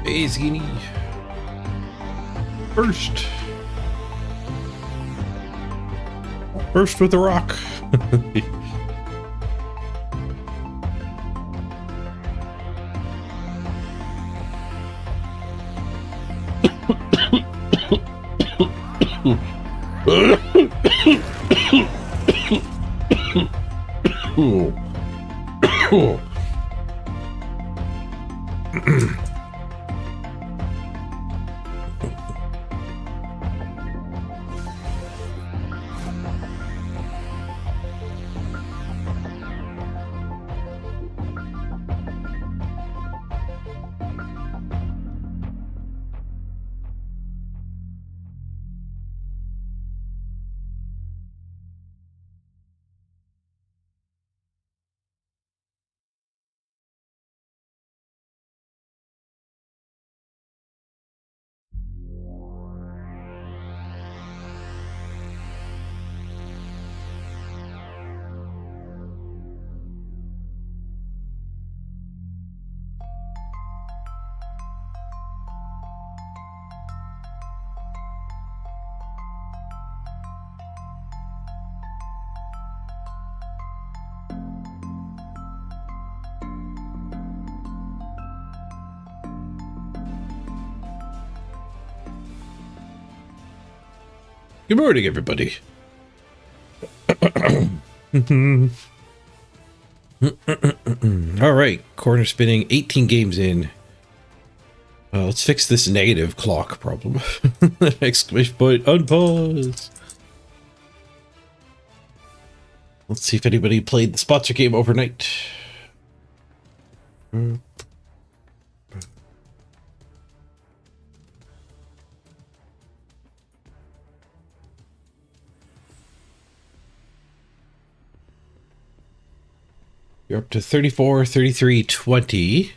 Hey, Zini. First. First with the rock. Good morning, everybody. All right, corner spinning, 18 games in. Let's fix this negative clock problem. Exclamation point, unpause. Let's see if anybody played the sponsor game overnight. You're up to 34, 33, 20.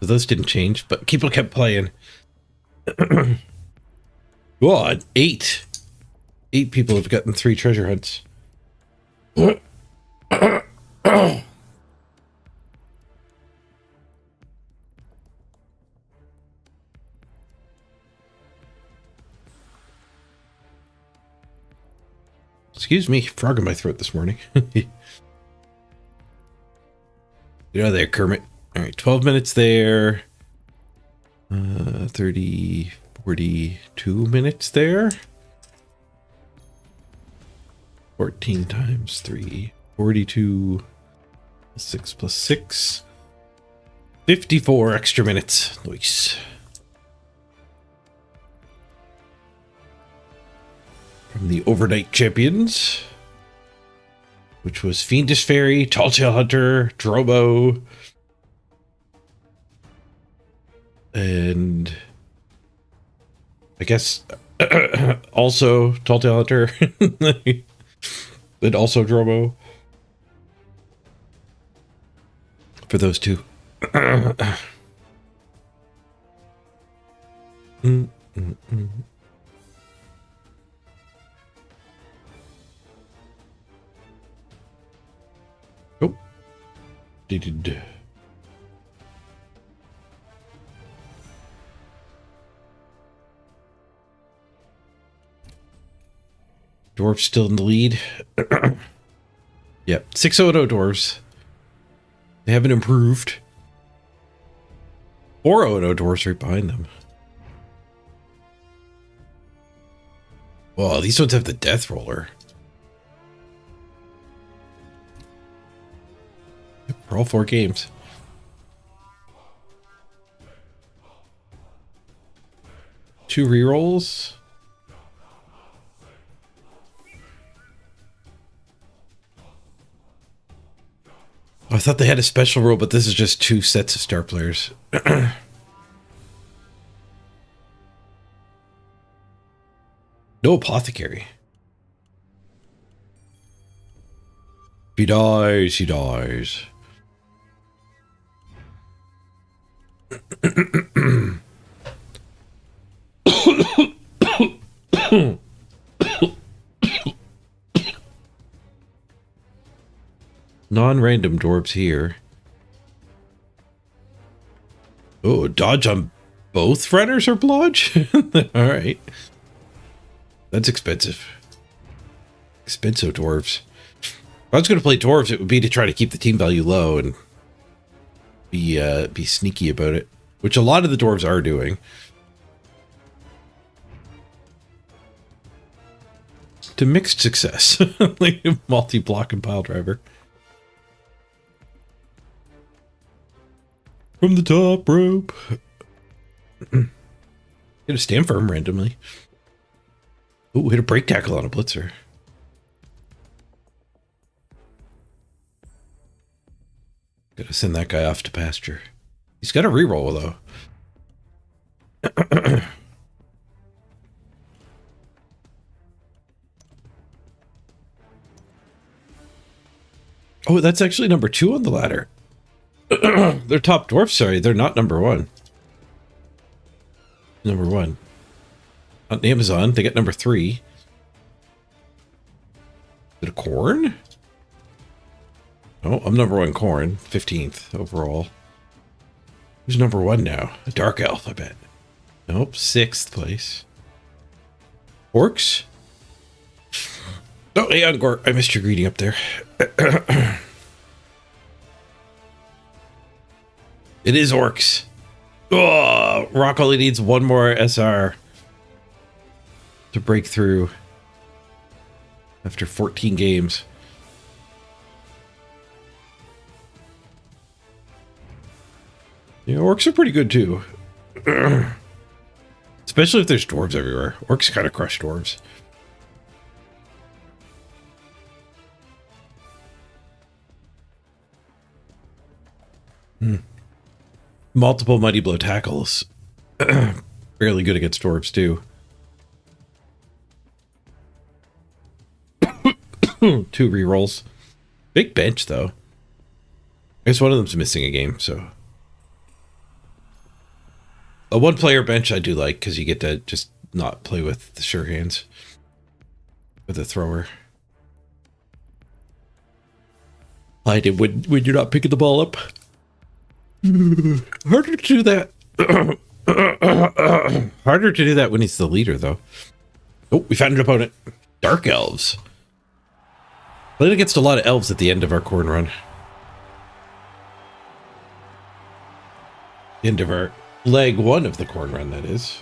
Those didn't change, but people kept playing. God, 8. 8 people have gotten 3 treasure hunts. Excuse me, frog in my throat this morning. Get out of there, Kermit. All right, 12 minutes there. 30, 42 minutes there. 14 times 3. 42. 6 plus 6. 54 extra minutes. Nice. From the overnight champions, which was Fiendish Fairy, Talltail Hunter, Drobo, and I guess also Talltail Hunter, and also Drobo. For those two. Oh. Did. Dwarves still in the lead. Yep, 6-0 dwarves. They haven't improved. 4-0 dwarves right behind them. Well, these ones have the death roller. For all 4 games. Two rerolls. I thought they had a special rule, but this is just 2 sets of star players. No apothecary. He dies, he dies. Non-random dwarves here. Oh, dodge on Both runners are blodge? All right. That's expensive. Expensive dwarves. If I was going to play dwarves, it would be to try to keep the team value low and be sneaky about it, which a lot of the dwarves are doing. To mixed success. Like multi-block and pile driver. From the top rope. Get a stand firm randomly. Oh, hit a break tackle on a blitzer. Gotta send that guy off to pasture. He's got a reroll though. Oh, that's actually number 2 on the ladder. They're top dwarf, sorry. They're not number 1. Number 1. On Amazon, they get number 3. Is it a KHORNE? Oh, I'm number 1 KHORNE. 15th overall. Who's number 1 now? A dark elf, I bet. Nope, 6th place. Orcs? Oh, hey, Angor. I missed your greeting up there. It is orcs. Oh, Rock only needs 1 more SR to break through after 14 games. Yeah, orcs are pretty good too. Especially if there's dwarves everywhere. Orcs kind of crush dwarves. Multiple Mighty Blow tackles. Fairly good against dwarves too. 2 rerolls. Big bench though. I guess one of them's missing a game, so. A 1-player bench I do like because you get to just not play with the sure hands. With the thrower. I did when you're not picking the ball up. Harder to do that. Harder to do that when he's the leader, though. Oh, we found an opponent. Dark elves. Played against a lot of elves at the end of our KHORNE run. The end of our leg 1 of the KHORNE run, that is.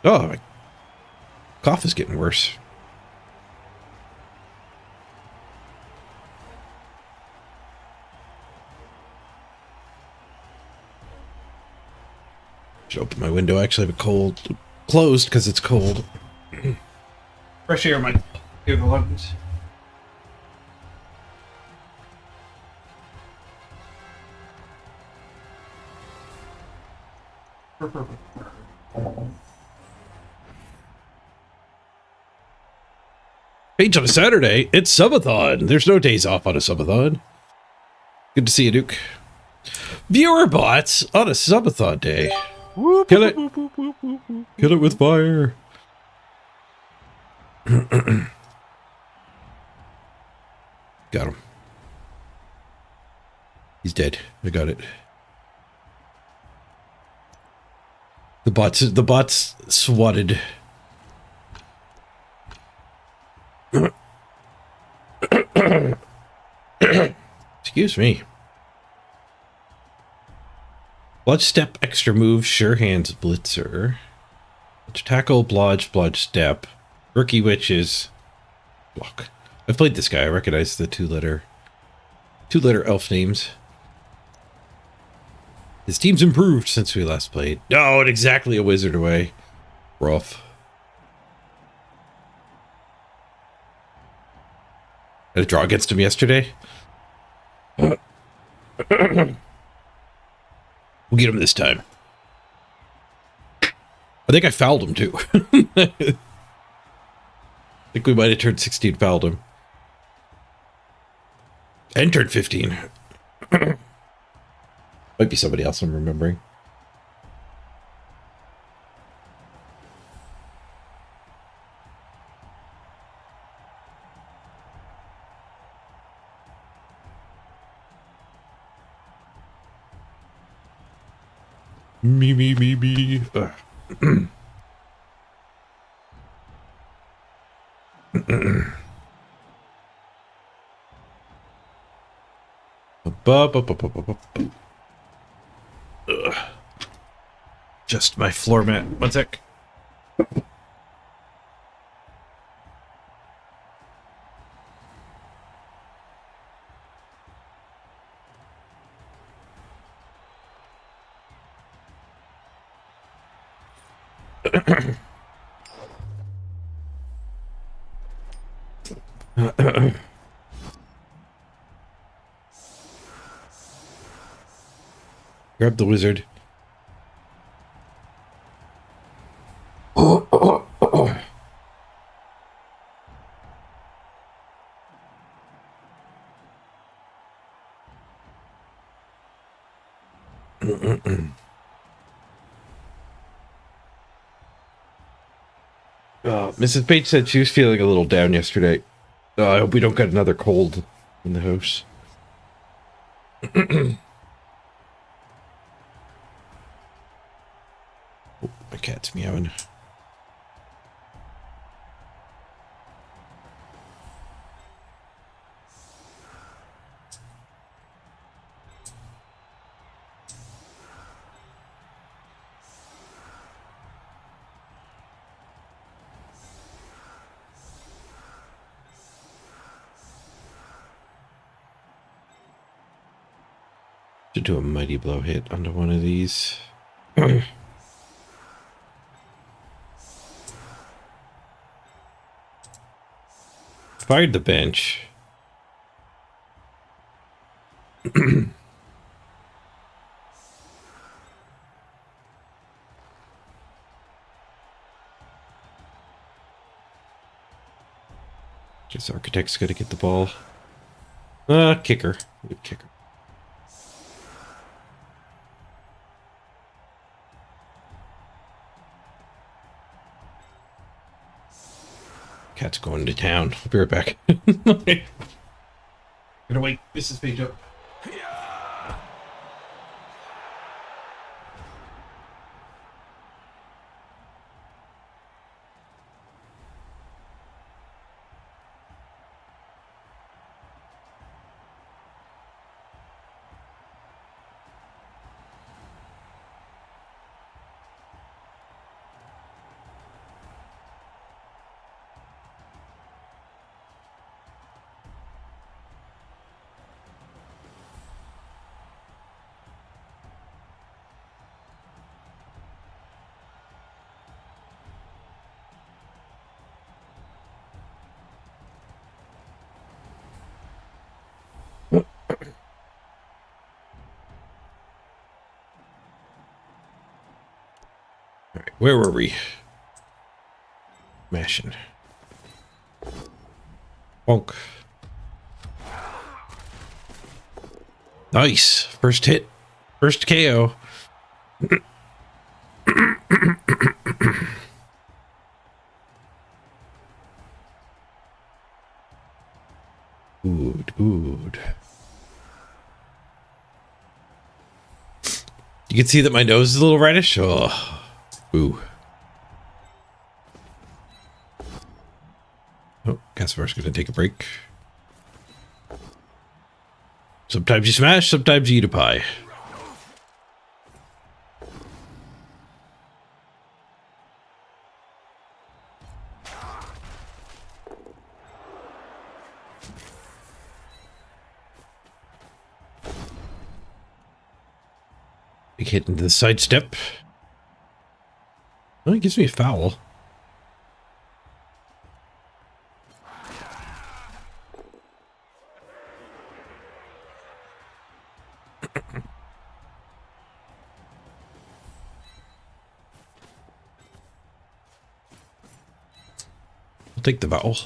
Oh, my cough is getting worse. Should open my window. I actually have it closed because it's cold. Fresh air might do the lungs. Page on a Saturday. It's Subathon. There's no days off on a Subathon. Good to see you, Duke. Viewer bots on a Subathon day. Kill it. Kill it with fire. Got him. He's dead. I got it. The bots swatted. Excuse me. Blodge step, extra move, sure hands, blitzer. Blodge tackle, blodge step. Rookie witches. Block. I've played this guy. I recognize the two-letter elf names. His team's improved since we last played. Oh, and exactly a wizard away. Rough. Had a draw against him yesterday. We'll get him this time. I think I fouled him too. I think we might have turned 16, fouled him. And turned 15. Might be somebody else I'm remembering. Me. Ugh. Ugh. Just my floor mat. One sec. Grab the wizard. Mrs. Page said she was feeling a little down yesterday. I hope we don't get another cold in the house. Oh, my cat's meowing. Should do a mighty blow hit onto one of these. Fired the bench. Guess Architect's gotta get the ball. Kicker. Good kicker. Cat's going to town. I'll be right back. Gotta wake Mrs. Page up. Alright, where were we? Mashing. Bonk. Nice. First hit. First KO. Good. You can see that my nose is a little reddish. Oh. Ooh. Oh, Caspar's gonna take a break. Sometimes you smash, sometimes you eat a pie. Big hit into the sidestep. Oh, it gives me a foul. I'll take the vowel.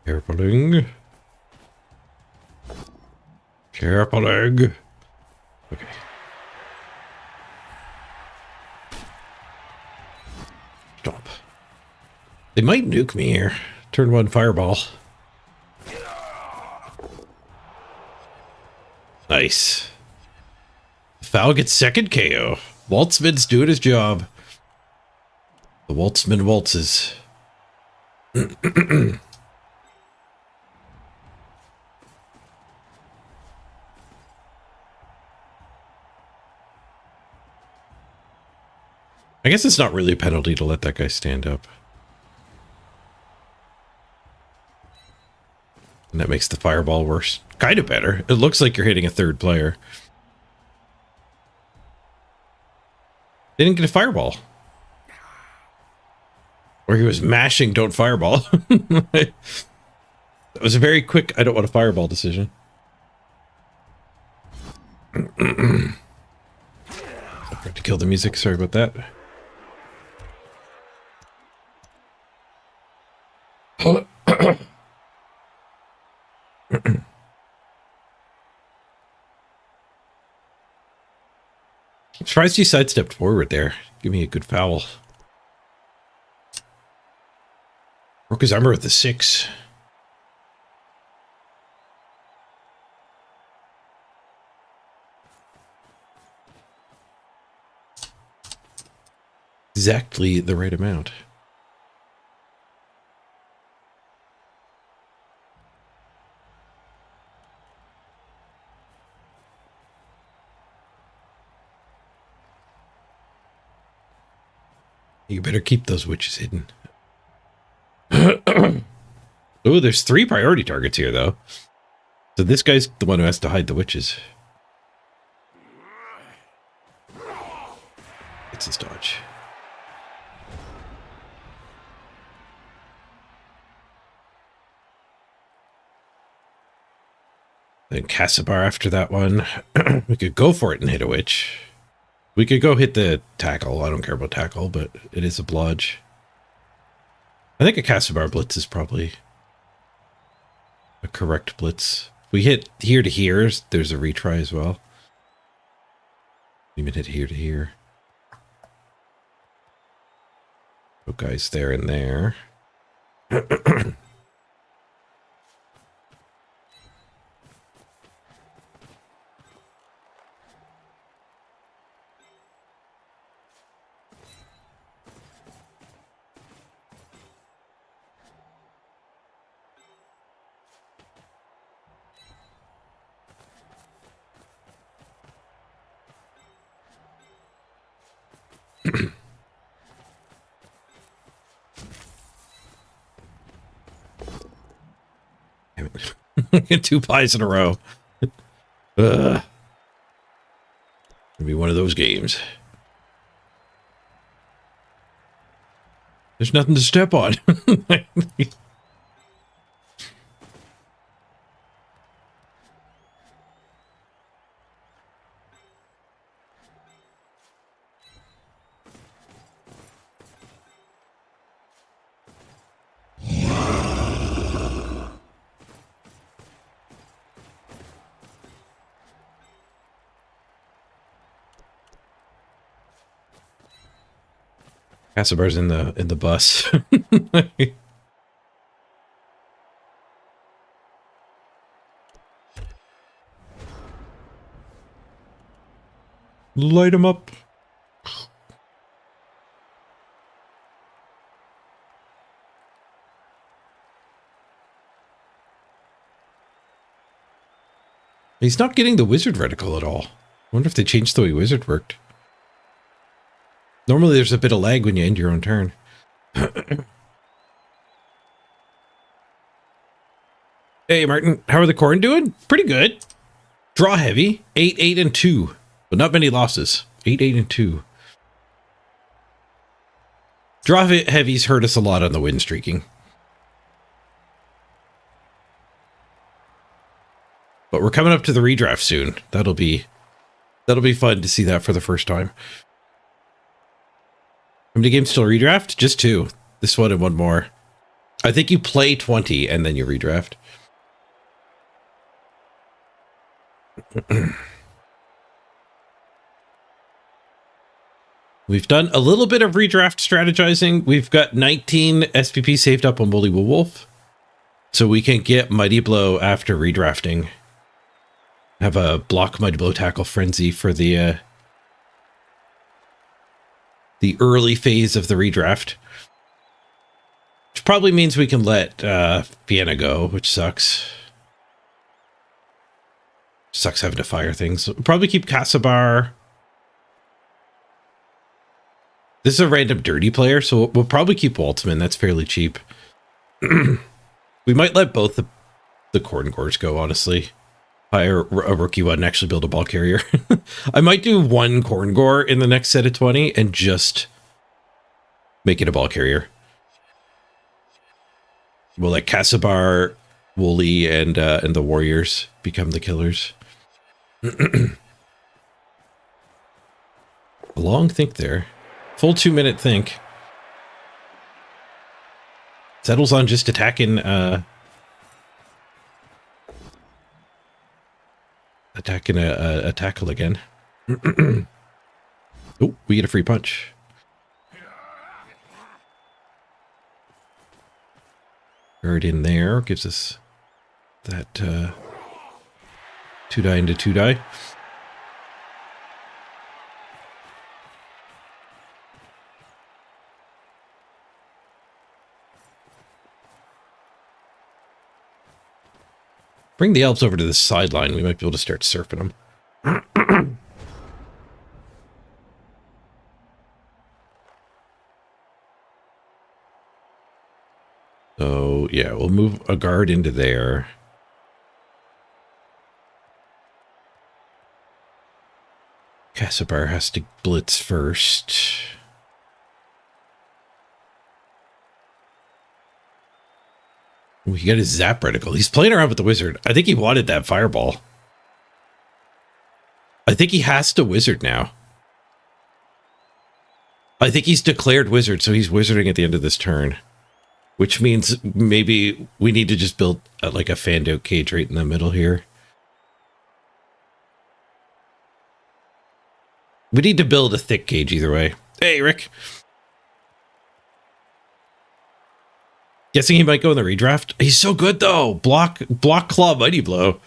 Carefuling. Carefuling. Okay. Stop. They might nuke me here. Turn 1 fireball. Nice. Foul gets second KO. Waltzman's doing his job. The Waltzman waltzes. I guess it's not really a penalty to let that guy stand up. And that makes the fireball worse. Kind of better. It looks like you're hitting a third player. They didn't get a fireball. Or he was mashing don't fireball. That was a very quick I don't want a fireball decision. I forgot to kill the music. Sorry about that. I'm surprised you sidestepped forward there. Give me a good foul. Broke his armor with the 6. Exactly the right amount. You better keep those witches hidden. Oh, there's 3 priority targets here, though. So this guy's the one who has to hide the witches. It's his dodge. Then Cassibar after that one. We could go for it and hit a witch. We could go hit the tackle. I don't care about tackle, but it is a blodge. I think a Cassibar blitz is probably a correct blitz. If we hit here to here, there's a retry as well. Even hit here to here. Oh, guys there and there. Get 2 pies in a row. It'll be one of those games. There's nothing to step on. Cassibar's in the bus. Light him up. He's not getting the wizard reticle at all. I wonder if they changed the way wizard worked. Normally there's a bit of lag when you end your own turn. Hey Martin, how are the KHORNE doing? Pretty good. Draw heavy, 8, 8, and 2. But not many losses. 8, 8, and 2. Draw heavies hurt us a lot on the win streaking. But we're coming up to the redraft soon. That'll be fun to see that for the first time. How many games till redraft? Just 2. This one and one more. I think you play 20 and then you redraft. We've done a little bit of redraft strategizing. We've got 19 SPP saved up on Woolly Wolf. So we can get Mighty Blow after redrafting. Have a block Mighty Blow tackle frenzy for the early phase of the redraft. Which probably means we can let Vienna go, which sucks. Sucks having to fire things. We'll probably keep Casabar. This is a random dirty player, so we'll probably keep Waltzman. That's fairly cheap. We might let both the Khorne Gores go, honestly. Hire a rookie one and actually build a ball carrier. I might do one Khorne Gore in the next set of 20 and just make it a ball carrier. We'll let Casabar, Wooly, and the Warriors become the killers. A long think there. Full 2-minute think. Settles on just attacking a tackle again. Oh, we get a free punch. Guard in there gives us that 2-die into 2-die. Bring the elves over to the sideline. We might be able to start surfing them. So, yeah, we'll move a guard into there. Casabar has to blitz first. He got his zap reticle. He's playing around with the wizard. I think he wanted that fireball. I think he has to wizard now. I think he's declared wizard, so he's wizarding at the end of this turn. Which means maybe we need to just build like a fanned out cage right in the middle here. We need to build a thick cage either way. Hey, Rick. Guessing he might go in the redraft. He's so good though. Block claw mighty blow.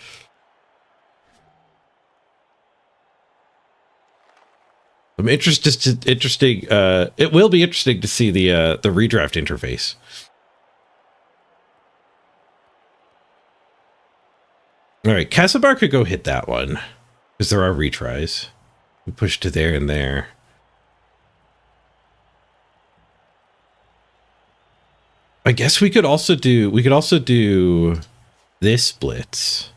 I'm interesting. It will be interesting to see the redraft interface. All right, Casabar could go hit that one because there are retries. We push to there and there. I guess we could also do this blitz.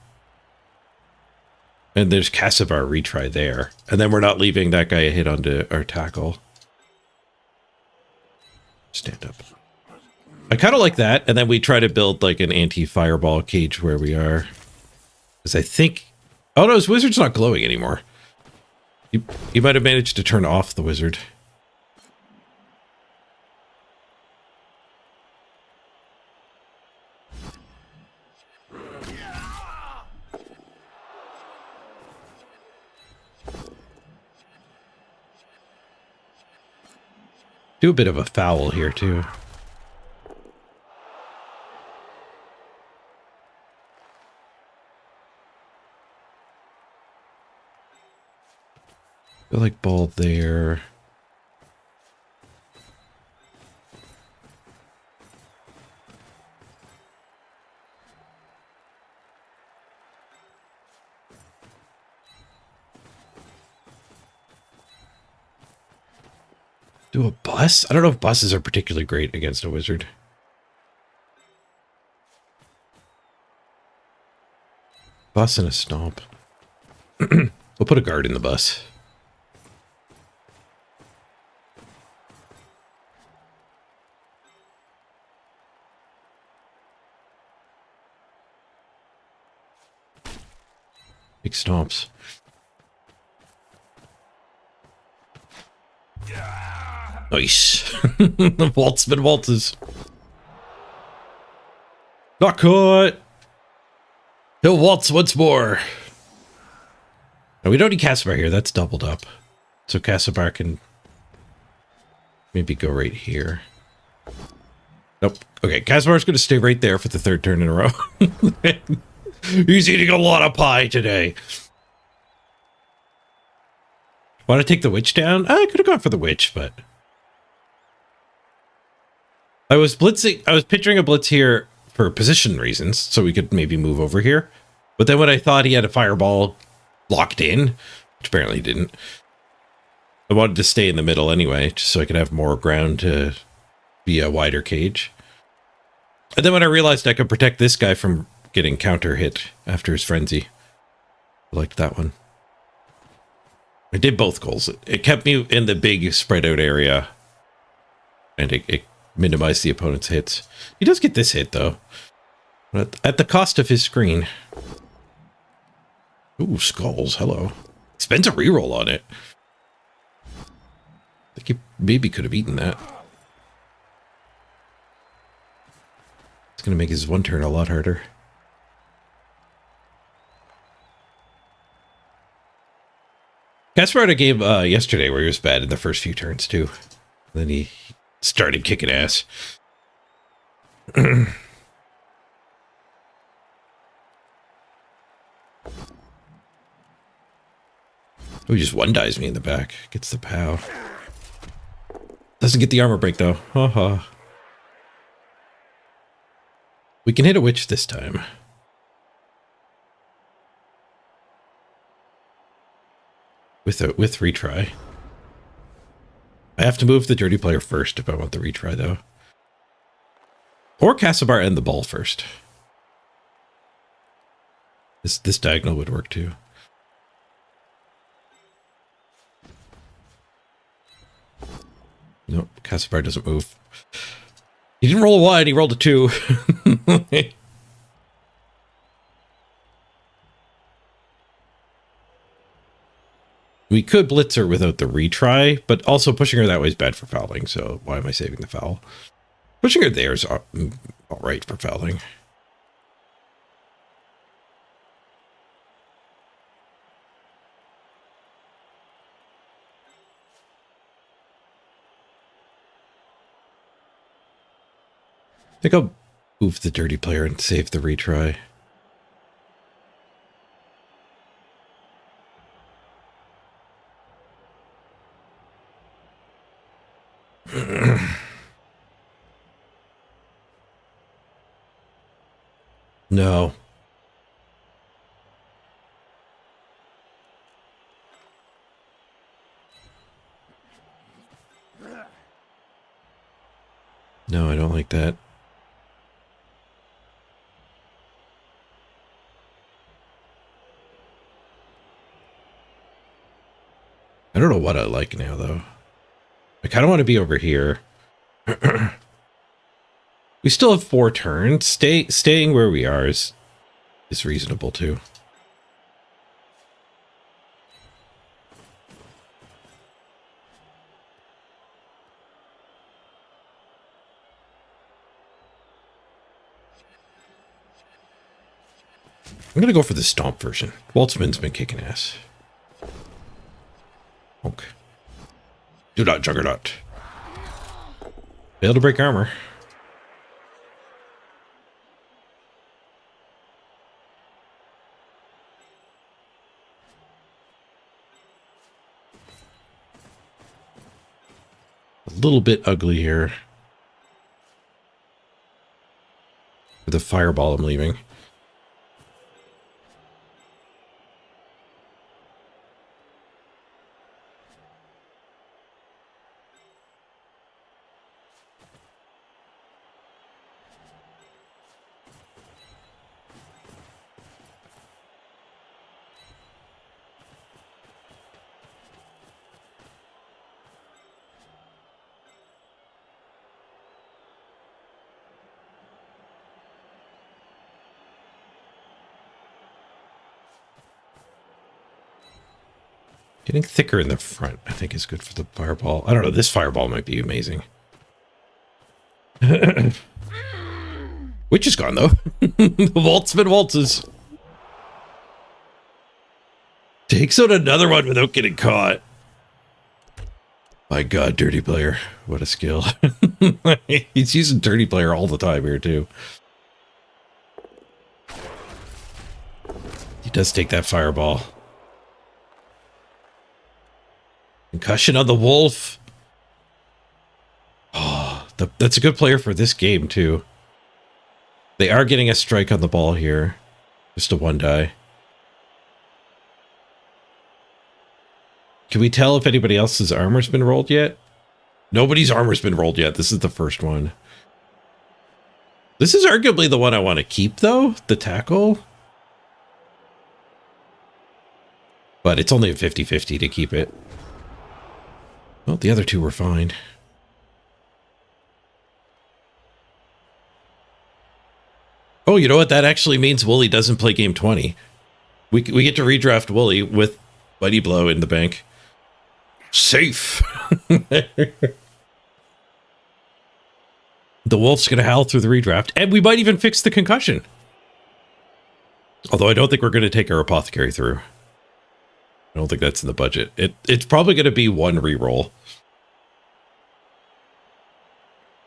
And there's Casabar retry there. And then we're not leaving that guy a hit onto our tackle. Stand up. I kind of like that. And then we try to build like an anti-fireball cage where we are. Because I think... Oh no, his wizard's not glowing anymore. You might have managed to turn off the wizard. Do a bit of a foul here too. Feel like ball there. Do a bus? I don't know if buses are particularly great against a wizard. Bus and a stomp. We'll put a guard in the bus. Big stomps. Nice. The Waltzman waltzes. Not caught. He'll waltz once more. No, we don't need Casimir here. That's doubled up. So Casimir can maybe go right here. Nope. Okay, Casimir's going to stay right there for the third turn in a row. He's eating a lot of pie today. Want to take the witch down? I could have gone for the witch, but... I was blitzing. I was picturing a blitz here for position reasons, so we could maybe move over here. But then when I thought he had a fireball locked in, which apparently he didn't, I wanted to stay in the middle anyway, just so I could have more ground to be a wider cage. And then when I realized I could protect this guy from getting counter hit after his frenzy, I liked that one. I did both goals. It kept me in the big spread out area, and it minimized the opponent's hits. He does get this hit though, but at the cost of his screen. Ooh, skulls. Hello. Spends a reroll on it. I think he maybe could have eaten that. It's going to make his one turn a lot harder. Casper had a game yesterday where he was bad in the first few turns too. Then he started kicking ass. Oh, he just one dies me in the back. Gets the POW. Doesn't get the armor break though. Haha. We can hit a witch this time. With retry. I have to move the dirty player first if I want the retry though. Or Casimir and the ball first. This diagonal would work too. Nope, Casimir doesn't move. He didn't roll a 1, he rolled a 2. We could blitz her without the retry, but also pushing her that way is bad for fouling, so why am I saving the foul? Pushing her there is all right for fouling. I think I'll move the dirty player and save the retry. No. No, I don't like that. I don't know what I like now, though. I kind of want to be over here. We still have 4 turns. Staying where we are is reasonable, too. I'm going to go for the stomp version. Waltzman's been kicking ass. Okay. Do not juggernaut. Fail to break armor. A little bit ugly here. For the fireball I'm leaving. Getting thicker in the front, I think, is good for the fireball. I don't know. This fireball might be amazing. Which Which is gone, though. The Waltzman waltzes. Takes out another one without getting caught. My God, Dirty Player. What a skill. He's using Dirty Player all the time here, too. He does take that fireball. Concussion on the Wolf. Oh, that's a good player for this game, too. They are getting a strike on the ball here. Just a 1-die. Can we tell if anybody else's armor's been rolled yet? Nobody's armor's been rolled yet. This is the first one. This is arguably the one I want to keep, though. The tackle. But it's only a 50-50 to keep it. Well, the other two were fine. Oh, you know what? That actually means Wooly doesn't play game 20. We get to redraft Wooly with Mighty Blow in the bank. Safe. The Wolf's going to howl through the redraft, and we might even fix the concussion. Although I don't think we're going to take our Apothecary through. I don't think that's in the budget. It's probably going to be one reroll.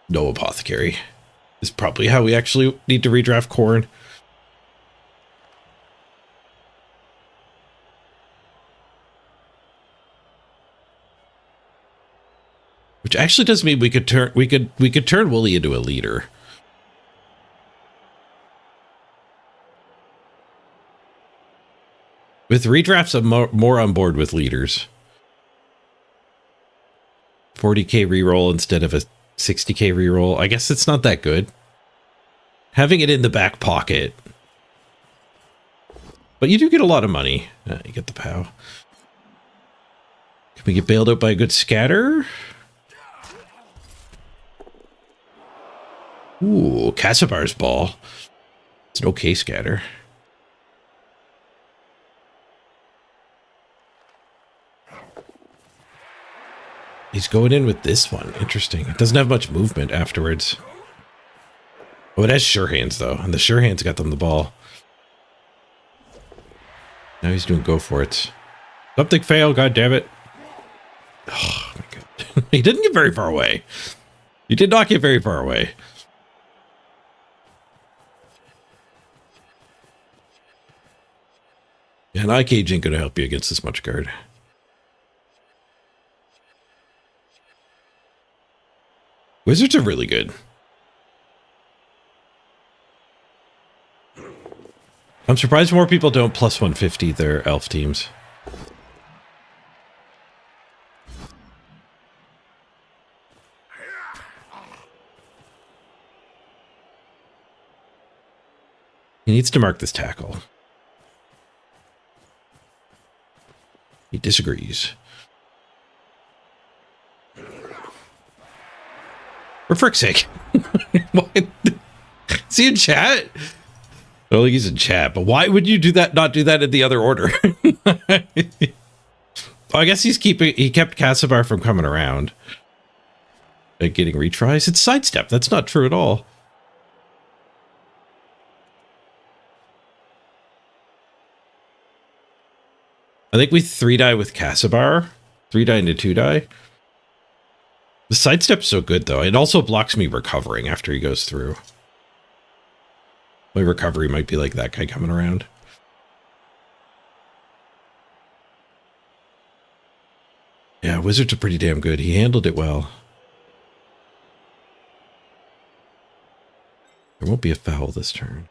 No Apothecary. Is probably how we actually need to redraft KHORNE. Which actually does mean we could turn Wooly into a leader. With redrafts, I'm more on board with leaders. 40k reroll instead of a 60k reroll. I guess it's not that good. Having it in the back pocket. But you do get a lot of money. You get the POW. Can we get bailed out by a good scatter? Ooh, Cassabar's ball. It's an okay scatter. He's going in with this one. Interesting. It doesn't have much movement afterwards. Oh, it has sure hands, though. And the sure hands got them the ball. Now he's doing go for it. Something fail, god damn it. Oh, my God. He didn't get very far away. He did not get very far away. Yeah, an eye cage ain't going to help you against this much guard. Wizards are really good. I'm surprised more people don't plus 150 their elf teams. He needs to mark this tackle. He disagrees. For frick's sake. What? Is he in chat? I don't think he's in chat, but why would you do that? Not do that in the other order? I guess he kept Cassabar from coming around. Like getting retries. It's sidestep. That's not true at all. I think we 3-die with Cassabar. 3-die into 2-die. The sidestep's so good, though. It also blocks me recovering after he goes through. My recovery might be like that guy coming around. Yeah, wizards are pretty damn good. He handled it well. There won't be a foul this turn.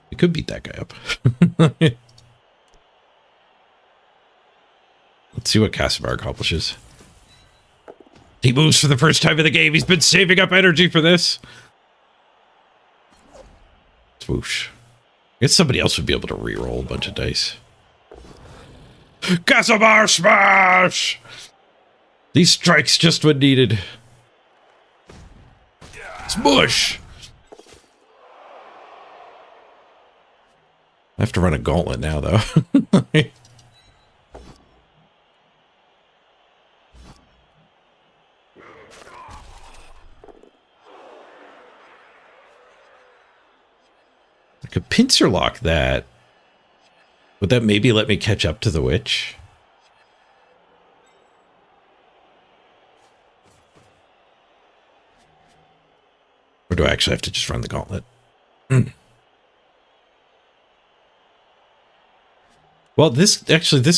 We could beat that guy up. Let's see what Cassabar accomplishes. He moves for the first time in the game. He's been saving up energy for this. Swoosh. I guess somebody else would be able to re-roll a bunch of dice. Casamar smash! These strikes just what needed. Smush! I have to run a gauntlet now, though. I could pincer lock that. Would that maybe let me catch up to the witch? Or do I actually have to just run the gauntlet? Well, this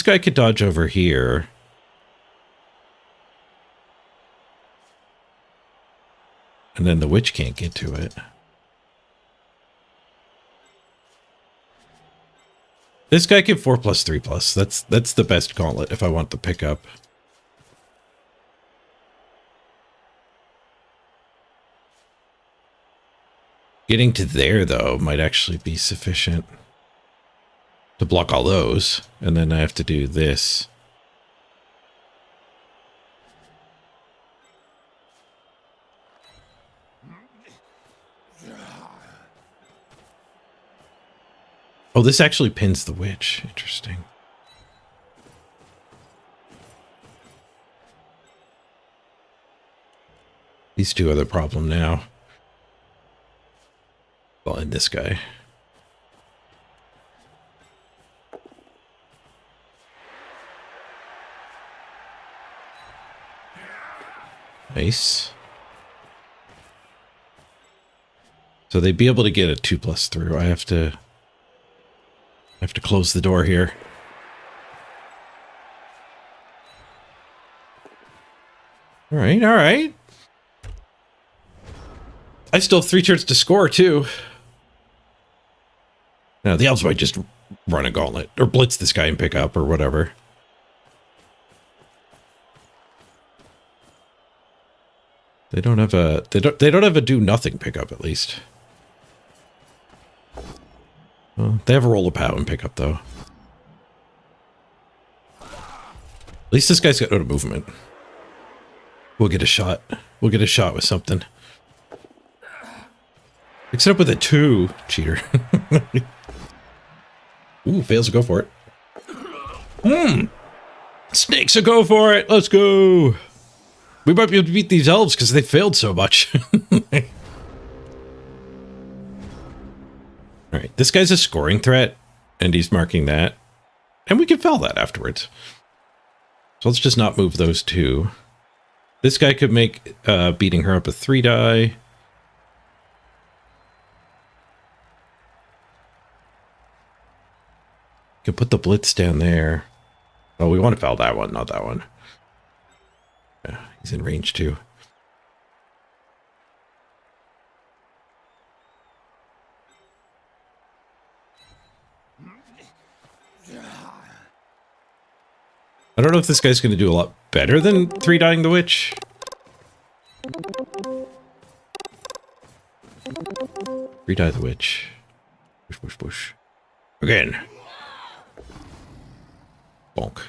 guy could dodge over here. And then the witch can't get to it. This guy can 4+3+. That's the best gauntlet if I want the pickup. Getting to there, though, might actually be sufficient to block all those. And then I have to do this. Oh, this actually pins the witch. Interesting. These two are the problem now. Well, and this guy. Nice. So they'd be able to get a 2+ through. I have to close the door here. All right, all right. I still have 3 turns to score, too. Now, the elves might just run a gauntlet or blitz this guy and pick up or whatever. They don't have a they don't have a do nothing pickup at least. Well, they have a roll of pow and pickup though. At least this guy's got no movement. We'll get a shot. We'll get a shot with something. Mix it up with a 2, cheater. Ooh, fails to go for it. Snakes will go for it. Let's go. We might be able to beat these elves because they failed so much. Alright, this guy's a scoring threat, and he's marking that. And we can fell that afterwards. So let's just not move those 2. This guy could make beating her up a 3 die. Can put the blitz down there. Oh, we want to foul that one, not that one. Yeah, he's in range too. I don't know if this guy's going to do a lot better than 3 dying the witch. 3 die the witch. Push, push, push. Again. Bonk.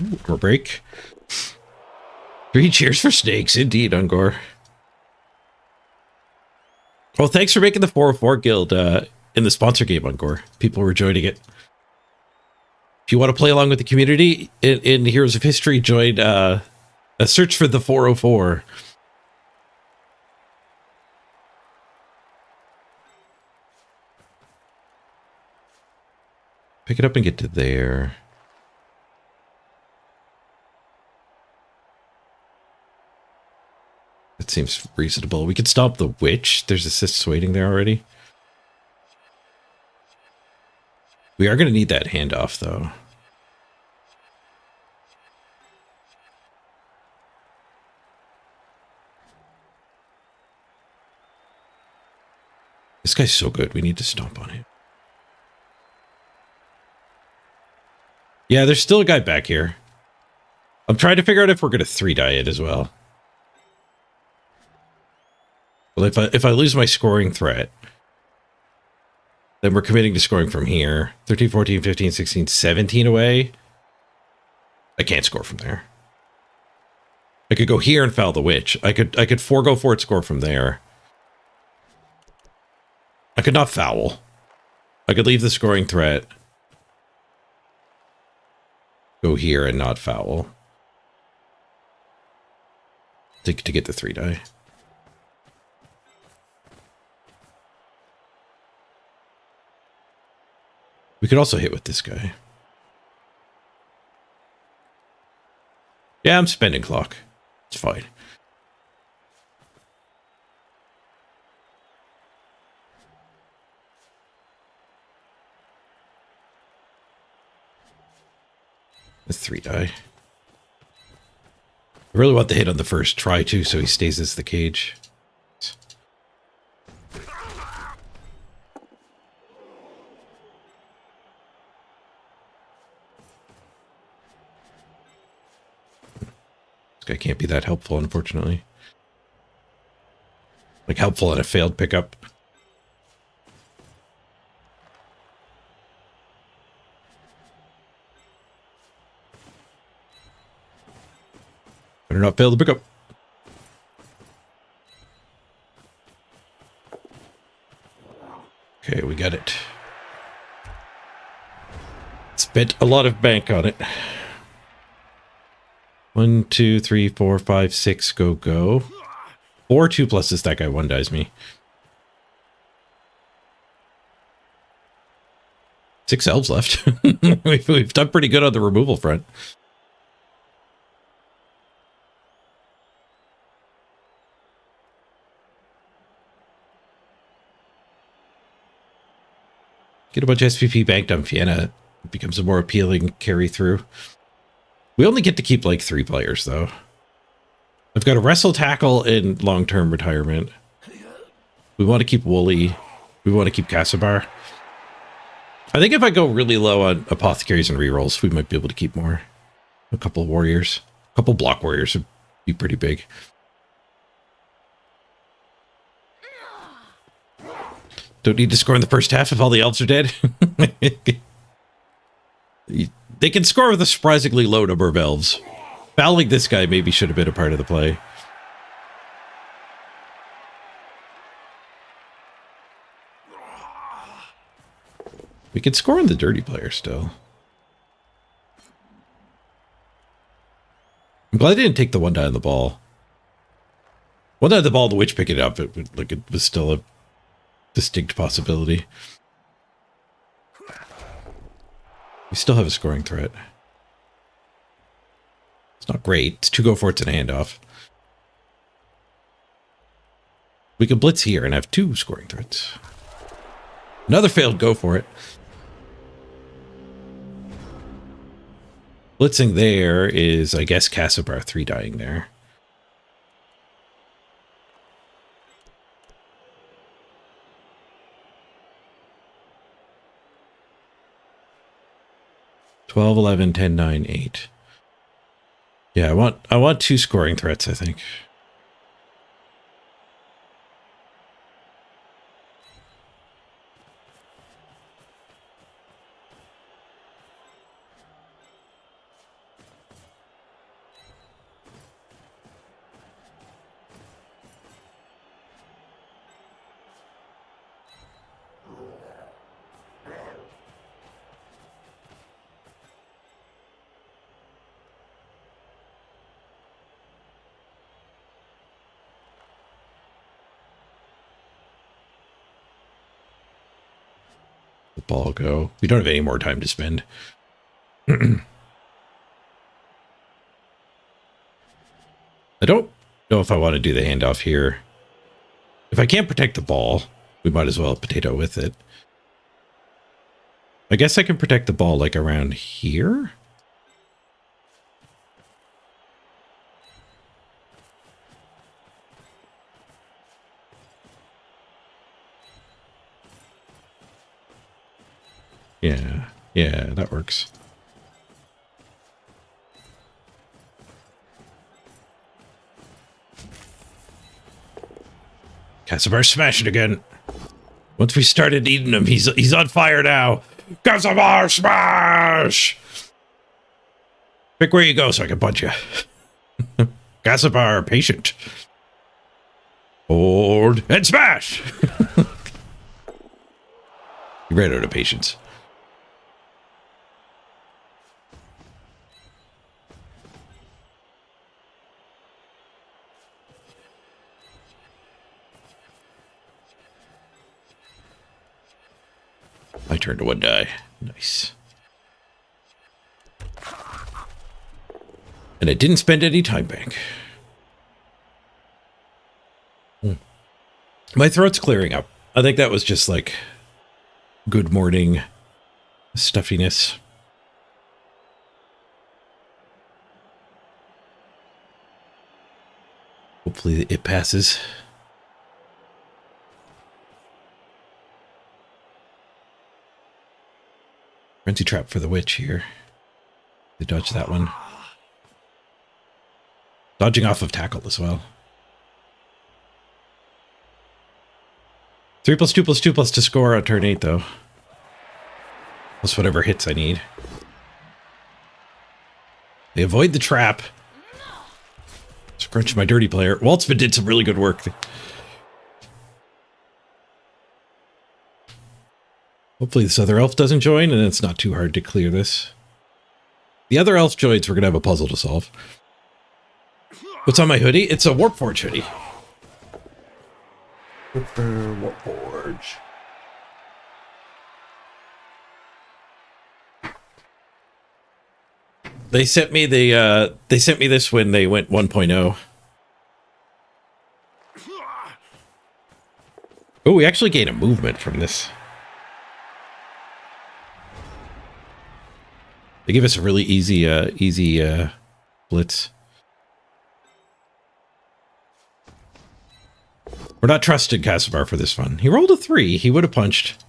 Ooh, or break. 3 cheers for snakes, indeed, Ungor. Well, thanks for making the 404 guild in the sponsor game, Ungor. People were joining it. If you want to play along with the community in Heroes of History, join a search for the 404. Pick it up and get to there. That seems reasonable. We could stop the witch. There's assists waiting there already. We are going to need that handoff, though. This guy's so good. We need to stomp on him. Yeah, there's still a guy back here. I'm trying to figure out if we're going to 3-die it as well. Well, if I lose my scoring threat, then we're committing to scoring from here. 13, 14, 15, 16, 17 away. I can't score from there. I could go here and foul the witch. I could forego for it, score from there. I could not foul. I could leave the scoring threat. Go here and not foul. To get the 3-die. We could also hit with this guy. Yeah, I'm spending clock. It's fine. The 3-die. I really want the hit on the first try too, so he stays as the cage. This guy can't be that helpful, unfortunately. Like helpful in a failed pickup. Better not fail the pickup. Okay, we got it. Spent a lot of bank on it. 1, 2, 3, 4, 5, 6, go. 4, 2 pluses, that guy 1-dies me. 6 elves left. We've done pretty good on the removal front. Get a bunch of SPP banked on Vienna. It becomes a more appealing carry through. We only get to keep like 3 players, though. I've got a wrestle tackle in long-term retirement. We want to keep Wooly. We want to keep Casibar. I think if I go really low on apothecaries and rerolls, we might be able to keep more. A couple of warriors. A couple block warriors would be pretty big. Don't need to score in the first half if all the elves are dead. They can score with a surprisingly low number of elves. Fouling this guy maybe should have been a part of the play. We could score on the dirty player still. I'm glad I didn't take the 1-die on the ball. 1-die on the ball, the witch pick it up. It was still a distinct possibility. We still have a scoring threat. It's not great. It's 2 go for it's and a handoff. We could blitz here and have 2 scoring threats. Another failed go for it. Blitzing there is, I guess, Casibar 3-dying there. $12, $11, $10, $9, $8. Yeah, I want 2 scoring threats, I think. Ball go. We don't have any more time to spend. I don't know if I want to do the handoff here. If I can't protect the ball, we might as well potato with it. I guess I can protect the ball like around here. Yeah, yeah, that works. Casimir smashing again. Once we started eating him, he's on fire now. Casimir smash! Pick where you go so I can punch you. Casimir patient. Hold and smash! You ran out of patience. My turn to one die. Nice. And I didn't spend any time bank. My throat's clearing up. I think that was just like good morning stuffiness. Hopefully it passes. Frenzy trap for the witch here. They dodge that one. Dodging off of tackle as well. 3+2+2+ to score on turn 8 though. Plus whatever hits I need. They avoid the trap. Scrunch my dirty player. Waltzman did some really good work. Hopefully this other elf doesn't join, and it's not too hard to clear this. The other elf joins, we're going to have a puzzle to solve. What's on my hoodie? It's a Warpforge hoodie. Warpforge. They sent me this when they went 1.0. Oh, we actually gain a movement from this. They give us a really easy blitz. We're not trusting Casimir for this one. He rolled a 3. He would have punched.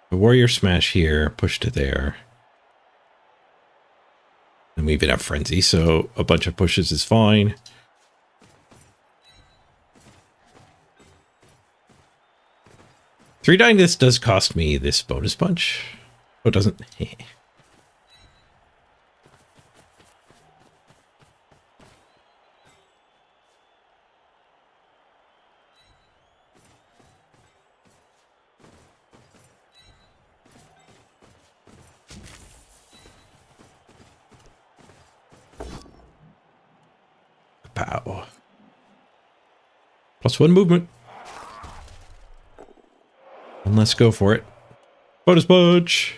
The warrior smash here, push to there. And we even have frenzy, so a bunch of pushes is fine. Three dying this does cost me this bonus punch. Oh, it doesn't. Pow. +1 movement. One less go for it. Bonus punch.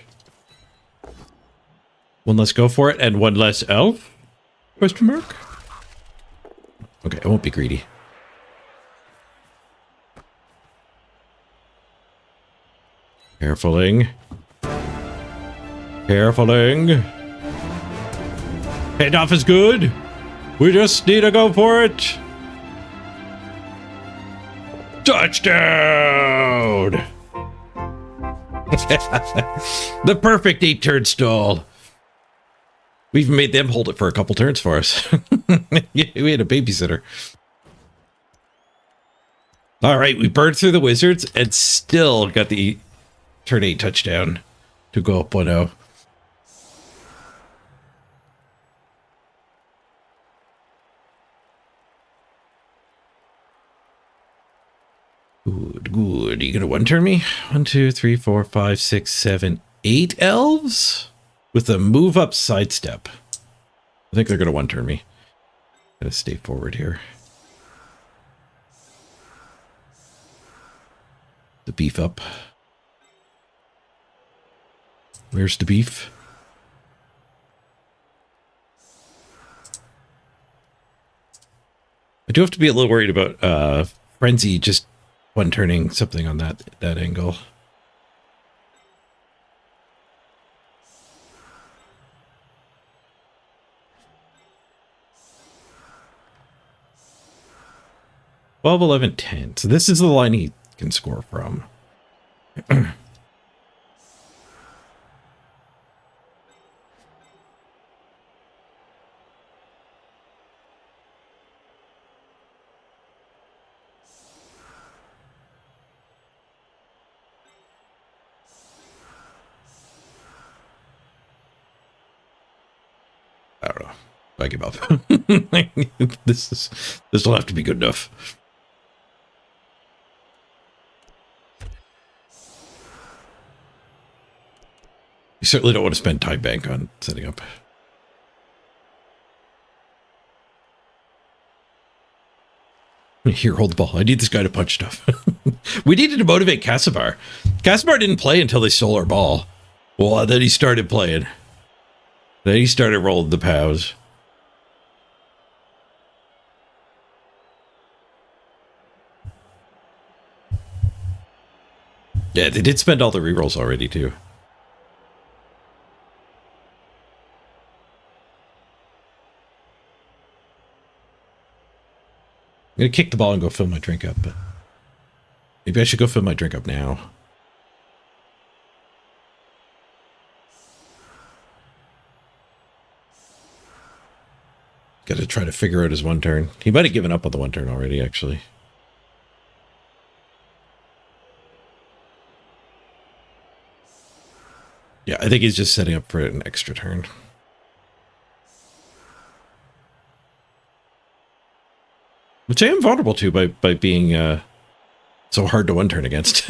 One less go for it and one less elf? Question mark? Okay, I won't be greedy. Carefuling. Carefuling. Handoff is good. We just need to go for it. Touchdown! The perfect 8-turn stall. We've made them hold it for a couple turns for us. We had a babysitter. All right, we burned through the wizards and still got the turn 8 touchdown to go up 1-0. Good, good. Are you gonna one-turn me? 1, 2, 3, 4, 5, 6, 7, 8 elves? With a move-up sidestep. I think they're gonna one-turn me. Gotta stay forward here. The beef up. Where's the beef? I do have to be a little worried about Frenzy just one turning something on that angle. Twelve, 11, 10. So this is the line he can score from. I don't know. I give up. This will have to be good enough. You certainly don't want to spend time bank on setting up. Here, hold the ball. I need this guy to punch stuff. We needed to motivate Casimir. Casimir didn't play until they stole our ball. Well, then he started playing. Then he started rolling the pows. Yeah, they did spend all the rerolls already, too. I'm going to kick the ball and go fill my drink up, but maybe I should go fill my drink up now. Got to try to figure out his one turn. He might have given up on the one turn already, actually. Yeah, I think he's just setting up for an extra turn. Which I am vulnerable to by being so hard to one turn against.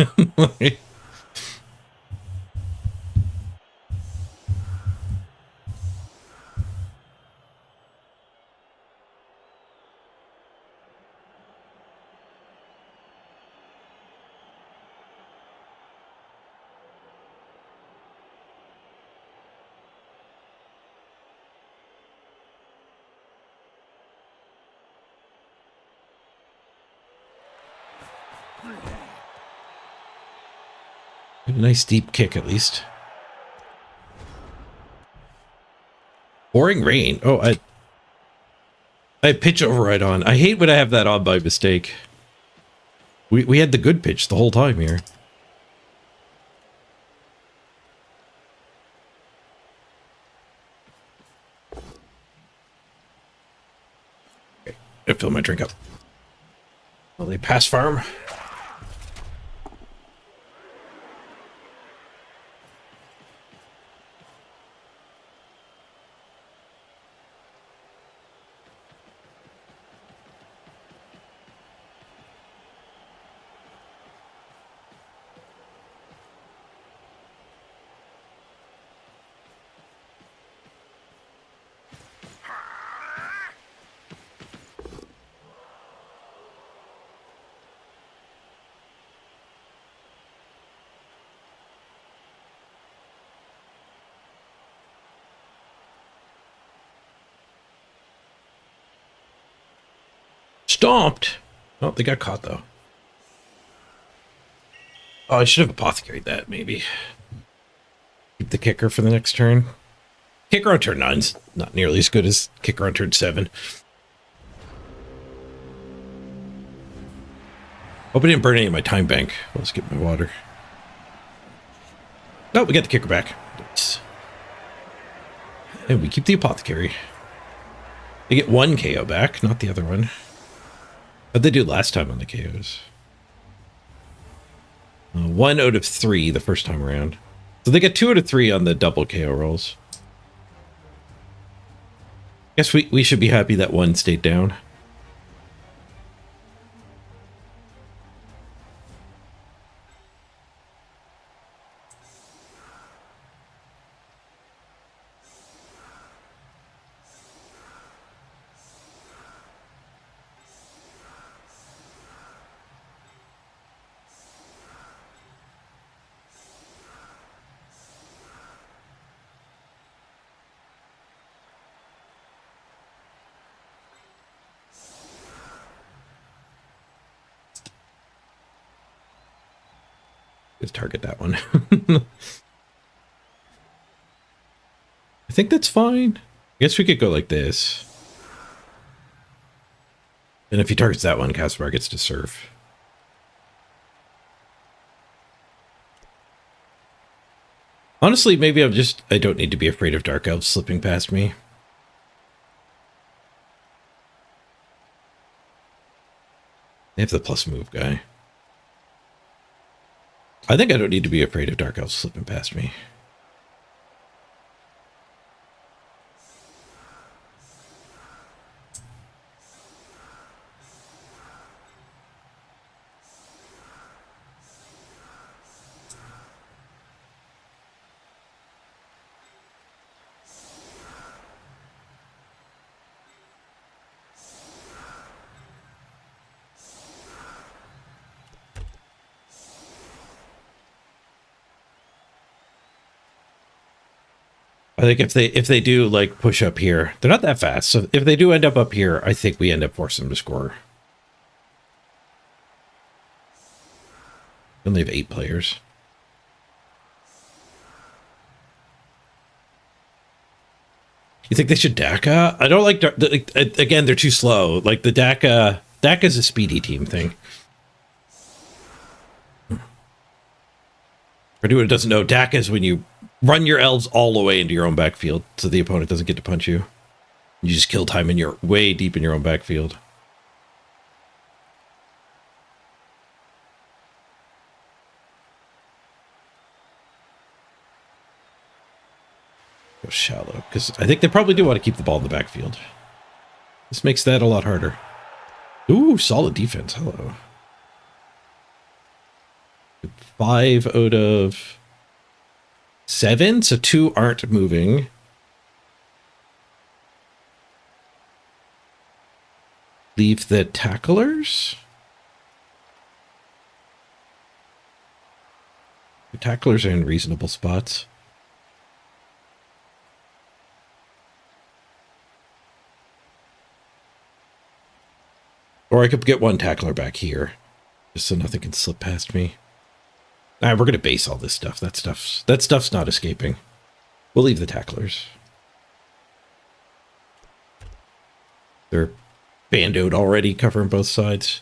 A nice deep kick, at least. Pouring rain. Oh, I have pitch override on. I hate when I have that on by mistake. We had the good pitch the whole time here. Okay, I fill my drink up. Will they pass farm? Stomped. Oh, they got caught, though. Oh, I should have apothecaried that, maybe. Keep the kicker for the next turn. Kicker on turn 9's not nearly as good as kicker on turn 7. Hope I didn't burn any of my time bank. I'll just get my water. Oh, we got the kicker back. Nice. And we keep the apothecary. They get one KO back, not the other one. How'd they do last time on the KOs? 1 out of 3 the first time around. So they get 2 out of 3 on the double KO rolls. Guess we should be happy that one stayed down. Let's target that one. I think that's fine. I guess we could go like this. And if he targets that one, Caspar gets to surf. Honestly, maybe I don't need to be afraid of Dark Elves slipping past me. They have the plus move guy. I think I don't need to be afraid of Dark Elves slipping past me. I think if they do like push up here, they're not that fast. So if they do end up here, I think we end up forcing them to score. We only have 8 players. You think they should DACA? I don't like, again, they're too slow. Like the DACA is a speedy team thing. For anyone who doesn't know, DACA is when you run your elves all the way into your own backfield so the opponent doesn't get to punch you. You just kill time in your way deep in your own backfield. Go shallow, because I think they probably do want to keep the ball in the backfield. This makes that a lot harder. Ooh, solid defense. Hello. 5 out of 7, so 2 aren't moving. Leave the tacklers. The tacklers are in reasonable spots. Or I could get 1 tackler back here, just so nothing can slip past me. All right, we're gonna base all this stuff. That stuff's not escaping. We'll leave the tacklers. They're bandoed already, covering both sides.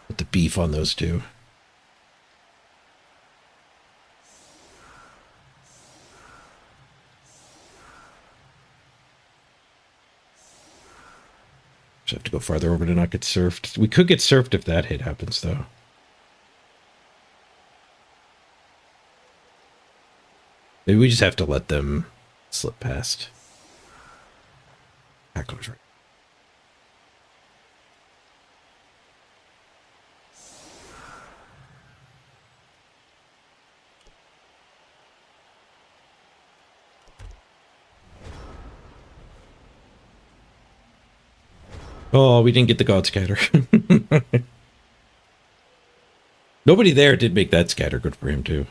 Put the beef on those two. Just have to go farther over to not get surfed. We could get surfed if that hit happens, though. Maybe we just have to let them slip past. Tacklers right. Oh, we didn't get the God Scatter. Nobody there did make that scatter. Good for him, too.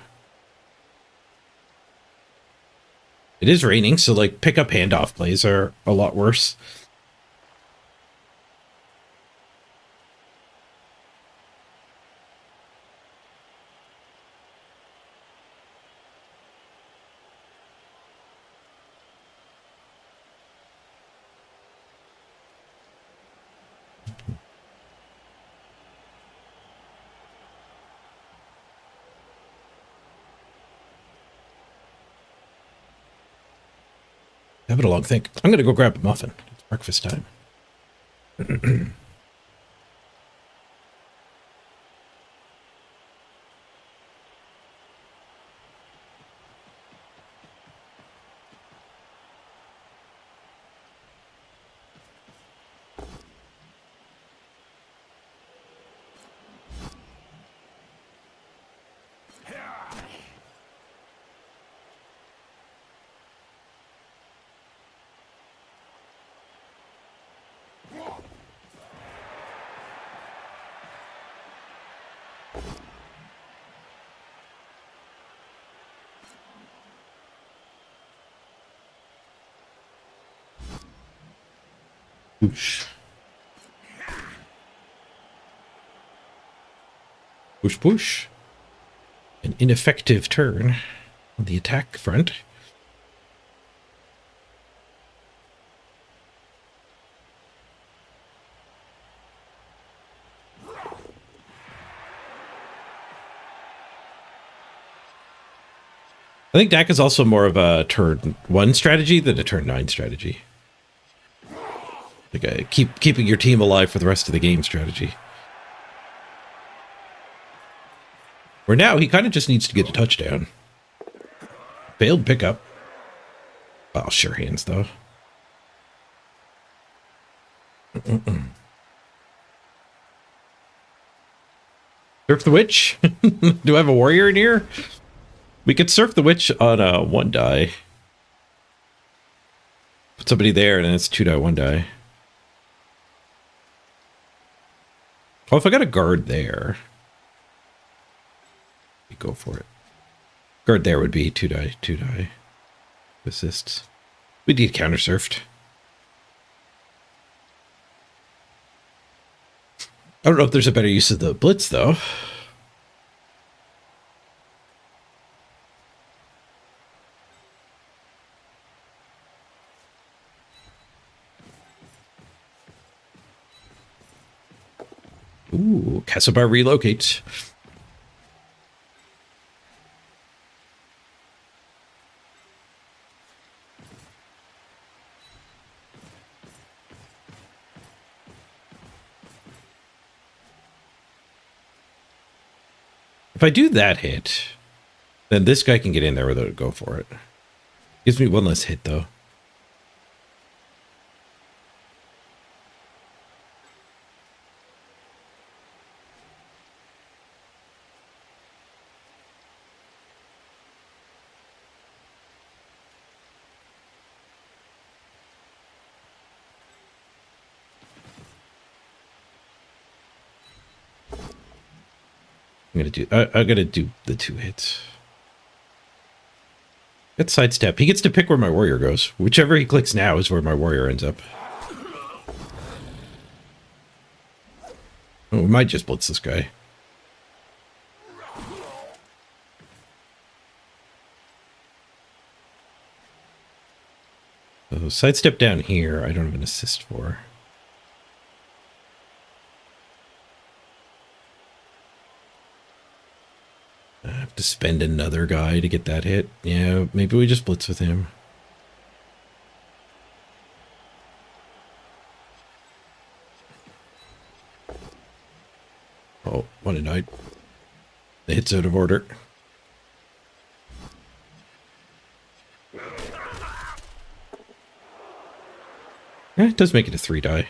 It is raining, so, like, pick-up handoff plays are a lot worse. Having a long think. I'm going to go grab a muffin. It's breakfast time. Oosh. Push, push. An ineffective turn on the attack front. I think Dak is also more of a turn 1 strategy than a turn 9 strategy. Like a keeping your team alive for the rest of the game strategy. Where now he kind of just needs to get a touchdown. Failed pickup. Oh, sure hands though. Surf the Witch? Do I have a warrior in here? We could surf the Witch on a 1 die. Put somebody there and then it's 2 die, 1 die. Oh, if I got a guard there, you go for it. Guard there would be 2 die, 2 die. Assists. We need counter surfed. I don't know if there's a better use of the blitz though. Ooh, Castlebar relocates. If I do that hit, then this guy can get in there without a go for it. Gives me 1 less hit though. I'm gonna do the 2 hits. Get sidestep. He gets to pick where my warrior goes. Whichever he clicks now is where my warrior ends up. Oh, we might just blitz this guy. So sidestep down here. I don't have an assist for. I have to spend another guy to get that hit. Yeah, maybe we just blitz with him. Oh, 1 and 9. The hit's out of order. Yeah, it does make it a 3 die.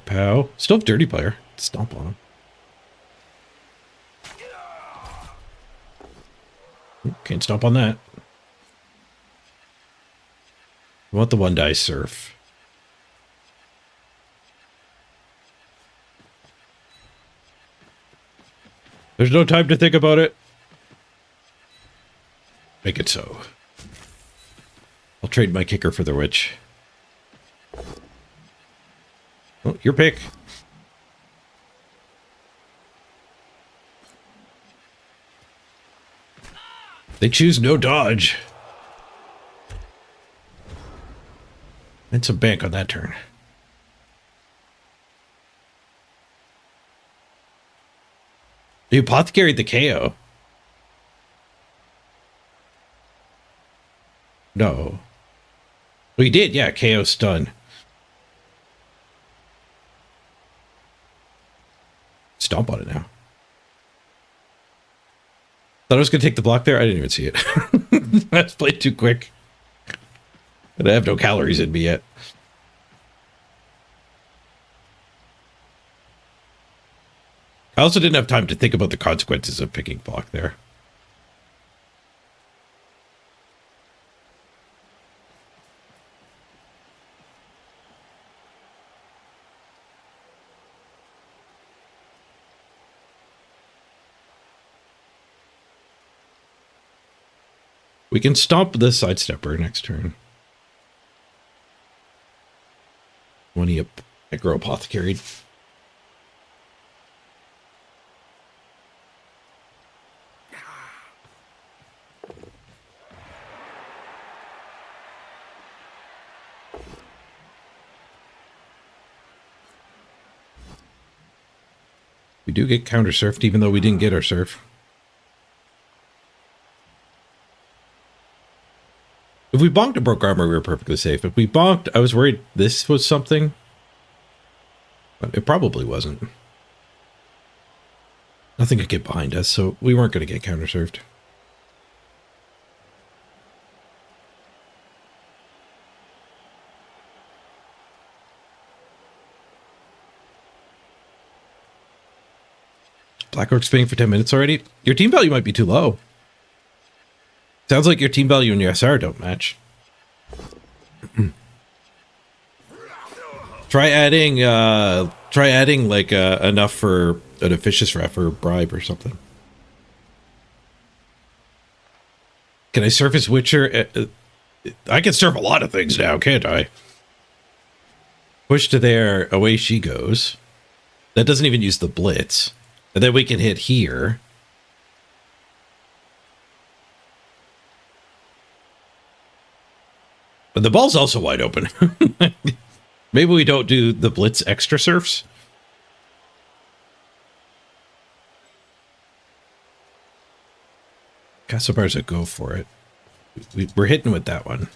Pow. Still have dirty player. Stomp on him. Can't stomp on that. I want the 1 die surf. There's no time to think about it. Make it so. I'll trade my kicker for the witch. Oh, your pick. They choose no dodge. And some bank on that turn. The apothecary the KO. No. Well, he did, yeah. KO stun. Stomp on it now. Thought I was going to take the block there. I didn't even see it. I was played too quick. And I have no calories in me yet. I also didn't have time to think about the consequences of picking block there. We can stomp the sidestepper next turn. When he aggro apothecary. We do get counter-surfed, even though we didn't get our surf. If we bonked a broke armor, we were perfectly safe. If we bonked, I was worried this was something. But it probably wasn't. Nothing could get behind us, so we weren't going to get counter-surfed. Blackrock's paying for 10 minutes already? Your team value might be too low. Sounds like your team value and your SR don't match. Try adding like enough for an officious ref or bribe or something. Can I surface Witcher? I can surf a lot of things now, can't I? Push to there, away she goes. That doesn't even use the blitz. And then we can hit here. But the ball's also wide open. Maybe we don't do the blitz extra surfs. Castlebar's go for it. We're hitting with that one.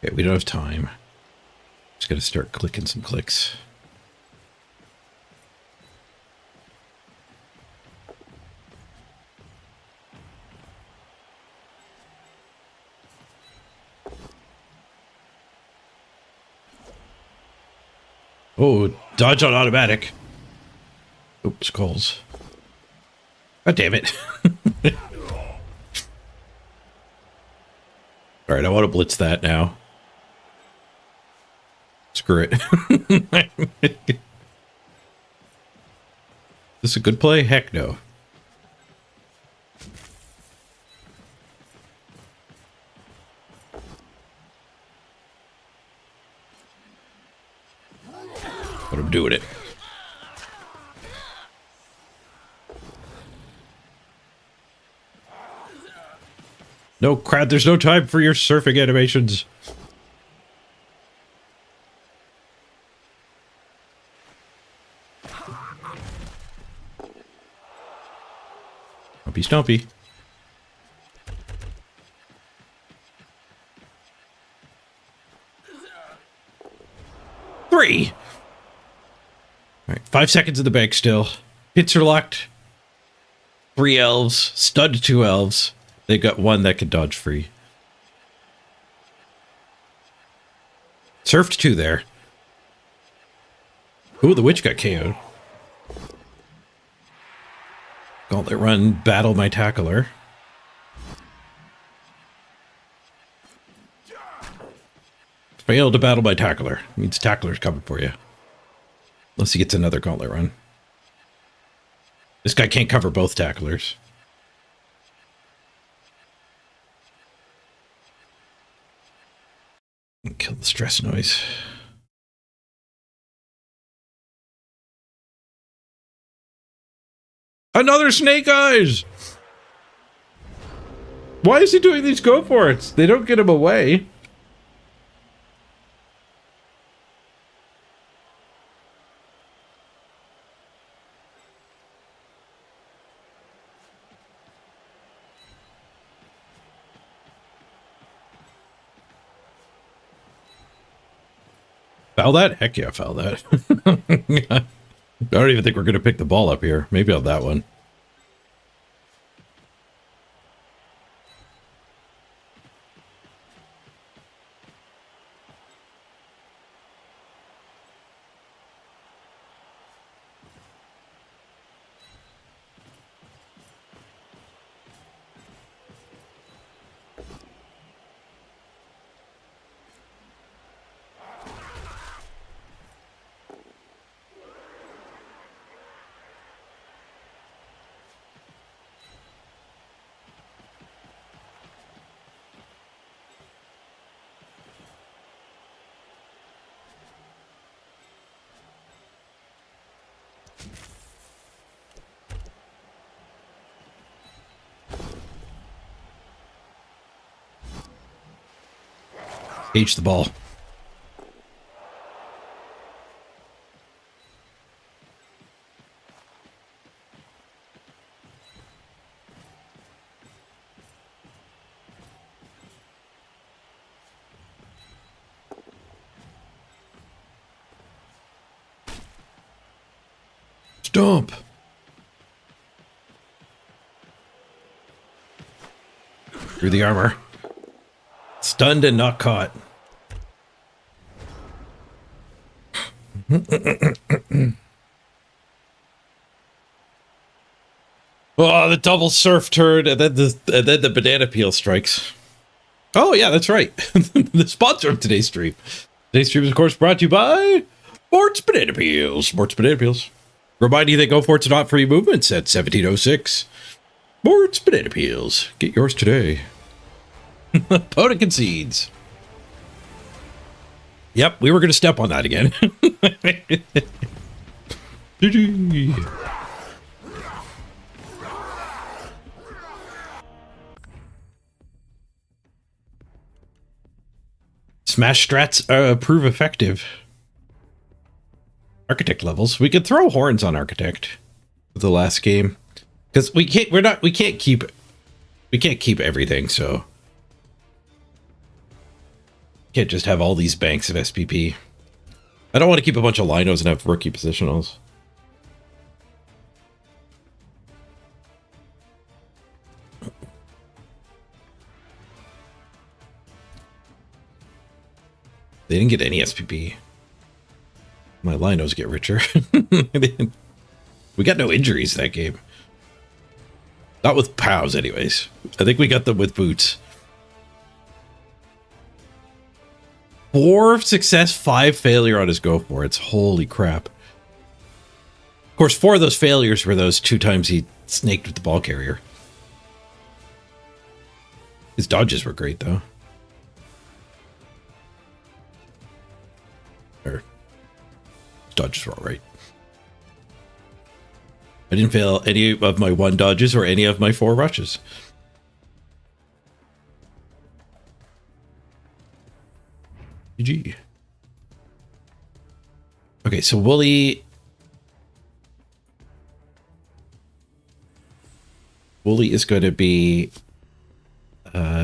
Okay, we don't have time. Just gotta start clicking some clicks. Oh, dodge on automatic. Oops, calls. God damn it. All right, I want to blitz that now. Screw it. Is this a good play? Heck no. But I'm doing it. No, crowd, there's no time for your surfing animations. Stumpy, stumpy. Three. All right, 5 seconds in the bank still. Hits are locked. 3 elves. Stud 2 elves. They've got 1 that can dodge free. Surfed 2 there. Ooh, the witch got KO'd. Gauntlet run, battle my tackler. Failed to battle my tackler. Means tackler's coming for you. Unless he gets another gauntlet run. This guy can't cover both tacklers. Kill the stress noise. Another snake eyes! Why is he doing these go for it? They don't get him away. Foul that? Heck yeah, foul that. I don't even think we're going to pick the ball up here. Maybe on that one. H the ball. Stomp. Through the armor. Stunned and not caught. Oh, the double surf turd, and then the banana peel strikes. Oh yeah, that's right. The sponsor of today's stream. Today's stream is of course brought to you by Sports Banana Peels. Sports Banana Peels. Remind you that Go For It's not free movements at 1706. Sports Banana Peels. Get yours today. Pota concedes. Yep, we were going to step on that again. GG. Smash strats prove effective. Architect levels. We could throw horns on Architect for the last game because we can't keep everything. So can't just have all these banks of SPP. I don't want to keep a bunch of linos and have rookie positionals. They didn't get any SPP. My linos get richer. We got no injuries that game. Not with POWs anyways. I think we got them with boots. 4 success, 5 failure on his go for it. Holy crap. Of course, 4 of those failures were those 2 times he snaked with the ball carrier. His dodges were great though. Or his dodges were alright. I didn't fail any of my 1 dodges or any of my 4 rushes. GG. Okay, so Wooly is going to be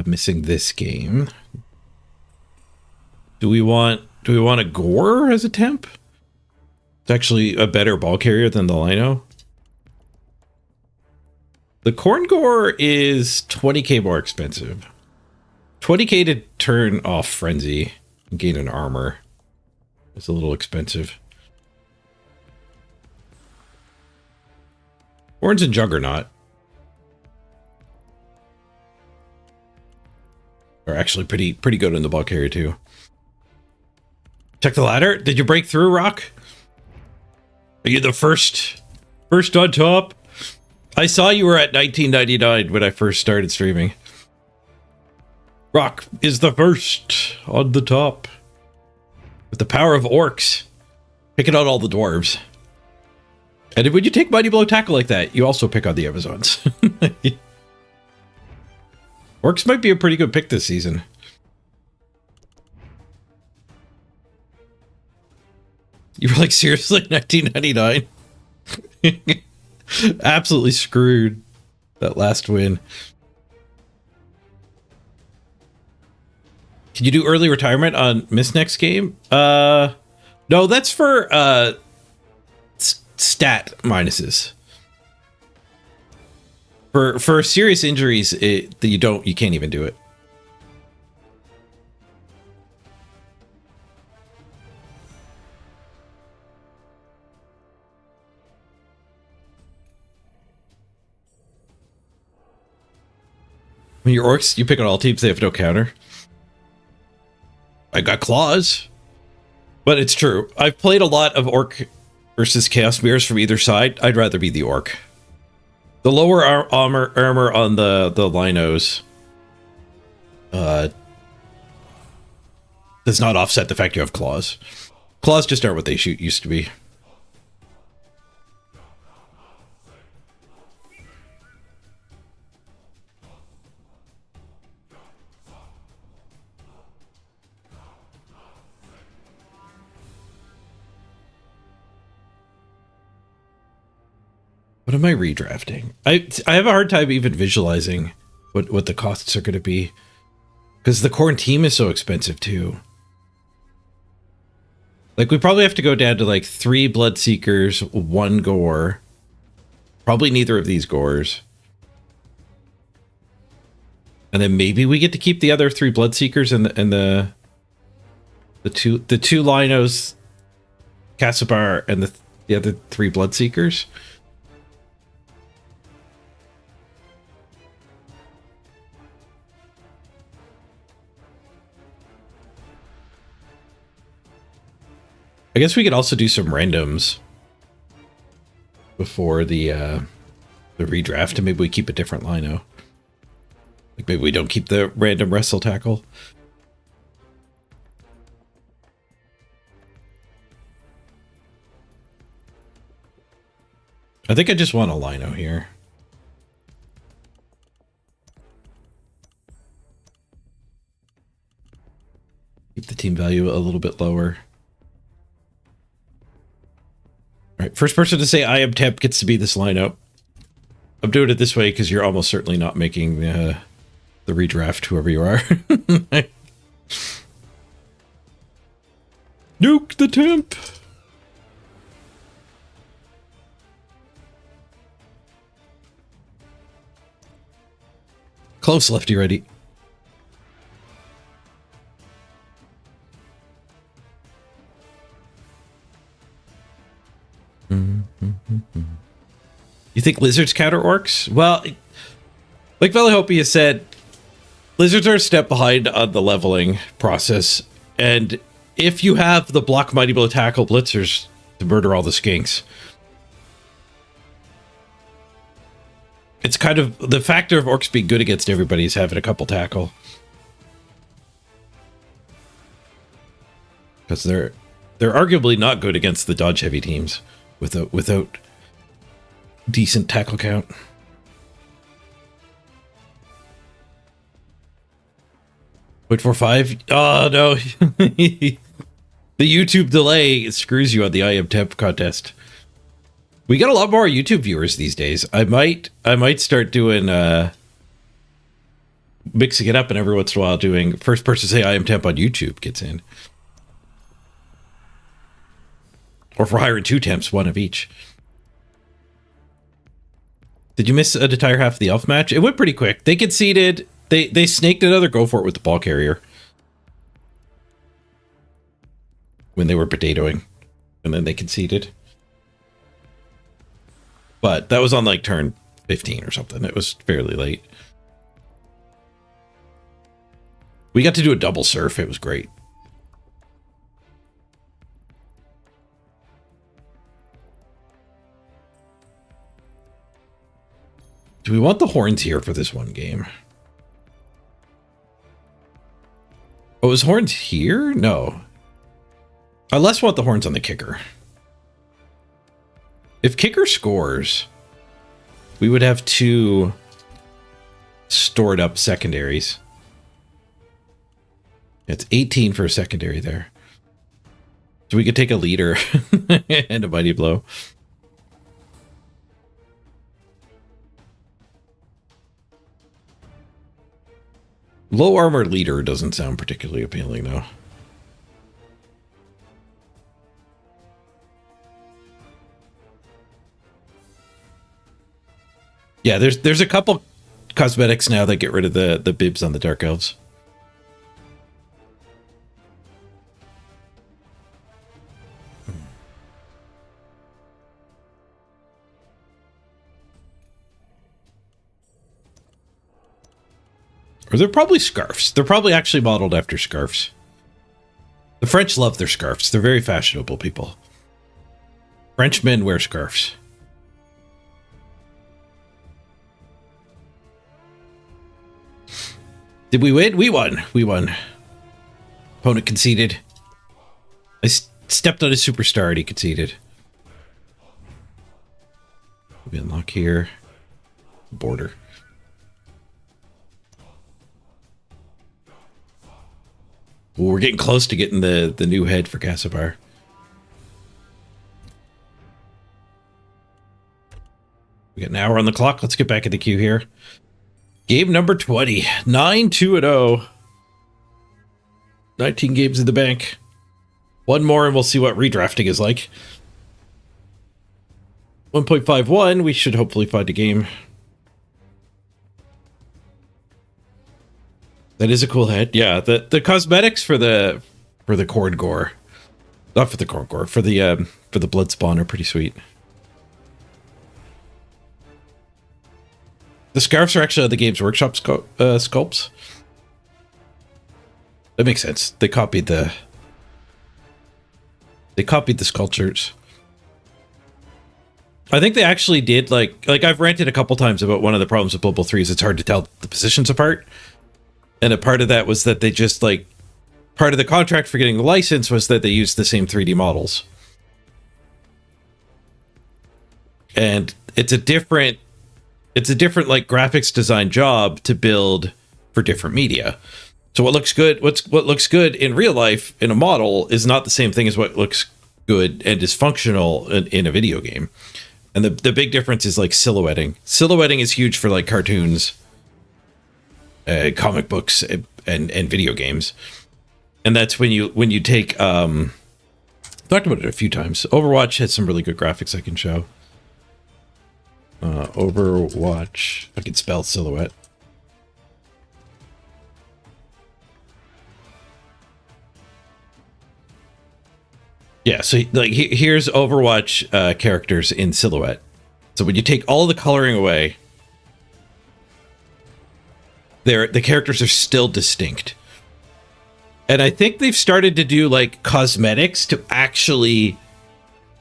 missing this game. Do we want a Gore as a temp? It's actually a better ball carrier than the Lino. The Khorne Gore is 20k more expensive. 20k to turn off Frenzy and gain an armor. It's a little expensive. Horns and Juggernaut are actually pretty good in the ball carrier too. Check the ladder. Did you break through, Rock? Are you the first on top? I saw you were at 1999 when I first started streaming. Rock is the first on the top. With the power of orcs. Picking out all the dwarves. And when you take Mighty Blow Tackle like that, you also pick on the Amazons. Orcs might be a pretty good pick this season. You were like, seriously, 1999? Absolutely screwed that last win. Can you do early retirement on Miss next game? No, that's for stat minuses. For serious injuries, you can't even do it. When your orcs, you pick on all teams, they have no counter. I got claws. But it's true. I've played a lot of orc versus chaos mirrors from either side. I'd rather be the orc. The lower armor on the linos does not offset the fact you have claws. Claws just aren't what they used to be. What am I redrafting? I have a hard time even visualizing what the costs are going to be. Because the KHORNE team is so expensive too. Like, we probably have to go down to like 3 Bloodseekers, 1 Gore. Probably neither of these Gores. And then maybe we get to keep the other 3 Bloodseekers and the two Linos, Kassabar, and the other 3 Bloodseekers. I guess we could also do some randoms before the redraft, and maybe we keep a different lino. Like maybe we don't keep the random wrestle tackle. I think I just want a lino here. Keep the team value a little bit lower. All right, first person to say I am temp gets to be this lineup. I'm doing it this way because you're almost certainly not making the redraft, whoever you are. Nuke the temp. Close, lefty ready. You think lizards counter orcs? Well, like Velihopia said, lizards are a step behind on the leveling process, and if you have the block mighty blow tackle blitzers to murder all the skinks, it's kind of the factor of orcs being good against everybody is having a couple tackle, because they're arguably not good against the dodge heavy teams without decent tackle count. Wait for 5. Oh no. The YouTube delay screws you on the I am temp contest. We got a lot more YouTube viewers these days. I might start doing mixing it up, and every once in a while doing first person say I am temp on YouTube gets in. Or if we're hiring 2 temps, 1 of each. Did you miss an entire half of the elf match? It went pretty quick. They conceded. They snaked another go for it with the ball carrier when they were potatoing, and then they conceded. But that was on like turn 15 or something. It was fairly late. We got to do a double surf. It was great. Do we want the horns here for this one game? Oh, is horns here? No. I less want the horns on the kicker. If kicker scores, we would have 2 stored up secondaries. It's 18 for a secondary there. So we could take a leader and a mighty blow. Low armor leader doesn't sound particularly appealing, though. Yeah, there's a couple cosmetics now that get rid of the bibs on the dark elves. Or they're probably scarves. They're probably actually modeled after scarves. The French love their scarves. They're very fashionable people. French men wear scarves. Did we win? We won. We won. Opponent conceded. I stepped on his superstar and he conceded. We unlock here. Border. Well, we're getting close to getting the new head for Kassabar. We got an hour on the clock. Let's get back in the queue here. Game number 20. 9-2-0. 19 games in the bank. One more and we'll see what redrafting is like. 1.51. We should hopefully find a game. That is a cool head. Yeah, the cosmetics for the Khorne gore. Not for the Khorne gore, for the blood spawn are pretty sweet. The scarves are actually the Games Workshop sculpts. That makes sense. They copied the sculptures. I think they actually did like I've ranted a couple times about one of the problems with Blood Bowl 3 is it's hard to tell the positions apart. And a part of that was that they just like part of the contract for getting the license was that they used the same 3D models. And it's a different like graphics design job to build for different media. So what looks good in real life in a model is not the same thing as what looks good and is functional in a video game. And the big difference is like silhouetting. Silhouetting is huge for like cartoons, comic books, and video games. And that's when you take talked about it a few times. Overwatch has some really good graphics I can show. Overwatch. I can spell silhouette. Yeah, so like here's Overwatch characters in silhouette. So when you take all the coloring away, the characters are still distinct. And I think they've started to do like cosmetics to actually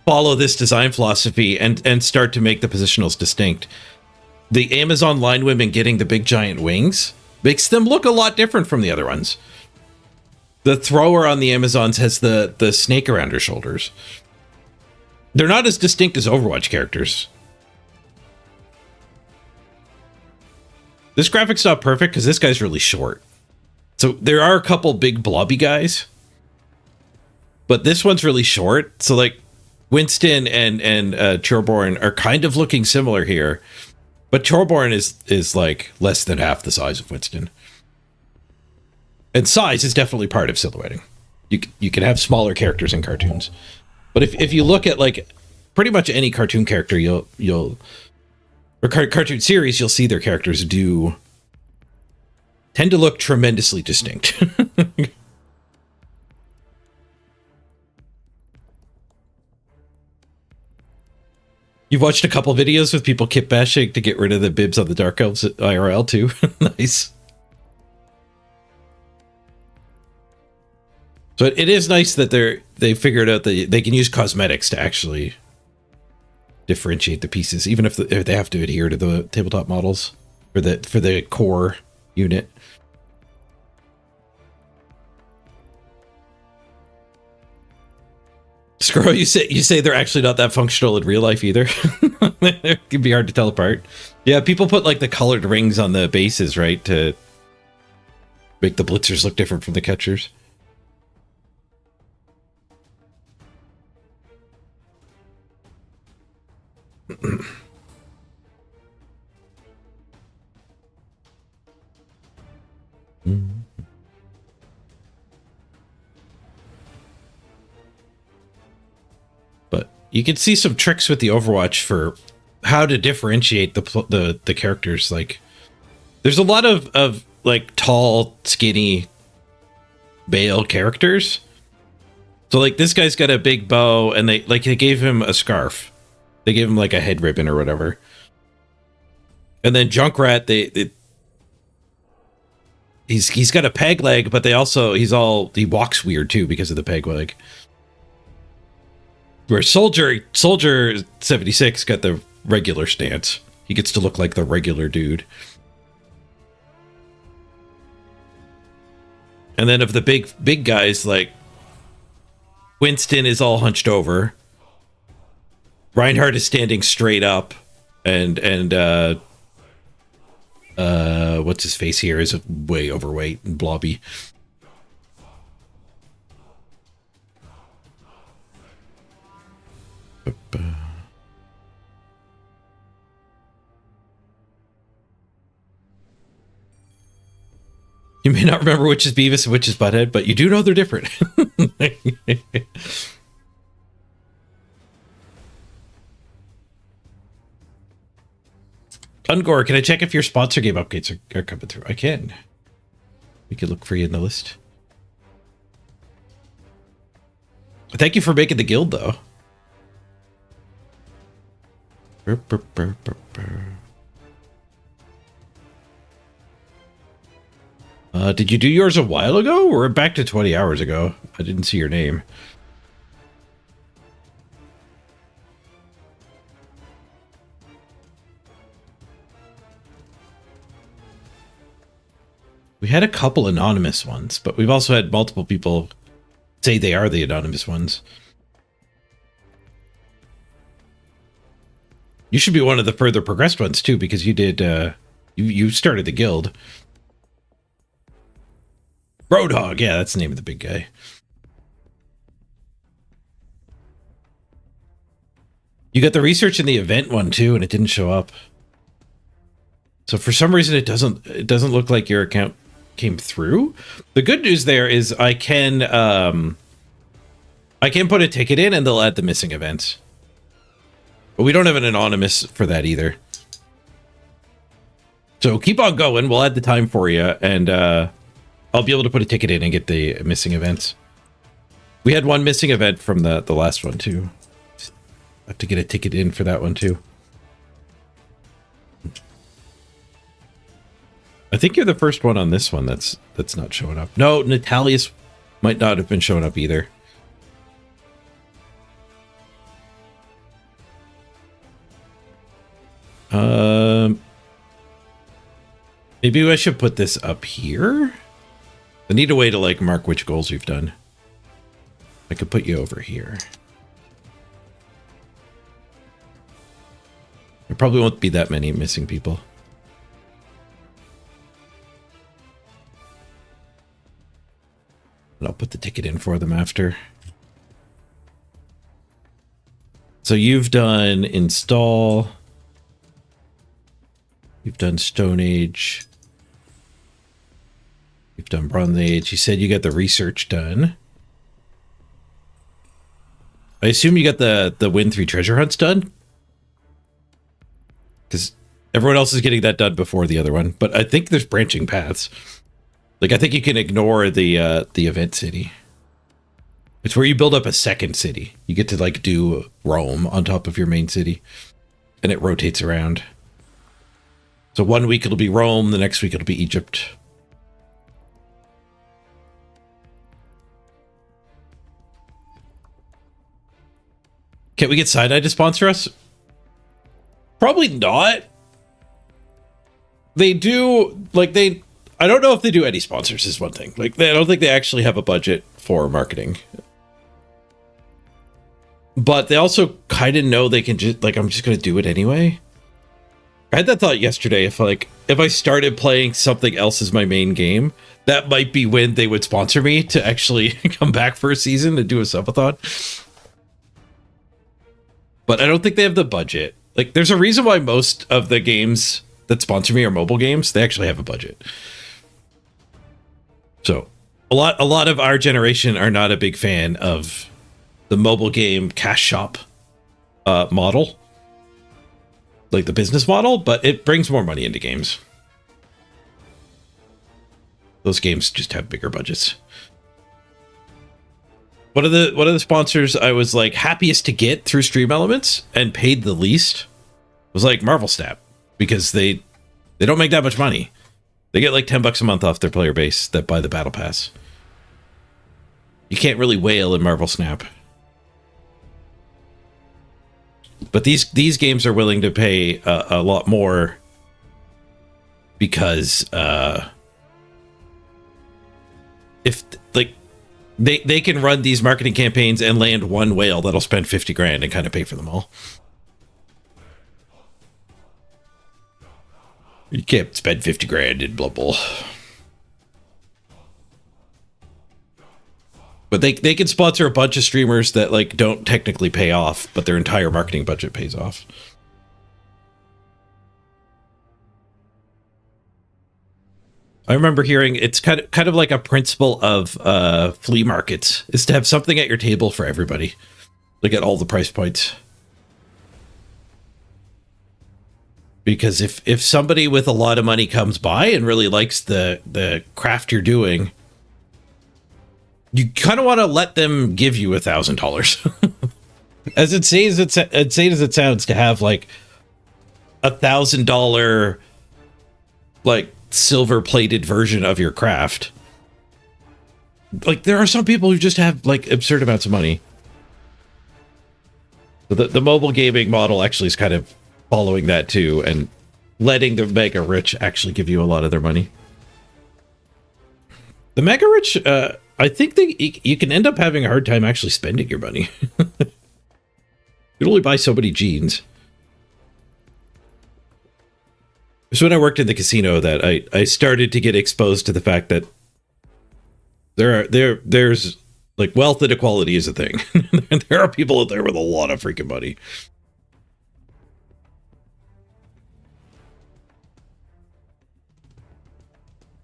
follow this design philosophy and start to make the positionals distinct. The Amazon line women getting the big giant wings makes them look a lot different from the other ones. The thrower on the Amazons has the snake around her shoulders. They're not as distinct as Overwatch characters. This graphic's not perfect because this guy's really short. So there are a couple big blobby guys, but this one's really short. So like Winston and Chorborn are kind of looking similar here, but Chorborn is like less than half the size of Winston. And size is definitely part of silhouetting. You can have smaller characters in cartoons, but if you look at like pretty much any cartoon character, or cartoon series, you'll see their characters tend to look tremendously distinct. You've watched a couple videos with people kit bashing to get rid of the bibs on the Dark Elves at IRL too. Nice. So it is nice that they figured out that they can use cosmetics to actually differentiate the pieces, even if they have to adhere to the tabletop models for the core unit. Scroll, you say they're actually not that functional in real life either. It can be hard to tell apart. Yeah, people put like the colored rings on the bases, right, to make the blitzers look different from the catchers. But you can see some tricks with the Overwatch for how to differentiate the characters. Like, there's a lot of like tall, skinny Bale characters. So like this guy's got a big bow, and they gave him a scarf. They gave him like a head ribbon or whatever. And then Junkrat, he's got a peg leg, but he walks weird too because of the peg leg. Where Soldier 76 got the regular stance. He gets to look like the regular dude. And then of the big guys, like Winston is all hunched over. Reinhardt is standing straight up, and what's his face here is way overweight and blobby. You may not remember which is Beavis and which is Butthead, but you do know they're different. Ungor, can I check if your sponsor game updates are coming through? I can. We can look for you in the list. Thank you for making the guild, though. Did you do yours a while ago? Or back to 20 hours ago? I didn't see your name. We had a couple anonymous ones, but we've also had multiple people say they are the anonymous ones. You should be one of the further progressed ones too, because you did you started the guild. Roadhog, yeah, that's the name of the big guy. You got the research in the event one too, and it didn't show up. So for some reason it doesn't look like your account came through. The good news there is I can put a ticket in and they'll add the missing events. But we don't have an anonymous for that either. So keep on going. We'll add the time for you, and I'll be able to put a ticket in and get the missing events. We had one missing event from the last one too. I have to get a ticket in for that one too. I think you're the first one on this one that's not showing up. No, Natalia's might not have been showing up either. Maybe I should put this up here. I need a way to like mark which goals you've done. I could put you over here. There probably won't be that many missing people. And I'll put the ticket in for them after. So you've done install. You've done Stone Age. You've done Bronze Age. You said you got the research done. I assume you got the Win 3 treasure hunts done? Because everyone else is getting that done before the other one. But I think there's branching paths. Like, I think you can ignore the event city. It's where you build up a second city. You get to, like, do Rome on top of your main city. And it rotates around. So one week it'll be Rome, the next week it'll be Egypt. Can't we get Side-Eye to sponsor us? Probably not. They do, like, I don't know if they do any sponsors is one thing. Like, I don't think they actually have a budget for marketing. But they also kind of know they can just, like, I'm just going to do it anyway. I had that thought yesterday. If I started playing something else as my main game, that might be when they would sponsor me to actually come back for a season and do a subathon. But I don't think they have the budget. Like, there's a reason why most of the games that sponsor me are mobile games. They actually have a budget. So a lot of our generation are not a big fan of the mobile game cash shop model, like the business model, but it brings more money into games. Those games just have bigger budgets. One of the sponsors I was like happiest to get through Stream Elements and paid the least was like Marvel Snap, because they don't make that much money. They get like $10 a month off their player base that buy the battle pass. You can't really whale in Marvel Snap. But these games are willing to pay a lot more because if like they can run these marketing campaigns and land one whale that'll spend 50 grand and kind of pay for them all. You can't spend 50 grand in Blood Bowl. But they can sponsor a bunch of streamers that like don't technically pay off, but their entire marketing budget pays off. I remember hearing it's kind of like a principle of flea markets is to have something at your table for everybody, like at all the price points. Because if somebody with a lot of money comes by and really likes the craft you're doing, you kind of want to let them give you $1,000. As insane as it sounds to have like $1,000 like silver plated version of your craft. Like there are some people who just have like absurd amounts of money. The mobile gaming model actually is kind of following that too, and letting the mega rich actually give you a lot of their money. The mega rich, I think you can end up having a hard time actually spending your money. You only buy so many jeans. So when I worked in the casino that I started to get exposed to the fact that there's like wealth inequality is a thing. There are people out there with a lot of freaking money.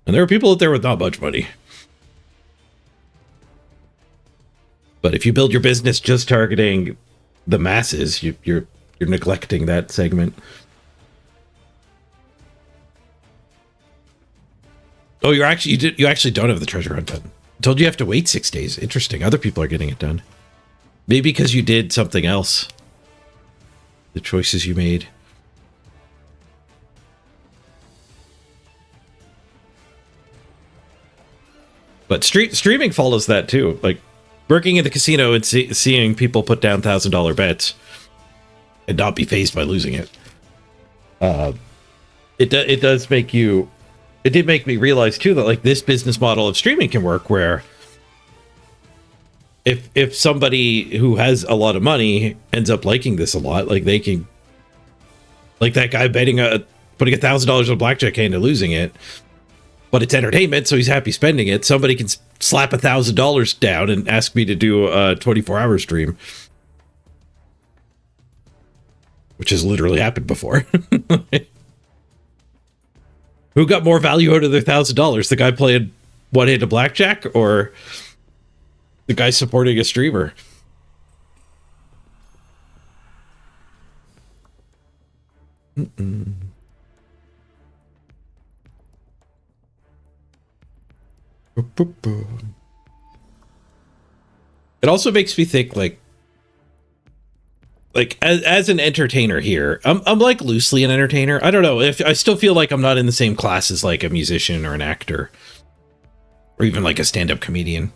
And there are people out there with not much money. But if you build your business just targeting the masses, you're neglecting that segment. Oh, you actually don't have the treasure hunt done. I told you have to wait 6 days. Interesting. Other people are getting it done. Maybe because you did something else. The choices you made. But streaming follows that too. Like working in the casino and seeing people put down $1,000 bets and not be fazed by losing it. It does make you. It did make me realize too that like this business model of streaming can work where if somebody who has a lot of money ends up liking this a lot, like they can, like that guy putting $1,000 on blackjack hand and losing it, but it's entertainment, so he's happy spending it. Somebody can slap $1,000 down and ask me to do a 24-hour stream, which has literally happened before. Who got more value out of their $1,000? The guy playing one-handed blackjack or the guy supporting a streamer? It also makes me think like as an entertainer here, I'm like loosely an entertainer. I don't know if I still feel like I'm not in the same class as like a musician or an actor or even like a stand-up comedian.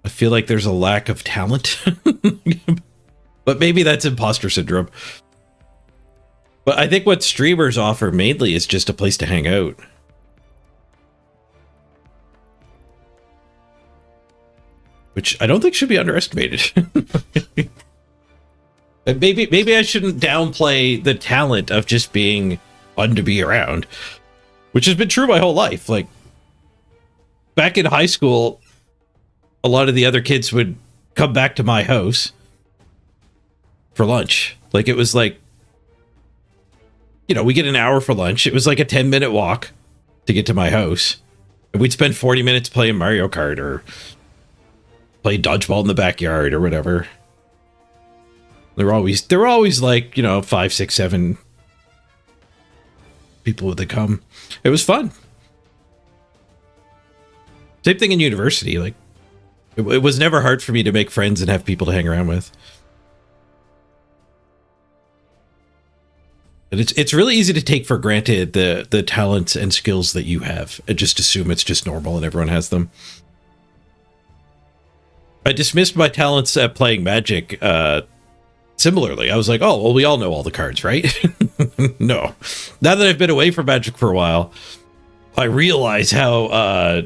I feel like there's a lack of talent, but maybe that's imposter syndrome. But I think what streamers offer mainly is just a place to hang out. Which I don't think should be underestimated. And maybe I shouldn't downplay the talent of just being fun to be around, which has been true my whole life. Like back in high school, a lot of the other kids would come back to my house for lunch. Like it was like, you know, we get an hour for lunch. It was like a 10-minute walk to get to my house. And we'd spend 40 minutes playing Mario Kart or play dodgeball in the backyard or whatever. There were always like, you know, 5, 6, 7 people would come. It was fun. Same thing in university. Like it was never hard for me to make friends and have people to hang around with. And it's really easy to take for granted the talents and skills that you have and just assume it's just normal and everyone has them. I dismissed my talents at playing Magic similarly. I was like, oh, well, we all know all the cards, right? No. Now that I've been away from Magic for a while, I realize how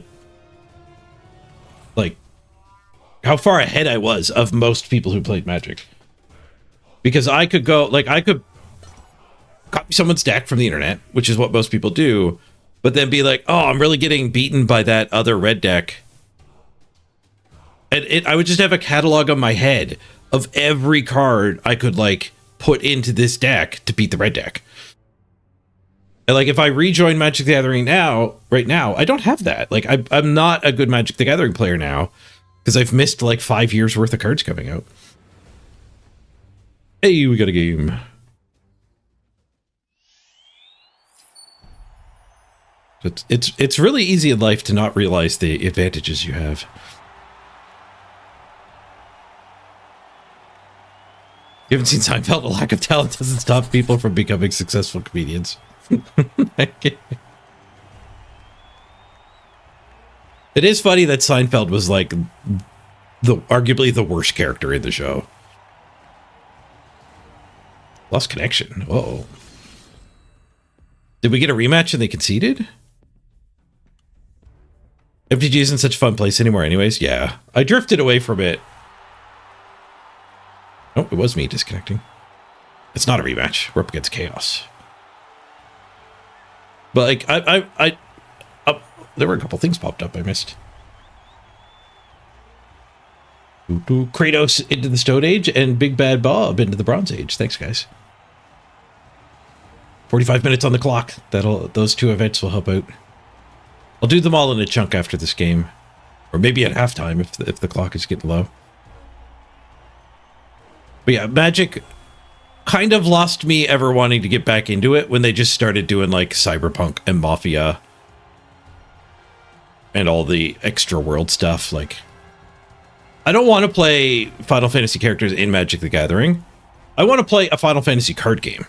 how far ahead I was of most people who played Magic. Because I could copy someone's deck from the internet, which is what most people do, but then be like, oh, I'm really getting beaten by that other red deck. And I would just have a catalog on my head of every card I could like put into this deck to beat the red deck. And like, if I rejoin Magic the Gathering now, right now, I don't have that. Like, I'm not a good Magic the Gathering player now because I've missed like 5 years worth of cards coming out. Hey, we got a game. It's really easy in life to not realize the advantages you have. You haven't seen Seinfeld? A lack of talent doesn't stop people from becoming successful comedians. It is funny that Seinfeld was like arguably the worst character in the show. Lost connection. Uh-oh. Did we get a rematch and they conceded? FTG isn't such a fun place anymore anyways. Yeah. I drifted away from it. Oh, it was me disconnecting. It's not a rematch. We're up against Chaos. But like, there were a couple things popped up I missed. Kratos into the Stone Age and Big Bad Bob into the Bronze Age. Thanks, guys. 45 minutes on the clock. Those two events will help out. I'll do them all in a chunk after this game, or maybe at halftime if the clock is getting low. But yeah, Magic kind of lost me ever wanting to get back into it when they just started doing like Cyberpunk and Mafia and all the extra world stuff. Like, I don't want to play Final Fantasy characters in Magic the Gathering. I want to play a Final Fantasy card game.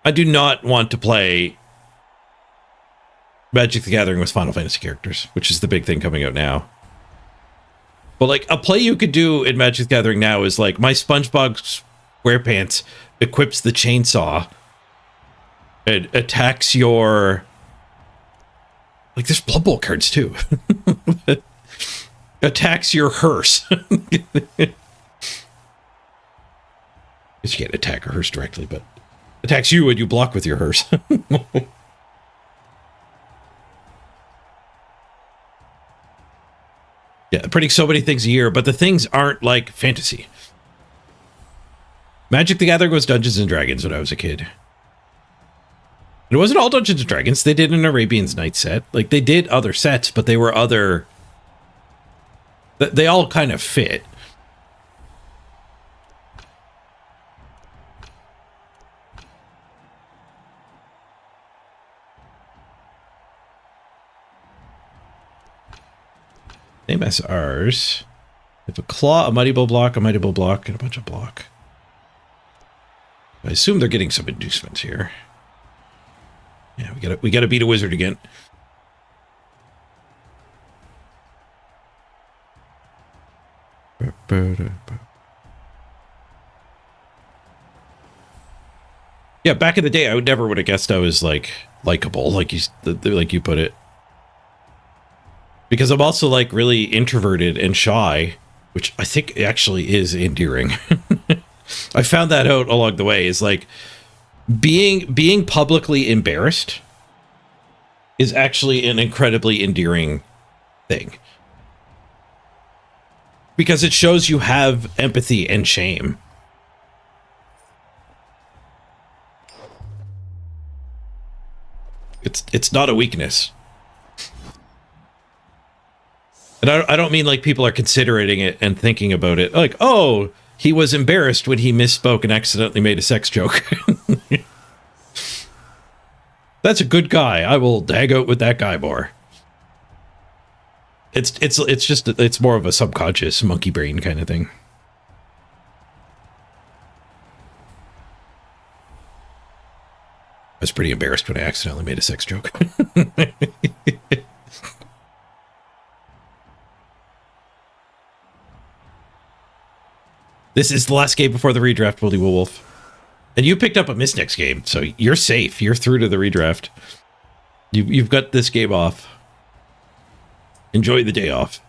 I do not want to play Magic the Gathering with Final Fantasy characters, which is the big thing coming out now. But like, a play you could do in Magic the Gathering now is like, my SpongeBob SquarePants equips the chainsaw and attacks your... Like, there's Blood Bowl cards too. Attacks your hearse. Guess you can't attack a hearse directly, but attacks you and you block with your hearse. Yeah, printing so many things a year, but the things aren't like fantasy. Magic the Gathering was Dungeons and Dragons when I was a kid. It wasn't all Dungeons and Dragons. They did an Arabian's Night set. Like, they did other sets, but they were other... They all kind of fit. Same as ours. We have a claw, a mighty blow block, and a bunch of block. I assume they're getting some inducements here. Yeah, we gotta beat a wizard again. Yeah, back in the day, I would never have guessed I was like likable, like you put it. Because I'm also like really introverted and shy, which I think actually is endearing. I found that out along the way. Is like being publicly embarrassed is actually an incredibly endearing thing. Because it shows you have empathy and shame. It's not a weakness. And I don't mean like people are considering it and thinking about it. Like, oh, he was embarrassed when he misspoke and accidentally made a sex joke. That's a good guy. I will hang out with that guy more. It's more of a subconscious monkey brain kind of thing. I was pretty embarrassed when I accidentally made a sex joke. This is the last game before the redraft, Wildy Wolf. And you picked up a miss next game, so you're safe. You're through to the redraft. You've got this game off. Enjoy the day off.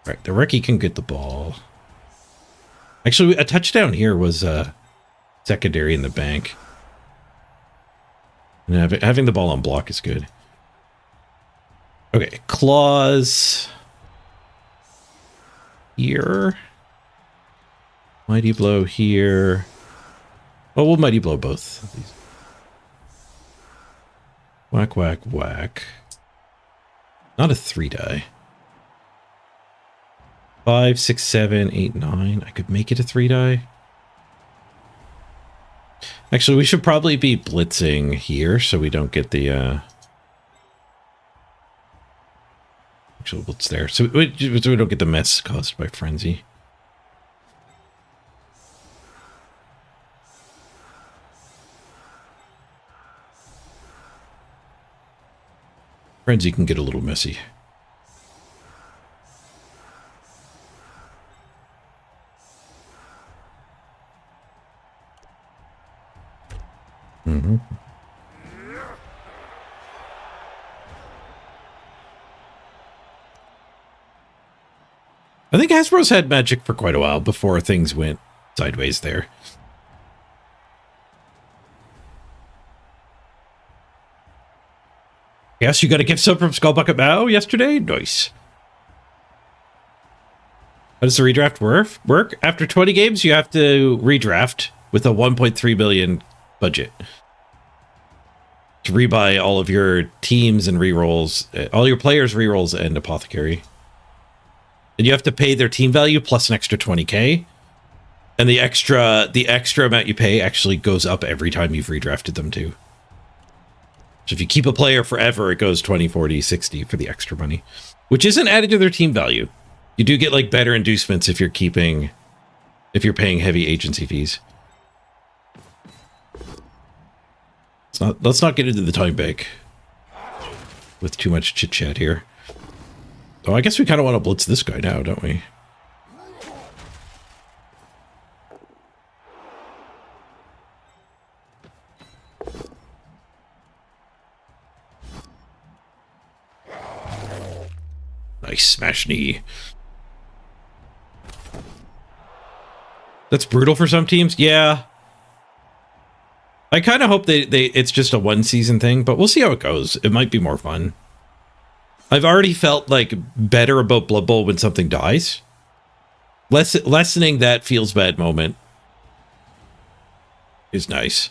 All right, the rookie can get the ball. Actually, a touchdown here was secondary in the bank. And having the ball on block is good. Okay, claws. Here. Mighty blow here. Oh, we'll mighty blow both of these. Whack, whack, whack. Not a 3-die. 5, 6, 7, 8, 9. I could make it a 3-die. Actually, we should probably be blitzing here so we don't get the actual blitz there. So we don't get the mess caused by frenzy. Frenzy can get a little messy. Mm-hmm. I think Hasbro's had Magic for quite a while before things went sideways there. Yes, you got a gift sub from Skullbucket Mao yesterday? Nice. How does the redraft work? After 20 games, you have to redraft with a 1.3 billion budget to rebuy all of your teams and rerolls, all your players' rerolls and Apothecary. And you have to pay their team value plus an extra 20k. And the extra amount you pay actually goes up every time you've redrafted them too. So if you keep a player forever, it goes 20, 40, 60 for the extra money, which isn't added to their team value. You do get like better inducements if you're paying heavy agency fees. Let's not get into the time bank with too much chit chat here. Oh, I guess we kind of want to blitz this guy now, don't we? Nice smash knee. That's brutal for some teams. Yeah. I kind of hope it's just a one season thing, but we'll see how it goes. It might be more fun. I've already felt like better about Blood Bowl when something dies. Lessening that feels bad moment is nice.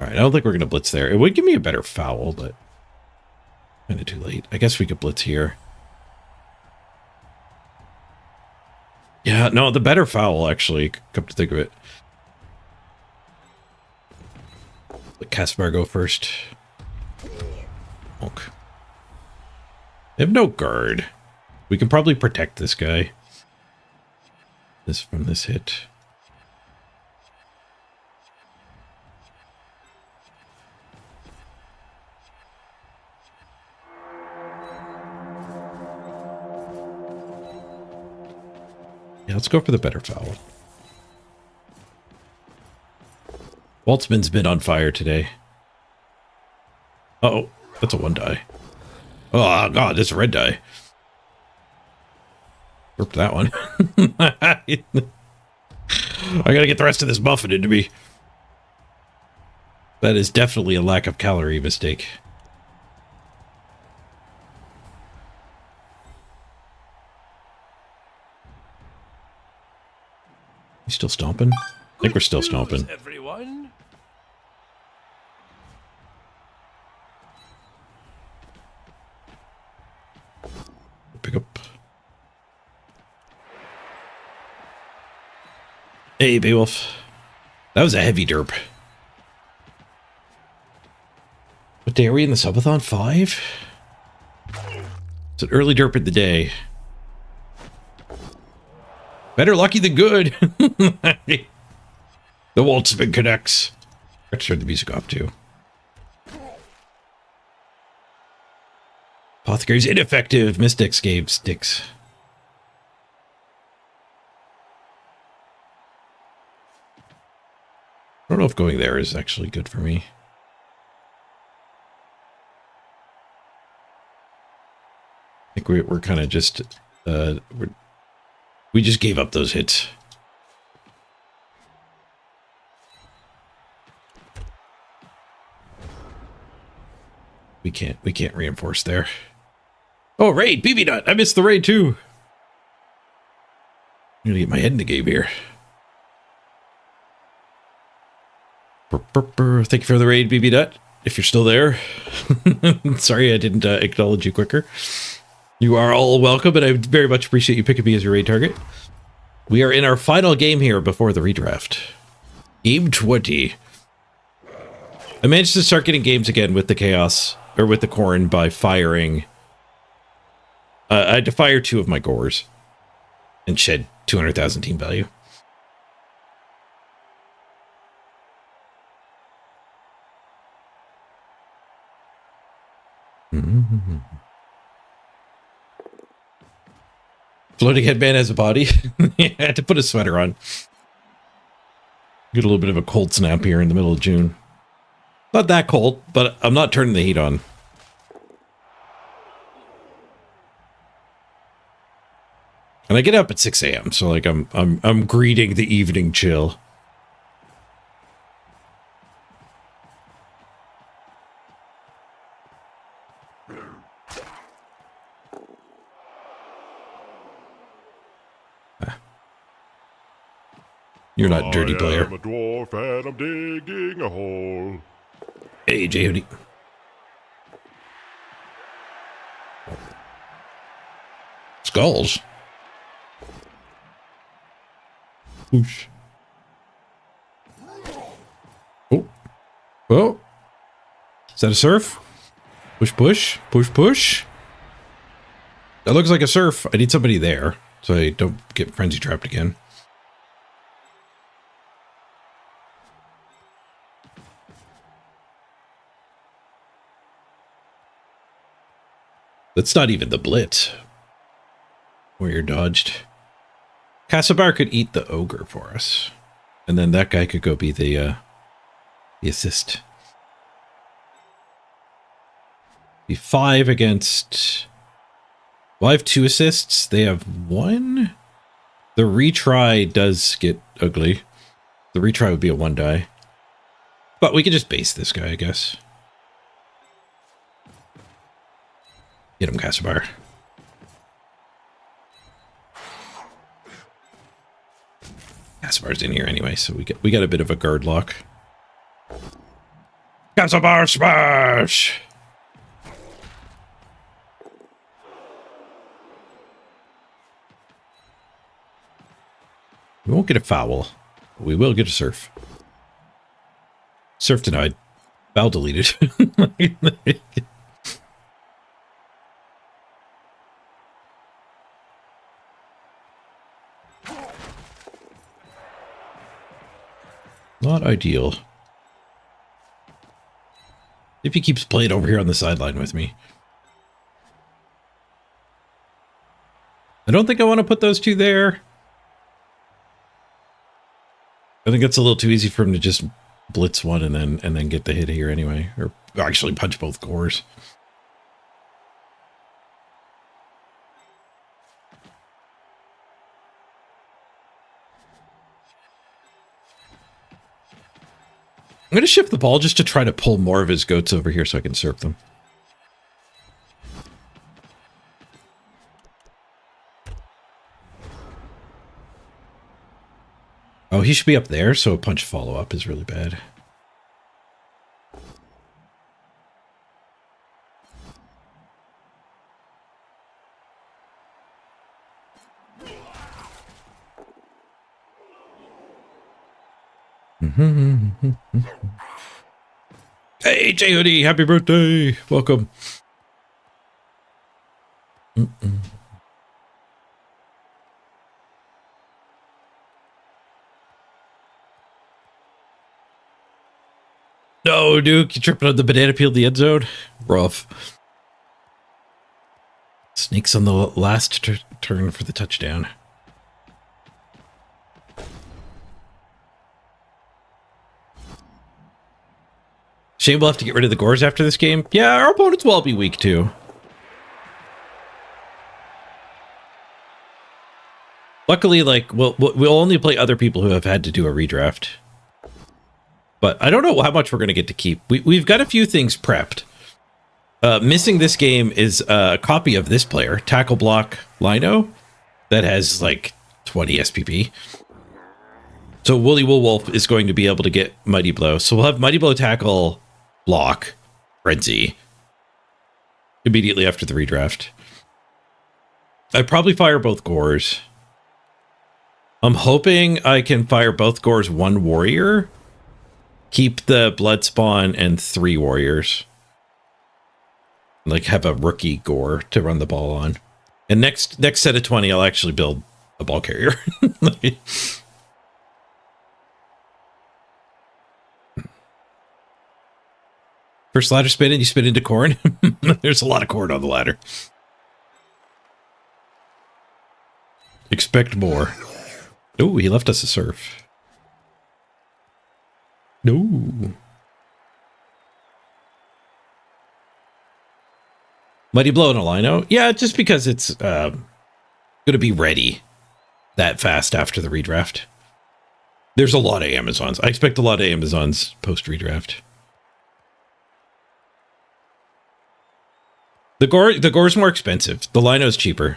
All right, I don't think we're going to blitz there. It would give me a better foul, but kind of too late. I guess we could blitz here. Yeah, no, the better foul, actually, come to think of it. Let Caspar go first. Okay. They have no guard. We can probably protect this guy. From this hit. Yeah, let's go for the better foul. Waltzman's been on fire today. Uh-oh, that's a 1-die. Oh, God, that's a red die. Rip that one. I gotta get the rest of this muffin into me. That is definitely a lack of calorie mistake. You still stomping? I think we're still stomping. Everyone. Pick up. Hey, Beowulf. That was a heavy derp. What day are we in the subathon? 5? It's an early derp in the day. Better lucky than good. The Waltzman connects. Let's turn the music off too. Apothecary's ineffective. Mystics gave sticks. I don't know if going there is actually good for me. I think we're kind of just we just gave up those hits. We can't reinforce there. Oh, raid, BB Nut. I missed the raid too. I'm gonna get my head in the game here. Thank you for the raid, BB Dut. If you're still there, sorry I didn't acknowledge you quicker. You are all welcome, and I very much appreciate you picking me as your raid target. We are in our final game here before the redraft. Game 20. I managed to start getting games again with the Chaos, or with the Khorne, by firing... I had to fire 2 of my Gores and shed 200,000 team value. Floating headband has a body. Yeah, I had to put a sweater on. Get a little bit of a cold snap here in the middle of June. Not that cold, but I'm not turning the heat on. And I get up at 6 a.m., so like I'm greeting the evening chill. You're not dirty player. I'm a dwarf and I'm digging a hole. Hey, J.O.D. Skulls. Whoosh. Oh. Oh. Is that a surf? Push, push. Push, push. That looks like a surf. I need somebody there so I don't get frenzy trapped again. That's not even the blitz. Warrior dodged. Casabar could eat the ogre for us. And then that guy could go be the assist. Be 5 against... Well, I have 2 assists. They have 1. The retry does get ugly. The retry would be a 1 die. But we could just base this guy, I guess. Get him, Casabar. Casabar's in here anyway, so we got a bit of a guard lock. Casabar smash! We won't get a foul, but we will get a surf. Surf denied. Foul deleted. Not ideal. If he keeps playing over here on the sideline with me. I don't think I want to put those 2 there. I think that's a little too easy for him to just blitz 1 and then get the hit here anyway. Or actually punch both cores. I'm going to shift the ball just to try to pull more of his goats over here so I can surf them. Oh, he should be up there, so a punch follow-up is really bad. Hey, J.O.D., happy birthday! Welcome. No, Duke, you tripping on the banana peel in the end zone? Rough. Sneaks on the last turn for the touchdown. Shane will have to get rid of the Gores after this game. Yeah, our opponents will all be weak too. Luckily, like, we'll only play other people who have had to do a redraft. But I don't know how much we're going to get to keep. We've got a few things prepped. Missing this game is a copy of this player, Tackle Block Lino, that has like 20 SPP. So Woolly Wolf is going to be able to get Mighty Blow. So we'll have Mighty Blow, tackle, block, Frenzy immediately after the redraft. I'd probably fire both Gores. I'm hoping I can fire both Gores, 1 warrior. Keep the Blood Spawn and 3 warriors. Like have a rookie Gore to run the ball on. And next set of 20, I'll actually build a ball carrier. First ladder spin and you spin into Khorne. There's a lot of Khorne on the ladder. Expect more. Oh, he left us a surf. No. Mighty Blow and a Lino? Yeah, just because it's going to be ready that fast after the redraft. There's a lot of Amazons. I expect a lot of Amazons post-redraft. The Gore's more expensive. The Lino's cheaper.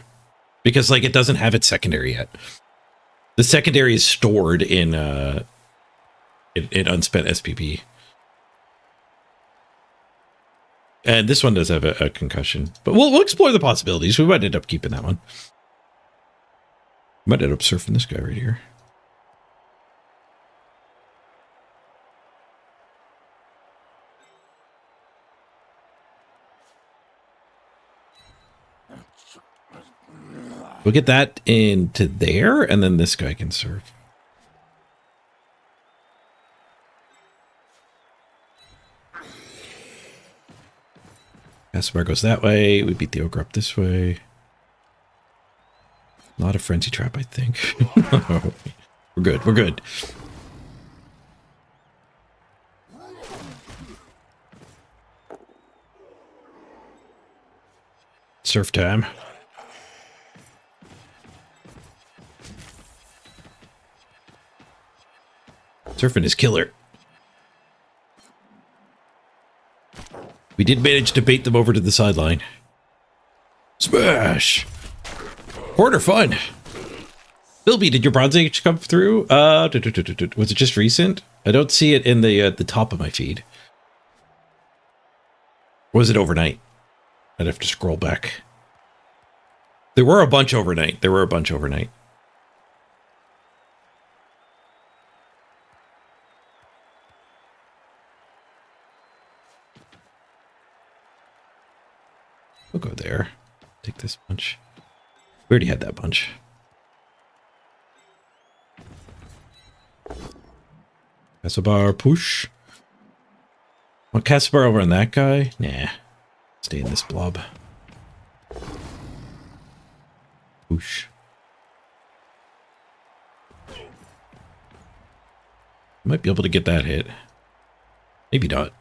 Because, like, it doesn't have its secondary yet. The secondary is stored in unspent SPP. And this one does have a concussion. But we'll explore the possibilities. We might end up keeping that one. Might end up surfing this guy right here. We'll get that into there, and then this guy can surf. Casimir goes that way. We beat the ogre up this way. Not a frenzy trap, I think. We're good. We're good. Surf time. Surfing is killer. We did manage to bait them over to the sideline. Smash! Quarter fun. Bilby, did your Bronze Age come through? Was it just recent? I don't see it in the top of my feed. Or was it overnight? I'd have to scroll back. There were a bunch overnight. We'll go there. Take this bunch. We already had that bunch. Castlebar push. Want Castlebar over on that guy? Nah. Stay in this blob. Push. Might be able to get that hit. Maybe not.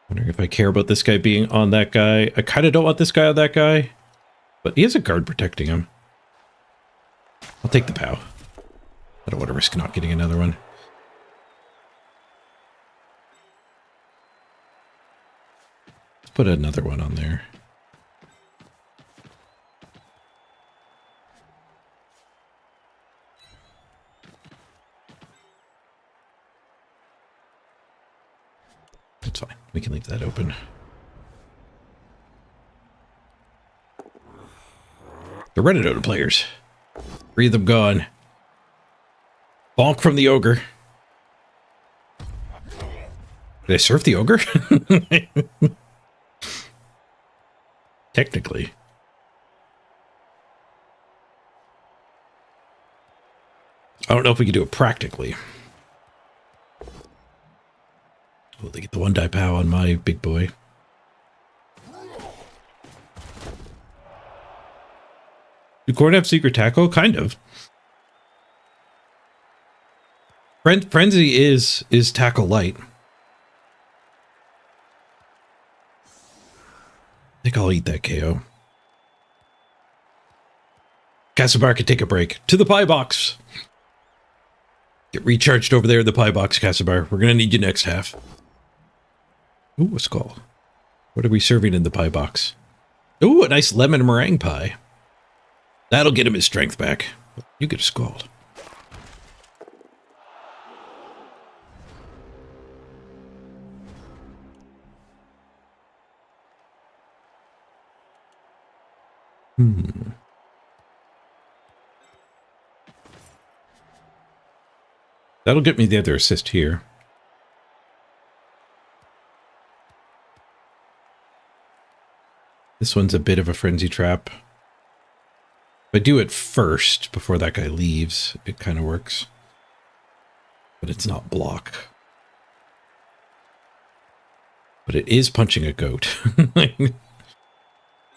Wondering if I care about this guy being on that guy. I kind of don't want this guy on that guy, but he has a guard protecting him. I'll take the POW. I don't want to risk not getting another one. Let's put another one on there. That's fine. We can leave that open. The Reddit players. 3 of them gone. Bonk from the ogre. Did I surf the ogre? Technically. I don't know if we can do it practically. Oh, they get the 1-die POW on my big boy. Do Khorne have secret tackle? Kind of. Frenzy is tackle light. I think I'll eat that KO. Castlebar can take a break. To the pie box. Get recharged over there in the pie box, Casibar. We're gonna need you next half. Ooh, a skull. What are we serving in the pie box? Ooh, a nice lemon meringue pie. That'll get him his strength back. You get a skull. That'll get me the other assist here. This one's a bit of a frenzy trap. If I do it first, before that guy leaves, it kind of works. But it's not block. But it is punching a goat.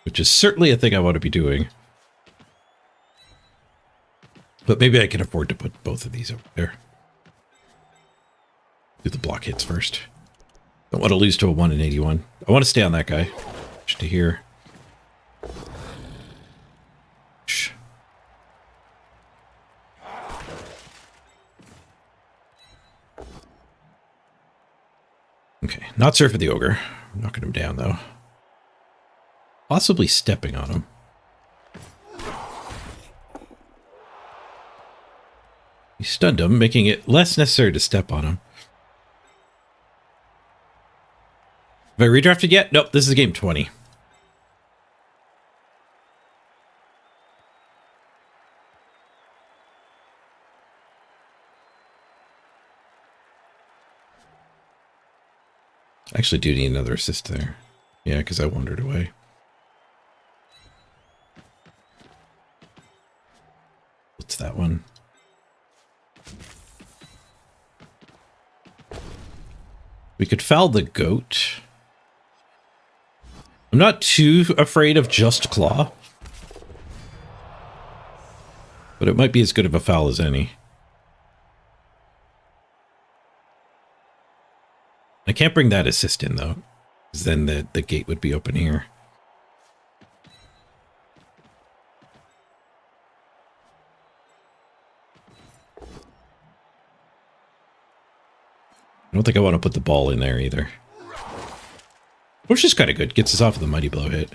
Which is certainly a thing I want to be doing. But maybe I can afford to put both of these over there. Do the block hits first. Don't want to lose to a 1 in 81. I want to stay on that guy. Just to here. Shh. Okay, not surfing the ogre. I'm knocking him down though. Possibly stepping on him. He stunned him, making it less necessary to step on him. Have I redrafted yet? Nope, this is game 20. I actually do need another assist there. Yeah, because I wandered away. What's that one? We could foul the goat. I'm not too afraid of just claw. But it might be as good of a foul as any. I can't bring that assist in though, because then the gate would be open here. I don't think I want to put the ball in there either. Which is kind of good. Gets us off of the mighty blow hit.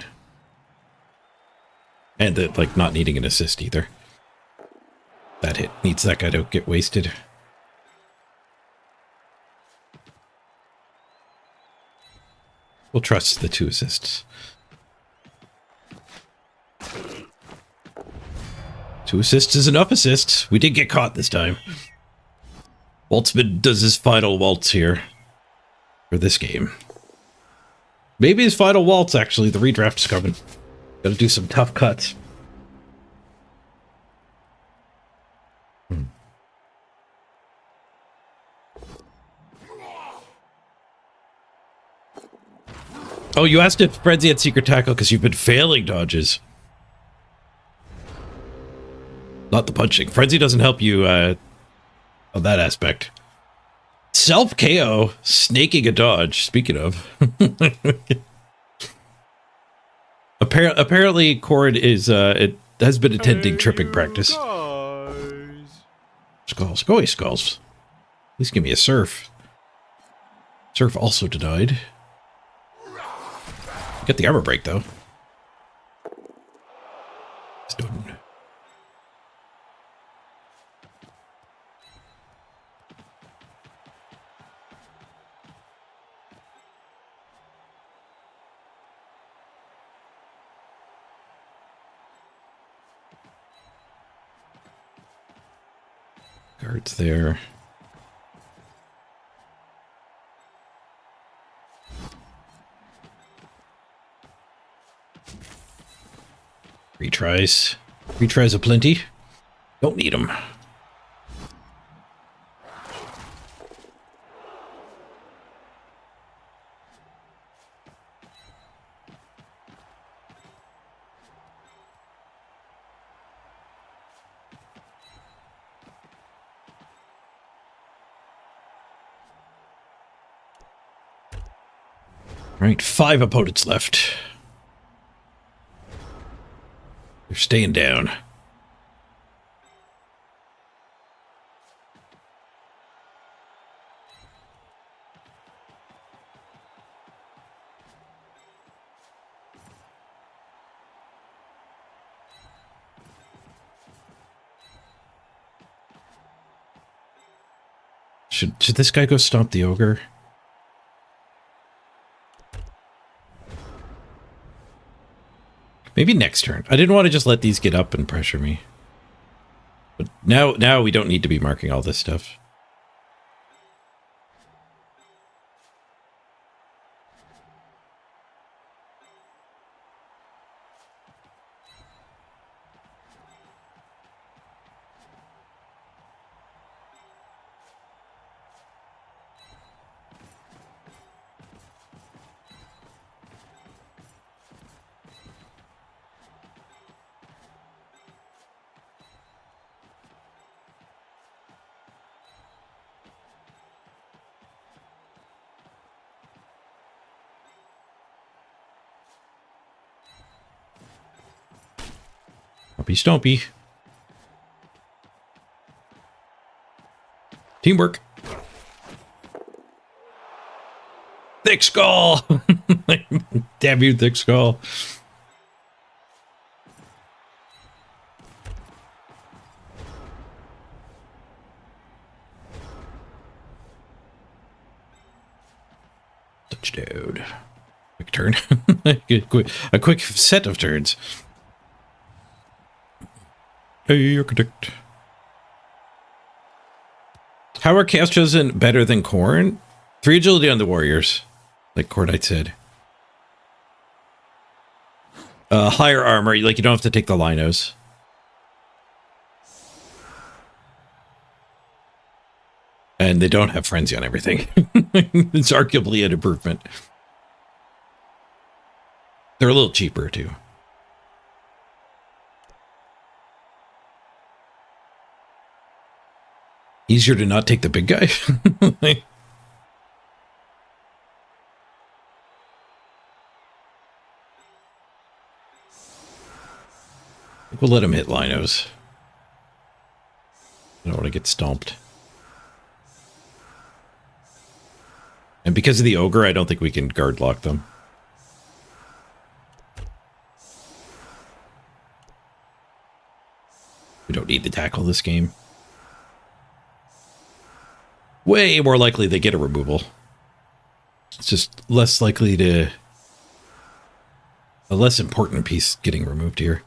And the, like, not needing an assist either. That hit needs that guy to get wasted. We'll trust the 2 assists. 2 assists is enough assists. We did get caught this time. Waltzman does his final waltz here. For this game. Maybe his final waltz, actually. The redraft's coming. Gotta do some tough cuts. Oh, you asked if Frenzy had secret tackle because you've been failing dodges. Not the punching. Frenzy doesn't help you on that aspect. Self-KO, snaking a dodge, speaking of. Apparently, KHORNE is, it has been attending tripping practice. Skulls. Go away, Skulls. At least give me a surf. Surf also denied. Get the armor break, though. Stone. Guards there. Retries. Retries aplenty. Don't need them. Right, 5 opponents left. They're staying down. Should this guy go stomp the ogre? Maybe next turn. I didn't want to just let these get up and pressure me. But now we don't need to be marking all this stuff. Stompy. Teamwork. Thick skull. Damn you, thick skull. Touchdown. Quick turn. A quick set of turns. Hey, architect. How are Chaos Chosen better than KHORNE? 3 agility on the warriors, like KHORNE said. Higher armor, like you don't have to take the linos. And they don't have frenzy on everything. It's arguably an improvement. They're a little cheaper too. Easier to not take the big guy. We'll let him hit linos. I don't want to get stomped. And because of the ogre, I don't think we can guard lock them. We don't need to tackle this game. Way more likely they get a removal. It's just less likely to... a less important piece getting removed here.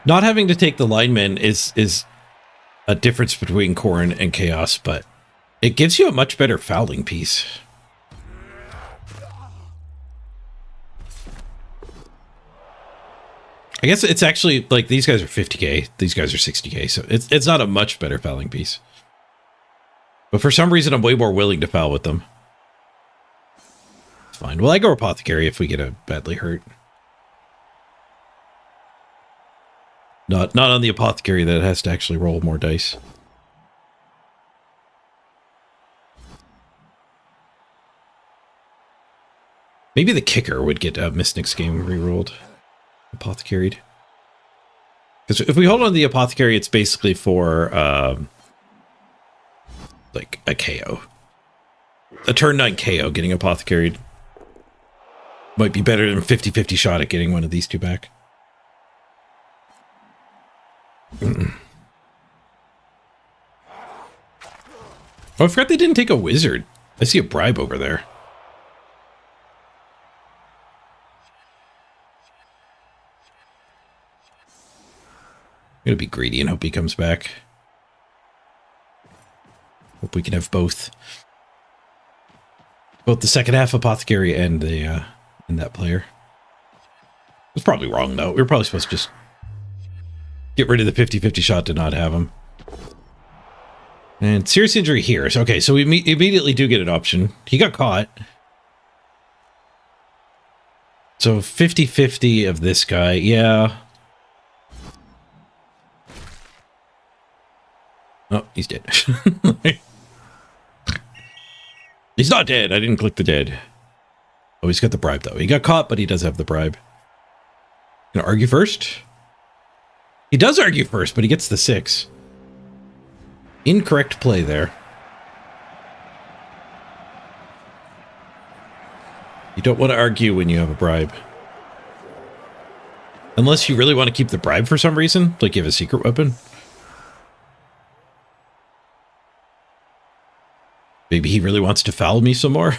Not having to take the linemen is a difference between KHORNE and Chaos, but it gives you a much better fouling piece. I guess it's actually like these guys are 50k, these guys are 60k, so it's not a much better fouling piece. But for some reason, I'm way more willing to foul with them. It's fine. Well, I go Apothecary if we get a badly hurt. Not on the Apothecary that has to actually roll more dice. Maybe the kicker would get Mystic's game rerolled. Apothecaried. Because if we hold on to the Apothecary, it's basically for like a KO. A turn 9 KO getting Apothecaried might be better than 50-50 shot at getting one of these two back. Oh, I forgot they didn't take a wizard. I see a bribe over there. I'm gonna be greedy and hope he comes back. Hope we can have both. Both the second half Apothecary and the and that player. It's probably wrong though. We were probably supposed to just get rid of the 50-50 shot to not have him. And serious injury here. So, okay, so we immediately do get an option. He got caught. So 50-50 of this guy. Yeah. Oh, he's dead. He's not dead. I didn't click the dead. Oh, he's got the bribe, though. He got caught, but he does have the bribe. Gonna argue first? He does argue first, but he gets the 6. Incorrect play there. You don't want to argue when you have a bribe. Unless you really want to keep the bribe for some reason, like you have a secret weapon. Maybe he really wants to foul me some more.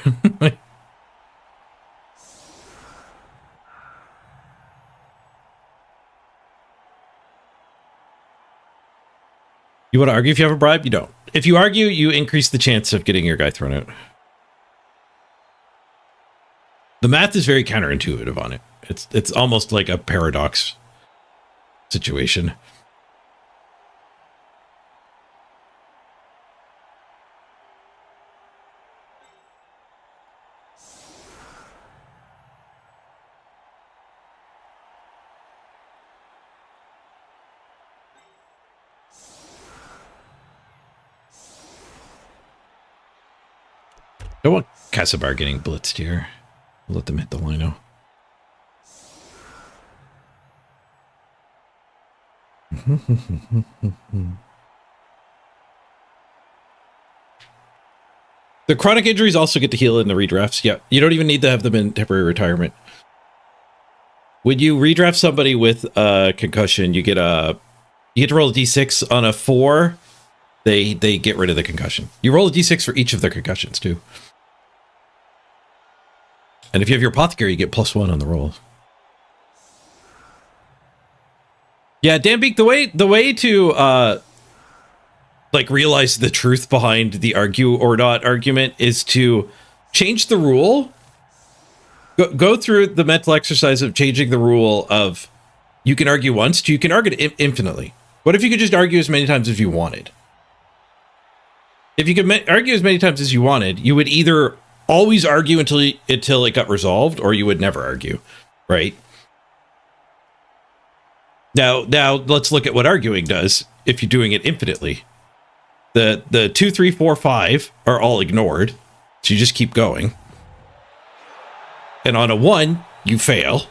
You want to argue if you have a bribe? You don't. If you argue, you increase the chance of getting your guy thrown out. The math is very counterintuitive on it. It's almost like a paradox situation. I want Casabar getting blitzed here. Let them hit the lino. The chronic injuries also get to heal in the redrafts. Yeah, you don't even need to have them in temporary retirement. When you redraft somebody with a concussion, you get to roll a d6 on a 4. They get rid of the concussion. You roll a d6 for each of their concussions too. And if you have your apothecary, you get +1 on the roll. Yeah, Dambeak, the way to like realize the truth behind the argue or not argument is to change the rule. Go through the mental exercise of changing the rule of you can argue once to you can argue infinitely. What if you could just argue as many times as you wanted? If you could argue as many times as you wanted, you would either always argue until it got resolved, or you would never argue, right? Now let's look at what arguing does if you're doing it infinitely. The 2, 3, 4, 5 are all ignored, so you just keep going. And on a 1, you fail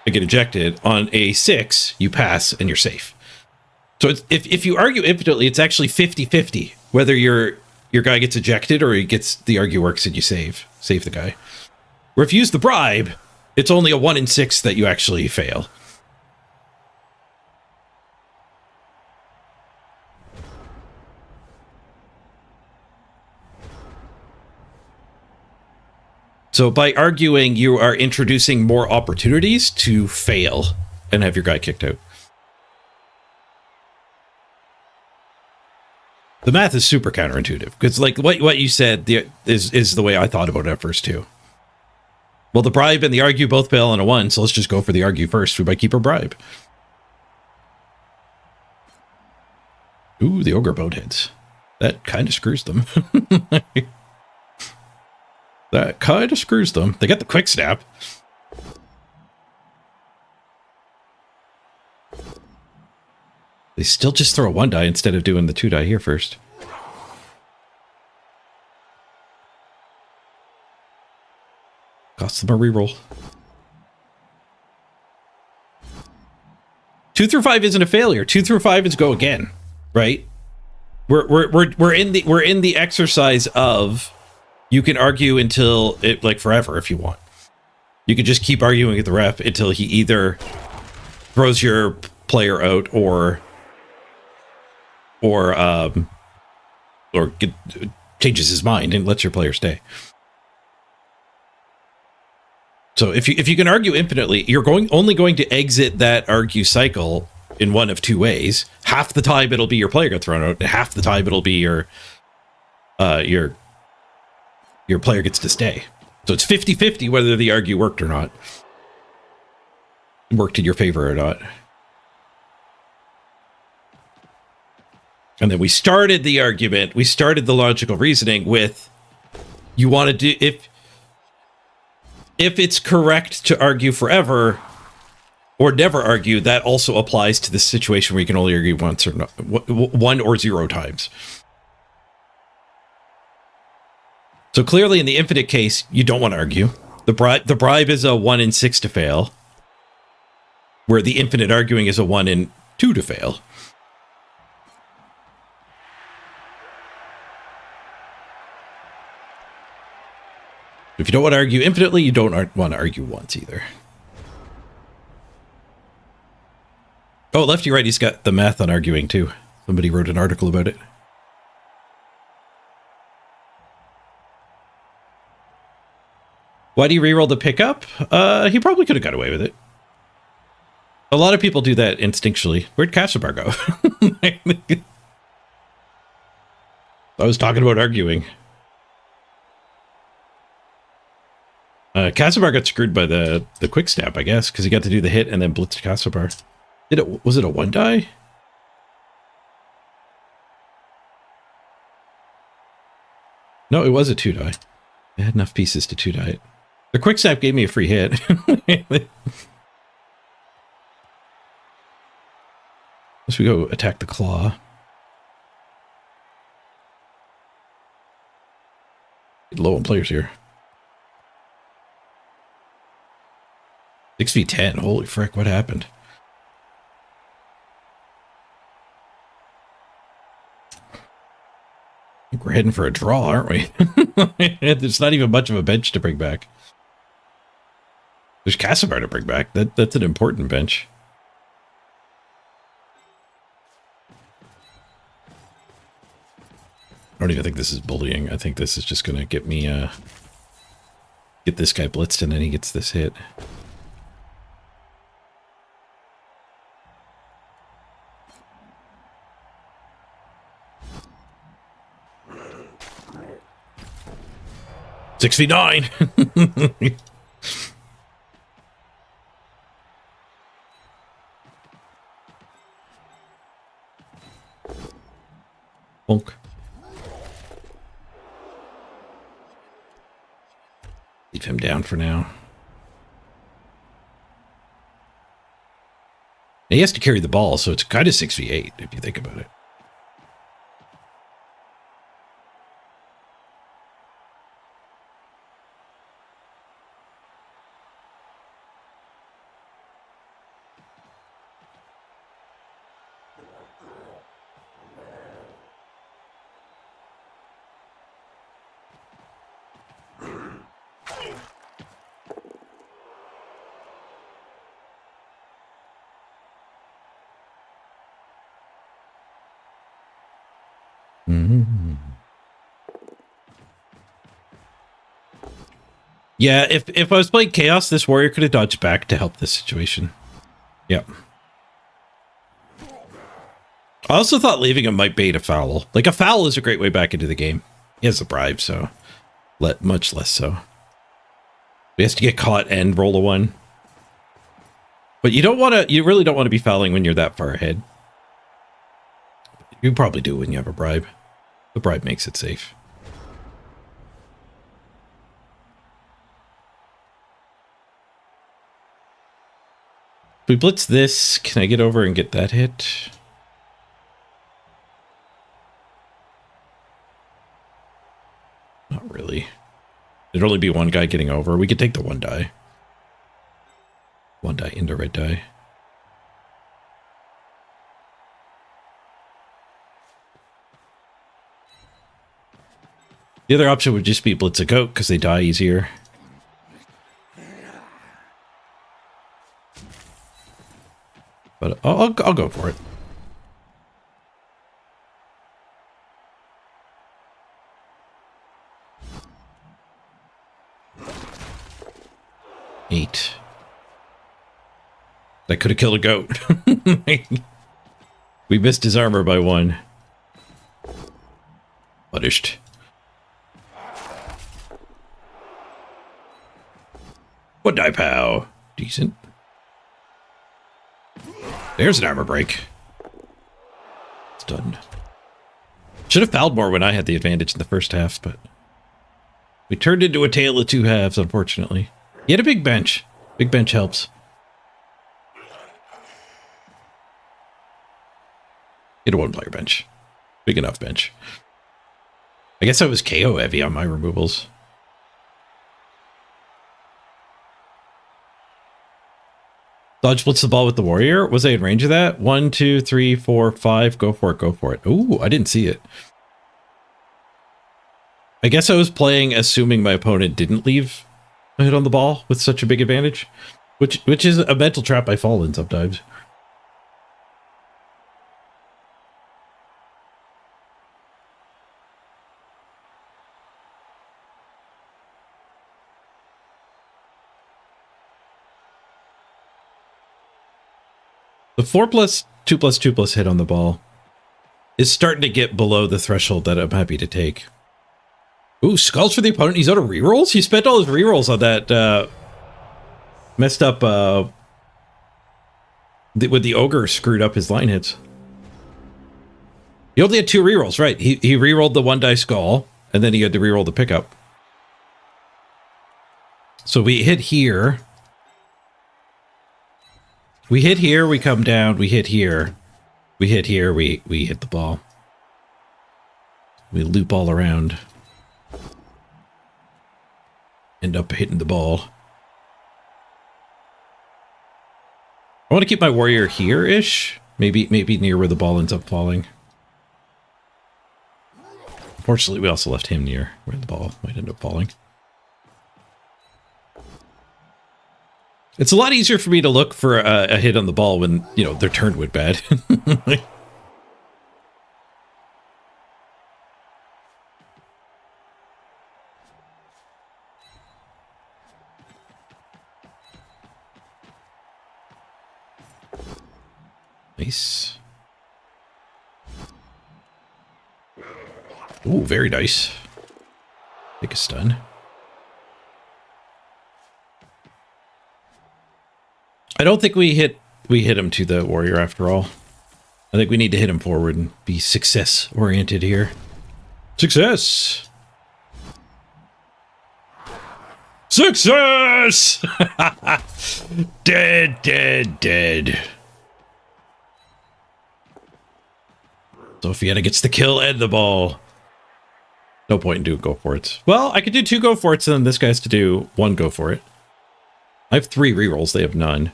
and get ejected. On a 6, you pass and you're safe. So if you argue infinitely, it's actually 50-50 whether your guy gets ejected or he gets the argue works and you save the guy. Where if you use the bribe, it's only a 1 in 6 that you actually fail. So by arguing, you are introducing more opportunities to fail and have your guy kicked out. The math is super counterintuitive because, like what you said, is the way I thought about it at first too. Well, the bribe and the argue both fail on a 1, so let's just go for the argue first. We might keep our bribe. Ooh, the ogre boatheads. That kind of screws them. That kind of screws them. They got the quick snap. They still just throw a 1 die instead of doing the 2 die here first. Costs them a reroll. 2 through 5 isn't a failure. 2 through 5 is go again, right? We're in the exercise of you can argue until it like forever if you want. You can just keep arguing with the ref until he either throws your player out or changes his mind and lets your player stay. So if you can argue infinitely, you're only going to exit that argue cycle in one of 2 ways. Half the time it'll be your player got thrown out, and half the time it'll be your player gets to stay. So it's 50-50 whether the argue worked or not. Worked in your favor or not. And then we started the argument, we started the logical reasoning with, you want to do, if it's correct to argue forever or never argue, that also applies to this situation where you can only argue once or not, 1 or 0 times. So clearly in the infinite case, you don't want to argue. The bribe is a 1 in 6 to fail, where the infinite arguing is a 1 in 2 to fail. If you don't want to argue infinitely, you don't want to argue once either. Oh, lefty righty's got the math on arguing too. Somebody wrote an article about it. Why do you reroll the pickup? He probably could have got away with it. A lot of people do that instinctually. Where'd Castlebar go? I was talking about arguing. Castlebar got screwed by the quick snap, I guess, because he got to do the hit and then blitzed Castlebar. Was it a 1-die? No, it was a 2-die. I had enough pieces to 2-die it. The quick snap gave me a free hit. Let's we go attack the claw. Low on players here. 6v10. Holy frick, what happened? I think we're heading for a draw, aren't we? There's not even much of a bench to bring back. There's Castlebar to bring back. That's an important bench. I don't even think this is bullying. I think this is just going to get me, get this guy blitzed and then he gets this hit. Six feet 9. Bonk. Leave him down for now. He has to carry the ball, so it's kind of 6v8 if you think about it. Yeah, if I was playing Chaos, this warrior could have dodged back to help this situation. Yep. I also thought leaving him might bait a foul. Like, a foul is a great way back into the game. He has a bribe, so much less so. He has to get caught and roll a 1. But you really don't want to be fouling when you're that far ahead. You probably do when you have a bribe. The bribe makes it safe. If we blitz this, can I get over and get that hit? Not really. There'd only be one guy getting over. We could take the 1-die. 1-die into red die. The other option would just be blitz a goat because they die easier. But I'll go for it. Eight. That could have killed a goat. We missed his armor by 1. Punished. One die pow. Decent. There's an armor break. It's done. Should have fouled more when I had the advantage in the first half, but we turned into a tale of 2 halves, unfortunately. He had a big bench. Big bench helps. He had a 1-player bench. Big enough bench. I guess I was KO heavy on my removals. Dodge blitz the ball with the warrior. Was I in range of that? 1, 2, 3, 4, 5. Go for it. Go for it. Ooh, I didn't see it. I guess I was playing assuming my opponent didn't leave a hit on the ball with such a big advantage, which is a mental trap I fall in sometimes. The 4+2+2+ hit on the ball is starting to get below the threshold that I'm happy to take. Ooh, skulls for the opponent. He's out of rerolls? He spent all his rerolls on that messed up with the ogre screwed up his line hits. He only had 2 rerolls, right? He rerolled the 1 die skull, and then he had to reroll the pickup. So we hit here. We hit here, we come down, we hit here. We hit here, we hit the ball. We loop all around. End up hitting the ball. I want to keep my warrior here-ish. Maybe near where the ball ends up falling. Unfortunately, we also left him near where the ball might end up falling. It's a lot easier for me to look for a hit on the ball when, you know, their turn went bad. Nice. Ooh, very nice. Take a stun. I don't think we hit him to the warrior after all. I think we need to hit him forward and be success oriented here. Success! Success! Dead, dead, dead. Sophietta gets the kill and the ball. No point in doing go for it. Well, I could do 2 go for it, and then this guy has to do 1 go for it. I have 3 rerolls, they have none.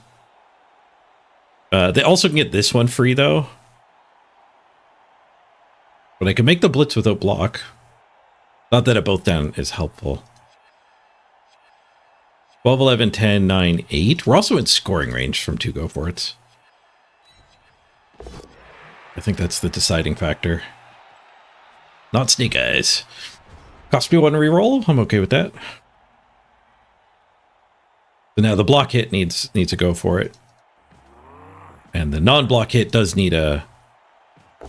They also can get this one free, though. But I can make the blitz without block. Not that a both down is helpful. 12, 11, 10, 9, 8. We're also in scoring range from 2 go for it. I think that's the deciding factor. Not Snake Eyes. Cost me 1 reroll. I'm okay with that. So now the block hit needs to go for it. And the non-block hit does need a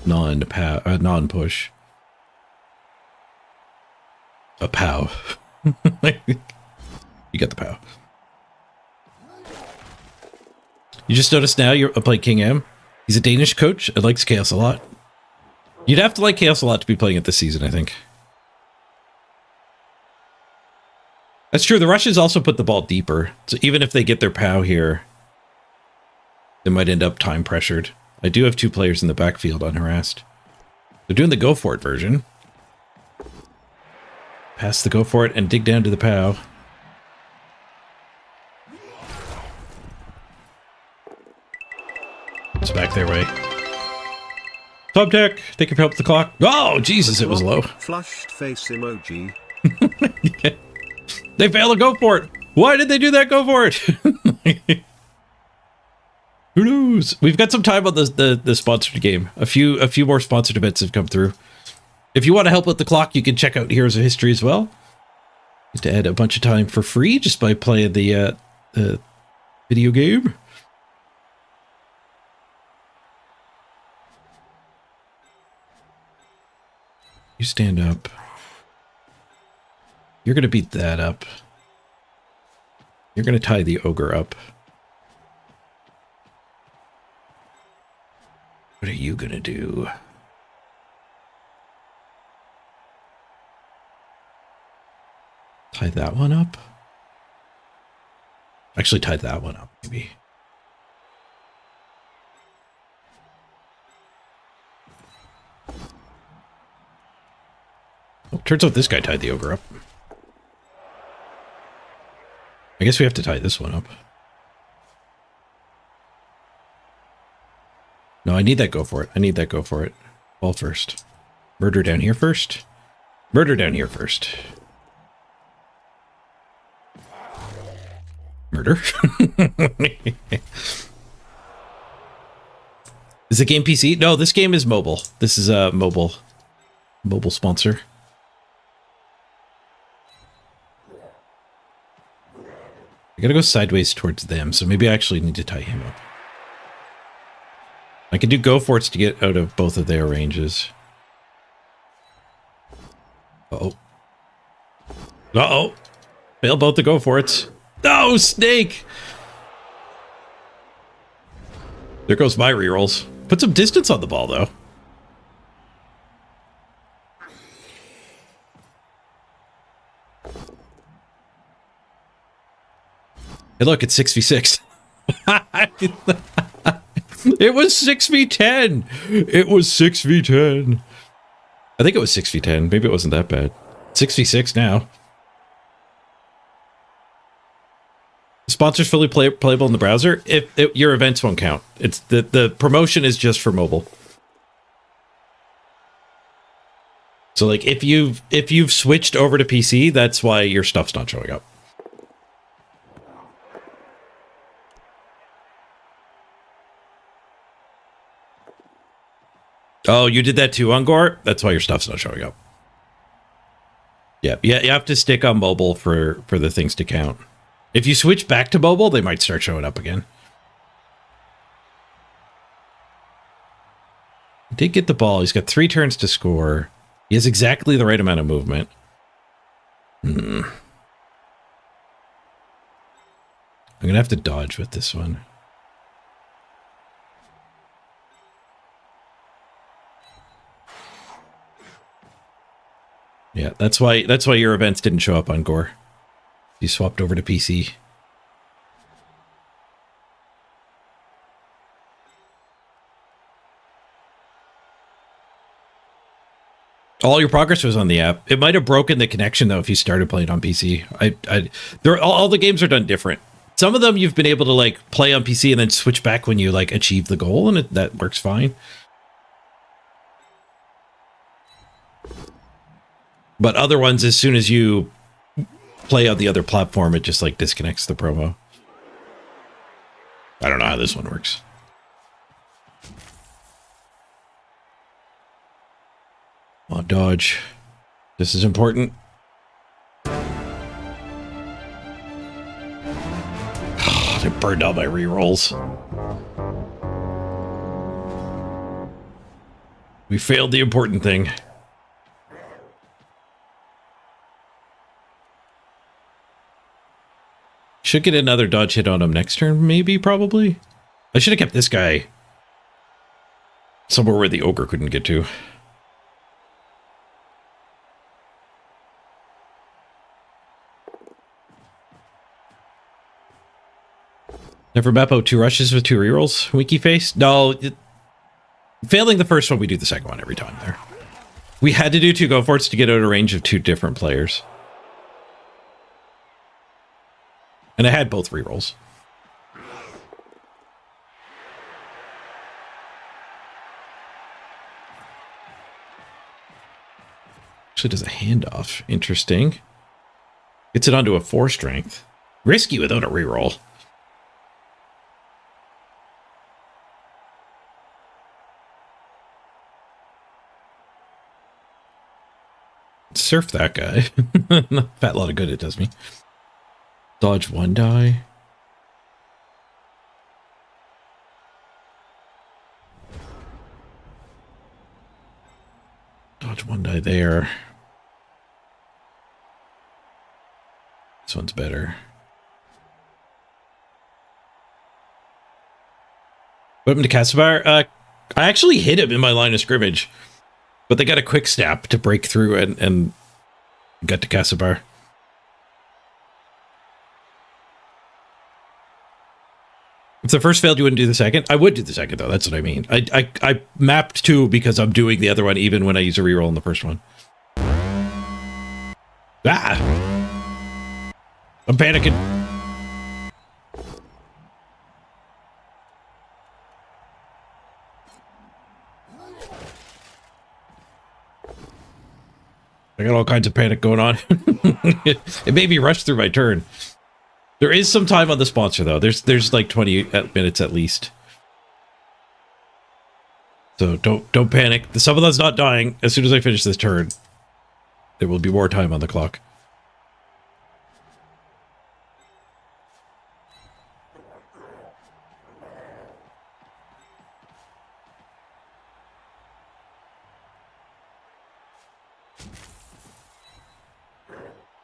non-push. A POW. You got the POW. You just noticed now you're playing King M. He's a Danish coach and likes Chaos a lot. You'd have to like Chaos a lot to be playing it this season, I think. That's true. The Russians also put the ball deeper. So even if they get their POW here, they might end up time pressured. I do have 2 players in the backfield unharassed. They're doing the go for it version. Pass the go for it and dig down to the POW. It's back their way. Top tech, thank you for help with the clock. Oh, Jesus, it was low. Flushed face emoji. Yeah. They failed to go for it. Why did they do that? Go for it. Who knows? We've got some time on the sponsored game. A few more sponsored events have come through. If you want to help with the clock, you can check out Heroes of History as well. Just to add a bunch of time for free just by playing the video game. You stand up. You're going to beat that up. You're going to tie the ogre up. What are you going to do? Tie that one up? Actually, tie that one up, maybe. Oh, turns out this guy tied the ogre up. I guess we have to tie this one up. No, I need that go for it. I need that go for it. Ball first. Murder down here first. Murder down here first. Murder? Is the game PC? No, this game is mobile. This is a mobile sponsor. I gotta go sideways towards them, so maybe I actually need to tie him up. I can do go forts to get out of both of their ranges. Uh-oh. Uh-oh. Fail both the go forts. No, snake! There goes my rerolls. Put some distance on the ball, though. Hey, look, it's 6v6. It was 6v10. It was 6v10. I think it was 6v10. Maybe it wasn't that bad. 6v6 now. Sponsors fully playable in the browser. If your events won't count, it's the promotion is just for mobile. So like if you've switched over to PC, that's why your stuff's not showing up. Oh, you did that too, Ungor? That's why your stuff's not showing up. Yeah, you have to stick on mobile for the things to count. If you switch back to mobile, they might start showing up again. He did get the ball. He's got 3 turns to score. He has exactly the right amount of movement. I'm going to have to dodge with this one. Yeah, that's why your events didn't show up on Gore. You swapped over to PC. All your progress was on the app. It might have broken the connection though if you started playing on PC. All the games are done different. Some of them you've been able to like play on PC and then switch back when you like achieve the goal, and that works fine. But other ones, as soon as you play on the other platform, it just like disconnects the promo. I don't know how this one works. Come on, dodge. This is important. I burned all my rerolls. We failed the important thing. Should get another dodge hit on him next turn, maybe, probably. I should have kept this guy somewhere where the ogre couldn't get to. Never map out 2 rushes with 2 rerolls. Winky face? No. Failing the first one, we do the second one every time there. We had to do 2 go forts to get out of range of 2 different players. And I had both rerolls. Actually does a handoff. Interesting. Gets it onto a 4 strength. Risky without a reroll. Surf that guy. Fat lot of good it does me. Dodge 1 die. Dodge 1 die there. This one's better. Put him to Casabar. I actually hit him in my line of scrimmage, but they got a quick snap to break through and got to Casabar. If the first failed, you wouldn't do the second? I would do the second, though. That's what I mean. I mapped 2 because I'm doing the other one even when I use a reroll in the first one. Ah! I'm panicking. I got all kinds of panic going on. It made me rush through my turn. There is some time on the sponsor, though. There's like 20 minutes at least. So don't panic. The Subathon's not dying. As soon as I finish this turn, there will be more time on the clock.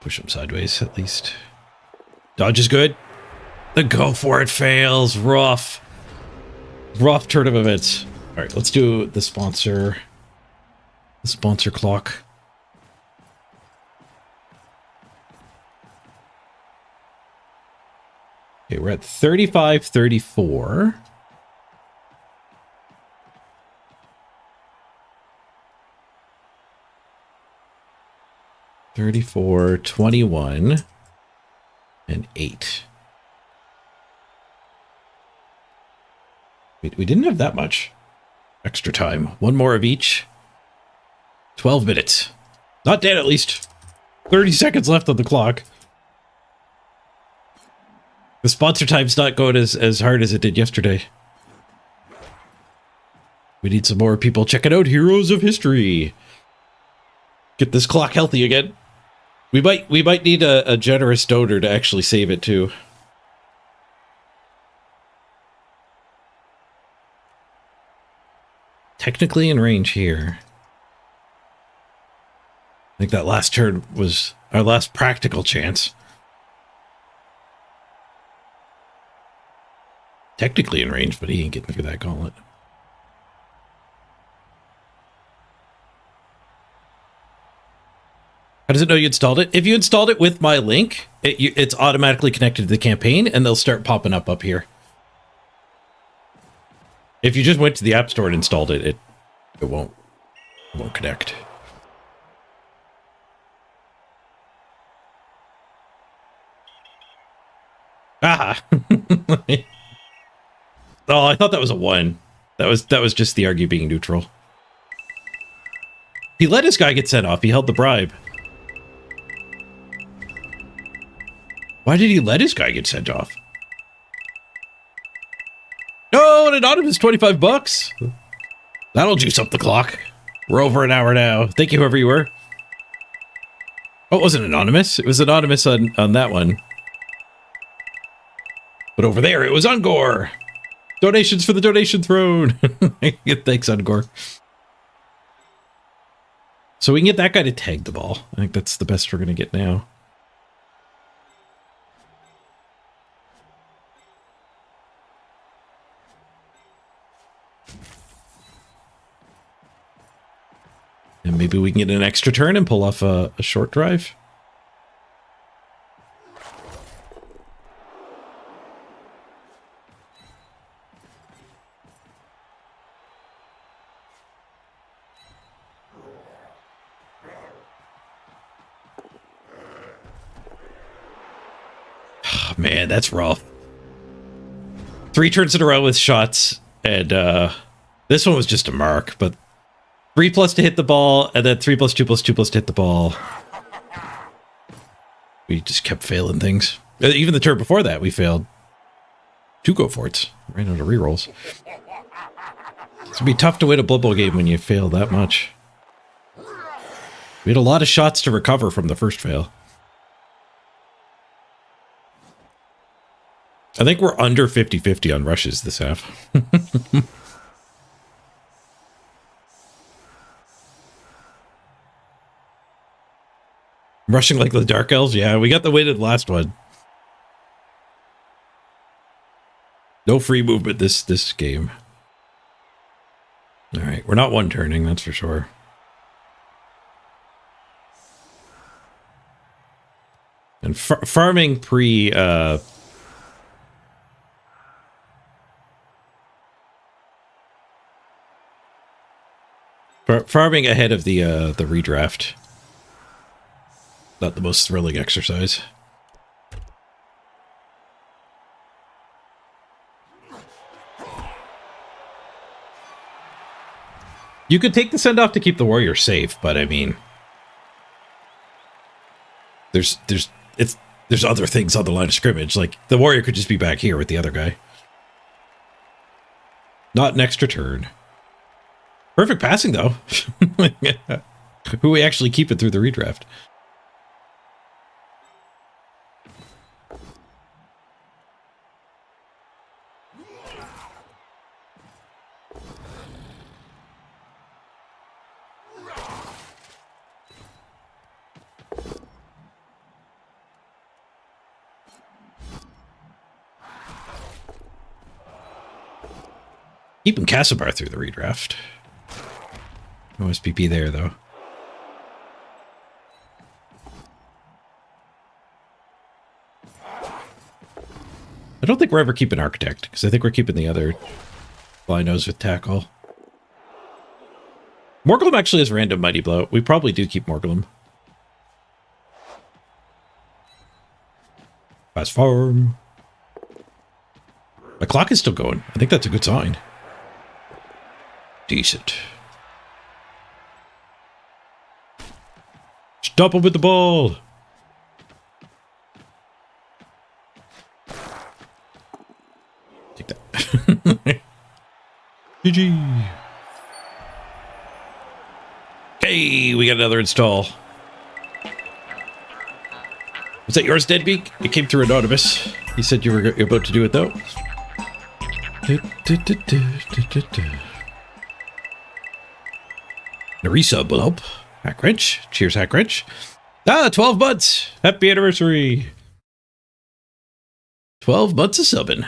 Push him sideways, at least. Dodge is good. The go for it fails. Rough. Rough turn of events. All right, let's do the sponsor. The sponsor clock. Okay, we're at 35-34. $34, $21, and $8. We didn't have that much extra time. One more of each. 12 minutes. Not dead, at least. 30 seconds left on the clock. The sponsor time's not going as hard as it did yesterday. We need some more people checking out Heroes of History. Get this clock healthy again. We might need a generous donor to actually save it too. Technically in range here. I think that last turn was our last practical chance. Technically in range, but he ain't getting through that gauntlet. How does it know you installed it? If you installed it with my link, it's automatically connected to the campaign, and they'll start popping up here. If you just went to the App Store and installed it, it won't connect. Ah! Oh, I thought that was a 1. That was just the argue being neutral. He let his guy get sent off. He held the bribe. Why did he let his guy get sent off? No, an anonymous $25. That'll juice up the clock. We're over an hour now. Thank you, whoever you were. Oh, it wasn't anonymous. It was anonymous on that one. But over there, it was Ungor. Donations for the donation throne. Thanks, Ungor. So we can get that guy to tag the ball. I think that's the best we're going to get now. And maybe we can get an extra turn and pull off a short drive. Oh, man, that's rough. 3 turns in a row with shots, and this one was just a mark, but 3+ to hit the ball, and then 3+, 2+, 2+ to hit the ball. We just kept failing things. Even the turn before that, we failed 2 go for it. Ran out of rerolls. It's gonna be tough to win a Blood Bowl game when you fail that much. We had a lot of shots to recover from the first fail. I think we're under 50-50 on rushes this half. Rushing like the Dark Elves? Yeah, we got the win in the last one. No free movement this game. All right, we're not one-turning, that's for sure. And farming farming ahead of the redraft. Not the most thrilling exercise. You could take the send-off to keep the warrior safe, but I mean, There's other things on the line of scrimmage. Like the warrior could just be back here with the other guy. Not an extra turn. Perfect passing though. Who we actually keep it through the redraft. Keeping Castlebar through the redraft. No SPP there, though. I don't think we're ever keeping Architect, because I think we're keeping the other Blinos with Tackle. Morglum actually has random Mighty Blow. We probably do keep Morglum. Fast farm. My clock is still going. I think that's a good sign. Decent. Stop him with the ball. Take that. GG. Hey, we got another install. Was that yours, Deadbeak? It came through anonymous. He said you were about to do it, though. A resub will help. Hackwrench. Cheers, Hackwrench. 12 months. Happy anniversary. 12 months of subbing.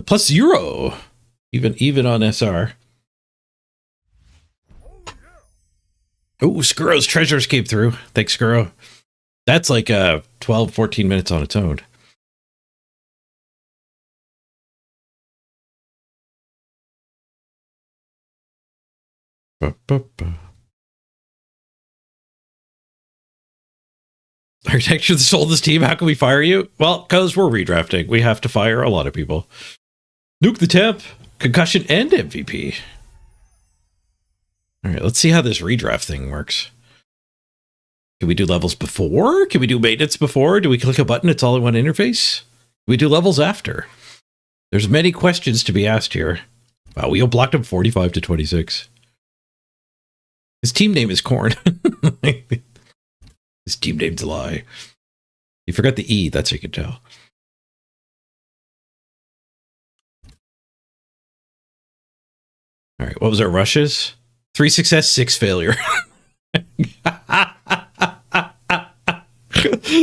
Plus 0. Even on SR. Oh, Skurro's treasures came through. Thanks, Skurro. That's like 12, 14 minutes on its own. Architecture that sold this team. How can we fire you? Well, because we're redrafting. We have to fire a lot of people. Nuke the temp, concussion, and MVP. All right, let's see how this redraft thing works. Can we do levels before? Can we do maintenance before? Do we click a button? It's all in one interface? Can we do levels after? There's many questions to be asked here. Wow, we blocked him 45 to 26. His team name is KHORNE. His team name's a lie. You forgot the E, that's how you can tell. All right, what was our rushes? 3 success, 6 failure.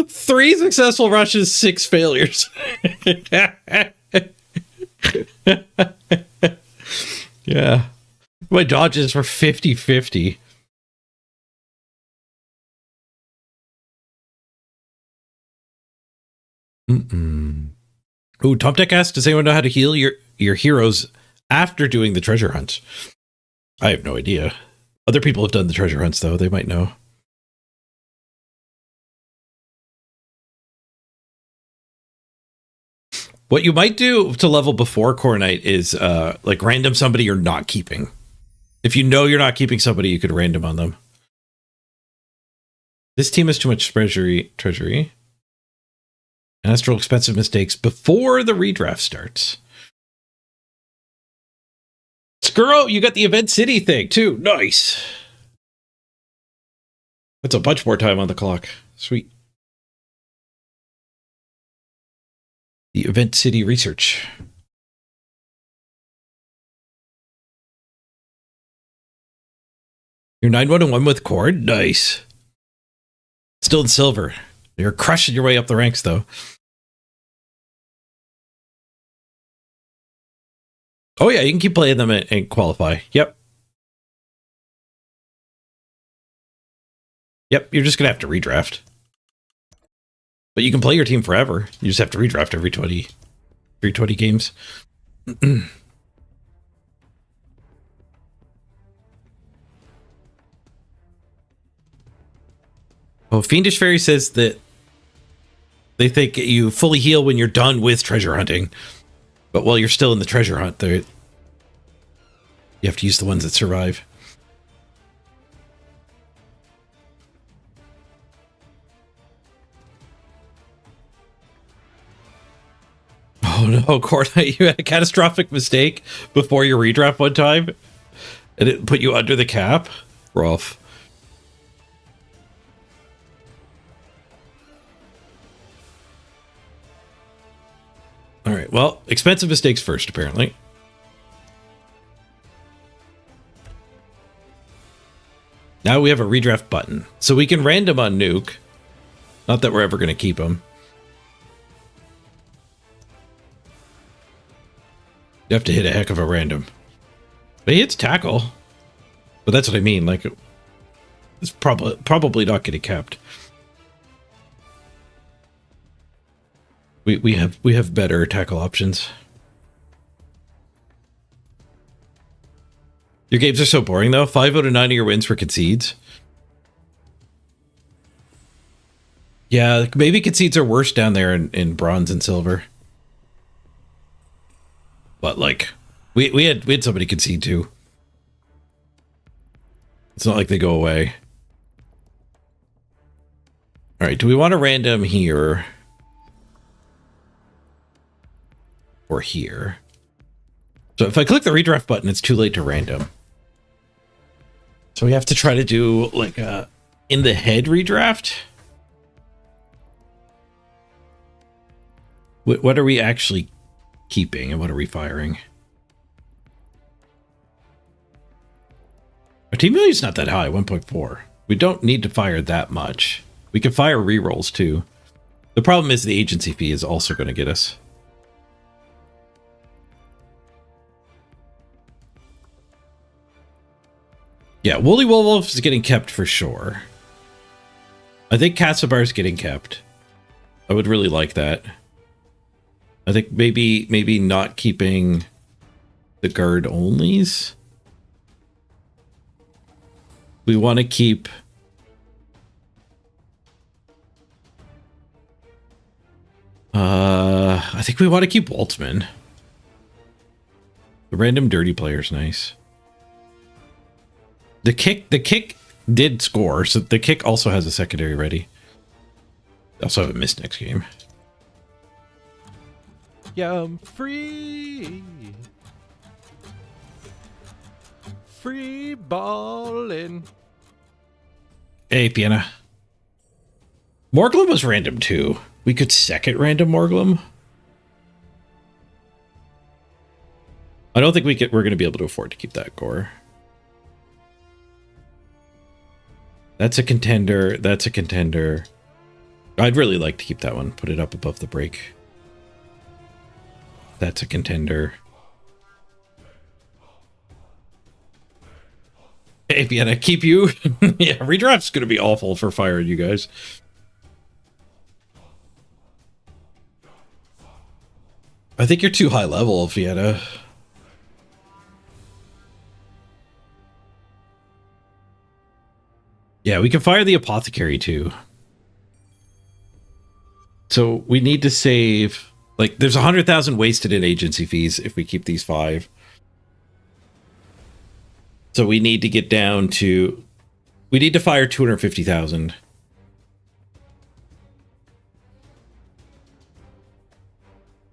3 successful rushes, 6 failures. Yeah. My dodges were 50-50. Ooh, Top Deck asked, does anyone know how to heal your heroes after doing the treasure hunts? I have no idea. Other people have done the treasure hunts, though. They might know. What you might do to level before Core Knight is like random somebody you're not keeping. If you know you're not keeping somebody, you could random on them. This team has too much treasury. Astral expensive mistakes before the redraft starts. Skurro, you got the Event City thing too. Nice. That's a bunch more time on the clock. Sweet. The Event City research. You're 9-1-1 with Cord? Nice. Still in silver. You're crushing your way up the ranks, though. Oh, yeah, you can keep playing them and qualify. Yep. Yep, you're just going to have to redraft. But you can play your team forever. You just have to redraft every 20 games. Oh, Fiendish Fairy says that they think you fully heal when you're done with treasure hunting. But while you're still in the treasure hunt, you have to use the ones that survive. Oh no, KHORNE, you had a catastrophic mistake before your redraft one time, and it put you under the cap? Rough. All right, well, expensive mistakes first, apparently. Now we have a redraft button, so we can random on Nuke. Not that we're ever going to keep him. You have to hit a heck of a random. But he hits tackle. But that's what I mean, like, it's probably not getting kept. We have better tackle options. Your games are so boring though. 5 out of 9 of your wins were concedes. Yeah, maybe concedes are worse down there in bronze and silver. But like, we had somebody concede too. It's not like they go away. All right, do we want a random here? Or here? So if I click the redraft button, it's too late to random. So we have to try to do like a in the head redraft. What are we actually keeping and what are we firing? Our team value is not that high, 1.4. We don't need to fire that much. We can fire rerolls too. The problem is the agency fee is also going to get us. Yeah, Woolly Wolf is getting kept for sure. I think Katsubar is getting kept. I would really like that. I think maybe not keeping the guard onlys. We want to keep I think we want to keep Waltzman. The random dirty player is nice. The kick did score, so the kick also has a secondary ready. They also have a miss next game. Yeah, I'm free. Free ballin'. Hey, Piana. Morglum was random too. We could second random Morglum. I don't think we're going to be able to afford to keep that core. That's a contender. That's a contender. I'd really like to keep that one. Put it up above the break. That's a contender. Hey, Vienna, keep you. Yeah, redraft's going to be awful for firing you guys. I think you're too high level, Vienna. Yeah, we can fire the apothecary too. So we need to save... Like, there's 100,000 wasted in agency fees if we keep these 5. So we need to get down to... We need to fire 250,000.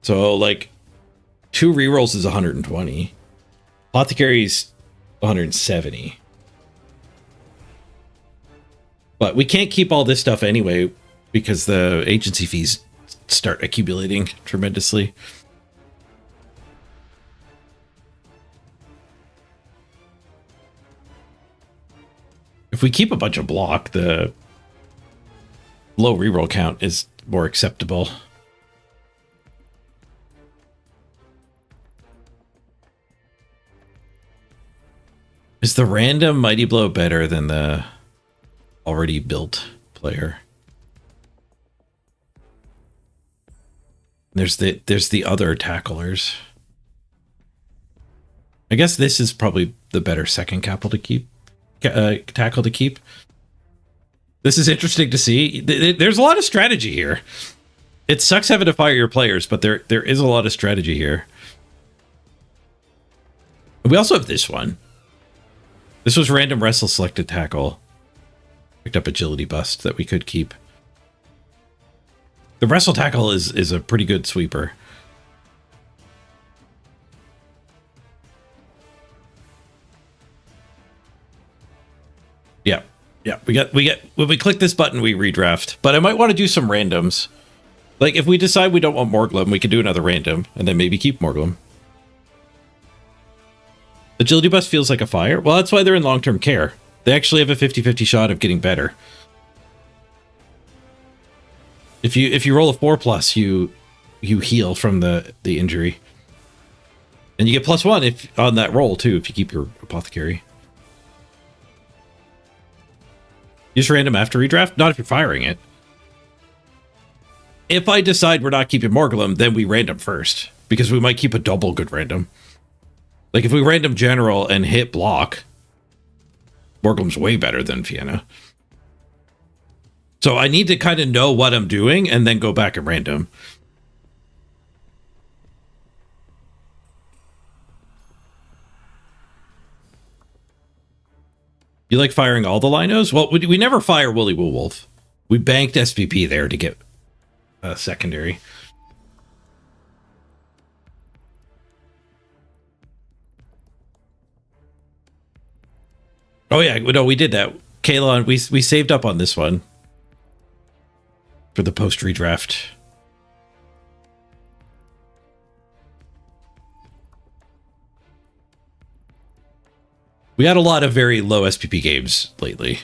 So, like, 2 rerolls is 120. Apothecary's 170. But we can't keep all this stuff anyway because the agency fees start accumulating tremendously. If we keep a bunch of block, the low reroll count is more acceptable. Is the random Mighty Blow better than the already built player? There's the other tacklers. I guess this is probably the better second tackle to keep. Tackle to keep. This is interesting to see. There's a lot of strategy here. It sucks having to fire your players, but there is a lot of strategy here. We also have this one. This was random wrestle selected tackle. Picked up agility bust that we could keep. The wrestle tackle is a pretty good sweeper. Yeah, we get when we click this button, we redraft. But I might want to do some randoms. Like if we decide we don't want Morglum, we can do another random and then maybe keep Morglum. Agility bust feels like a fire. Well, that's why they're in long-term care. They actually have a 50-50 shot of getting better. If you roll a 4+, you heal from the injury. And you get +1 if on that roll too if you keep your apothecary. Use random after redraft? Not if you're firing it. If I decide we're not keeping Morglum, then we random first. Because we might keep a double good random. Like if we random general and hit block, Morglum's way better than Vienna. So I need to kind of know what I'm doing and then go back and random. You like firing all the Linos? Well, we never fire Woolly Woo Wolf. We banked SPP there to get a secondary. Oh yeah, no, we did that. Kayla, we saved up on this one for the post redraft. We had a lot of very low SPP games lately.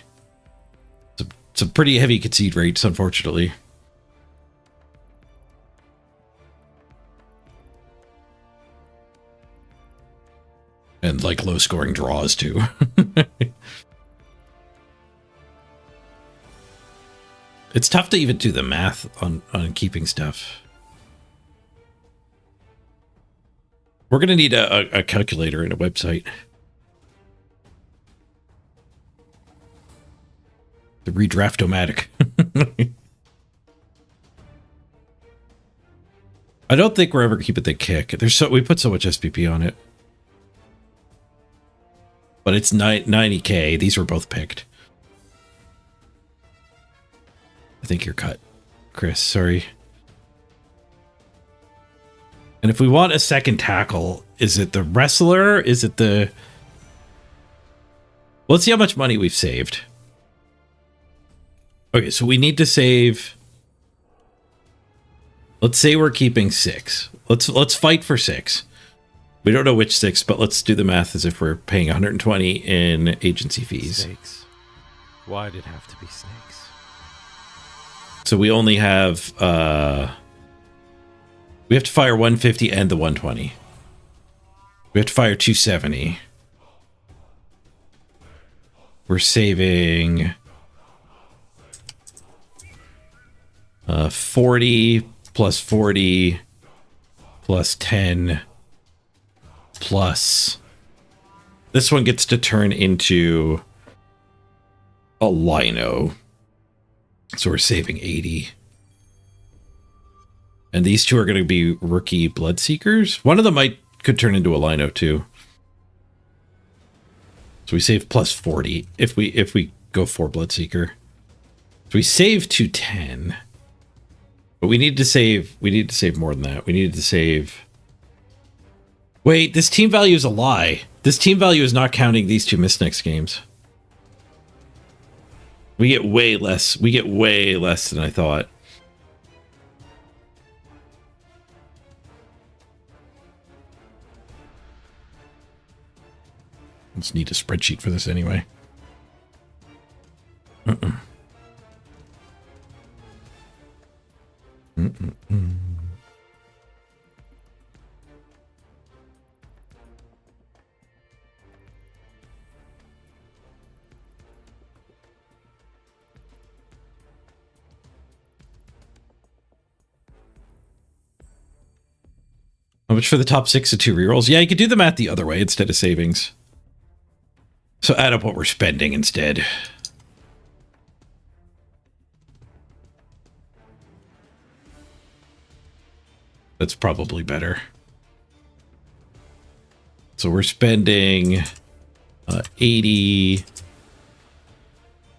Some pretty heavy concede rates, unfortunately. And like low scoring draws too. It's tough to even do the math on keeping stuff. We're gonna need a calculator and a website. The redraft-o-matic. I don't think we're ever keeping the kick. We put so much SPP on it. But it's 90k. These were both picked. I think you're cut, Chris. Sorry. And if we want a second tackle, is it the wrestler? Is it the... Let's see how much money we've saved. Okay, so we need to save... Let's say we're keeping 6. Let's fight for 6. We don't know which 6, but let's do the math as if we're paying 120 in agency fees. Snakes. Why did it have to be snakes? So we only have... we have to fire 150 and the 120. We have to fire 270. We're saving... 40 plus 40 plus 10 plus... This one gets to turn into a Lino. So we're saving 80. And these two are going to be rookie Bloodseekers. One of them could turn into a Lino too. So we save plus 40 if we go for Bloodseeker. So we save 210. But we need to save more than that. We needed to save... Wait, this team value is a lie. This team value is not counting these two Mist Next games. We get way less. We get way less than I thought. Let's need a spreadsheet for this anyway. How much for the top 6 and 2 rerolls? Yeah, you could do the math the other way instead of savings. So add up what we're spending instead. That's probably better. So we're spending 80,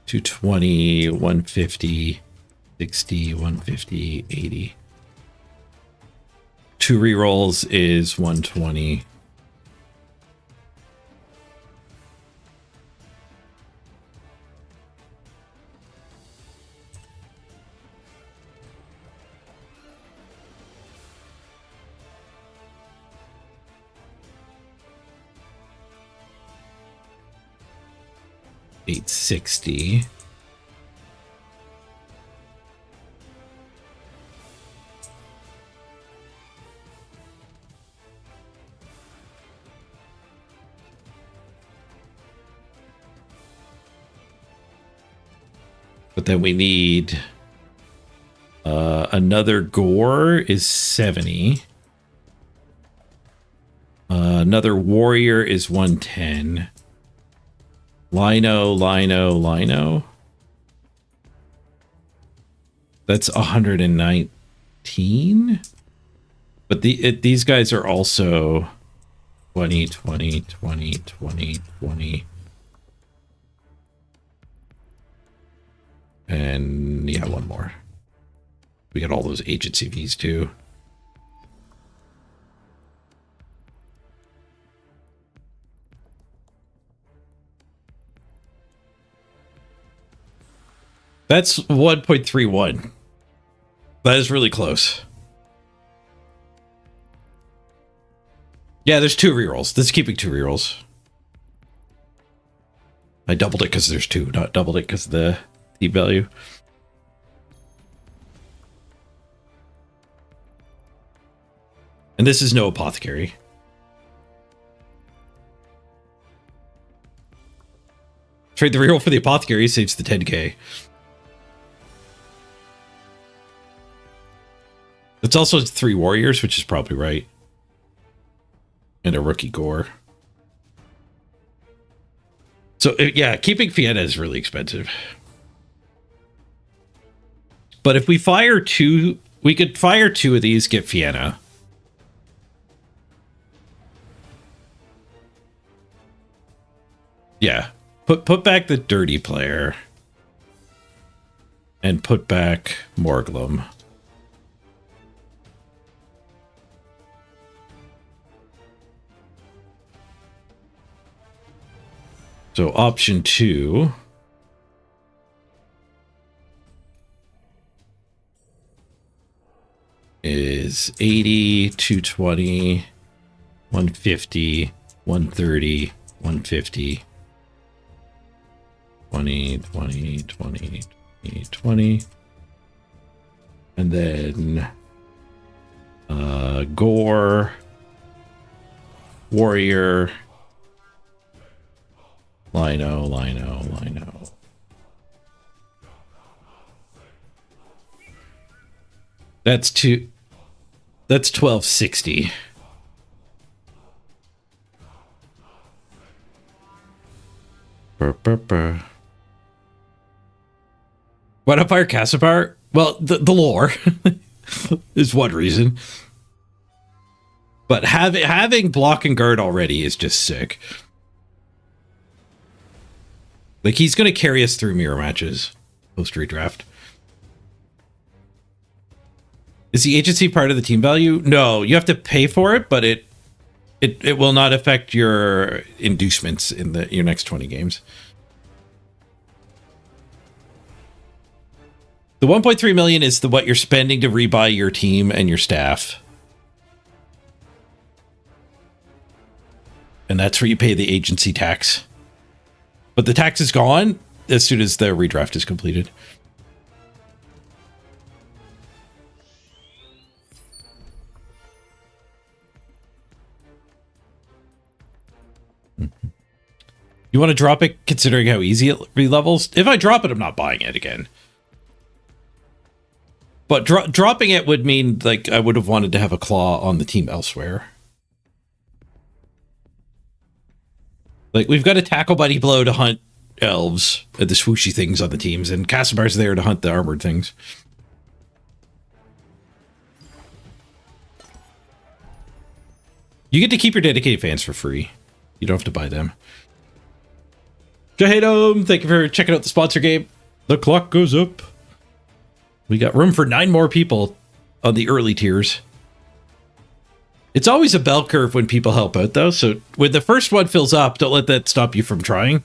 220, 150, 60, 150, 80. 2 rerolls is 120. 860. But then we need another gore is 70. Another warrior is 110. Lino. That's 119. But these guys are also 20. And yeah, one more. We got all those agency fees too. That's 1.31. That is really close. Yeah, there's 2 rerolls. This is keeping 2 rerolls. I doubled it because there's 2, not doubled it because of the value. And this is no apothecary. Trade the reroll for the apothecary, saves the 10k. It's also 3 warriors, which is probably right. And a rookie gore. So yeah, keeping Fiena is really expensive. But if we fire 2, we could fire 2 of these, get Fiena. Yeah. Put back the dirty player. And put back Morglum. So option 2 is 80, 220, 150, 130, 150, 20, 20, 20, 20, 20. And then gore, warrior, Lino. That's 1260. Why not fire Cassipar? Well, the lore is one reason. But having block and guard already is just sick. Like, he's going to carry us through mirror matches post redraft. Is the agency part of the team value? No, you have to pay for it, but it will not affect your inducements in your next 20 games. The 1.3 million is what you're spending to rebuy your team and your staff. And that's where you pay the agency tax. But the tax is gone as soon as the redraft is completed. You want to drop it considering how easy it relevels? If I drop it, I'm not buying it again. But dropping it would mean, like, I would have wanted to have a claw on the team elsewhere. Like, we've got a tackle buddy blow to hunt elves, the swooshy things on the teams, and Cassimar's there to hunt the armored things. You get to keep your dedicated fans for free. You don't have to buy them. Jahedom, thank you for checking out the sponsor game. The clock goes up. We got room for 9 more people on the early tiers. It's always a bell curve when people help out, though. So when the first one fills up, don't let that stop you from trying.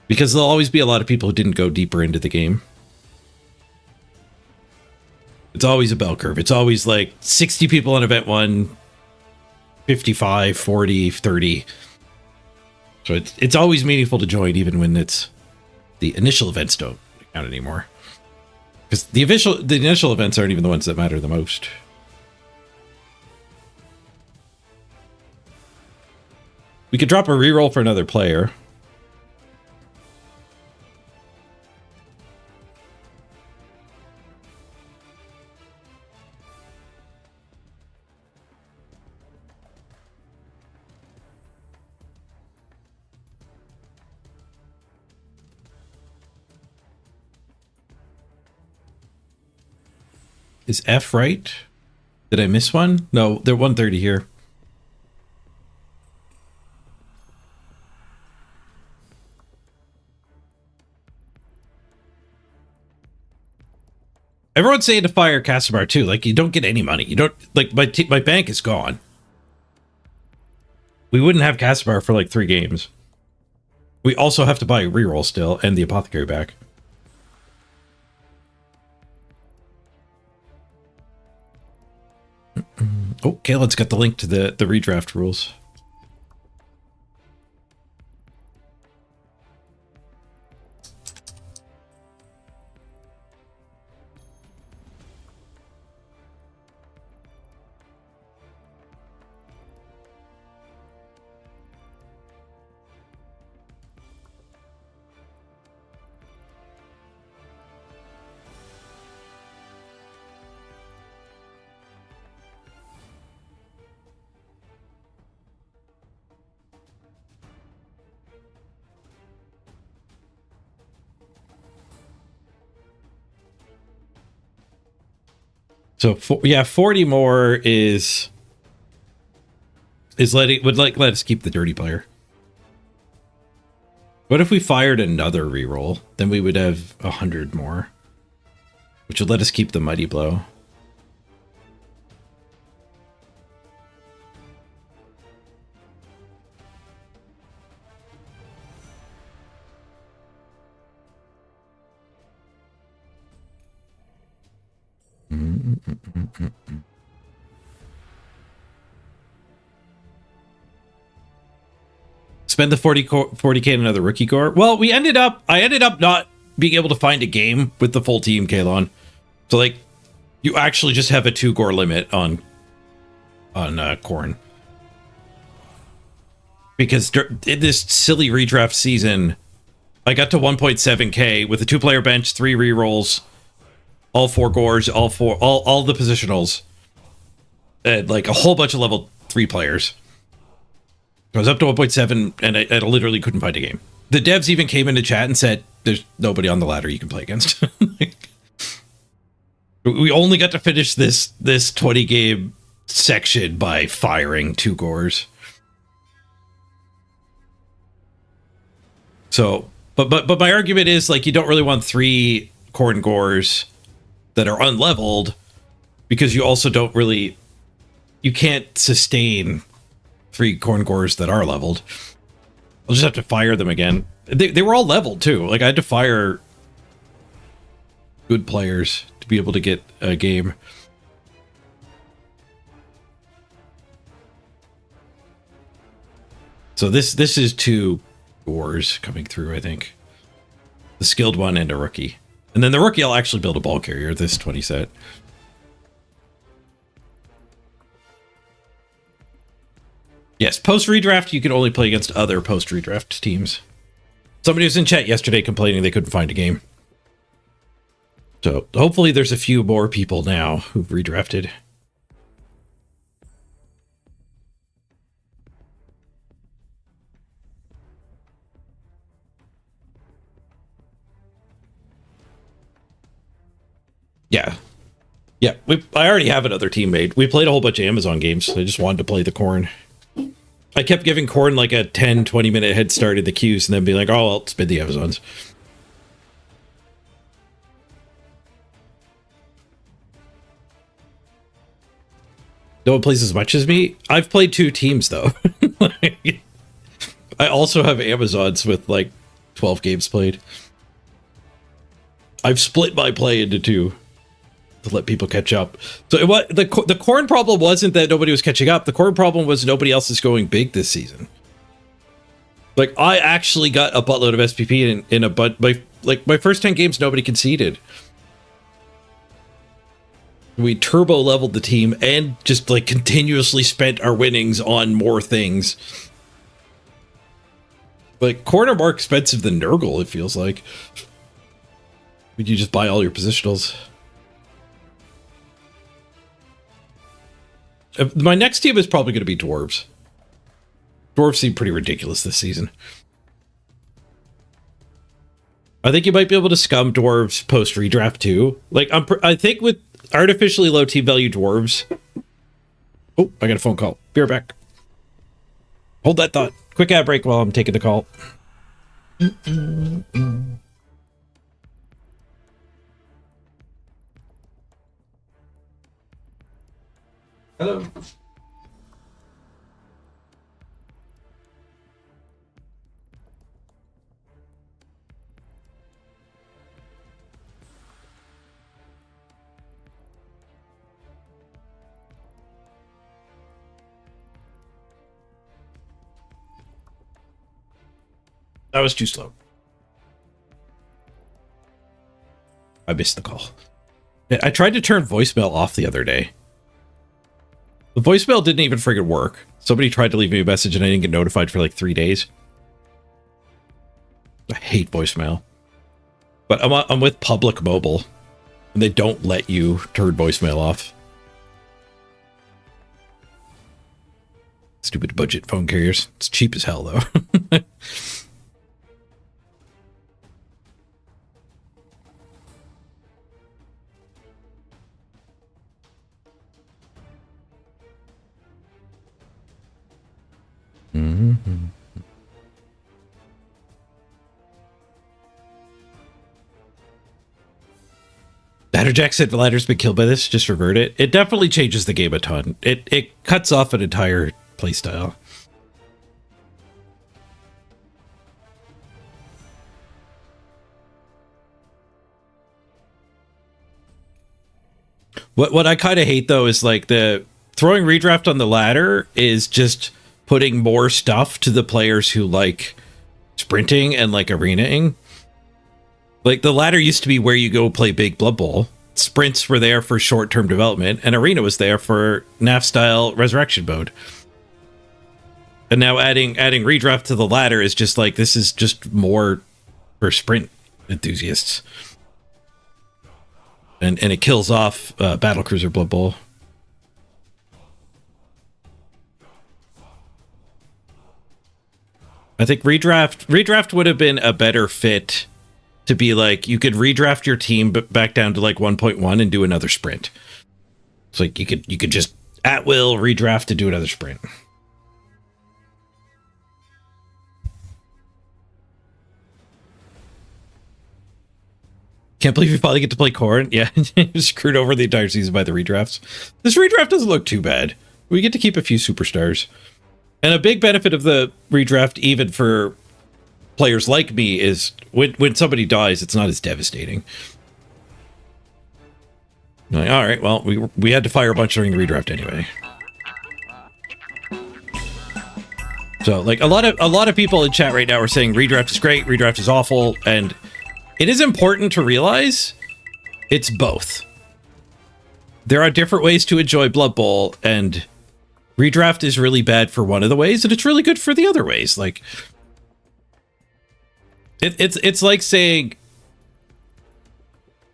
Because there'll always be a lot of people who didn't go deeper into the game. It's always a bell curve. It's always like 60 people on event 1, 55, 40, 30. So it's always meaningful to join, even when it's the initial events don't count anymore. Because the initial events aren't even the ones that matter the most. We could drop a reroll for another player. Is F right? Did I miss one? No, they're 130 here. Everyone's saying to fire Casimir too. Like, you don't get any money. You don't, like, my bank is gone. We wouldn't have Casimir for like 3 games. We also have to buy a reroll still and the apothecary back. Okay, let's get the link to the redraft rules. So yeah, 40 more would let us keep the dirty player. What if we fired another reroll? Then we would have 100 more, which would let us keep the mighty blow. Spend the 40K in another rookie core. Well, I ended up not being able to find a game with the full team, Kalon. So like, you actually just have a 2 gore limit on KHORNE. Because in this silly redraft season, I got to 1.7K with a 2-player bench, 3 rerolls, all 4 gores, all the positionals, and like a whole bunch of level 3 players. I was up to 1.7 and I literally couldn't find a game. The devs even came into chat and said, there's nobody on the ladder you can play against. We only got to finish this 20 game section by firing 2 gores. So, but my argument is, like, you don't really want 3 KHORNE gores that are unleveled, because you also don't really, you can't sustain 3 KHORNE gores that are leveled. I'll just have to fire them again. They were all leveled too. Like, I had to fire good players to be able to get a game. So this is 2 gores coming through, I think. The skilled one and a rookie. And then the rookie, I'll actually build a ball carrier this 20 set. Yes, post-redraft, you can only play against other post-redraft teams. Somebody was in chat yesterday complaining they couldn't find a game. So hopefully there's a few more people now who've redrafted. Yeah. Yeah, I already have another team made. We played a whole bunch of Amazon games. I just wanted to play the KHORNE. I kept giving KHORNE like a 10-20 minute head start in the queues and then be like, oh, I'll spin the Amazons. No one plays as much as me? I've played 2 teams, though. I also have Amazons with like 12 games played. I've split my play into 2 to let people catch up. So the KHORNE problem wasn't that nobody was catching up. The KHORNE problem was nobody else is going big this season. Like, I actually got a buttload of SPP in a but my first 10 games, nobody conceded. We turbo leveled the team and just like continuously spent our winnings on more things. Like, KHORNE are more expensive than Nurgle, it feels like. Would you just buy all your positionals? My next team is probably going to be Dwarves. Dwarves seem pretty ridiculous this season. I think you might be able to scum Dwarves post redraft too. Like, I think with artificially low team value Dwarves. Oh, I got a phone call. Be right back. Hold that thought. Quick ad break while I'm taking the call. Hello. That was too slow. I missed the call. I tried to turn voicemail off the other day. The voicemail didn't even friggin' work. Somebody tried to leave me a message and I didn't get notified for like 3 days. I hate voicemail. But I'm with Public Mobile, and they don't let you turn voicemail off. Stupid budget phone carriers. It's cheap as hell, though. Mm-hmm. Batterjack said Vladder's been killed by this. Just revert it. It definitely changes the game a ton. It cuts off an entire playstyle. What I kind of hate though is like the throwing redraft on the ladder is just putting more stuff to the players who like sprinting and like arenaing. Like, the ladder used to be where you go play big Blood Bowl. Sprints were there for short-term development, and arena was there for NAF-style resurrection mode. And now adding redraft to the ladder is just like, this is just more for sprint enthusiasts. And it kills off Battlecruiser Blood Bowl. I think redraft would have been a better fit to be like, you could redraft your team back down to like 1.1 and do another sprint. It's like you could just at will redraft to do another sprint. Can't believe you finally get to play KHORNE. Yeah, screwed over the entire season by the redrafts. This redraft doesn't look too bad. We get to keep a few superstars. And a big benefit of the redraft, even for players like me, is when somebody dies, it's not as devastating. Like, all right, well, we had to fire a bunch during the redraft anyway. So, like, a lot of people in chat right now are saying redraft is great, redraft is awful, and it is important to realize it's both. There are different ways to enjoy Blood Bowl, and redraft is really bad for one of the ways, and it's really good for the other ways. Like, it's like saying,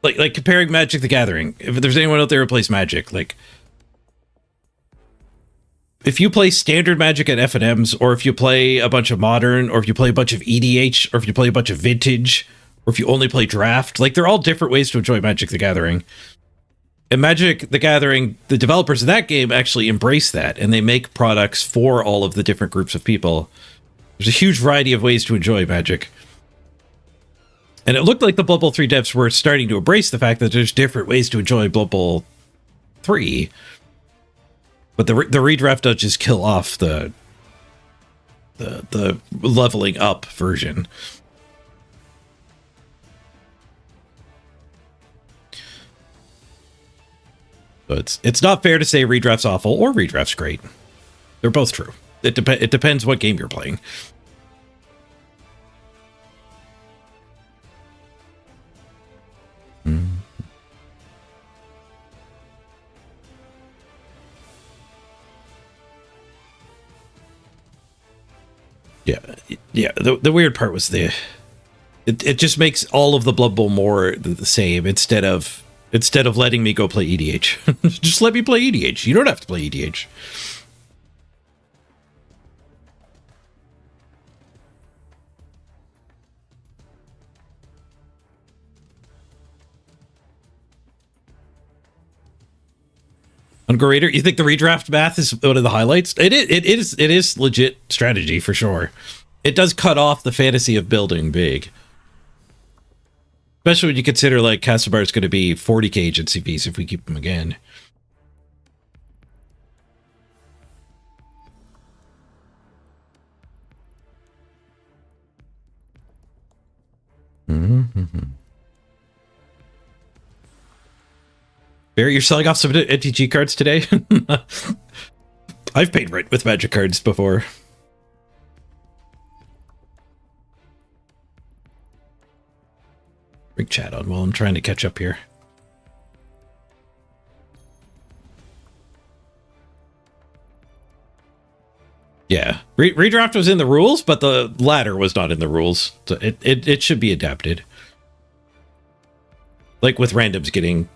like comparing Magic the Gathering. If there's anyone out there who plays Magic, like, if you play standard Magic at FNMs, or if you play a bunch of Modern, or if you play a bunch of EDH, or if you play a bunch of Vintage, or if you only play Draft, like, they're all different ways to enjoy Magic the Gathering. And Magic the Gathering, the developers of that game actually embrace that, and they make products for all of the different groups of people. There's a huge variety of ways to enjoy Magic. And it looked like the Blood Bowl 3 devs were starting to embrace the fact that there's different ways to enjoy Blood Bowl 3. But the redraft does just kill off the leveling up version. So it's not fair to say redraft's awful or redraft's great. They're both true. It depends what game you're playing. Yeah, yeah. The weird part was it just makes all of the Blood Bowl more the same instead of letting me go play EDH. Just let me play EDH. You don't have to play EDH. Ungarator, you think the redraft math is one of the highlights? It is legit strategy for sure. It does cut off the fantasy of building big. Especially when you consider like Castlebar is going to be 40k agency fees if we keep them again. Barry, you're selling off some NTG cards today? I've paid rent with Magic cards before. Bring chat on while I'm trying to catch up here. Yeah, redraft was in the rules, but the ladder was not in the rules. So it should be adapted. Like with randoms getting...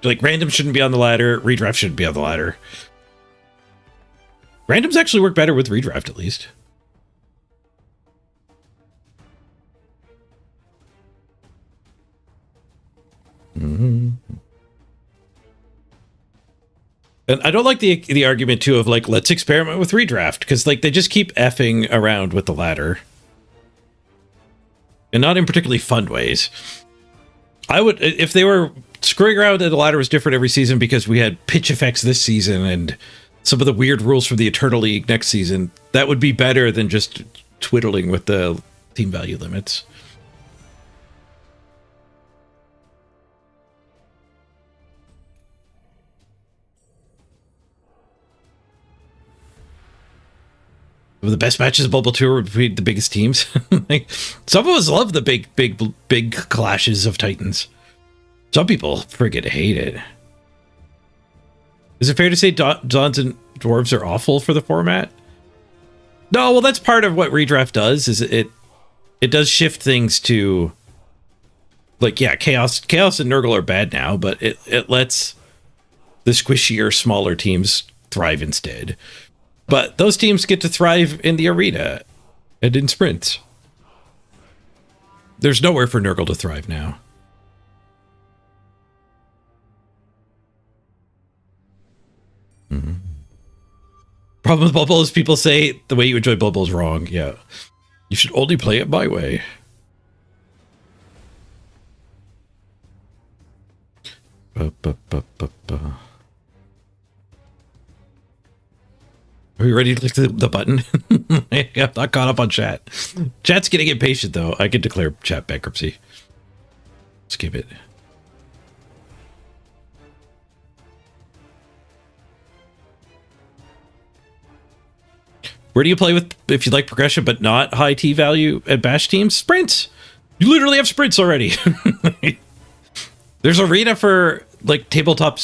Like, random shouldn't be on the ladder, redraft shouldn't be on the ladder. Randoms actually work better with redraft, at least. And I don't like the argument, too, of, like, let's experiment with redraft, because, like, they just keep effing around with the ladder. And not in particularly fun ways. I would, if they were screwing around and the ladder was different every season because we had pitch effects this season and some of the weird rules from the Eternal League next season, that would be better than just twiddling with the team value limits. The best matches of Bubble Tour between the biggest teams. Like, some of us love the big clashes of Titans. Some people friggin' hate it. Is it fair to say Dons and Dwarves are awful for the format? No, well, that's part of what redraft does. Is it does shift things to, like, yeah, Chaos and Nurgle are bad now, but it lets the squishier, smaller teams thrive instead. But those teams get to thrive in the arena and in sprints. There's nowhere for Nurgle to thrive now. Problem with Blood Bowl is people say the way you enjoy Blood Bowl is wrong. Yeah. You should only play it my way. Are we ready to click the button? I'm not caught up on chat. Chat's getting impatient, though. I can declare chat bankruptcy. Skip it. Where do you play with if you like progression but not high T value at bash teams? Sprints. You literally have sprints already. There's arena for like tabletop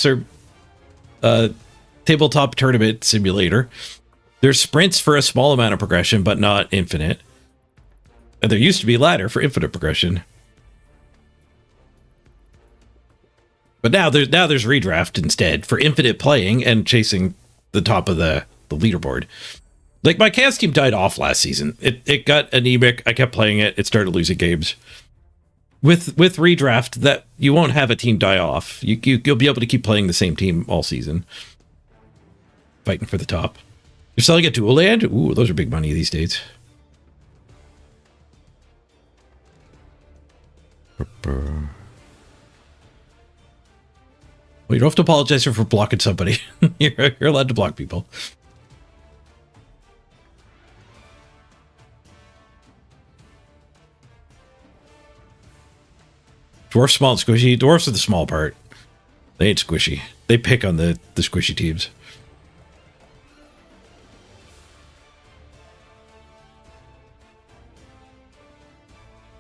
tournament simulator. There's sprints for a small amount of progression, but not infinite. And there used to be ladder for infinite progression. But now there's redraft instead for infinite playing and chasing the top of the leaderboard. Like, my Chaos team died off last season. It got anemic. I kept playing it. It started losing games. With redraft, that you won't have a team die off. You'll be able to keep playing the same team all season. Fighting for the top. You're selling a dual land? Ooh, those are big money these days. Well, you don't have to apologize for blocking somebody. You're allowed to block people. Dwarfs small and squishy. Dwarfs are the small part. They ain't squishy. They pick on the squishy teams.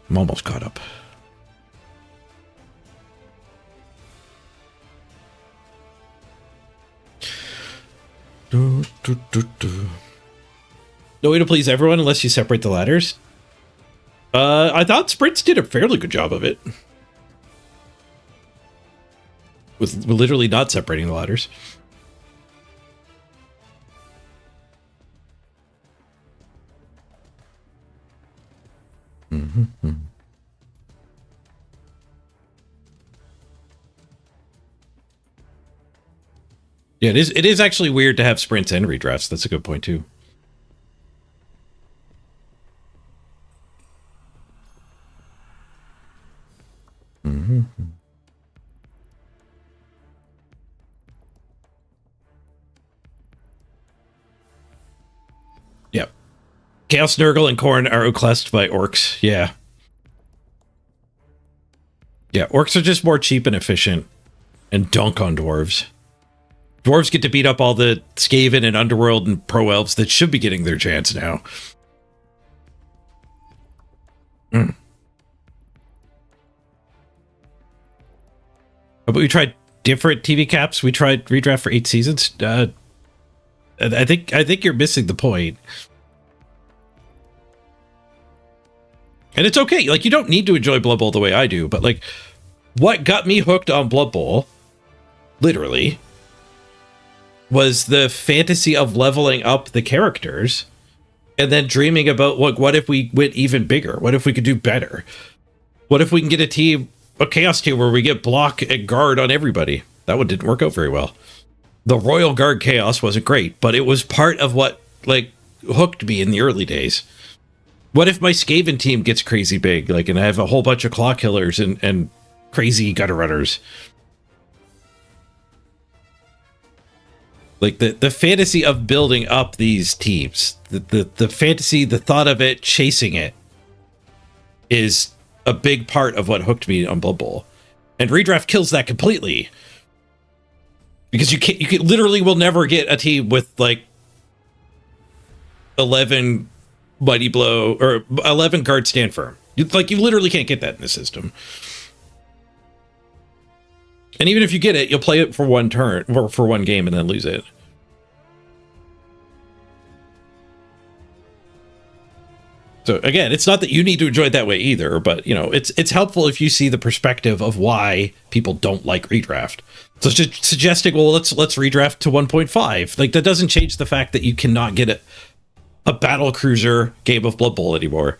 I'm almost caught up. No way to please everyone unless you separate the ladders. I thought Sprints did a fairly good job of it. With literally not separating the ladders. Mm-hmm. Yeah, it is actually weird to have sprints and redrafts. That's a good point too. Mm-hmm. Yep. Chaos Nurgle and KHORNE are outclassed by orcs. Yeah. Yeah, orcs are just more cheap and efficient and dunk on dwarves. Dwarves get to beat up all the Skaven and Underworld and Pro Elves that should be getting their chance now. Mm. But we tried different TV caps. We tried redraft for 8 seasons. I think you're missing the point. And it's okay. Like, you don't need to enjoy Blood Bowl the way I do, but like, what got me hooked on Blood Bowl, literally, was the fantasy of leveling up the characters and then dreaming about what if we went even bigger? What if we could do better? What if we can get a chaos team where we get block and guard on everybody? That one didn't work out very well. The Royal Guard chaos wasn't great, but it was part of what like hooked me in the early days. What if my Skaven team gets crazy big, like, and I have a whole bunch of claw killers and crazy gutter runners? Like the fantasy of building up these teams, the fantasy, the thought of it, chasing it, is a big part of what hooked me on Blood Bowl. And redraft kills that completely. Because you literally will never get a team with like 11 Mighty Blow or 11 guard stand firm. You literally can't get that in the system. And even if you get it, you'll play it for one turn or for one game and then lose it. So again, it's not that you need to enjoy it that way either, but you know, it's helpful if you see the perspective of why people don't like redraft. So it's just suggesting, well, let's redraft to 1.5. Like, that doesn't change the fact that you cannot get a battle cruiser game of Blood Bowl anymore.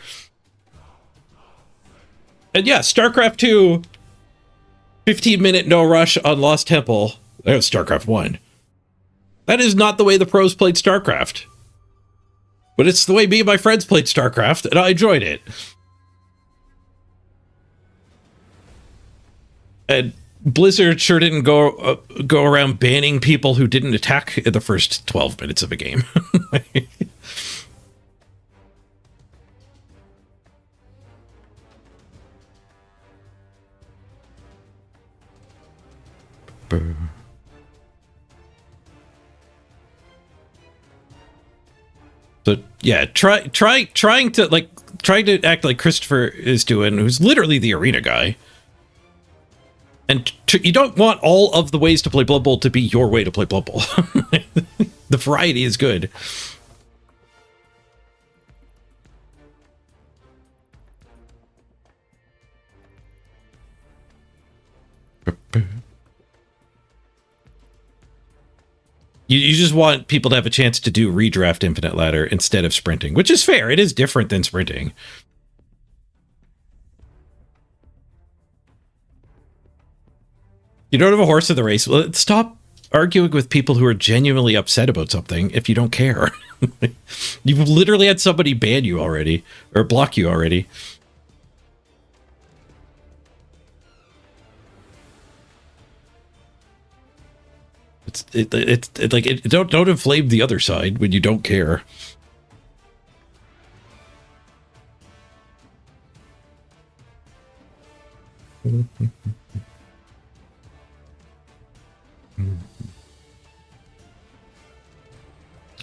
And yeah, StarCraft 2, 15-minute no rush on Lost Temple. That was StarCraft 1. That is not the way the pros played StarCraft. But it's the way me and my friends played StarCraft, and I enjoyed it. And Blizzard sure didn't go around banning people who didn't attack in the first 12 minutes of a game. So yeah, trying to act like Christopher is doing, who's literally the arena guy. And you don't want all of the ways to play Blood Bowl to be your way to play Blood Bowl. The variety is good. You just want people to have a chance to do redraft Infinite Ladder instead of sprinting, which is fair. It is different than sprinting. You don't have a horse in the race. Well, stop arguing with people who are genuinely upset about something if you don't care. You've literally had somebody ban you already or block you already. Don't inflame the other side when you don't care.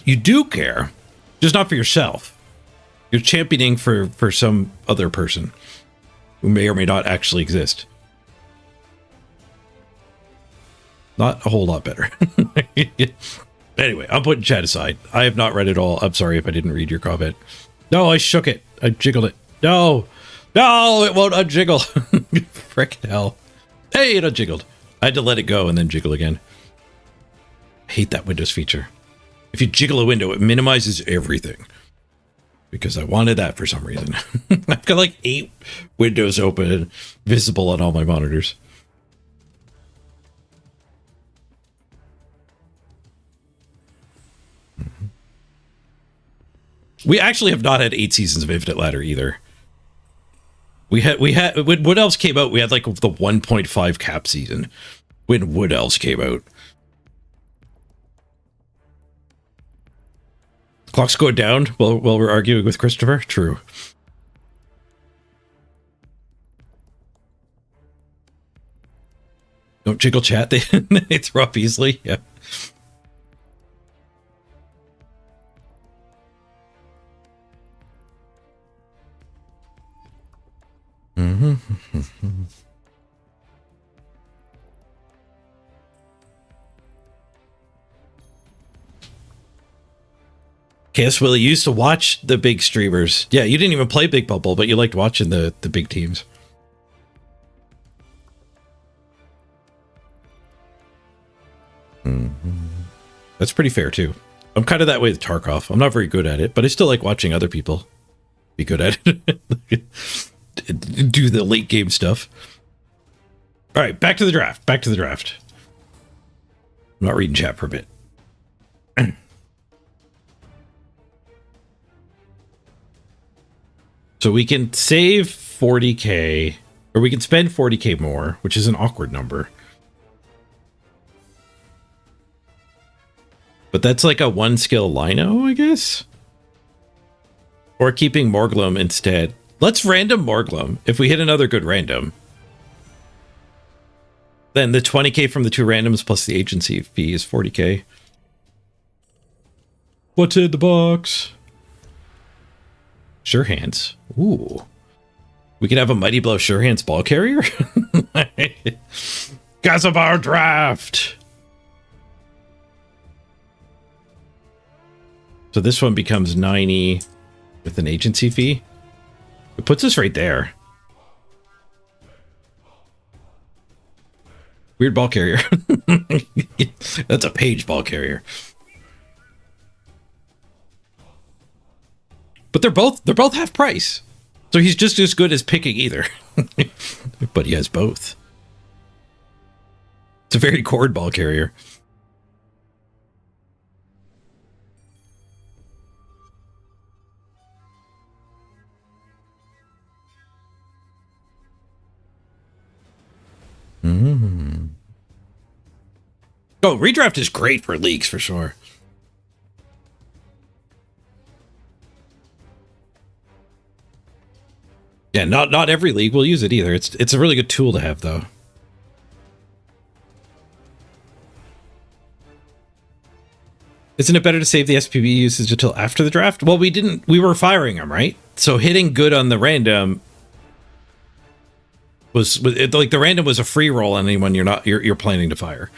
You do care, just not for yourself. You're championing for some other person who may or may not actually exist. Not a whole lot better. Anyway, I'm putting chat aside. I have not read it all. I'm sorry if I didn't read your comment. No, I shook it. I jiggled it. No, it won't unjiggle. Frickin' hell. Hey, it unjiggled. I had to let it go and then jiggle again. I hate that Windows feature. If you jiggle a window, it minimizes everything. Because I wanted that for some reason. I've got like 8 windows open, visible on all my monitors. We actually have not had 8 seasons of Infinite Ladder either. We had when Wood Elves came out, we had like the 1.5 cap season when Wood Elves came out. Clock's going down while we're arguing with Christopher. True. Don't jiggle chat. They throw up easily. Yeah. Chaos Willie used to watch the big streamers. Yeah, you didn't even play Big Bubble, but you liked watching the big teams. That's pretty fair too. I'm kind of that way with Tarkov. I'm not very good at it, but I still like watching other people be good at it. Do the late game stuff. All right, back to the draft. Back to the draft. I'm not reading chat for a bit. So we can save 40k, or we can spend 40k more, which is an awkward number. But that's like a 1 skill lino, I guess? Or keeping Morglum instead. Let's random Morglum if we hit another good random. Then the 20k from the 2 randoms plus the agency fee is 40k. What's in the box? Sure Hands. Ooh. We can have a Mighty Blow Sure Hands ball carrier? Gazabar draft! So this one becomes 90 with an agency fee. It puts us right there. Weird ball carrier. That's a page ball carrier. But they're both half price. So he's just as good as picking either. But he has both. It's a very cord ball carrier. Oh, redraft is great for leagues for sure. Yeah, not every league will use it either. It's a really good tool to have though. Isn't it better to save the SPB usage until after the draft? Well, we were firing them, right? So hitting good on the random was like the random was a free roll on anyone you're planning to fire.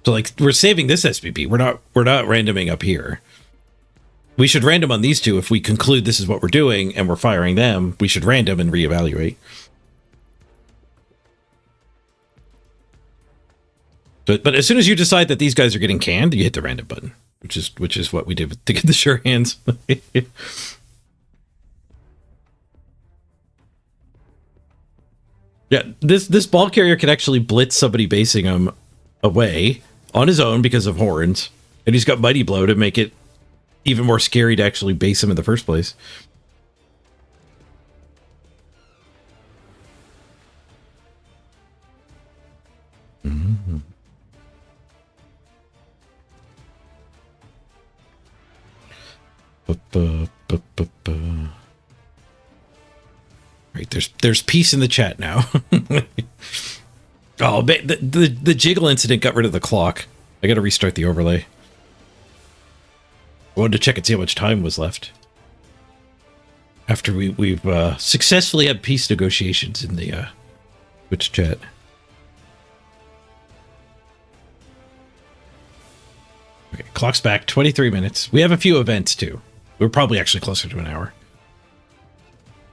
So like we're saving this SPB. We're not randoming up here. We should random on these two if we conclude this is what we're doing and we're firing them. We should random and reevaluate. But as soon as you decide that these guys are getting canned, you hit the random button, which is what we did to get the Sure Hands. Yeah, this ball carrier can actually blitz somebody basing him away on his own because of horns, and he's got Mighty Blow to make it even more scary to actually base him in the first place. Mm-hmm. Right, there's peace in the chat now. Oh, the jiggle incident got rid of the clock. I got to restart the overlay. I wanted to check and see how much time was left after we've successfully had peace negotiations in the Twitch chat. Okay, clock's back. 23 minutes. We have a few events, too. We're probably actually closer to an hour.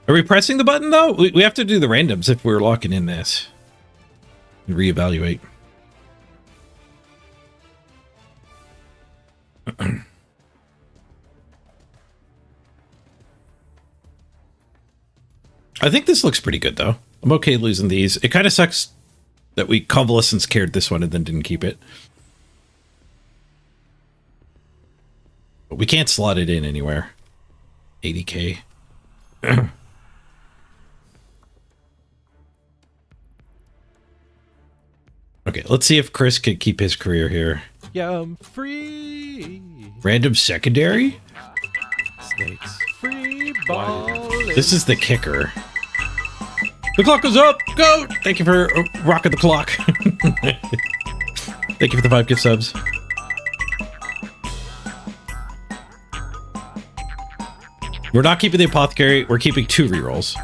Are we pressing the button, though? We have to do the randoms if we're locking in this. And reevaluate. I think this looks pretty good, though. I'm okay losing these. It kind of sucks that we convalescence cared this one and then didn't keep it. But we can't slot it in anywhere. 80k. Okay, let's see if Chris could keep his career here. Yeah, I'm free. Random secondary? Snakes. Free ball. This is the kicker. The clock is up! Go! Thank you for rocking the clock. Thank you for the 5 gift subs. We're not keeping the apothecary. We're keeping 2 rerolls.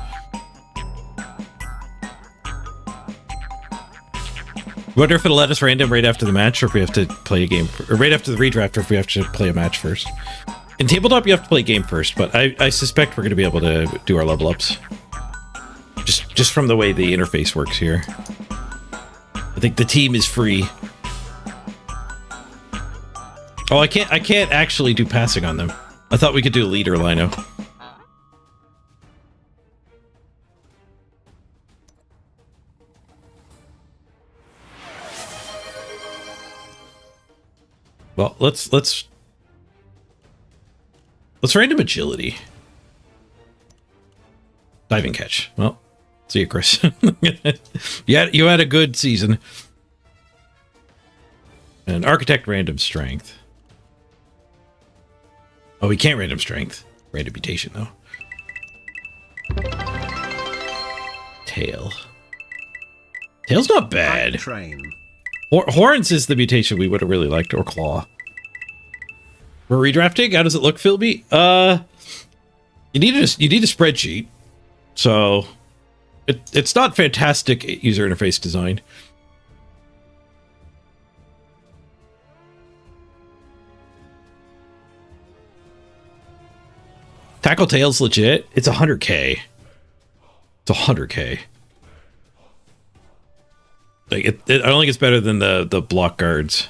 Wonder if it'll let us random right after the match, or if we have to play a game, or right after the redraft, or if we have to play a match first. In tabletop, you have to play a game first, but I suspect we're going to be able to do our level ups. Just from the way the interface works here. I think the team is free. Oh, I can't actually do passing on them. I thought we could do a leader lino. Well, let's random agility. Diving catch. Well, see you, Chris. Yeah, you had a good season. And architect random strength. Oh, we can't random strength. Random mutation, though. Tail. Tail's not bad. Train. Horns is the mutation we would have really liked, or claw. We're redrafting. How does it look, Philby? You need a spreadsheet, so it's not fantastic user interface design. Tackle tail's legit. It's 100k. It's 100k. Like I don't think it's better than the block guards.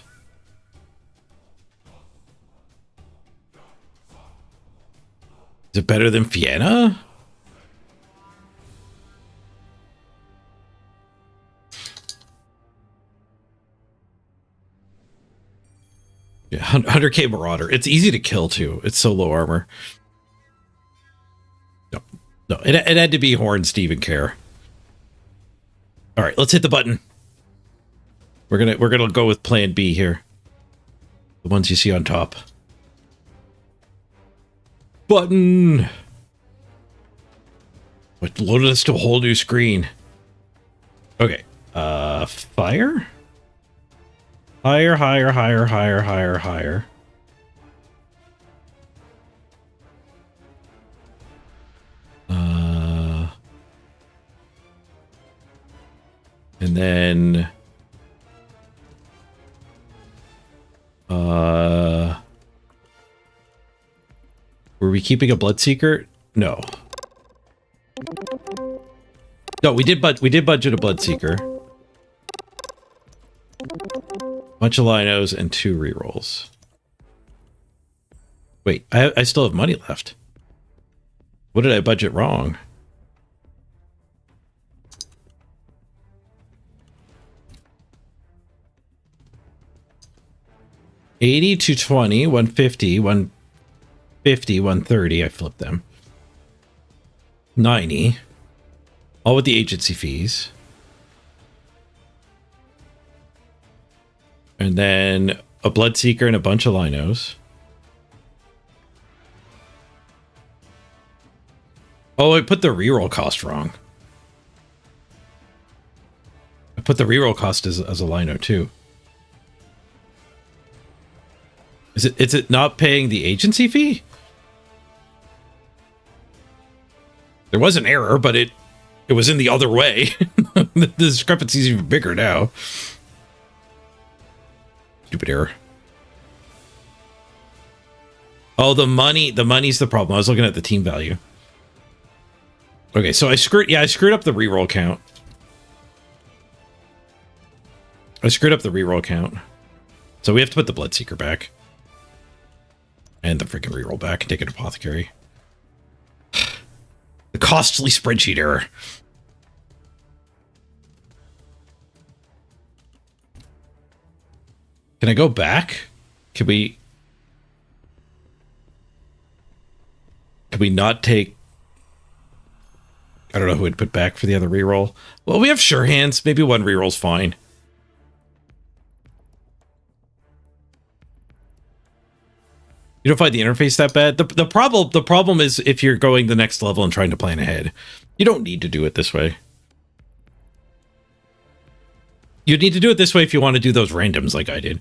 Is it better than Fiena? Yeah, 100k Marauder. It's easy to kill too. It's so low armor. No, it had to be Horn Steven Care. All right, let's hit the button. We're gonna go with Plan B here. The ones you see on top. Button. What loaded us to a whole new screen? Okay. Fire. Higher, higher, higher, higher, higher, higher. And then were we keeping a Bloodseeker? No. No, we did budget a Bloodseeker. Bunch of Linos and 2 rerolls. Wait, I still have money left. What did I budget wrong? $80 to $20, $150, $150, $130. I flipped them. $90. All with the agency fees. And then a Bloodseeker and a bunch of Linos. Oh, I put the reroll cost wrong. I put the reroll cost as a Lino too. Is it not paying the agency fee? There was an error, but it was in the other way. The discrepancy is even bigger now. Stupid error. Oh, the money's the problem. I was looking at the team value. Okay, so I screwed up the reroll count. So we have to put the Bloodseeker back. And the freaking reroll back and take an Apothecary. The costly spreadsheet error. Can I go back? Can we not take... I don't know who would put back for the other reroll. Well, we have sure hands. Maybe one reroll's fine. You don't find the interface that bad? The problem is if you're going the next level and trying to plan ahead. You don't need to do it this way. You'd need to do it this way if you want to do those randoms like I did.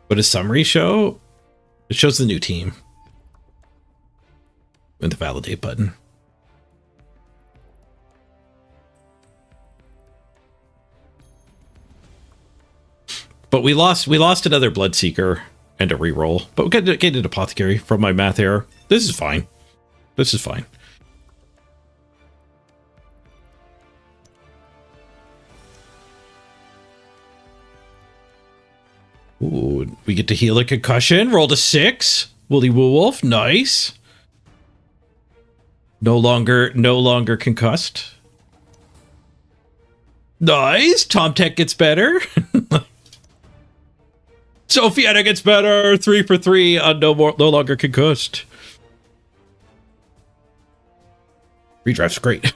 What does summary show? It shows the new team. With the validate button. But we lost another Bloodseeker and a reroll. But we get an Apothecary from my math error. This is fine. This is fine. Ooh, we get to heal a concussion. Rolled a 6. Woolly Woolwolf. Nice. No longer concussed. Nice. Tom Tech gets better. Sophiana gets better. 3 for 3 on no longer concussed. Redraft's great.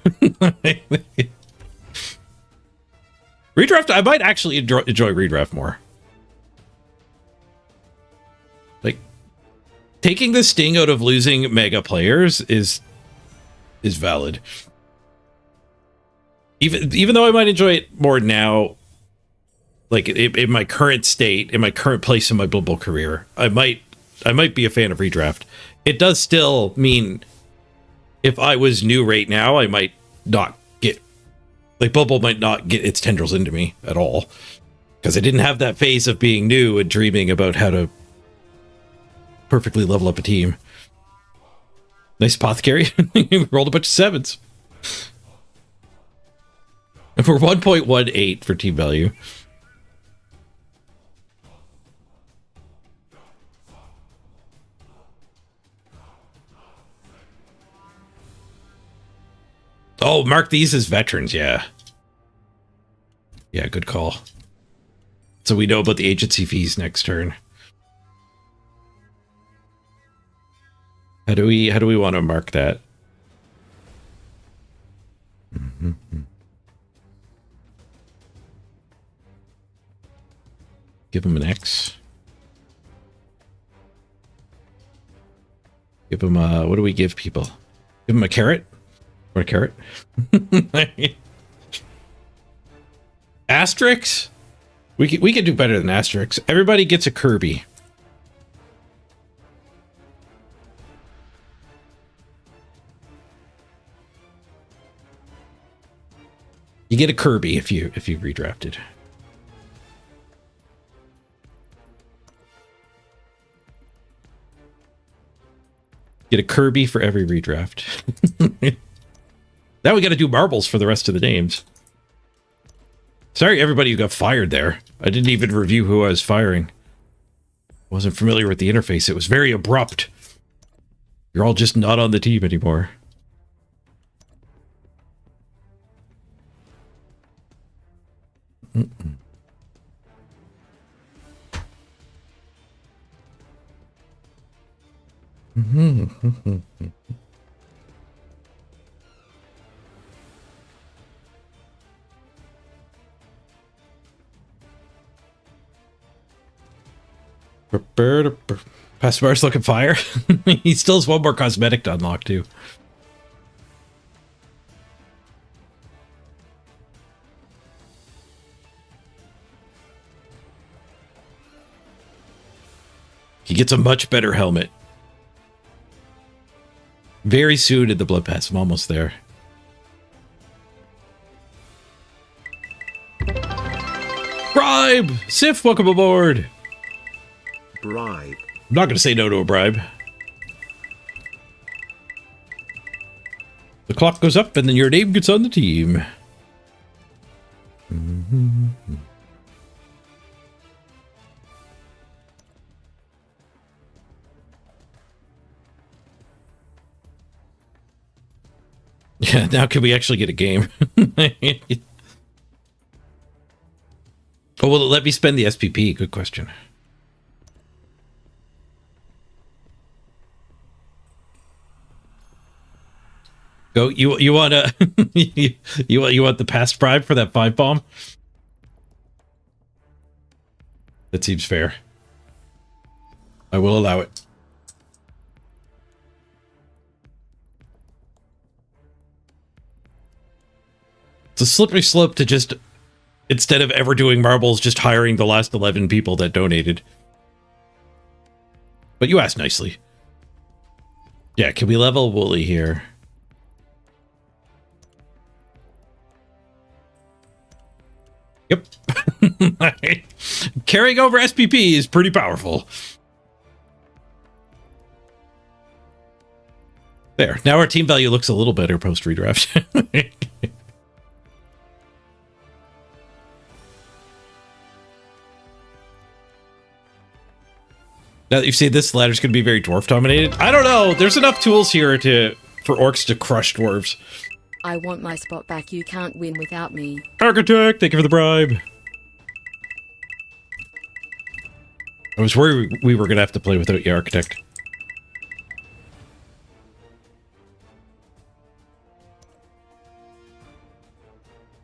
Redraft, I might actually enjoy redraft more. Like, taking the sting out of losing mega players is valid. Even though I might enjoy it more now, like in my current state, in my current place in my Blood Bowl career, I might be a fan of redraft. It does still mean if I was new right now, I might not get, like, Blood Bowl might not get its tendrils into me at all, because I didn't have that phase of being new and dreaming about how to perfectly level up a team. Nice Apothecary. We rolled a bunch of 7s. And we're 1.18 for team value. Oh, mark these as veterans, yeah. Yeah, good call. So we know about the agency fees next turn. How do we want to mark that? Give him an X. Give him a, what do we give people? Give him a carrot? Or a carrot? Asterix? We can do better than Asterix. Everybody gets a Kirby. You get a Kirby if you redrafted. Get a Kirby for every redraft. Now we got to do marbles for the rest of the names. Sorry, everybody who got fired there. I didn't even review who I was firing. Wasn't familiar with the interface. It was very abrupt. You're all just not on the team anymore. Pastor Bar's looking fire. He still has one more cosmetic to unlock too. He gets a much better helmet. Very soon in the Blood Pass. I'm almost there. Bribe! Sif, welcome aboard! Bribe. I'm not going to say no to a bribe. The clock goes up and then your name gets on the team. Yeah, now can we actually get a game? Oh, will it let me spend the SPP? Good question. Go, you want to you want the past bribe for that 5 bomb? That seems fair. I will allow it. It's a slippery slope to just, instead of ever doing marbles, just hiring the last 11 people that donated. But you asked nicely. Yeah, can we level Wooly here? Yep. Carrying over SPP is pretty powerful. There. Now our team value looks a little better post redraft. Now that you've seen this, ladder's going to be very dwarf dominated. I don't know. There's enough tools here for orcs to crush dwarves. I want my spot back. You can't win without me. Architect, thank you for the bribe. I was worried we were going to have to play without you, Architect.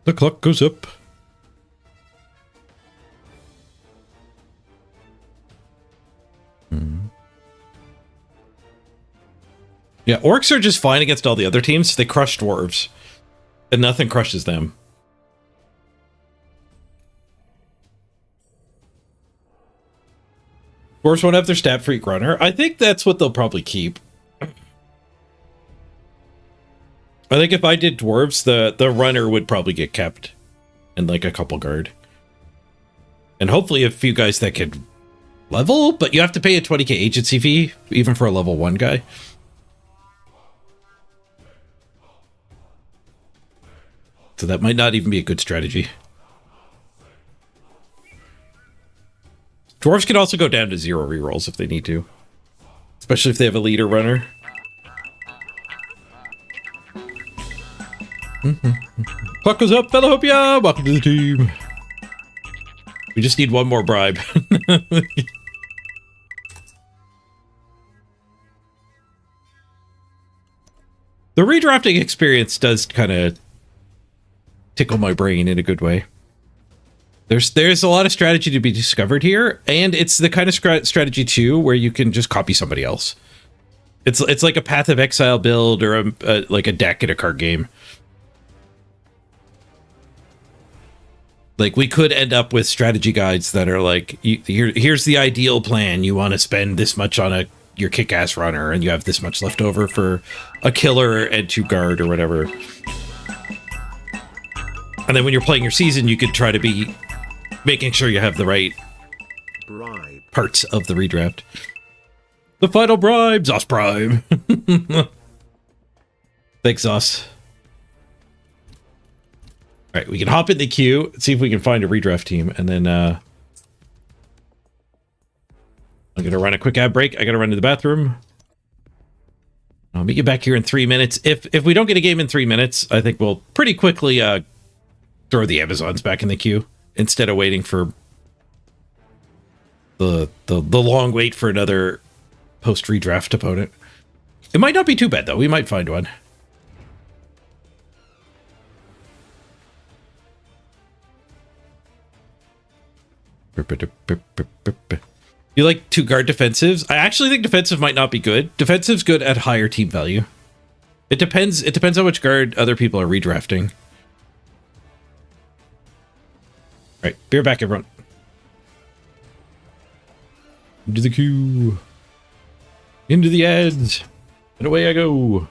The clock goes up. Yeah, orcs are just fine against all the other teams. They crush dwarves. And nothing crushes them. Dwarves won't have their stat freak runner. I think that's what they'll probably keep. I think if I did dwarves, the runner would probably get kept. And like a couple guard. And hopefully a few guys that could level, but you have to pay a 20k agency fee, even for a level 1 guy. So that might not even be a good strategy. Dwarves can also go down to 0 rerolls if they need to. Especially if they have a leader runner. Clock goes up, Fellahopia! Welcome to the team. We just need one more bribe. The redrafting experience does kind of tickle my brain in a good way. There's a lot of strategy to be discovered here, and it's the kind of strategy too where you can just copy somebody else. It's like a Path of Exile build or like a deck in a card game. Like we could end up with strategy guides that are like, here's the ideal plan. You want to spend this much on your kick-ass runner, and you have this much left over for a killer and 2 guard or whatever. And then when you're playing your season, you could try to be making sure you have the right Bribe. parts of the redraft. The final bribe, Zos bribe. Thanks, Zos. All right, we can hop in the queue, see if we can find a redraft team, and then I'm gonna run a quick ad break. I gotta run to the bathroom. I'll meet you back here in 3 minutes. If we don't get a game in 3 minutes, I think we'll pretty quickly throw the Amazons back in the queue instead of waiting for the long wait for another post redraft opponent. It might not be too bad though. We might find one. You like 2 guard defensives? I actually think defensive might not be good. Defensive's good at higher team value. It depends how much guard other people are redrafting. All right, beer back, everyone. Into the queue. Into the ads. And away I go.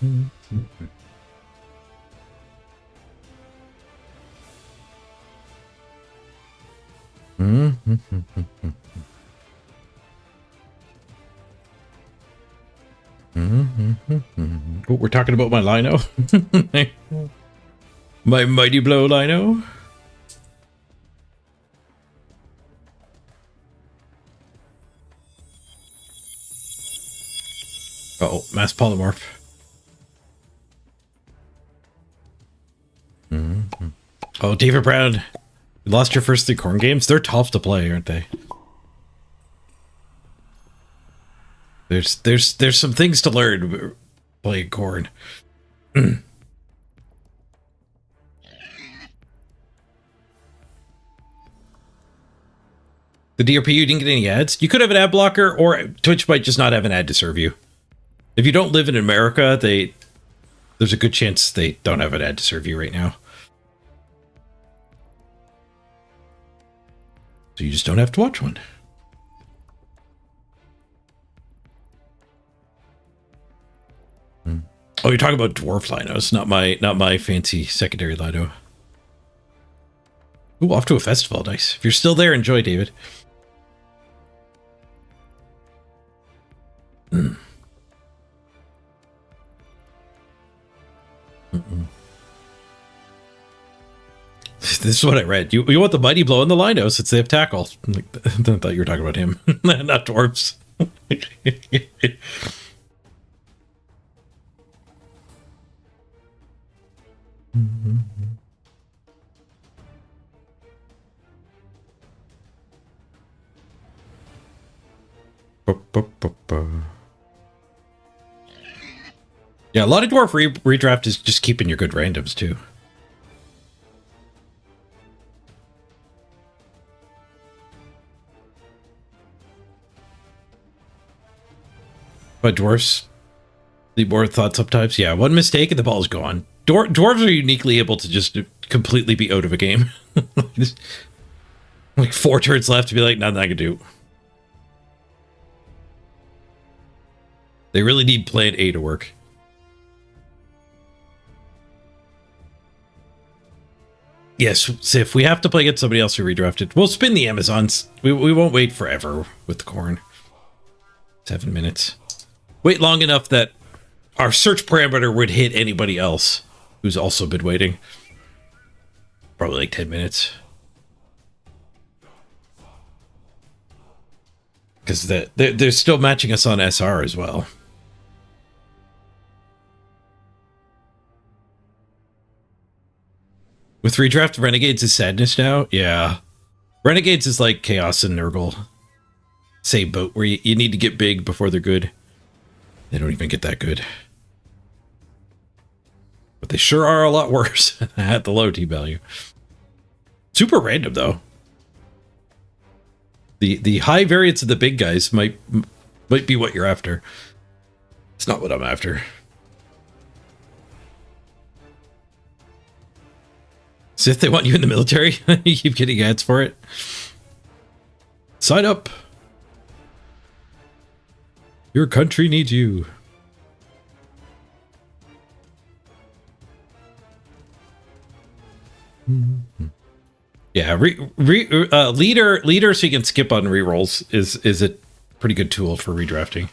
Oh, we're talking about my lino. My mighty blow lino. Uh-oh, mass polymorph. Oh, David Brown, you lost your first 3 Khorne games? They're tough to play, aren't they? There's some things to learn playing Khorne. The DRP, you didn't get any ads? You could have an ad blocker, or Twitch might just not have an ad to serve you. If you don't live in America, there's a good chance they don't have an ad to serve you right now. So you just don't have to watch one. Oh, you're talking about dwarf linos, not my fancy secondary lino. Ooh, off to a festival, nice. If you're still there, enjoy, David. This is what I read. You want the mighty blow in the lino since they have tackle. I thought you were talking about him, not dwarves. Yeah, a lot of dwarf redraft is just keeping your good randoms too. But dwarves need more thought sometimes. Yeah, one mistake and the ball's gone. Dwarves are uniquely able to just completely be out of a game. Like 4 turns left to be like, nothing I can do. They really need plan A to work. Yes, Sif, we have to play against somebody else who redrafted. We'll spin the Amazons. We won't wait forever with the Khorne. 7 minutes. Wait long enough that our search parameter would hit anybody else who's also been waiting. Probably like 10 minutes. Because they're still matching us on SR as well. With redraft, Renegades is sadness now? Yeah. Renegades is like Chaos and Nurgle. Same boat, where you need to get big before they're good. They don't even get that good. But they sure are a lot worse at the low T value. Super random, though. The high variance of the big guys might be what you're after. It's not what I'm after. So if they want you in the military, you keep getting ads for it. Sign up. Your country needs you. Yeah, leader so you can skip on rerolls is a pretty good tool for redrafting.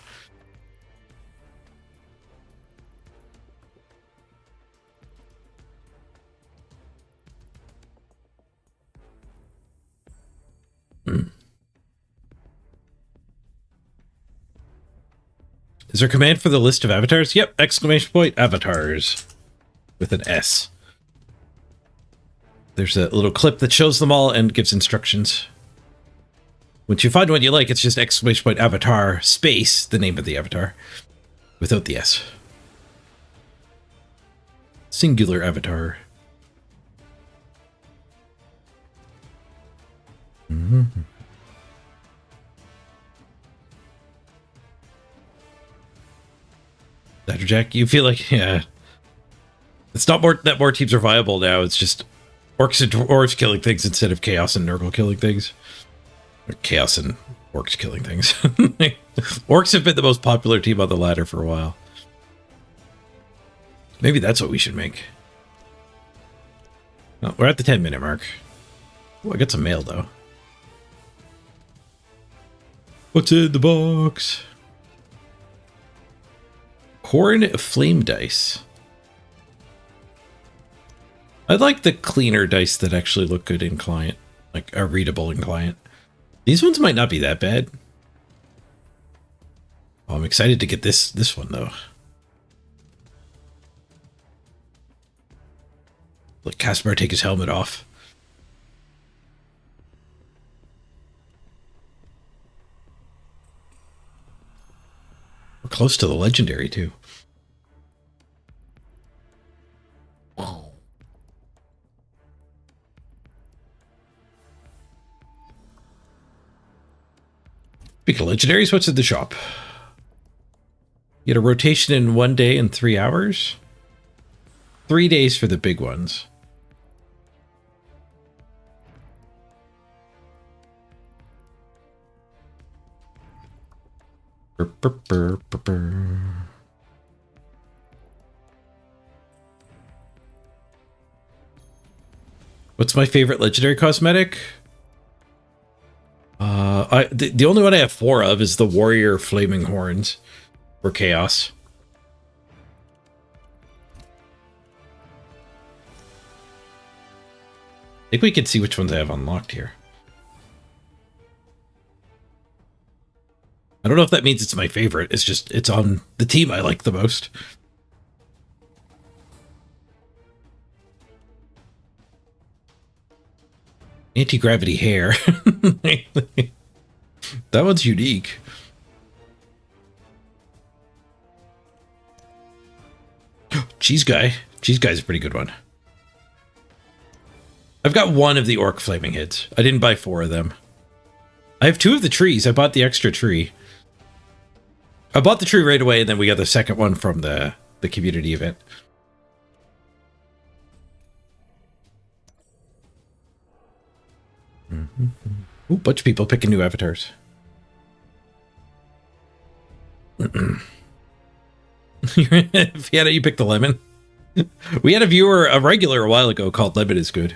Is there a command for the list of avatars? Yep, exclamation point, avatars. With an S. There's a little clip that shows them all and gives instructions. Once you find one you like, it's just exclamation point avatar space, the name of the avatar, without the S. Singular avatar. Jack, you feel like, yeah. It's not more that more teams are viable now. It's just orcs and dwarves killing things instead of chaos and Nurgle killing things. Or chaos and orcs killing things. Orcs have been the most popular team on the ladder for a while. Maybe that's what we should make. Well, we're at the 10-minute mark. Oh, I got some mail, though. What's in the box? KHORNE flame dice. I like the cleaner dice that actually look good in client. Like, are readable in client. These ones might not be that bad. Oh, I'm excited to get this one, though. Let Casimir take his helmet off. We're close to the legendary, too. Speaking of legendaries, what's at the shop? You get a rotation in 1 day and 3 hours? 3 days for the big ones. What's my favorite legendary cosmetic? The only one I have 4 of is the Warrior Flaming Horns for Chaos. I think we can see which ones I have unlocked here. I don't know if that means it's my favorite. It's just, it's on the team I like the most. Anti-gravity hair. That one's unique. Cheese Guy. Cheese Guy's a pretty good one. I've got 1 of the orc flaming heads. I didn't buy 4 of them. I have 2 of the trees. I bought the extra tree. I bought the tree right away, and then we got the second one from the community event. Ooh, bunch of people picking new avatars. Fiona, you picked the lemon. We had a viewer, a regular, a while ago called Lemon is Good.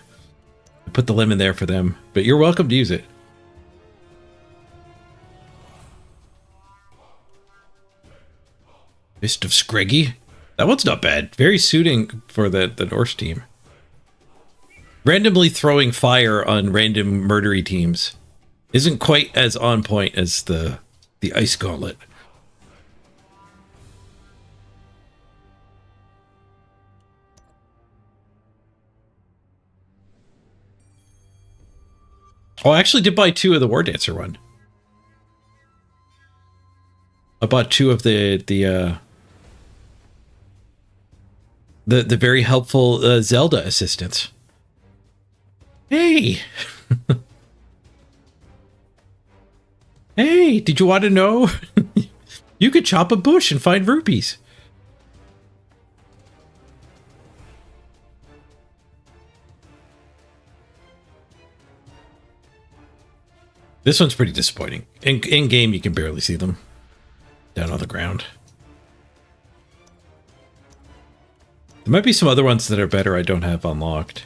I put the lemon there for them, but you're welcome to use it. Fist of Scraggy. That one's not bad. Very suiting for the Norse team. Randomly throwing fire on random murdery teams isn't quite as on point as the Ice Gauntlet. Oh, I actually did buy 2 of the War Dancer one. I bought 2 of the very helpful Zelda assistants. Hey! Hey, did you want to know? You could chop a bush and find rupees. This one's pretty disappointing. In game, you can barely see them down on the ground. There might be some other ones that are better I don't have unlocked.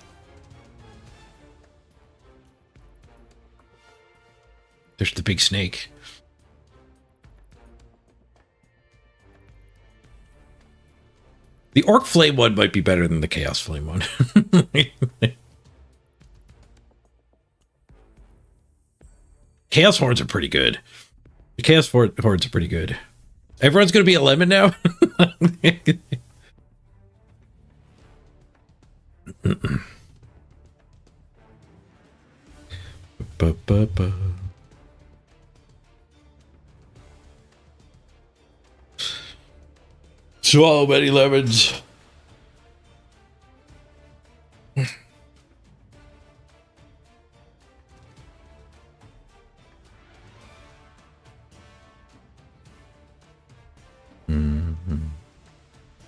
There's the big snake. The Orc Flame one might be better than the Chaos Flame one. Chaos Horns are pretty good. The Chaos Horns are pretty good. Everyone's going to be a lemon now? Ba-ba-ba. Swallow many lemons.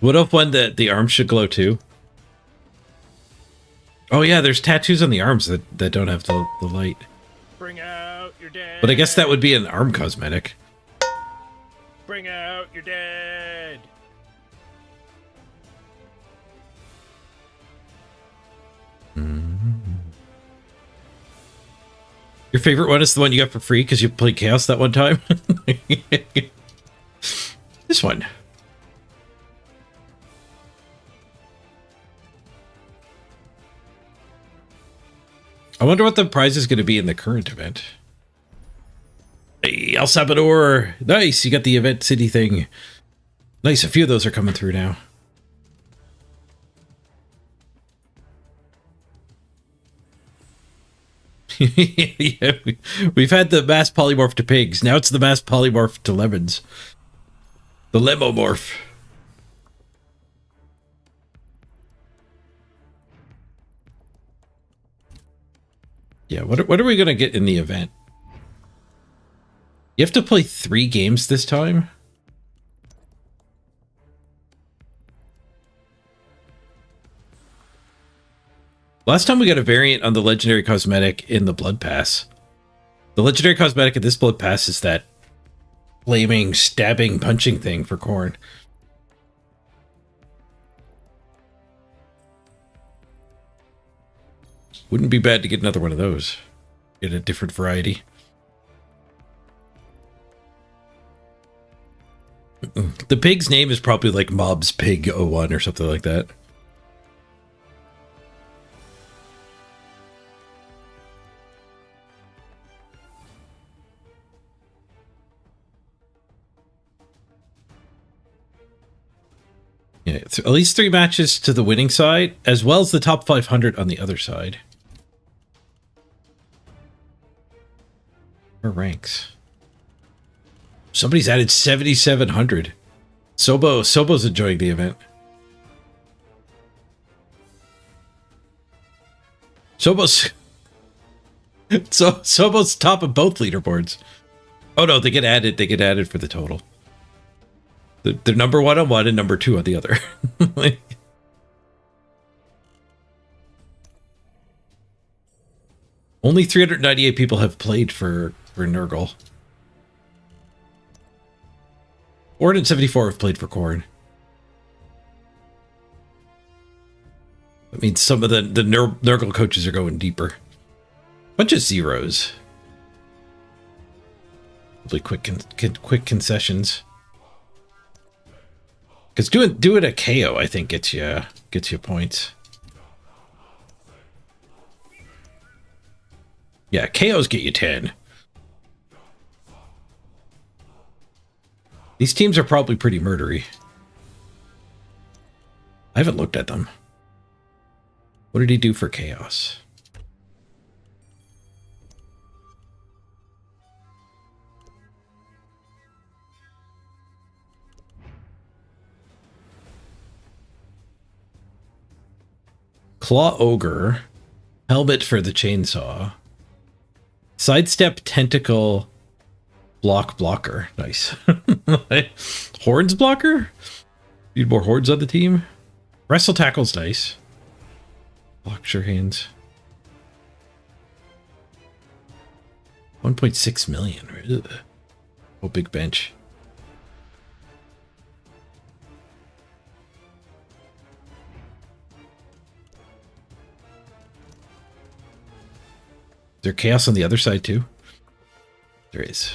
What if one that the arms should glow too? Oh yeah, there's tattoos on the arms that don't have the light. Bring out your dead. But I guess that would be an arm cosmetic. Bring out your dead. Your favorite one is the one you got for free because you played Chaos that one time? This one. I wonder what the prize is going to be in the current event. Hey, El Salvador. Nice, you got the event city thing. Nice, a few of those are coming through now. Yeah, we've had the mass polymorph to pigs. Now it's the mass polymorph to lemons. The lemomorph. Yeah, what are we going to get in the event? You have to play 3 games this time? Last time we got a variant on the legendary cosmetic in the Blood Pass. The legendary cosmetic in this Blood Pass is that flaming, stabbing, punching thing for KHORNE. Wouldn't be bad to get another one of those. Get a different variety. The pig's name is probably like Mob's Pig 01 or something like that. Yeah, at least 3 matches to the winning side, as well as the top 500 on the other side. Or ranks. Somebody's added 7,700. Sobo's enjoying the event. Sobo's top of both leaderboards. Oh no, they get added. They get added for the total. They're number 1 on one and number 2 on the other. Only 398 people have played for Nurgle. 474 have played for KHORNE. That means some of the Nurgle coaches are going deeper. Bunch of zeros. Really quick concessions. Because doing a KO, I think, gets you points. Yeah, KOs get you 10. These teams are probably pretty murdery. I haven't looked at them. What did he do for Chaos? Claw Ogre. Helmet for the chainsaw. Sidestep Tentacle blocker. Nice. Horns blocker? Need more horns on the team? Wrestle tackle's nice. Blocks your hands. 1.6 million. Ugh. Oh, big bench. Is there chaos on the other side too? There is.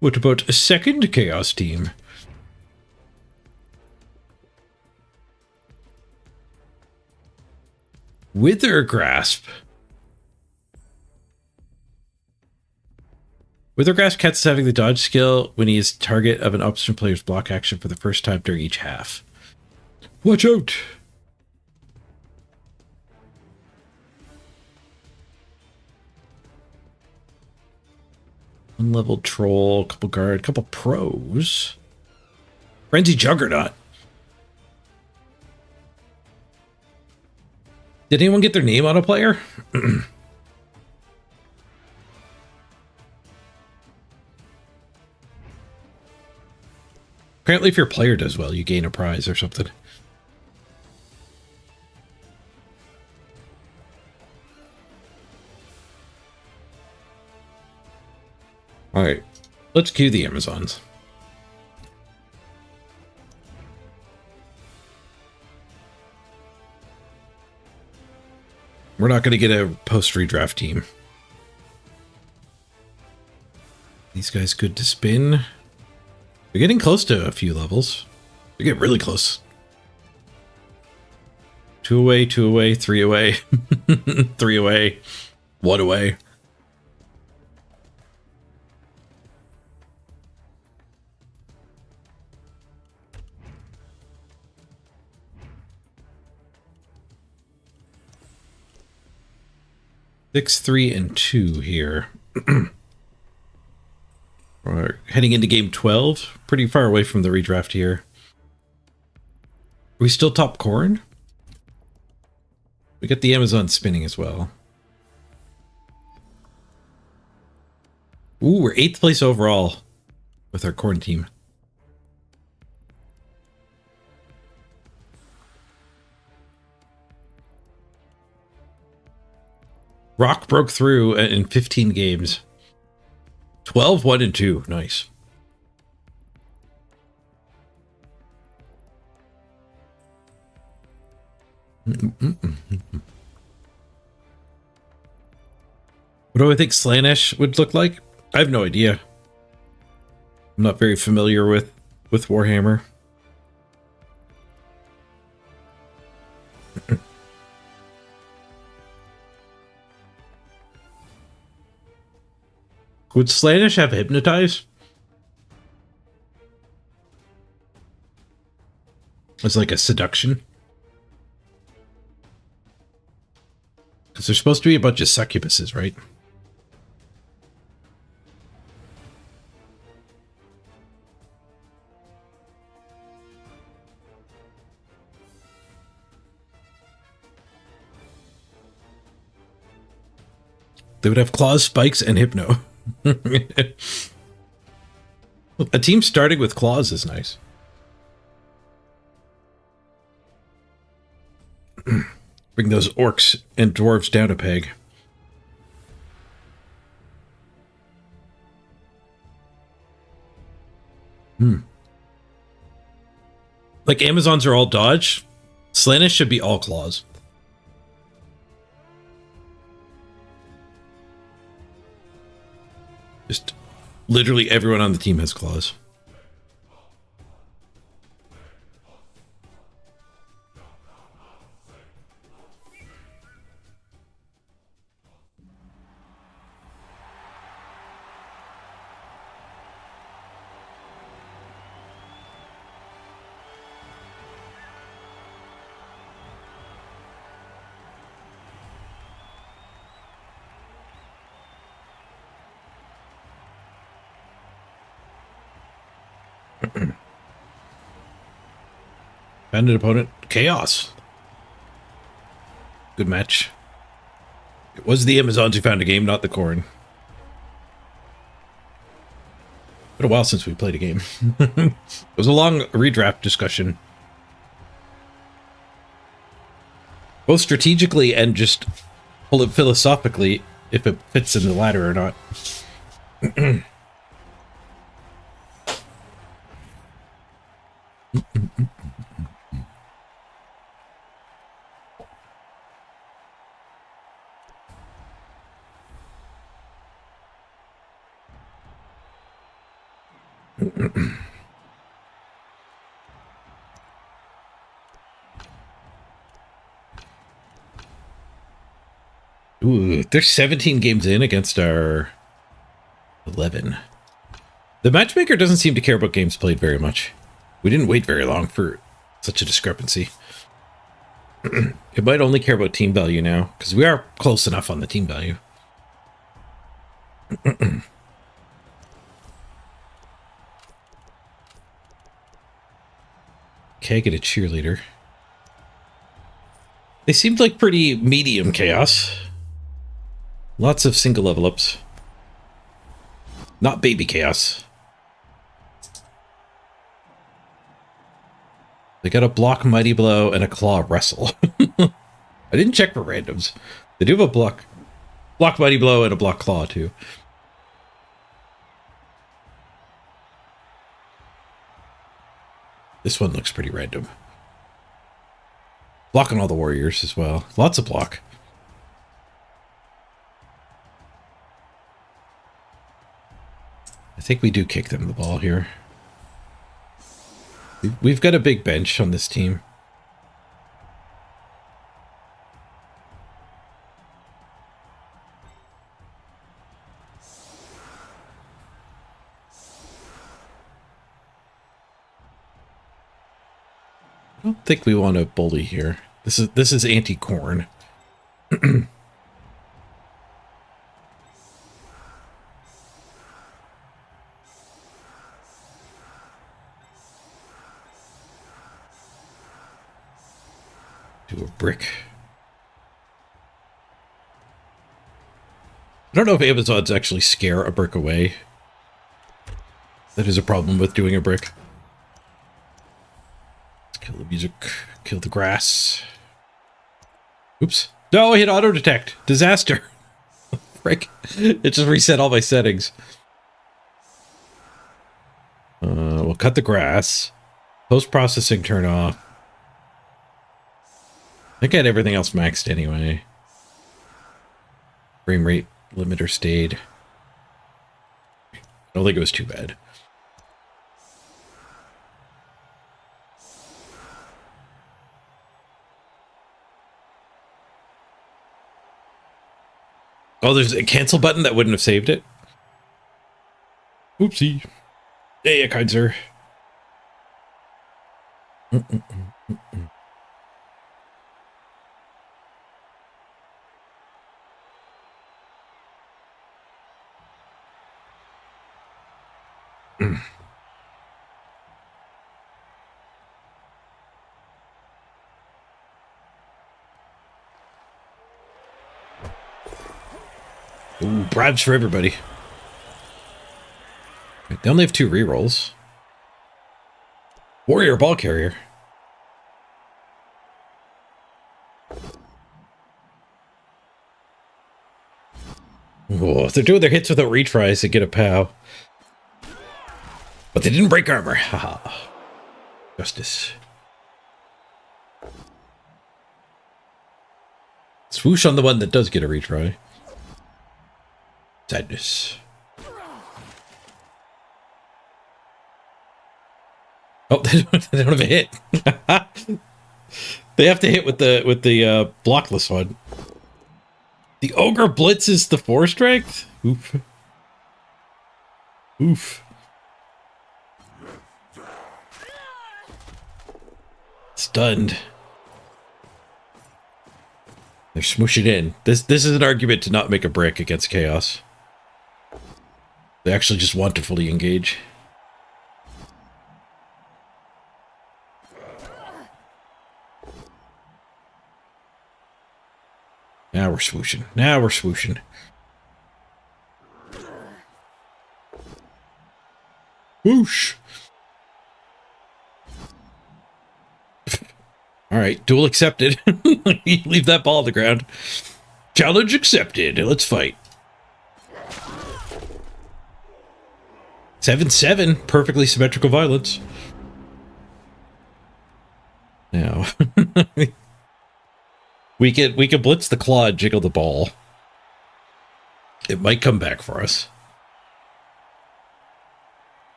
What about a second chaos team? Wither Grasp. Withergrass Cat's having the dodge skill when he is target of an upstream player's block action for the first time during each half. Watch out! Unleveled troll, couple guard, couple pros. Frenzy Juggernaut. Did anyone get their name on a player? Apparently if your player does well, you gain a prize or something. Alright, let's queue the Amazons. We're not going to get a post-redraft team. These guys good to spin. We're getting close to a few levels. We get really close. 2 away, 2 away, 3 away, 3 away, 1 away. Six, 3, and 2 here. We're heading into game 12. Pretty far away from the redraft here. Are we still top KHORNE? We got the Amazon spinning as well. Ooh, we're 8th place overall with our KHORNE team. Rock broke through in 15 games. 12, 1, and 2. Nice. What do I think Slaanesh would look like? I have no idea. I'm not very familiar with Warhammer. Would Slaanesh have Hypnotize? It's like a seduction. Because there's supposed to be a bunch of succubuses, right? They would have claws, spikes, and hypno. A team starting with claws is nice. Bring those orcs and dwarves down a peg. Like Amazons are all dodge. Slaanesh should be all claws. Just literally everyone on the team has claws. Found an opponent. Chaos. Good match. It was the Amazons who found a game, not the KHORNE. Been a while since we played a game. It was a long redraft discussion. Both strategically and just philosophically, if it fits in the ladder or not. Ooh, they're 17 games in against our 11. The matchmaker doesn't seem to care about games played very much. We didn't wait very long for such a discrepancy. It might only care about team value now, because we are close enough on the team value. Okay, get a cheerleader. They seemed like pretty medium chaos. Lots of single level ups. Not baby chaos. They got a block mighty blow and a claw wrestle. I didn't check for randoms. They do have a block mighty blow and a block claw too. This one looks pretty random. Blocking all the warriors as well. Lots of block. I think we do kick them the ball here. We've got a big bench on this team. I don't think we want to bully here. This is anti-KHORNE. Do a brick. I don't know if Amazons actually scare a brick away. That is a problem with doing a brick. Let's kill the music. Kill the grass. Oops. No, I hit auto detect. Disaster. Frick. It just reset all my settings. We'll cut the grass. Post-processing turn off. I think I had everything else maxed anyway. Frame rate limiter stayed. I don't think it was too bad. Oh, there's a cancel button that wouldn't have saved it. Oopsie. Hey, kind sir. Ooh, bribes for everybody. They only have 2 rerolls. Warrior ball carrier. Whoa, if they're doing their hits without retries, they get a POW. But they didn't break armor. Haha. Justice. Swoosh on the one that does get a retry. Sadness. Oh, they don't have a hit. They have to hit with the blockless one. The ogre blitzes the 4 strength. Oof. Oof. Stunned. They're smooshing in. This is an argument to not make a brick against chaos. They actually just want to fully engage. Now we're swooshing. Now we're swooshing. Whoosh. All right, duel accepted. Leave that ball on the ground. Challenge accepted. Let's fight. 7-7, perfectly symmetrical violence. Now, we can blitz the claw and jiggle the ball. It might come back for us.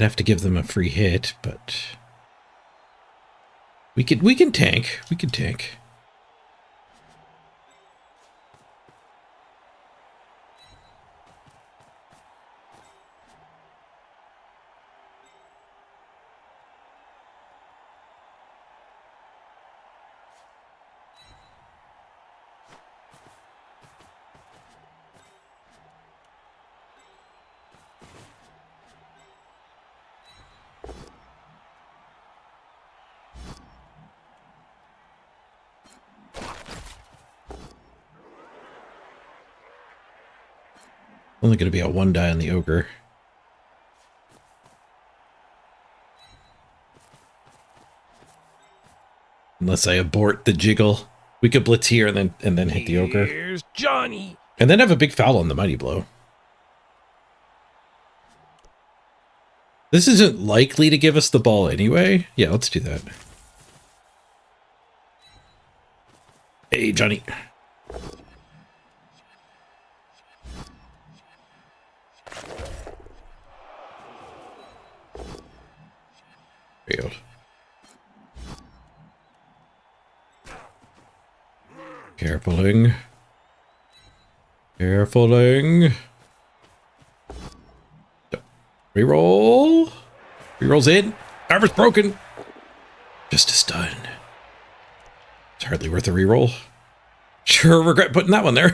I'd have to give them a free hit, but we can tank. We can tank. Only going to be a 1 die on the ogre. Unless I abort the jiggle. We could blitz here and then hit the ogre. Here's Johnny. And then have a big foul on the mighty blow. This isn't likely to give us the ball anyway. Yeah, let's do that. Hey, Johnny. Failed. Carefuling. Carefuling. Reroll. Reroll's in. Armor's broken. Just a stun. It's hardly worth a reroll. Sure regret putting that one there.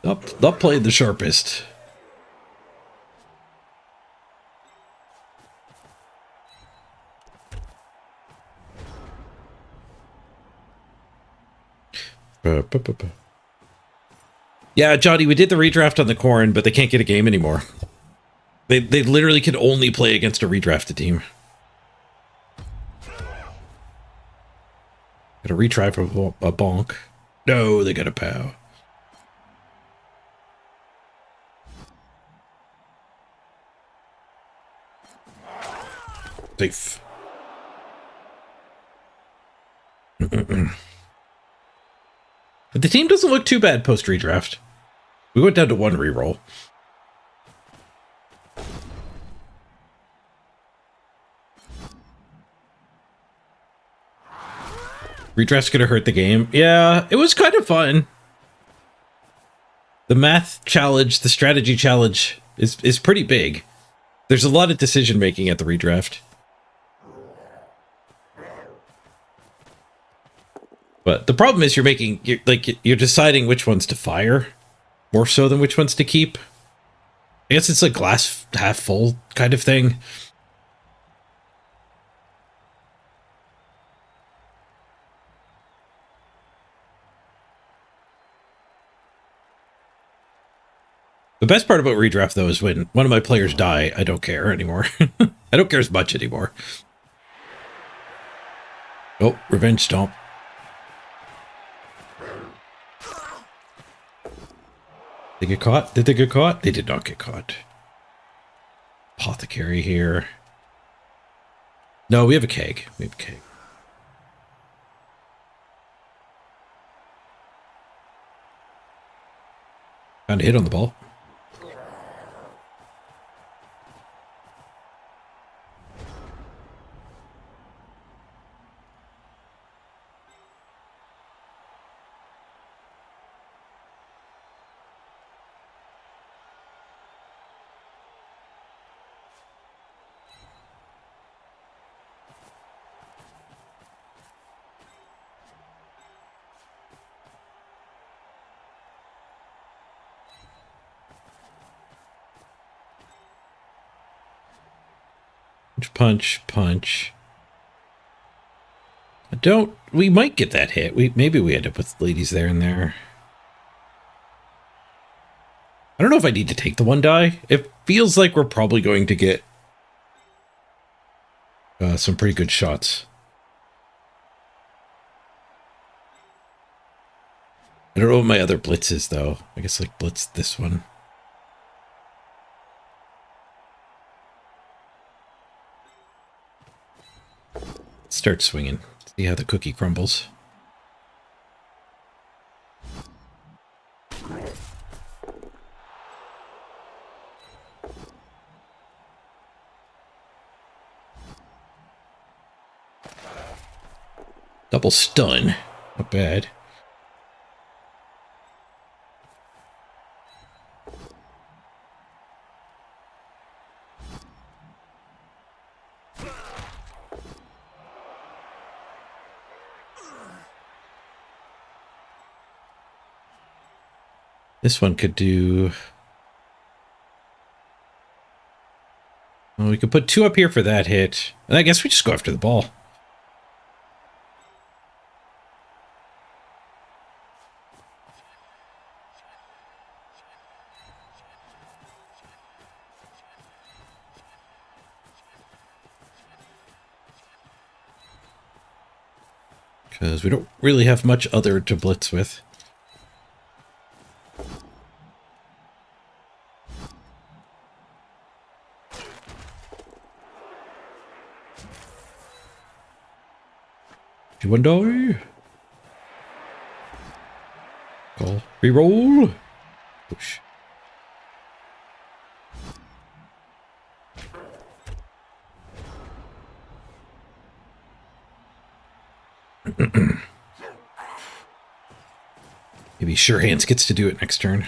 Not played the sharpest. Yeah, Johnny, we did the redraft on the KHORNE, but they can't get a game anymore. They literally can only play against a redrafted team. Got a retry for a bonk. No, they got a pow. Safe. But the team doesn't look too bad post-redraft. We went down to 1 reroll. Redraft's gonna hurt the game. Yeah, it was kind of fun. The math challenge, the strategy challenge is pretty big. There's a lot of decision making at the redraft. But the problem is you're deciding which ones to fire more so than which ones to keep. I guess it's a glass half full kind of thing. The best part about redraft, though, is when one of my players die, I don't care anymore. I don't care as much anymore. Oh, revenge stomp. They get caught? Did they get caught? They did not get caught. Apothecary here. No, we have a keg. We have a keg. Found a hit on the ball. Punch, punch. We might get that hit. Maybe we end up with ladies there and there. I don't know if I need to take the 1 die. It feels like we're probably going to get some pretty good shots. I don't know what my other blitz is, though. I guess like blitz this one. Start swinging. See how the cookie crumbles. Double stun. Not bad. This one could do... Well, we could put 2 up here for that hit. And I guess we just go after the ball. Because we don't really have much other to blitz with. You want to die? Call. Reroll. Push. Maybe Sure Hands gets to do it next turn.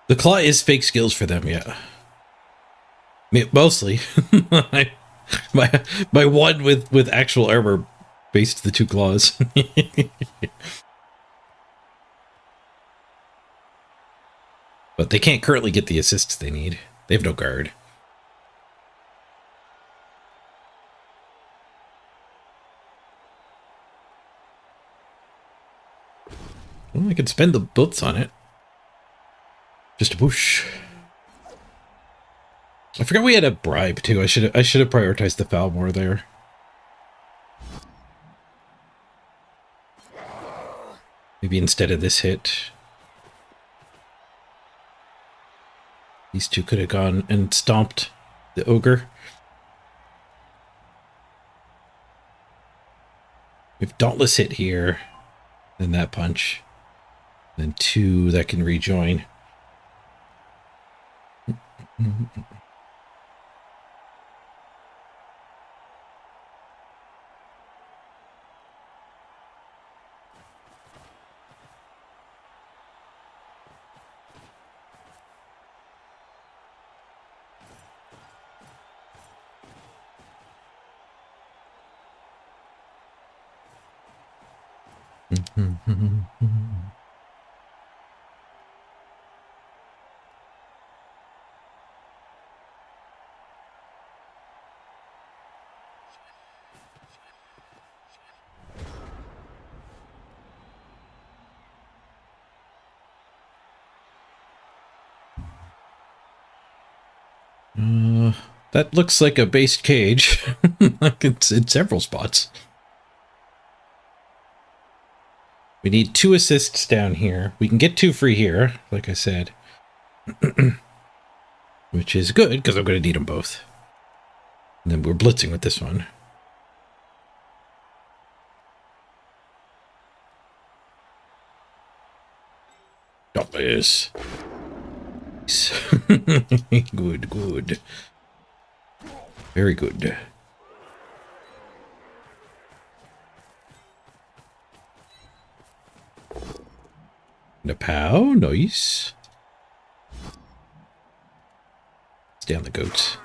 The claw is fake skills for them, yeah. Mostly. my one with actual armor based the 2 claws. But they can't currently get the assists they need. They have no guard. Well, I could spend the boots on it. Just a push. I forgot we had a bribe too. I should have prioritized the foul more there. Maybe instead of this hit, these 2 could have gone and stomped the ogre. If Dauntless hit here, then that punch, then 2 that can rejoin. That looks like a based cage. Like it's in several spots. We need 2 assists down here. We can get 2 free here, like I said. Which is good, because I'm going to need them both. And then we're blitzing with this one. Dollars. Good, good. Very good. And a pow, nice. Stay on the goats.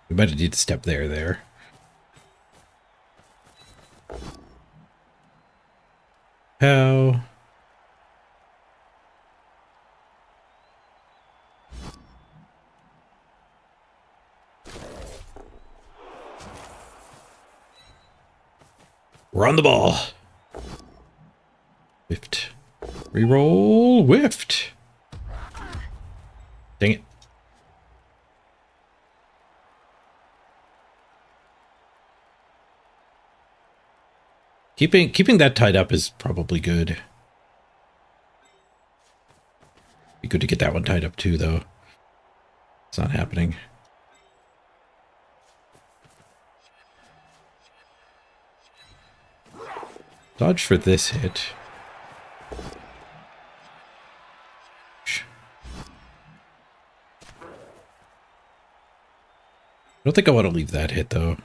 We might need to step there. How? We're on the ball. Whiffed. Reroll. Whiffed. Dang it. Keeping that tied up is probably good. Be good to get that one tied up too, though. It's not happening. Dodge for this hit. I don't think I want to leave that hit, though.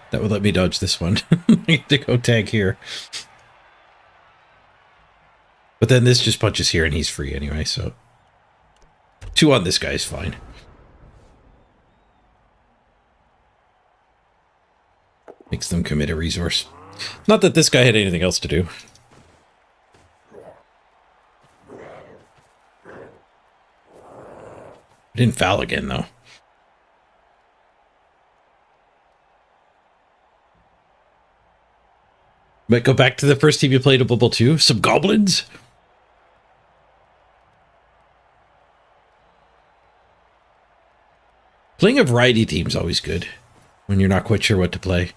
That would let me dodge this one. I need to go tag here. But then this just punches here and he's free anyway, so... 2 on this guy is fine. Makes them commit a resource. Not that this guy had anything else to do. I didn't foul again, though. Might go back to the first team you played of Bubble 2. Some goblins? Playing a variety team is always good when you're not quite sure what to play.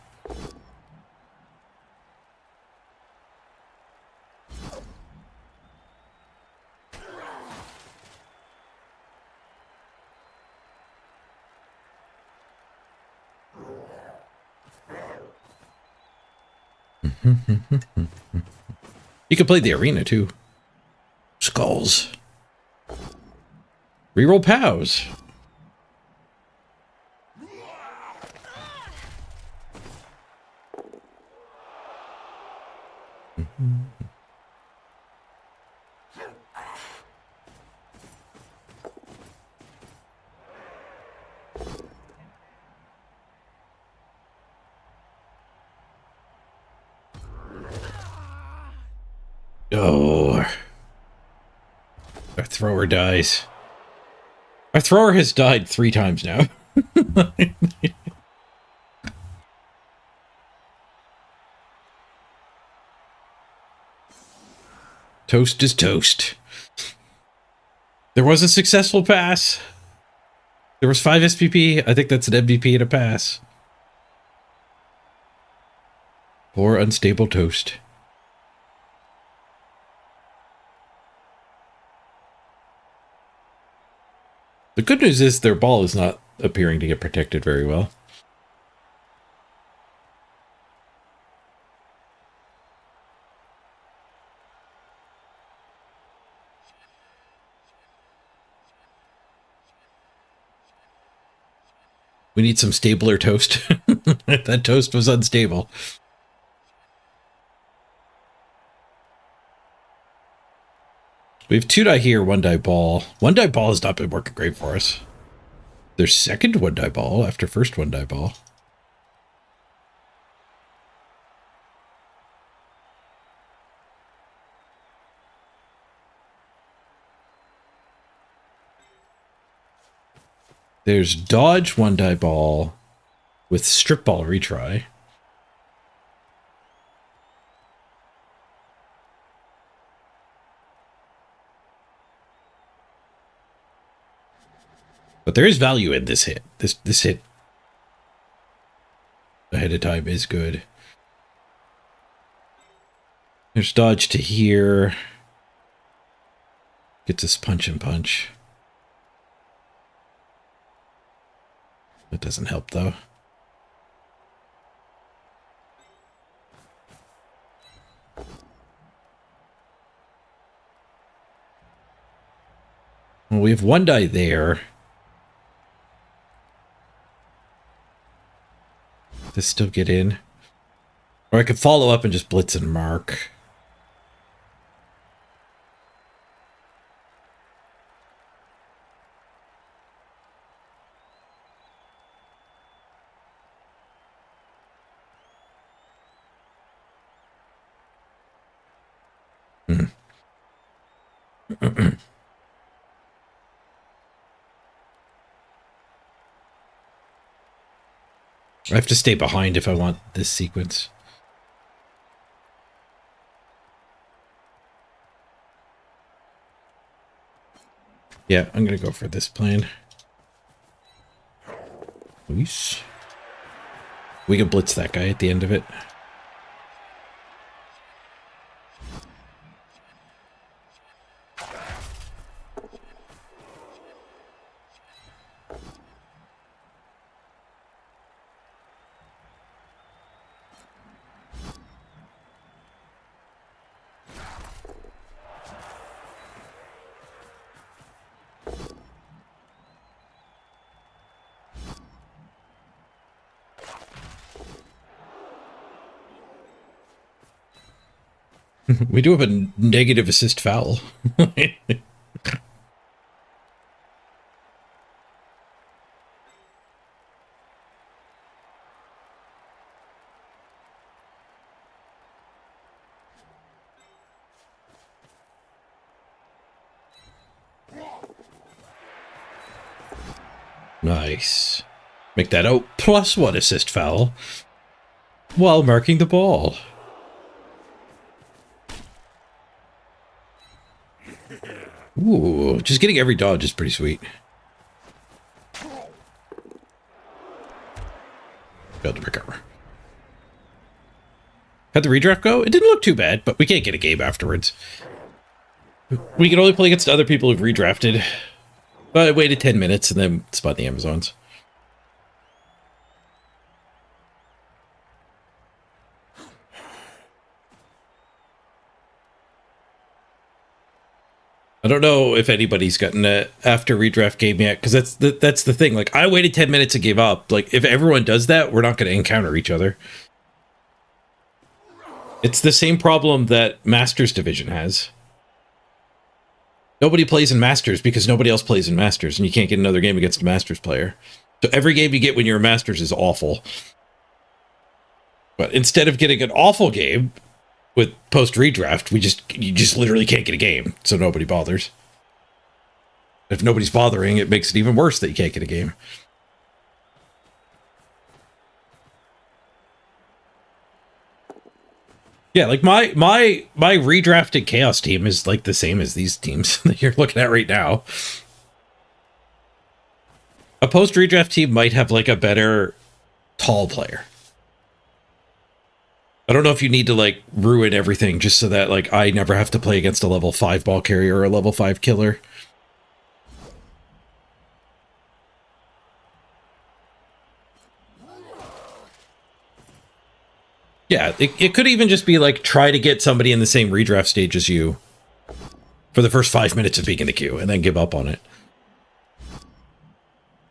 You can play the arena too. Skulls. Reroll POWs. Oh. Our thrower dies. Our thrower has died 3 times now. Toast is toast. There was a successful pass. There was 5 SPP. I think that's an MVP and a pass. Poor unstable toast. The good news is their ball is not appearing to get protected very well. We need some stabler toast. That toast was unstable. We have 2 die here, 1 die ball. 1 die ball has not been working great for us. There's second 1 die ball after first 1 die ball. There's dodge 1 die ball with strip ball retry. But there is value in this hit. This hit ahead of time is good. There's dodge to here. Gets us punch and punch. That doesn't help though. Well, we have 1 die there. To still get in. Or I could follow up and just blitz and mark. I have to stay behind if I want this sequence. Yeah, I'm going to go for this plan. Nice. We can blitz that guy at the end of it. We do have a negative assist foul. Nice. Make that out +1 assist foul while marking the ball. Ooh, just getting every dodge is pretty sweet. Failed to recover. How'd the redraft go? It didn't look too bad, but we can't get a game afterwards. We can only play against other people who've redrafted. But I waited 10 minutes and then spot the Amazons. I don't know if anybody's gotten an after redraft game yet, because that's the thing. Like, I waited 10 minutes and gave up. Like, if everyone does that, we're not going to encounter each other. It's the same problem that Masters Division has. Nobody plays in Masters because nobody else plays in Masters, and you can't get another game against a Masters player. So every game you get when you're a Masters is awful. But instead of getting an awful game with post redraft, you just literally can't get a game, so nobody bothers. If nobody's bothering, it makes it even worse that you can't get a game. Yeah, like my redrafted Chaos team is like the same as these teams that you're looking at right now. A post redraft team might have like a better tall player. I don't know if you need to like ruin everything just so that like I never have to play against a level 5 ball carrier or a level 5 killer. Yeah, it could even just be like try to get somebody in the same redraft stage as you for the first 5 minutes of being in the queue and then give up on it.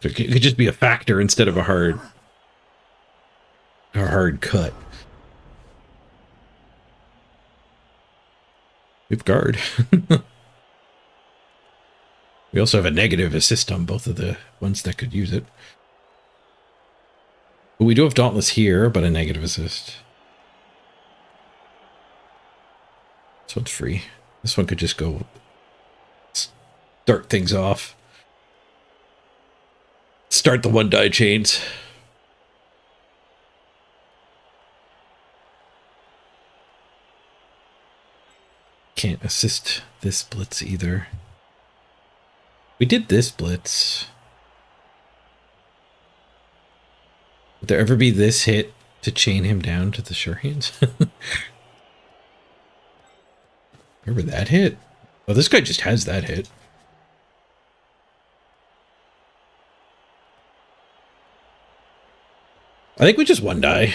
It could just be a factor instead of a hard cut. We have guard. We also have a negative assist on both of the ones that could use it. But we do have Dauntless here, but a negative assist. This one's free. This one could just go start things off. Start the 1-die chains. Can't assist this blitz either. We did this blitz. Would there ever be this hit to chain him down to the sure hands? Remember that hit? Oh, this guy just has that hit. I think we just 1-die.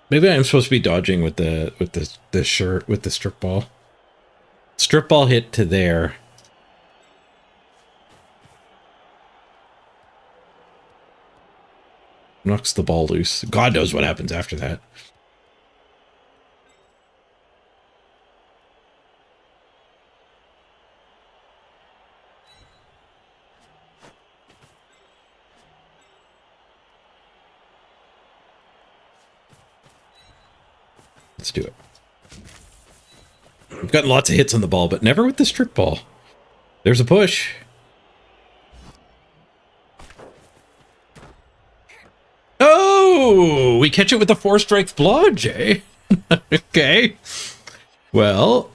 Maybe I'm supposed to be dodging with the strip ball. Strip ball hit to there. Knocks the ball loose. God knows what happens after that. Let's do it. We've gotten lots of hits on the ball, but never with the strip ball. There's a push. Oh, we catch it with the 4-strike blodge, eh? Okay. Well,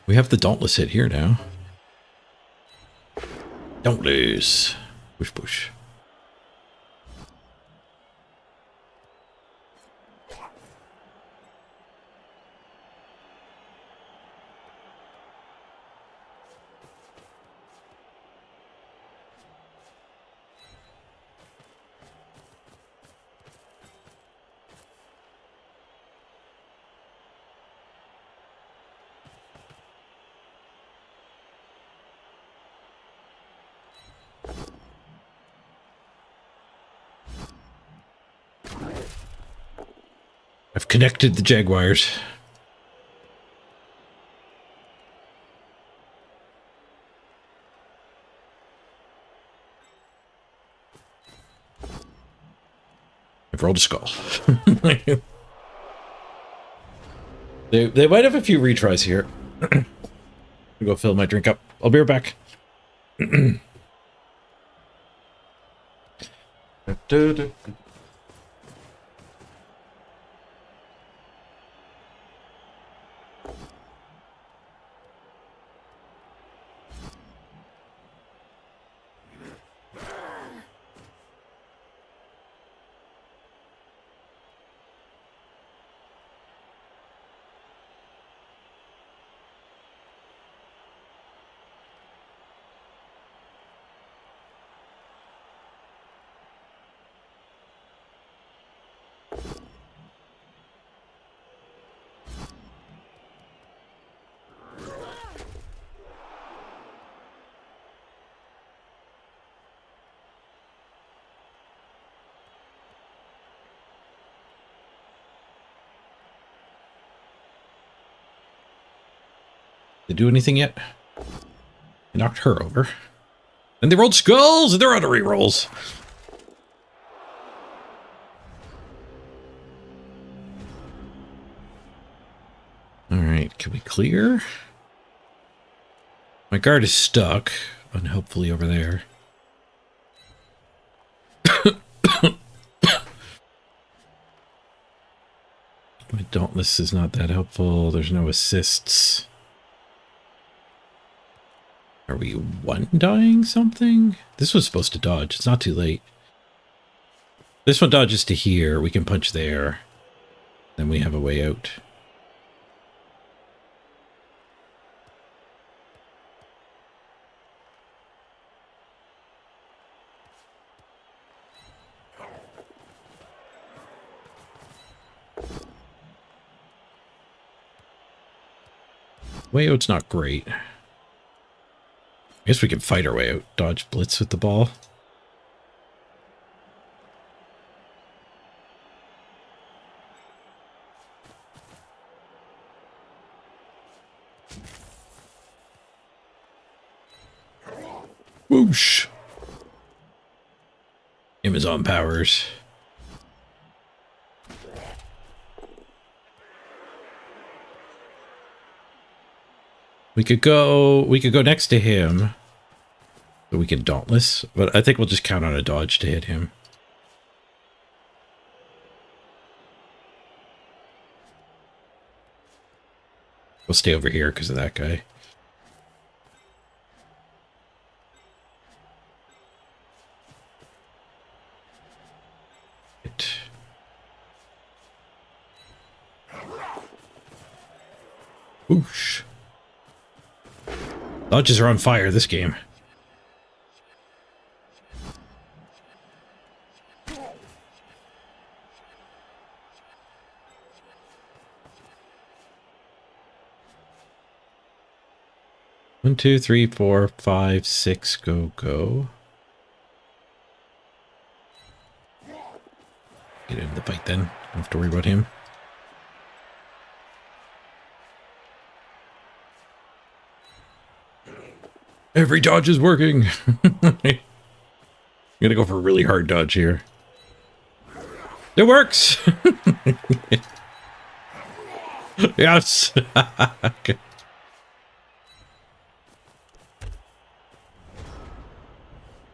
we have the Dauntless hit here now. Don't lose. Push, push. Connected the Jaguars. I've rolled a skull. They might have a few retries here. I'll go fill my drink up. I'll be right back. They do anything yet? They knocked her over. And they rolled skulls, and they're on re-rolls. Alright, can we clear? My guard is stuck, unhelpfully over there. My Dauntless is not that helpful. There's no assists. Are we one-dying something? This was supposed to dodge. It's not too late. This one dodges to here. We can punch there. Then we have a way out. Way out's not great. I guess we can fight our way out. Dodge blitz with the ball. Whoosh. Amazon powers. We could go next to him. So we can Dauntless, but I think we'll just count on a dodge to hit him. We'll stay over here because of that guy. Whoosh. Dodges are on fire this game. One, two, three, four, five, six, go, go. Get into the fight then. Don't have to worry about him. Every dodge is working. I'm gonna go for a really hard dodge here. It works. Yes. Okay.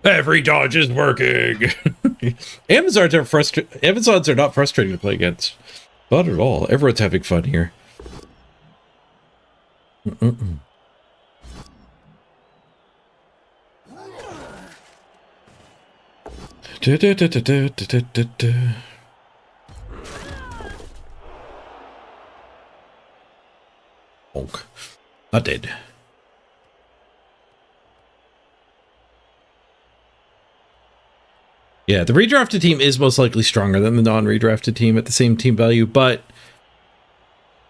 Every dodge is working. Amazons are not frustrating to play against. Not at all. Everyone's having fun here. Bonk. Not dead. Yeah, the redrafted team is most likely stronger than the non-redrafted team at the same team value, but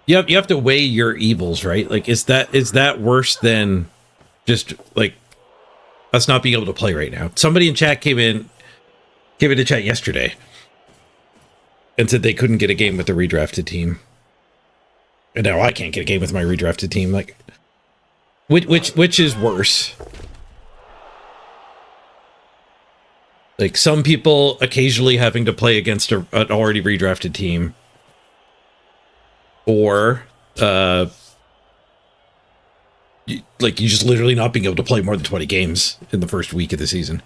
you have to weigh your evils, right? Like, is that worse than just like us not being able to play right now? Somebody in chat came into chat yesterday, and said they couldn't get a game with the redrafted team. And now I can't get a game with my redrafted team. Like, which is worse? Like, some people occasionally having to play against an already redrafted team, or you just literally not being able to play more than 20 games in the first week of the season.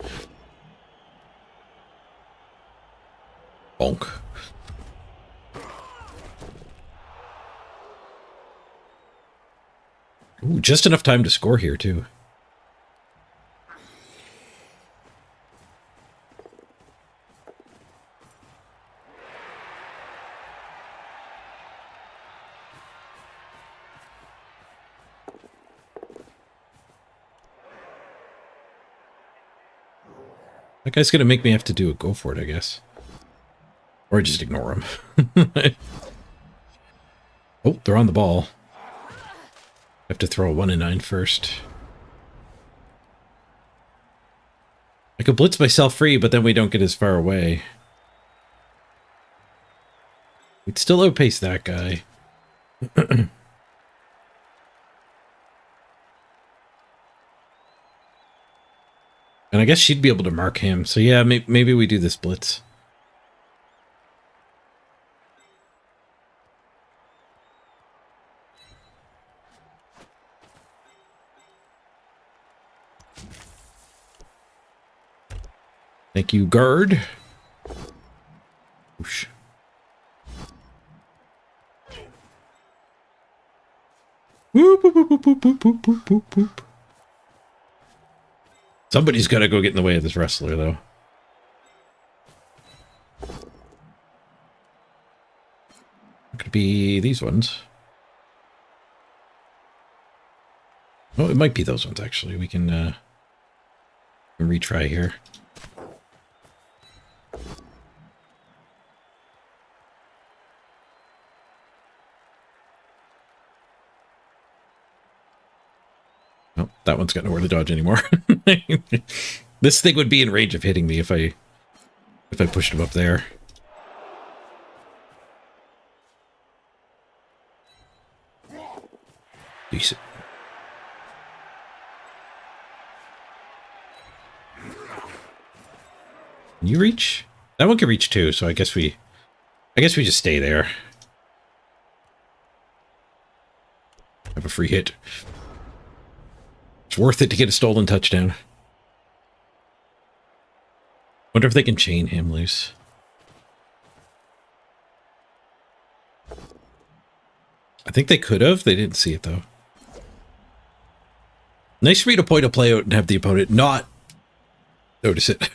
Bonk. Ooh, just enough time to score here, too. That guy's gonna make me have to do a go for it, I guess. Or just ignore him. Oh, they're on the ball. I have to throw a 1 and 9 first. I could blitz myself free, but then we don't get as far away. We'd still outpace that guy. And I guess she'd be able to mark him. So yeah, maybe we do this blitz. Thank you, guard. Whoosh. Whoop, whoop, whoop, whoop, whoop, whoop, whoop, whoop, whoop. Somebody's got to go get in the way of this wrestler, though. It could be these ones. Oh, it might be those ones, actually. We can retry here. Oh, that one's got nowhere to dodge anymore. This thing would be in range of hitting me if I pushed him up there. Decent. Can you reach? That one can reach too, so I guess we just stay there. Have a free hit. It's worth it to get a stolen touchdown. Wonder if they can chain him loose. I think they could have. They didn't see it, though. Nice for me to point a play out and have the opponent not notice it.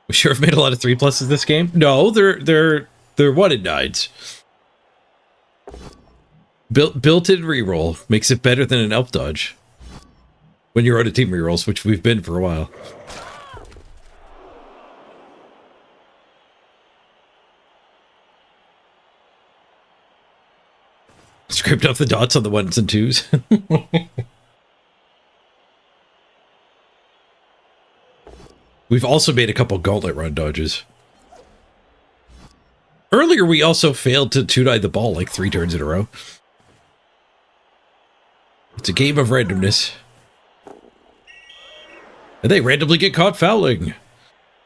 We sure have made a lot of 3+s this game. No, they're 1 and 9s. Built-in reroll makes it better than an elf dodge when you're out of team rerolls, which we've been for a while. Scraped off the dots on the 1s and 2s. We've also made a couple gauntlet run dodges. Earlier, we also failed to 2-die the ball like 3 turns in a row. It's a game of randomness. And they randomly get caught fouling.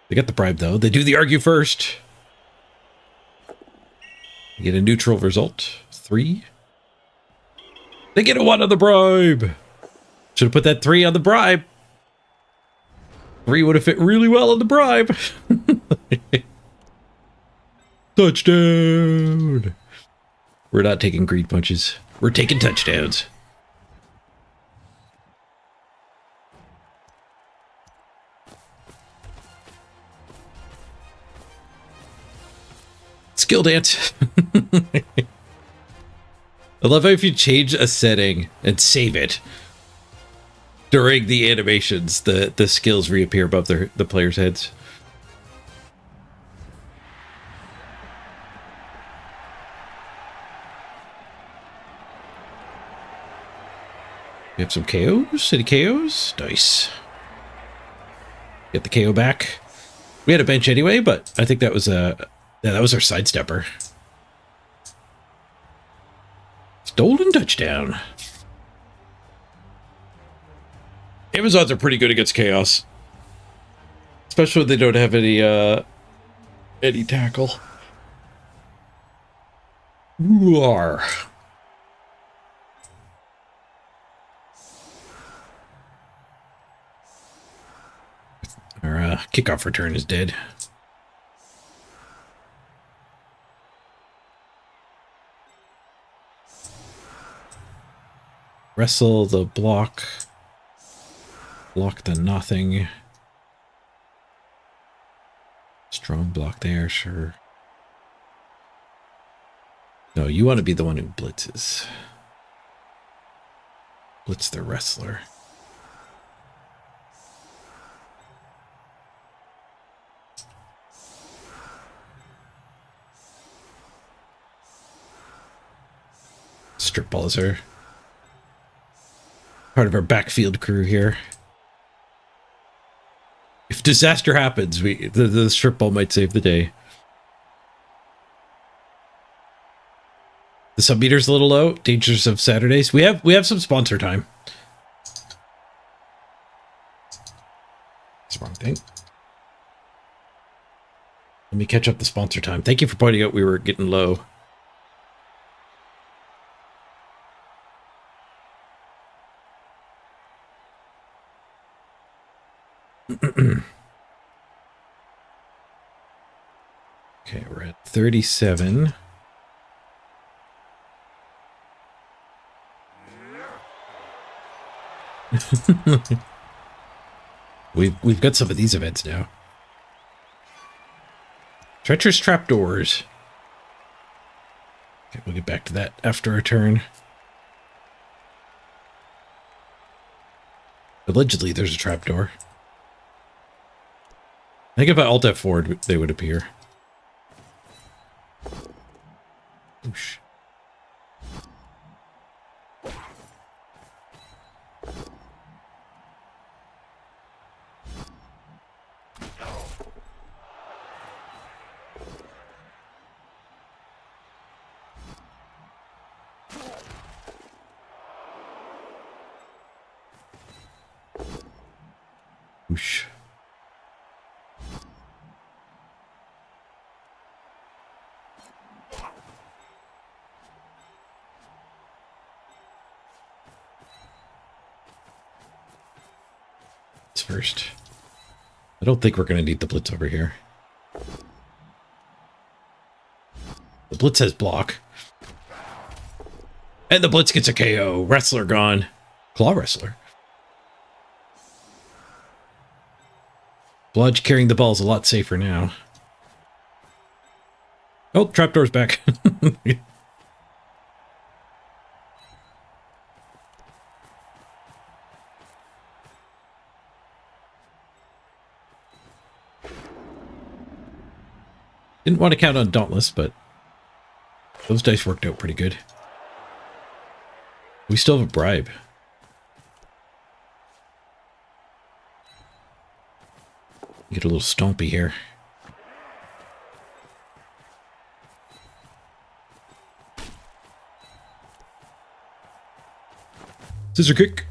They got the bribe, though. They do the argue first. They get a neutral result. 3. They get a 1 on the bribe. Should have put that 3 on the bribe. 3 would have fit really well on the bribe. Touchdown. We're not taking greed punches. We're taking touchdowns. Skill dance. I love how if you change a setting and save it, during the animations, the skills reappear above the players' heads. We have some KOs, city KOs. Nice. Get the KO back. We had a bench anyway, but I think that was yeah, that was our sidestepper. Stolen touchdown. Amazons are pretty good against chaos, especially when they don't have any tackle. Roar. Our kickoff return is dead. Wrestle the block. Block the nothing. Strong block there, sure. No, you want to be the one who blitzes. Blitz the wrestler. Strip balls are part of our backfield crew here. If disaster happens, the strip ball might save the day. The sub meter's a little low. Dangers of Saturdays. We have some sponsor time. That's the wrong thing. Let me catch up the sponsor time. Thank you for pointing out we were getting low. Okay, we're at 37. We've got some of these events now. Treacherous trapdoors. Okay, we'll get back to that after our turn. Allegedly, there's a trapdoor. I think if I Alt F4, they would appear. Oosh. Oosh. First. I don't think we're going to need the blitz over here. The blitz has block. And the blitz gets a KO. Wrestler gone. Claw wrestler. Bludge carrying the ball is a lot safer now. Oh, trapdoor's back. Didn't want to count on Dauntless, but those dice worked out pretty good. We still have a bribe. Get a little stompy here. Scissor kick.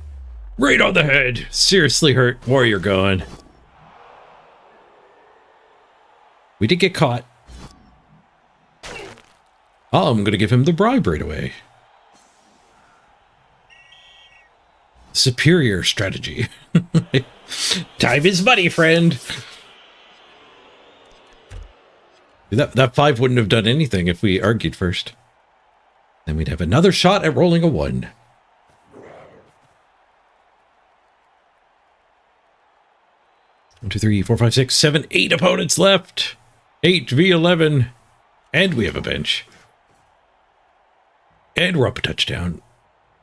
Right on the head. Seriously hurt. Warrior gone. We did get caught. Oh, I'm going to give him the bribe right away. Superior strategy. Time is money, friend. That 5 wouldn't have done anything if we argued first. Then we'd have another shot at rolling a 1. One, 2, 3, 4, 5, 6, 7, 8 opponents left. 8v11. And we have a bench. And we're up a touchdown.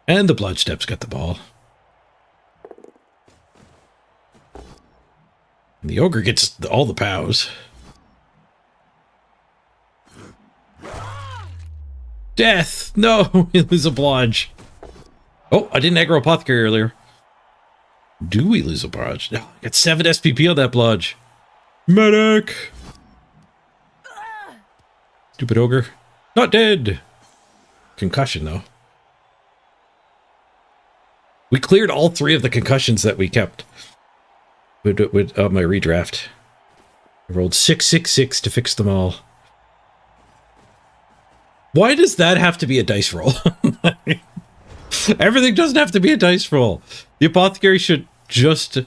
And the blood steps got the ball. And the ogre gets all the pows. Death! No! It was a blodge. Oh, I didn't aggro Apothecary earlier. Do we lose a barrage? No, I got 7 SPP on that bludge. Medic! Stupid ogre. Not dead! Concussion, though. We cleared all 3 of the concussions that we kept with my redraft. I rolled 666 to fix them all. Why does that have to be a dice roll? Everything doesn't have to be a dice roll. The Apothecary should just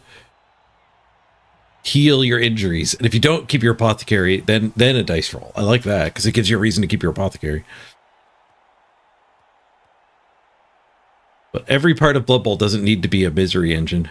heal your injuries. And if you don't keep your Apothecary, then a dice roll. I like that, because it gives you a reason to keep your Apothecary. But every part of Blood Bowl doesn't need to be a misery engine.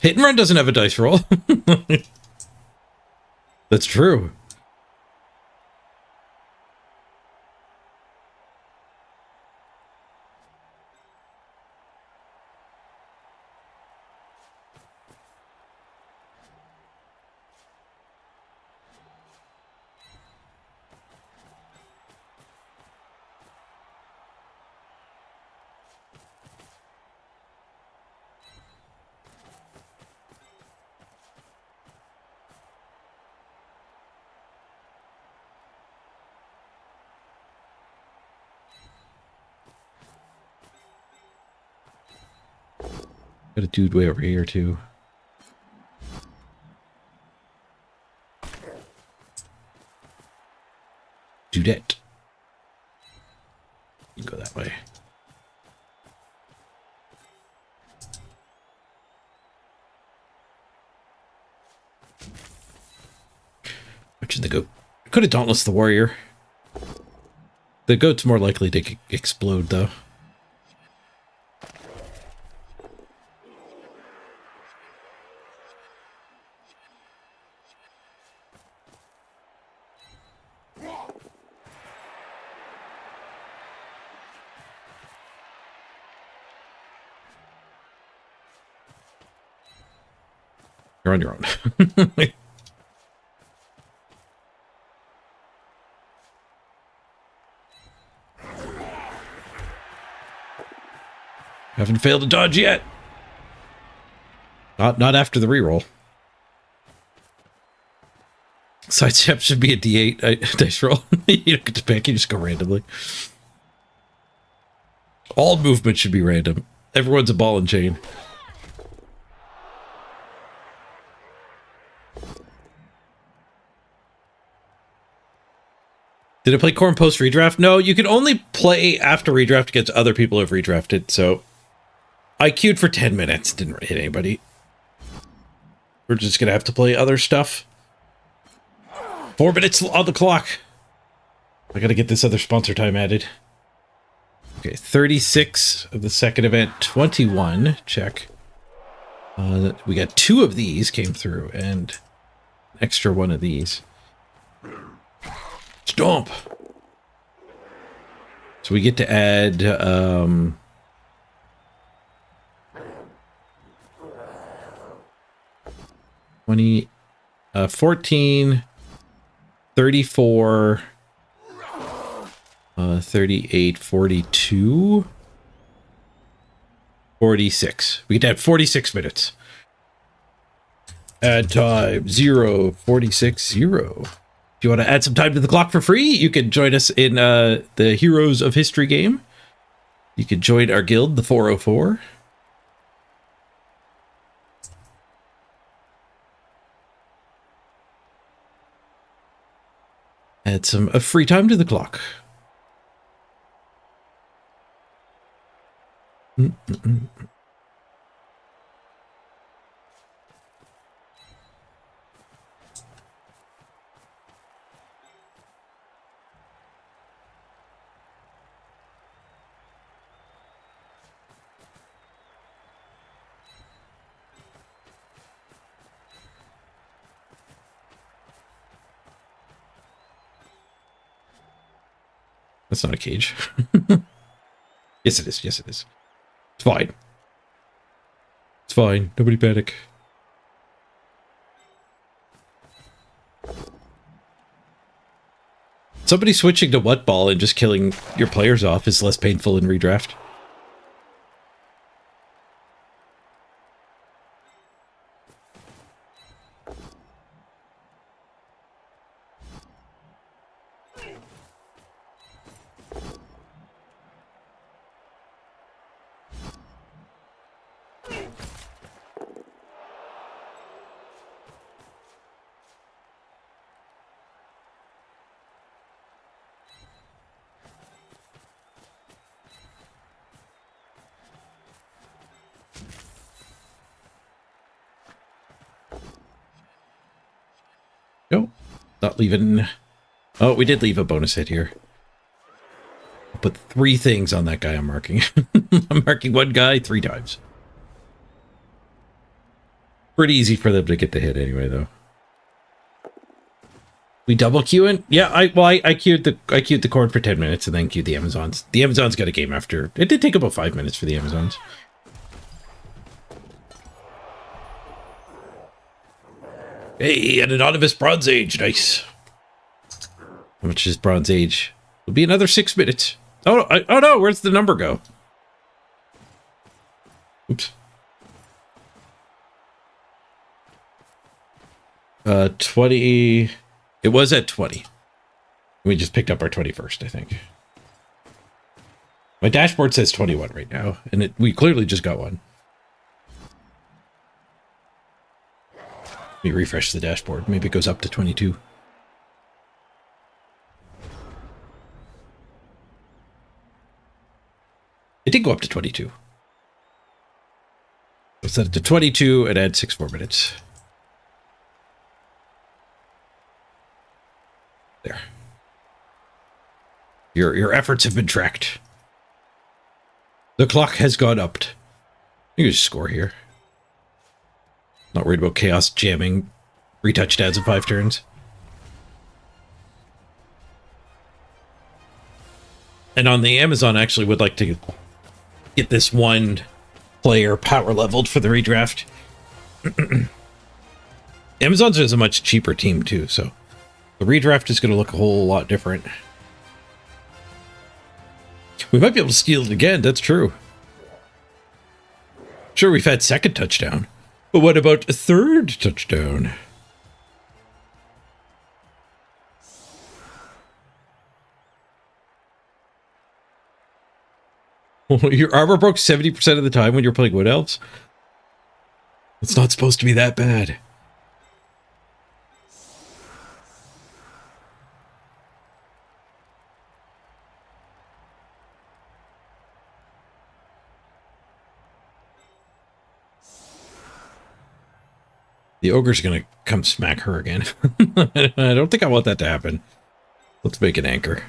Hit and Run doesn't have a dice roll. That's true. Got a dude way over here, too. Dudette. You can go that way. Which is the goat? I could have Dauntless the Warrior. The goat's more likely to explode, though. You're on your own. Haven't failed to dodge yet. Not after the reroll. Sidestep should be a D8 dice roll. You don't get to pick, you just go randomly. All movement should be random. Everyone's a ball and chain. Did I play Khorne post redraft? No, you can only play after redraft against other people who've redrafted, so I queued for 10 minutes, didn't hit anybody. We're just gonna have to play other stuff. 4 minutes on the clock. I gotta get this other sponsor time added. Okay, 36 of the second event, 21, check. We got 2 of these came through, and an extra 1 of these. Stomp! So we get to add, 20, 14, 34, 38, 42, 46. We get to have 46 minutes. Add time, 0, 46, 0. If you want to add some time to the clock for free, you can join us in the Heroes of History game. You can join our guild, the 404. Add some free time to the clock. That's not a cage. Yes, it is. Yes, it is. It's fine. It's fine. Nobody panic. Somebody switching to what ball and just killing your players off is less painful in redraft. No, not leaving. Oh, we did leave a bonus hit here. I'll put 3 things on that guy I'm marking. I'm marking one guy 3 times. Pretty easy for them to get the hit anyway, though. We double queuing? Yeah, I queued the KHORNE for 10 minutes and then queued the Amazons. The Amazons got a game after. It did take about 5 minutes for the Amazons. Hey, an anonymous Bronze Age. Nice. How much is Bronze Age? It'll be another 6 minutes. Oh, oh no, where's the number go? Oops. 20. It was at 20. We just picked up our 21st, I think. My dashboard says 21 right now, and we clearly just got one. Let me refresh the dashboard. Maybe it goes up to 22. It did go up to 22. Let's set it to 22 and add 6 more minutes. There. Your efforts have been tracked. The clock has gone up. You can just score here. Not worried about chaos jamming 3 touchdowns in 5 turns. And on the Amazon, I actually would like to get this one player power leveled for the redraft. Amazon's is a much cheaper team too, so the redraft is going to look a whole lot different. We might be able to steal it again, that's true. Sure, we've had 2nd touchdown. But what about a 3rd touchdown? Your armor broke 70% of the time when you're playing Wood Elves? It's not supposed to be that bad. The ogre's gonna come smack her again. I don't think I want that to happen. Let's make an anchor.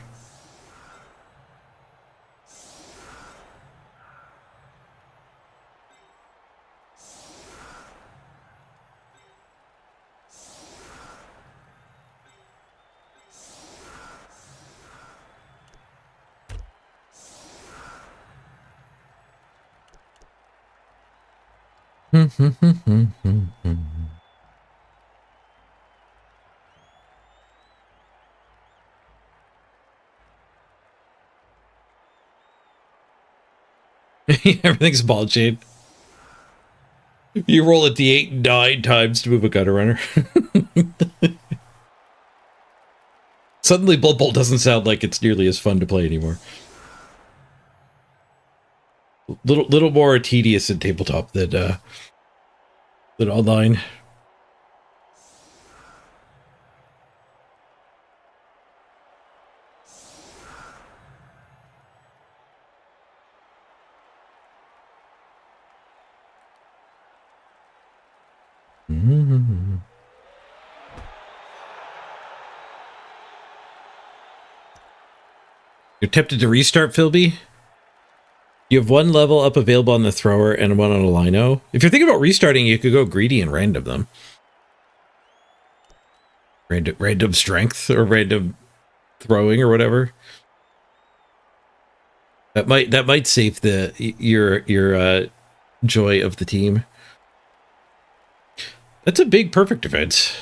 Everything's ball chain. You roll a d8 9 times to move a gutter runner. Suddenly Blood Bowl doesn't sound like it's nearly as fun to play anymore. Little more tedious in tabletop than online. You're tempted to restart, Philby? You have 1 level up available on the thrower and 1 on a lino. If you're thinking about restarting, you could go greedy and random them. Random strength or random throwing or whatever. That might save your joy of the team. That's a big perfect defense.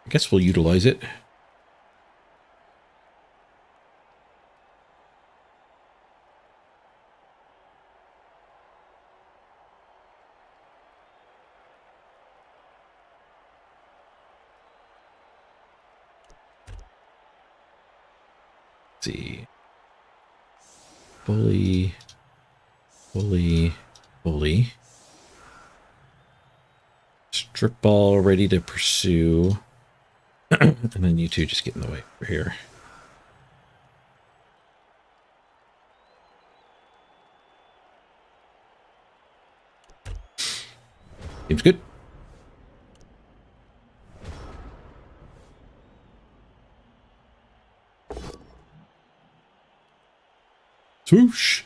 I guess we'll utilize it. Let's see. Bully. Strip ball ready to pursue. And then you two just get in the way over here. Seems good. Swoosh.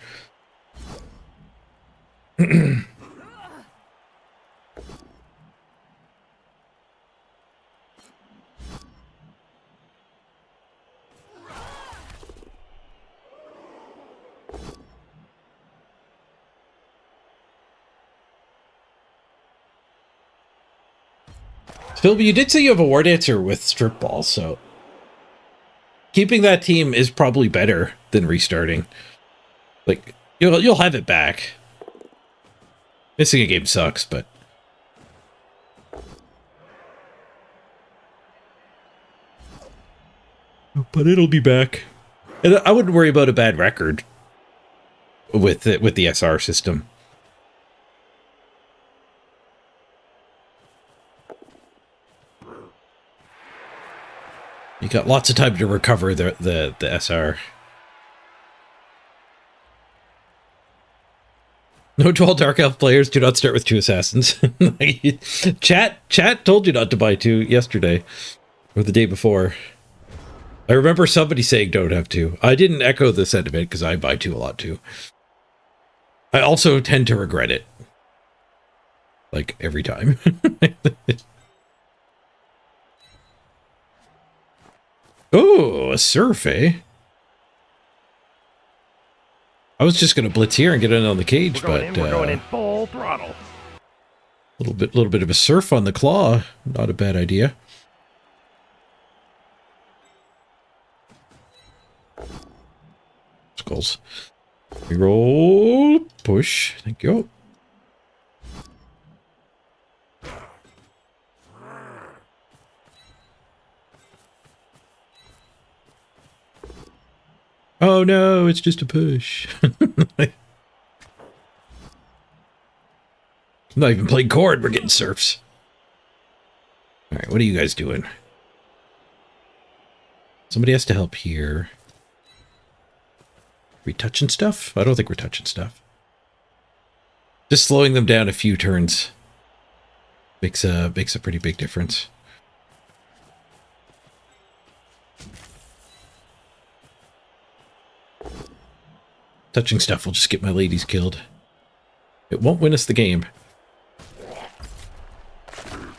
Philby, you did say you have a war dancer with strip ball, so keeping that team is probably better than restarting. Like, you'll have it back. Missing a game sucks, but it'll be back. And I wouldn't worry about a bad record with the SR system. You got lots of time to recover the SR. No 12 Dark Elf players, do not start with 2 assassins. Chat told you not to buy 2 yesterday. Or the day before. I remember somebody saying don't have 2. I didn't echo the sentiment because I buy 2 a lot too. I also tend to regret it. Like, every time. Oh, a surf, eh? I was just gonna blitz here and get in on the cage, We're going in full throttle. Little bit of a surf on the claw. Not a bad idea. Skulls. Reroll. Push. Thank you. Oh no, it's just a push. I'm not even playing chord, we're getting surfs. Alright, what are you guys doing? Somebody has to help here. Are we touching stuff? I don't think we're touching stuff. Just slowing them down a few turns makes a pretty big difference. Touching stuff will just get my ladies killed. It won't win us the game.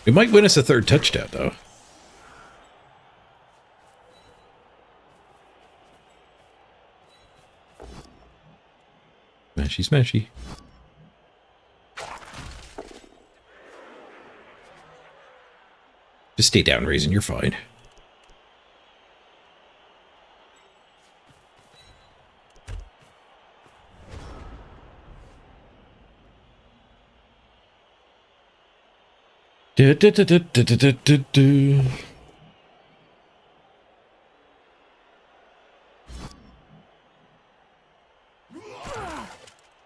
It might win us a 3rd touchdown, though. Smashy, smashy. Just stay down, Raisin, you're fine. Do, do, do, do, do, do, do, do.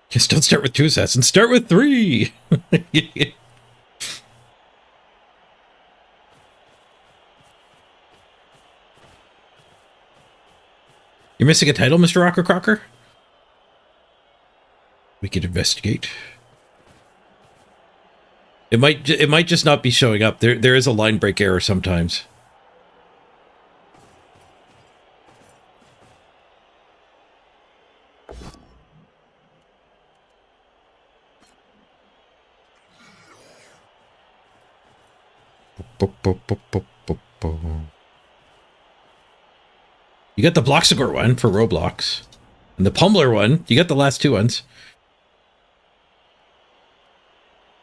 Just don't start with 2 assassins, start with 3! You're missing a title, Mr. Rocker Crocker? We could investigate. It might just not be showing up. There is a line break error sometimes. You You got the Bloxigor one for Roblox. And the Pummeler one. You got the last two ones.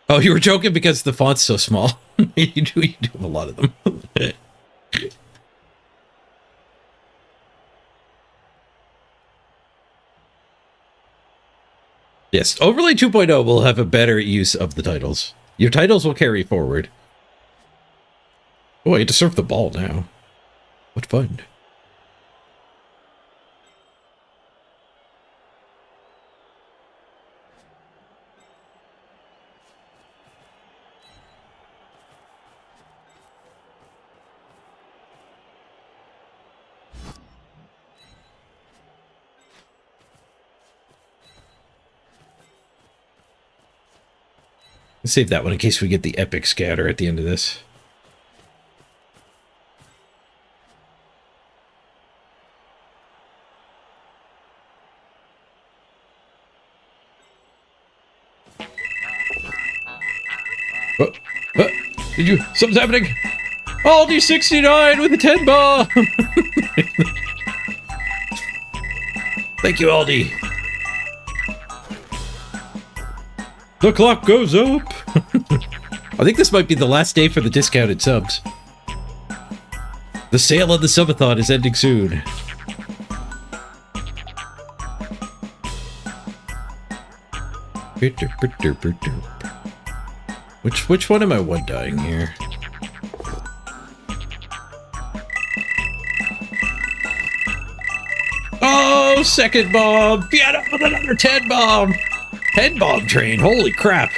Oh, you were joking because the font's so small. you do have a lot of them. Yes, Overlay 2.0 will have a better use of the titles. Your titles will carry forward. Oh, I get to surf the ball now. What fun. Save that one in case we get the epic scatter at the end of this. Did you? Something's happening! Aldi 69 with a 10 bomb! Thank you, Aldi. The clock goes up! I think this might be the last day for the discounted subs. The sale of the Subathon is ending soon. Which one am I one-dying here? Oh, second bomb! Piano with another 10 bomb! 10 bomb train, holy crap.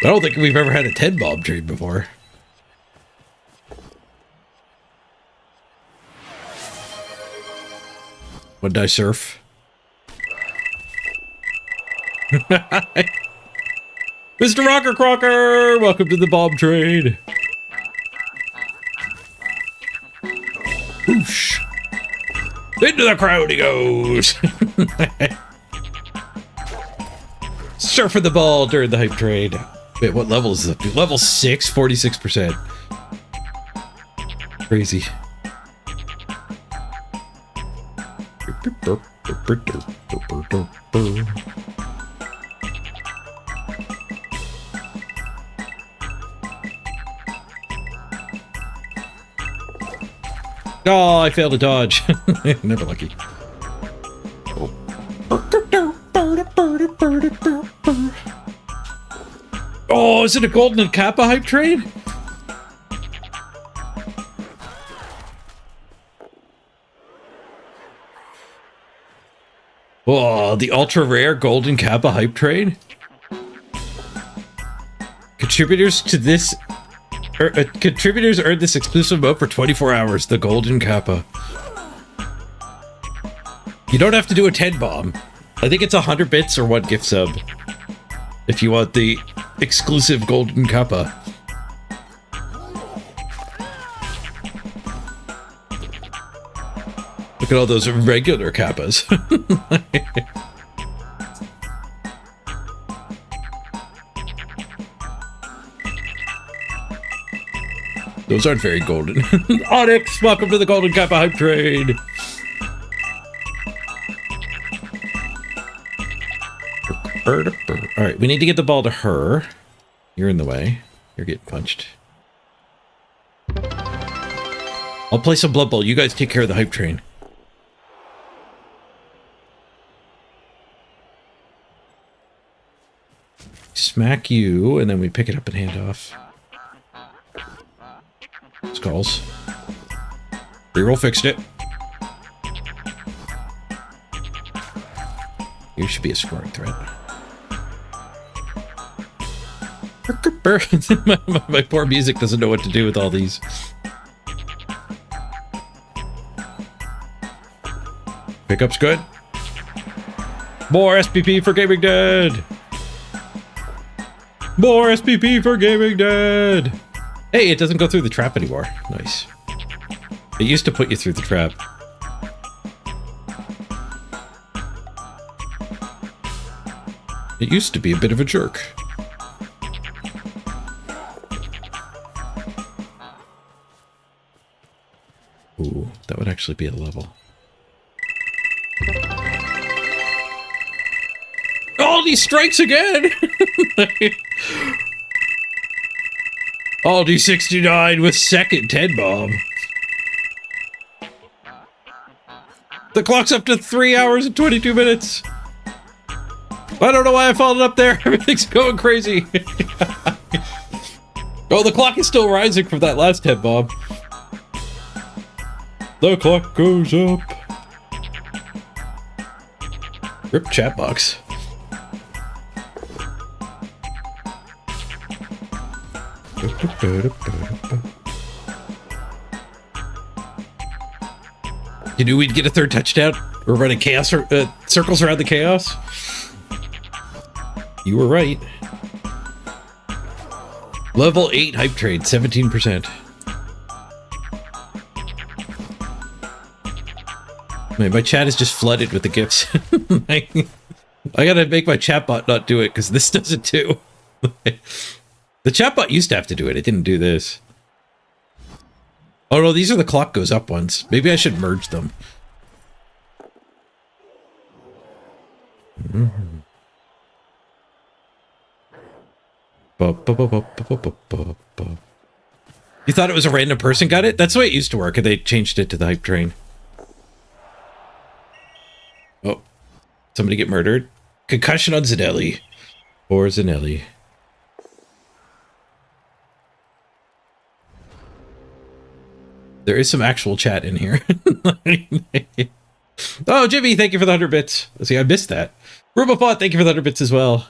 I don't think we've ever had a 10 bomb train before. What did I surf? Mr. Rocker Crocker, welcome to the bomb train. Whoosh. Into the crowd he goes. Surfing the ball during the hype trade. Wait, what level is it? Level 6, 46%. Crazy. Oh, I failed to dodge. Never lucky. Oh, is it a Golden and Kappa hype train? Oh, the ultra rare Golden Kappa hype train? Contributors to this... contributors earned this exclusive mode for 24 hours, the Golden Kappa. You don't have to do a 10 bomb. I think it's 100 bits or 1 gift sub. If you want the exclusive Golden Kappa. Look at all those regular Kappas. Those aren't very golden. Onyx, welcome to the Golden Kappa hype trade. Alright, we need to get the ball to her. You're in the way. You're getting punched. I'll play some Blood Bowl. You guys take care of the hype train. Smack you, and then we pick it up and hand off. Skulls. Reroll fixed it. You should be a scoring threat. My poor music doesn't know what to do with all these. Pickup's good. More SPP for Gaming Dead. More SPP for Gaming Dead. Hey, it doesn't go through the trap anymore. Nice. It used to put you through the trap. It used to be a bit of a jerk. Ooh. actually be a level. Oh, he strikes again! Aldi 69 with second 10 bomb. The clock's up to 3 hours and 22 minutes. I don't know why I followed up there. Everything's going crazy. Oh, the clock is still rising from that last 10 bomb. The clock goes up. Rip chat box. You knew we'd get a third touchdown? We're running chaos circles around the chaos? You were right. Level 8 hype trade, 17%. Man, my chat is just flooded with the gifts. I gotta make my chatbot not do it because this does it too. The chatbot used to have to do it. It didn't do this. Oh no, these are the clock goes up ones. Maybe I should merge them. You thought it was a random person got it? That's the way it used to work, and they changed it to the hype train. Oh, somebody get murdered. Concussion on Zanelli. Or Zanelli. There is some actual chat in here. Oh, Jimmy, thank you for the 100 bits. See, I missed that. Rubopot, thank you for the 100 bits as well.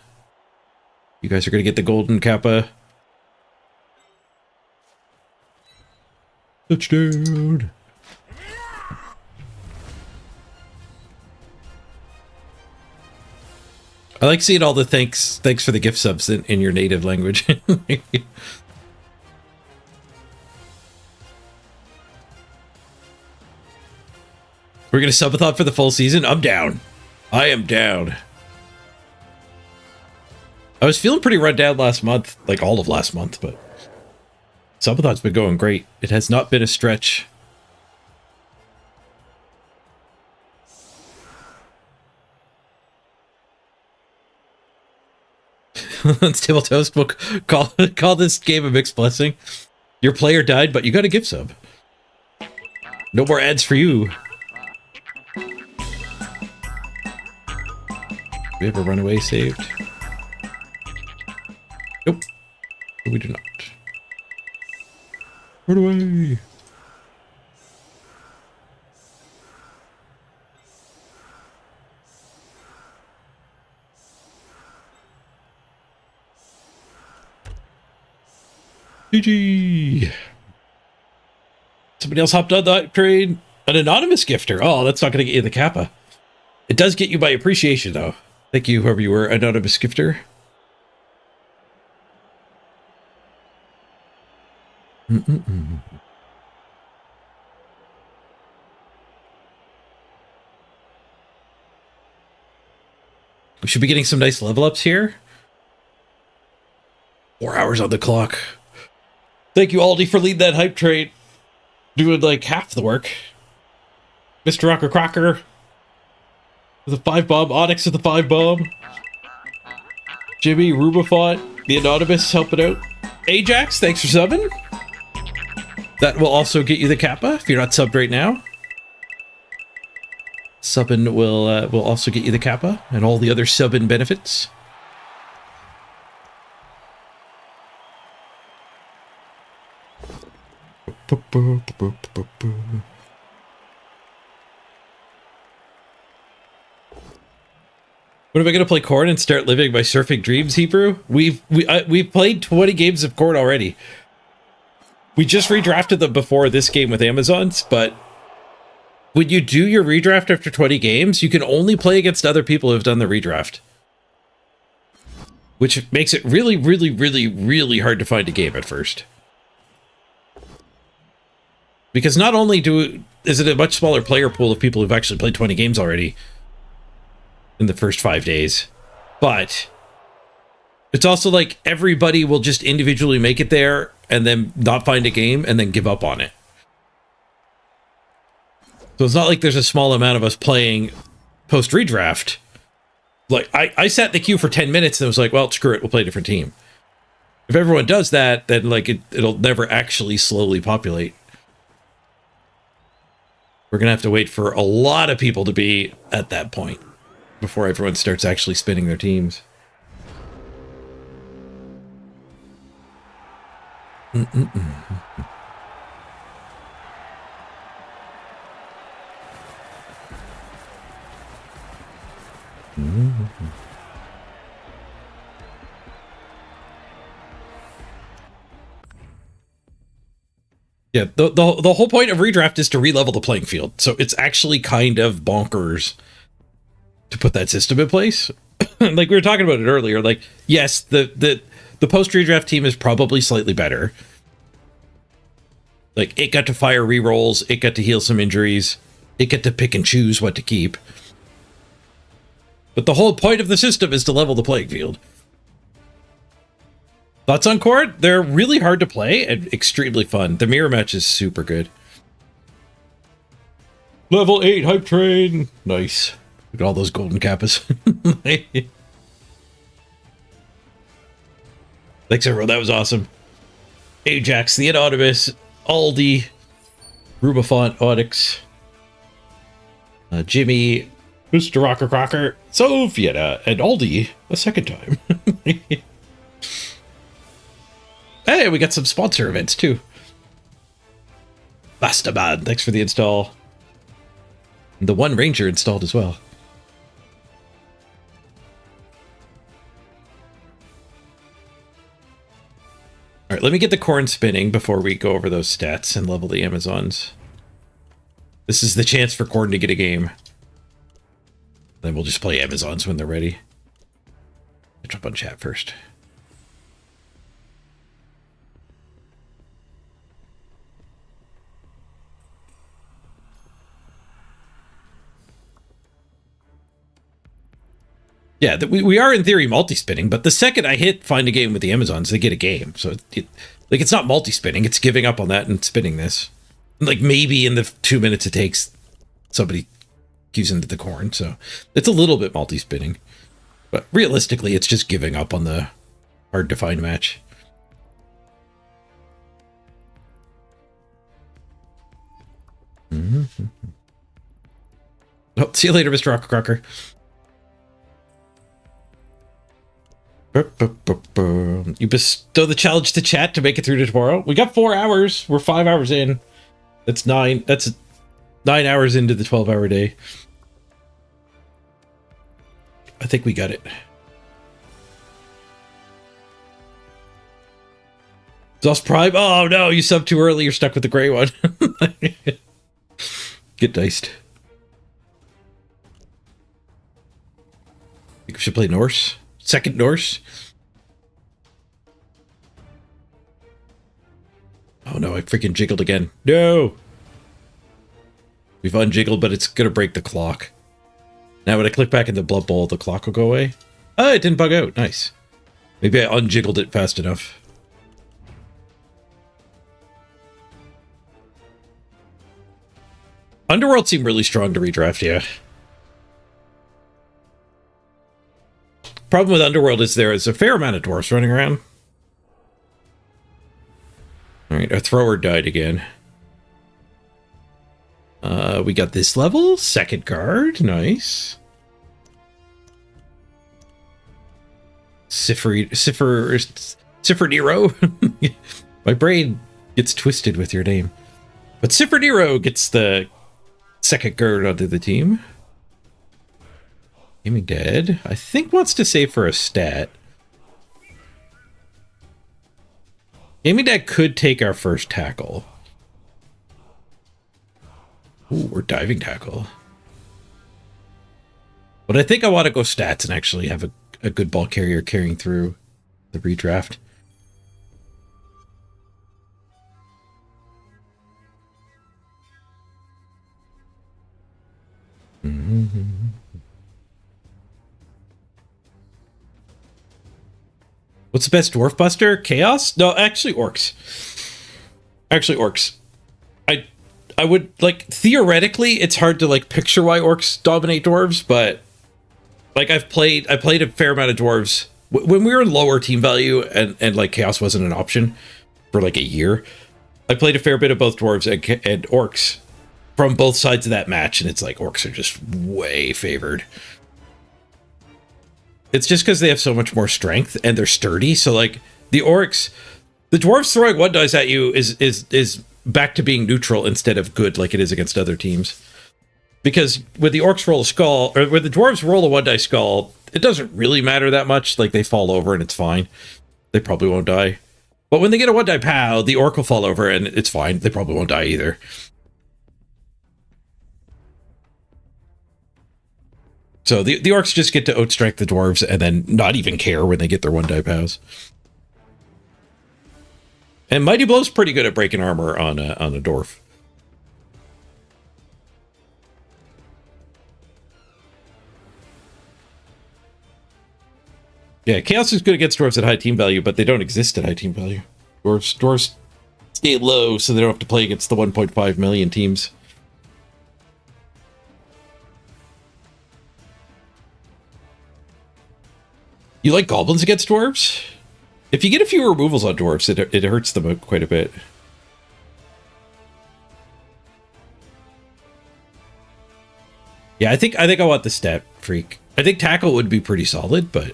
You guys are going to get the golden kappa. Touchdown. I like seeing all the thanks for the gift subs in your native language. We're going to subathon for the full season? I'm down. I am down. I was feeling pretty run down last month, like all of last month, but subathon's been going great. It has not been a stretch. Unstable Toast will call this game a mixed blessing. Your player died, but you got a gift sub. No more ads for you. We have a runaway saved? Nope. We do not. Run away! GG! Somebody else hopped on the train. An anonymous gifter. Oh, that's not going to get you the kappa. It does get you by appreciation, though. Thank you, whoever you were, anonymous gifter. We should be getting some nice level ups here. 4 hours on the clock. Thank you, Aldi, for leading that hype train. Doing like half the work. Mr. Rocker Crocker with a 5 bomb. Onyx with a 5 bomb. Jimmy, Rubafont, the Anonymous helping out. Ajax, thanks for subbing. That will also get you the kappa if you're not subbed right now. Subbing will also get you the kappa and all the other subbing benefits. When am I going to play KHORNE and start living my surfing dreams, Hebrew? We've played 20 games of KHORNE already. We just redrafted them before this game with Amazons, but when you do your redraft after 20 games, you can only play against other people who have done the redraft. Which makes it really, really, really, really hard to find a game at first. Because not only is it a much smaller player pool of people who've actually played 20 games already in the first 5 days, but it's also like everybody will just individually make it there and then not find a game and then give up on it. So it's not like there's a small amount of us playing post redraft. Like I sat in the queue for 10 minutes and was like, well, screw it, we'll play a different team. If everyone does that, then like it'll never actually slowly populate. We're gonna have to wait for a lot of people to be at that point before everyone starts actually spinning their teams. Yeah, the whole point of redraft is to re-level the playing field. So it's actually kind of bonkers to put that system in place. Like we were talking about it earlier. Like, yes, the post redraft team is probably slightly better. Like it got to fire rerolls, it got to heal some injuries, it got to pick and choose what to keep. But the whole point of the system is to level the playing field. Thoughts on KHORNE? They're really hard to play and extremely fun. The mirror match is super good. Level 8 hype train. Nice. Look at all those golden kappas. Thanks everyone, that was awesome. Ajax, the Anonymous, Aldi, Rubafont, Onyx, Jimmy, Mr. Rocker Crocker, Sophia, and Aldi a second time. Hey, we got some sponsor events too. Bastaman, thanks for the install. The One Ranger installed as well. All right, let me get the corn spinning before we go over those stats and level the Amazons. This is the chance for KHORNE to get a game. Then we'll just play Amazons when they're ready. I'll jump on chat first. Yeah, we are in theory multi-spinning, but the second I hit find a game with the Amazons, they get a game. So like it's not multi-spinning, it's giving up on that and spinning this. Like maybe in the 2 minutes it takes, somebody queues into the KHORNE, so it's a little bit multi-spinning. But realistically, it's just giving up on the hard to find match. Oh, see you later, Mr. Rocker Crocker. You bestow the challenge to chat to make it through to tomorrow. We got 4 hours. We're 5 hours in. That's 9. That's 9 hours into the 12-hour day. I think we got it. Zoss Prime. Oh no, you subbed too early. You're stuck with the gray one. Get diced. Think we should play Norse. Second Norse. Oh no, I freaking jiggled again. No! We've unjiggled, but it's gonna break the clock. Now when I click back in the Blood Bowl, the clock will go away. Oh, it didn't bug out. Nice. Maybe I unjiggled it fast enough. Underworld seemed really strong to redraft, yeah. Problem with Underworld is there is a fair amount of dwarfs running around. Alright, our thrower died again. We got this level. Second card. Nice. Cipher Nero. My brain gets twisted with your name. But Cipher Nero gets the second card onto the team. Gaming Dead, I think, wants to save for a stat. Gaming Dead could take our first tackle. Ooh, we're diving tackle. But I think I want to go stats and actually have a good ball carrier carrying through the redraft. What's the best dwarf buster? Chaos? No, actually orcs. Actually orcs. I would like theoretically it's hard to like picture why orcs dominate dwarves, but like I played a fair amount of dwarves when we were in lower team value and like chaos wasn't an option for like a year. I played a fair bit of both dwarves and orcs from both sides of that match, and it's like orcs are just way favored. It's just because they have so much more strength and they're sturdy. So like the orcs, the dwarves throwing one dice at you is back to being neutral instead of good like it is against other teams. Because when the orcs roll a skull, or when the dwarves roll a one dice skull, it doesn't really matter that much. Like they fall over and it's fine. They probably won't die. But when they get a one die pow, the orc will fall over and it's fine. They probably won't die either. So the orcs just get to outstrike the dwarves and then not even care when they get their one die pows. And Mighty Blow's pretty good at breaking armor on a dwarf. Yeah, Chaos is good against dwarves at high team value, but they don't exist at high team value. Dwarves stay low, so they don't have to play against the 1.5 million teams. You like goblins against dwarves? If you get a few removals on dwarves, it hurts them out quite a bit. Yeah, I think I want the stat freak. I think tackle would be pretty solid, but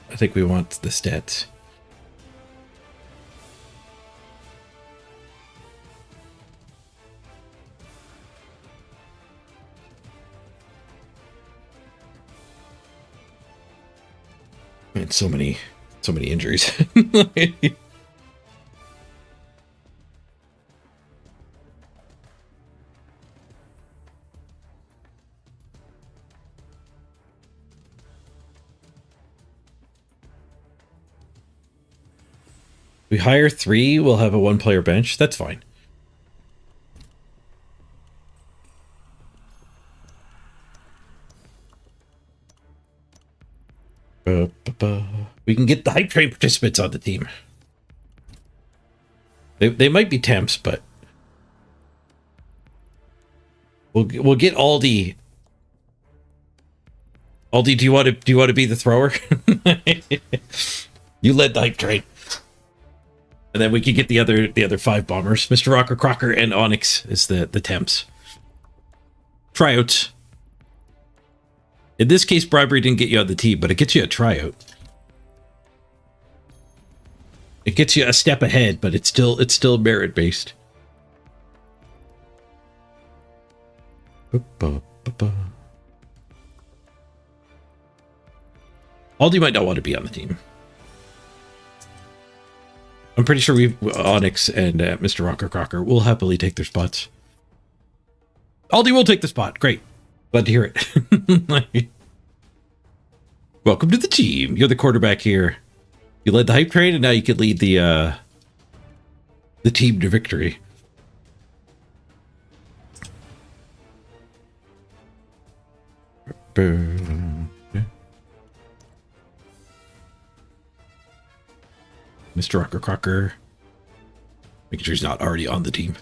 I think we want the stats. Man, so many injuries. We hire 3, we'll have a 1-player bench. That's fine. We can get the hype train participants on the team. They might be temps, but we'll get Aldi. Aldi, do you want to be the thrower? You led the hype train, and then we could get the other 5 bombers. Mr. Rocker Crocker and Onyx is the temps. Tryouts. In this case, bribery didn't get you on the team, but it gets you a tryout. It gets you a step ahead, but it's still merit based. Aldi might not want to be on the team. I'm pretty sure Onyx and Mr. Rocker Crocker will happily take their spots. Aldi will take the spot. Great. Glad to hear it. Welcome to the team. You're the quarterback here. You led the hype train, and now you can lead the team to victory. Mr. Rocker Crocker. Making sure he's not already on the team.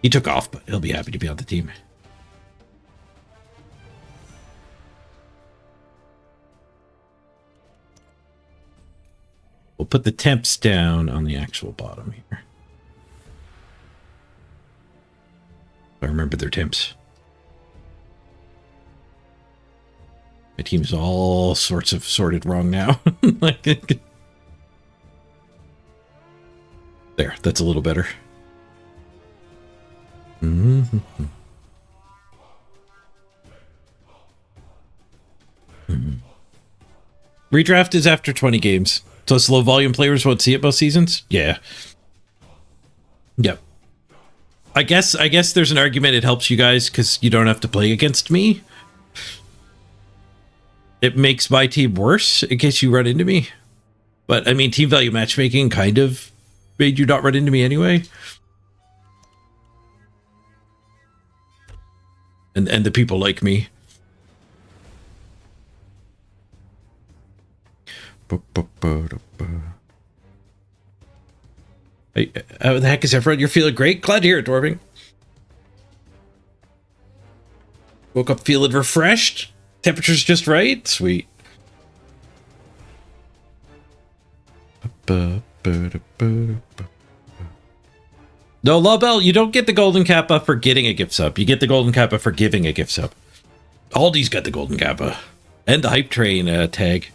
He took off, but he'll be happy to be on the team. We'll put the temps down on the actual bottom here. I remember their temps. My team's all sorts of sorted wrong now. There, that's a little better. Mm-hmm. Mm-hmm. Redraft is after 20 games. So slow volume players won't see it most seasons? Yeah. Yep. I guess there's an argument it helps you guys because you don't have to play against me. It makes my team worse in case you run into me. But I mean, team value matchmaking kind of made you not run into me anyway. And the people like me. Hey, how the heck is everyone? You're feeling great? Glad to hear it, Dwarving. Woke up feeling refreshed. Temperature's just right. Sweet. No, Lobel, you don't get the golden kappa for getting a gift sub. You get the golden kappa for giving a gift sub. Aldi's got the golden kappa. And the hype train tag.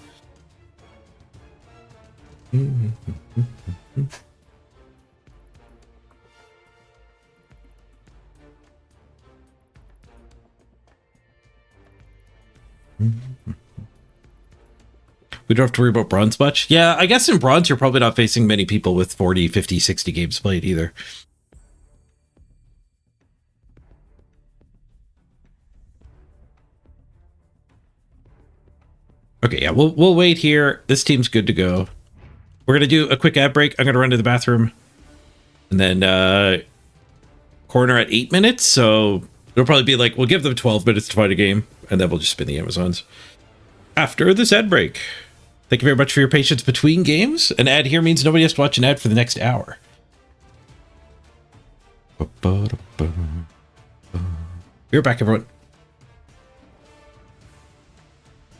We don't have to worry about bronze much. Yeah, I guess in bronze, you're probably not facing many people with 40, 50, 60 games played either. Okay, yeah, we'll wait here. This team's good to go. We're going to do a quick ad break. I'm going to run to the bathroom. And then corner at 8 minutes. So it'll probably be like, we'll give them 12 minutes to find a game. And then we'll just spin the Amazons after this ad break. Thank you very much for your patience between games. An ad here means nobody has to watch an ad for the next hour. We're back, everyone.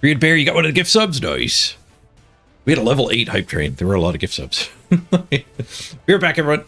Reed Bear, you got one of the gift subs? Nice. We had a level 8 hype train. There were a lot of gift subs. We're back, everyone.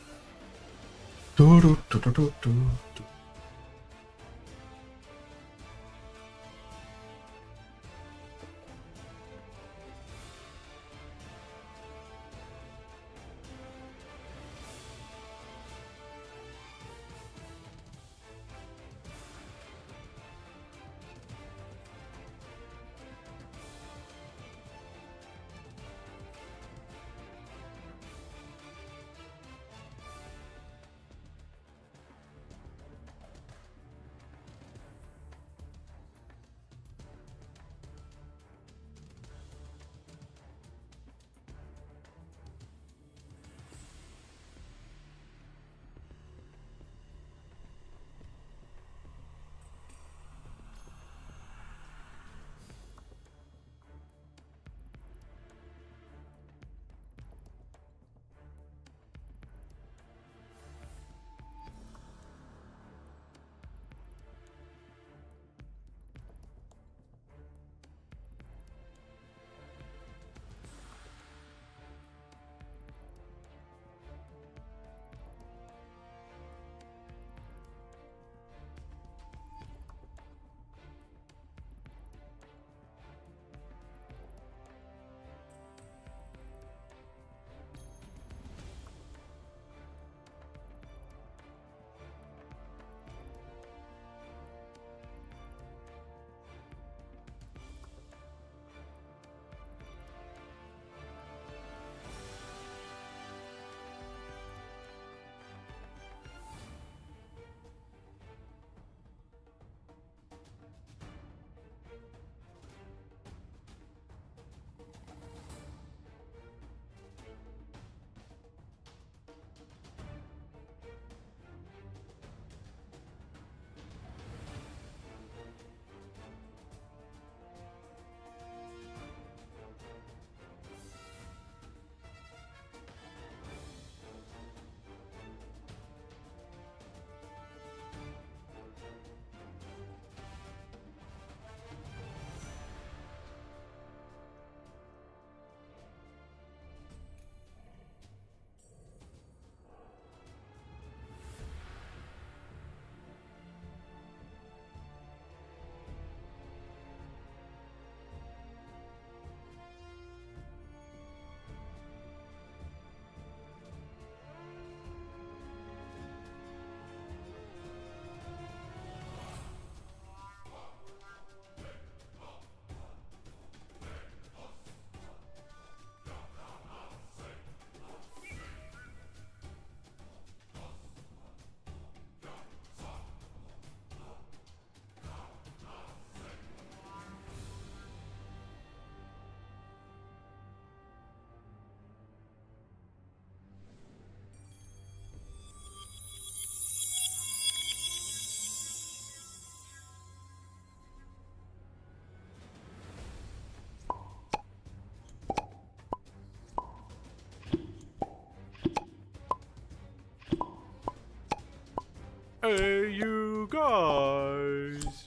Hey, you guys.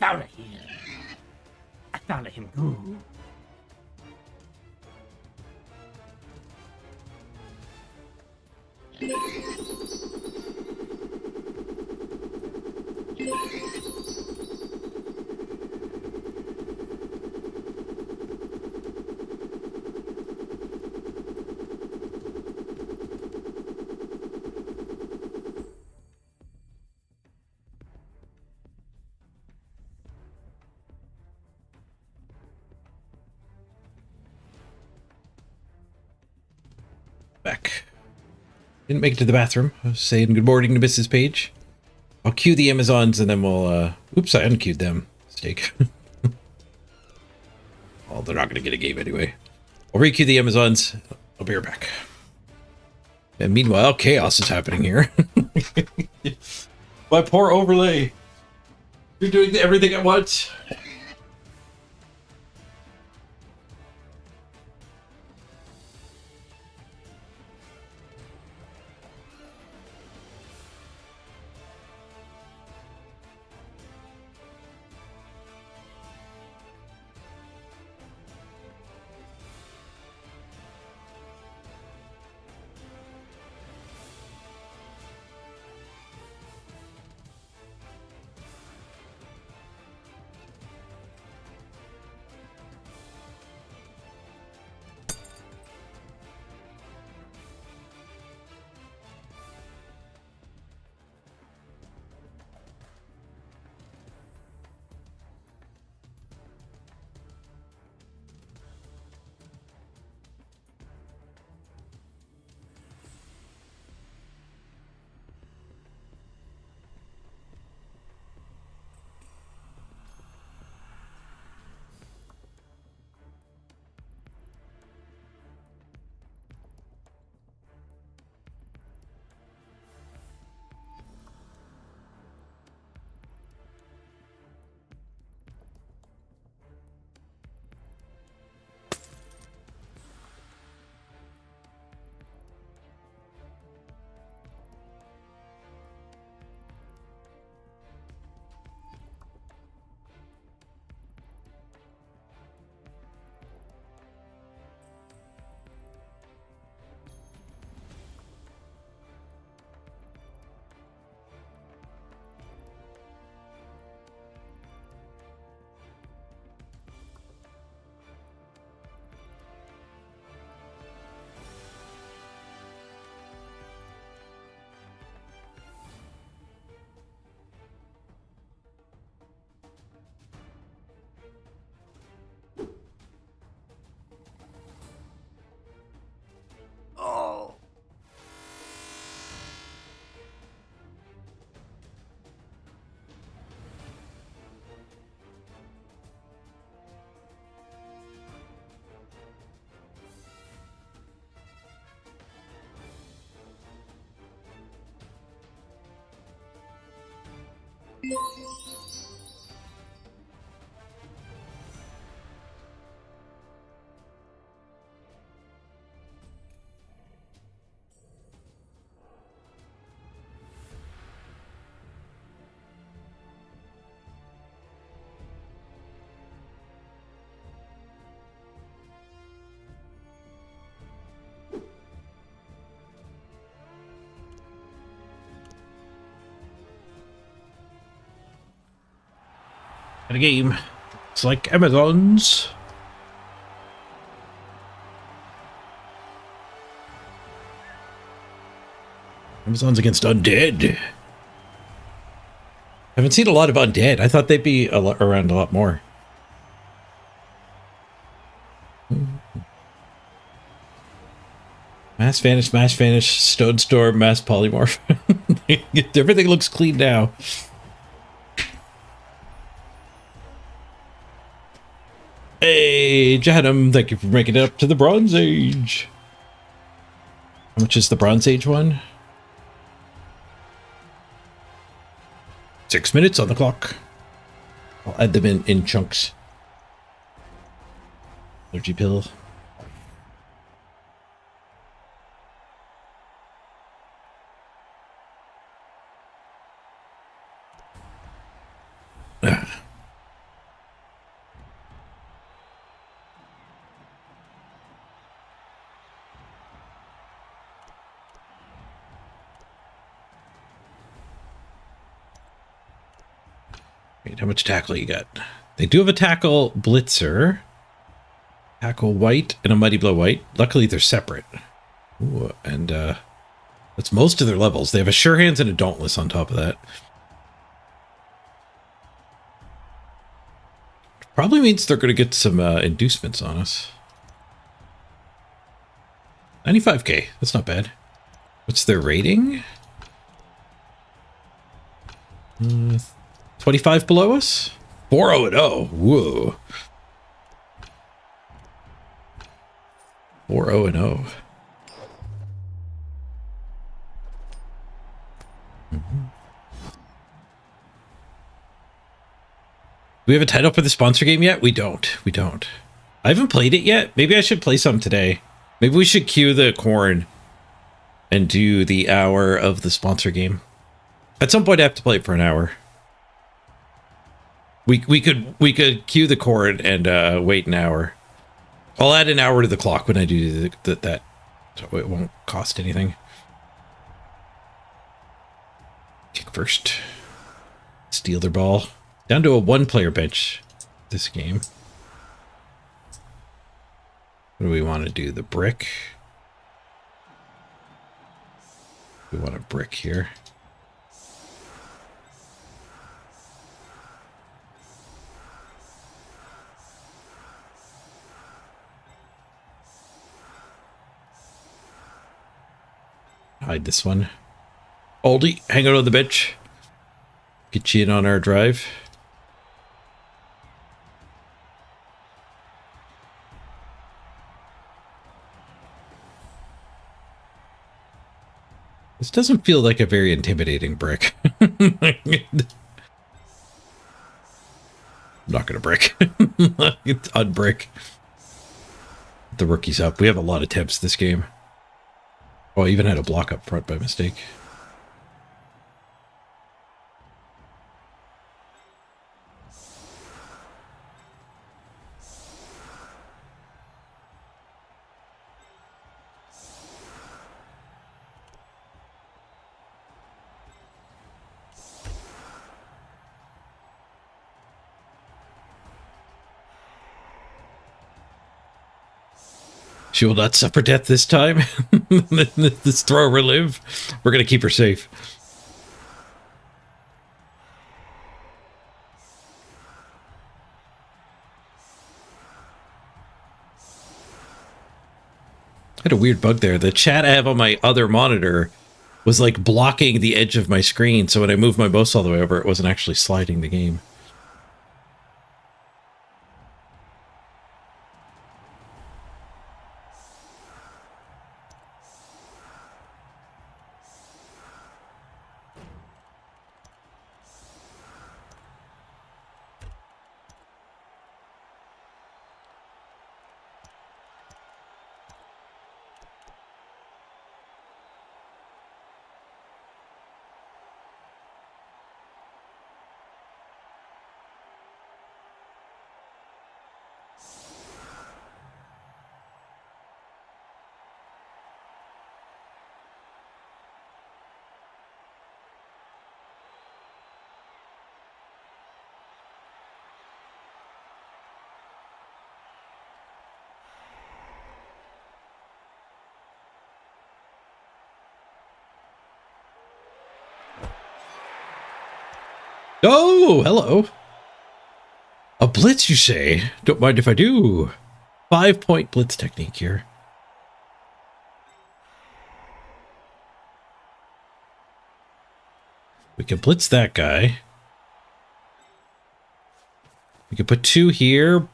out of here. I gotta let him go. Back. Didn't make it to the bathroom. I was saying good morning to Mrs. Page. I'll cue the Amazons and then we'll, oops, I unqueued them. Mistake. Well, they're not going to get a game anyway. I'll re-queue the Amazons. I'll be right back. And meanwhile, chaos is happening here. My poor overlay. You're doing everything at once. Got a game. It's like Amazons. Amazons against undead. Haven't seen a lot of undead. I thought they'd be around a lot more. Mass Vanish, Stone Storm, Mass Polymorph. Everything looks clean now. Hey, Jahannam, thank you for making it up to the Bronze Age. How much is the Bronze Age one? 6 minutes on the clock. I'll add them in chunks. Allergy pill. Wait, how much tackle you got? They do have a tackle blitzer. Tackle white and a mighty blow white. Luckily, they're separate. Ooh, and that's most of their levels. They have a sure hands and a dauntless on top of that. Probably means they're going to get some inducements on us. 95k. That's not bad. What's their rating? 25 below us? 4-0-0. Whoa. 4-0-0. Do we have a title for the sponsor game yet? We don't. We don't. I haven't played it yet. Maybe I should play some today. Maybe we should queue the KHORNE and do the hour of the sponsor game. At some point I have to play it for an hour. We could queue the KHORNE and wait an hour. I'll add an hour to the clock when I do that, so it won't cost anything. Kick first. Steal their ball. Down to a one-player bench this game. What do we want to do? The brick? We want a brick here. Hide this one. Oldie, hang out on the bench. Get you in on our drive. This doesn't feel like a very intimidating brick. I'm not gonna brick. It's unbrick. The rookie's up. We have a lot of temps this game. Oh, I even had a block up front by mistake. She will not suffer death this time. This throw her live. We're going to keep her safe. I had a weird bug there. The chat I have on my other monitor was like blocking the edge of my screen. So when I moved my mouse all the way over, it wasn't actually sliding the game. Oh, hello. A blitz, you say? Don't mind if I do. 5-point blitz technique here. We can blitz that guy. We can put 2 here.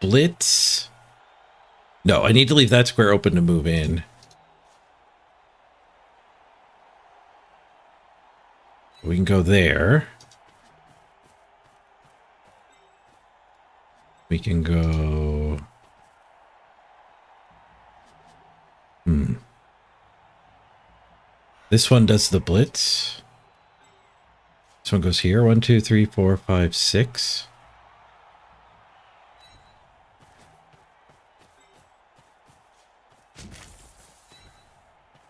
Blitz. No, I need to leave that square open to move in. We can go there. We can go... This one does the blitz. This one goes here. 1, 2, 3, 4, 5, 6.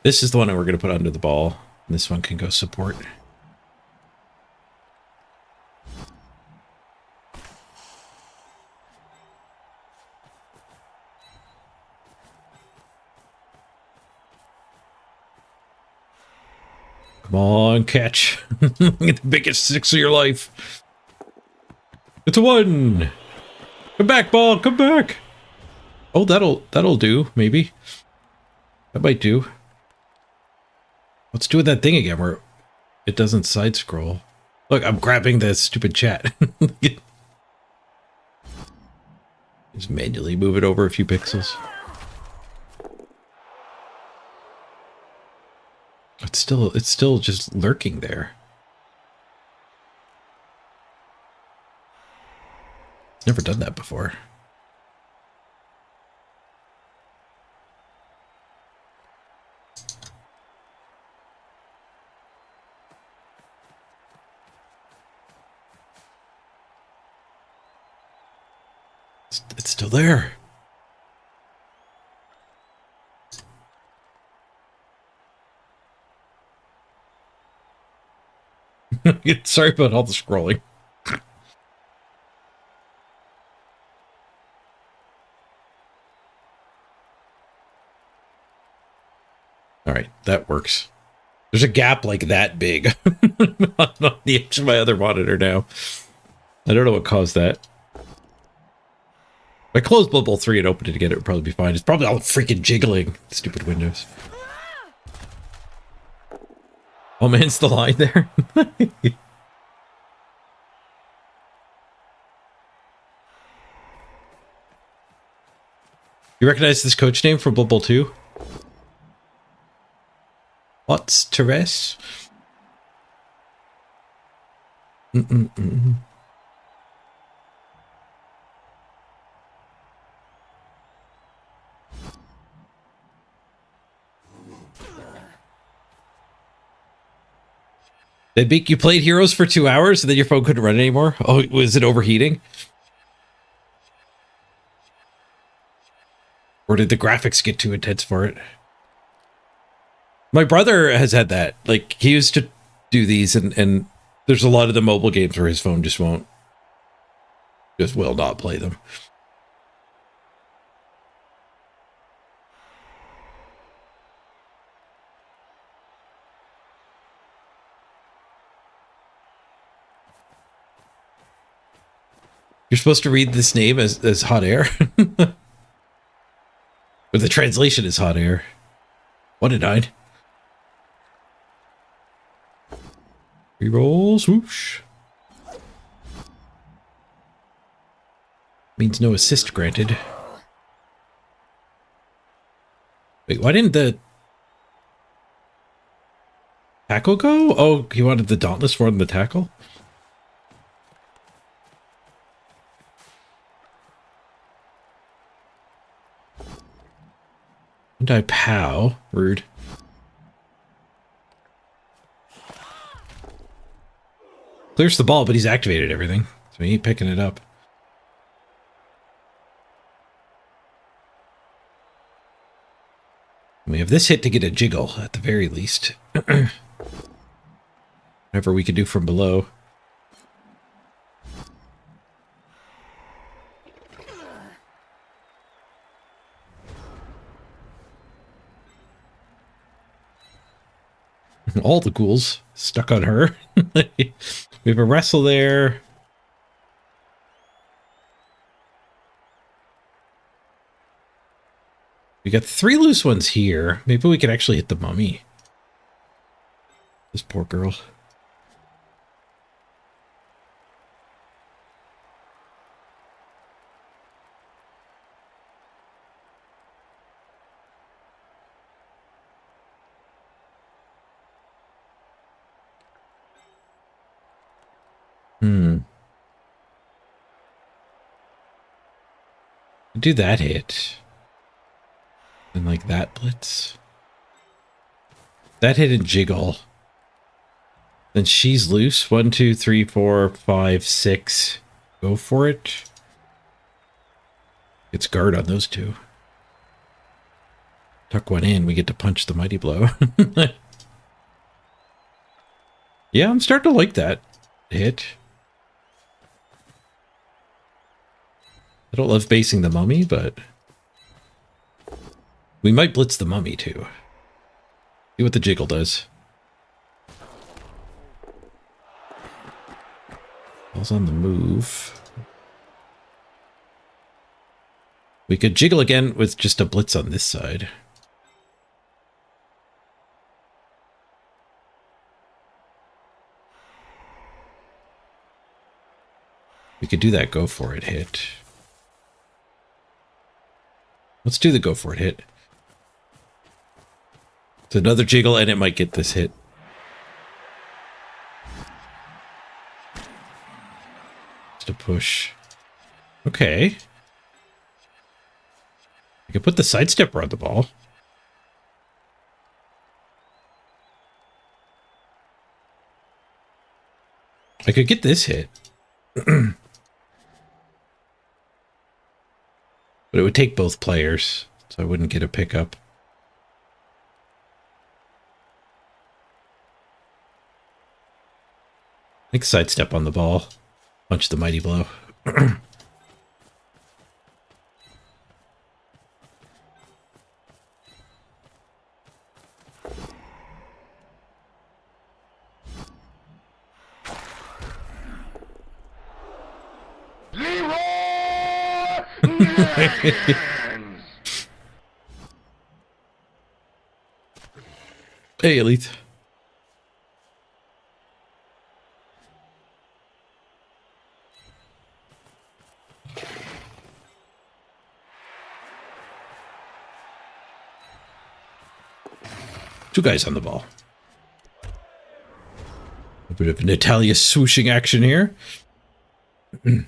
This is the one that we're going to put under the ball. And this one can go support. Come on, catch. Get the biggest 6 of your life. It's a 1. Come back, ball. Come back. Oh, that'll do, maybe. That might do. Let's do that thing again where it doesn't side scroll. Look, I'm grabbing the stupid chat. Just manually move it over a few pixels. It's still just lurking there. It's never done that before. It's still there. Sorry about all the scrolling. All right, that works. There's a gap like that big on the edge of my other monitor now. I don't know what caused that. If I closed Bubble 3 and opened it again, it would probably be fine. It's probably all freaking jiggling. Stupid Windows. Oh man, it's the line there. You recognize this coach name from Bubble 2? What's Therese? They make you played Heroes for 2 hours and then your phone couldn't run anymore? Oh, was it overheating? Or did the graphics get too intense for it? My brother has had that. Like, he used to do these and there's a lot of the mobile games where his phone just will not play them. You're supposed to read this name as hot air? Or the translation is hot air. What a nine. Reroll, swoosh. Means no assist granted. Wait, why didn't the tackle go? Oh, he wanted the dauntless more than the tackle? And I pow. Rude. Clears the ball, but he's activated everything. So he ain't picking it up. We have this hit to get a jiggle, at the very least. Whatever we could do from below. All the ghouls stuck on her. We have a wrestle there. We got 3 loose ones here. Maybe we could actually hit the mummy. This poor girl. Do that hit. And like that blitz. That hit and jiggle. Then she's loose. 1, 2, 3, 4, 5, 6. Go for it. It's guard on those 2. Tuck one in, we get to punch the mighty blow. Yeah, I'm starting to like that hit. I don't love basing the mummy, but we might blitz the mummy too. See what the jiggle does. Ball's on the move. We could jiggle again with just a blitz on this side. We could do that go for it hit. Let's do the go for it hit. It's another jiggle and it might get this hit. Just a push. Okay. I could put the sidestepper on the ball. I could get this hit. But it would take both players, so I wouldn't get a pickup. I think sidestep on the ball. Punch the mighty blow. Hey, Elite. Two guys on the ball. A bit of Natalia swooshing action here. It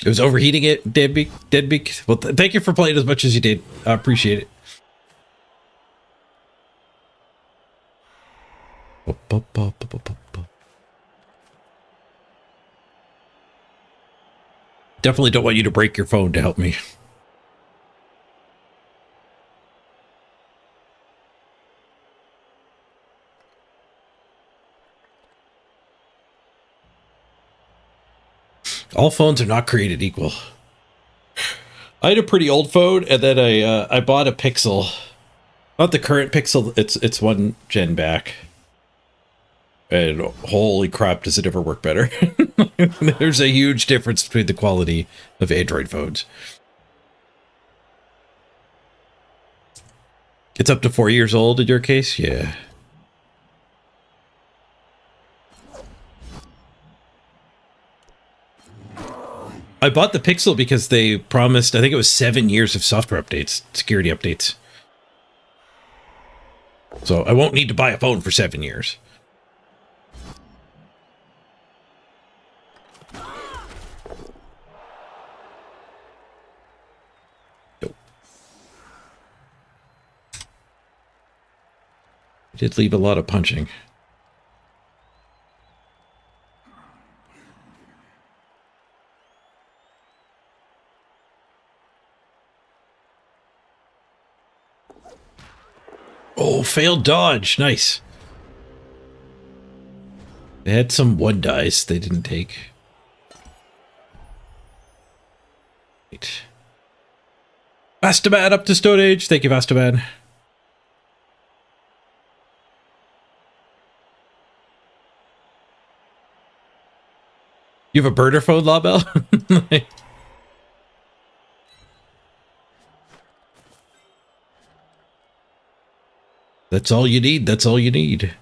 was overheating it, Deadbeak. Well, thank you for playing as much as you did. I appreciate it. Definitely don't want you to break your phone to help me. All phones are not created equal. I had a pretty old phone, and then I bought a Pixel. Not the current Pixel, it's one gen back. And holy crap, does it ever work better. There's a huge difference between the quality of Android phones. It's up to 4 years old in your case? Yeah. I bought the Pixel because they promised, I think it was 7 years of software updates, security updates. So I won't need to buy a phone for 7 years. Nope. I did leave a lot of punching. Oh, failed dodge. Nice. They had some one dice they didn't take. Right. Vastaman up to Stone Age. Thank you, Vastaman. You have a burner phone, Lawbell? That's all you need. That's all you need.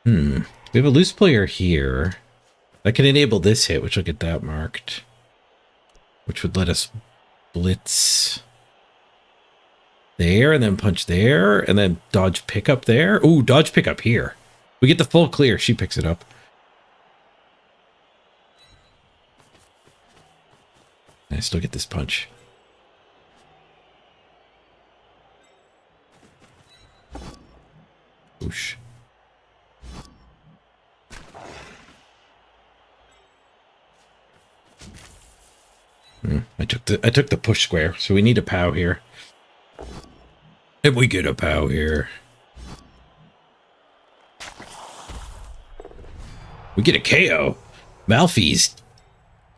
We have a loose player here. I can enable this hit, which will get that marked. Which would let us blitz there, and then punch there, and then dodge pickup there. Ooh, dodge pickup here. We get the full clear. She picks it up. I still get this punch. Whoosh. I took the push square, so we need a POW here. And we get a POW here. We get a KO. Malfi's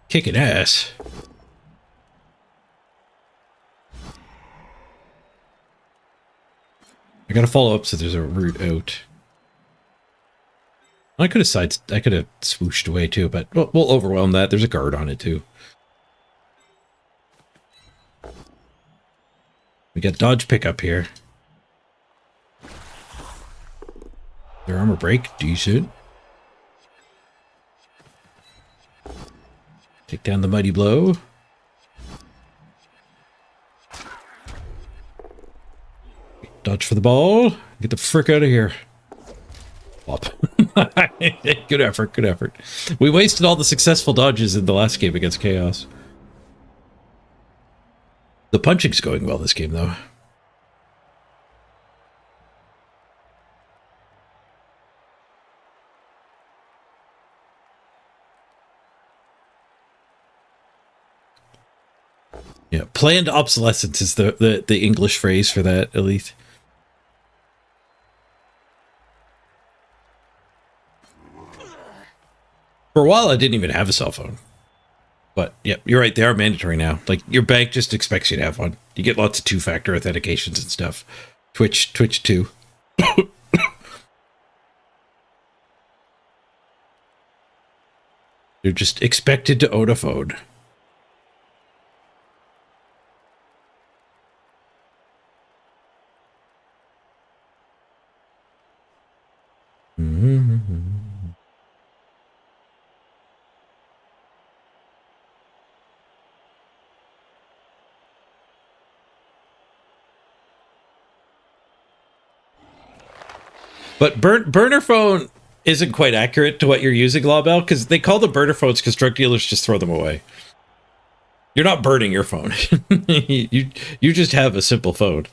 kicking ass. I gotta follow up so there's a route out. I could have swooshed away too, but we'll overwhelm that. There's a guard on it too. We got dodge pickup here. Their armor break, decent. Take down the mighty blow. Dodge for the ball. Get the frick out of here. Flop. Good effort, good effort. We wasted all the successful dodges in the last game against Chaos. The punching's going well this game, though. Yeah, planned obsolescence is the English phrase for that, at least. For a while, I didn't even have a cell phone. But, yeah, you're right. They are mandatory now. Like, your bank just expects you to have one. You get lots of two-factor authentications and stuff. Twitch 2. You're just expected to own a phone. But burner phone isn't quite accurate to what you're using, Lawbell, because they call them burner phones because drug dealers just throw them away. You're not burning your phone. you just have a simple phone.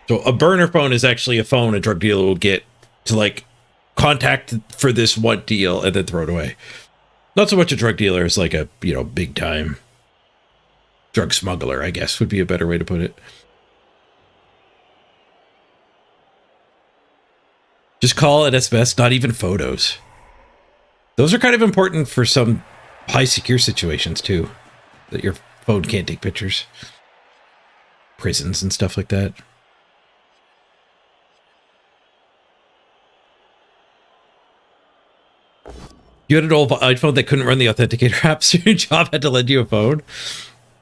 So a burner phone is actually a phone a drug dealer will get to, like, contact for this one deal and then throw it away. Not so much a drug dealer as like a, big time drug smuggler, I guess would be a better way to put it. Just call it SMS, not even photos. Those are kind of important for some high secure situations too, that your phone can't take pictures. Prisons and stuff like that. You had an old iPhone that couldn't run the authenticator app, so your job had to lend you a phone?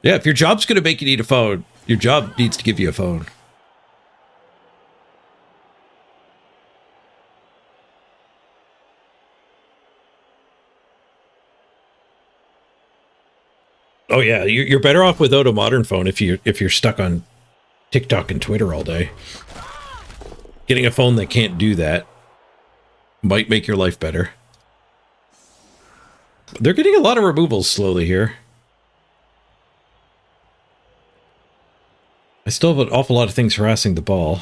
Yeah, if your job's going to make you need a phone, your job needs to give you a phone. Oh yeah, you're better off without a modern phone if you're stuck on TikTok and Twitter all day. Getting a phone that can't do that might make your life better. They're getting a lot of removals slowly here. I still have an awful lot of things harassing the ball.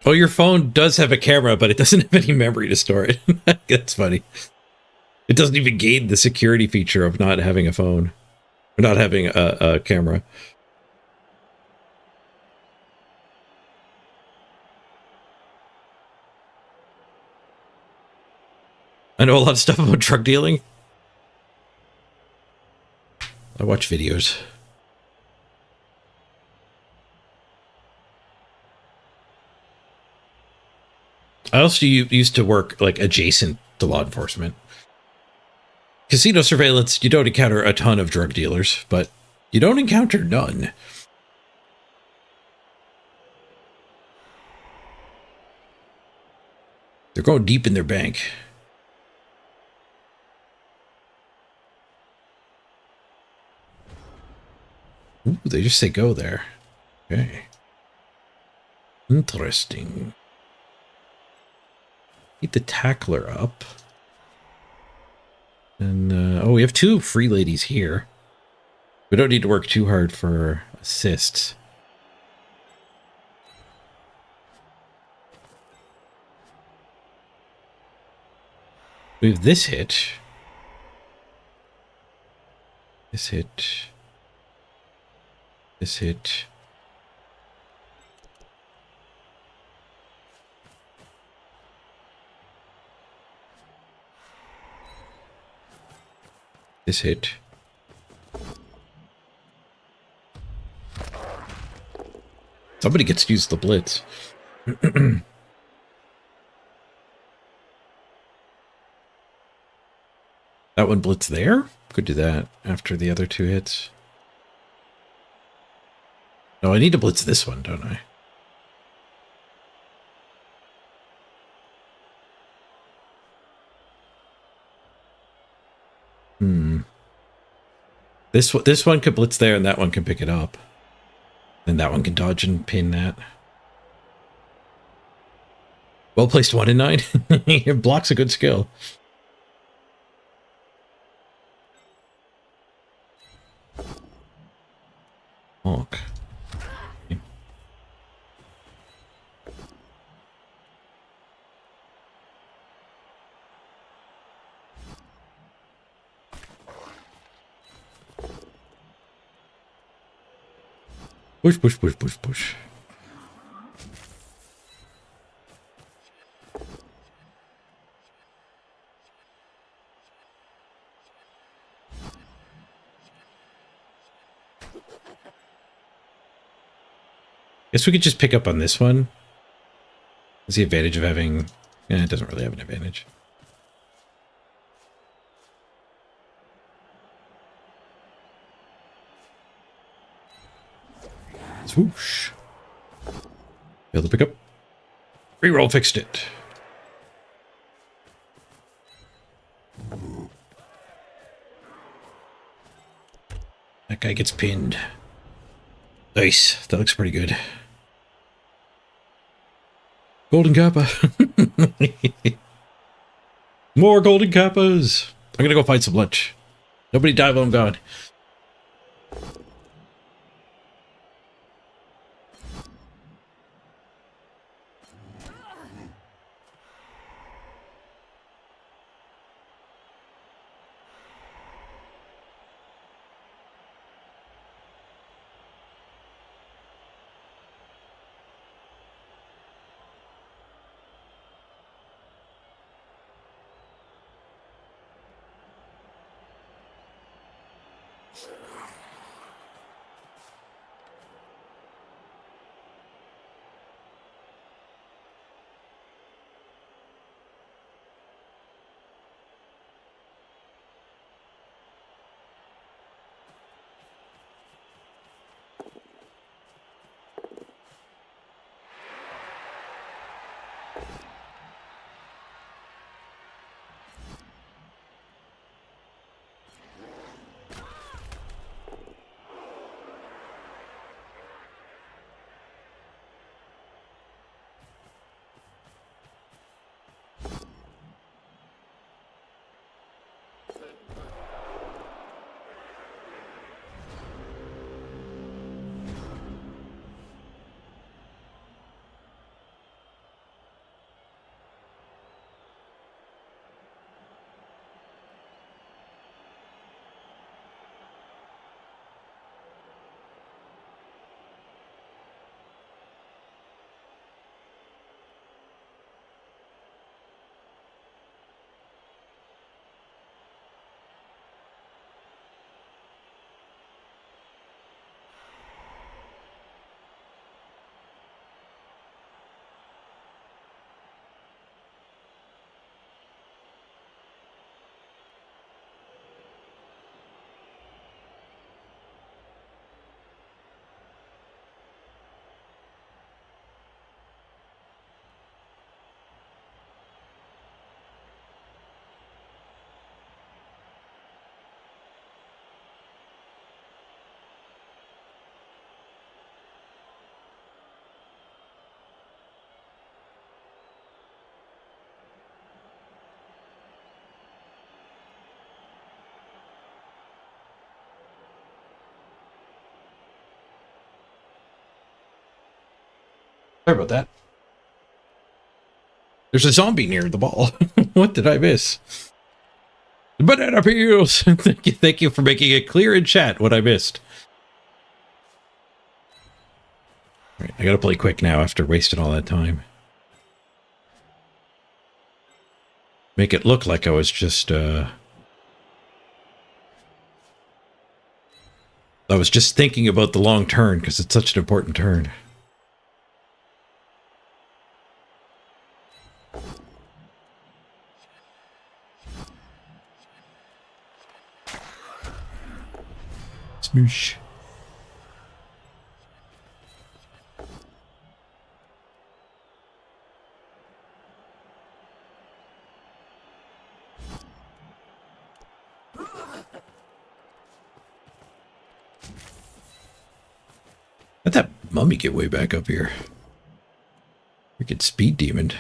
Oh, your phone does have a camera, but it doesn't have any memory to store it. That's funny. It doesn't even gain the security feature of not having a phone. Or not having a camera. I know a lot of stuff about drug dealing. I watch videos. I also used to work like adjacent to law enforcement. Casino surveillance, you don't encounter a ton of drug dealers, but you don't encounter none. They're going deep in their bank. Ooh, they just say go there. Okay. Interesting. Keep the tackler up. And, oh, we have two free ladies here. We don't need to work too hard for assists. We have this hit. This hit. This hit. This hit. Somebody gets to use the blitz. That one blitz there? Could do that after the other two hits. No, I need to blitz this one, don't I? This one could blitz there, and that one can pick it up. And that one can dodge and pin that. Well placed 1 in 9. It blocks a good skill. Honk. Push, push, push, push, push. Guess we could just pick up on this one. What's the advantage of having... it doesn't really have an advantage. Swoosh. Be able to pick up. Reroll fixed it. That guy gets pinned. Nice. That looks pretty good. Golden Kappa. More Golden Kappas. I'm gonna go find some lunch. Nobody die while I'm gone. Sorry about that. There's a zombie near the ball. What did I miss? Banana peels! Thank you for making it clear in chat what I missed. All right, I gotta play quick now after wasting all that time. Make it look like I was just, I was just thinking about the long turn, because it's such an important turn. Smoosh. How'd that mummy get way back up here? Freaking speed demon.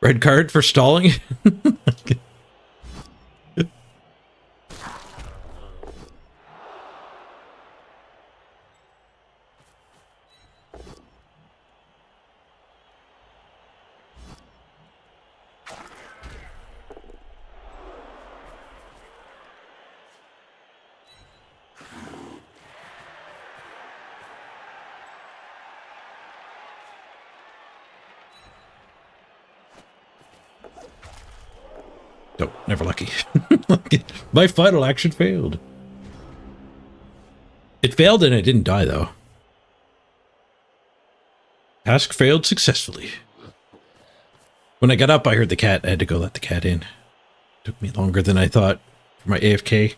Red card for stalling? Nope, never lucky. My final action failed. It failed and I didn't die, though. Task failed successfully. When I got up, I heard the cat. I had to go let the cat in. Took me longer than I thought for my AFK.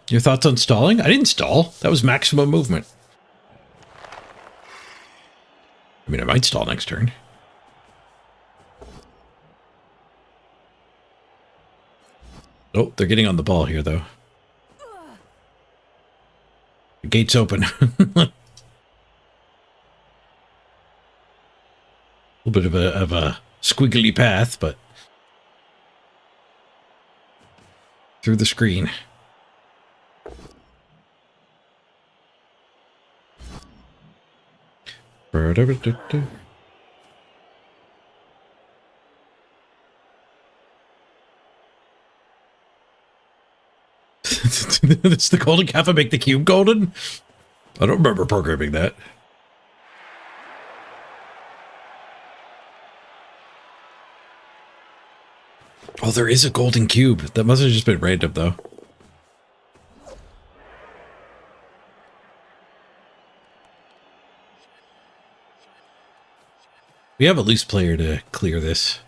Your thoughts on stalling? I didn't stall. That was maximum movement. I mean, I might stall next turn. Oh, they're getting on the ball here, though. The gate's open. A little bit of a squiggly path, but through the screen. It's the golden cafe make the cube golden? I don't remember programming that. Oh, there is a golden cube. That must have just been random, though. We have a loose player to clear this.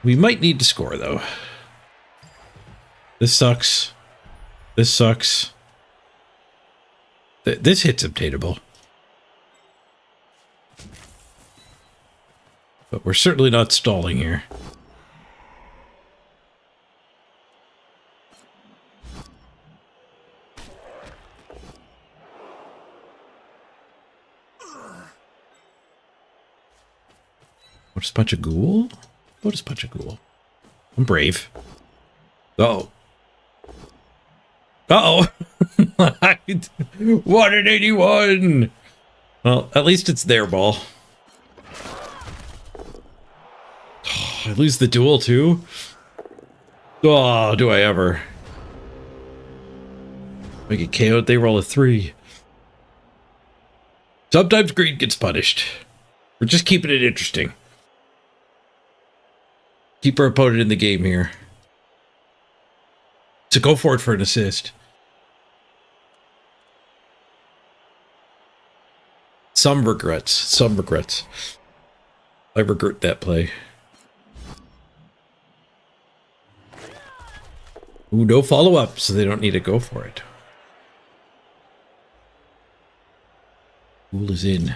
We might need to score, though. This sucks. This sucks. This hit's obtainable. But we're certainly not stalling here. What is Punch a Ghoul? What is Punch a Ghoul? I'm brave. Uh-oh. Uh-oh. 181. Well, at least it's their ball. I lose the duel too? Oh, do I ever. I get KO'd, they roll a 3. Sometimes greed gets punished. We're just keeping it interesting. Keep our opponent in the game here. So go for it for an assist. some regrets. Some regrets. I regret that play. Ooh, no follow-up, so they don't need to go for it. Ghoul is in.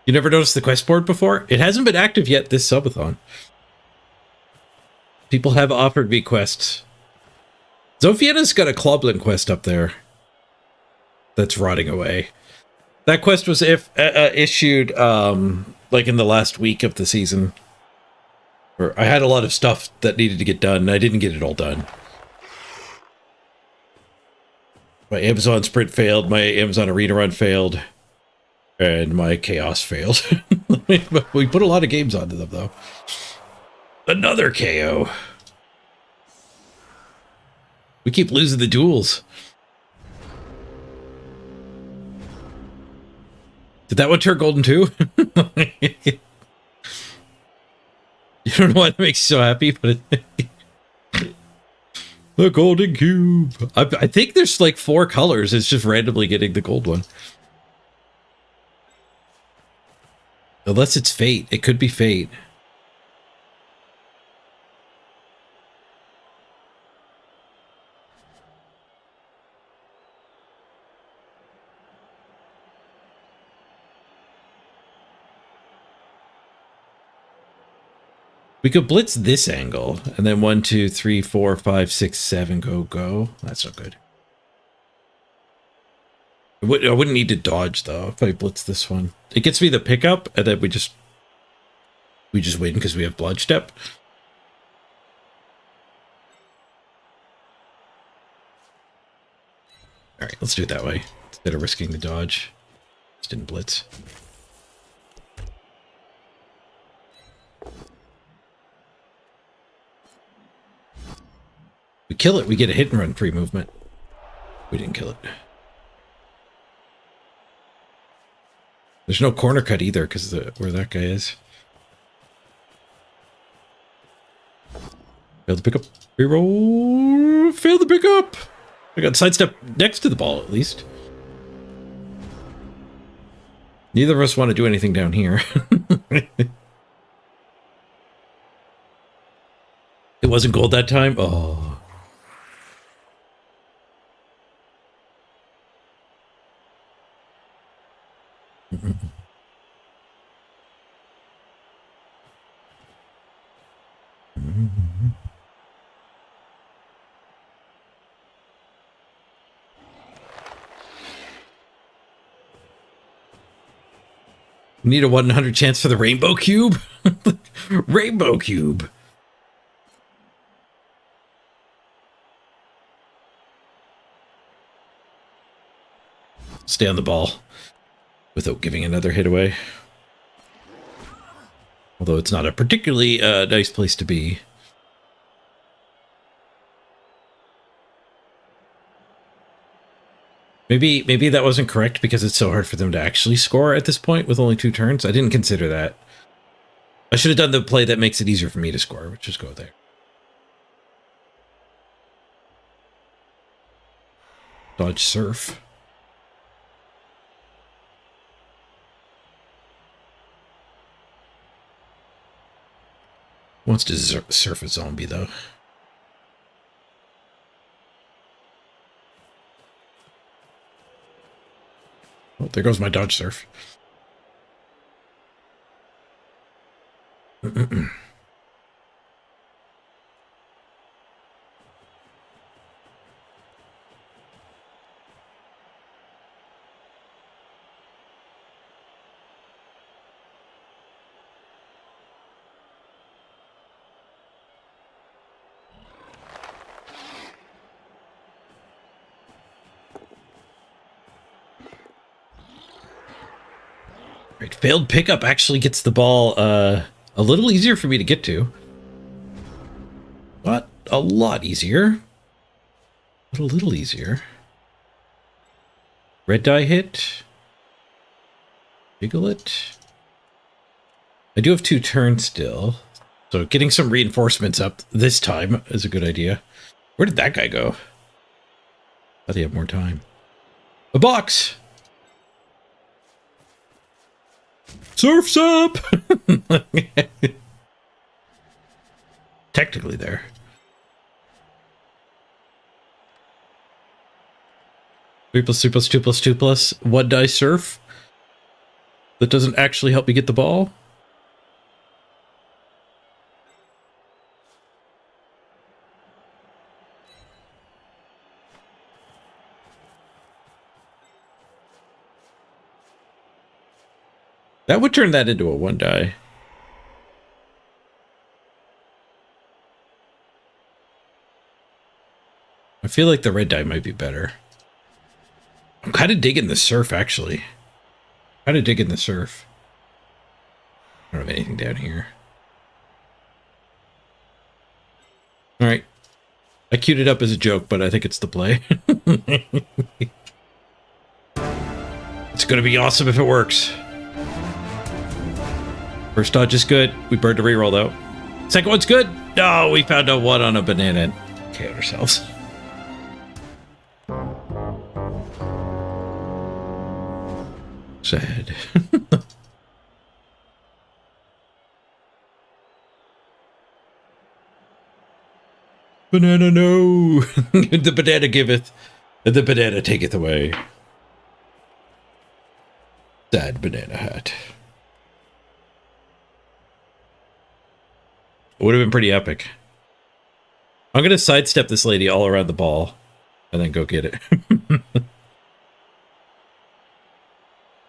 You never noticed the quest board before? It hasn't been active yet this subathon. People have offered me quests. Zophiana's got a Cloblin quest up there that's rotting away. That quest was issued like in the last week of the season. Or I had a lot of stuff that needed to get done, and I didn't get it all done. My Amazon sprint failed, my Amazon arena run failed, and my chaos failed. We put a lot of games onto them, though. Another KO. We keep losing the duels. Did that one turn golden too? You don't know what makes you so happy, but the golden cube. I think there's like 4 colors. It's just randomly getting the gold one. Unless it's fate. It could be fate. We could blitz this angle, and then 1, 2, 3, 4, 5, 6, 7, go. That's not good. I wouldn't need to dodge, though, if I blitz this one. It gets me the pickup, and then we just win because we have blood step. All right, let's do it that way, instead of risking the dodge. Just didn't blitz. We kill it, we get a hit and run free movement. We didn't kill it. There's no corner cut either because where that guy is. Failed to pick up. Reroll. Failed to pick up. I got sidestep next to the ball at least. Neither of us want to do anything down here. It wasn't gold that time? Oh. Need a 100 chance for the rainbow cube? Rainbow cube. Stay on the ball without giving another hit away. Although it's not a particularly nice place to be. Maybe that wasn't correct because it's so hard for them to actually score at this point with only 2 turns. I didn't consider that. I should have done the play that makes it easier for me to score, which is go there. Dodge surf. Wants to surf a zombie though. Oh, there goes my dodge surf. Right, failed pickup actually gets the ball a little easier for me to get to. But a lot easier. But a little easier. Red die hit. Jiggle it. I do have 2 turns still. So getting some reinforcements up this time is a good idea. Where did that guy go? Thought he had more time. A box! Surf's up! Technically there. Three plus 2 plus 2 plus 2 plus 1 die surf. That doesn't actually help me get the ball. That would turn that into a 1 die. I feel like the red die might be better. I'm kind of digging the surf, actually. Kind of digging the surf. I don't have anything down here. All right. I queued it up as a joke, but I think it's the play. It's going to be awesome if it works. First dodge is good. We burned a reroll, though. Second one's good. No, we found a 1 on a banana and KO'd ourselves. Sad. Banana, no. The banana giveth, and the banana taketh away. Sad banana hat. It would have been pretty epic. I'm going to sidestep this lady all around the ball and then go get it.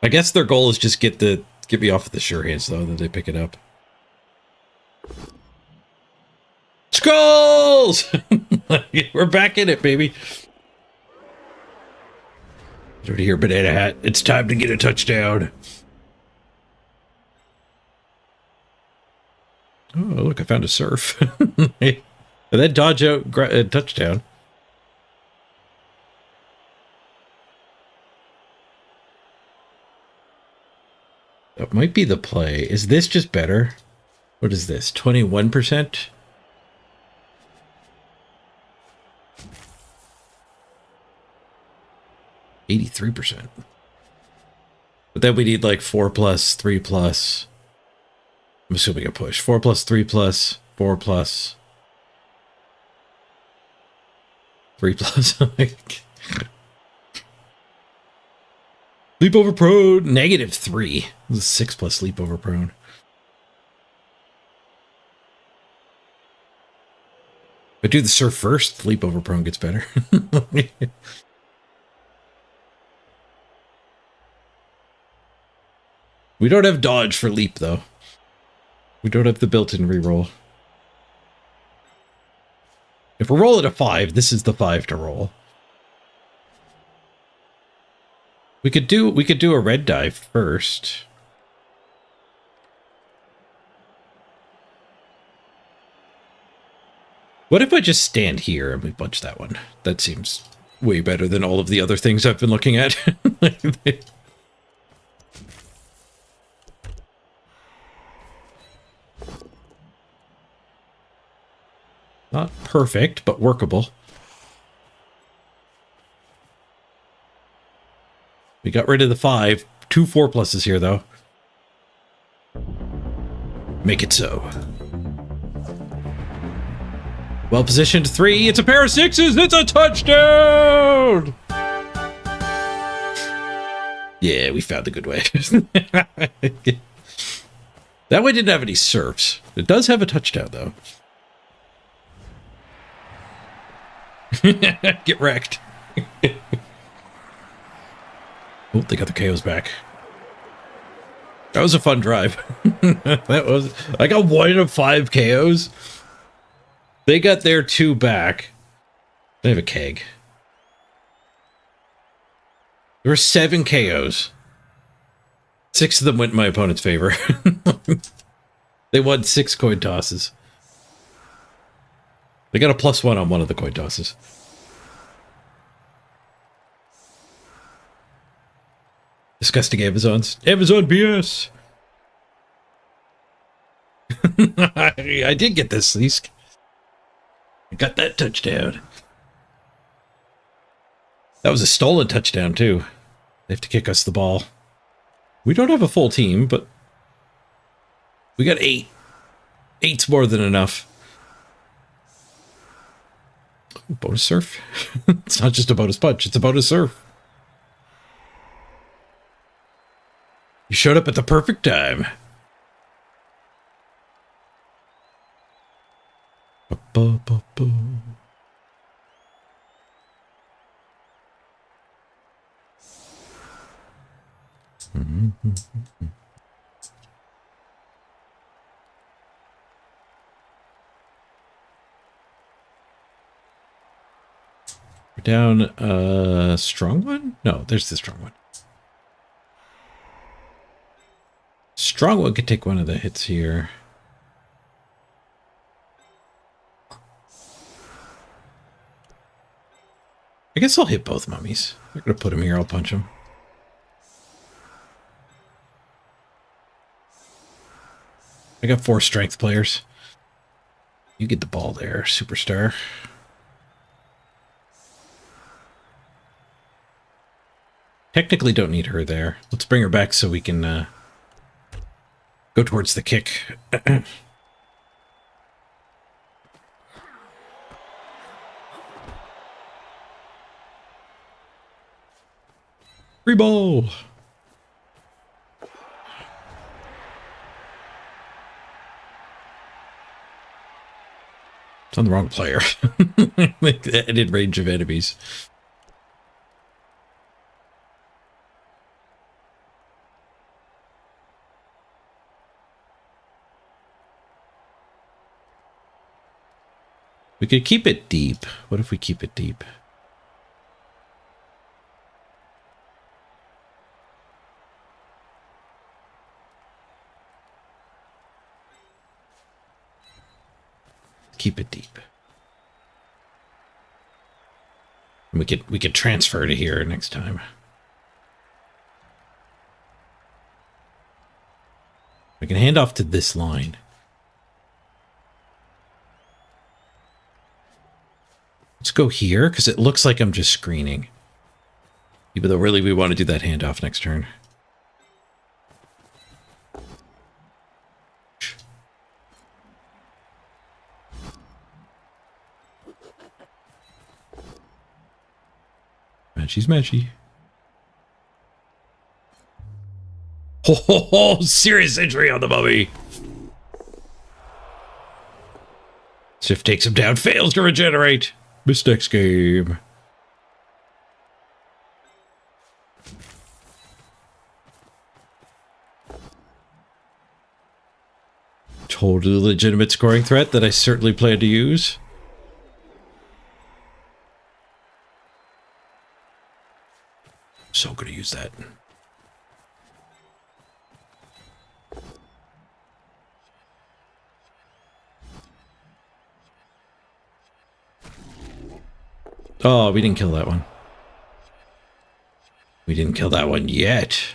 I guess their goal is just get me off of the sure hands, though, that they pick it up. Skulls! We're back in it, baby. Over here, banana hat. It's time to get a touchdown. Oh, look, I found a surf. And then dodge out touchdown. That might be the play. Is this just better? What is this? 21%? %. But then we need like 4 plus, 3 plus. I'm assuming a push. 4 plus, 3 plus, 4 plus, 3 plus. Leap over prone, -3. This is 6 plus leap over prone. But do the surf first, leap over prone gets better. We don't have dodge for leap, though. We don't have the built-in reroll. If we're rolling a 5, this is the 5 to roll. We could do a red die first. What if I just stand here and we bunch that one? That seems way better than all of the other things I've been looking at. Not perfect, but workable. We got rid of the 5. 2 4 pluses here, though. Make it so. Well positioned 3. It's a pair of 6s. It's a touchdown! Yeah, we found the good way. That one didn't have any surfs. It does have a touchdown, though. Get wrecked. Oh, they got the KOs back. That was a fun drive. I got 1 of 5 KOs. They got their 2 back. They have a keg. There were 7 KOs. 6 of them went in my opponent's favor. They won 6 coin tosses. They got a +1 on one of the coin tosses. Disgusting Amazons. Amazon BS! I did get this, Leask. I got that touchdown. That was a stolen touchdown, too. They have to kick us the ball. We don't have a full team, but we got 8. 8's more than enough. Bonus surf? It's not just a bonus punch, it's a bonus surf. You showed up at the perfect time. Ba-ba-ba-ba. We're down strong one? No, there's the strong one. Strong one could take one of the hits here. I guess I'll hit both mummies. I'm gonna put him here, I'll punch him. I got 4 strength players. You get the ball there, superstar. Technically don't need her there. Let's bring her back so we can go towards the kick. Free ball! It's on the wrong player. Added range of enemies. We could keep it deep. What if we keep it deep? Keep it deep. And we could transfer to here next time. We can hand off to this line. Let's go here, because it looks like I'm just screening. Even though really we want to do that handoff next turn. Matchy's matchy. Oh, serious injury on the mummy. Sif takes him down, fails to regenerate. Missed next game. Totally legitimate scoring threat that I certainly plan to use. So gonna use that. Oh, we didn't kill that one. We didn't kill that one yet.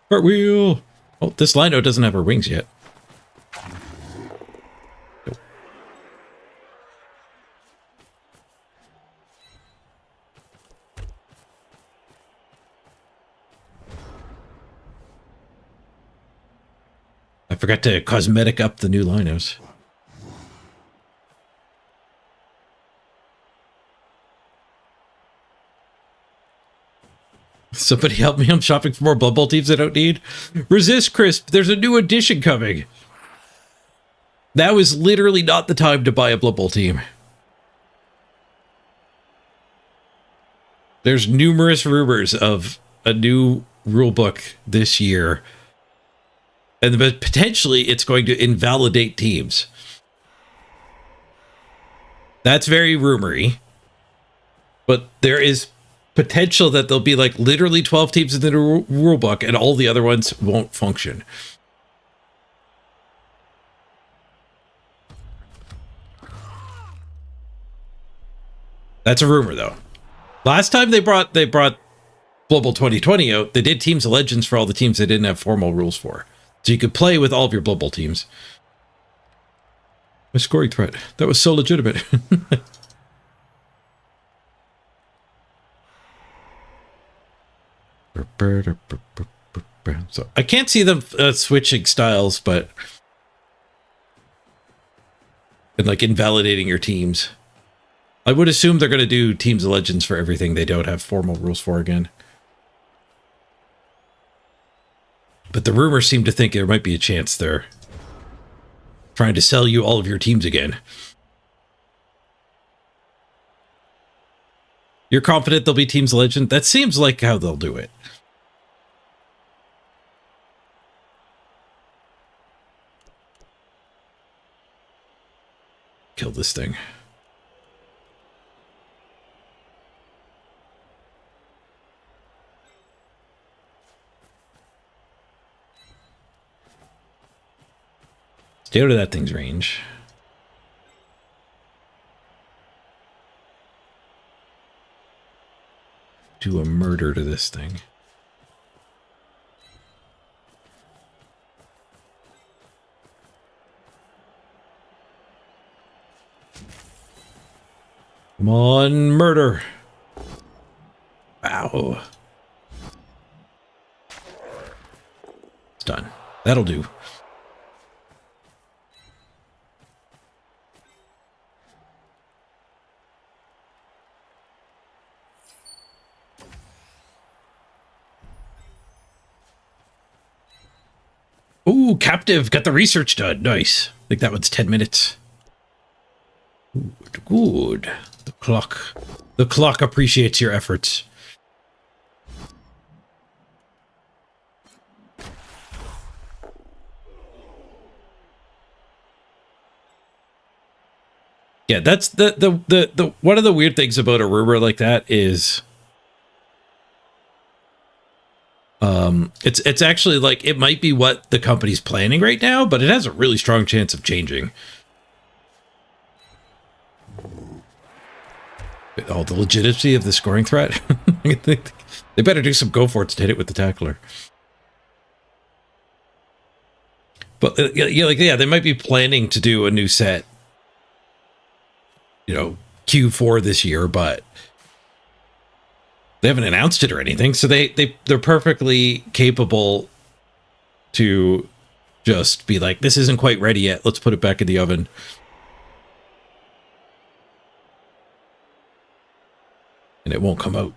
Cartwheel! Oh, this Lino doesn't have her wings yet. Nope. I forgot to cosmetic up the new Linos. Somebody help me, I'm shopping for more Blood Bowl teams I don't need. Resist, Crisp, there's a new edition coming. That was literally not the time to buy a Blood Bowl team. There's numerous rumors of a new rulebook this year. And potentially it's going to invalidate teams. That's very rumory. But there is potential that there'll be like literally 12 teams in the rule book and all the other ones won't function. That's a rumor though. Last time they brought Global 2020 out, they did Teams of Legends for all the teams they didn't have formal rules for. So you could play with all of your Blood Bowl teams. My scoring threat. That was so legitimate. So I can't see them switching styles, but and like invalidating your teams. I would assume they're going to do Teams of Legends for everything they don't have formal rules for again. But the rumors seem to think there might be a chance they're trying to sell you all of your teams again. You're confident there'll be Teams of Legend? That seems like how they'll do it. Kill this thing. Stay out of that thing's range. Do a murder to this thing. Come on, murder. Wow. It's done. That'll do. Ooh, captive. Got the research done. Nice. I think that one's 10 minutes. Good. The clock appreciates your efforts. Yeah, that's the one of the weird things about a rumor like that is it's actually like it might be what the company's planning right now, but it has a really strong chance of changing. Oh, the legitimacy of the scoring threat. They better do some go for it to hit it with the tackler. But yeah, they might be planning to do a new set, you know, Q4 this year, but they haven't announced it or anything, so they're perfectly capable to just be like, this isn't quite ready yet, let's put it back in the oven. And it won't come out.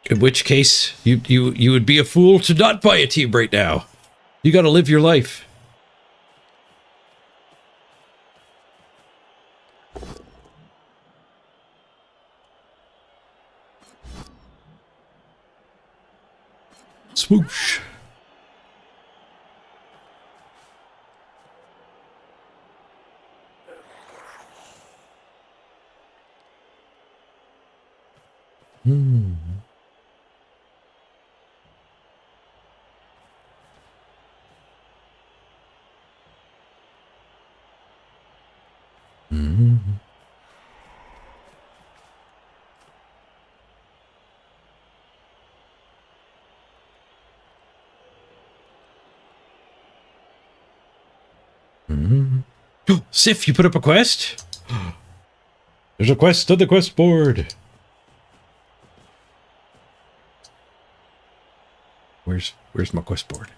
In which case, you would be a fool to not buy a team right now. You got to live your life. Swoosh. Hmm. Mm-hmm. Mm-hmm. Oh, Sif, you put up a quest? There's a quest on the quest board. Where's my quest board?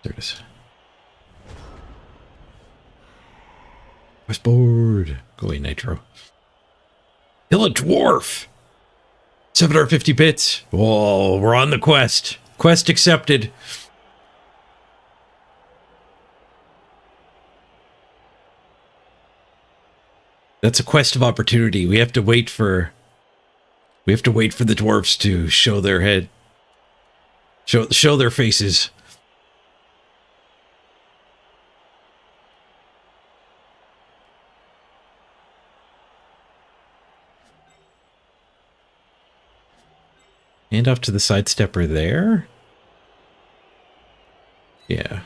There it is. Quest board. Go away, Nitro. Kill a dwarf. 750 bits. Oh, we're on the quest. Quest accepted. That's a quest of opportunity. We have to wait for the dwarves to show their head. Show their faces. And off to the sidestepper there. Yeah.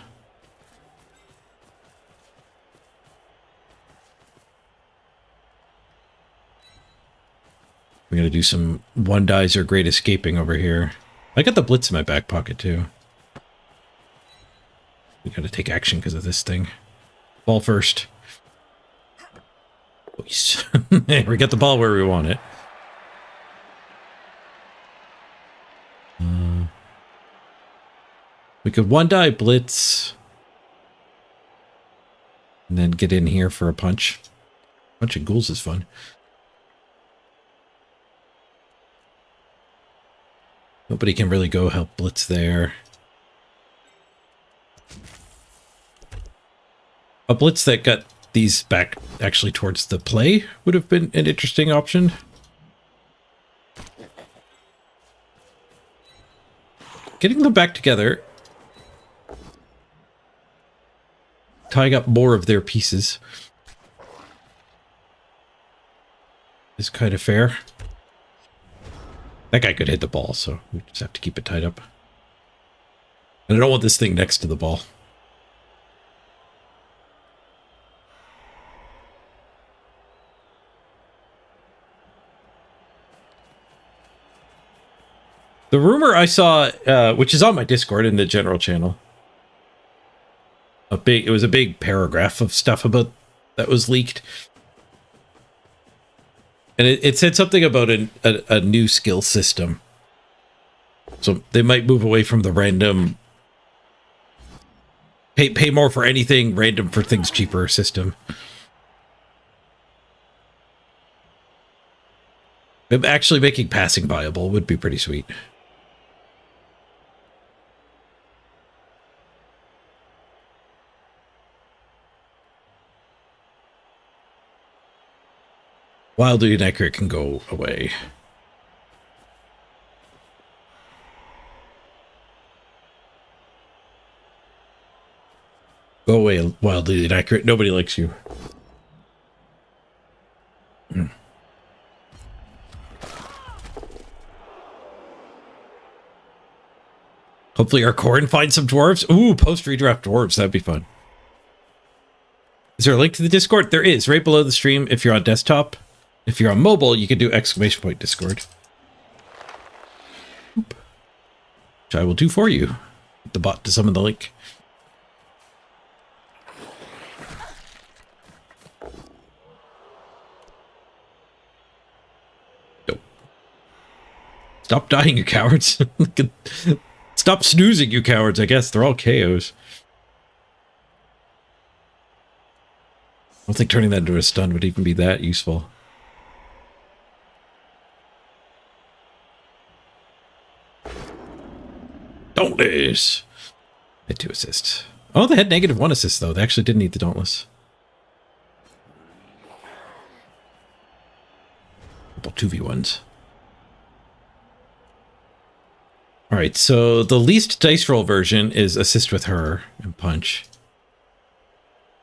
We're gonna do some one dies or great escaping over here. I got the blitz in my back pocket too. We gotta take action because of this thing. Ball first. We got the ball where we want it. We could one die blitz. And then get in here for a punch. Punch of ghouls is fun. Nobody can really go help blitz there. A blitz that got these back actually towards the play would have been an interesting option. Getting them back together. Tying up more of their pieces is kind of fair. That guy could hit the ball, so we just have to keep it tied up. And I don't want this thing next to the ball. The rumor I saw, which is on my Discord in the general channel, it was a big paragraph of stuff about that was leaked. And it said something about a new skill system. So they might move away from the random pay more for anything, random for things cheaper system. Actually making passing viable would be pretty sweet. Wildly inaccurate can go away. Go away, wildly inaccurate. Nobody likes you. Hopefully our KHORNE finds some dwarves. Ooh, post-redraft dwarves. That'd be fun. Is there a link to the Discord? There is, right below the stream if you're on desktop. If you're on mobile, you can do !Discord. Which I will do for you. The bot to summon the link. Go. Stop dying, you cowards. Stop snoozing, you cowards, I guess. They're all KOs. I don't think turning that into a stun would even be that useful. Dauntless. They had 2 assists. Oh, they had -1 assist, though. They actually didn't need the Dauntless. Couple 2v1s. Alright, so the least dice roll version is assist with her and punch.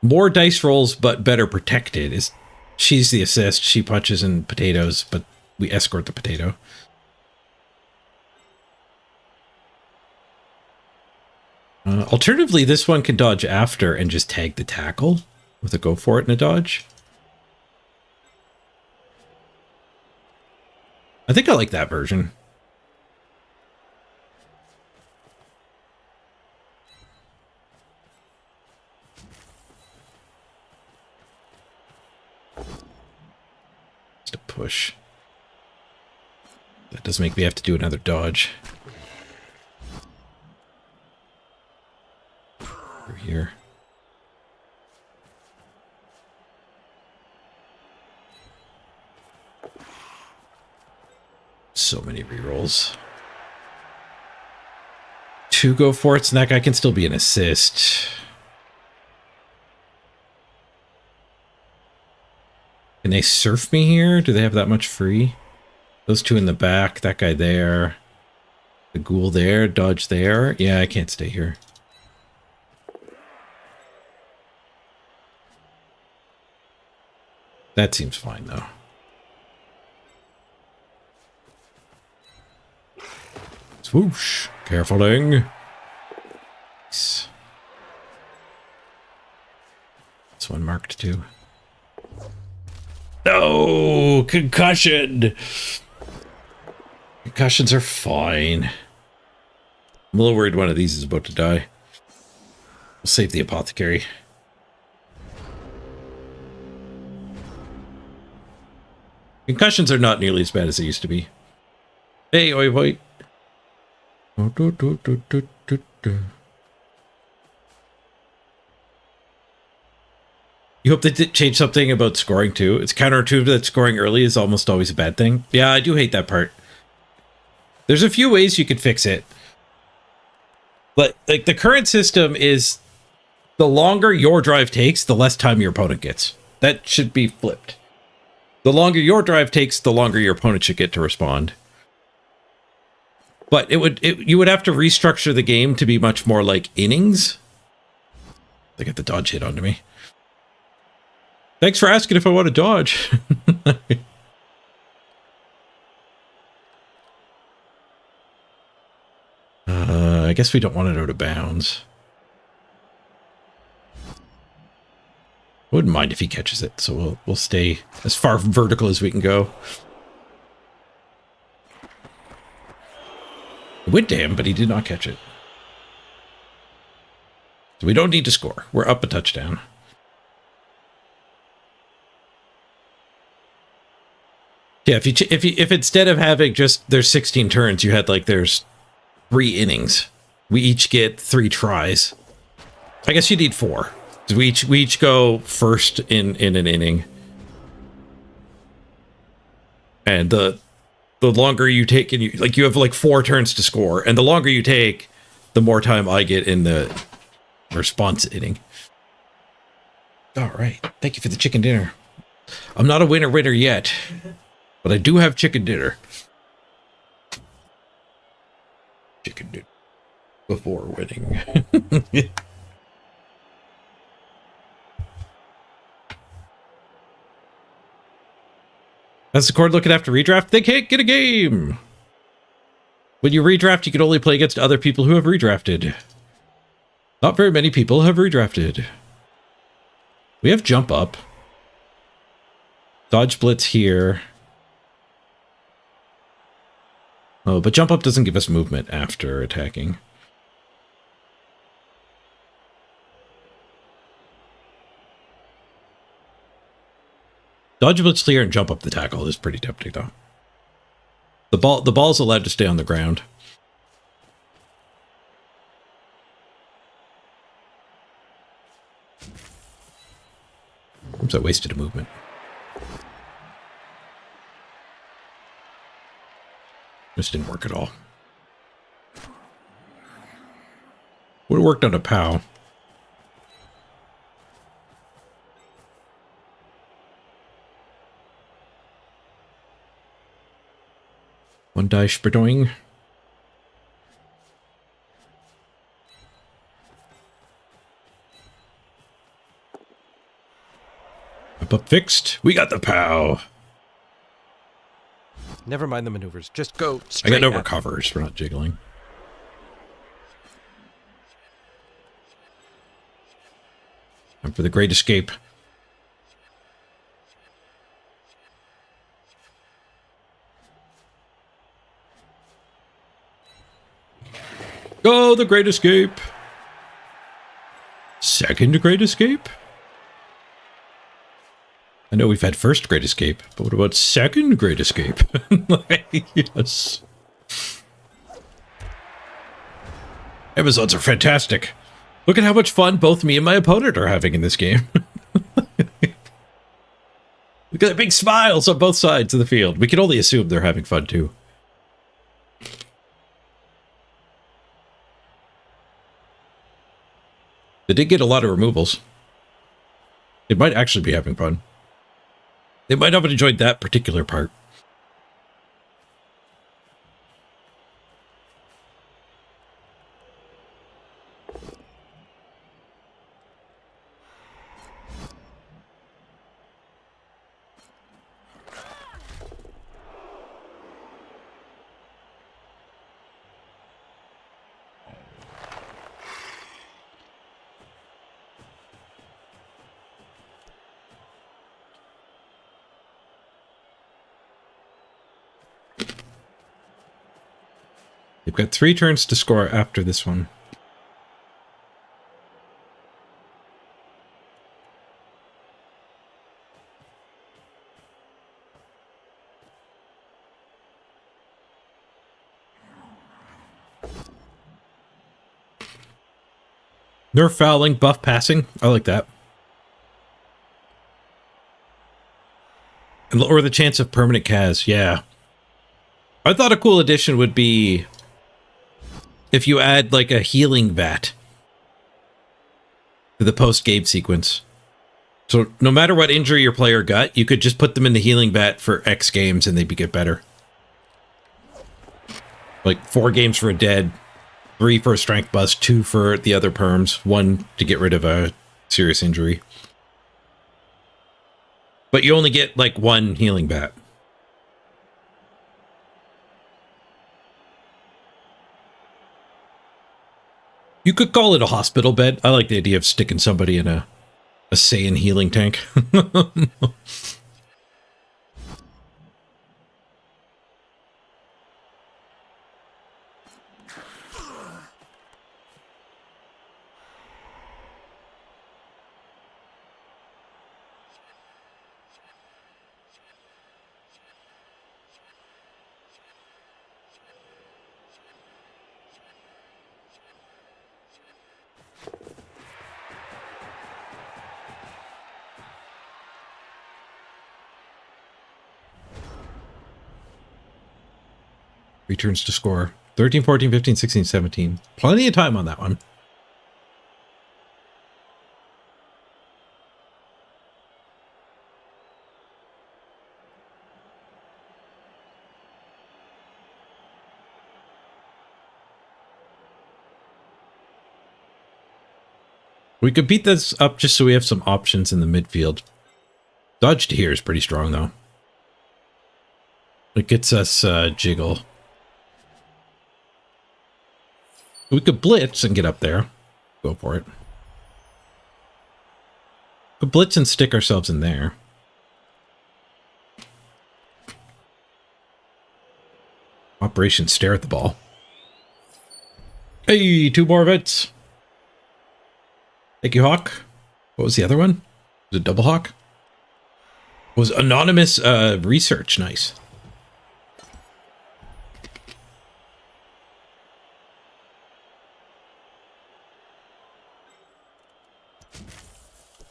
More dice rolls, but better protected. She's the assist. She punches and potatoes, but we escort the potato. Alternatively, this one can dodge after and just tag the tackle with a go for it and a dodge. I think I like that version. Just a push. That does make me have to do another dodge. Here. So many rerolls. 2 go for it, and that guy can still be an assist. Can they surf me here? Do they have that much free? Those 2 in the back, that guy there. The ghoul there, dodge there. Yeah, I can't stay here. That seems fine, though. Swoosh. Careful-ing. Nice. This one marked, too. No! Concussion! Concussions are fine. I'm a little worried one of these is about to die. Save the apothecary. Concussions are not nearly as bad as they used to be. Hey, oi, oi. You hope they did change something about scoring too. It's counterintuitive that scoring early is almost always a bad thing. Yeah, I do hate that part. There's a few ways you could fix it. But like the current system is the longer your drive takes, the less time your opponent gets. That should be flipped. The longer your drive takes, the longer your opponent should get to respond. But you would have to restructure the game to be much more like innings. They got the dodge hit onto me. Thanks for asking if I want to dodge. I guess we don't want it out of bounds. I wouldn't mind if he catches it, so we'll stay as far vertical as we can go. It went to him, but he did not catch it. So we don't need to score. We're up a touchdown. Yeah, if instead of having just there's 16 turns, you had like there's 3 innings. We each get 3 tries. I guess you need 4. We each go first in an inning. And the longer you take, and you have like 4 turns to score, and the longer you take, the more time I get in the response inning. All right, thank you for the chicken dinner. I'm not a winner yet, but I do have chicken dinner. Chicken dinner before winning. That's the cord looking after redraft. They can't get a game. When you redraft, you can only play against other people who have redrafted. Not very many people have redrafted. We have jump up. Dodge blitz here. Oh, but jump up doesn't give us movement after attacking. Dodge blitz clear and jump up the tackle is pretty tempting though. The ball's allowed to stay on the ground. Oops, I wasted a movement. This didn't work at all. Would have worked on a POW. One die spredoing. Up fixed. We got the POW. Never mind the maneuvers. Just go I straight. got no recovers. We're not jiggling. Time for the great escape. Go, the great escape. Second great escape? I know we've had first great escape, but what about second great escape? Yes. Amazons are fantastic. Look at how much fun both me and my opponent are having in this game. Look at the big smiles on both sides of the field. We can only assume they're having fun too. They did get a lot of removals. They might actually be having fun. They might not have enjoyed that particular part. They've got 3 turns to score after this one. Nerf fouling, buff passing. I like that. Or the chance of permanent Kaz, yeah. I thought a cool addition would be if you add like a healing vat to the post-game sequence. So no matter what injury your player got, you could just put them in the healing vat for X games and they'd get better. Like 4 games for a dead, 3 for a strength bust, 2 for the other perms, 1 to get rid of a serious injury. But you only get like 1 healing vat. You could call it a hospital bed. I like the idea of sticking somebody in a Saiyan healing tank. Returns to score. 13, 14, 15, 16, 17. Plenty of time on that one. We could beat this up just so we have some options in the midfield. Dodge to here is pretty strong, though. It gets us jiggle. We could blitz and get up there. Go for it. Could blitz and stick ourselves in there. Operation stare at the ball. Hey, 2 more events. Thank you, Hawk. What was the other one? Was it Double Hawk? It was anonymous research. Nice.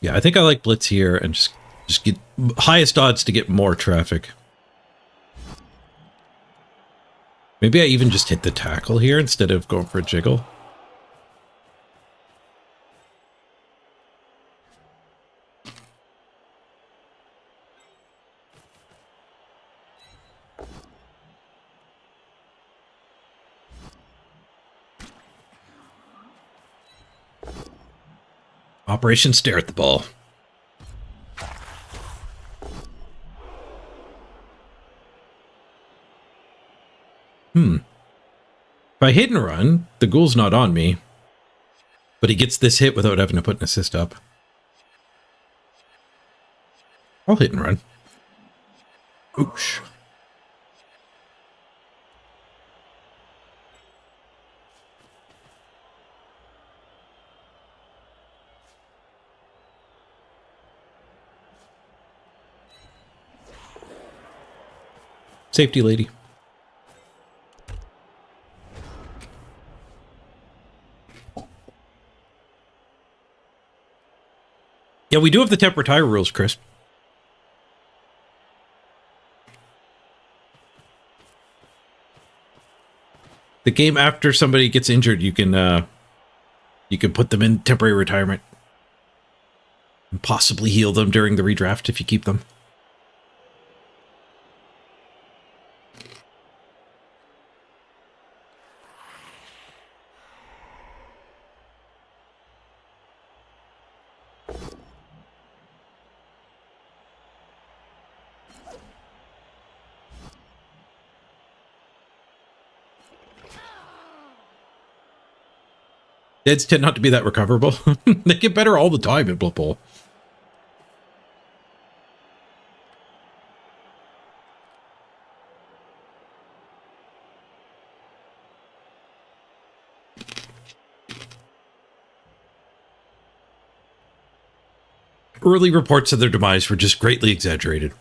Yeah, I think I like blitz here and just get highest odds to get more traffic. Maybe I even just hit the tackle here instead of going for a jiggle. Operation stare at the ball. If I hit and run, the ghoul's not on me. But he gets this hit without having to put an assist up. I'll hit and run. Oosh. Safety lady. Yeah, we do have the temp retire rules, Chris. The game after somebody gets injured, you can put them in temporary retirement and possibly heal them during the redraft if you keep them. Deads tend not to be that recoverable. They get better all the time in Blood Bowl. Early reports of their demise were just greatly exaggerated.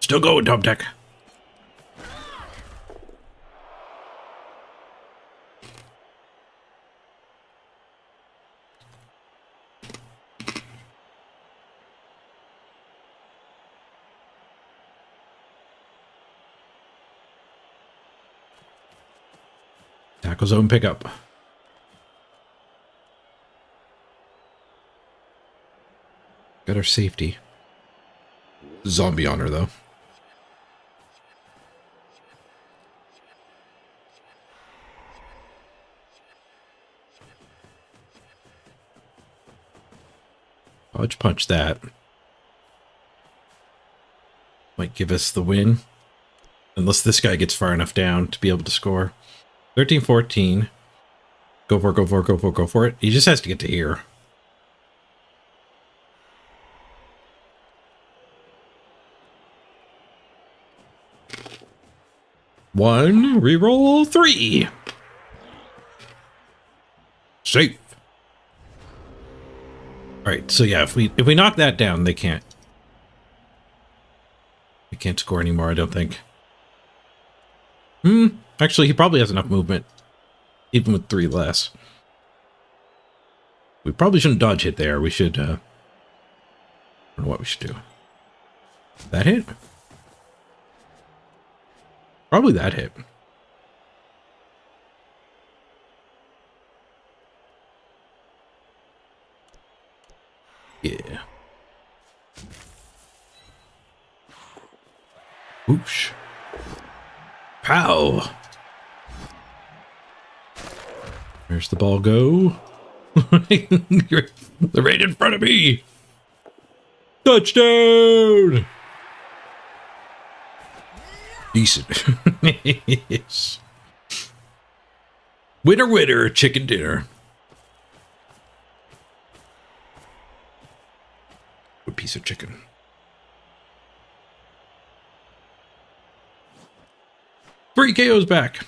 Still going, Tom Tech. Tackle zone pickup. Got our safety. Zombie on her, though. Dodge punch that. Might give us the win. Unless this guy gets far enough down to be able to score. 13-14. Go for it, go for it, go for it, go for it. He just has to get to here. One, reroll 3. Safe. All right, so yeah, if we knock that down, they can't score anymore, I don't think. Actually, he probably has enough movement, even with 3 less. We probably shouldn't dodge hit there. We should, I don't know what we should do. That hit? Probably that hit. Yeah. Whoosh. Pow. Where's the ball go? They're right in front of me. Touchdown. Decent. Yes. Winner, winner, chicken dinner. A piece of chicken. Three KOs back.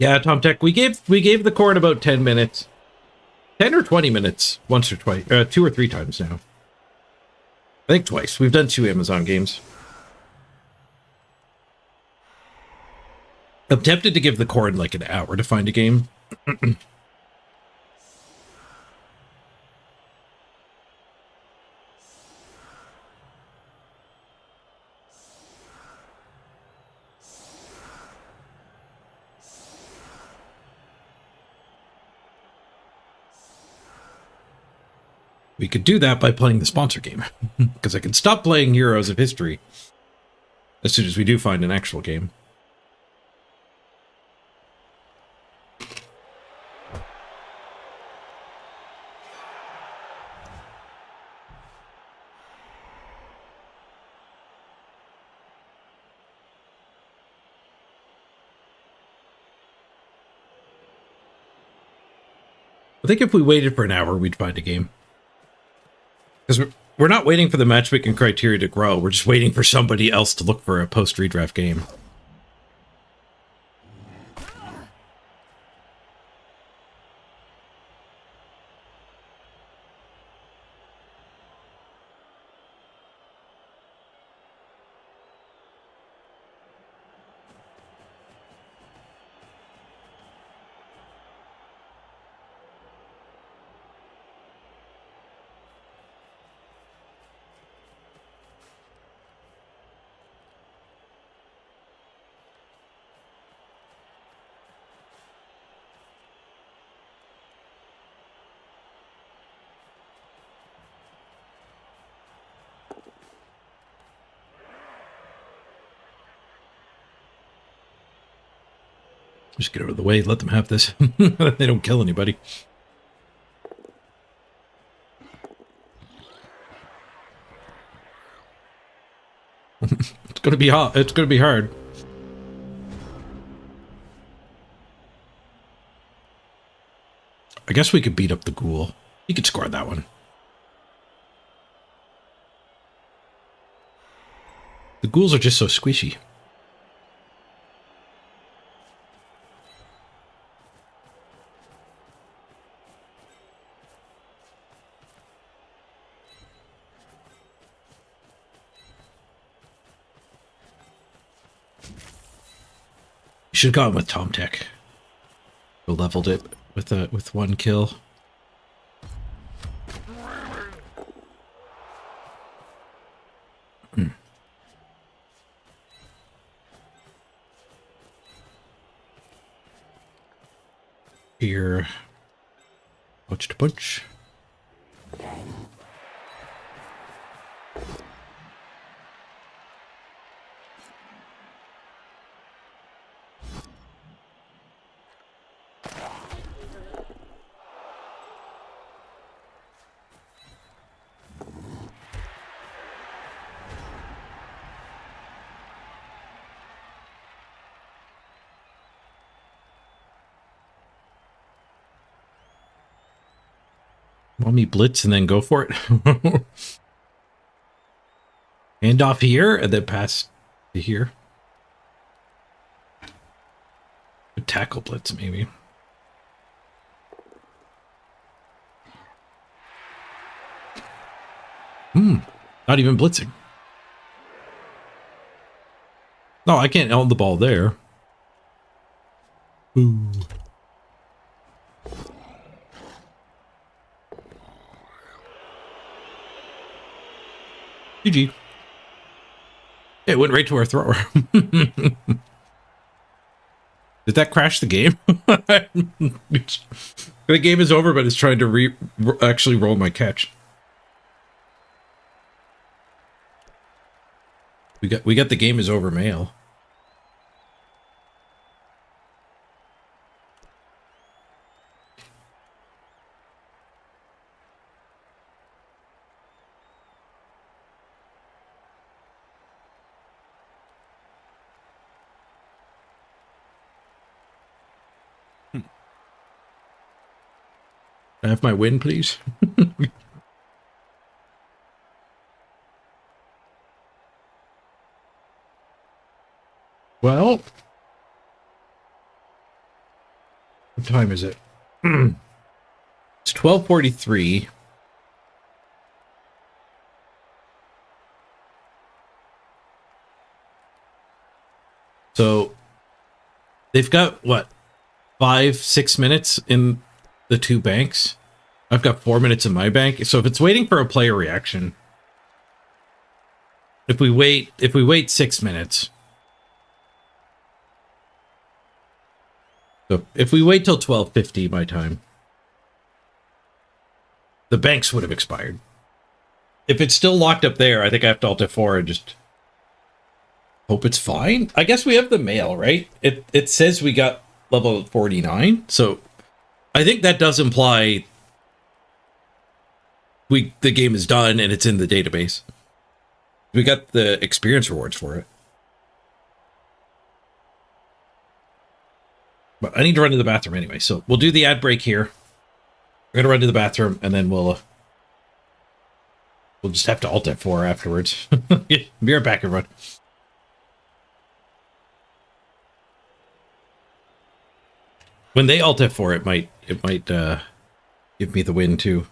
Yeah, Tom Tech, we gave the court about 10 minutes. 10 or 20 minutes once or twice, 2 or 3 times now. I think twice. We've done 2 Amazon games. I'm tempted to give the court like an hour to find a game. We could do that by playing the sponsor game, because I can stop playing Heroes of History as soon as we do find an actual game. I think if we waited for an hour, we'd find a game. Because we're not waiting for the matchmaking criteria to grow. We're just waiting for somebody else to look for a post-redraft game. Just get out of the way, let them have this. They don't kill anybody. It's gonna be hot. It's gonna be hard. I guess we could beat up the ghoul. You could score that one. The ghouls are just so squishy. You should have gone with Tom Tech. We leveled it with one kill. Here, punch to punch. Want me blitz and then go for it? Hand off here and then pass to here. A tackle blitz, maybe. Not even blitzing. No, I can't own the ball there. Ooh. GG. It went right to our thrower. Did that crash the game? The game is over, but it's trying to actually roll my catch. We got the game is over mail. Can I have my win, please? Well, what time is it? It's 12:43. So they've got what, 5-6 minutes in the two banks. I've got 4 minutes in my bank. So if it's waiting for a player reaction, if we wait 6 minutes. So if we wait till 12:50 my time, the banks would have expired. If it's still locked up there, I think I have to Alt F4 and just hope it's fine. I guess we have the mail, right? It says we got level 49, so I think that does imply the game is done and it's in the database. We got the experience rewards for it. But I need to run to the bathroom anyway, so we'll do the ad break here. We're gonna run to the bathroom and then we'll just have to Alt F4 afterwards. Be right back, everyone. When they Alt F4, it might give me the win too.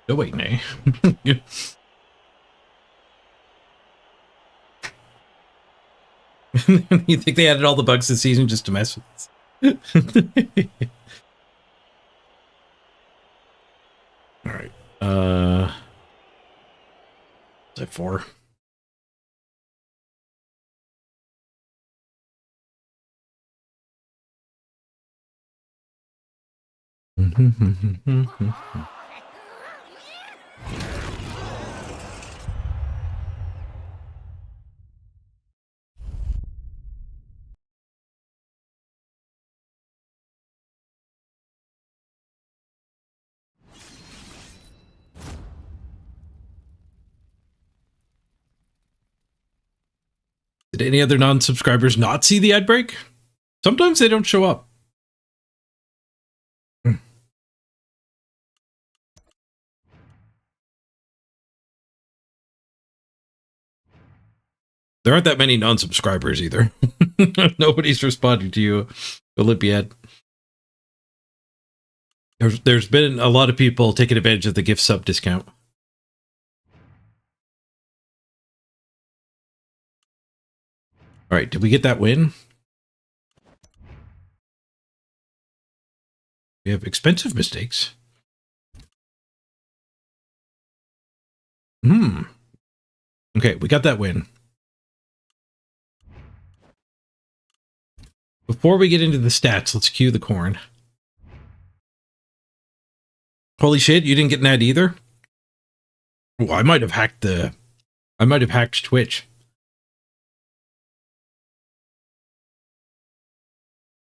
No, wait, nay. You think they added all the bugs this season just to mess with us? All right. Is that 4? Did any other non-subscribers not see the ad break? Sometimes they don't show up. There aren't that many non-subscribers either. Nobody's responding to you, Olympiad. There's been a lot of people taking advantage of the gift sub discount. All right, did we get that win? We have expensive mistakes. Okay, we got that win. Before we get into the stats, let's cue the corn. Holy shit, you didn't get an ad either? Oh, I might have hacked Twitch.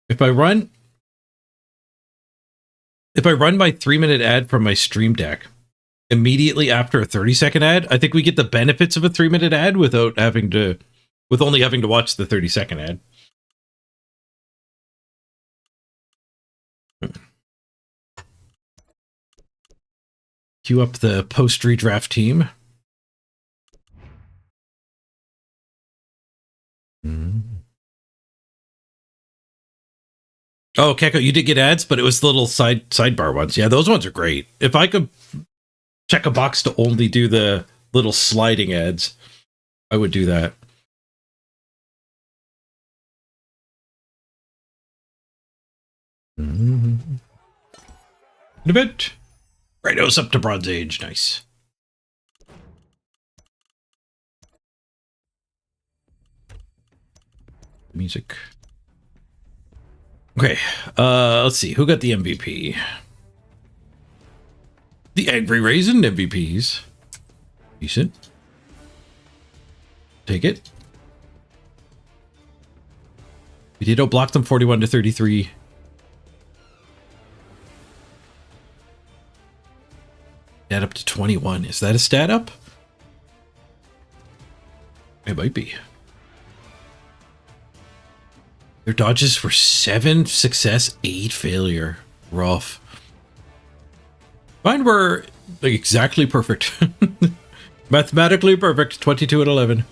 If I run my 3-minute ad from my stream deck immediately after a 30-second ad, I think we get the benefits of a 3-minute ad with only having to watch the 30-second ad. Queue up the post redraft team. Oh, Keko, you did get ads, but it was the little sidebar ones. Yeah, those ones are great. If I could check a box to only do the little sliding ads, I would do that. In a bit. Righto's up to Bronze Age. Nice. Music. Okay, let's see. Who got the MVP? The Angry Raisin MVPs. Decent. Take it. We did outblock them 41-33. Stat up to 21. Is that a stat up? It might be. Their dodges were 7 success, 8 failure. Rough. Mine were like exactly perfect. Mathematically perfect. 22 and 11.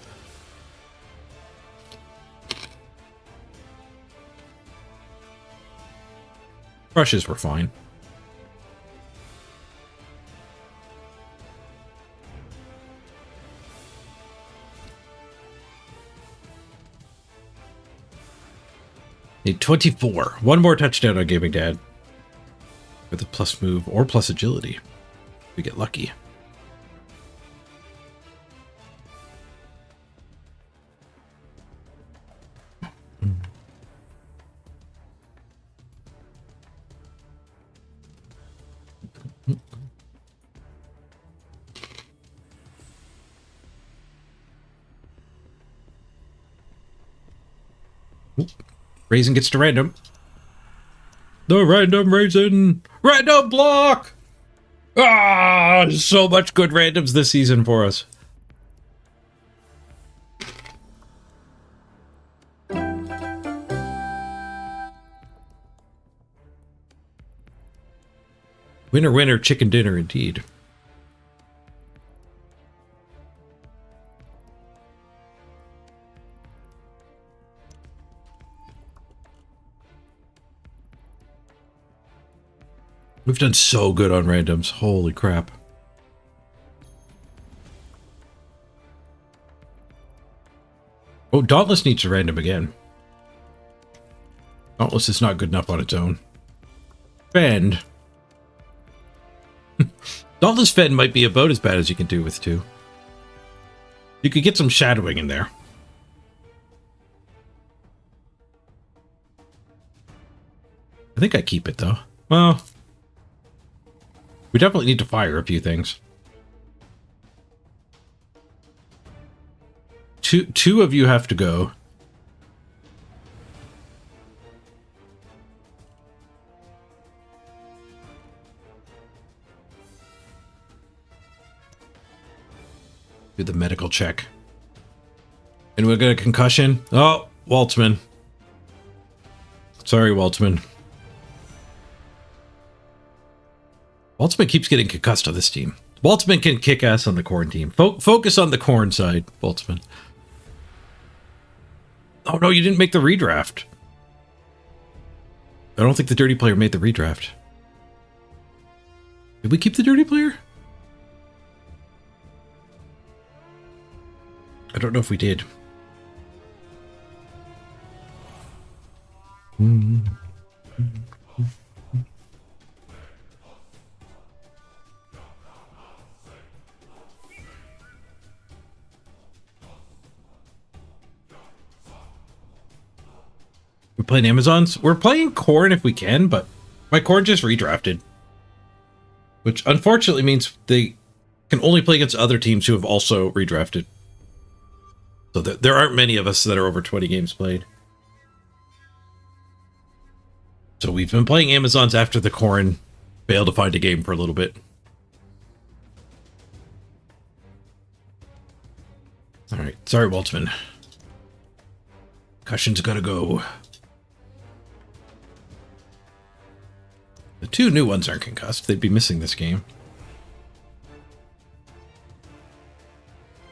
Brushes were fine. Need 24. One more touchdown on Gaming Dad. With a plus move or plus agility. We get lucky. Raisin gets to random. The random raisin. Random block. Ah, so much good randoms this season for us. Winner, winner, chicken dinner indeed. We've done so good on randoms. Holy crap. Dauntless needs to random again. Dauntless is not good enough on its own. Fend. Dauntless Fend might be about as bad as you can do with 2. You could get some shadowing in there. I think I keep it, though. Well, we definitely need to fire a few things. Two of you have to go. Do the medical check. And we're gonna concussion. Oh, Waltzman. Sorry, Waltzman. Waltzman keeps getting concussed on this team. Waltzman can kick ass on the Khorne team. Focus on the Khorne side, Waltzman. Oh no, you didn't make the redraft. I don't think the dirty player made the redraft. Did we keep the dirty player? I don't know if we did. We're playing Amazons. We're playing Khorne if we can, but my Khorne just redrafted. Which unfortunately means they can only play against other teams who have also redrafted. So there aren't many of us that are over 20 games played. So we've been playing Amazons after the Khorne failed to find a game for a little bit. Alright, sorry Waltzman. Cussion's gotta go. The 2 new ones aren't concussed. They'd be missing this game.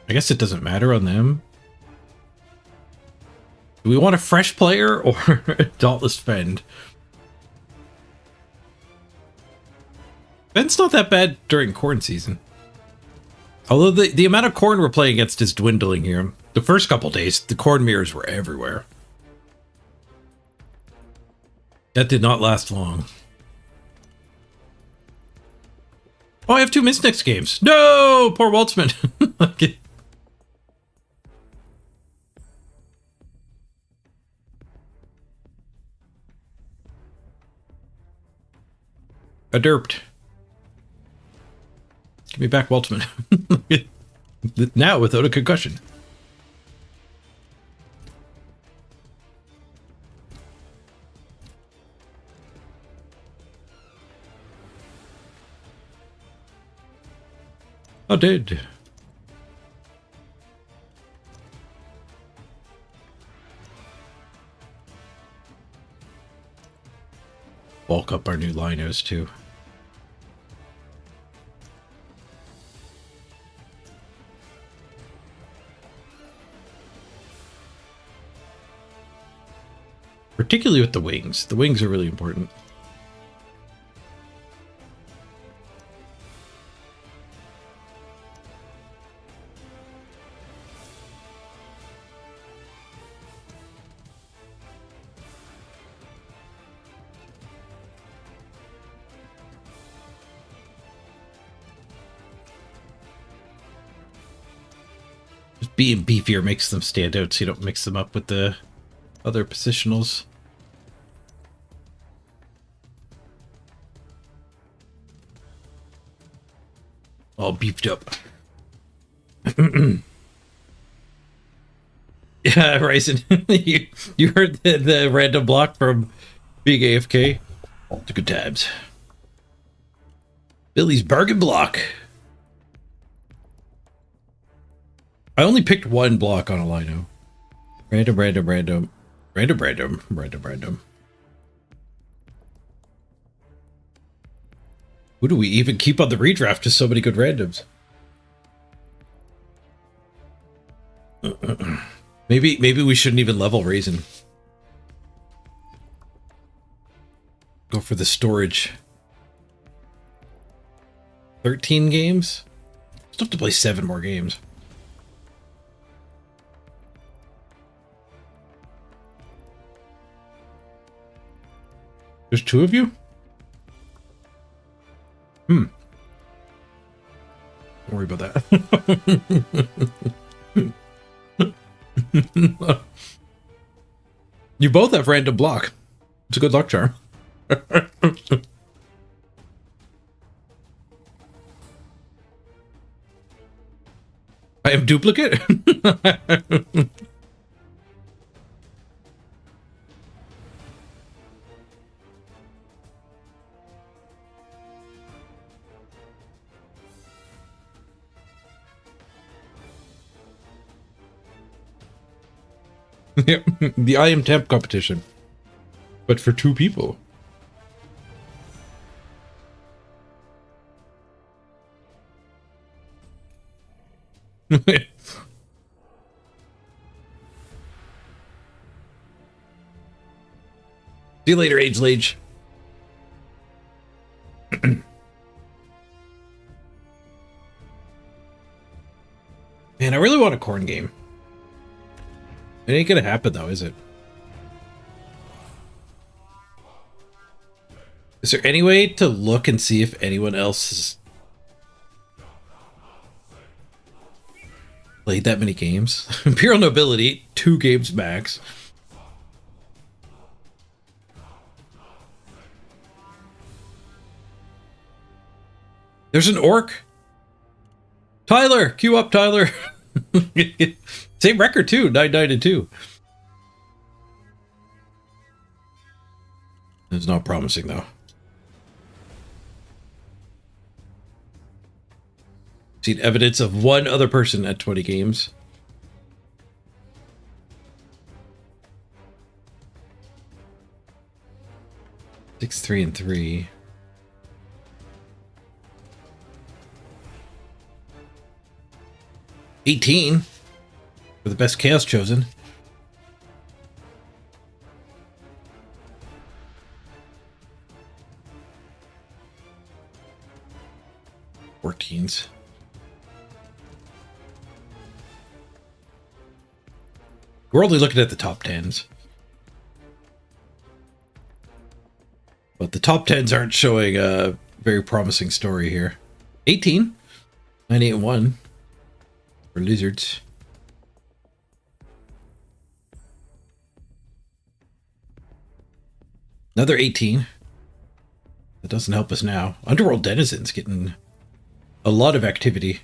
I guess it doesn't matter on them. Do we want a fresh player or a Dauntless Fend? Fend's not that bad during Khorne season. Although the amount of Khorne we're playing against is dwindling here. The first couple days, the Khorne mirrors were everywhere. That did not last long. Oh, I have 2 missed next games. No! Poor Waltzman. Okay. I derped. Give me back Waltzman. Now without a concussion. I did. Bulk up our new linos too. Particularly with the wings. The wings are really important. Just being beefier makes them stand out so you don't mix them up with the other positionals. All beefed up. Yeah, Ryzen. you heard the random block from being AFK? It's good times. Billy's bargain block. I only picked 1 block on a lino. Random. Who do we even keep on the redraft? Just so many good randoms. Maybe we shouldn't even level Raisin. Go for the storage. 13 games? Still have to play 7 more games. There's two of you? Don't worry about that. You both have random block. It's a good luck charm. I am duplicate? Yep, the I am temp competition. But for two people. See you later, Age Lage. Man, I really want a corn game. It ain't gonna happen though, is it? Is there any way to look and see if anyone else has played that many games? Imperial Nobility, 2 games max. There's an orc. Tyler, queue up, Tyler. Same record too, 9-9-2. It's not promising though. Seen evidence of one other person at 20 games. Six, 3, and 3. $18 for the best chaos chosen. $14s. We're only looking at the top 10s. But the top 10s aren't showing a very promising story here. 18. 9-8-1. For lizards. Another 18. That doesn't help us now. Underworld Denizens getting a lot of activity.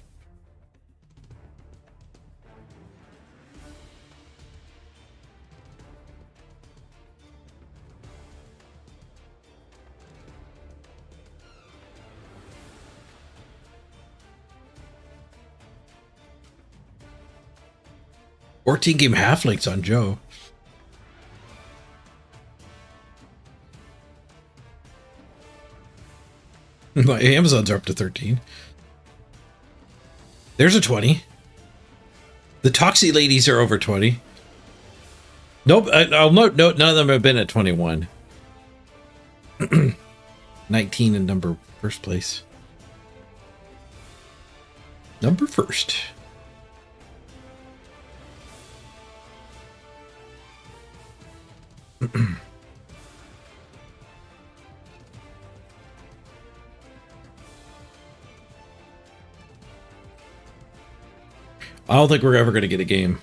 Game halflings on Joe. My Amazons are up to 13. There's a 20. The Toxie ladies are over 20. Nope, I'll note none of them have been at 21. 19 in number first place. Number first. I don't think we're ever going to get a game.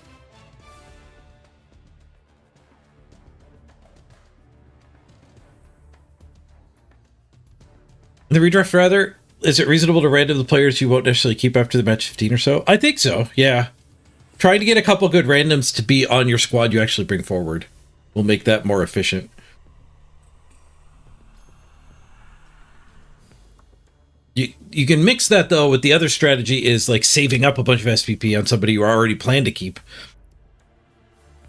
The redraft, rather, is it reasonable to random the players you won't necessarily keep after the match 15 or so? I think so, yeah. Trying to get a couple good randoms to be on your squad you actually bring forward will make that more efficient. You can mix that, though, with the other strategy is like saving up a bunch of SPP on somebody you already plan to keep.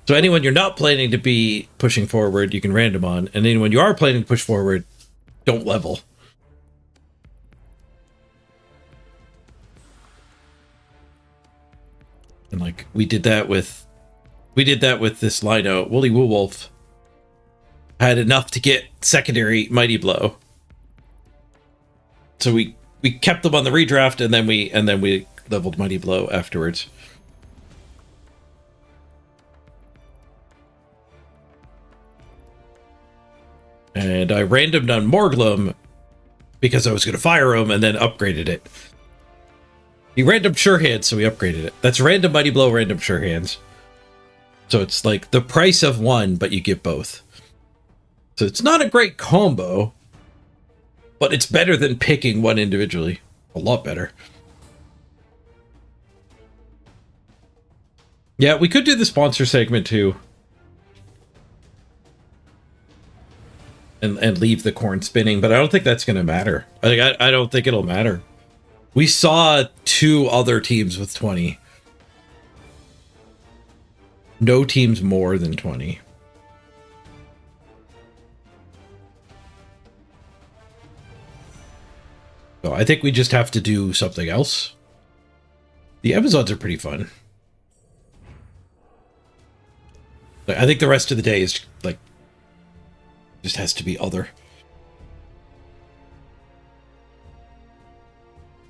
So anyone you're not planning to be pushing forward, you can random on. And anyone you are planning to push forward, don't level. And like we did that with this Lino. Woolly Woolwolf had enough to get secondary Mighty Blow. So we kept them on the redraft, and then we leveled Mighty Blow afterwards. And I randomed on Morglum because I was going to fire him and then upgraded it. He random Sure Hands, so we upgraded it. That's random Mighty Blow, random Sure Hands. So it's like the price of one, but you get both. So it's not a great combo, but it's better than picking one individually. A lot better. Yeah, we could do the sponsor segment too. And leave the corn spinning, but I don't think that's going to matter. I don't think it'll matter. We saw 2 other teams with 20. No teams more than 20. So I think we just have to do something else. The Amazons are pretty fun. I think the rest of the day is like just has to be other.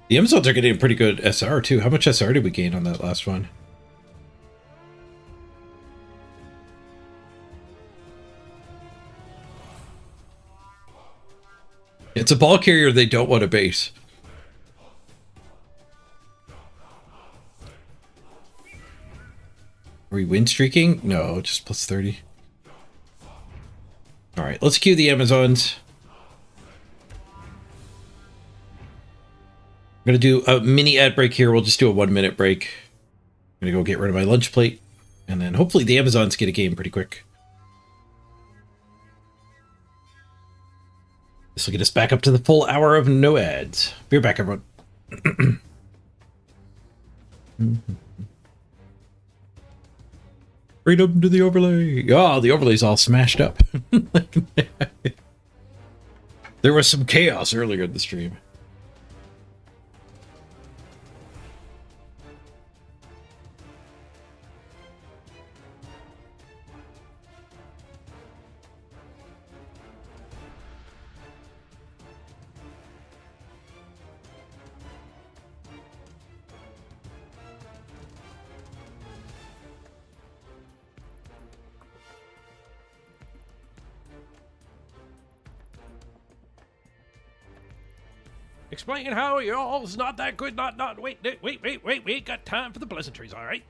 The Amazons are getting a pretty good SR too. How much SR did we gain on that last one? It's a ball carrier they don't want to base. Are we win streaking? No, just plus 30. All right, let's queue the Amazons. I'm going to do a mini ad break here. We'll just do a 1-minute break. I'm going to go get rid of my lunch plate. And then hopefully the Amazons get a game pretty quick. This will get us back up to the full hour of no ads. Be right back, everyone. Freedom to the overlay. Oh, the overlay's all smashed up. There was some chaos earlier in the stream. Explain how y'all's not that good, wait, we ain't got time for the pleasantries, all right?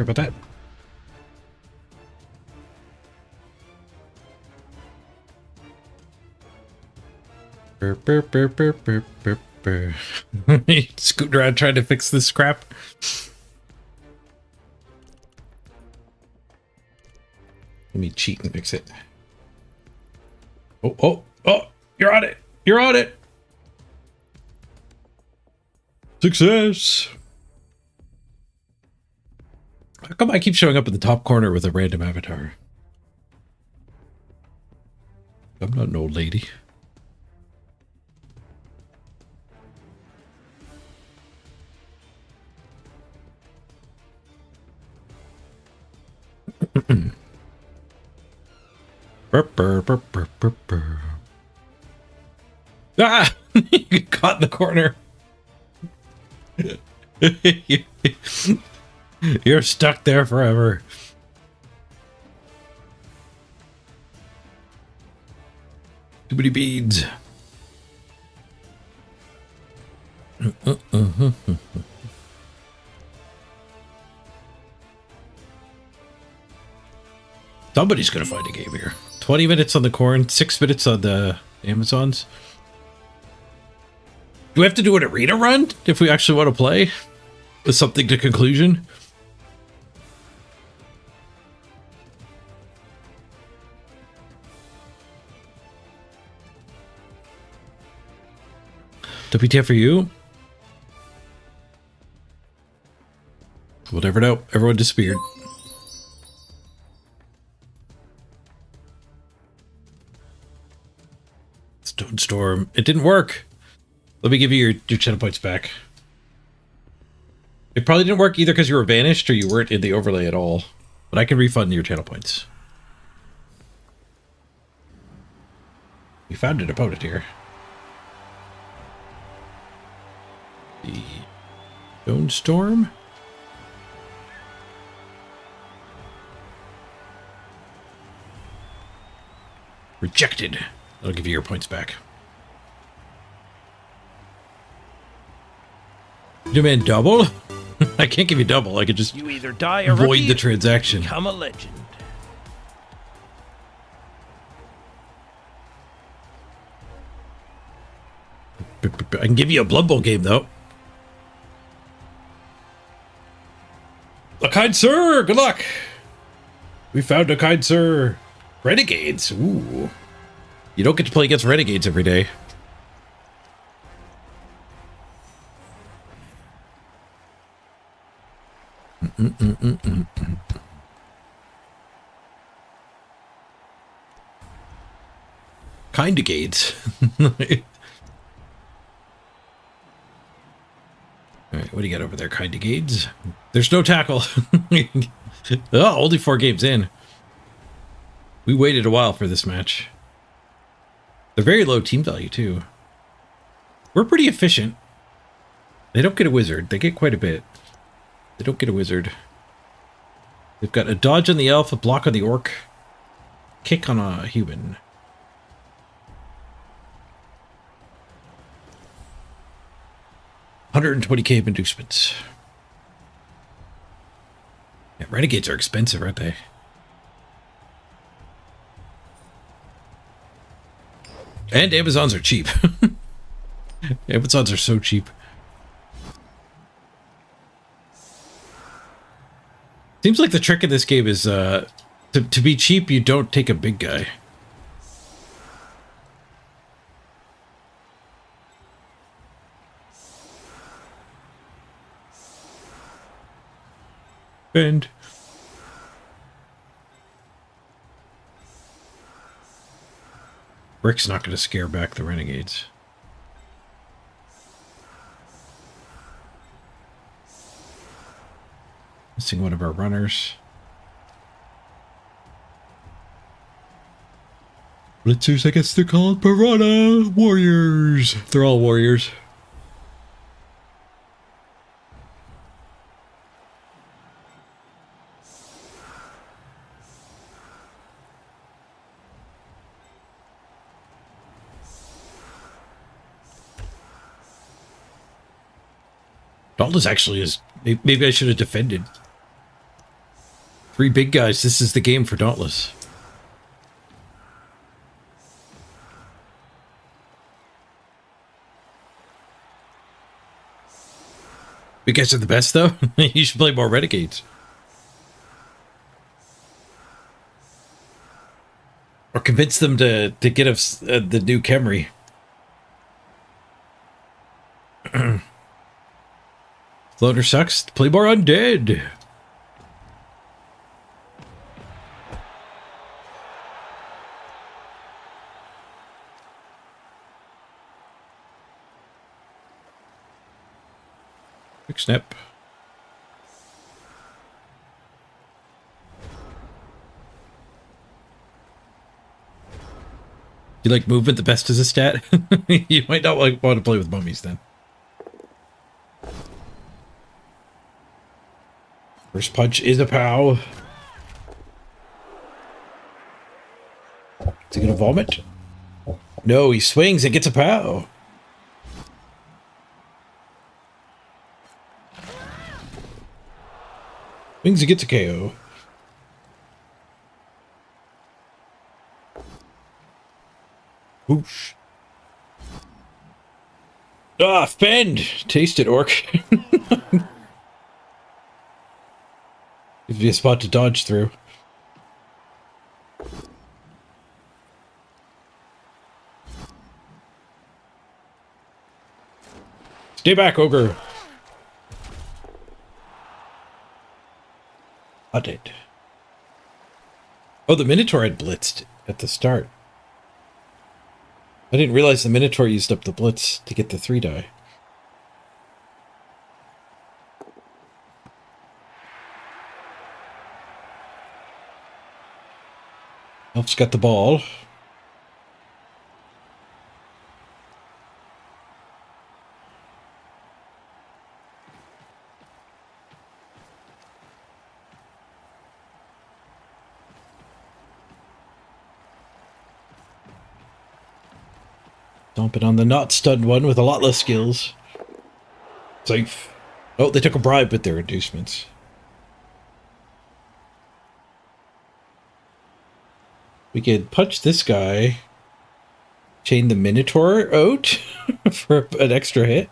Sorry about that. Scooting around trying to fix this crap. Let me cheat and fix it. Oh, you're on it. You're on it. Success. How come I keep showing up in the top corner with a random avatar? I'm not an old lady. Ah! You get caught in the corner. You're stuck there forever. Too many beads. Somebody's gonna find a game here. 20 minutes on the Khorne, 6 minutes on the Amazons. Do we have to do an arena run if we actually want to play? With something to conclusion? WTF for you? We'll never know. Everyone disappeared. Stone Storm. It didn't work. Let me give you your channel points back. It probably didn't work either because you were banished or you weren't in the overlay at all. But I can refund your channel points. We found an opponent here. The Stone Storm? Rejected. I'll give you your points back. Demand double? I can't give you double. I could just You either die a void rookie the or transaction. become a legend. I can give you a Blood Bowl game, though. A kind sir! Good luck! We found a kind sir. Renegades. Ooh. You don't get to play against Renegades every day. Kinda Gades. Alright, what do you got over there, Kinda Gades? There's no tackle. Oh, only 4 games in. We waited a while for this match. They're very low team value, too. We're pretty efficient. They don't get a wizard. They get quite a bit. They don't get a wizard. They've got a dodge on the elf, a block on the orc, kick on a human. $120k of inducements. Yeah, renegades are expensive, aren't they? And Amazons are cheap. Amazons are so cheap. Seems like the trick in this game is to be cheap, you don't take a big guy. And Brick's not going to scare back the renegades. Missing one of our runners. Blitzers, I guess they're called Piranha Warriors. They're all warriors. Dalton's actually is. Maybe I should have defended. Three big guys. This is the game for Dauntless. Big guys are the best, though. You should play more Renegades. Or convince them to get us the new Camry. Loader sucks. Play more Undead. Quick snap. You like movement the best as a stat? You might not want to play with mummies then. First punch is a pow. Is he gonna vomit? No, he swings and gets a pow. Swings and gets a KO. Whoosh. Ah, fend! Taste it, orc. Gives you a spot to dodge through. Stay back, ogre. I did. Oh, the Minotaur had blitzed at the start. I didn't realize the Minotaur used up the blitz to get the 3 die. Elf's got the ball. Dumping on the not stunned one with a lot less skills. Safe. Oh, they took a bribe with their inducements. We could punch this guy. Chain the Minotaur out for an extra hit.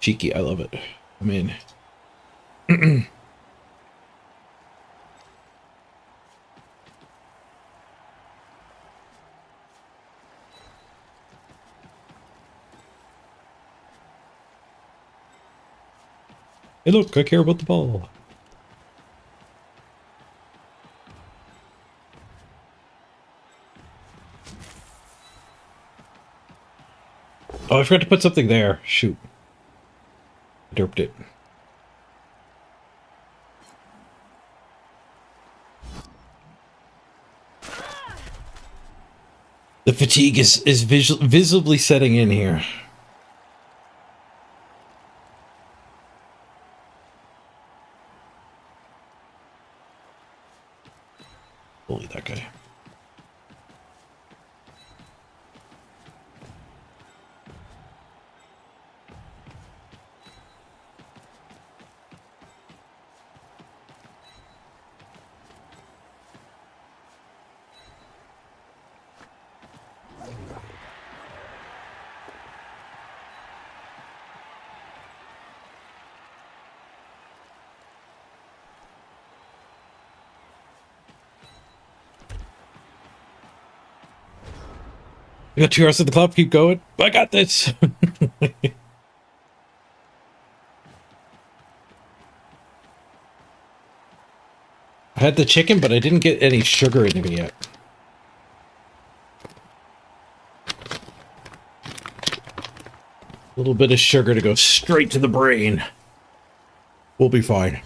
Cheeky, I love it. I'm in. Hey look, I care about the ball. Oh, I forgot to put something there. Shoot. I derped it. The fatigue is visibly setting in here. Bully that guy. I got 2 hours at the club. Keep going. I got this. I had the chicken, but I didn't get any sugar in me yet. A little bit of sugar to go straight to the brain. We'll be fine.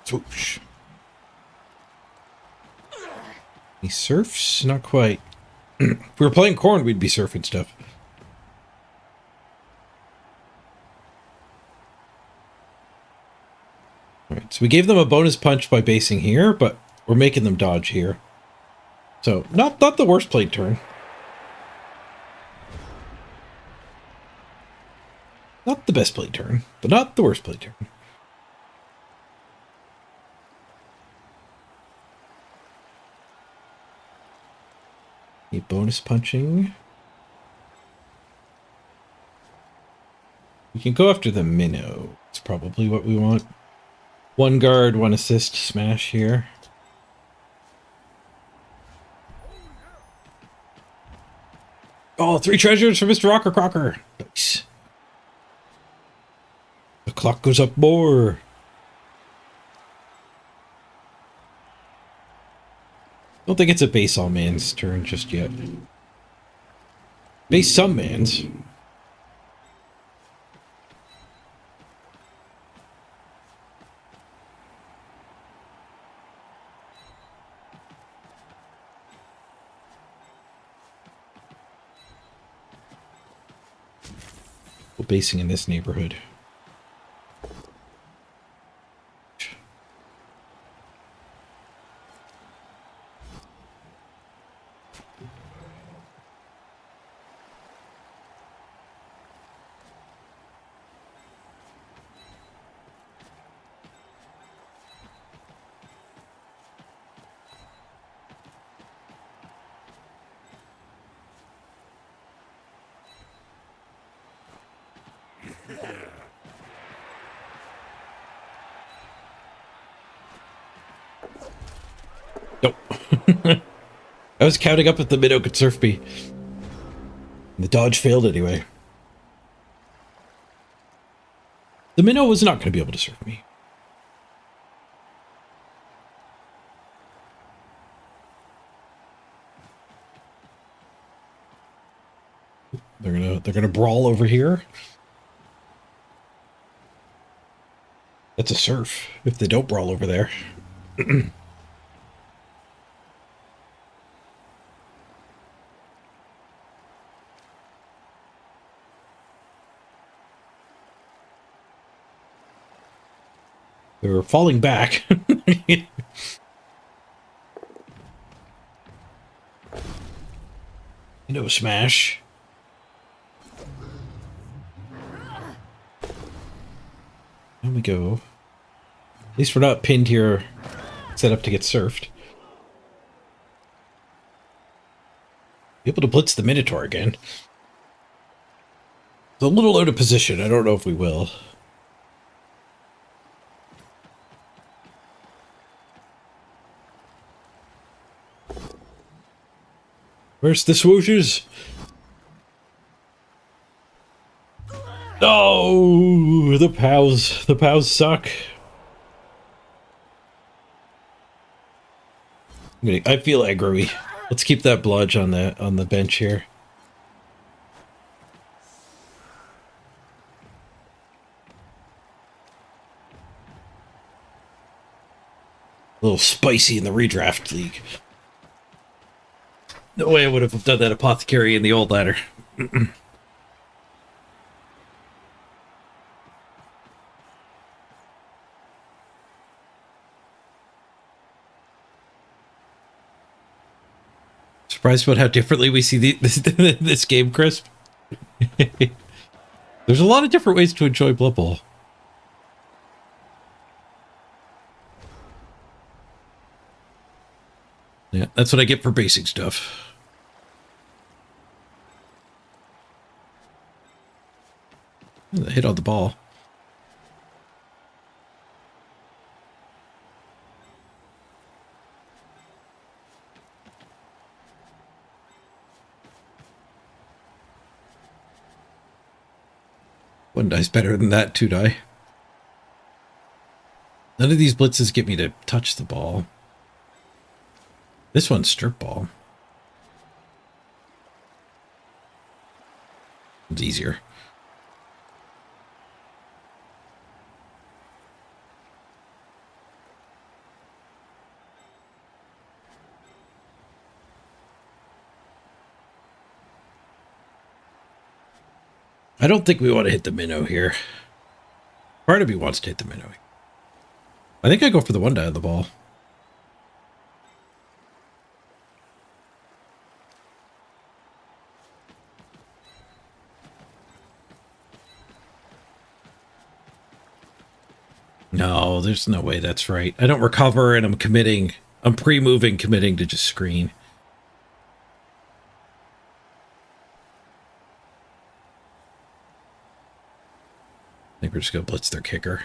Swoosh. He surfs? Not quite. If we were playing Khorne, we'd be surfing stuff. Alright, so we gave them a bonus punch by basing here, but we're making them dodge here. So, not the worst played turn. Not the best played turn, but not the worst played turn. Keep bonus punching. We can go after the minnow. It's probably what we want. 1 guard, 1 assist, smash here. Oh, 3 treasures for Mr. Rocker Crocker. Nice. The clock goes up more. Don't think it's a base all man's turn just yet. Base some man's. We're basing in this neighborhood. Nope. I was counting up if the minnow could surf me. The dodge failed anyway. The minnow was not going to be able to surf me. They're gonna brawl over here. That's a surf if they don't brawl over there. They're falling back. Into a smash. There we go. At least we're not pinned here, set up to get surfed. Be able to blitz the Minotaur again. It's a little out of position. I don't know if we will. Where's the swooshes? Oh, the POWs. The POWs suck. I feel aggro-y. Let's keep that bludge on the bench here. A little spicy in the redraft league. No way I would have done that apothecary in the old ladder. Surprised about how differently we see this game, Crisp. There's a lot of different ways to enjoy Blood Bowl. Yeah, that's what I get for basic stuff. Hit on the ball. One die's better than that, 2 die. None of these blitzes get me to touch the ball. This one's strip ball. It's easier. I don't think we want to hit the minnow here. Part of me wants to hit the minnow. I think I go for the one die of the ball. No, there's no way that's right. I don't recover and I'm committing. I'm pre-moving, committing to just screen. I think we're just going to blitz their kicker.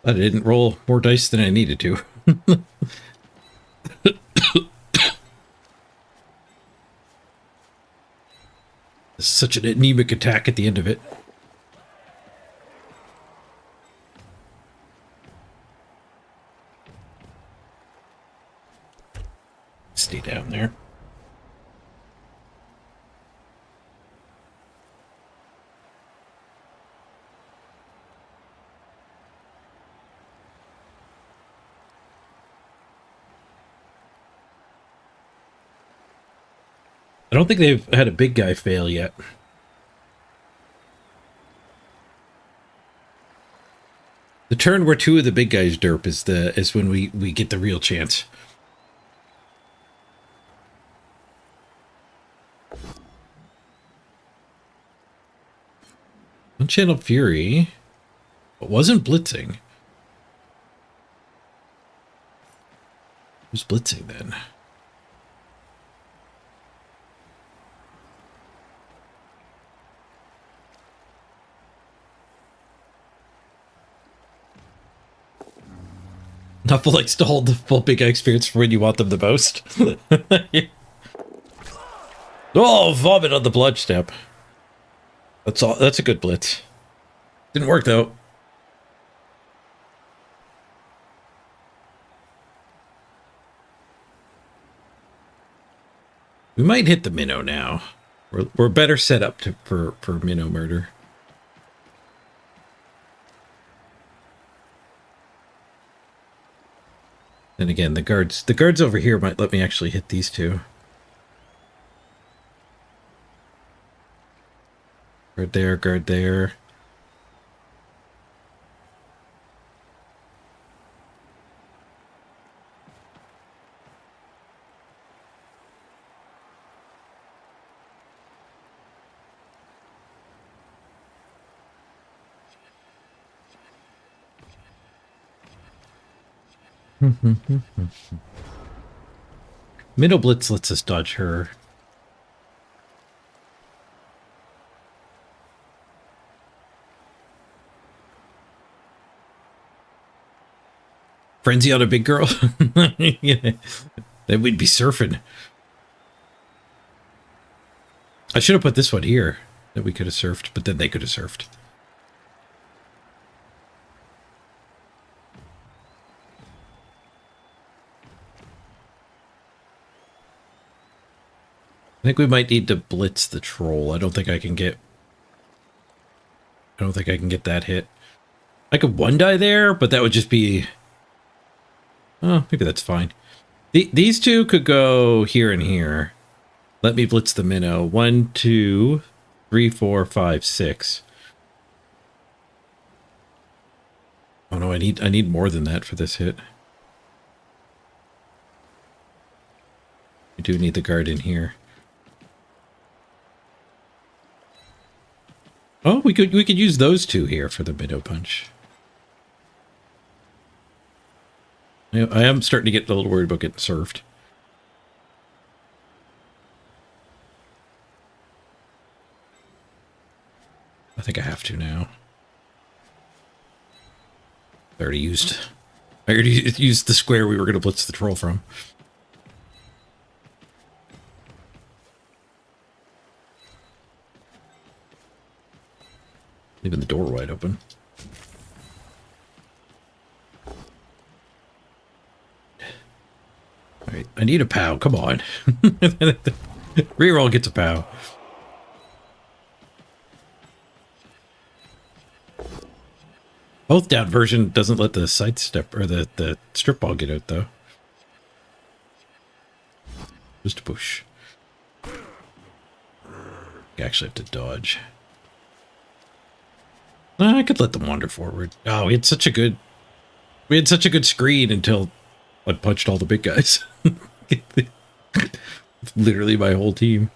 I didn't roll more dice than I needed to. It's such an anemic attack at the end of it. Stay down there. I don't think they've had a big guy fail yet. The turn where two of the big guys derp is when we get the real chance. Unchanneled Fury. It wasn't blitzing. Who's blitzing then? Nuffle likes to hold the full big guy experience for when you want them the most. Oh, vomit on the blood step. That's all. That's a good blitz. Didn't work though. We might hit the minnow now. We're better set up for minnow murder. And again, the guards over here might let me actually hit these two. Guard there, guard there. Minnow Blitz lets us dodge her. Frenzy on a big girl? Yeah. Then we'd be surfing. I should have put this one here that we could have surfed, but then they could have surfed. I think we might need to blitz the troll. I don't think I can get that hit. I could one die there, but that would just be... Oh, maybe that's fine. These two could go here and here. Let me blitz the minnow. 1, 2, 3, 4, 5, 6. Oh no, I need more than that for this hit. We do need the guard in here. Oh, we could use those two here for the minnow punch. I am starting to get a little worried about getting surfed. I think I have to now. I already used the square we were going to blitz the troll from. Leaving the door wide open. Alright, I need a POW. Come on. Reroll gets a POW. Both down version doesn't let the sidestep or the strip ball get out though. Just a push. You actually have to dodge. I could let them wander forward. Oh, we had such a good screen until I punched all the big guys. Literally my whole team.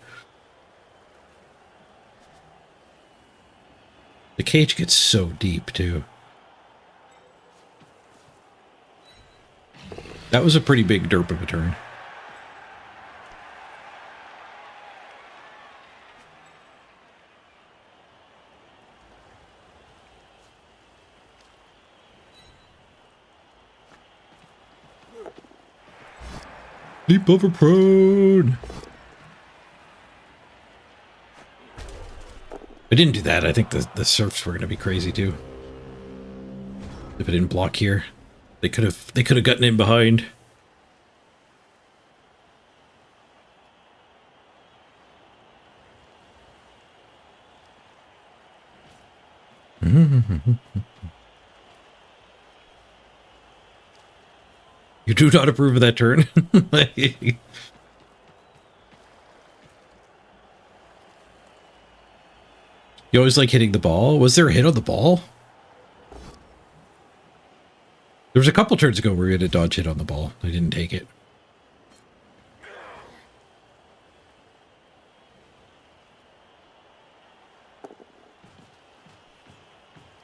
The cage gets so deep too. That was a pretty big derp of a turn. Leap over prone. I didn't do that. I think the surfs were going to be crazy too. If I didn't block here, they could have gotten in behind. You do not approve of that turn. You always like hitting the ball. Was there a hit on the ball? There was a couple turns ago where we had a dodge hit on the ball. I didn't take it.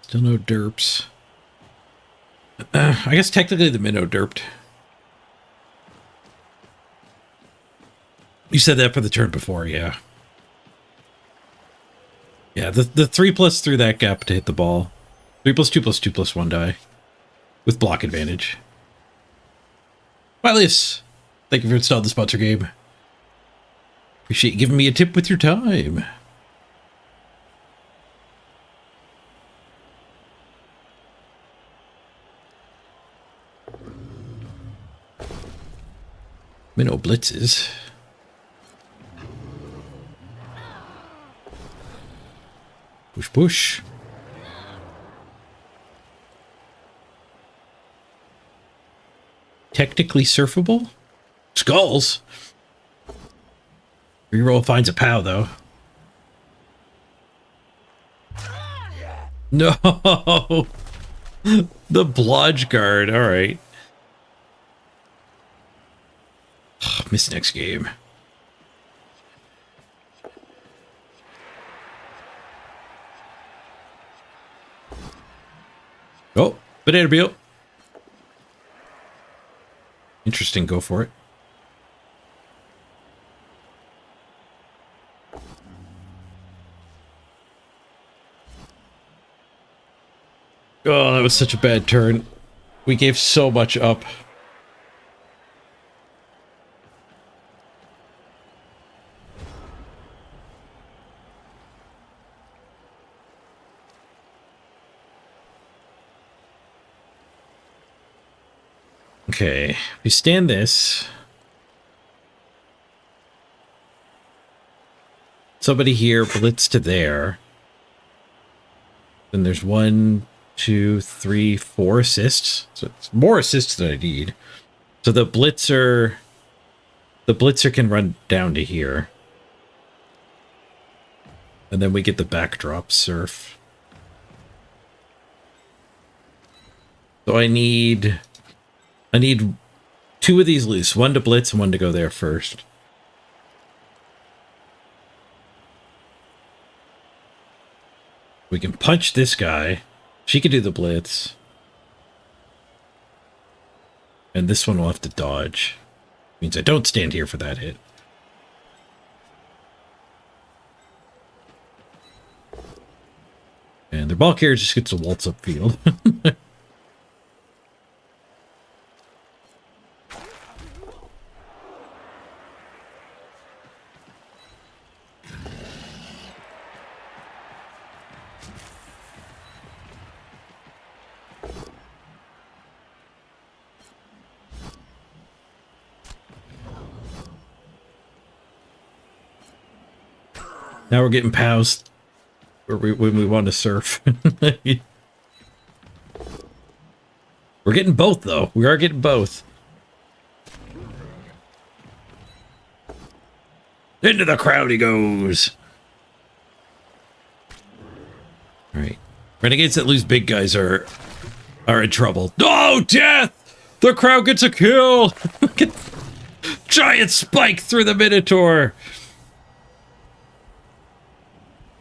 Still no derps. I guess technically the minnow derped. You said that for the turn before, yeah. Yeah, the 3+ through that gap to hit the ball. 3+2+2+1 die. With block advantage. Wilius, thank you for installing the sponsor game. Appreciate you giving me a tip with your time. Minnow blitzes. Push, push. Technically surfable? Skulls? Reroll finds a POW, though. No! The blodge guard, alright. Miss next game. Oh, banana peel. Interesting, go for it. Oh, that was such a bad turn. We gave so much up. Okay, we stand this. Somebody here, blitz to there. Then there's 1, 2, 3, 4 assists. So it's more assists than I need. So the blitzer can run down to here. And then we get the backdrop surf. So I need 2 of these loose, 1 to blitz and 1 to go there first. We can punch this guy. She can do the blitz. And this one will have to dodge. Means I don't stand here for that hit. And their ball carrier just gets a waltz up field. Now we're getting pals when we want to surf. We're getting both, though. We are getting both. Into the crowd he goes. All right. Renegades that lose big guys are in trouble. Oh, death! The crowd gets a kill! Giant spike through the Minotaur!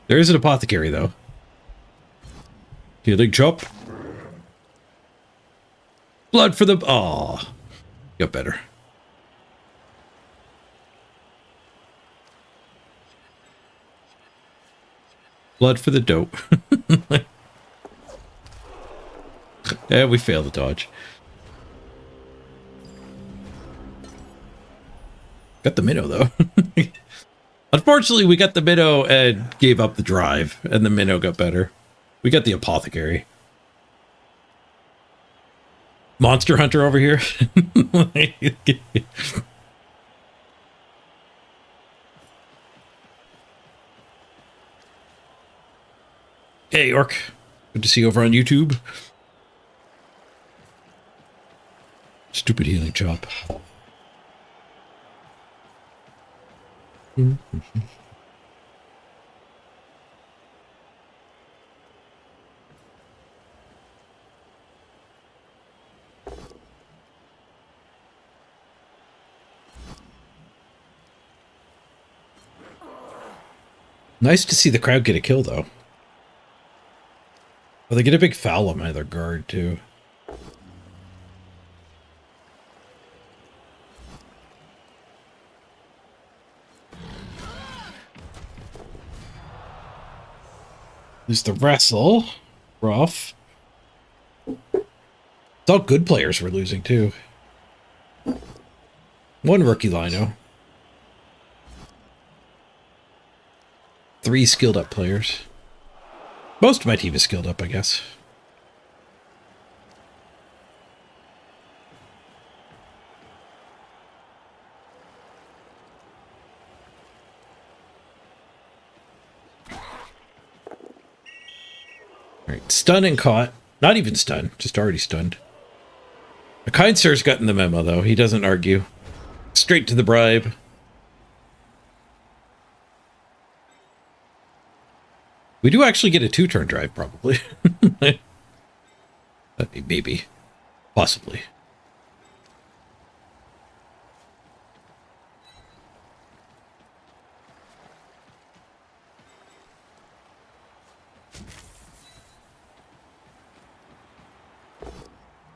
There is an apothecary, though. Healing chop. Blood for the... Aw. Got better. Blood for the dope. Yeah, we failed the dodge. Got the minnow, though. Unfortunately, we got the minnow and gave up the drive, and the minnow got better. We got the apothecary. Monster Hunter over here. Hey, Orc. Good to see you over on YouTube. Stupid healing chop. Nice to see the crowd get a kill, though. Well, they get a big foul on either guard, too. Lose the wrestle. Rough. It's all good players we're losing, too. One rookie Lino. 3 skilled up players. Most of my team is skilled up, I guess. Alright, stun and caught. Not even stunned, just already stunned. The kind sir's gotten the memo, though. He doesn't argue. Straight to the bribe. We do actually get a 2-turn drive, probably. Maybe. Possibly.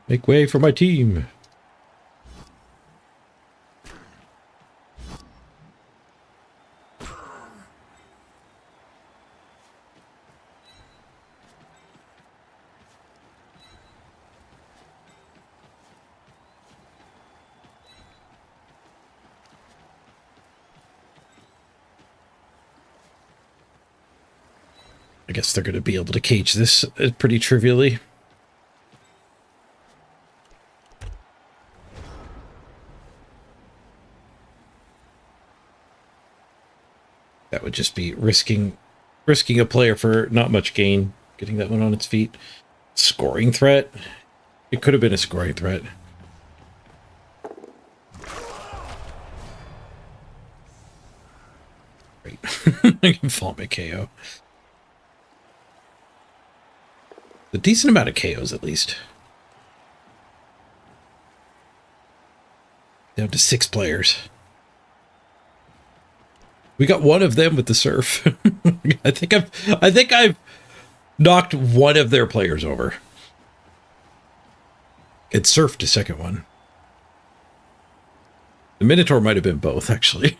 Make way for my team. I guess they're going to be able to cage this pretty trivially. That would just be risking a player for not much gain, getting that one on its feet. Scoring threat? It could have been a scoring threat. Great. I can fall my KO. A decent amount of KOs, at least. Down to 6 players. We got one of them with the surf. I think I've knocked one of their players over. It surfed a second one. The Minotaur might have been both, actually.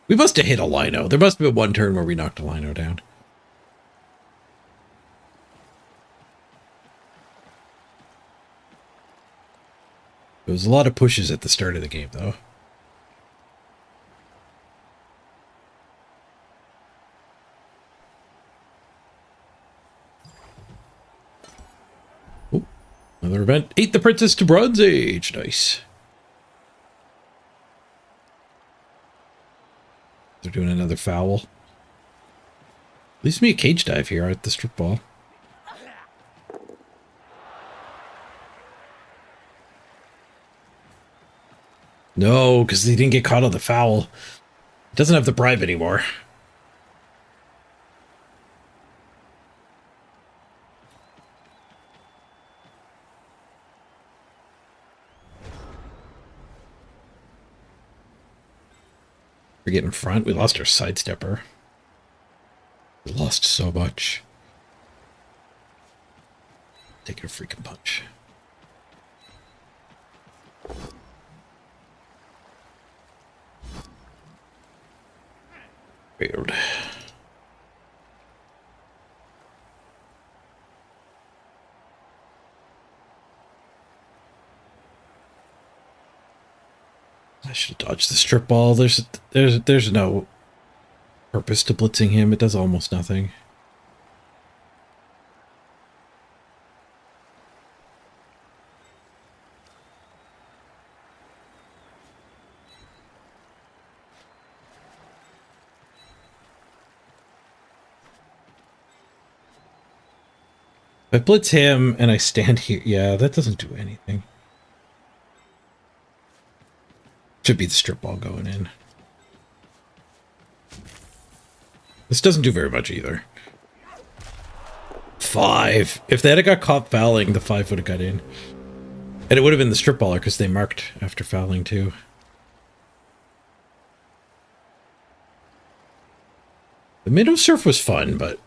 We must have hit a Lino. There must have been one turn where we knocked a Lino down. There was a lot of pushes at the start of the game, though. Oh, another event. 8 the Princess to Bronze Age. Nice. They're doing another foul. Leaves me a cage dive here at the strip ball. No, because he didn't get caught on the foul. It doesn't have the bribe anymore. We're getting in front. We lost our sidestepper. We lost so much. Take a freaking punch. Weird. I should have dodged the strip ball. There's no purpose to blitzing him. It does almost nothing. If I blitz him and I stand here, yeah, that doesn't do anything. Should be the strip ball going in. This doesn't do very much either. 5. If they had got caught fouling, the 5 would have got in. And it would have been the strip baller because they marked after fouling too. The minnow surf was fun, but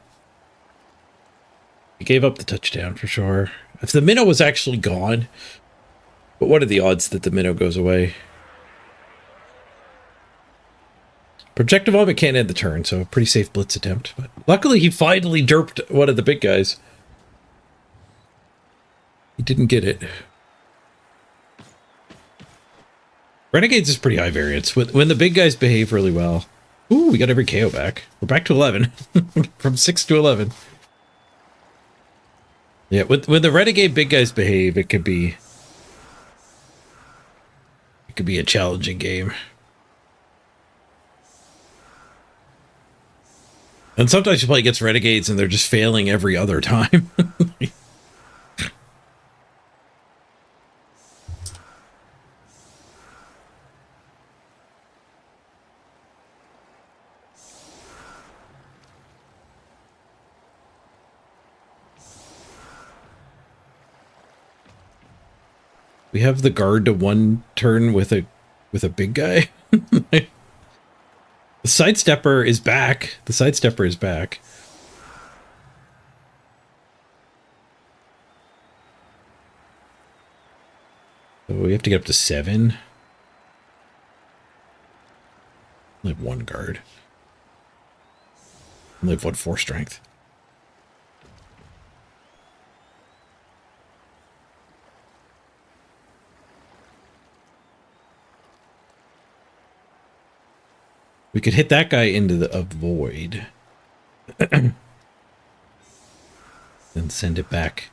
he gave up the touchdown for sure. If the minnow was actually gone, but what are the odds that the minnow goes away? Projective vomit can't end the turn, so a pretty safe blitz attempt. But luckily, he finally derped one of the big guys. He didn't get it. Renegades is pretty high variance. When the big guys behave really well. Ooh, we got every KO back. We're back to 11. From 6 to 11. Yeah, when the Renegade big guys behave, it could be a challenging game. And sometimes you play against Renegades and they're just failing every other time. We have the guard to one turn with a big guy. The sidestepper is back. The sidestepper is back. So we have to get up to 7. I have 1 guard. I have 1 force strength. We could hit that guy into a void. And send it back.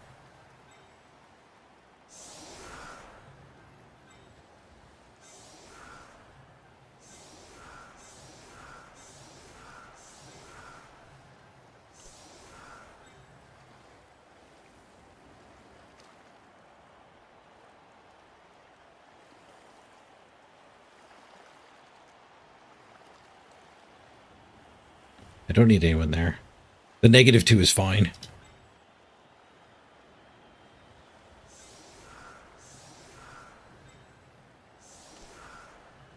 I don't need anyone there. The -2 is fine.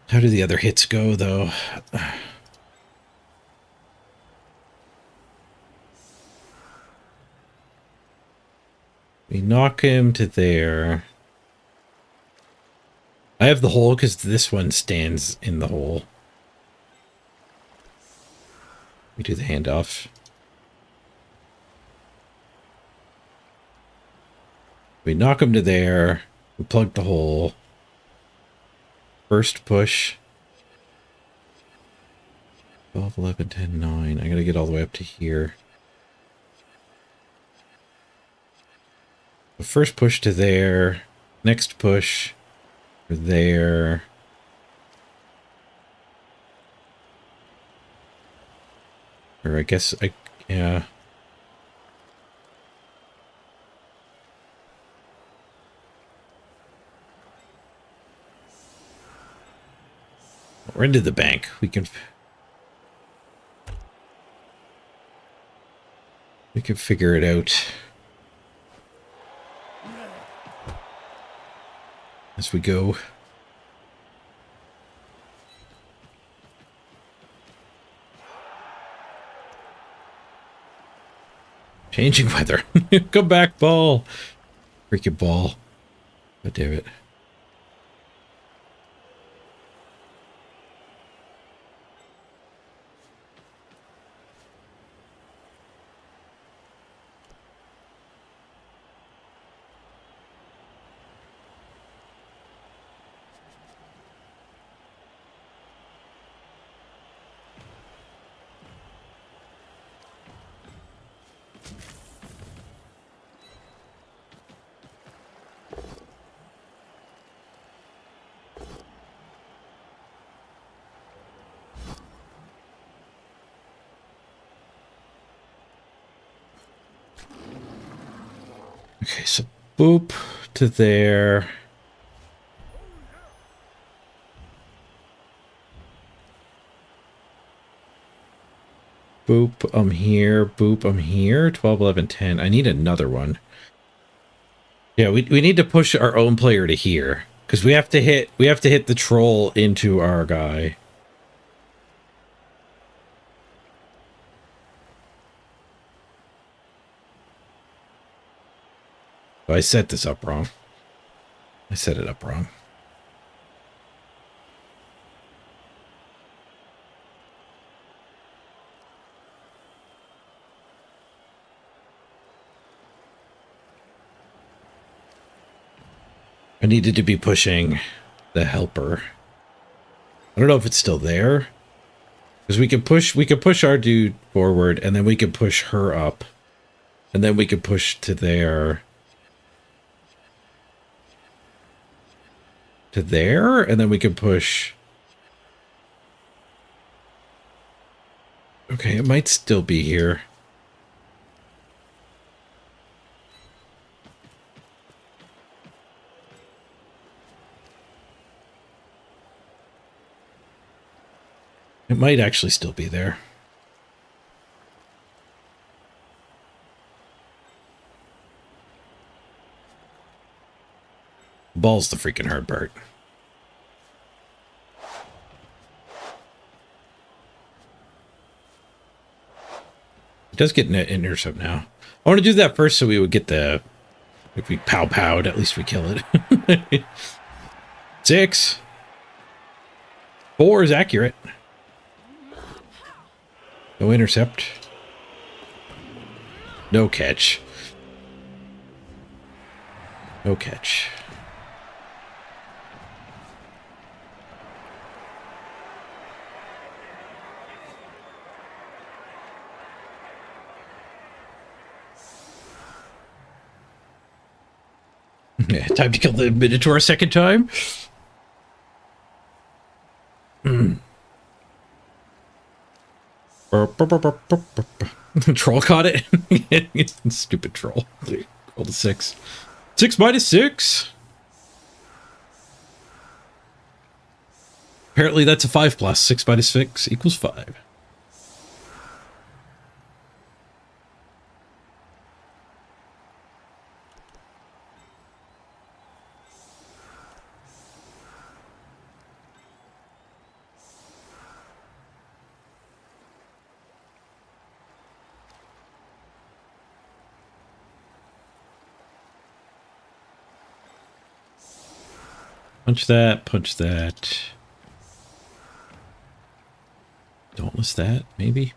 How do the other hits go, though? We knock him to there. I have the hole because this one stands in the hole. We do the handoff. We knock him to there. We plug the hole. First push. 12, 11, 10, 9. I gotta get all the way up to here. The first push to there. Next push. For there. Or I guess yeah. We're into the bank. We can figure it out as we go. Changing weather. Come back, ball. Freaking ball. God damn it. Okay, so boop to there. Boop, I'm here. Boop, I'm here. 12, 11, 10. I need another one. Yeah, we need to push our own player to here. Because we have to hit the troll into our guy. I set this up wrong. I set it up wrong. I needed to be pushing the helper. I don't know if it's still there. Because we could push our dude forward, and then we could push her up. And then we could push to there. To there, and then we could push. Okay, it might still be here. It might actually still be there. Ball's the freaking hard part. It does get an intercept now. I want to do that first so we would get the... If we pow-powed, at least we kill it. 6. 4 is accurate. No intercept. No catch. No catch. Yeah, time to kill the Minotaur a second time. Troll caught it. Stupid troll. Roll the 6. 6 minus 6. Apparently that's a 5 plus. 6 minus 6 equals 5. Punch that, punch that. Dauntless that, maybe?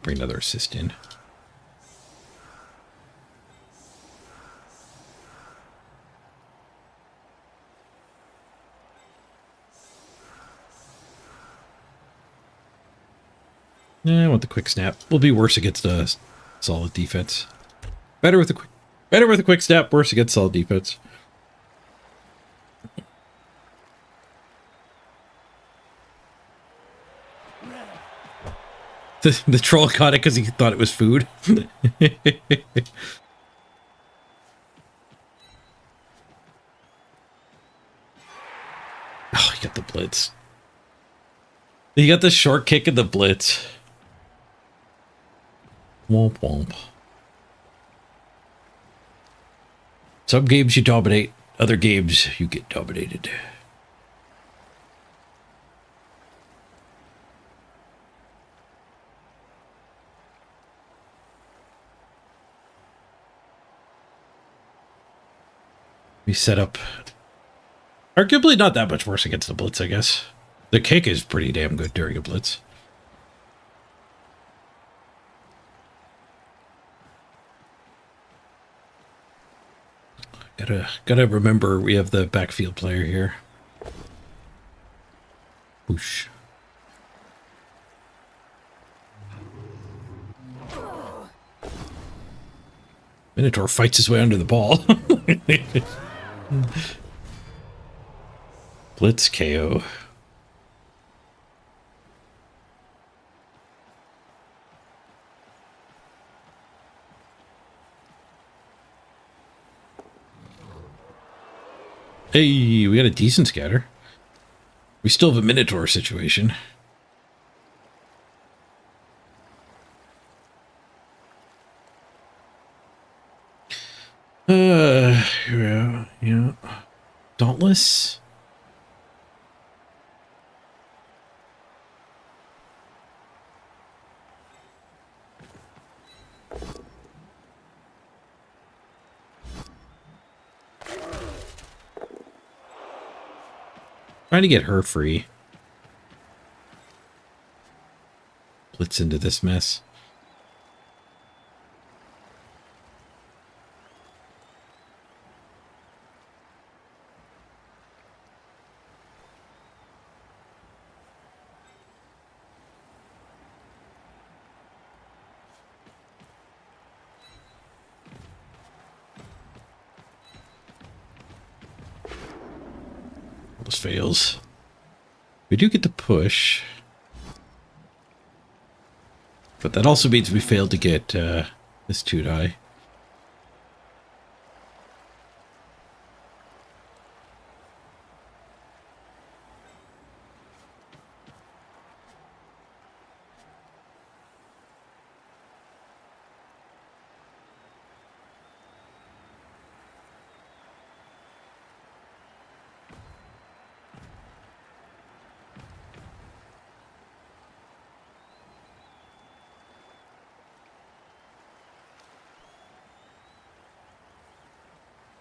Bring another assist in. Nah, I want the quick snap. We'll be worse against a solid defense. Better with a quick snap, worse against solid defense. The troll caught it because he thought it was food. Oh, you got the blitz. You got the short kick and the blitz. Womp womp. Some games you dominate, other games you get dominated. We set up arguably not that much worse against the blitz, I guess. The kick is pretty damn good during a blitz. Gotta remember we have the backfield player here. Whoosh. Minotaur fights his way under the ball. Blitz KO. Hey, we got a decent scatter. We still have a Minotaur situation. Yeah. Dauntless? Trying to get her free. Blitz into this mess. This fails. We do get the push. But that also means we failed to get this 2-die.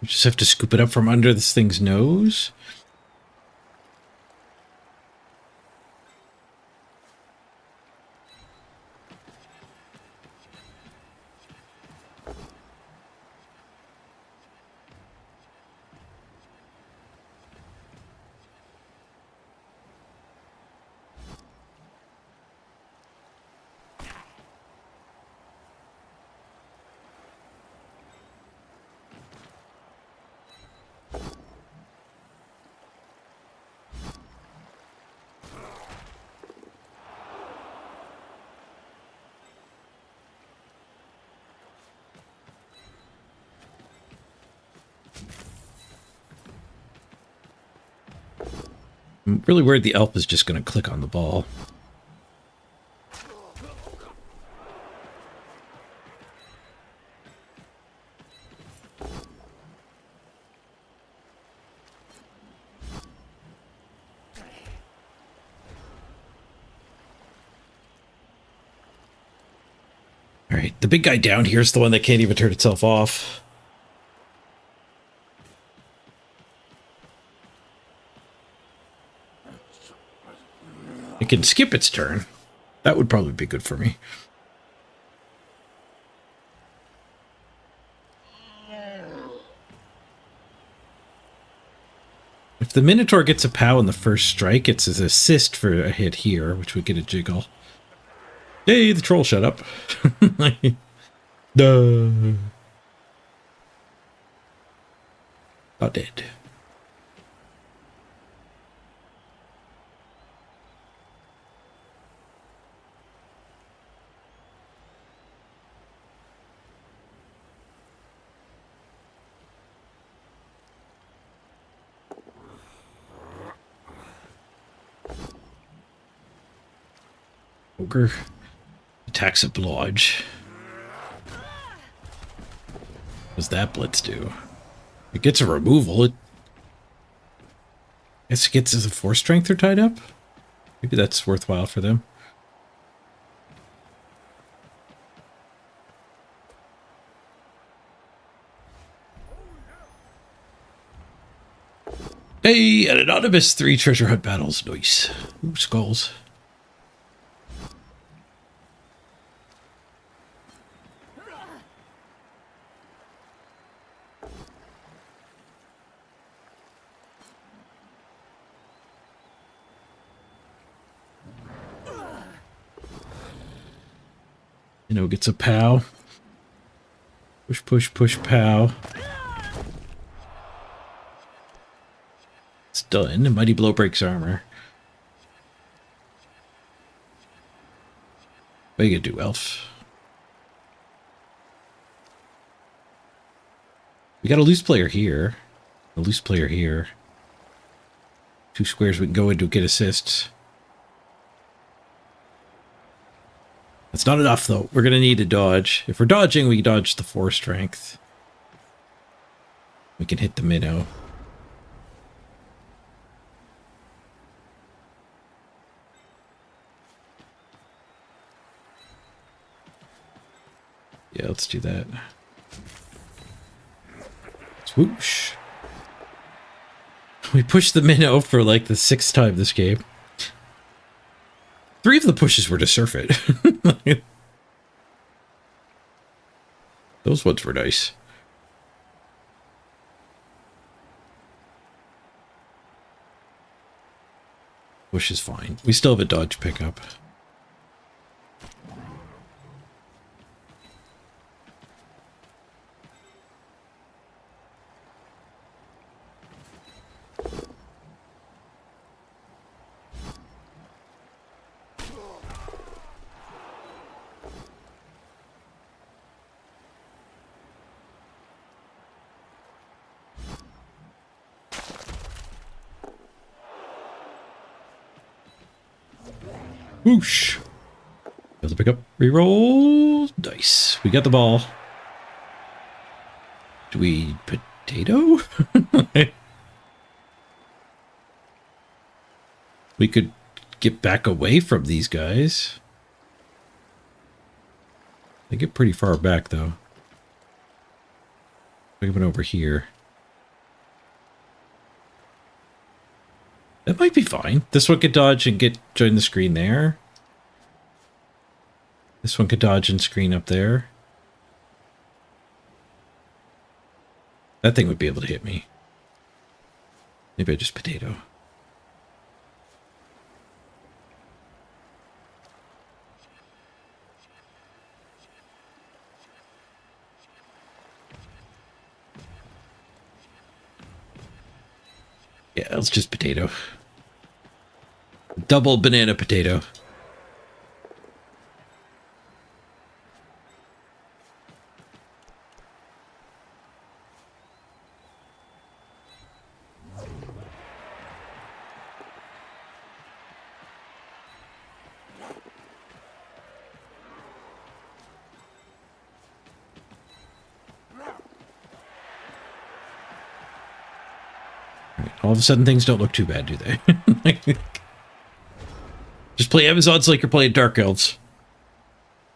We just have to scoop it up from under this thing's nose. I'm really worried the elf is just going to click on the ball. All right, the big guy down here is the one that can't even turn itself off. It can skip its turn. That would probably be good for me. If the Minotaur gets a POW in the first strike, it's an assist for a hit here, which would get a jiggle. Hey, the troll shut up. Duh. About dead. Ogre. Attacks of Lodge. What does that blitz do? It gets a removal. It guess it gets as a 4 strength they're tied up. Maybe that's worthwhile for them. Hey, an anonymous 3 treasure hunt battles. Nice. Ooh, skulls. You know, gets a pow. Push, push, push, pow. It's done. Mighty Blow breaks armor. What are you gonna do, Elf? We got a loose player here. A loose player here. 2 squares we can go into get assists. That's not enough, though. We're going to need to dodge. If we're dodging, we dodge the 4 strength. We can hit the minnow. Yeah, let's do that. Swoosh. We pushed the minnow for like the 6th time this game. 3 of the pushes were to surf it. Those ones were nice. Push is fine. We still have a dodge pickup. Whoosh. Got the pickup. Reroll. Nice. We got the ball. Do we potato? We could get back away from these guys. They get pretty far back, though. Moving over here. That might be fine. This one could dodge and join the screen there. This one could dodge and screen up there. That thing would be able to hit me. Maybe I just potato. Yeah, let's just potato. Double banana potato. All of a sudden, things don't look too bad, do they? Just play Amazons like you're playing Dark Elves.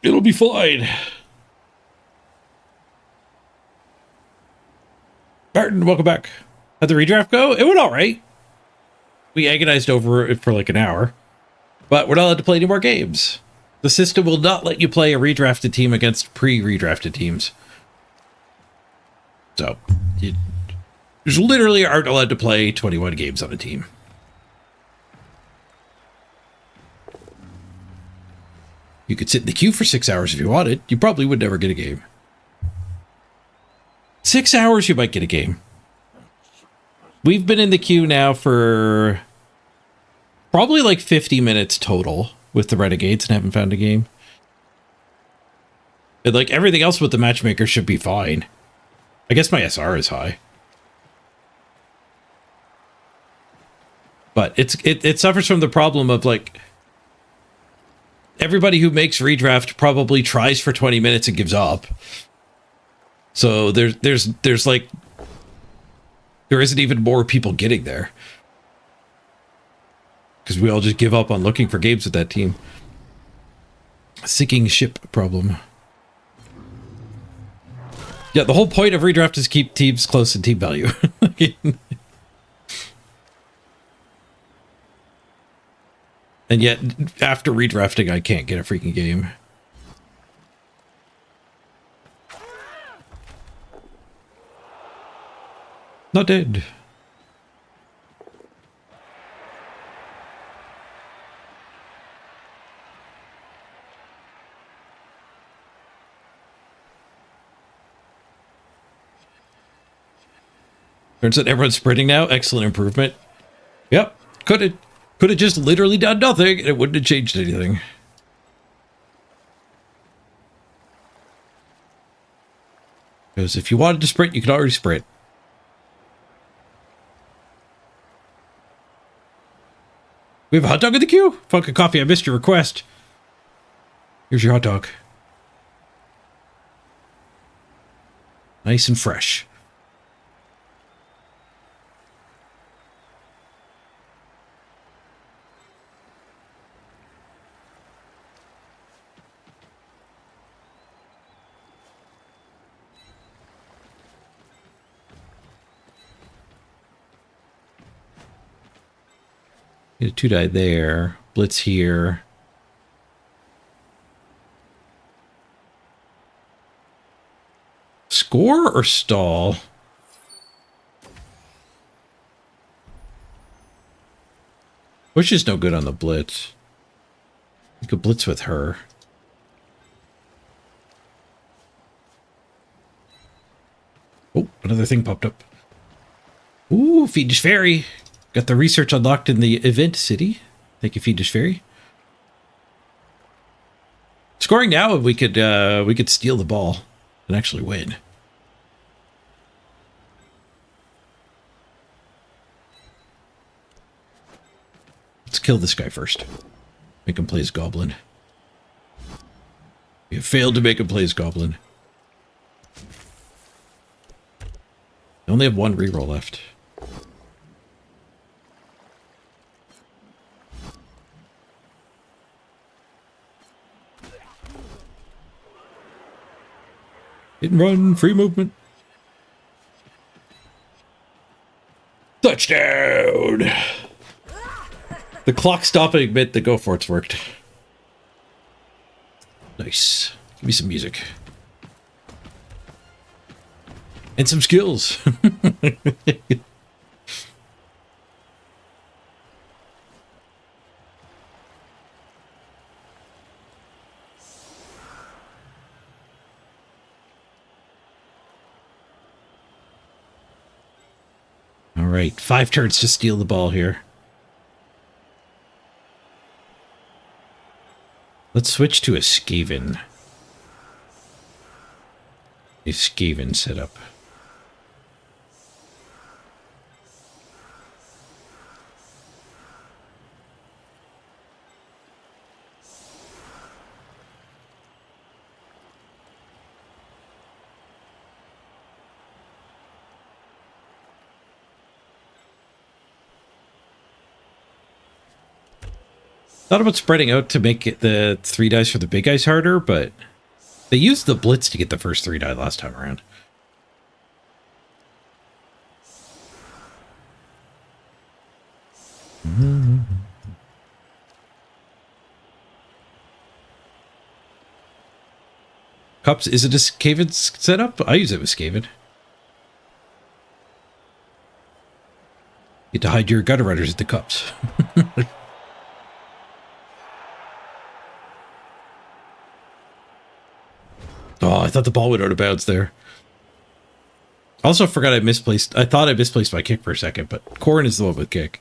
It'll be fine. Barton, welcome back. How'd the redraft go? It went all right. We agonized over it for like an hour. But we're not allowed to play any more games. The system will not let you play a redrafted team against pre-redrafted teams. So, you literally aren't allowed to play 21 games on a team. You could sit in the queue for 6 hours if you wanted. You probably would never get a game. 6 hours, you might get a game. We've been in the queue now for probably like 50 minutes total with the Renegades and haven't found a game. And like everything else with the matchmaker should be fine. I guess my SR is high. But it suffers from the problem of like everybody who makes redraft probably tries for 20 minutes and gives up. So there's like, there isn't even more people getting there. Because we all just give up on looking for games with that team. Sinking ship problem. Yeah, the whole point of redraft is keep teams close in team value. And yet, after redrafting, I can't get a freaking game. Not dead. Turns out everyone's sprinting now. Excellent improvement. Yep. Could have just literally done nothing and it wouldn't have changed anything. Because if you wanted to sprint, you could already sprint. We have a hot dog in the queue. Funkin' Coffee, I missed your request. Here's your hot dog. Nice and fresh. Get a 2-die there. Blitz here. Score or stall? Push is no good on the blitz. You could blitz with her. Oh, another thing popped up. Ooh, Fiendish Fairy. Got the research unlocked in the event city. Thank you, Fiendish Fairy. Scoring now, we could steal the ball and actually win. Let's kill this guy first. Make him play as Goblin. We have failed to make him play as Goblin. I only have one reroll left. Hit and run, free movement. Touchdown! The clock stopping meant the go for it's worked. Nice. Give me some music. And some skills. All right, 5 turns to steal the ball here. Let's switch to a Skaven. A Skaven setup. Thought about spreading out to make it the 3 dice for the big guys harder, but they used the blitz to get the first 3 die last time around. Cups, is it a Skaven setup? I use it with Skaven. You get to hide your gutter runners at the cups. Oh, I thought the ball went out of bounds there. Also forgot I misplaced. I thought I misplaced my kick for a second, but KHORNE is the one with kick.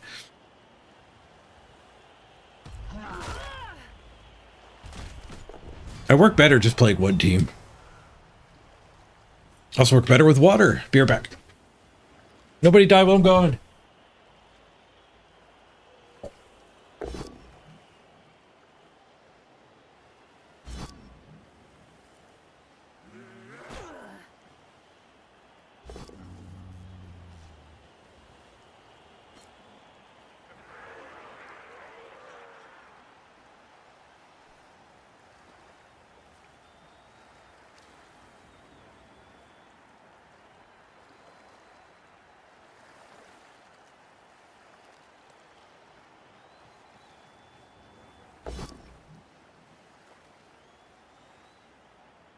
I work better just playing one team. Also work better with water. Be right back. Nobody die while I'm gone.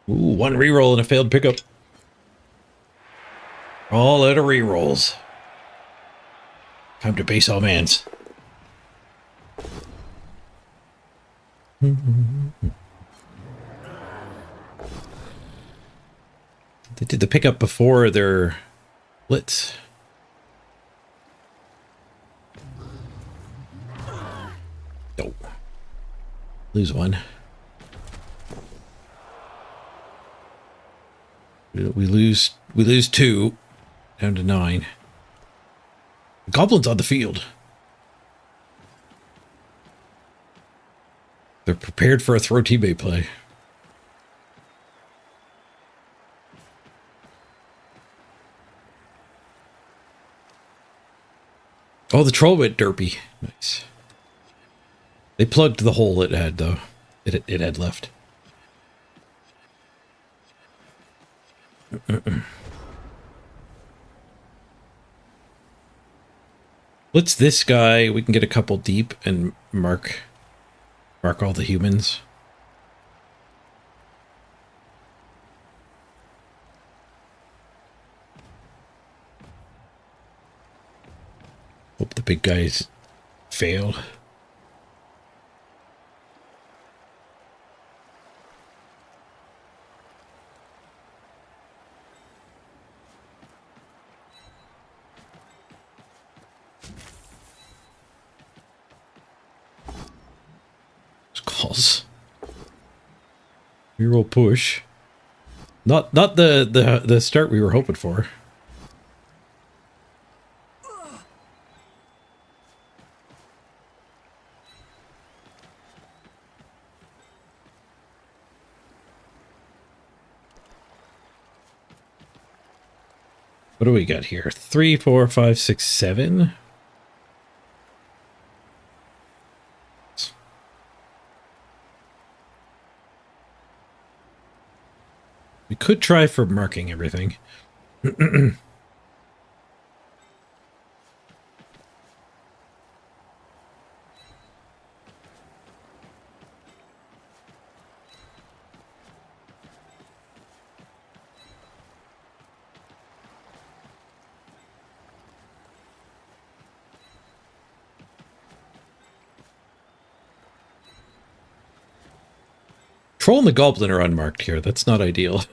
Ooh, one reroll and a failed pickup. All out of rerolls. Time to base all mans. They did the pickup before their blitz. Oh. Lose one. We lose two. Down to 9. Goblins on the field. They're prepared for a throw teammate play. Oh, the troll went derpy. Nice. They plugged the hole it had, though. It had left. Let's this guy. We can get a couple deep and mark all the humans. Hope the big guys fail. Calls. Reroll push. Not the start we were hoping for. What do we got here? 3, 4, 5, 6, 7. We could try for marking everything. Troll and the Goblin are unmarked here. That's not ideal.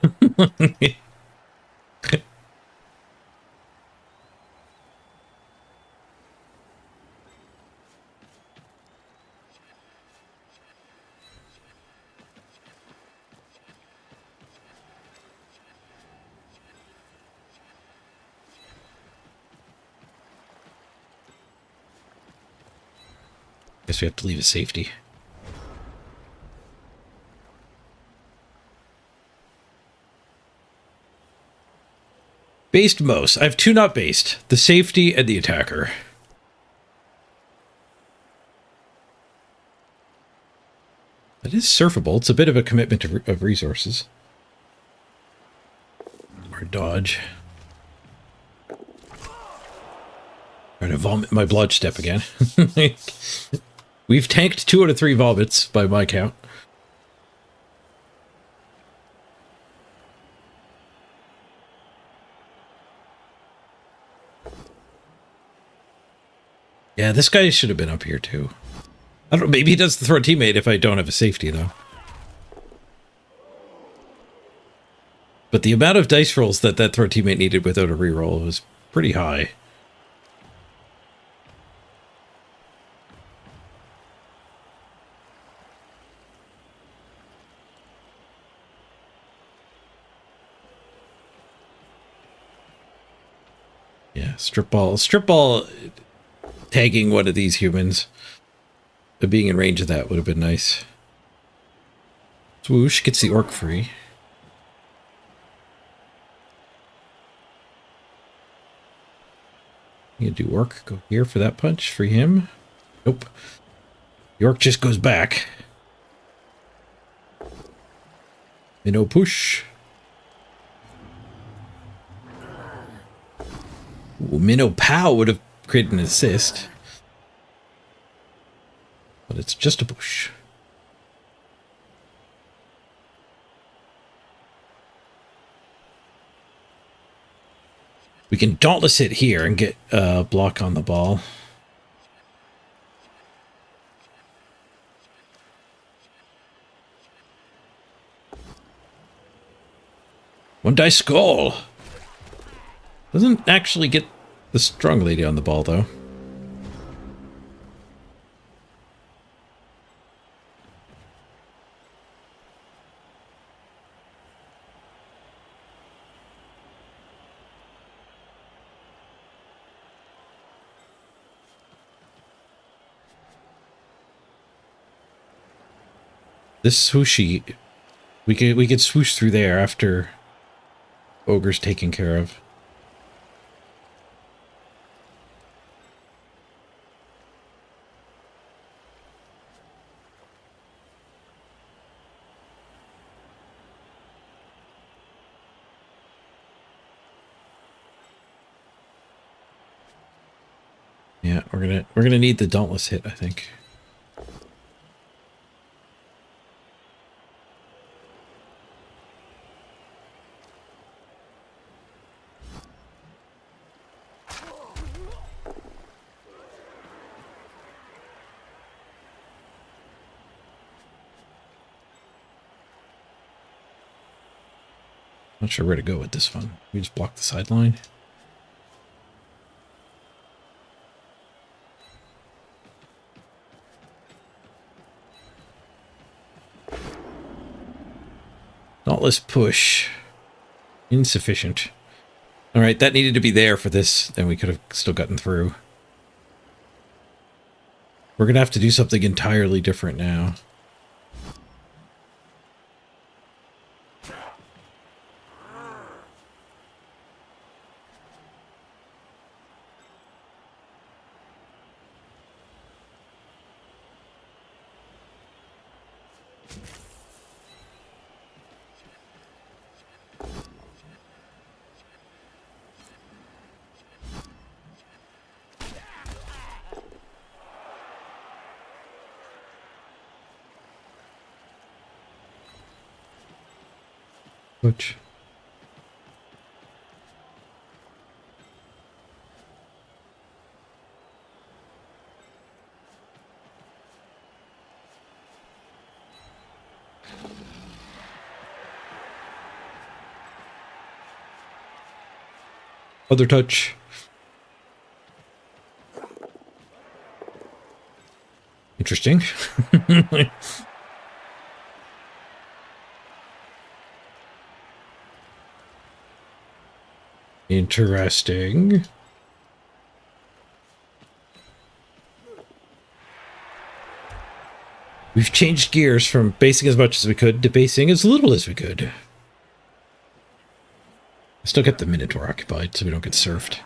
Guess we have to leave a safety. Based most. I have 2 not based. The safety and the attacker. That is surfable. It's a bit of a commitment of resources. Or dodge. Trying to vomit my blood step again. We've tanked 2 out of 3 vomits by my count. Yeah, this guy should have been up here too. I don't know, maybe he does throw a teammate if I don't have a safety though. But the amount of dice rolls that throw teammate needed without a reroll was pretty high. Yeah, strip ball tagging one of these humans. Being in range of that would have been nice. Swoosh gets the orc free. You do orc, go here for that punch, free him. Nope. The orc just goes back. Minnow push. Ooh, Minnow pow would have created an assist. But it's just a push. We can dauntless it here and get a block on the ball. One dice skull. Doesn't actually get the strong lady on the ball, though. This swooshy, we could swoosh through there after Ogre's taken care of. Yeah, we're gonna need the dauntless hit, I think. Not sure where to go with this one. We just block the sideline. Dauntless push. Insufficient. All right, that needed to be there for this, and we could have still gotten through. We're going to have to do something entirely different now. Which? Other touch. Interesting. Interesting. We've changed gears from basing as much as we could to basing as little as we could. I still kept the Minotaur occupied so we don't get surfed.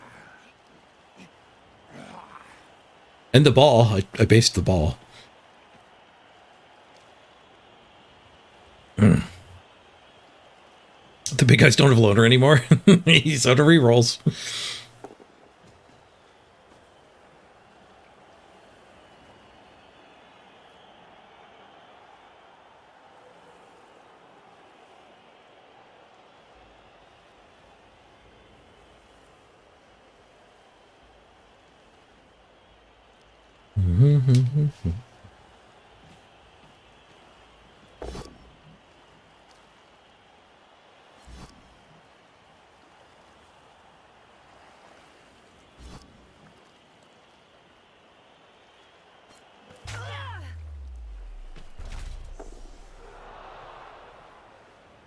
And the ball. I based the ball. The big guys don't have loader anymore. He's out of rerolls.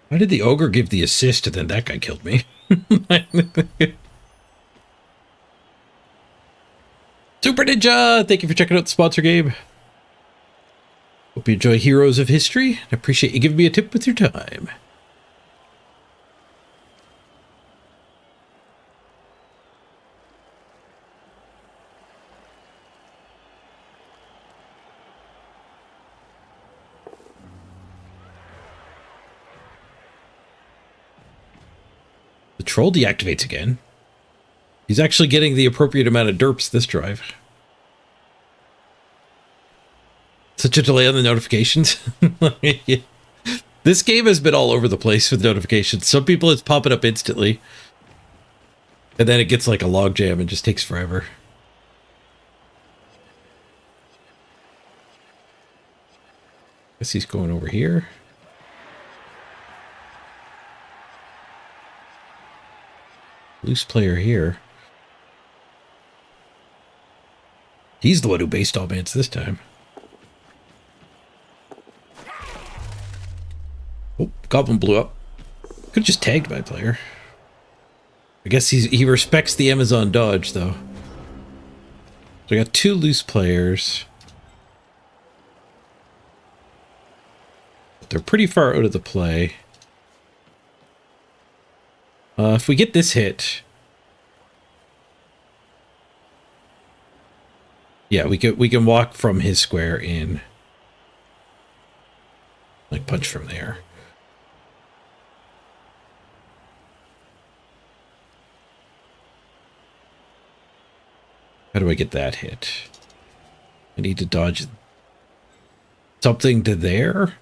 Why did the ogre give the assist and then that guy killed me? Super Ninja! Thank you for checking out the sponsor game. Hope you enjoy Heroes of History. I appreciate you giving me a tip with your time. The troll deactivates again. He's actually getting the appropriate amount of derps this drive. Such a delay on the notifications. This game has been all over the place with notifications. Some people it's popping up instantly. And then it gets like a log jam and just takes forever. Guess he's going over here. Loose player here. He's the one who based all mans this time. Oh, Goblin blew up. Could have just tagged my player. I guess he respects the Amazon dodge, though. So I got 2 loose players. They're pretty far out of the play. If we get this hit... Yeah, we can walk from his square in. Like, punch from there. How do I get that hit? I need to dodge something to there.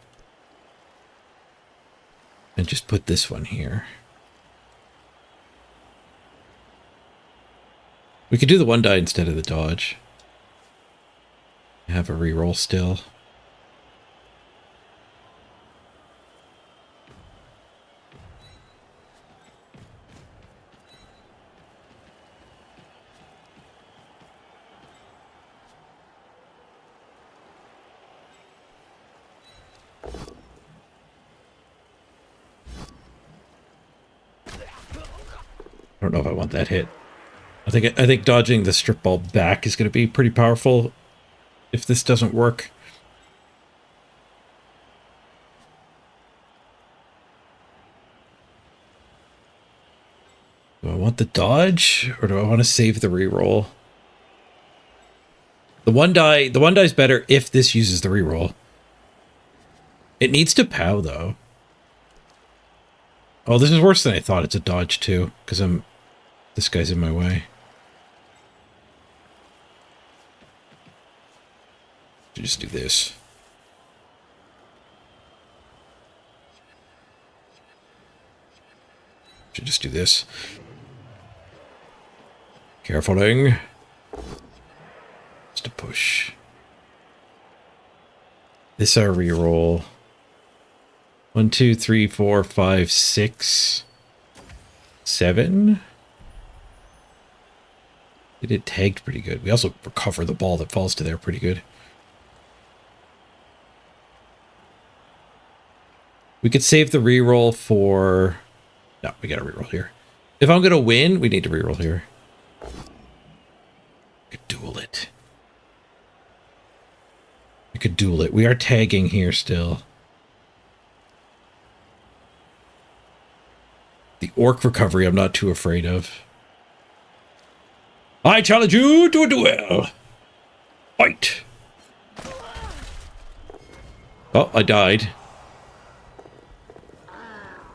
And just put this one here. We could do the 1 die instead of the dodge. Have a reroll still. I don't know if I want that hit. I think dodging the strip ball back is going to be pretty powerful if this doesn't work. Do I want the dodge or do I want to save the reroll? The one die is better if this uses the reroll. It needs to POW though. Oh, this is worse than I thought. It's a dodge too, because this guy's in my way. Just do this. Should just do this. Carefuling. Just a push. This our reroll. 1, 2, 3, 4, 5, 6, 7. It did tagged pretty good. We also recover the ball that falls to there pretty good. We could save the reroll for... No, we got to reroll here. If I'm going to win, we need to reroll here. We could duel it. We could duel it. We are tagging here still. The orc recovery I'm not too afraid of. I challenge you to a duel. Fight. Oh, I died.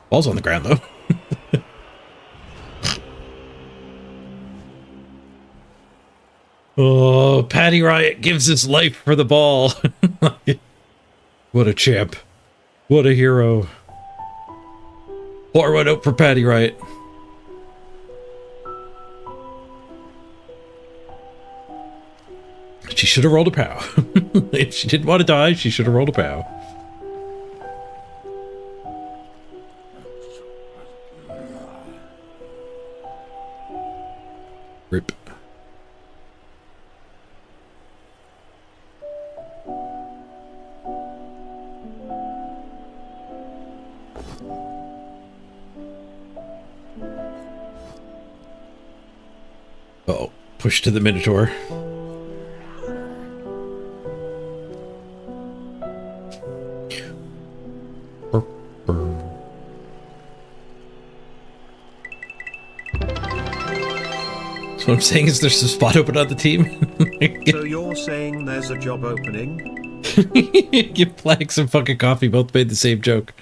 Ball's on the ground, though. Oh, Patty Riot gives his life for the ball. What a champ. What a hero. Pour one out for Patty Riot. She should have rolled a POW. If she didn't want to die, she should have rolled a POW. Rip. Uh-oh. Push to the Minotaur. So what I'm saying is there's a spot open on the team. So you're saying there's a job opening? Give Flag some fucking coffee. Both made the same joke.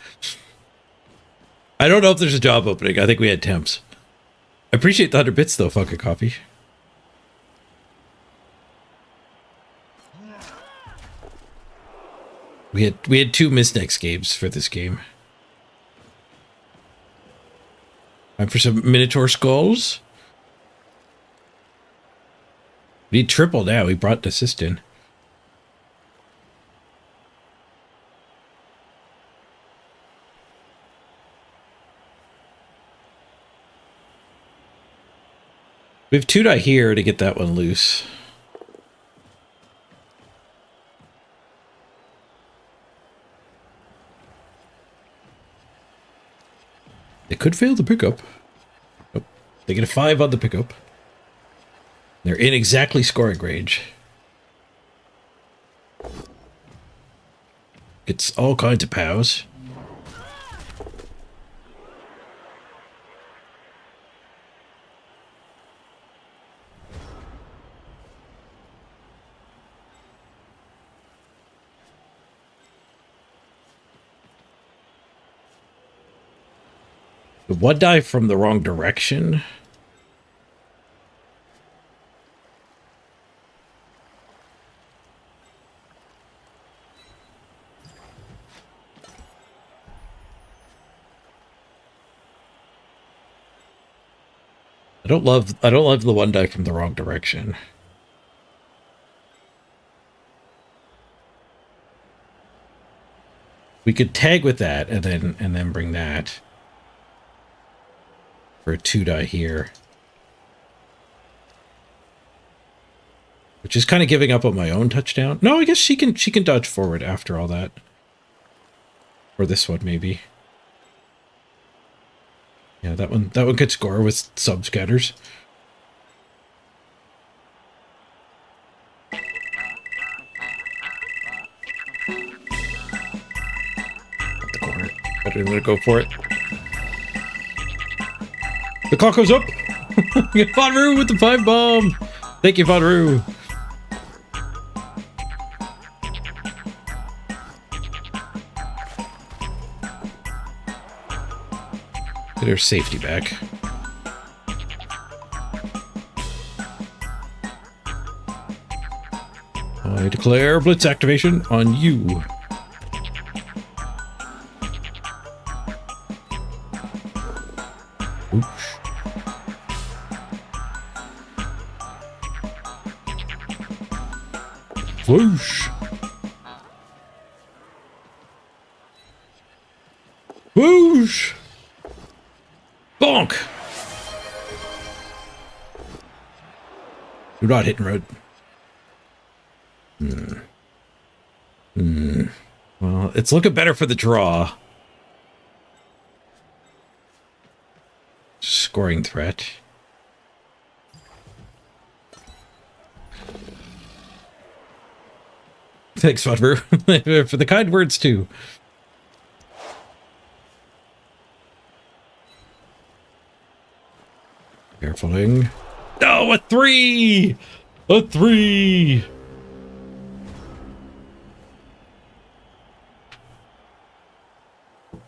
I don't know if there's a job opening. I think we had temps. I appreciate the 100 bits though, fucking coffee. We had 2 misnext games for this game. Time for some Minotaur skulls. We need triple now. We brought the assist in. We have 2 die here to get that one loose. They could fail the pickup. Nope. They get a 5 on the pickup. They're in exactly scoring range. It's all kinds of pows. The 1 die from the wrong direction. I don't love the 1 die from the wrong direction. We could tag with that and then bring that for a 2 die here. Which is kind of giving up on my own touchdown. No, I guess she can dodge forward after all that. Or this one maybe. Yeah, that one could score with sub scatters. At the corner. Better than to go for it. The clock goes up. Fonru with the 5 bomb. Thank you, Fonru. Get her safety back. I declare blitz activation on you. Oops. Whoosh. Whoosh. Bonk. Do not hit and run. Well, it's looking better for the draw. Scoring threat. Thanks, Fonru, for the kind words, too. Carefuling. Oh, a 3! A 3!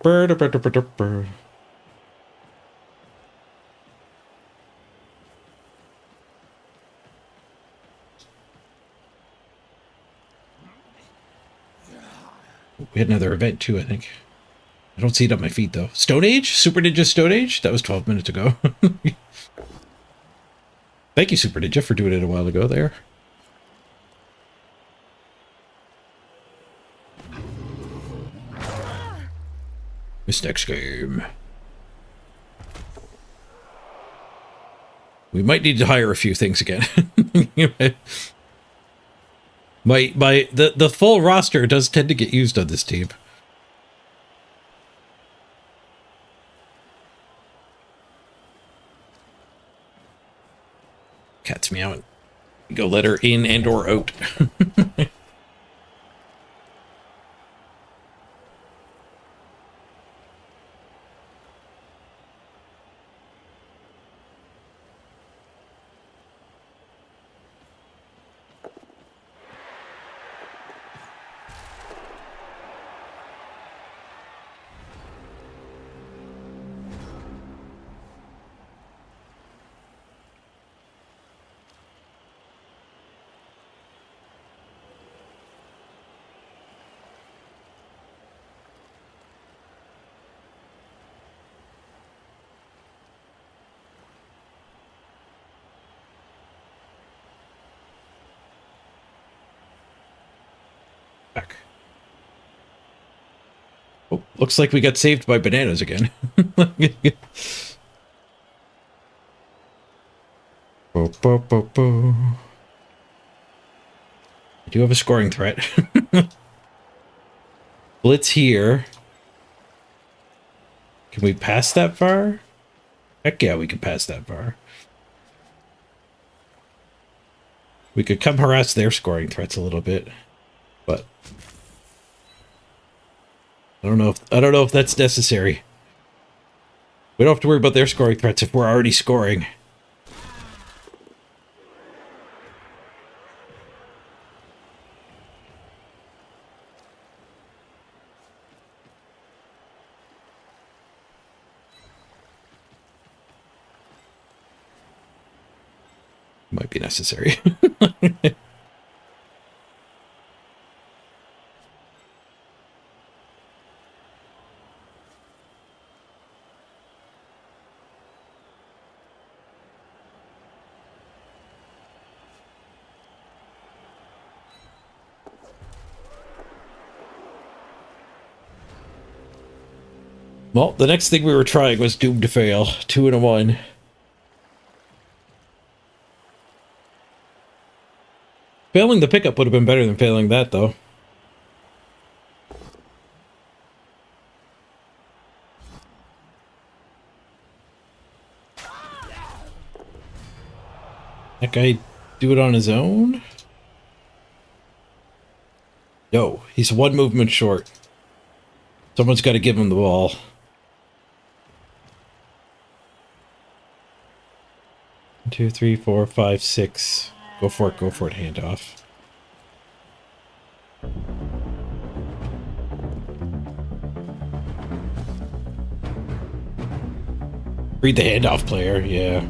Bird. We had another event too, I think. I don't see it on my feed though. Stone Age? Super Ninja Stone Age? That was 12 minutes ago. Thank you, Super Ninja, for doing it a while ago there. This next game. We might need to hire a few things again. The full roster does tend to get used on this team. Cat's meowing. Go let her in and or out. Back. Oh, looks like we got saved by bananas again. Bo, bo, bo, bo. I do have a scoring threat. Blitz here. Can we pass that far? Heck yeah, we can pass that far. We could come harass their scoring threats a little bit, but I don't know if that's necessary. We don't have to worry about their scoring threats if we're already scoring. Might be necessary. Well, the next thing we were trying was doomed to fail. 2 and a 1. Failing the pickup would have been better than failing that, though. That guy do it on his own? No, he's 1 movement short. Someone's got to give him the ball. Two, three, four, five, six. Go for it, handoff. Read the handoff player, yeah.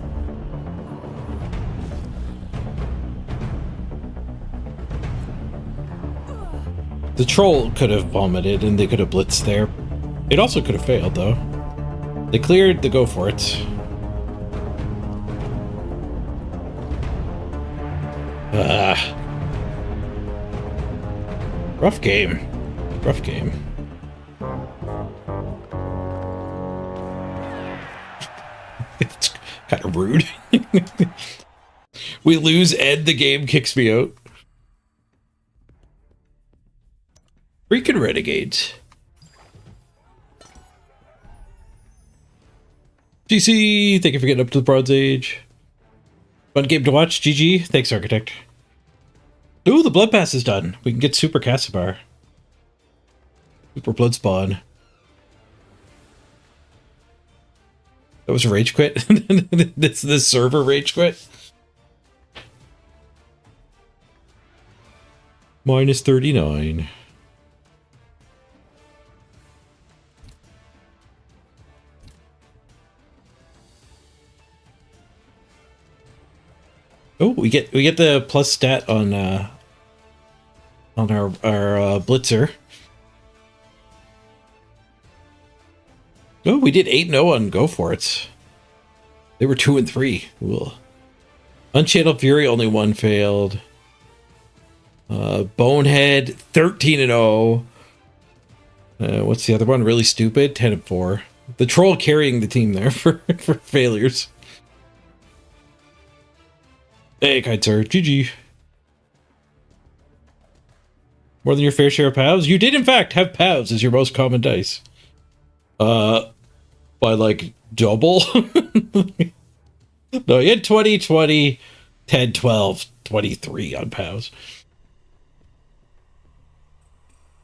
The troll could have vomited and they could have blitzed there. It also could have failed, though. They cleared the go for it. Rough game. Rough game. It's kind of rude. We lose and the game kicks me out. Freaking Renegades. GC, thank you for getting up to the Bronze Age. Fun game to watch, GG. Thanks, Architect. Ooh, the Blood Pass is done. We can get Super Cassibar. Super Blood Spawn. That was a rage quit? This server rage quit? Minus 39. Oh, we get the plus stat on our blitzer. Oh, we did 8-0 on Go For It. They were 2 and 3. Cool. Unchanneled Fury, only 1 failed. Bonehead, 13 and 0. What's the other one? Really Stupid, 10 and 4. The troll carrying the team there for failures. Hey, kind sir. GG. More than your fair share of POWs? You did, in fact, have POWs as your most common dice. By, like, double? No, you had 20, 20, 10, 12, 23 on POWs.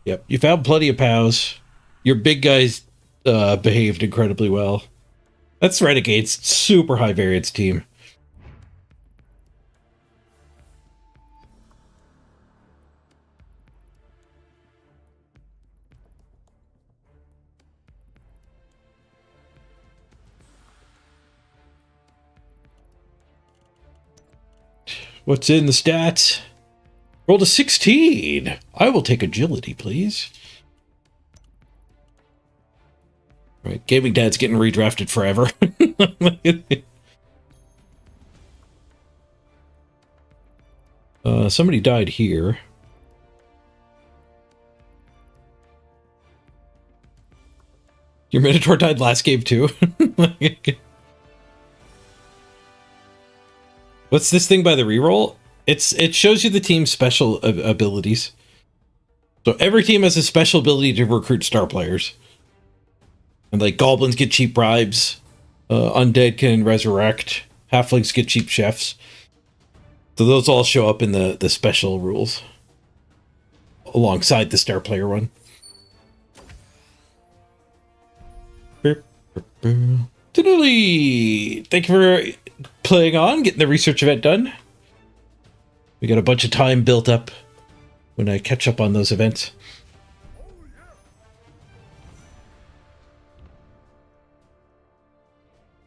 Yep, you found plenty of POWs. Your big guys behaved incredibly well. That's Renegades. Super high variance team. What's in the stats? Rolled a 16. I will take agility, please. Right, Gaming Dad's getting redrafted forever. Somebody died here. Your Minotaur died last game too. What's this thing by the reroll? It shows you the team's special abilities. So every team has a special ability to recruit star players. And like goblins get cheap bribes, undead can resurrect, halflings get cheap chefs. So those all show up in the special rules alongside the star player one. Thank you for playing on, getting the research event done. We got a bunch of time built up when I catch up on those events.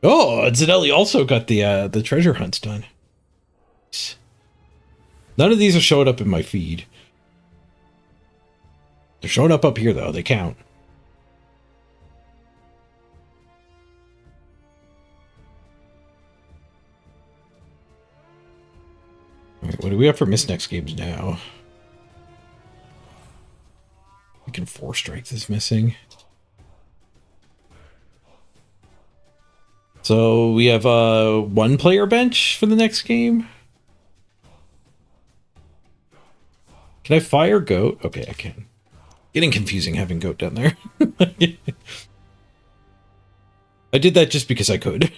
Oh, Zanelli also got the treasure hunts done. None of these are showing up in my feed. They're showing up here though. They count. All right, what do we have for miss next games now? We can 4-strike this missing. So we have a 1-player bench for the next game. Can I fire goat? Okay, I can. Getting confusing having goat down there. I did that just because I could.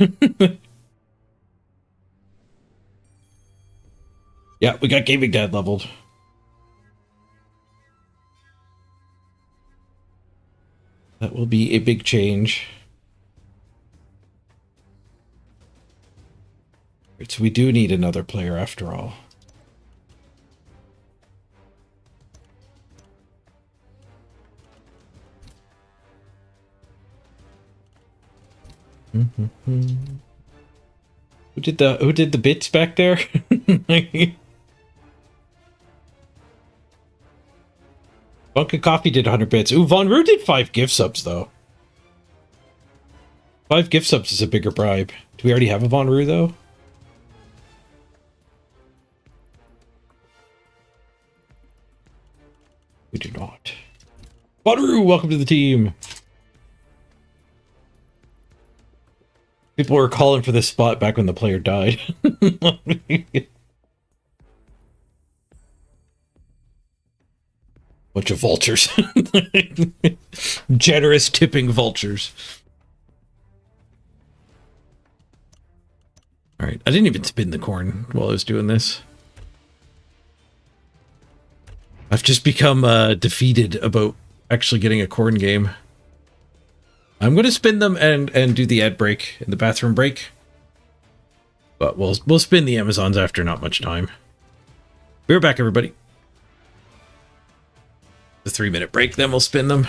Yeah, we got Gaming Dad leveled. That will be a big change. Right, so we do need another player after all. Who did the bits back there? Bunkin Coffee did 100 bits. Ooh, Von Roo did 5 gift subs, though. 5 gift subs is a bigger bribe. Do we already have a Von Roo, though? We do not. Von Roo, welcome to the team. People were calling for this spot back when the player died. Bunch of vultures. Generous tipping vultures. Alright, I didn't even spin the corn while I was doing this. I've just become defeated about actually getting a corn game. I'm going to spin them and do the ad break and the bathroom break. But we'll spin the Amazons after not much time. We're back, everybody. The 3-minute break, then we'll spin them.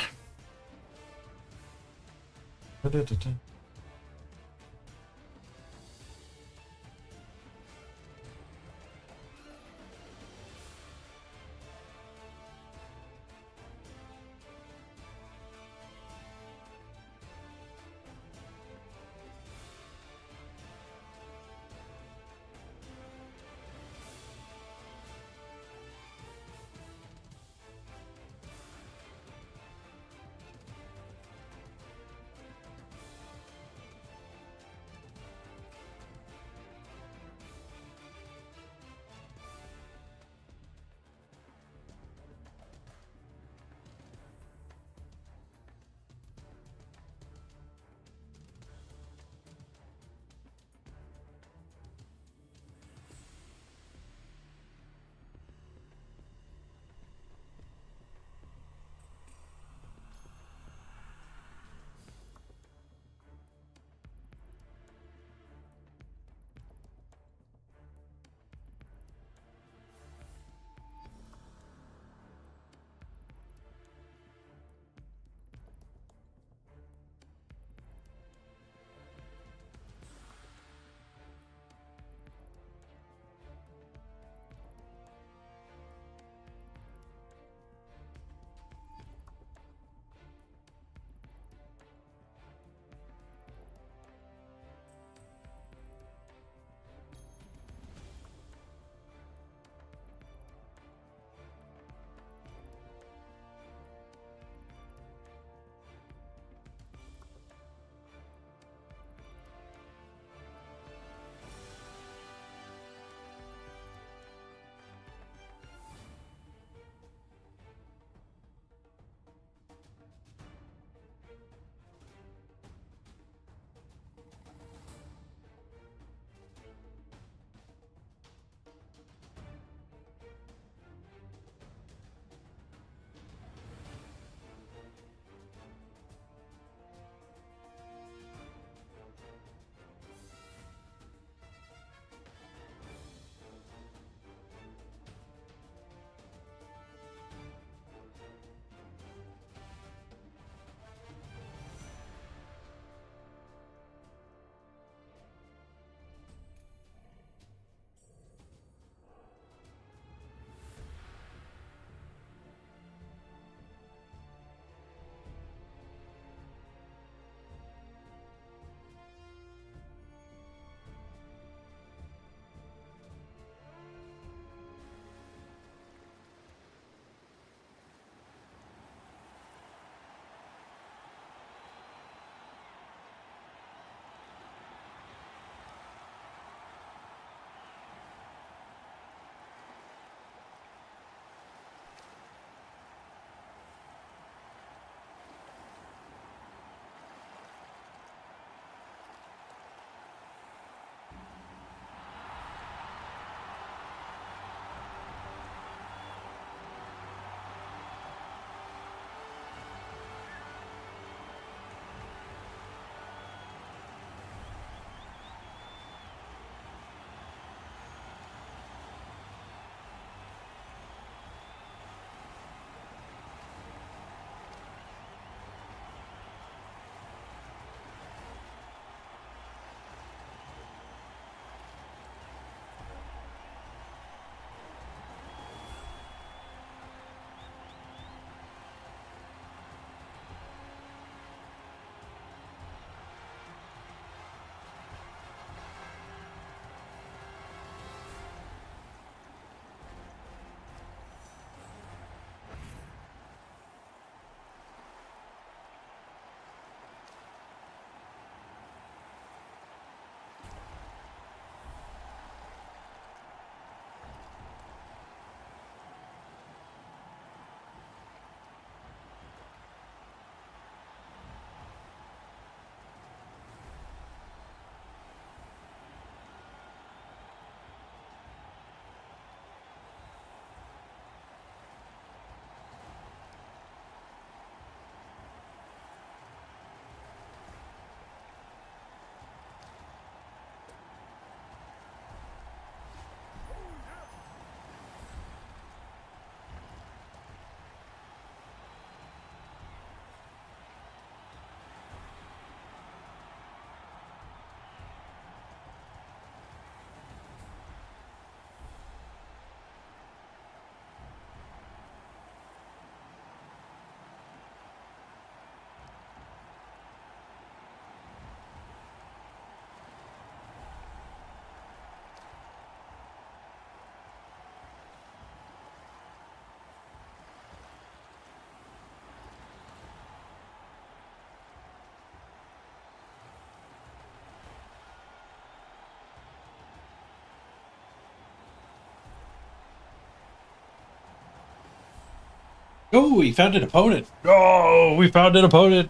Oh, we found an opponent. Oh, we found an opponent.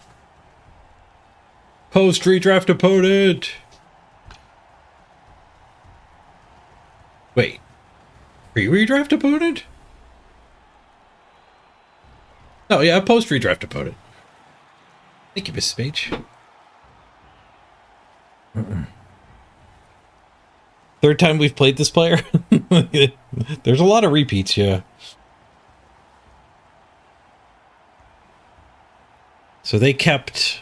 Post redraft opponent. Wait. Pre-redraft opponent? Oh, yeah, post redraft opponent. Thank you, Miss Spage. Third time we've played this player. There's a lot of repeats, yeah. So they kept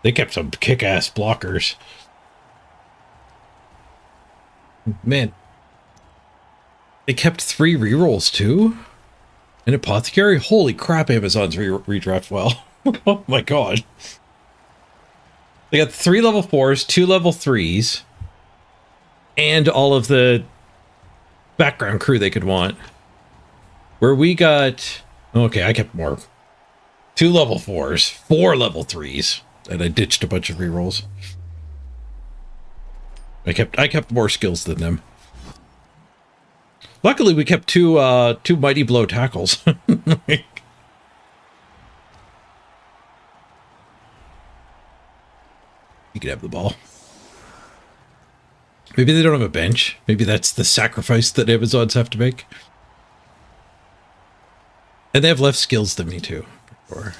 some kick-ass blockers. Man. They kept 3 rerolls too? An apothecary? Holy crap, Amazon's redraft well. Oh my god. They got 3 level 4s, 2 level 3s, and all of the background crew they could want. Where we got... Okay, I kept more. 2 level 4s, 4 level 3s, and I ditched a bunch of rerolls. I kept more skills than them. Luckily, we kept two Mighty Blow tackles. You can have the ball. Maybe they don't have a bench. Maybe that's the sacrifice that Amazons have to make. And they have less skills than me, too. For sure.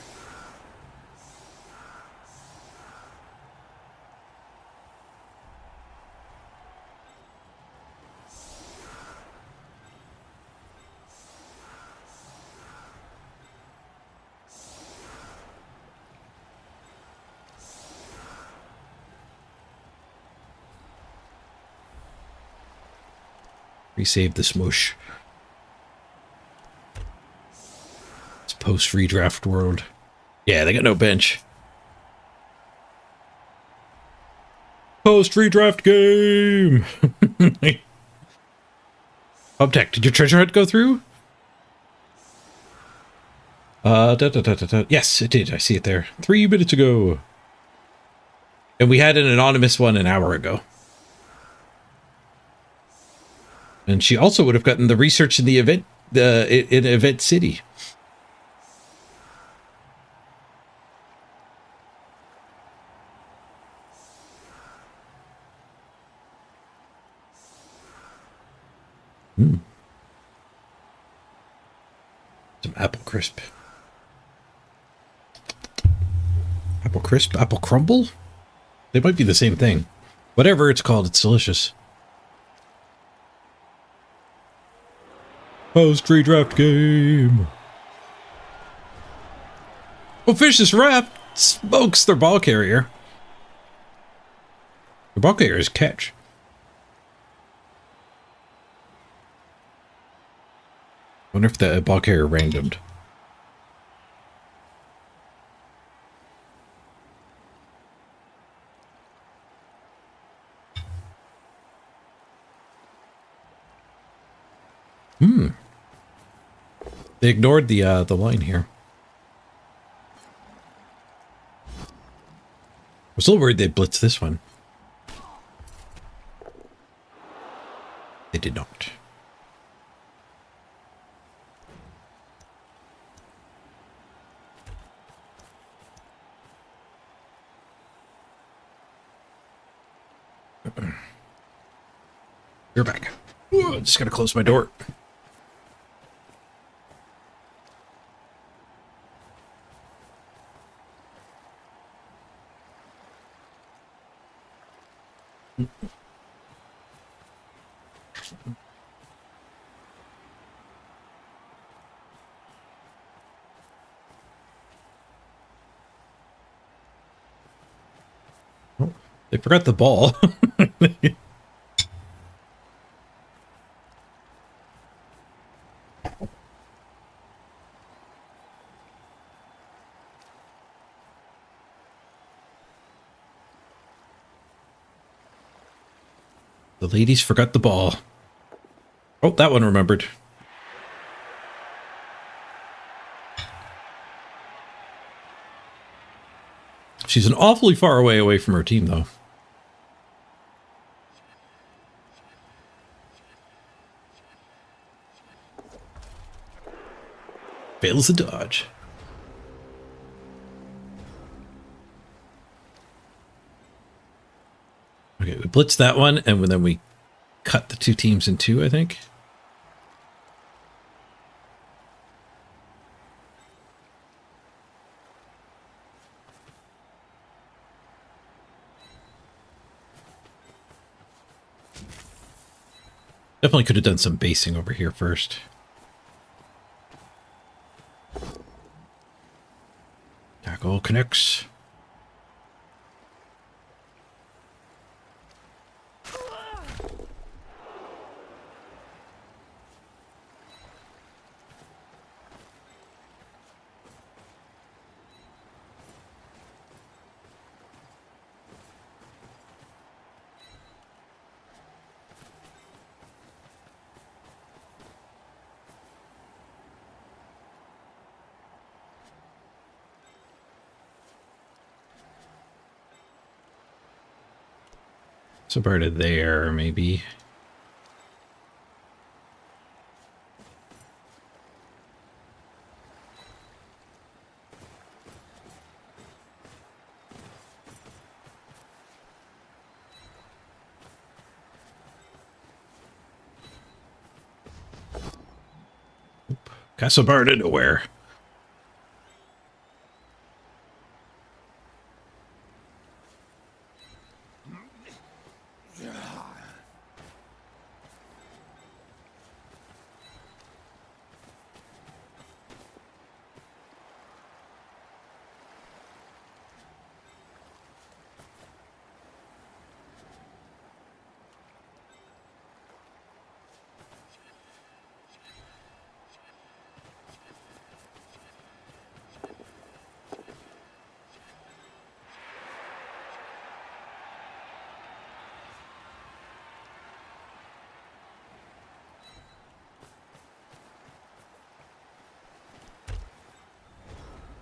Resave the smush. It's post-redraft world. Yeah, they got no bench. Post-redraft game! Uptech, did your treasure hunt go through? Yes, it did. I see it there. 3 minutes ago. And we had an anonymous one an hour ago. And she also would have gotten the research in the event, in Event City. Some apple crisp. Apple crisp? Apple crumble? They might be the same thing. Whatever it's called, it's delicious. Post redraft game. Well, Fish's ref smokes their ball carrier. The ball carrier is catch. Wonder if the ball carrier randomed. They ignored the line here. I was a little worried they'd blitz this one. They did not. You're back. Ooh, just gotta close my door. Oh, they forgot the ball. The ladies forgot the ball. Oh, that one remembered. She's an awfully far away from her team, though. Fails the dodge. Okay, we blitz that one, and then we cut the two teams in two, I think. Definitely could have done some basing over here first. Tackle connects. So part of there, maybe. Castle bar to nowhere.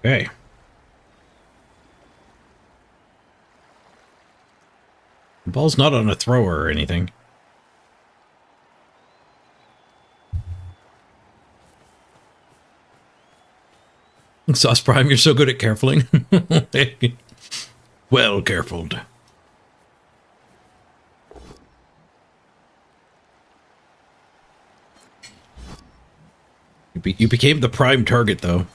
Okay. The ball's not on a thrower or anything. Sauce Prime, you're so good at carefuling. Well carefuled. You became the prime target, though.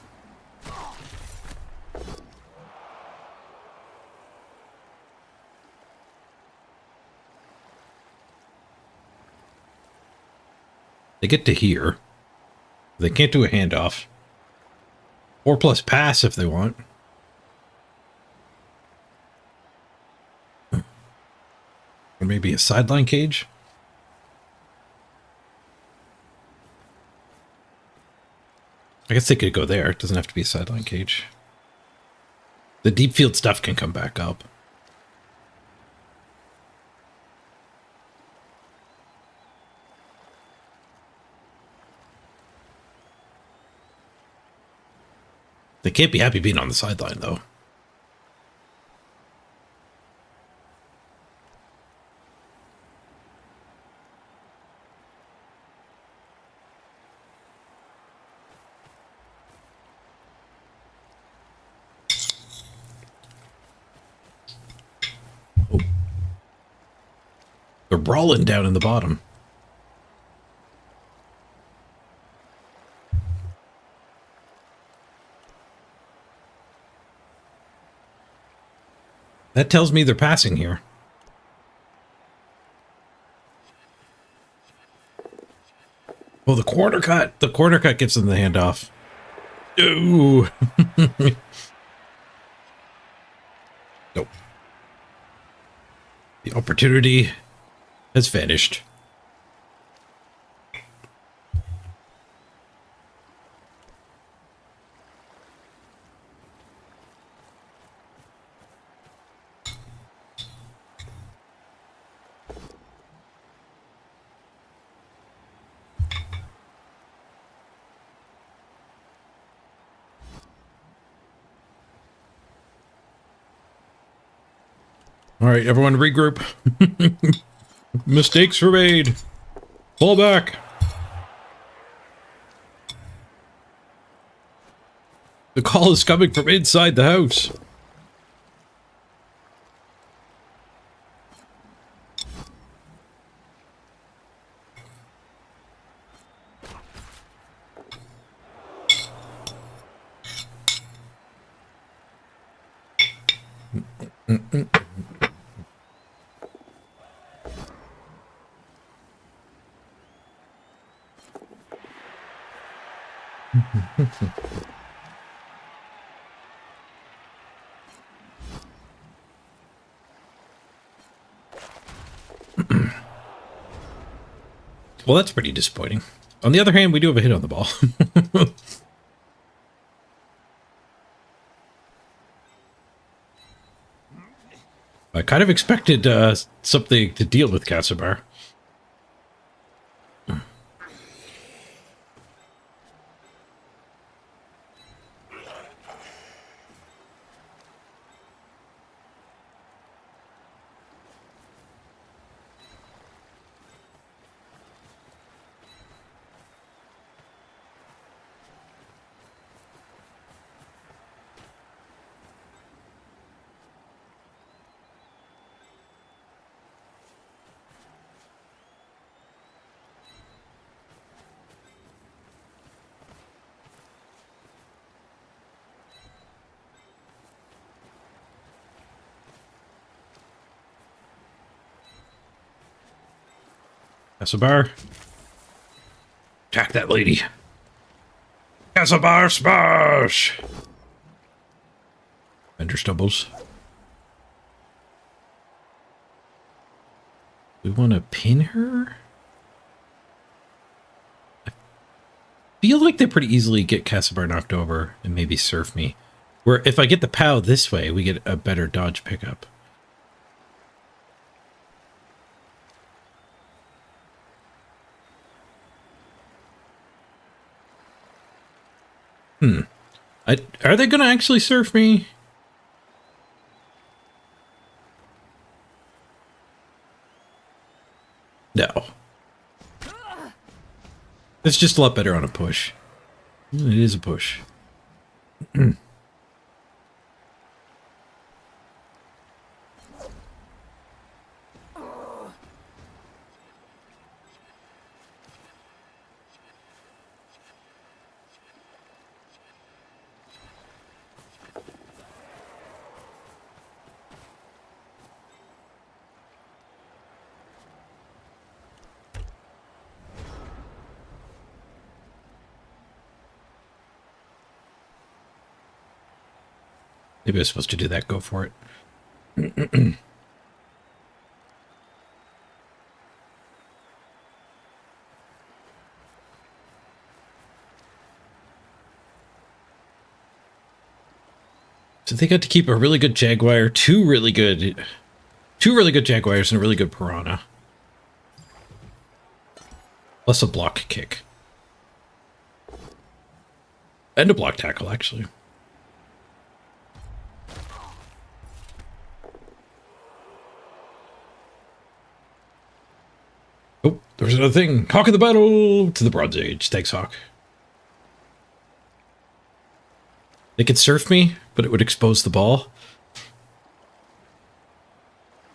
They get to here. They can't do a handoff. 4+ pass if they want. Or maybe a sideline cage. I guess they could go there. It doesn't have to be a sideline cage. The deep field stuff can come back up. They can't be happy being on the sideline, though. Oh. They're brawling down in the bottom. That tells me they're passing here. Well, the corner cut. The corner cut gives them the handoff. Ooh. Nope. The opportunity has vanished. All right, everyone regroup. Mistakes were made. Fall back. The call is coming from inside the house. Well, that's pretty disappointing. On the other hand, we do have a hit on the ball. I kind of expected something to deal with Katsubar. Katsubar. Attack that lady. Katsubar smash! Bender stumbles. We want to pin her? I feel like they pretty easily get Katsubar knocked over and maybe surf me. Where if I get the POW this way, we get a better dodge pickup. Are they going to actually surf me? No. It's just a lot better on a push. It is a push. Maybe I was supposed to do that. Go for it. So they got to keep a really good Jaguar, two really good Jaguars, and a really good Piranha. Plus a block kick. And a block tackle, actually. Oh, there's another thing. Hawk of the battle to the Bronze Age. Thanks, Hawk. They could surf me, but it would expose the ball.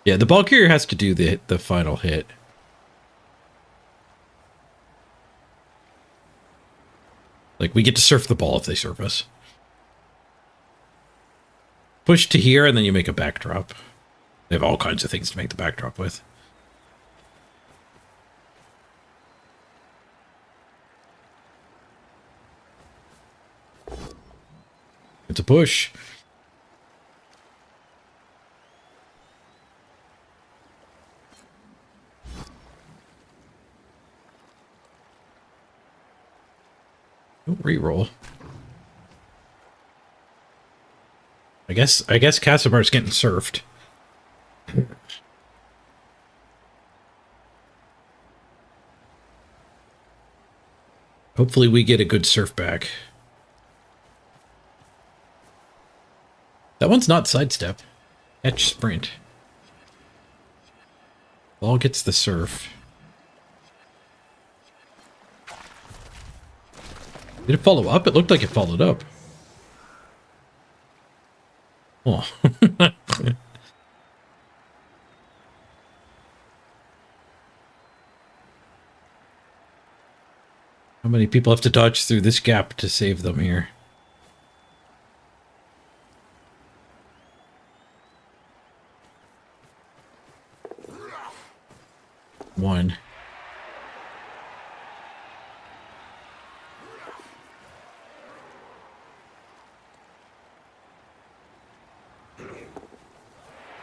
Yeah, the ball carrier has to do the final hit. Like, we get to surf the ball if they surf us. Push to here, and then you make a backdrop. They have all kinds of things to make the backdrop with. It's a push. Don't reroll. I guess Casimar's getting surfed. Hopefully we get a good surf back. That one's not sidestep. Catch sprint. Ball gets the surf. Did it follow up? It looked like it followed up. Oh. How many people have to dodge through this gap to save them here? One.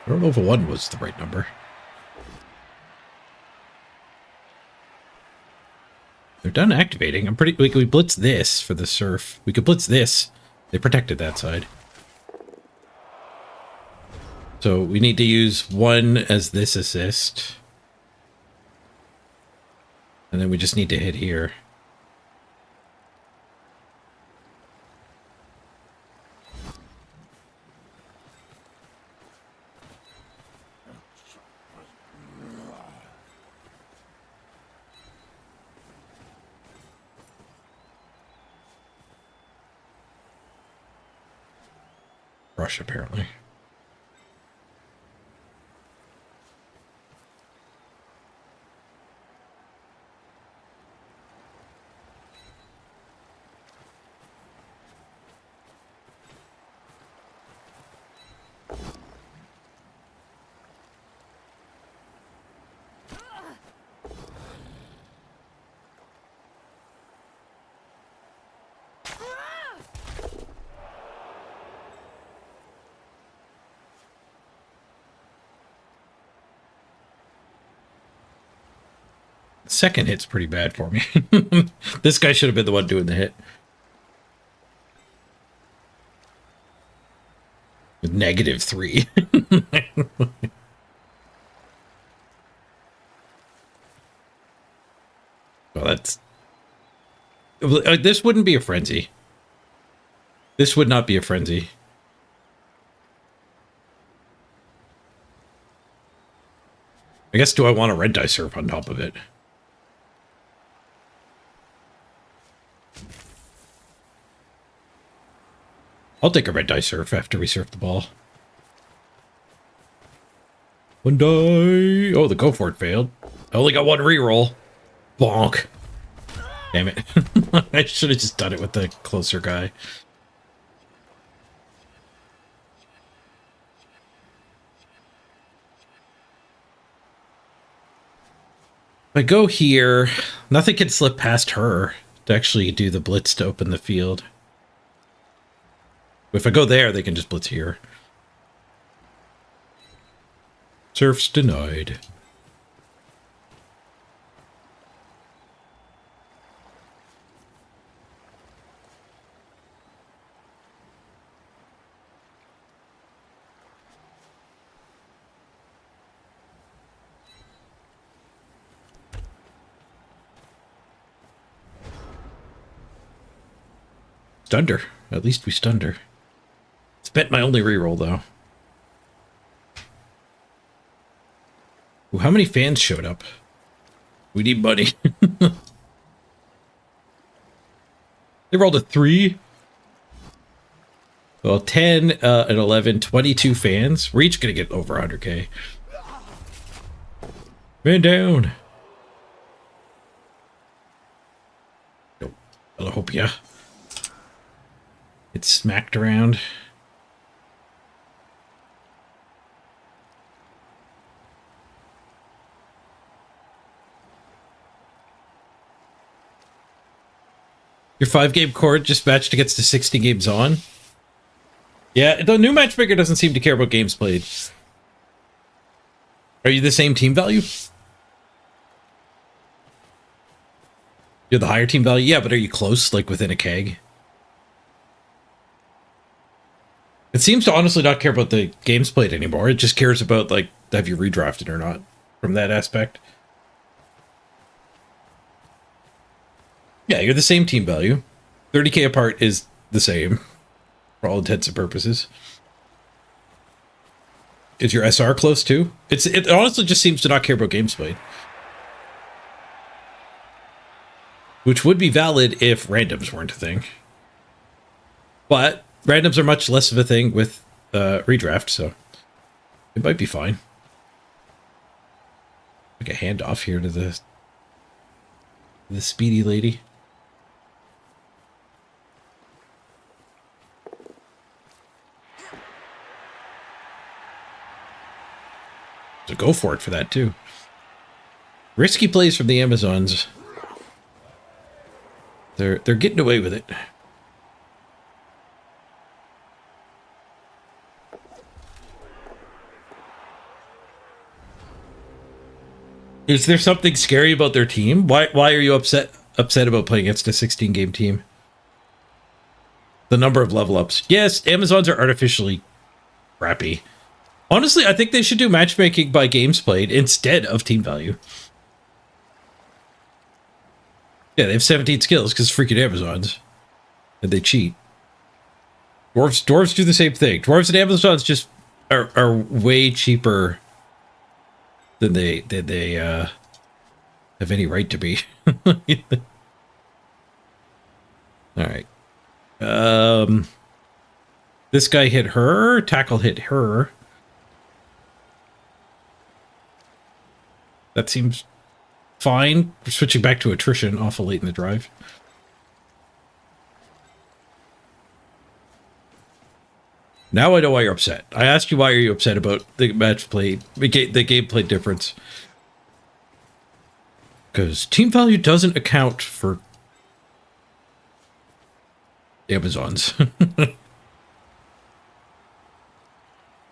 I don't know if a 1 was the right number. They're done activating. I'm pretty... We blitz this for the surf. We could blitz this. They protected that side. So we need to use 1 as this assist. And then we just need to hit here. Rush, apparently. Second hit's pretty bad for me. This guy should have been the one doing the hit. With -3. Well, that's... This wouldn't be a frenzy. This would not be a frenzy. I guess, do I want a red die surf on top of it? I'll take a red die surf after we surf the ball. 1 die. Oh, the go for it failed. I only got 1 reroll. Bonk. Damn it. I should have just done it with the closer guy. If I go here, nothing can slip past her to actually do the blitz to open the field. If I go there, they can just blitz here. Surf's denied. Stunned her. At least we stunned her. Spent my only reroll, though. Ooh, how many fans showed up? We need money. They rolled a 3. Well, 10 and 11, 22 fans. We're each going to get over 100k. Man down. Nope. I hope, yeah. It's smacked around. Your 5-game cord just matched against the 60 games on. Yeah, the new matchmaker doesn't seem to care about games played. Are you the same team value? You're the higher team value? Yeah, but are you close, like within a keg? It seems to honestly not care about the games played anymore. It just cares about, like, have you redrafted or not, from that aspect. Yeah, you're the same team value. 30k apart is the same, for all intents and purposes. Is your SR close too? It honestly just seems to not care about games played. Which would be valid if randoms weren't a thing. But randoms are much less of a thing with redraft, so it might be fine. Like a handoff here to the speedy lady. So go for it for that too. Risky plays from the Amazons. They're getting away with it. Is there something scary about their team? Why are you upset about playing against a 16-game team? The number of level ups. Yes, Amazons are artificially crappy. Honestly, I think they should do matchmaking by games played instead of team value. Yeah, they have 17 skills because freaking Amazons. And they cheat. Dwarves do the same thing. Dwarves and Amazons just are way cheaper than they have any right to be. Alright. This guy hit her. Tackle hit her. That seems fine. We're switching back to attrition awful late in the drive. Now I know why you're upset. I asked you why are you upset about the match played, the gameplay difference. Because team value doesn't account for Amazons.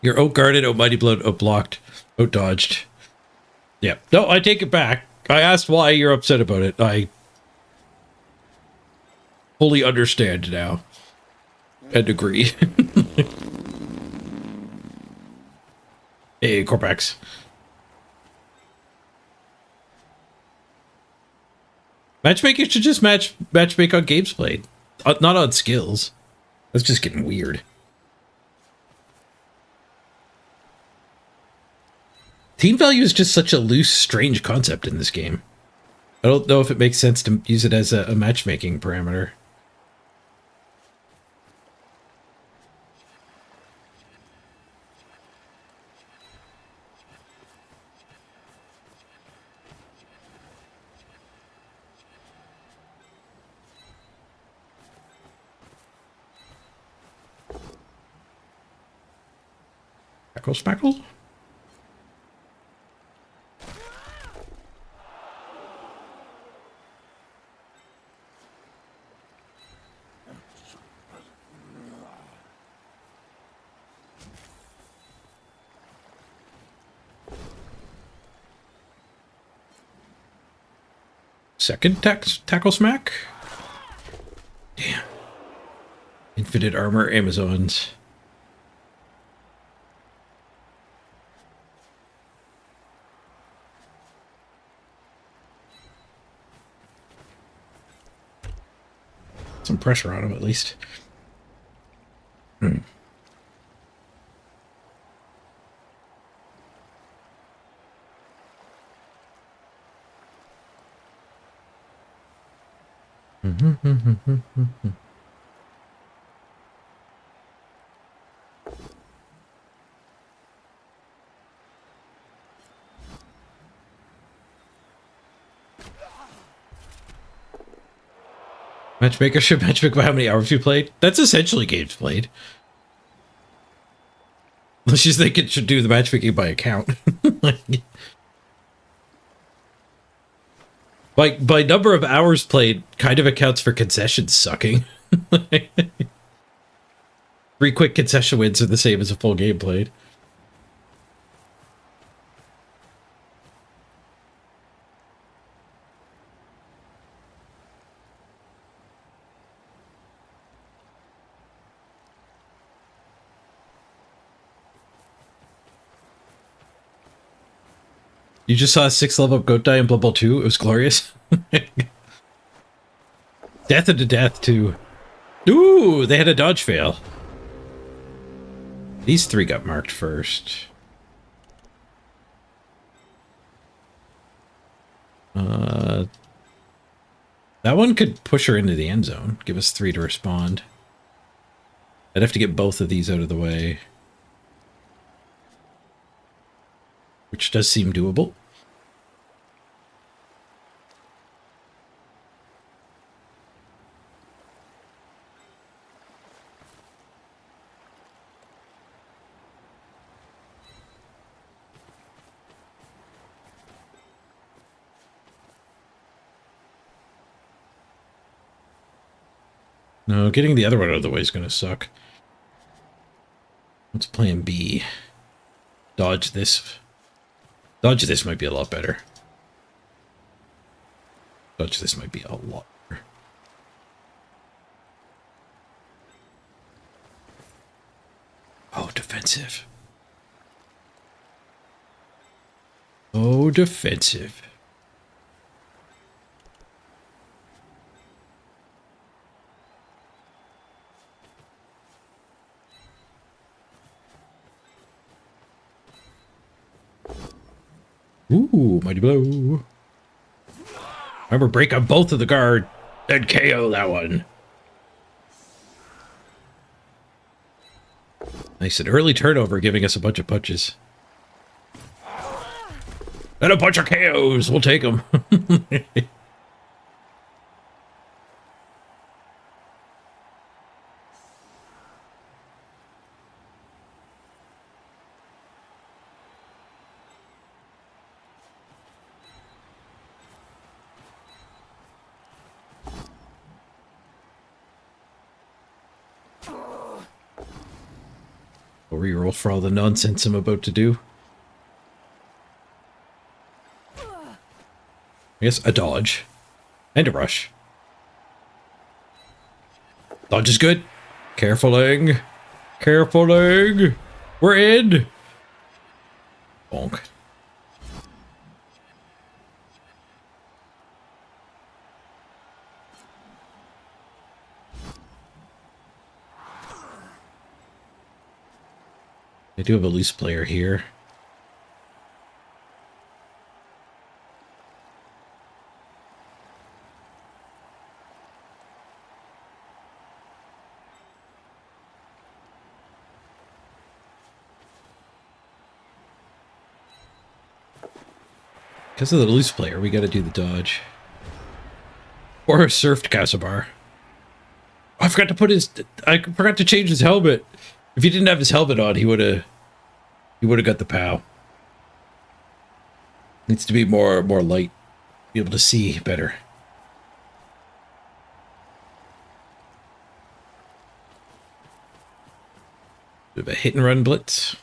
You're out-guarded, out-mighty blown, out-blocked, out-dodged. Yeah. No, I take it back. I asked why you're upset about it. I fully understand now. And agree. Hey, Corpax. Matchmaking should just matchmake on games played, not on skills. That's just getting weird. Team value is just such a loose, strange concept in this game. I don't know if it makes sense to use it as a matchmaking parameter. Spackle? Second tackle smack? Damn. Infinite armor Amazons. Some pressure on him, at least. Hmm. Matchmaker should matchmake by how many hours you played. That's essentially games played. Let's just think it should do the matchmaking by account. by number of hours played kind of accounts for concessions sucking. 3 quick concession wins are the same as a full game played. You just saw a 6th level goat die in Blood Bowl 2. It was glorious. Death into death, too. Ooh, they had a dodge fail. These 3 got marked first. That one could push her into the end zone. Give us 3 to respond. I'd have to get both of these out of the way. which does seem doable. No, getting the other one out of the way is going to suck. What's plan B? Dodge this. Dodge this might be a lot better. Dodge this might be a lot better. Oh, defensive. Oh, defensive. Ooh, mighty blow. Remember, break up both of the guard and KO that one. Nice, an early turnover giving us a bunch of punches. And a bunch of KOs. We'll take them. I'll reroll for all the nonsense I'm about to do. I guess a dodge. And a rush. Dodge is good. Carefuling. Carefuling. We're in. Bonk. I do have a loose player here. Because of the loose player, we got to do the dodge. Or a surfed Casabar. Oh, I forgot to put his... I forgot to change his helmet. If he didn't have his helmet on, he would have got the POW. Needs to be more light. Be able to see better. Bit of a hit and run blitz.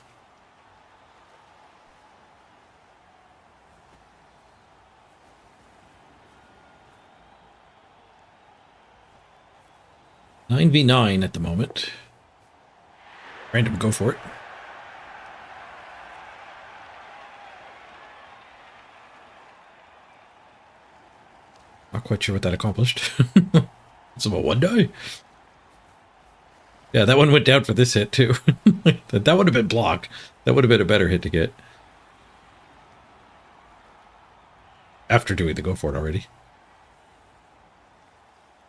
Nine v 9 at the moment. Random, go for it. Not quite sure what that accomplished. It's about one die. Yeah, that one went down for this hit too. That would have been blocked. That would have been a better hit to get. After doing the go for it already.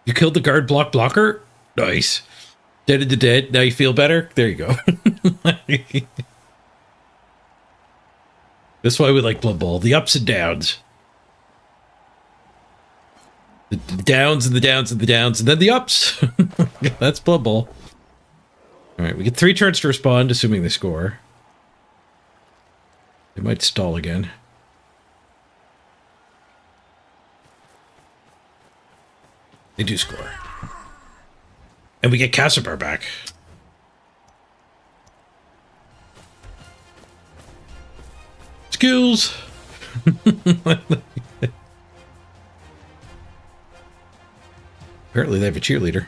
You killed the guard blocker? Nice. Dead into dead. Now you feel better? There you go. That's why we like Blood Bowl. The ups and downs. The downs and the downs and the downs, and then the ups. That's Blood Bowl. Alright, we get 3 turns to respond, assuming they score. They might stall again. They do score. And we get Casabar back. Skills! Apparently they have a cheerleader.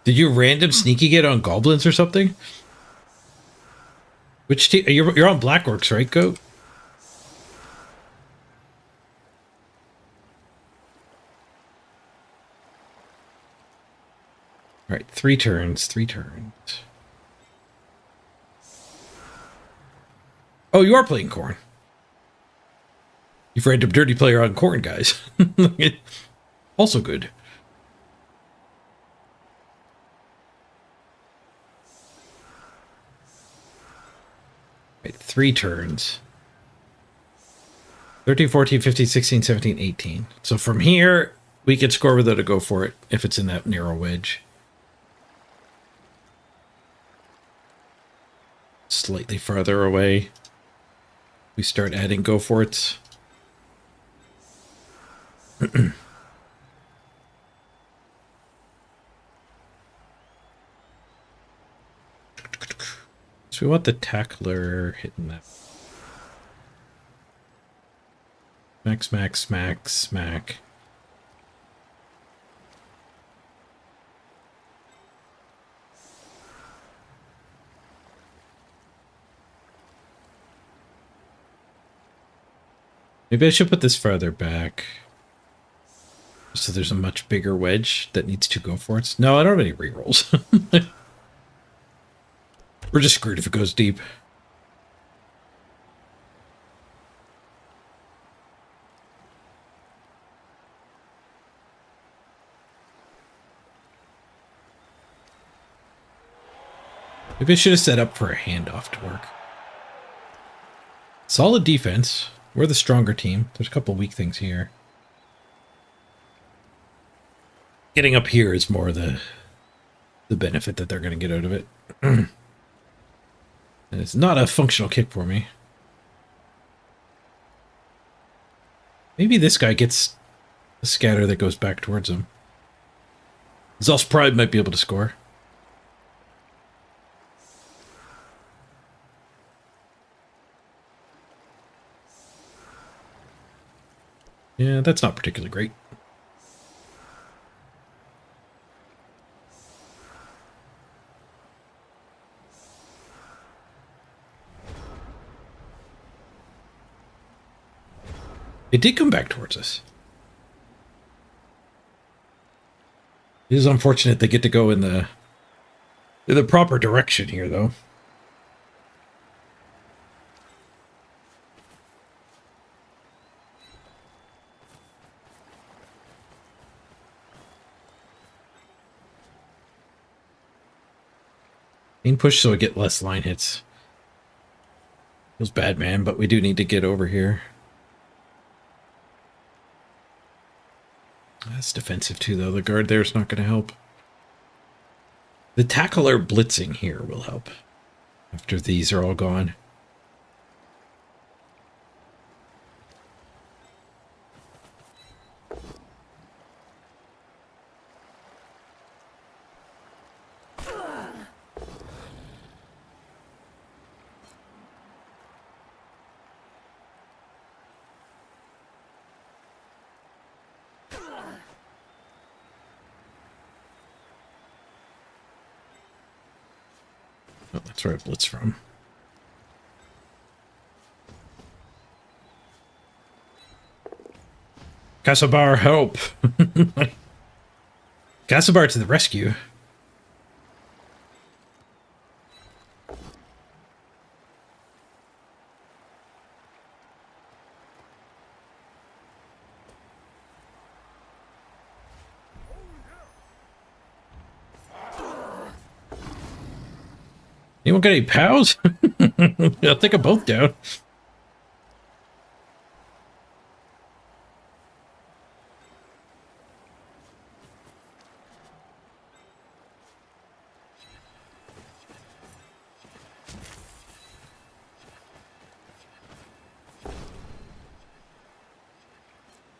Did you random sneaky get on goblins or something? Which team? You're on Blackworks, right, Goat? All right, 3 turns, 3 turns. Oh, you are playing Khorne. You've read a dirty player on Khorne, guys. Also good. Right, 3 turns. 13, 14, 15, 16, 17, 18. So from here, we can score without a go for it if it's in that narrow wedge. Slightly farther away, we start adding go for it. So we want the tackler hitting that. Smack, smack, smack, smack. Maybe I should put this farther back. So there's a much bigger wedge that needs to go for it. No, I don't have any rerolls. We're just screwed if it goes deep. Maybe I should have set up for a handoff to work. Solid defense. We're the stronger team. There's a couple weak things here. Getting up here is more the benefit that they're going to get out of it. And it's not a functional kick for me. Maybe this guy gets a scatter that goes back towards him. Zos Pride might be able to score. Yeah, that's not particularly great. It did come back towards us. It is unfortunate they get to go in the proper direction here, though. Push so I get less line hits. Feels bad, man, but we do need to get over here. That's defensive too, though. The guard there is not going to help. The tackler blitzing here will help after these are all gone. Oh, that's where I blitz from. Casabar, help! Casabar to the rescue. Anyone got any pals? I'll take them both down.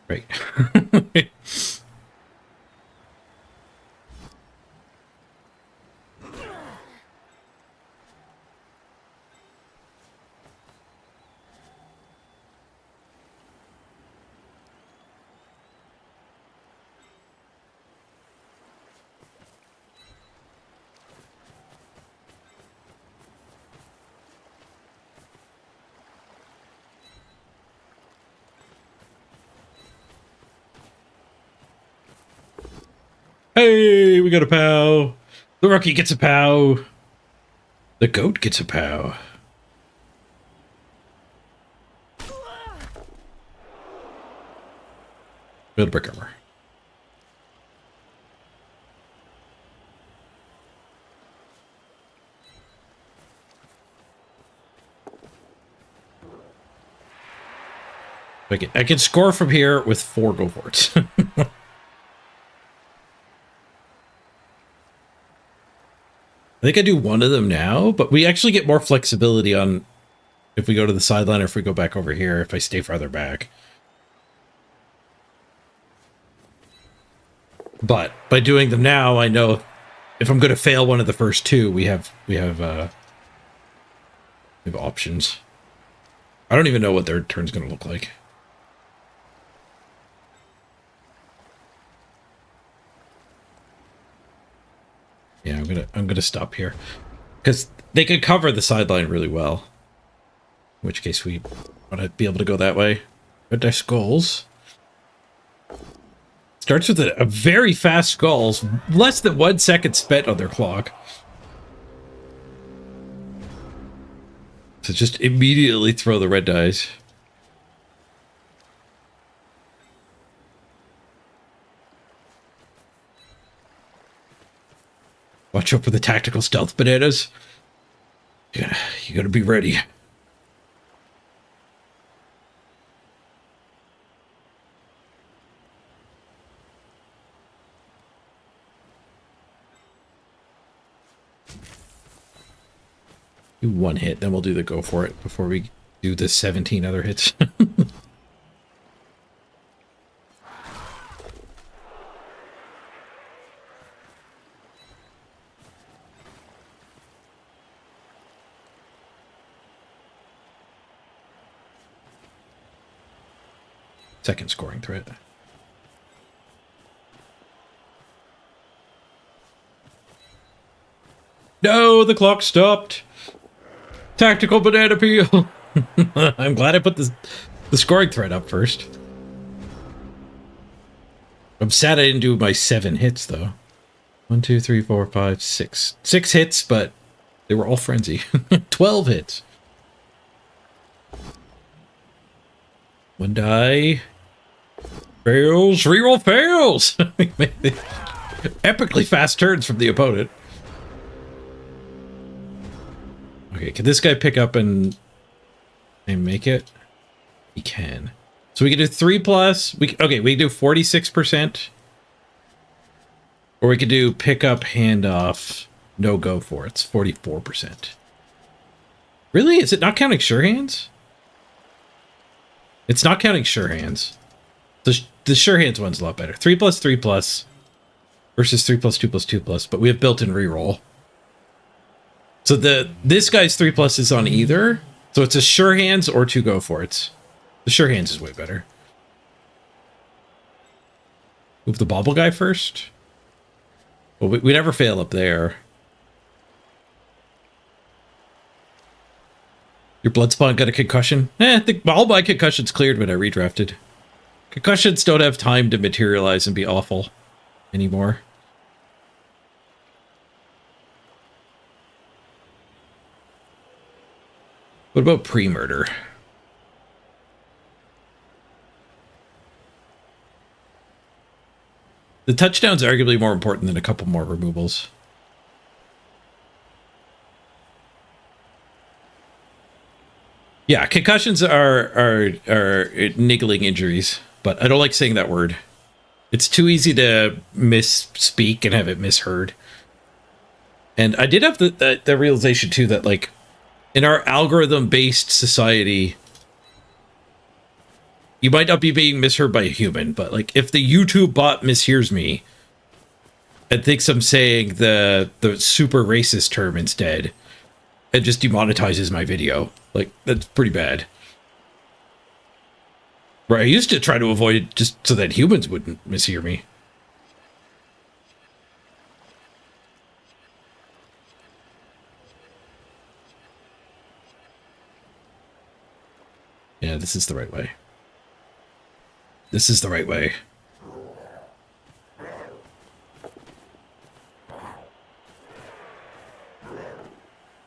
Right. Hey, we got a pal. The rookie gets a pow. The goat gets a pow. Build brick armor. I can score from here with 4 go forts. I think I do one of them now, but we actually get more flexibility on if we go to the sideline or if we go back over here, if I stay farther back. But by doing them now, I know if I'm going to fail one of the first 2, we have options. I don't even know what their turn's going to look like. Yeah, I'm gonna stop here because they could cover the sideline really well. In which case we want to be able to go that way. Red dice skulls starts with a very fast skulls, less than 1 second spent on their clock. So just immediately throw the red dice. Watch out for the tactical stealth bananas. You gotta be ready. Do 1 hit, then we'll do the go for it before we do the 17 other hits. Second scoring threat. No, the clock stopped. Tactical banana peel. I'm glad I put the scoring threat up first. I'm sad I didn't do my 7 hits though. 1, 2, 3, 4, 5, 6. 6 hits, but they were all frenzy. 12 hits. 1 die. Fails. Reroll fails. Epically fast turns from the opponent. Okay, can this guy pick up and make it? He can. So we can do 3+. We can do 46%. Or we could do pick up, handoff, no go for it. It's 44%. Really? Is it not counting sure hands? It's not counting sure hands. The sure hands one's a lot better. 3+, 3+, versus 3+, 2+, 2+, but we have built-in reroll. So this guy's 3+ is on either. So it's a sure hands or 2 go for it. The sure hands is way better. Move the bobble guy first. Well, we never fail up there. Your blood spawn got a concussion? All my concussions cleared when I redrafted. Concussions don't have time to materialize and be awful anymore. What about pre-murder? The touchdown's arguably more important than a couple more removals. Yeah, concussions are niggling injuries, but I don't like saying that word. It's too easy to misspeak and have it misheard. And I did have the realization too that, like, in our algorithm-based society, you might not be being misheard by a human, but like if the YouTube bot mishears me and thinks I'm saying the super racist term instead, and just demonetizes my video, like, that's pretty bad. Right, I used to try to avoid it just so that humans wouldn't mishear me. Yeah, this is the right way. This is the right way.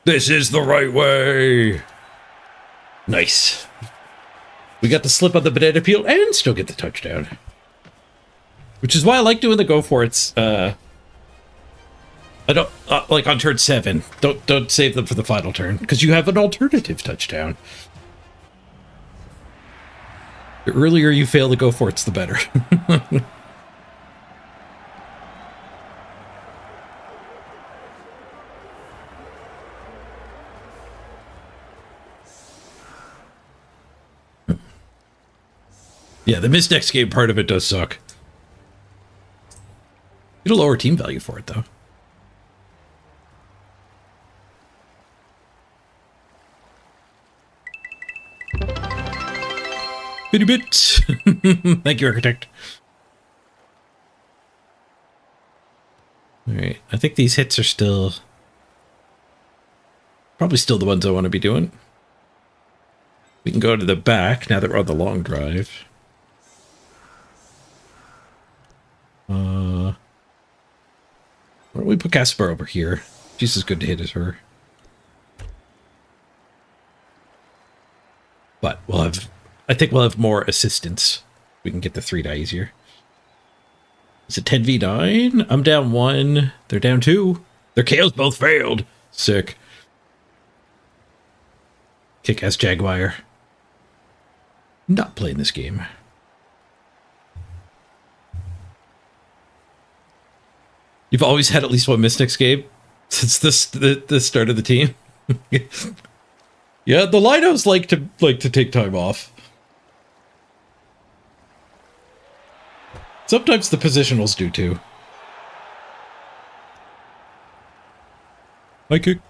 This is the right way. Nice. We got the slip on the banana peel and still get the touchdown. Which is why I like doing the go for it's. I don't like on turn 7. Don't save them for the final turn because you have an alternative touchdown. The earlier you fail the go for it's, the better. Yeah, the miss next game part of it does suck. Get a lower team value for it, though. Bitty bit. Thank you, Architect. Alright, I think these hits are still... probably still the ones I want to be doing. We can go to the back now that we're on the long drive. Why don't we put Caspar over here? She's as good to hit as her. But we'll have... I think we'll have more assistance. We can get the 3 die easier. Is it 10v9? I'm down 1. They're down 2. Their KOs both failed. Sick. Kick-ass Jaguar. Not playing this game. You've always had at least one miss next game since the start of the team. Yeah, the linos like to take time off. Sometimes the positionals do too. High kick.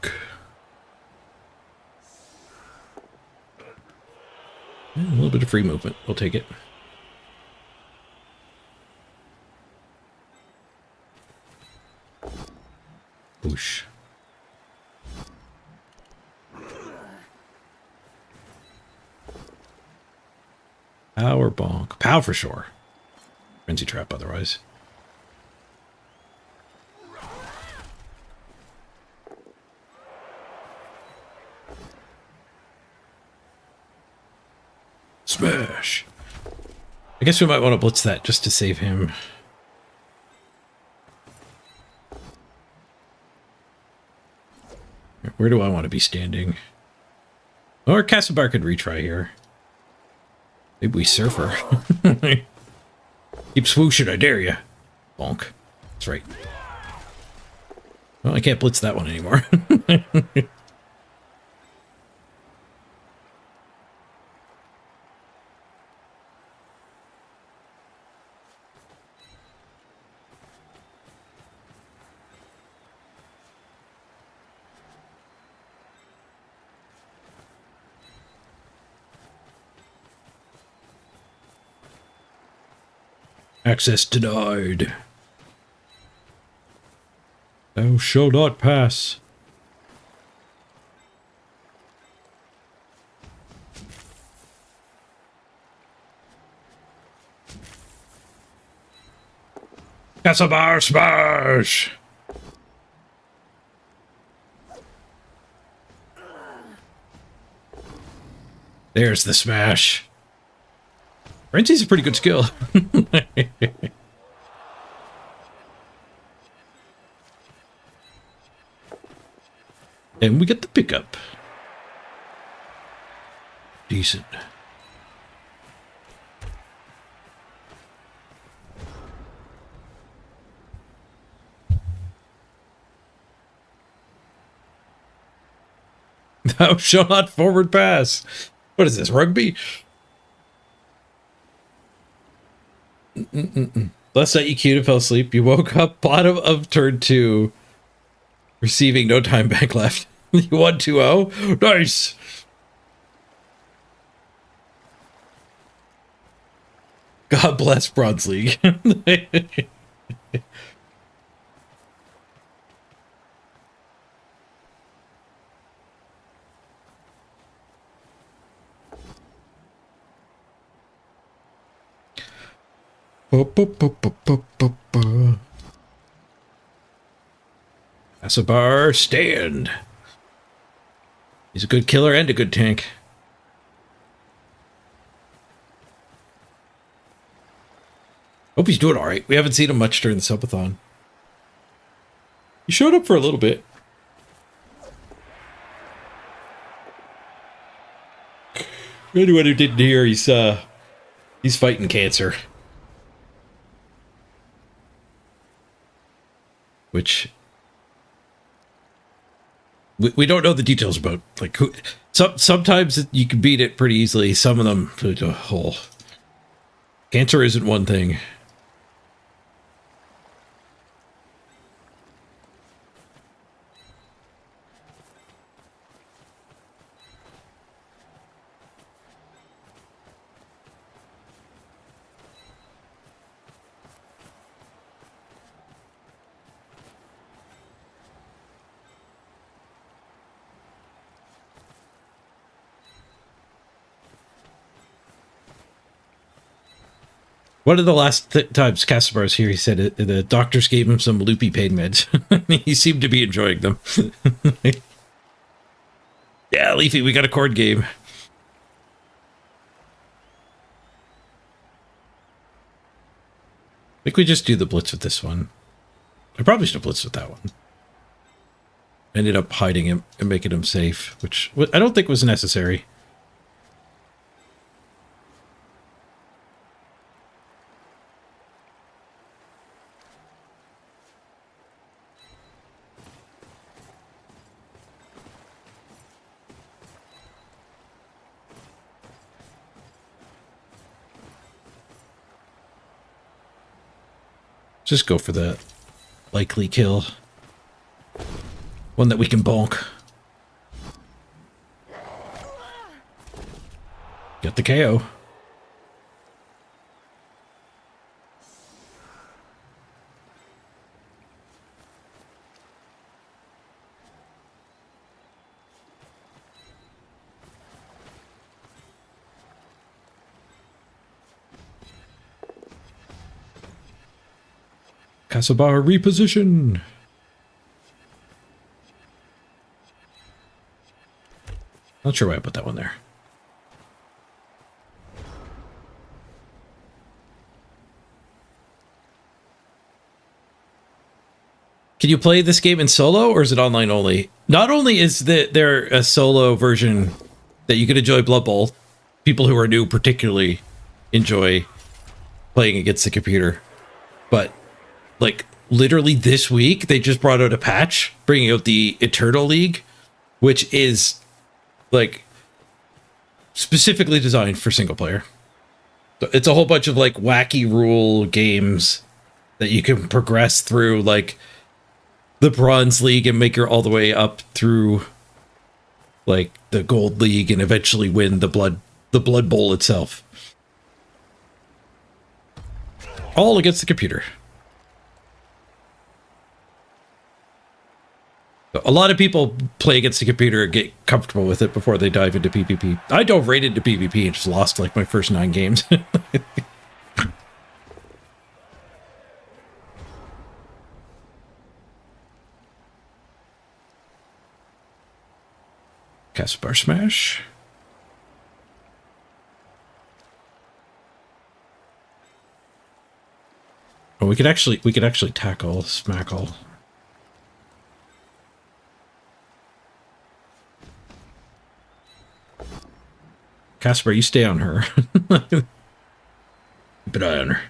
Yeah, a little bit of free movement. We'll take it. Whoosh. Power bonk. Pow for sure. Frenzy trap otherwise. Smash. I guess we might want to blitz that just to save him. Where do I want to be standing? Or Casabar could retry here. Maybe we surfer. Keep swooshing, I dare ya. Bonk. That's right. Well, I can't blitz that one anymore. Access denied. Thou shalt not pass. Casabar smash! There's the smash. Frenzy's a pretty good skill. And we get the pickup. Decent. Thou shalt not forward pass. What is this, rugby? Last night you queued and fell asleep. You woke up bottom of turn 2, receiving no time bank left. You won 2-0. Nice. God bless Bronze League. Casabar stand. He's a good killer and a good tank. Hope he's doing all right. We haven't seen him much during the subathon. He showed up for a little bit. For anyone who didn't hear, he's fighting cancer. Which we don't know the details about. Like, sometimes you can beat it pretty easily. Some of them, cancer isn't one thing. One of the last times Casimir was here, he said the doctors gave him some loopy pain meds. He seemed to be enjoying them. Yeah, Leafy, we got a cord game. I think we just do the blitz with this one. I probably should have blitzed with that one. Ended up hiding him and making him safe, which I don't think was necessary. Just go for the likely kill. One that we can bonk. Get the KO. Casabar reposition. Not sure why I put that one there. Can you play this game in solo, or is it online only? Not only is there a solo version that you can enjoy Blood Bowl, people who are new particularly enjoy playing against the computer, but like literally this week they just brought out a patch bringing out the Eternal League, which is like specifically designed for single player. So it's a whole bunch of like wacky rule games that you can progress through, like the Bronze League, and make your all the way up through like the Gold League and eventually win the Blood Bowl itself. All against the computer. A lot of people play against the computer and get comfortable with it before they dive into PvP. I dove right into PvP and just lost like my first 9 games. Caspar smash. Oh, we could actually tackle smackle. Caspar, you stay on her. Keep an eye on her.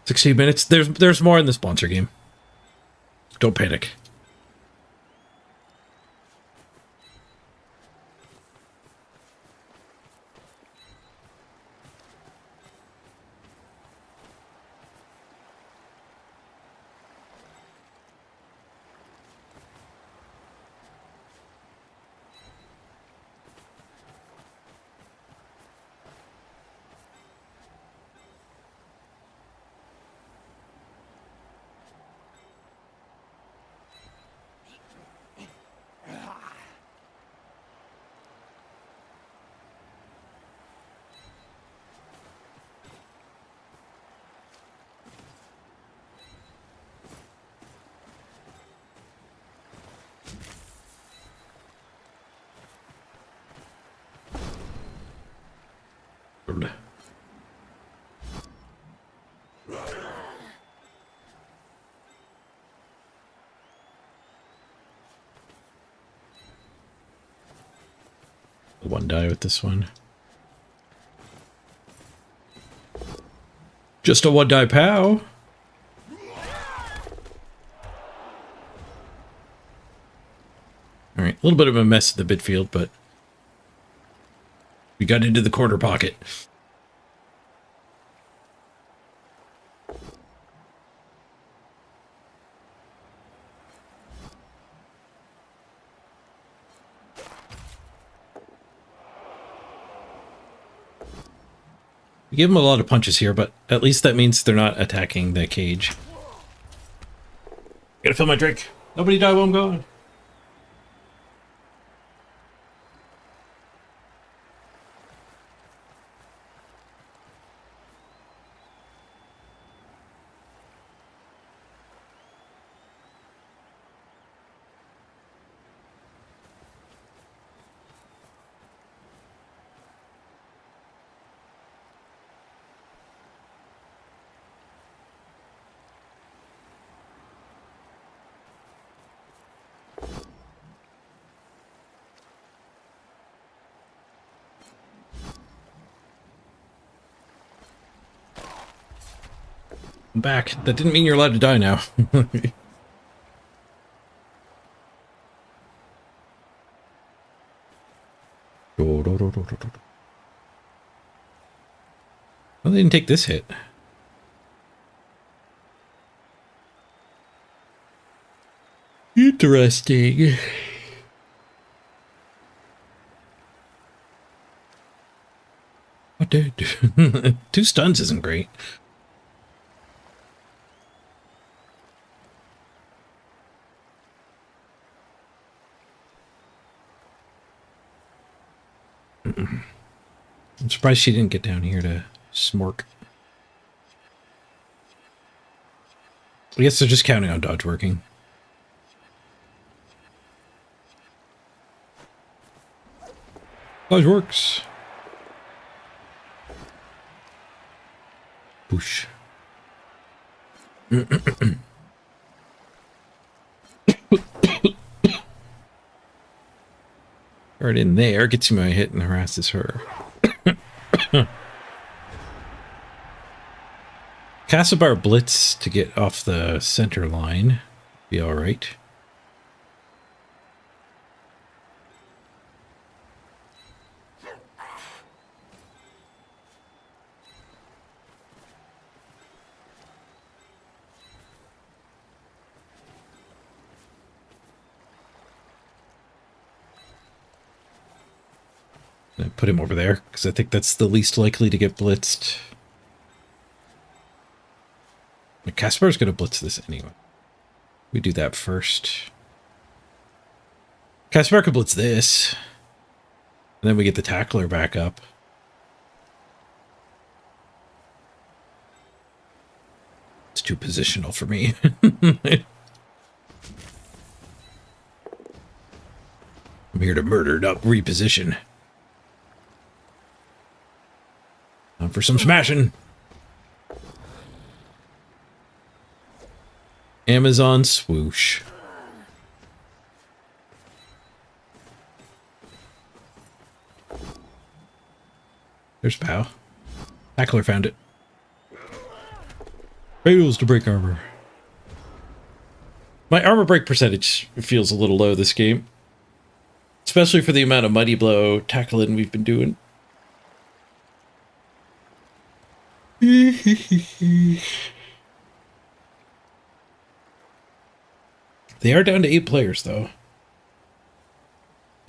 16 minutes. There's more in the sponsor game. Don't panic. world. One die with this one. Just a one die pow. All right, a little bit of a mess at the midfield, but we got into the corner pocket. We give them a lot of punches here, but at least that means they're not attacking the cage. Gotta fill my drink. Nobody die while I'm going. I'm back. That didn't mean you're allowed to die now. Well, they didn't take this hit. Interesting. Oh, dude. 2 stuns isn't great. I'm surprised she didn't get down here to smork. I guess they're just counting on dodge working. Dodge works. Boosh. Right in there, gets me my hit and harasses her. Castlebar blitz to get off the center line. Be alright. Put him over there, because I think that's the least likely to get blitzed. Caspar's going to blitz this anyway. We do that first. Caspar could blitz this. And then we get the tackler back up. It's too positional for me. I'm here to murder, not reposition. Time for some smashing. Amazon swoosh. There's Pow. Tackler found it. Fails to break armor. My armor break percentage feels a little low this game. Especially for the amount of Mighty Blow tackling we've been doing. They are down to 8 players, though.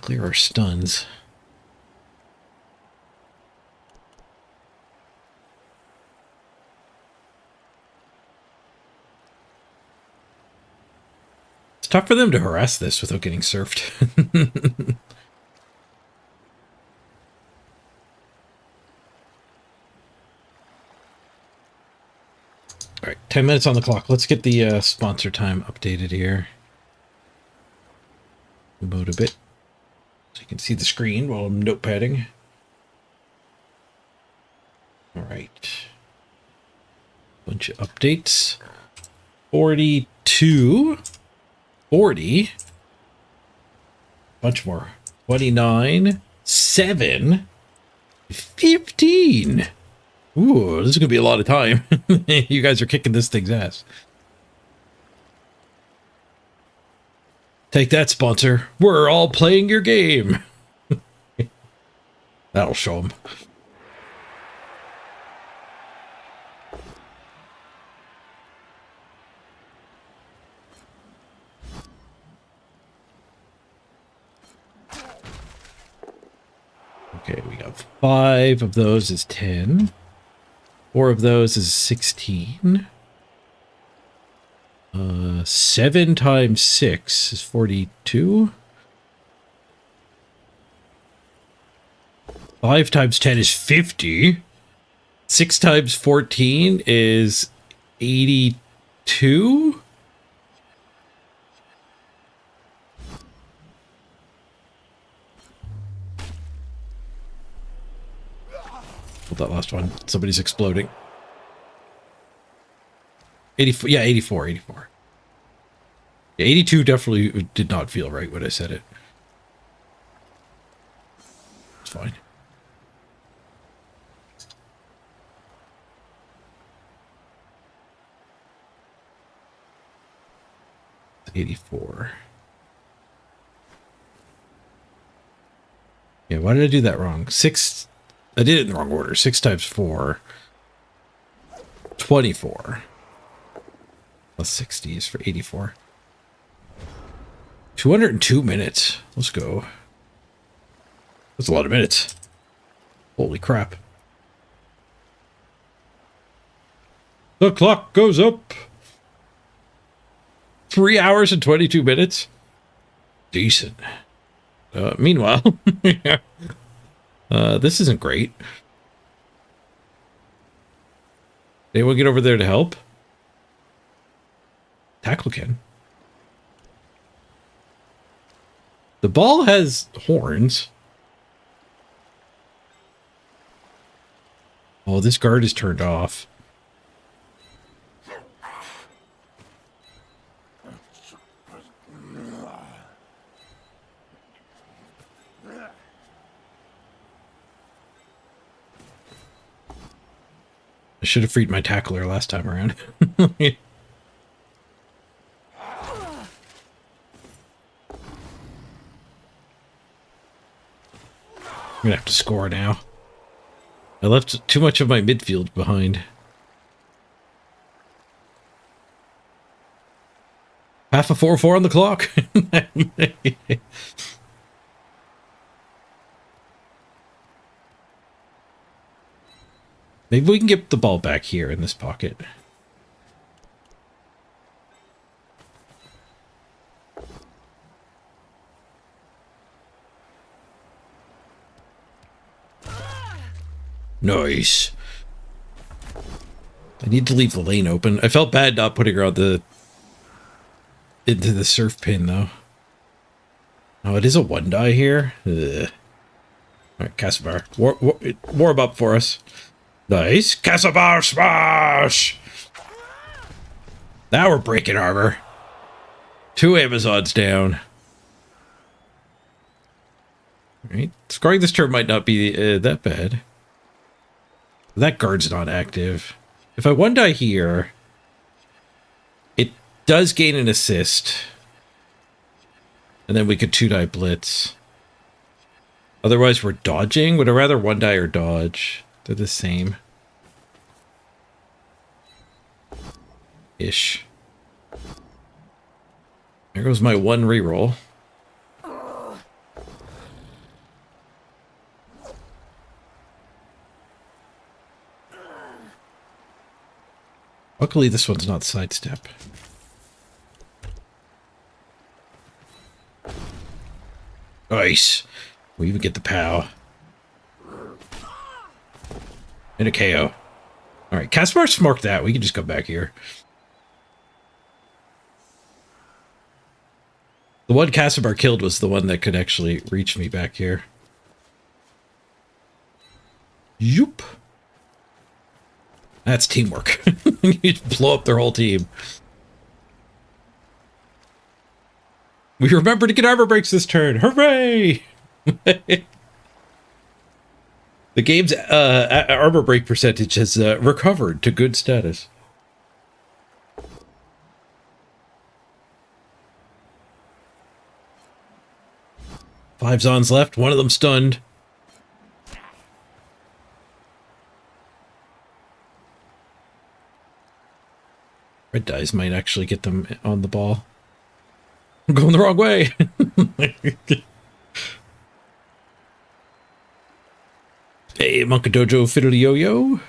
Clear our stuns. It's tough for them to harass this without getting surfed. All right, 10 minutes on the clock. Let's get the sponsor time updated here. Remote a bit so you can see the screen while I'm notepadding. right. Bunch of updates. 42. 40. Bunch more. 29. 7. 15. Ooh, this is going to be a lot of time. You guys are kicking this thing's ass. Take that, sponsor. We're all playing your game. That'll show them. Okay, we got 5 of those is 10. 4 of those is 16. 7 times 6 is 42. 5 times 10 is 50. 6 times 14 is 82. Hold that last one. Somebody's exploding. 84. Yeah, 84. 84. Yeah, 82 definitely did not feel right when I said it. It's fine. It's 84. Yeah, why did I do that wrong? 6. I did it in the wrong order. 6 times 4. 24. Plus 60 is for 84. 202 minutes. Let's go. That's a lot of minutes. Holy crap. The clock goes up. 3 hours and 22 minutes. Decent. Meanwhile, this isn't great. Anyone get over there to help? Tackle can. The ball has horns. Oh, this guard is turned off. I should have freed my tackler last time around. I'm gonna have to score now. I left too much of my midfield behind. Half a 4-4 on the clock. Maybe we can get the ball back here in this pocket. Nice. I need to leave the lane open. I felt bad not putting her on into the surf pin though. Oh, it is a 1 die here. Ugh. All right, Castlebar, warm up for us. Nice, Castlebar smash. Now we're breaking armor. 2 Amazons down. All right, scoring this turn might not be that bad. That guard's not active. If I 1 die here, it does gain an assist. And then we could 2 die blitz. Otherwise, we're dodging. Would I rather 1 die or dodge? They're the same. Ish. There goes my 1 reroll. Luckily, this one's not sidestep. Nice. We even get the POW. And a KO. Alright, Caspar smoked that. We can just come back here. The one Caspar killed was the one that could actually reach me back here. Yoop. That's teamwork. You blow up their whole team. We remember to get armor breaks this turn. Hooray! The game's armor break percentage has recovered to good status. 5 Zons left, one of them stunned. Red dice might actually get them on the ball. I'm going the wrong way. Hey, Monkadojo Fiddly Yo-Yo.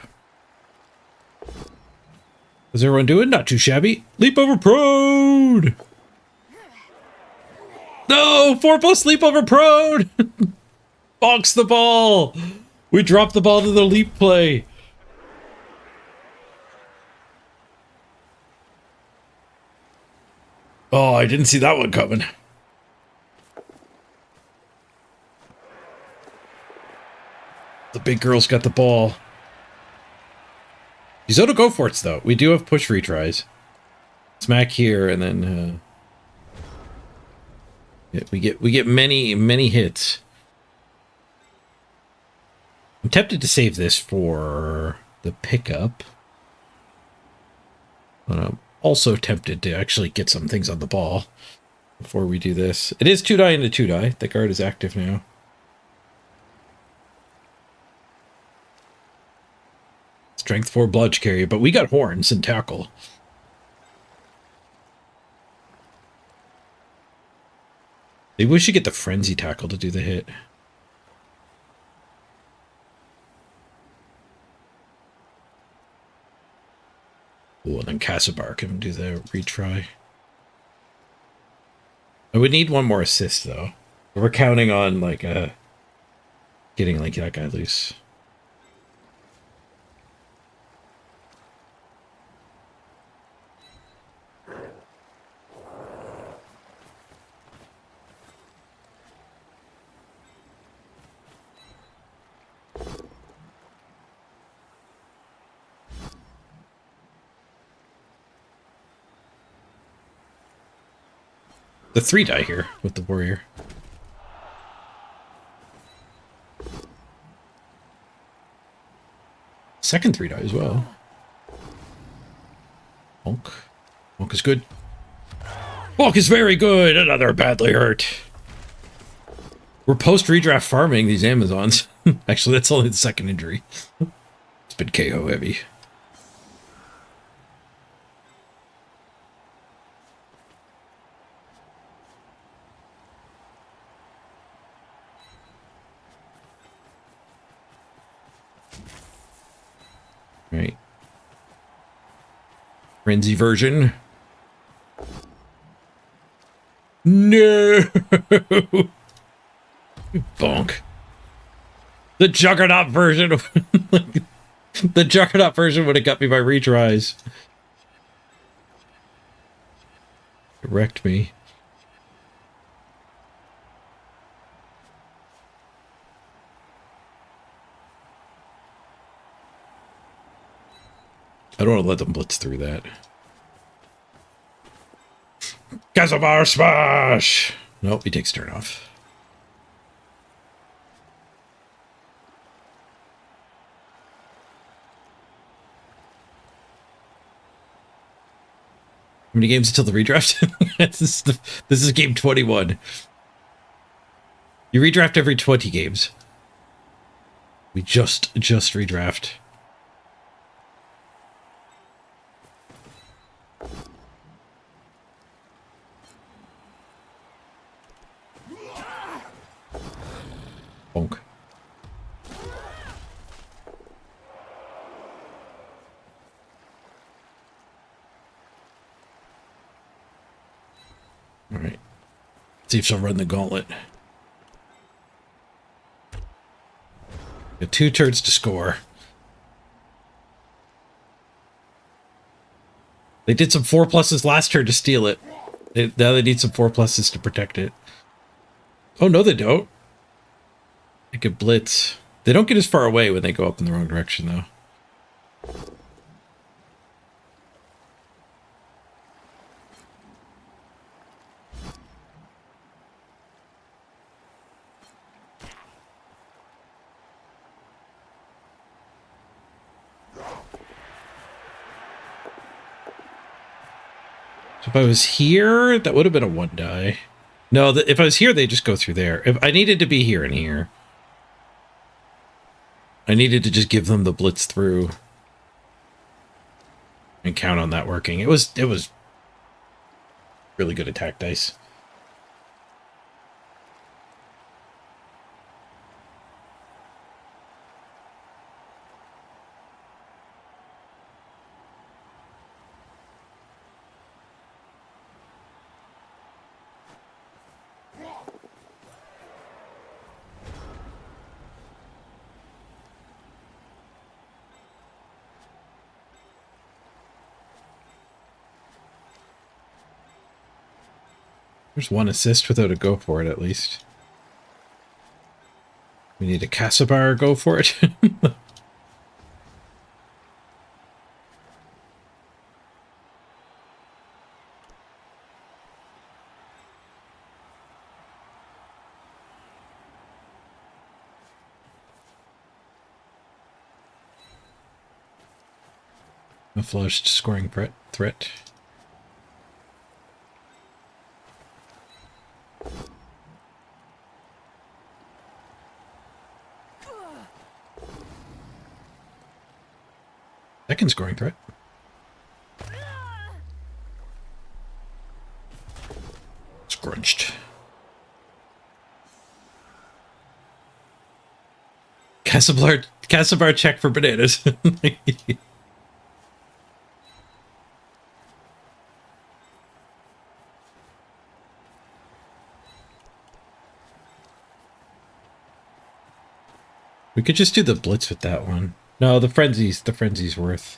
How's everyone doing? Not too shabby. Leap over prone! No! 4+ leap over prone! Bonks the ball! We dropped the ball to the leap play. Oh, I didn't see that one coming. The big girl's got the ball. These auto go for it though. We do have push retries. Smack here and then we get many hits. I'm tempted to save this for the pickup. But I'm also tempted to actually get some things on the ball before we do this. It is 2 die into 2 die. The guard is active now. Strength 4 bludge carry, but we got horns and tackle. Maybe we should get the frenzy tackle to do the hit. Oh, and then Casabar can do the retry. I would need one more assist though. We're counting on like getting like that guy loose. The 3 die here with the warrior. Second 3 die as well. Bonk. Bonk is good. Bonk is very good. Another badly hurt. We're post redraft farming these Amazons. Actually, that's only the second injury. It's been KO heavy. Right. Frenzy version. No! Bonk. The Juggernaut version. The Juggernaut version would have got me by retries. It wrecked me. I don't want to let them blitz through that. Casabar smash! Nope, he takes turn off. How many games until the redraft? This is game 21. You redraft every 20 games. We just redraft. Bonk. All right. See if she'll run the gauntlet. Got 2 turns to score. They did some 4+s last turn to steal it. Now they need some 4+s to protect it. Oh, no, they don't. They could blitz. They don't get as far away when they go up in the wrong direction, though. If I was here, that would have been a 1 die. No, if I was here, they just go through there. If I needed to be here and here. I needed to just give them the blitz through. And count on that working. It was really good attack dice. There's 1 assist without a go for it, at least. We need a Casabar go for it. A flushed scoring threat. Second scoring threat. Scrunched. Casabar check for bananas. We could just do the blitz with that one. No, the frenzy's worth.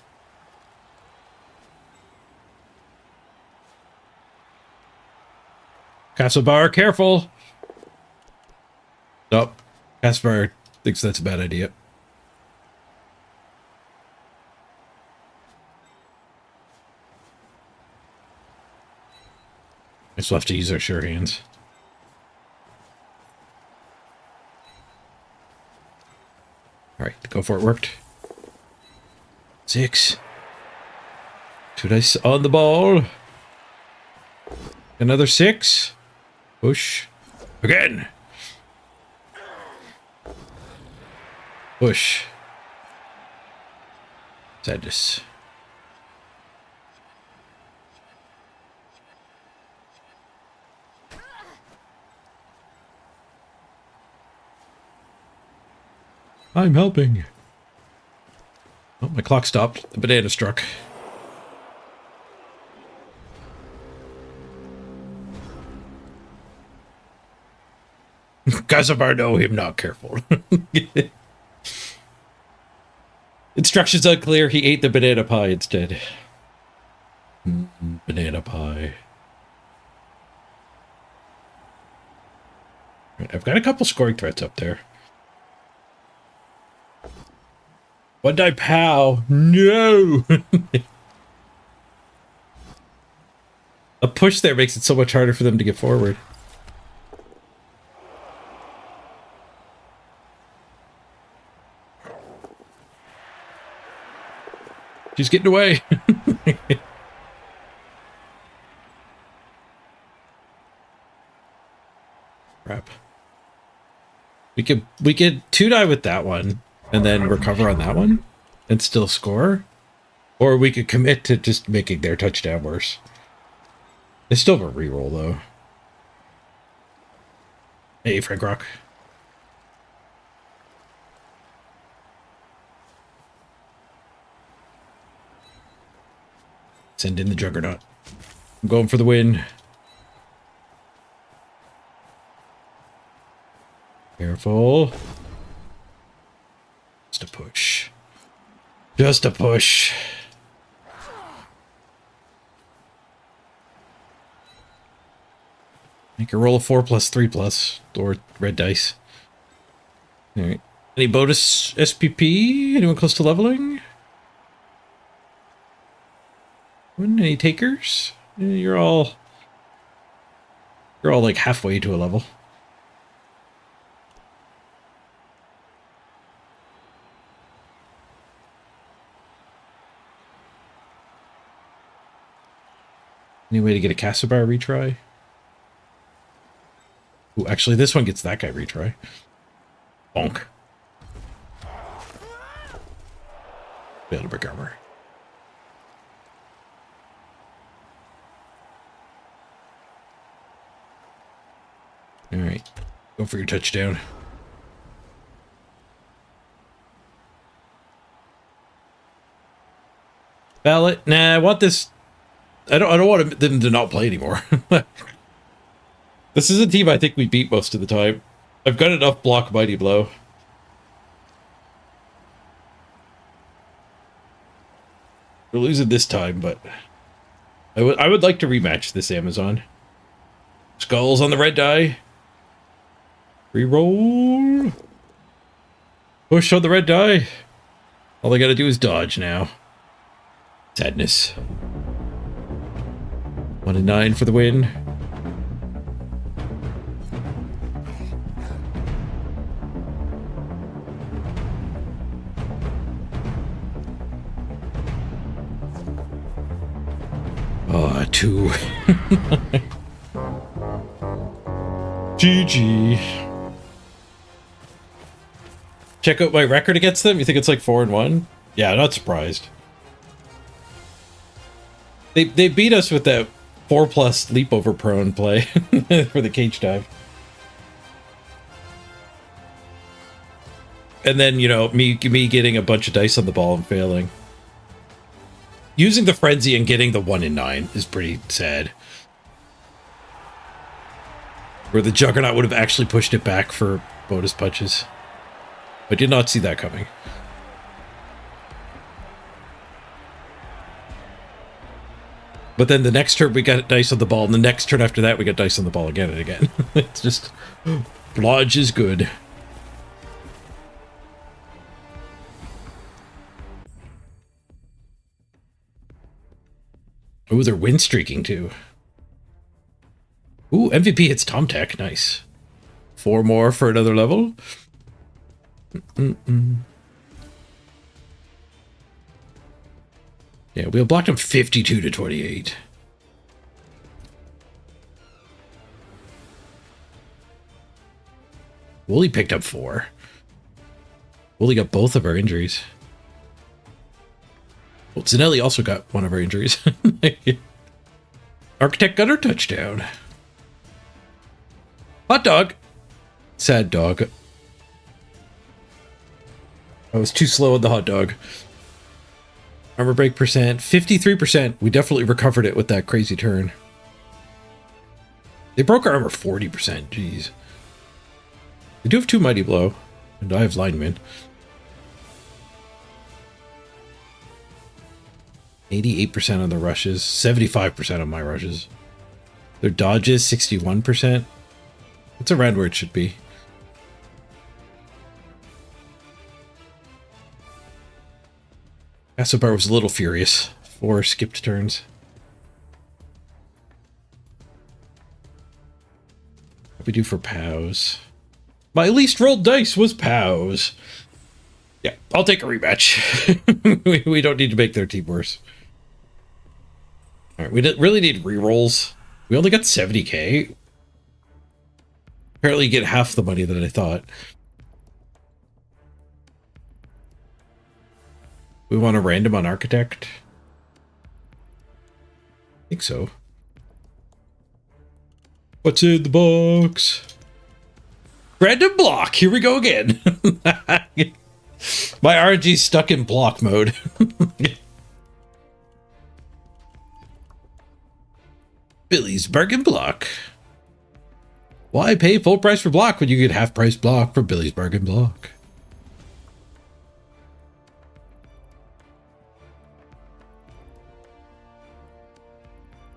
Casabar, careful! Nope. Casabar thinks that's a bad idea. I still have to use our sure hands. Alright, go for it worked. 6. 2 dice on the ball. Another 6. Push. Again. Push. Sadness. I'm helping. Oh, my clock stopped. The banana struck. Casabar, no, him not careful. Instructions unclear. He ate the banana pie instead. Banana pie. Right, I've got a couple scoring threats up there. 1 die pow. No! A push there makes it so much harder for them to get forward. She's getting away. Crap. We could 2 die with that one and then recover on that one and still score. Or we could commit to just making their touchdown worse. They still have a reroll though. Hey, Frank Rock. Send in the Juggernaut. I'm going for the win. Careful. Just a push. Just a push. Make a roll of 4 plus 3 plus, or red dice. All right. Any bonus SPP? Anyone close to leveling? Any takers? You're all like halfway to a level. Any way to get a Castlebar retry? Ooh, actually, this one gets that guy retry. Bonk. Battlebrick armor. Alright. Go for your touchdown. Ballot? Nah, I want this. I don't want them to not play anymore. This is a team I think we beat most of the time. I've got enough block Mighty Blow. We're losing this time, but I would like to rematch this Amazon. Skulls on the red die. Reroll. Push on the red die. All they gotta do is dodge now. Sadness. 1 and 9 for the win. Oh, 2. GG. Check out my record against them. You think it's like 4 and 1? Yeah, not surprised. They beat us with that 4+ leap over prone play for the cage dive. And then, you know, me getting a bunch of dice on the ball and failing. Using the frenzy and getting the 1 in 9 is pretty sad. Where the Juggernaut would have actually pushed it back for bonus punches. I did not see that coming. But then the next turn we got dice on the ball, and the next turn after that we got dice on the ball again and again. It's just... Blodge is good. Ooh, they're win streaking too. Ooh, MVP hits Tom Tech. Nice. 4 more for another level. Yeah, we blocked him 52 to 28. Wooly picked up 4. Wooly got both of our injuries. Well, Zanelli also got one of our injuries. Architect got her touchdown. Hot dog. Sad dog. I was too slow on the hot dog. Armor break percent, 53%. We definitely recovered it with that crazy turn. They broke our armor 40%. Jeez. We do have 2 Mighty Blow. And I have Lineman. 88% on the rushes. 75% on my rushes. Their dodges, 61%. It's around where it should be. Asabar was a little furious. 4 skipped turns. What we do for POWs? My least rolled dice was POWs. Yeah, I'll take a rematch. we don't need to make their team worse. Alright, we really need rerolls. We only got 70k. Apparently you get half the money that I thought. We want a random on Architect? I think so. What's in the box? Random block! Here we go again! My RNG's stuck in block mode. Billy's Bargain Block. Why pay full price for block when you get half price block for Billy's Bargain Block?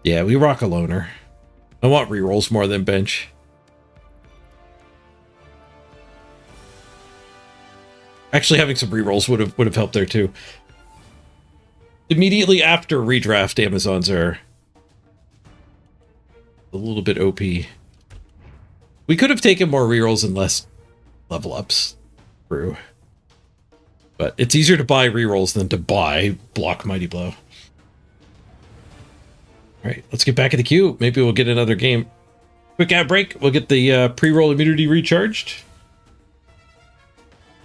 Yeah, we rock a loner. I want rerolls more than bench. Actually, having some rerolls would have helped there too. Immediately after redraft, Amazons are a little bit OP. We could have taken more rerolls and less level ups through. But it's easier to buy rerolls than to buy block Mighty Blow. All right, let's get back in the queue. Maybe we'll get another game. Quick ad break. We'll get the pre-roll immunity recharged.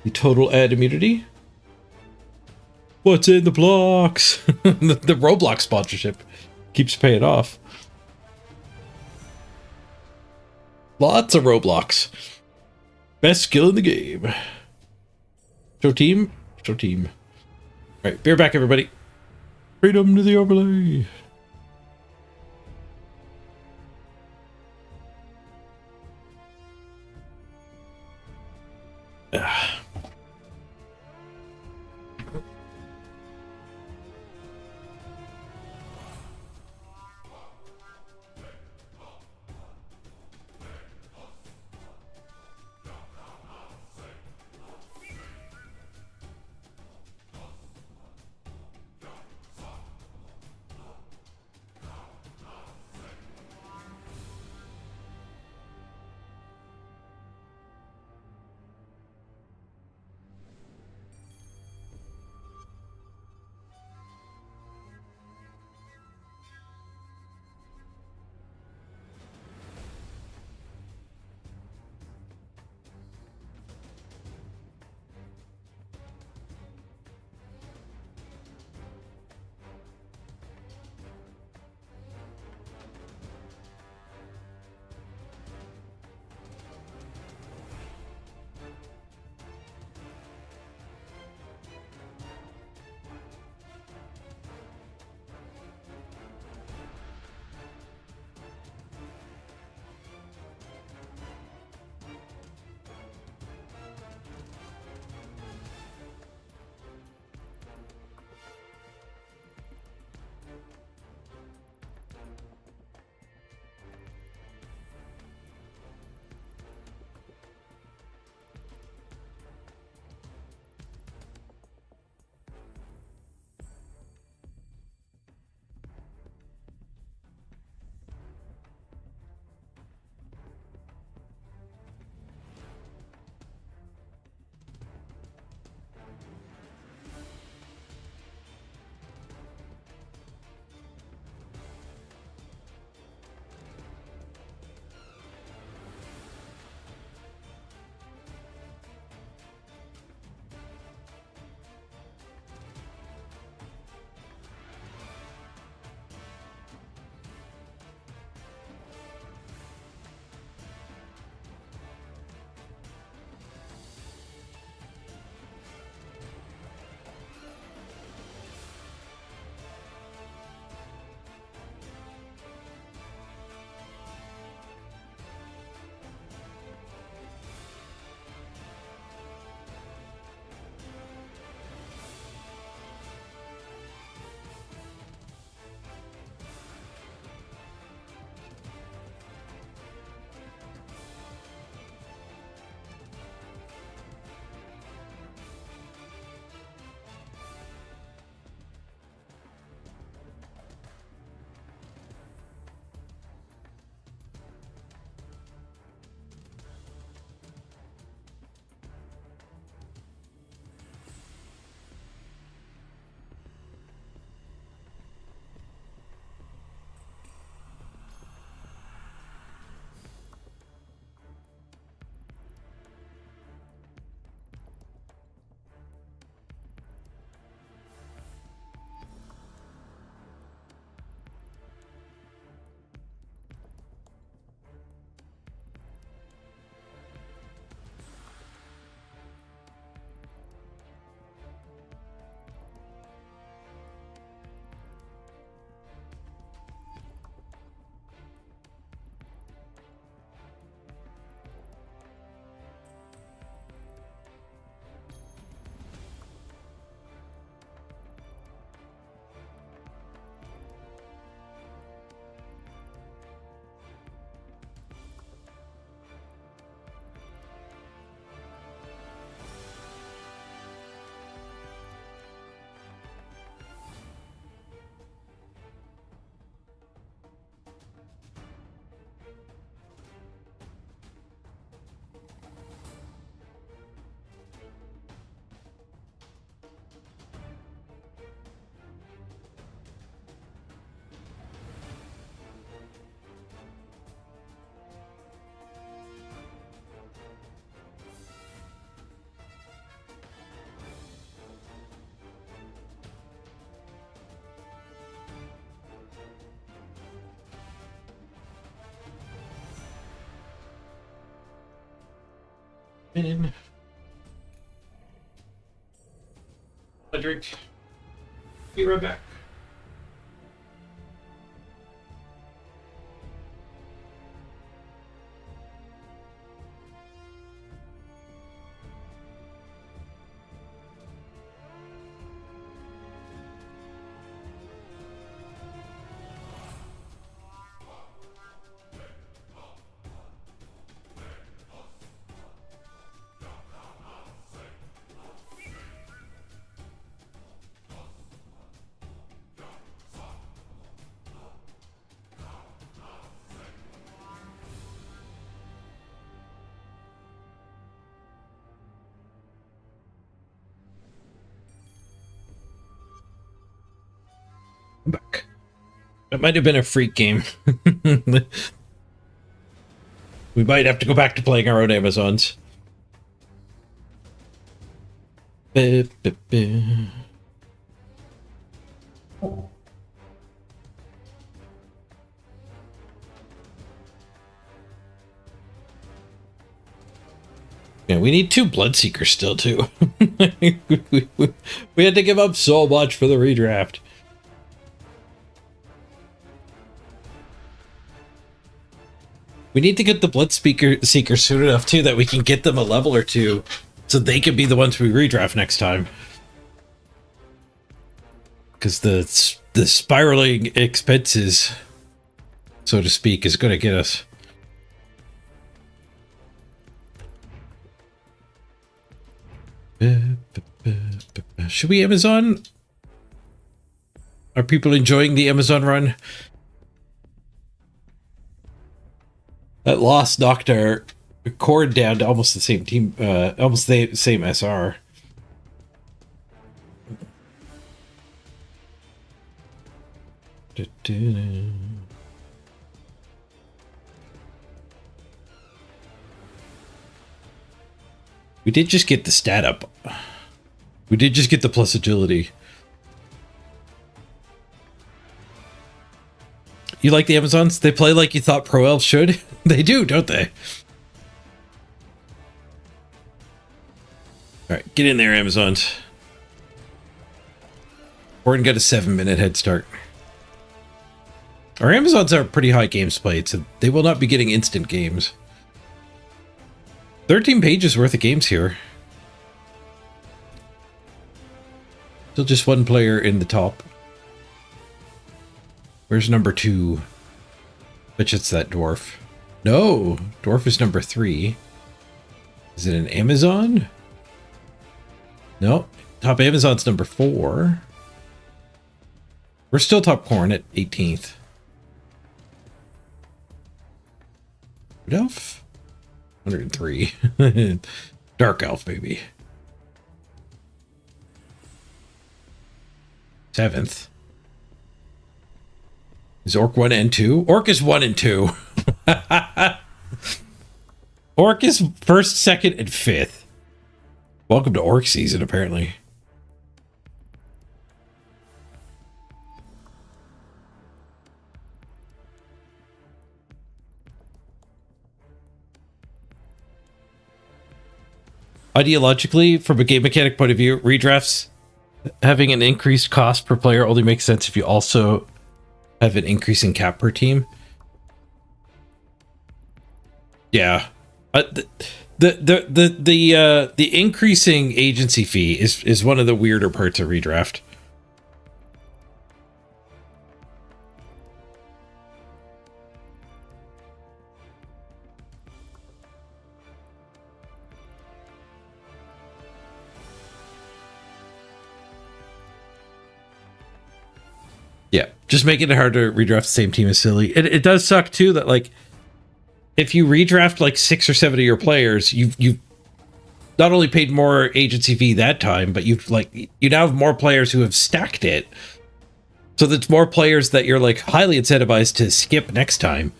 The total ad immunity. What's in the blocks? the Roblox sponsorship keeps paying off. Lots of Roblox. Best skill in the game. Show team. Show team. All right, beer back, everybody. Freedom to the overlay. in. A drink. Be right back. I'm back. That might have been a freak game. We might have to go back to playing our own Amazons. Yeah, we need 2 Bloodseekers still, too. We had to give up so much for the redraft. We need to get the Bloodseeker soon enough, too, that we can get them a level or 2, so they can be the ones we redraft next time. Because the spiraling expenses, so to speak, is going to get us. Should we Amazon? Are people enjoying the Amazon run? That loss knocked our cord down to almost the same team, almost the same SR. We did just get the stat up. We did just get the plus agility. You like the Amazons? They play like you thought Pro Elves should? They do, don't they? Alright, get in there, Amazons. KHORNE got a 7-minute head start. Our Amazons are pretty high games played, so they will not be getting instant games. 13 pages worth of games here. Still just 1 player in the top. Where's number 2? Bet you it's that dwarf. No! Dwarf is number 3. Is it an Amazon? No. Top Amazon's number 4. We're still top KHORNE at 18th. Wood Elf? 103. Dark Elf, maybe. 7th. Is Orc 1 and 2? Orc is 1 and 2. Orc is 1st, 2nd, and 5th. Welcome to Orc season, apparently. Ideologically, from a game mechanic point of view, redrafts having an increased cost per player only makes sense if you also have an increasing cap per team. Yeah, the increasing agency fee is one of the weirder parts of redraft. Yeah, just making it hard to redraft the same team is silly. It does suck too that, like, if you redraft like 6 or 7 of your players, you've not only paid more agency fee that time, but you now have more players who have stacked it. So that's more players that you're like highly incentivized to skip next time.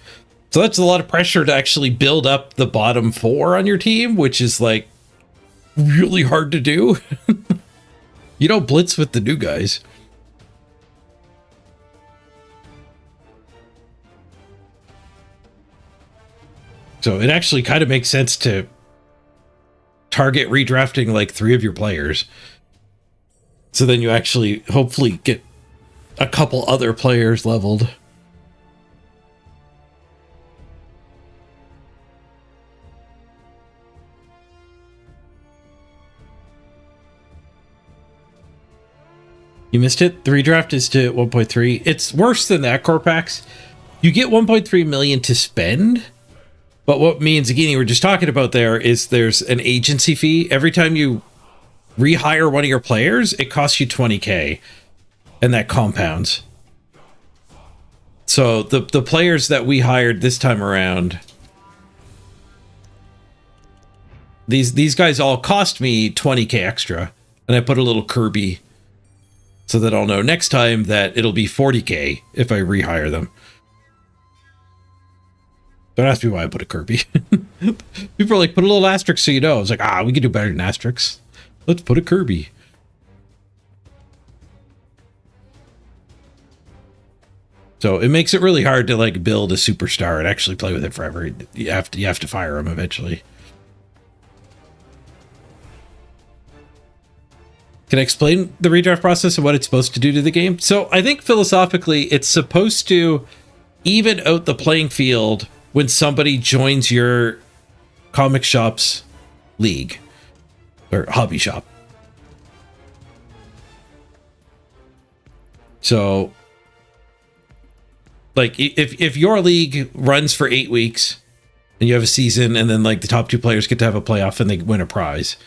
So that's a lot of pressure to actually build up the bottom 4 on your team, which is like really hard to do. You don't blitz with the new guys. So it actually kind of makes sense to target redrafting like 3 of your players. So then you actually hopefully get a couple other players leveled. You missed it. The redraft is to 1.3. It's worse than that, core packs. You get 1.3 million to spend, but what me and Zagini were just talking about there is there's an agency fee. Every time you rehire one of your players, it costs you 20k, and that compounds. So the players that we hired this time around, these guys all cost me 20k extra, and I put a little Kirby so that I'll know next time that it'll be 40k if I rehire them. Don't ask me why I put a Kirby. People are like, put a little asterisk so you know. I was like, we can do better than asterisks. Let's put a Kirby. So it makes it really hard to like build a superstar and actually play with it forever. You have to fire him eventually. Can I explain the redraft process and what it's supposed to do to the game? So I think philosophically, it's supposed to even out the playing field when somebody joins your comic shop's league or hobby shop. So like if your league runs for 8 weeks and you have a season and then like the top 2 players get to have a playoff and they win a prize,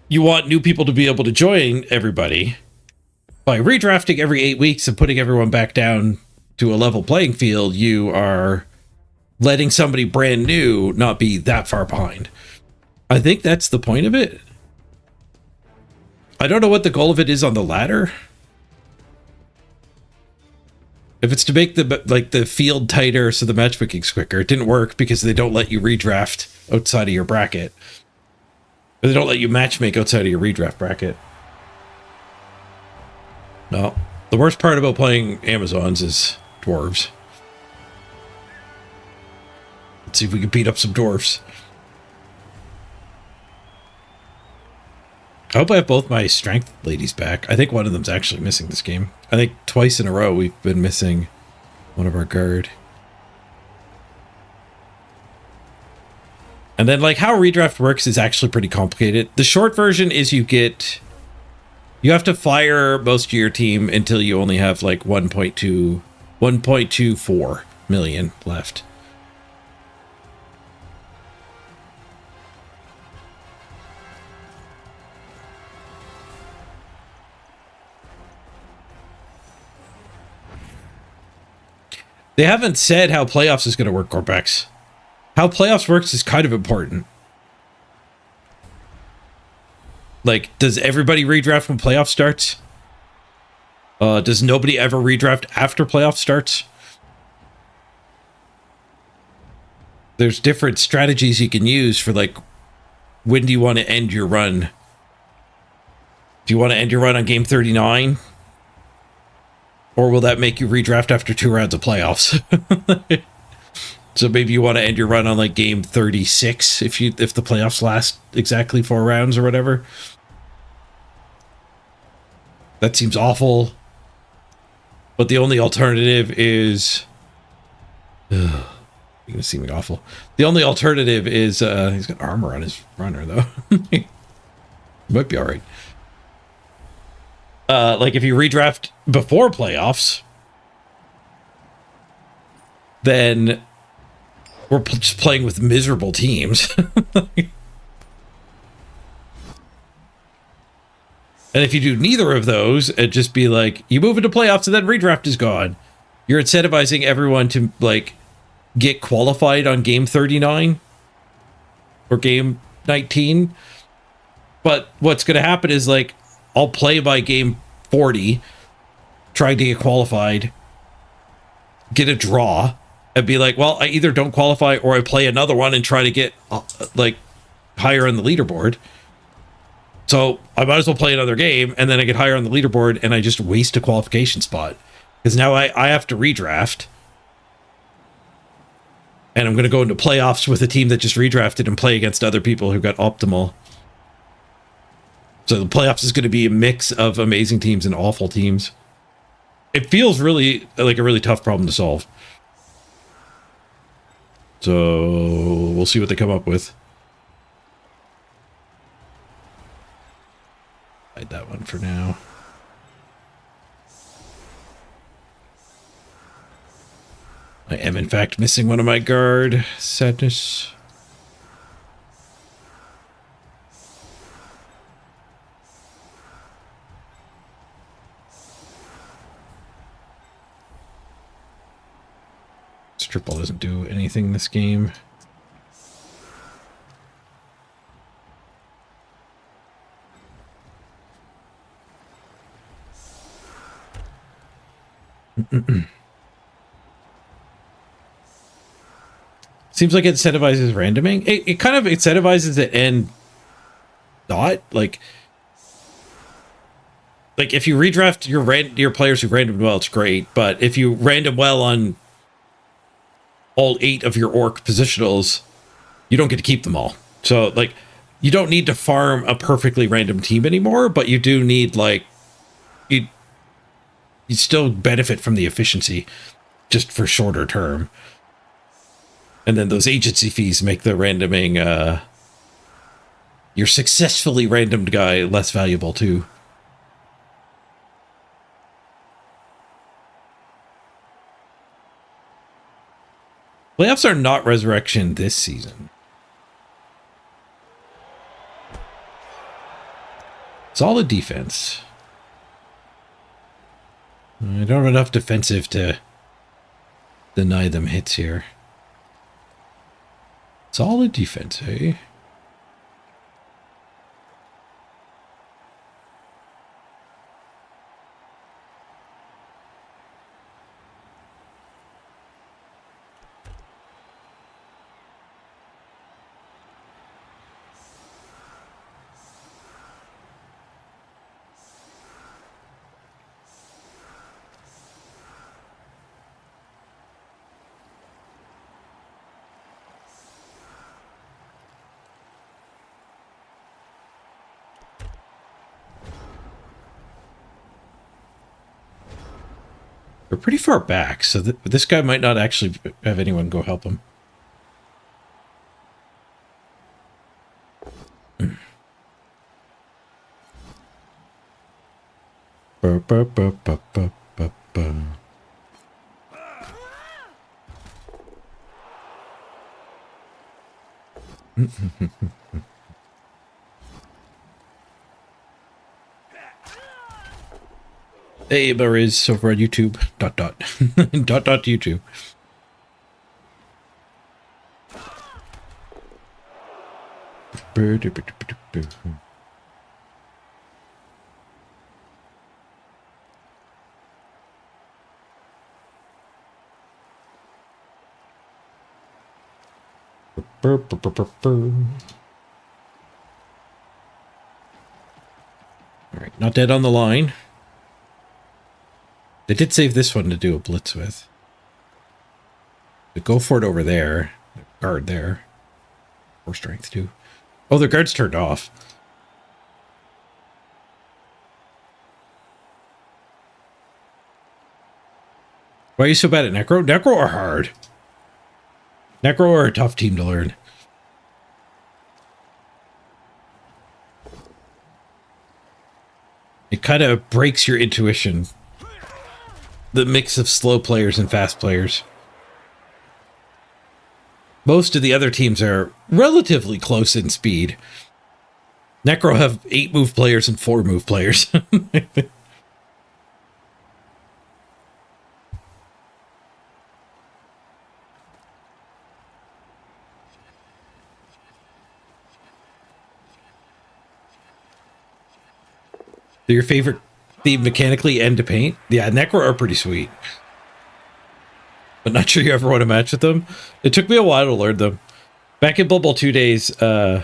you want new people to be able to join everybody. By redrafting every 8 weeks and putting everyone back down to a level playing field, you are letting somebody brand new not be that far behind. I think that's the point of it. I don't know what the goal of it is on the ladder. If it's to make the field tighter so the matchmaking's quicker, it didn't work because they don't let you redraft outside of your bracket. Or they don't let you matchmake outside of your redraft bracket. No. The worst part about playing Amazons is dwarves. Let's see if we can beat up some dwarves. I hope I have both my strength ladies back. I think one of them's actually missing this game. I think twice in a row we've been missing one of our guard. And then like how redraft works is actually pretty complicated. The short version is you have to fire most of your team until you only have like 1.24 million left. They haven't said how playoffs is going to work, Corpex. How playoffs works is kind of important. Like, does everybody redraft when playoff starts? Does nobody ever redraft after playoff starts? There's different strategies you can use for like, when do you want to end your run? Do you want to end your run on game 39? Or will that make you redraft after 2 rounds of playoffs? So maybe you want to end your run on like game 36 if the playoffs last exactly 4 rounds or whatever. That seems awful. But the only alternative is... You're going to see me awful. The only alternative is... he's got armor on his runner, though. Might be alright. Like, if you redraft before playoffs, then we're just playing with miserable teams. And if you do neither of those, it'd just be like, you move into playoffs and then redraft is gone. You're incentivizing everyone to, like, get qualified on game 39 or game 19. But what's going to happen is, like, I'll play by game 40, trying to get qualified, get a draw, and be like, well, I either don't qualify or I play another one and try to get, like, higher on the leaderboard. So I might as well play another game, and then I get higher on the leaderboard, and I just waste a qualification spot. Because now I have to redraft. And I'm going to go into playoffs with a team that just redrafted and play against other people who got optimal. So the playoffs is going to be a mix of amazing teams and awful teams. It feels really like a really tough problem to solve. So we'll see what they come up with. Hide that one for now. I am, in fact, missing one of my guard. Sadness. Strip ball doesn't do anything this game. Seems like it incentivizes randoming. It kind of incentivizes it and not like if you redraft your players who randomed well, it's great. But if you random well on all 8 of your orc positionals, you don't get to keep them all. So like you don't need to farm a perfectly random team anymore, but you do need like you still benefit from the efficiency just for shorter term. And then those agency fees make the randoming, your successfully randomed guy less valuable too. Playoffs are not resurrection this season. Solid defense. I don't have enough defensive to deny them hits here. Solid defense, eh? We're pretty far back, so this guy might not actually have anyone go help him. Hey, there is over on YouTube. YouTube. All right, not dead on the line. They did save this one to do a blitz with. But go for it over there. Guard there. 4 strength too. Oh, their guard's turned off. Why are you so bad at Necro? Necro are hard. Necro are a tough team to learn. It kind of breaks your intuition. The mix of slow players and fast players. Most of the other teams are relatively close in speed. Necro have 8 move players and 4 move players. They're your favorite theme mechanically and to paint? Yeah, Necro are pretty sweet. But not sure you ever want to match with them. It took me a while to learn them. Back in Blood Bowl 2 days, Go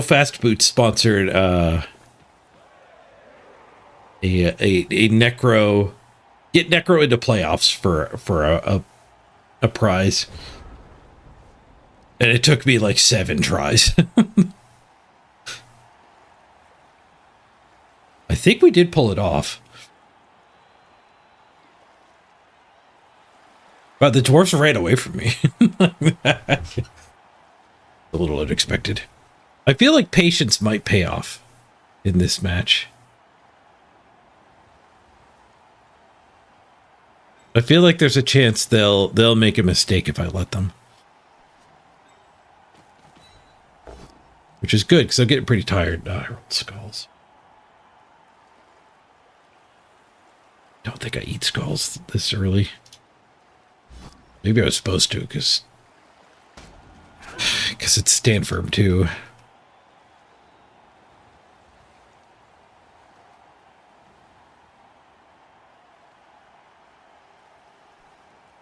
Fast Boots sponsored a Necro, get Necro into playoffs for a prize. And it took me like 7 tries. I think we did pull it off. But the dwarves ran away from me. A little unexpected. I feel like patience might pay off in this match. I feel like there's a chance they'll make a mistake if I let them. Which is good, because I'm getting pretty tired. I rolled skulls. Don't think I eat skulls this early. Maybe I was supposed to, because it's stand firm too.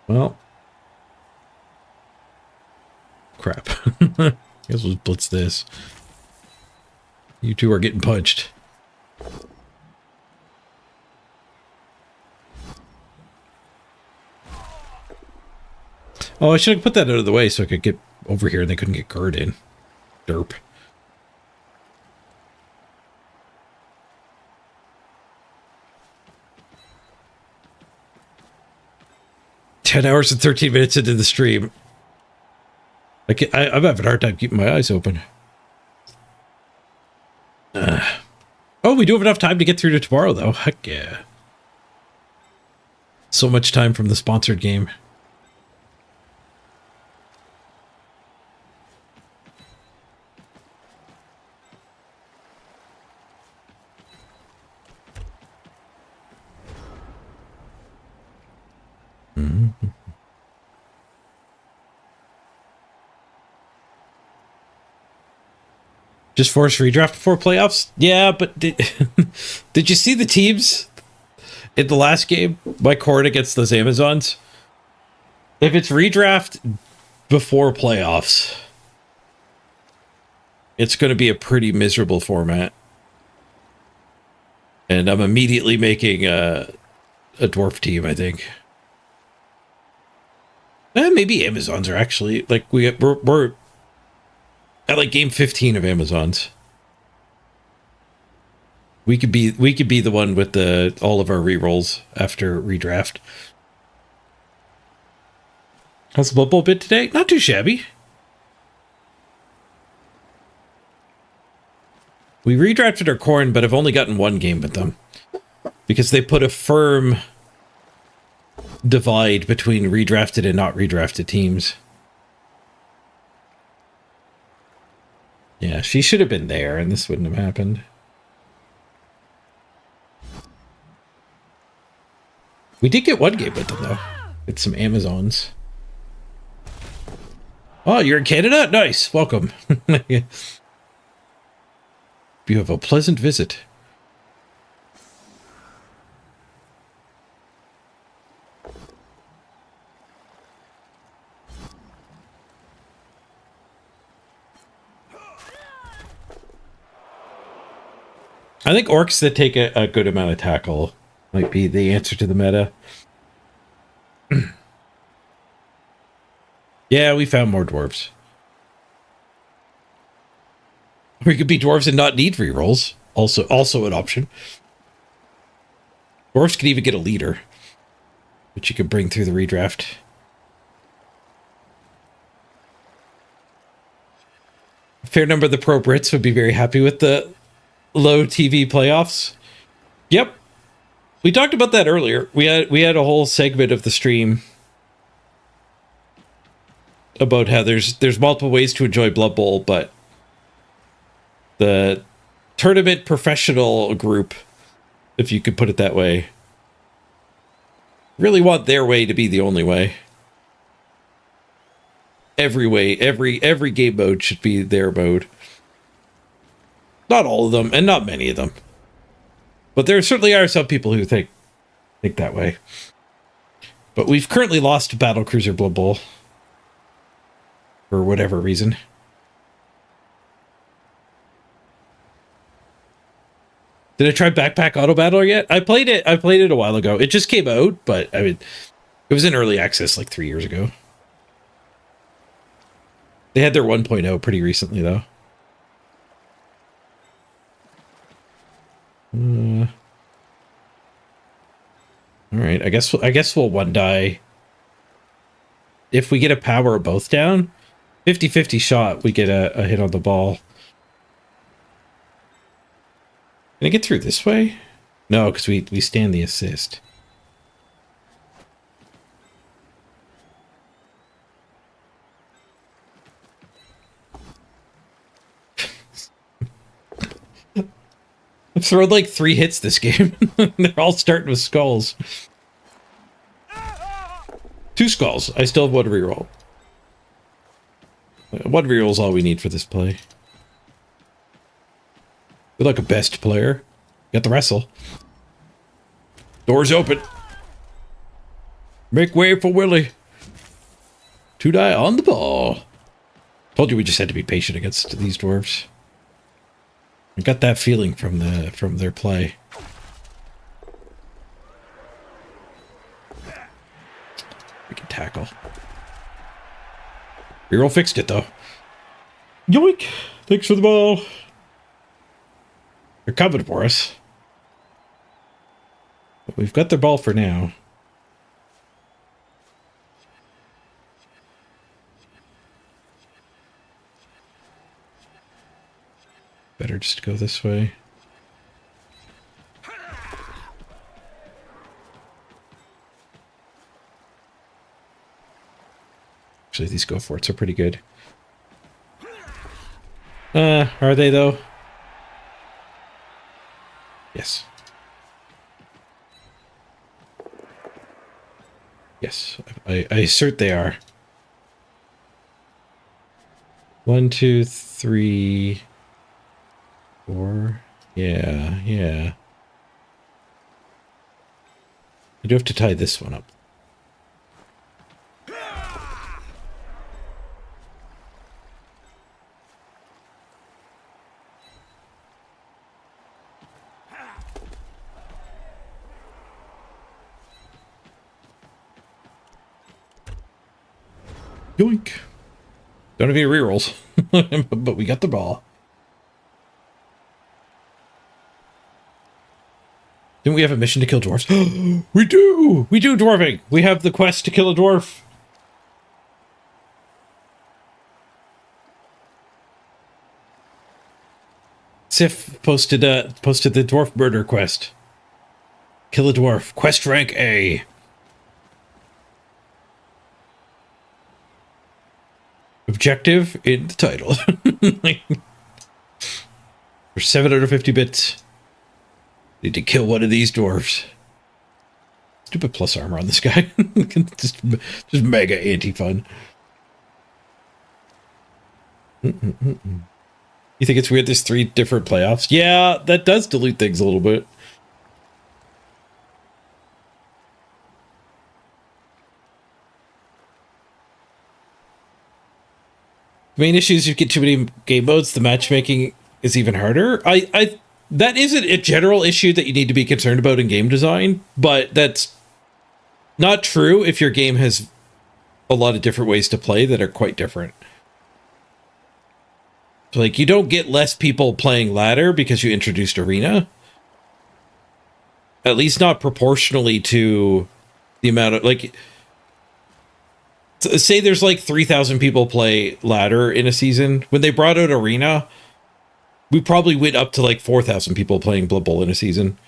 Well. Crap. Guess we'll blitz this. You two are getting punched. Oh, I should have put that out of the way so I could get over here and they couldn't get Gerd in. Derp. "10 hours and 13 minutes into the stream. I'm having a hard time keeping my eyes open. Oh, we do have enough time to get through to tomorrow, though. Heck yeah. So much time from the sponsored game. Just force redraft before playoffs? Yeah, but did you see the teams in the last game? My KHORNE against those Amazons? If it's redraft before playoffs, it's going to be a pretty miserable format. And I'm immediately making a dwarf team, I think. Maybe Amazons are actually, like, we're at like game 15 of Amazons. We could be the one with all of our rerolls after redraft. How's the Blood Bowl bid today? Not too shabby. We redrafted our KHORNE, but I've only gotten 1 game with them. Because they put a firm divide between redrafted and not redrafted teams. Yeah, she should have been there, and this wouldn't have happened. We did get 1 game with them, though. It's some Amazons. Oh, you're in Canada? Nice. Welcome. You have a pleasant visit. I think orcs that take a good amount of tackle might be the answer to the meta. Yeah, we found more dwarves. We could be dwarves and not need rerolls. Also an option. Dwarves could even get a leader, which you could bring through the redraft. A fair number of the pro Brits would be very happy with the low TV playoffs. Yep. We talked about that earlier. We had a whole segment of the stream about how there's multiple ways to enjoy Blood Bowl, but the tournament professional group, if you could put it that way, really want their way to be the only way. Every way, every game mode should be their mode. Not all of them, and not many of them. But there certainly are some people who think that way. But we've currently lost Battlecruiser Blood Bowl. For whatever reason. Did I try Backpack Auto Battler yet? I played it a while ago. It just came out, but I mean, it was in early access like 3 years ago. They had their 1.0 pretty recently, though. All right, I guess we'll one die. If we get a power of both down, 50-50 shot, we get a hit on the ball. Can I get through this way? No, because we stand the assist. I've thrown like 3 hits this game. They're all starting with skulls. 2 skulls. I still have 1 reroll. 1 reroll is all we need for this play. Good luck, a best player. Got the wrestle. Doors open. Make way for Willie. 2 die on the ball. Told you we just had to be patient against these dwarves. I got that feeling from their play. We can tackle. Reroll fixed it though. Yoink! Thanks for the ball. They're coming for us. But we've got their ball for now. Better just go this way. Actually, these go forts are pretty good. Are they though? Yes. Yes, I assert they are. 1, 2, 3, 4. Yeah. I do have to tie this one up. Yoink. Don't have any rerolls, but we got the ball. Didn't we have a mission to kill dwarves? We do! We do, dwarving! We have the quest to kill a dwarf. Sif posted the dwarf murder quest. Kill a dwarf. Quest rank A. Objective in the title. For 750 bits. Need to kill one of these dwarves. Stupid plus armor on this guy. just mega anti-fun. You think it's weird there's 3 different playoffs? Yeah, that does dilute things a little bit. The main issue is you get too many game modes, the matchmaking is even harder. That isn't a general issue that you need to be concerned about in game design, but that's not true if your game has a lot of different ways to play that are quite different. So, like, you don't get less people playing ladder because you introduced arena. At least not proportionally to the amount of, like, say there's like 3,000 people play ladder in a season. When they brought out arena, we probably went up to like 4,000 people playing Blood Bowl in a season.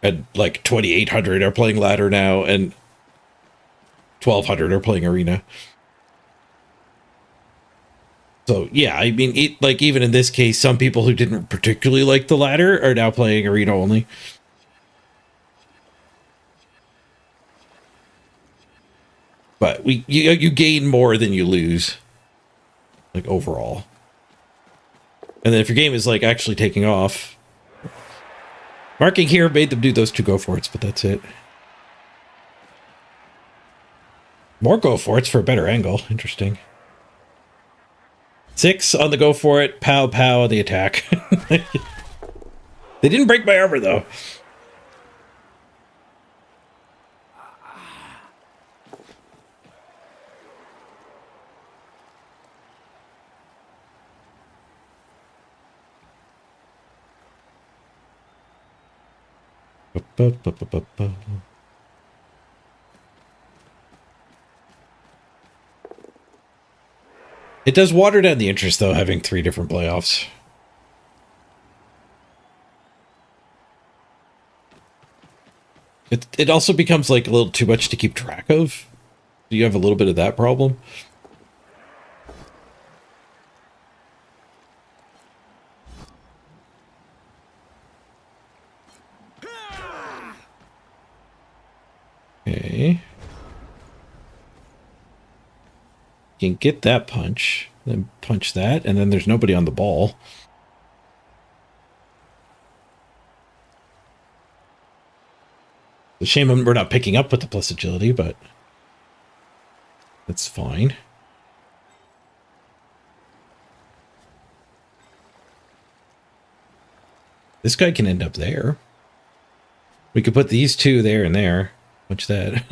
And like 2,800 are playing ladder now, and 1,200 are playing arena. So yeah, I mean, like even in this case, some people who didn't particularly like the ladder are now playing arena only. But you gain more than you lose, like overall. And then if your game is like actually taking off, marking here made them do those 2 go forts, but that's it. More go forts for a better angle. Interesting. 6 on the go for it. Pow pow on the attack. They didn't break my armor though. Ba-ba-ba-ba-ba. It does water down the interest, though, having 3 different playoffs. It also becomes like a little too much to keep track of. Do you have a little bit of that problem? Okay. You can get that punch, then punch that, and then there's nobody on the ball. It's a shame we're not picking up with the plus agility, but that's fine. This guy can end up there. We could put these 2 there and there. Watch that.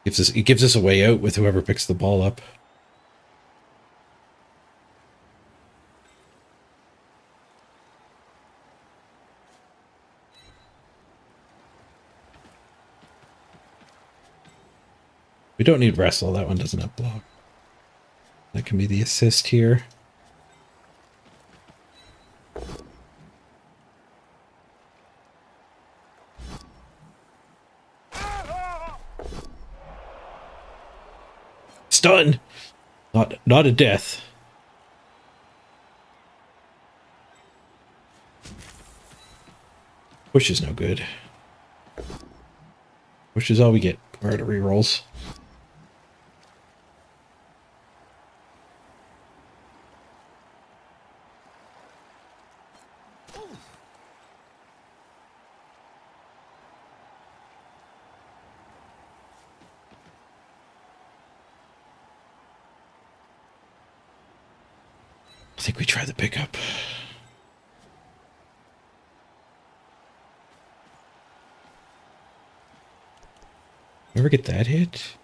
It gives us a way out with whoever picks the ball up. We don't need wrestle. That one doesn't have block. That can be the assist here. Stun! Not a death. Push is no good. Push is all we get. We're out of rerolls. I think we try the pickup. Ever get that hit?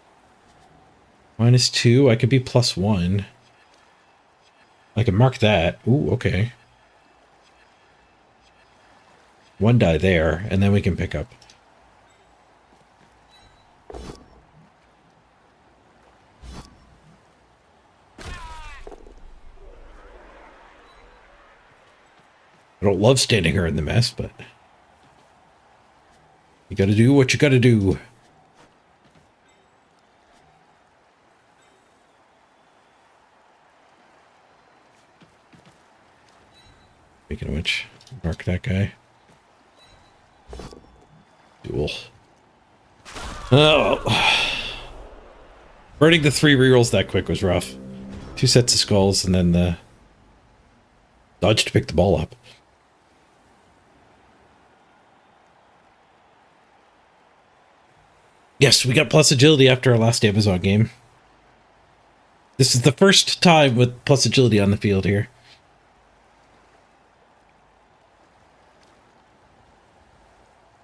-2. I could be +1. I can mark that. Ooh, okay. 1 die there, and then we can pick up. I don't love standing her in the mess, but you gotta do what you gotta do. Speaking of which, mark that guy. Duel. Oh. Burning the 3 rerolls that quick was rough. 2 sets of skulls and then the dodge to pick the ball up. Yes, we got plus agility after our last Amazon game. This is the first time with plus agility on the field here.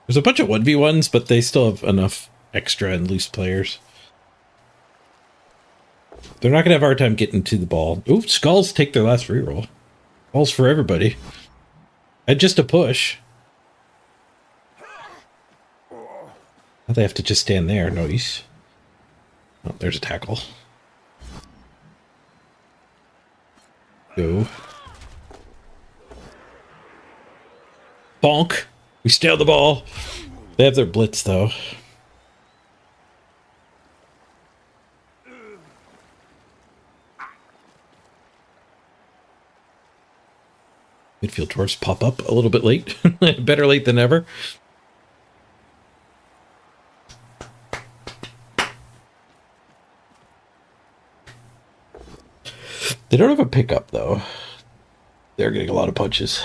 There's a bunch of 1v1s, but they still have enough extra and loose players. They're not going to have a hard time getting to the ball. Ooh, skulls take their last reroll. Balls for everybody. And just a push. Now they have to just stand there. Nice. Oh, there's a tackle. Go. Bonk. We stale the ball. They have their blitz, though. Midfield dwarfs pop up a little bit late. Better late than never. They don't have a pickup, though. They're getting a lot of punches.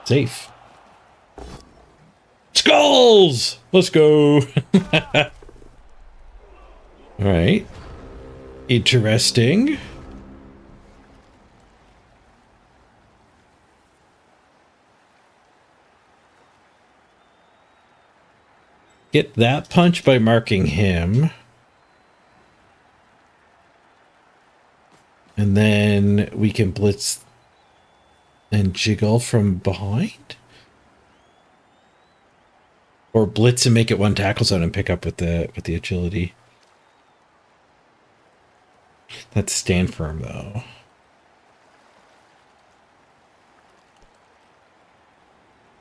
Safe. Skulls! Let's go. All right. Interesting. Get that punch by marking him. And then we can blitz and jiggle from behind? Or blitz and make it one tackle zone and pick up with the agility. That's stand firm though.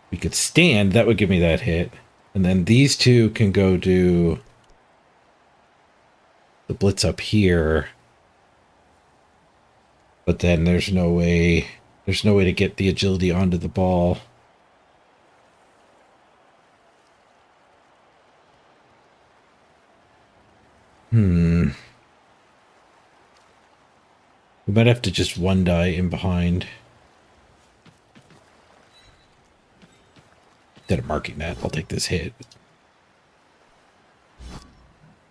We could stand, that would give me that hit. And then these two can go do the blitz up here. But then there's no way to get the agility onto the ball. We might have to just one die in behind. Instead of marking that, I'll take this hit.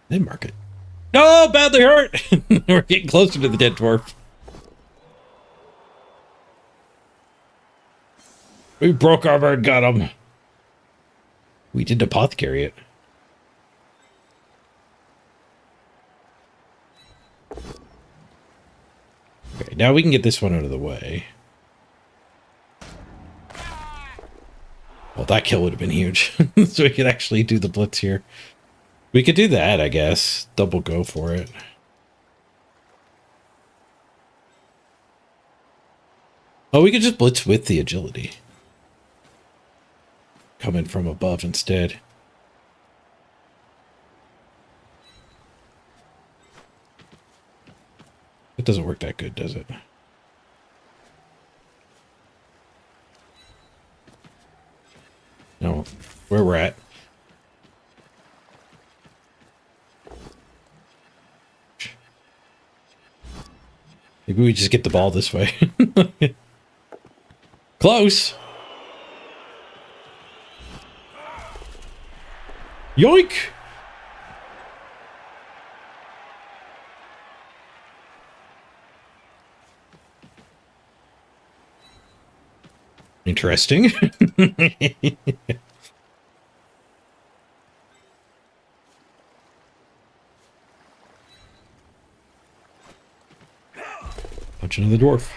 Then mark it. No, badly hurt! We're getting closer to the dead dwarf. We broke armor and got him. We did apothecary it. Okay, now we can get this one out of the way. Well, that kill would have been huge. So we could actually do the blitz here. We could do that, I guess. Double go for it. Oh, we could just blitz with the agility. Coming from above instead. It doesn't work that good, does it? No, where we're at. Maybe we just get the ball this way. Close. Yoink! Interesting. Punch another dwarf.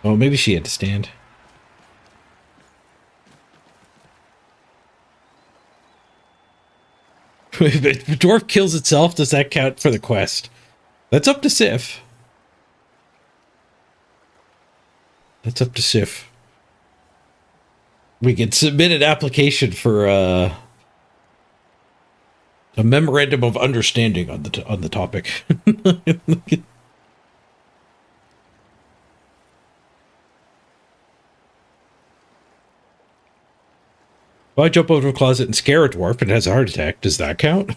Oh, maybe she had to stand. If the dwarf kills itself, does that count for the quest? That's up to Sif. That's up to Sif. We can submit an application for a memorandum of understanding on the topic. If I jump over a closet and scare a dwarf and it has a heart attack, does that count?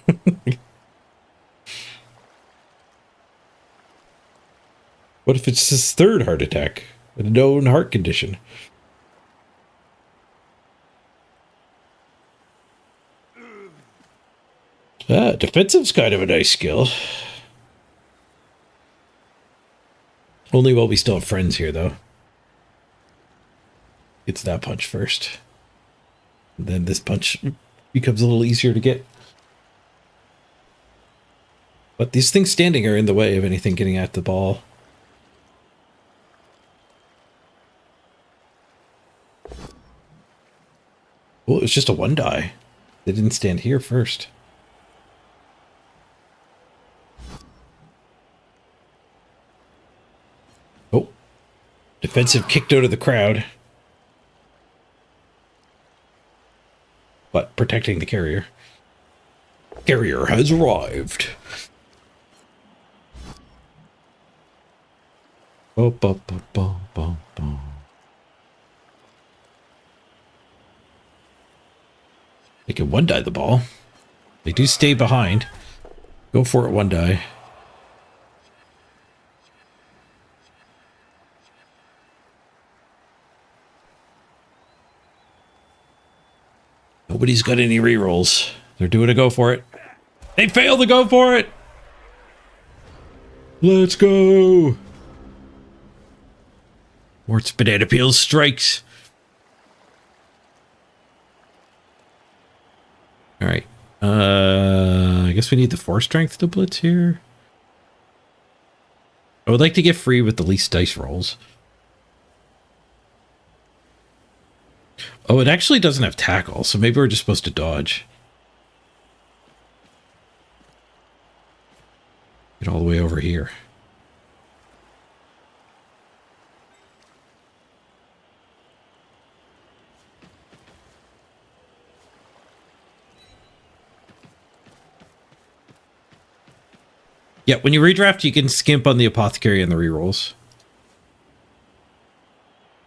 What if it's his third heart attack? A known heart condition. Defensive's kind of a nice skill. Only while we still have friends here, though. It's that punch first. Then this punch becomes a little easier to get. But these things standing are in the way of anything getting at the ball. Well, it was just a one die. They didn't stand here first. Oh. Defensive kicked out of the crowd. But protecting the carrier. Carrier has arrived. Oh, bo, bo, bo, bo, bo. They can one die the ball. They do stay behind. Go for it, one die. Nobody's got any rerolls. They're doing a go for it. They fail to go for it. Let's go. Mort's banana peels strikes. All right. I guess we need the 4 strength to blitz here. I would like to get free with the least dice rolls. Oh, it actually doesn't have tackle, so maybe we're just supposed to dodge. Get all the way over here. Yeah, when you redraft, you can skimp on the apothecary and the rerolls.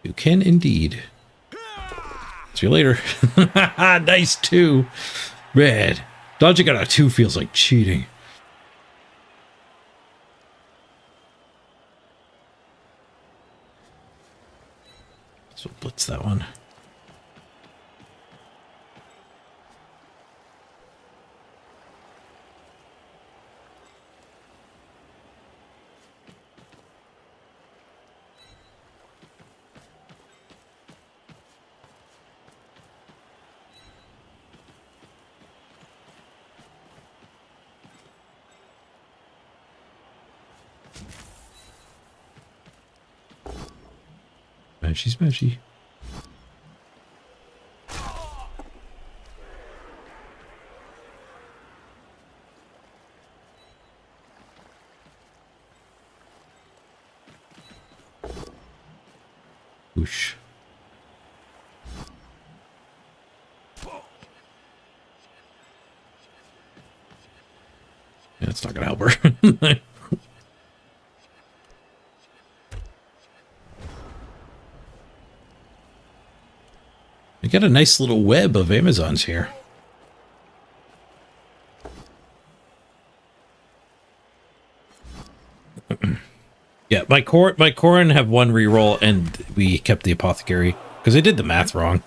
You can indeed. See you later. Nice 2. Red. Dodging out a 2 feels like cheating. So blitz that one. Smashy, smashy. Whoosh. Yeah, it's not gonna help her. We got a nice little web of Amazons here. Yeah, my Khorne have 1 reroll, and we kept the apothecary because I did the math wrong.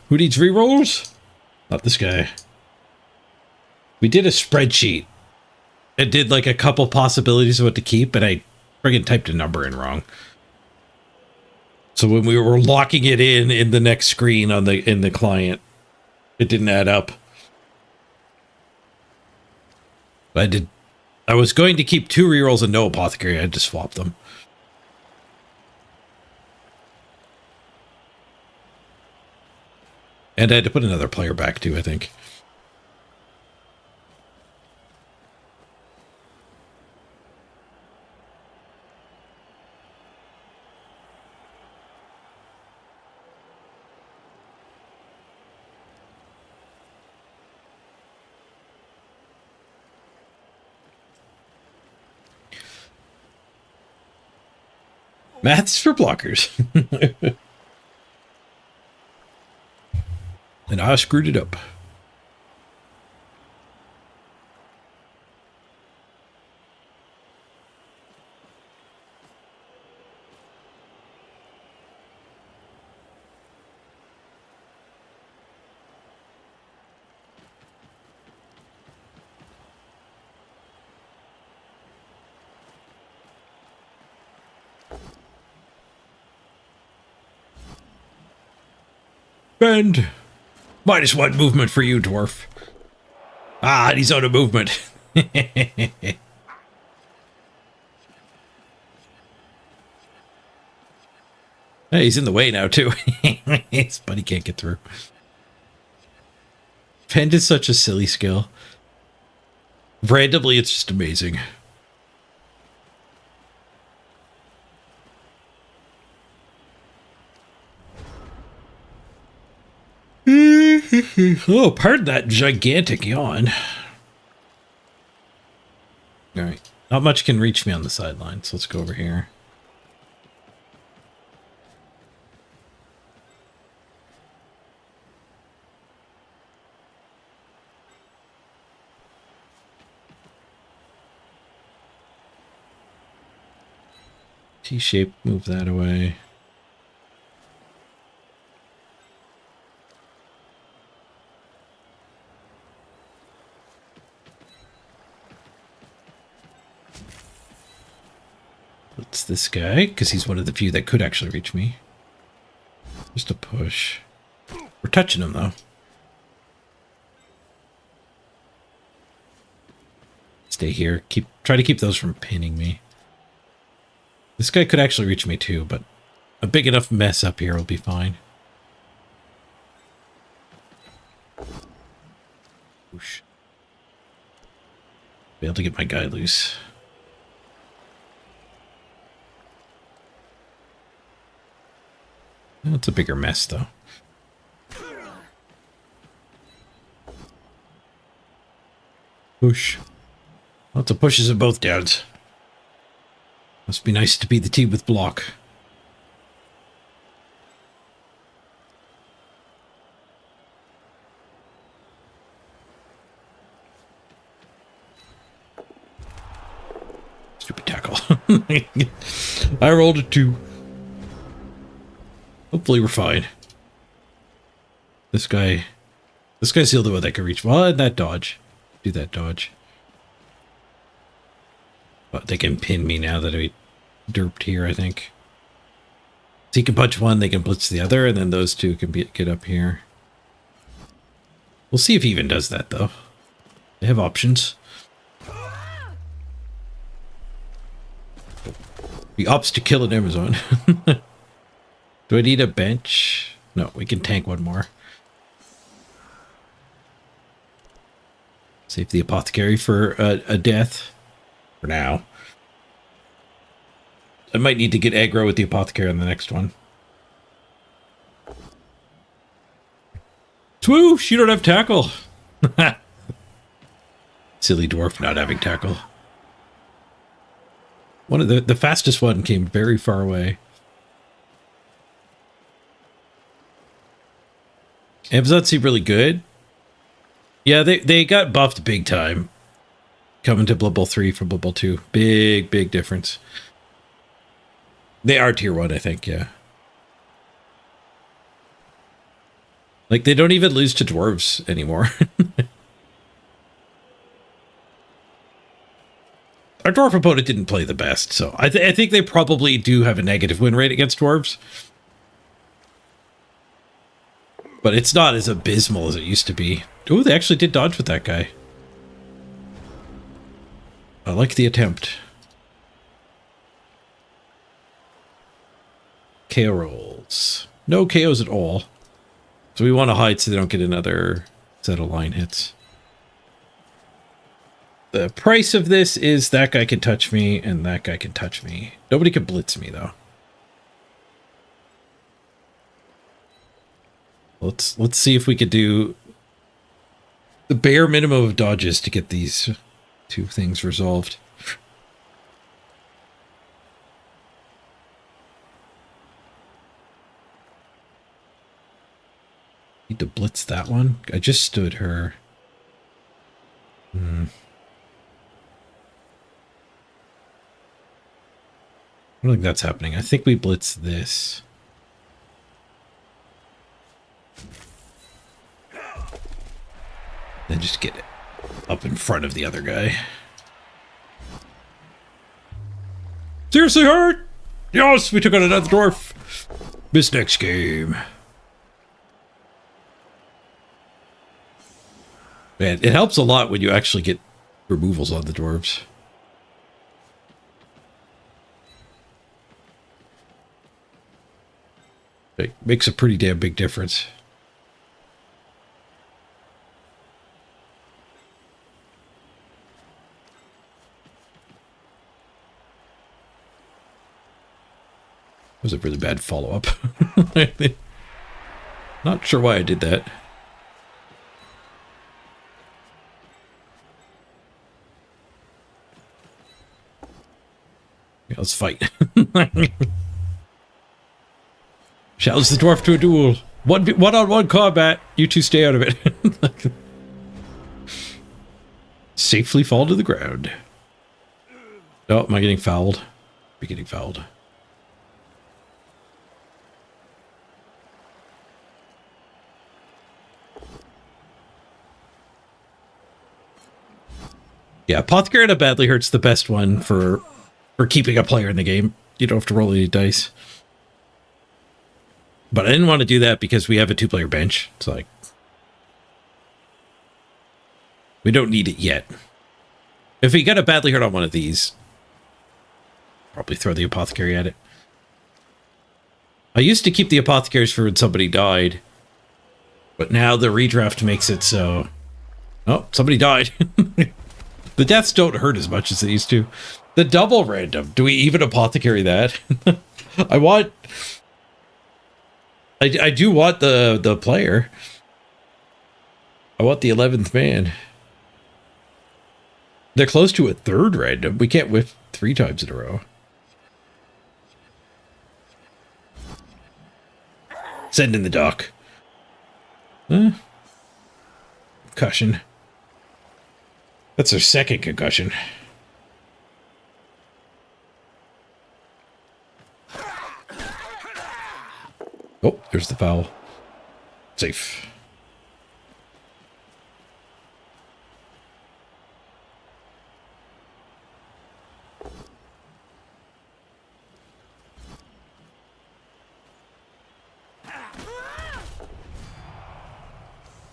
Who needs rerolls? Not this guy. We did a spreadsheet. It did like a couple possibilities of what to keep, and I friggin' typed a number in wrong. So when we were locking it in the next screen on in the client, it didn't add up. I was going to keep 2 rerolls and no apothecary. I had to swap them. And I had to put another player back too, I think. Maths for blockers. And I screwed it up. Bend. -1 movement for you, dwarf. Ah, and he's out of movement. Hey, he's in the way now, too. His buddy can't get through. Bend is such a silly skill. Randomly, it's just amazing. Oh, pardon that gigantic yawn. All right. Not much can reach me on the sideline, so let's go over here. T-shape, move that away. It's this guy, because he's one of the few that could actually reach me. Just a push. We're touching him, though. Stay here. Try to keep those from pinning me. This guy could actually reach me, too, but a big enough mess up here will be fine. Whoosh. Be able to get my guy loose. It's a bigger mess, though. Push. Lots of pushes of both downs. Must be nice to be the team with block. Stupid tackle. I rolled a 2. Hopefully we're fine. This guy's the only one that can reach. Well, and that dodge. Do that dodge. But they can pin me now that I derped here, I think. So he can punch one, they can blitz the other, and then those two can get up here. We'll see if he even does that, though. They have options. He opts to kill an Amazon. Do I need a bench? No, we can tank one more. Save the apothecary for a death. For now. I might need to get aggro with the apothecary on the next one. Swoosh! You don't have tackle! Silly dwarf not having tackle. One of the fastest one came very far away. Amazons seem really good. Yeah, they got buffed big time. Coming to Blood Bowl 3 from Blood Bowl 2. Big difference. They are tier 1, I think, yeah. Like, they don't even lose to dwarves anymore. Our dwarf opponent didn't play the best, so I think they probably do have a negative win rate against dwarves. But it's not as abysmal as it used to be. Oh, they actually did dodge with that guy. I like the attempt. KO rolls. No KOs at all. So we want to hide so they don't get another set of line hits. The price of this is that guy can touch me and that guy can touch me. Nobody can blitz me, though. Let's see if we could do the bare minimum of dodges to get these two things resolved. Need to blitz that one. I just stood her. I don't think that's happening. I think we blitz this. Then just get it up in front of the other guy. Seriously, hurt? Yes, we took out another dwarf. This next game. Man, it helps a lot when you actually get removals on the dwarves. It makes a pretty damn big difference. That was a really bad follow-up. Not sure why I did that. Yeah, let's fight. Challenge the dwarf to a duel. One-on-one combat. You two stay out of it. Safely fall to the ground. Oh, am I getting fouled? Be getting fouled. Yeah, Apothecary badly hurts the best one for for keeping a player in the game. You don't have to roll any dice. But I didn't want to do that because we have a 2-player bench. It's like, we don't need it yet. If we got a badly hurt on one of these, probably throw the apothecary at it. I used to keep the apothecaries for when somebody died, but now the redraft makes it so... Oh, somebody died. The deaths don't hurt as much as they used to. The double random. Do we even apothecary that? I do want the player. I want the 11th man. They're close to a 3rd random. We can't whiff 3 times in a row. Send in the doc. Concussion. That's their 2nd concussion. Oh, there's the foul. Safe.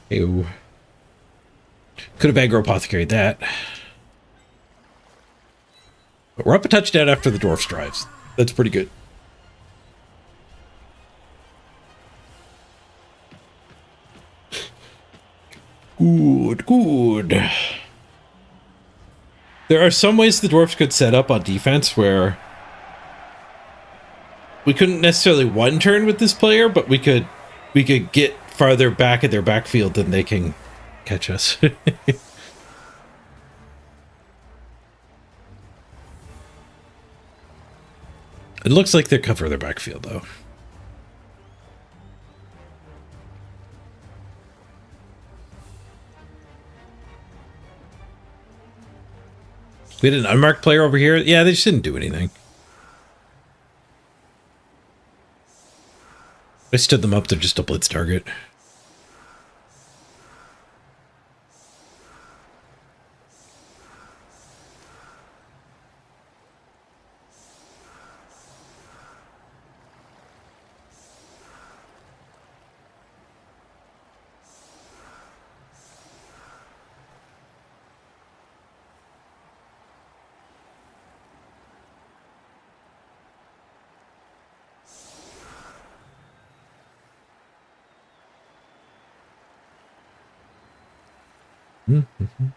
Ew. Could have aggro apothecaried that. But we're up a touchdown after the dwarf drives. That's pretty good. Good. There are some ways the dwarves could set up on defense where we couldn't necessarily one turn with this player, but we could get farther back in their backfield than they can catch us. It looks like they're covering their backfield though. We had an unmarked player over here. Yeah, they just didn't do anything. I stood them up. They're just a blitz target. Mm-hmm.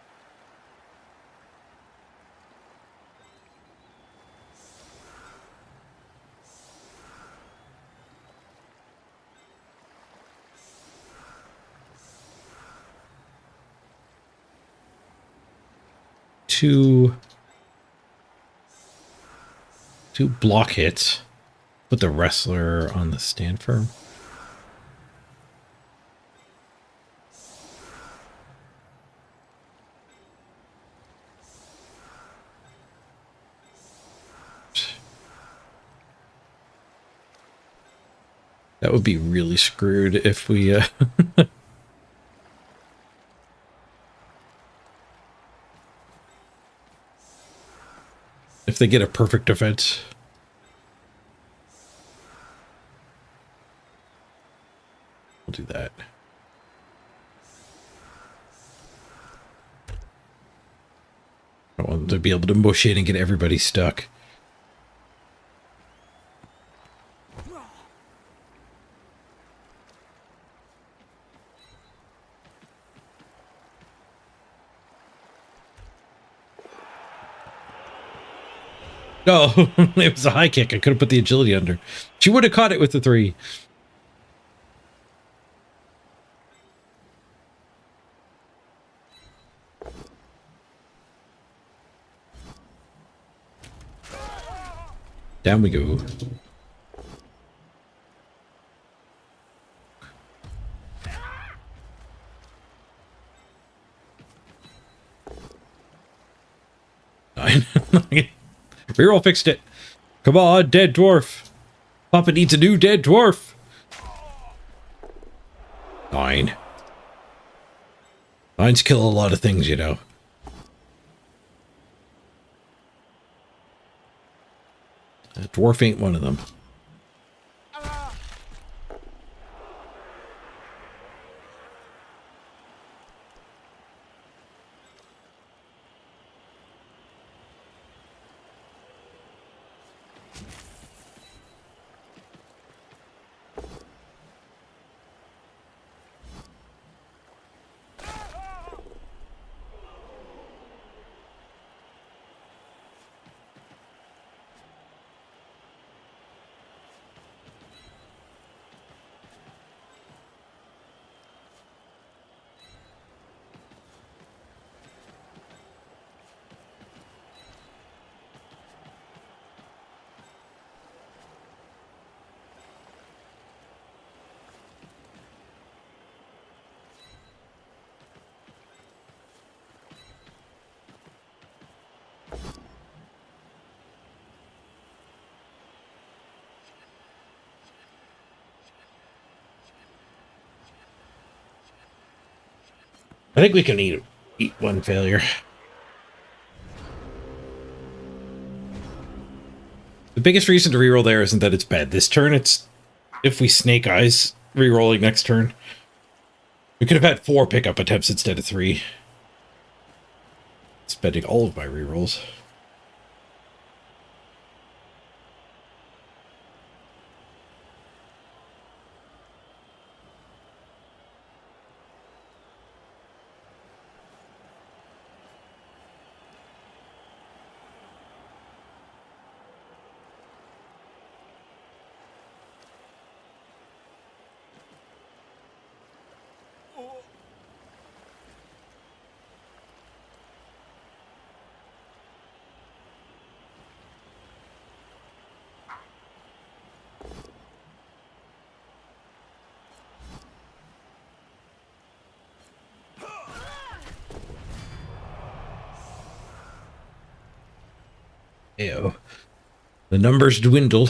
Two block hits. Put the wrestler on the stand firm. That would be really screwed if we if they get a perfect defense. We'll do that. I want them to be able to mush in and get everybody stuck. No, it was a high kick. I could have put the agility under. She would have caught it with the 3. Down we go. Nine. Reroll fixed it. Come on, dead dwarf. Papa needs a new dead dwarf. 9. 9s kill a lot of things, you know. Dwarf ain't one of them. I think we can eat one failure. The biggest reason to reroll there isn't that it's bad this turn, it's if we snake eyes rerolling next turn. We could have had 4 pickup attempts instead of 3. Spending all of my rerolls. Ew. The numbers dwindle.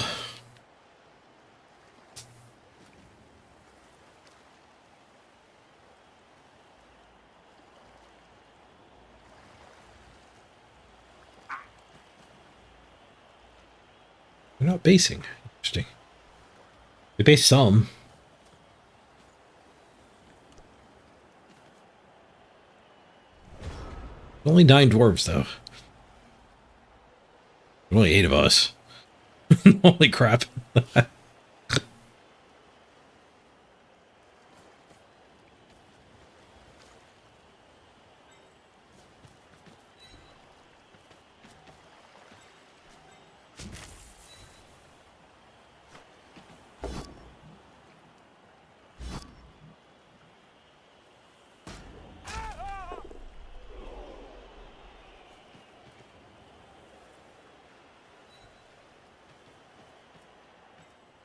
They're not basing. Interesting. They base some. Only 9 dwarves, though. Only 8 of us. Holy crap.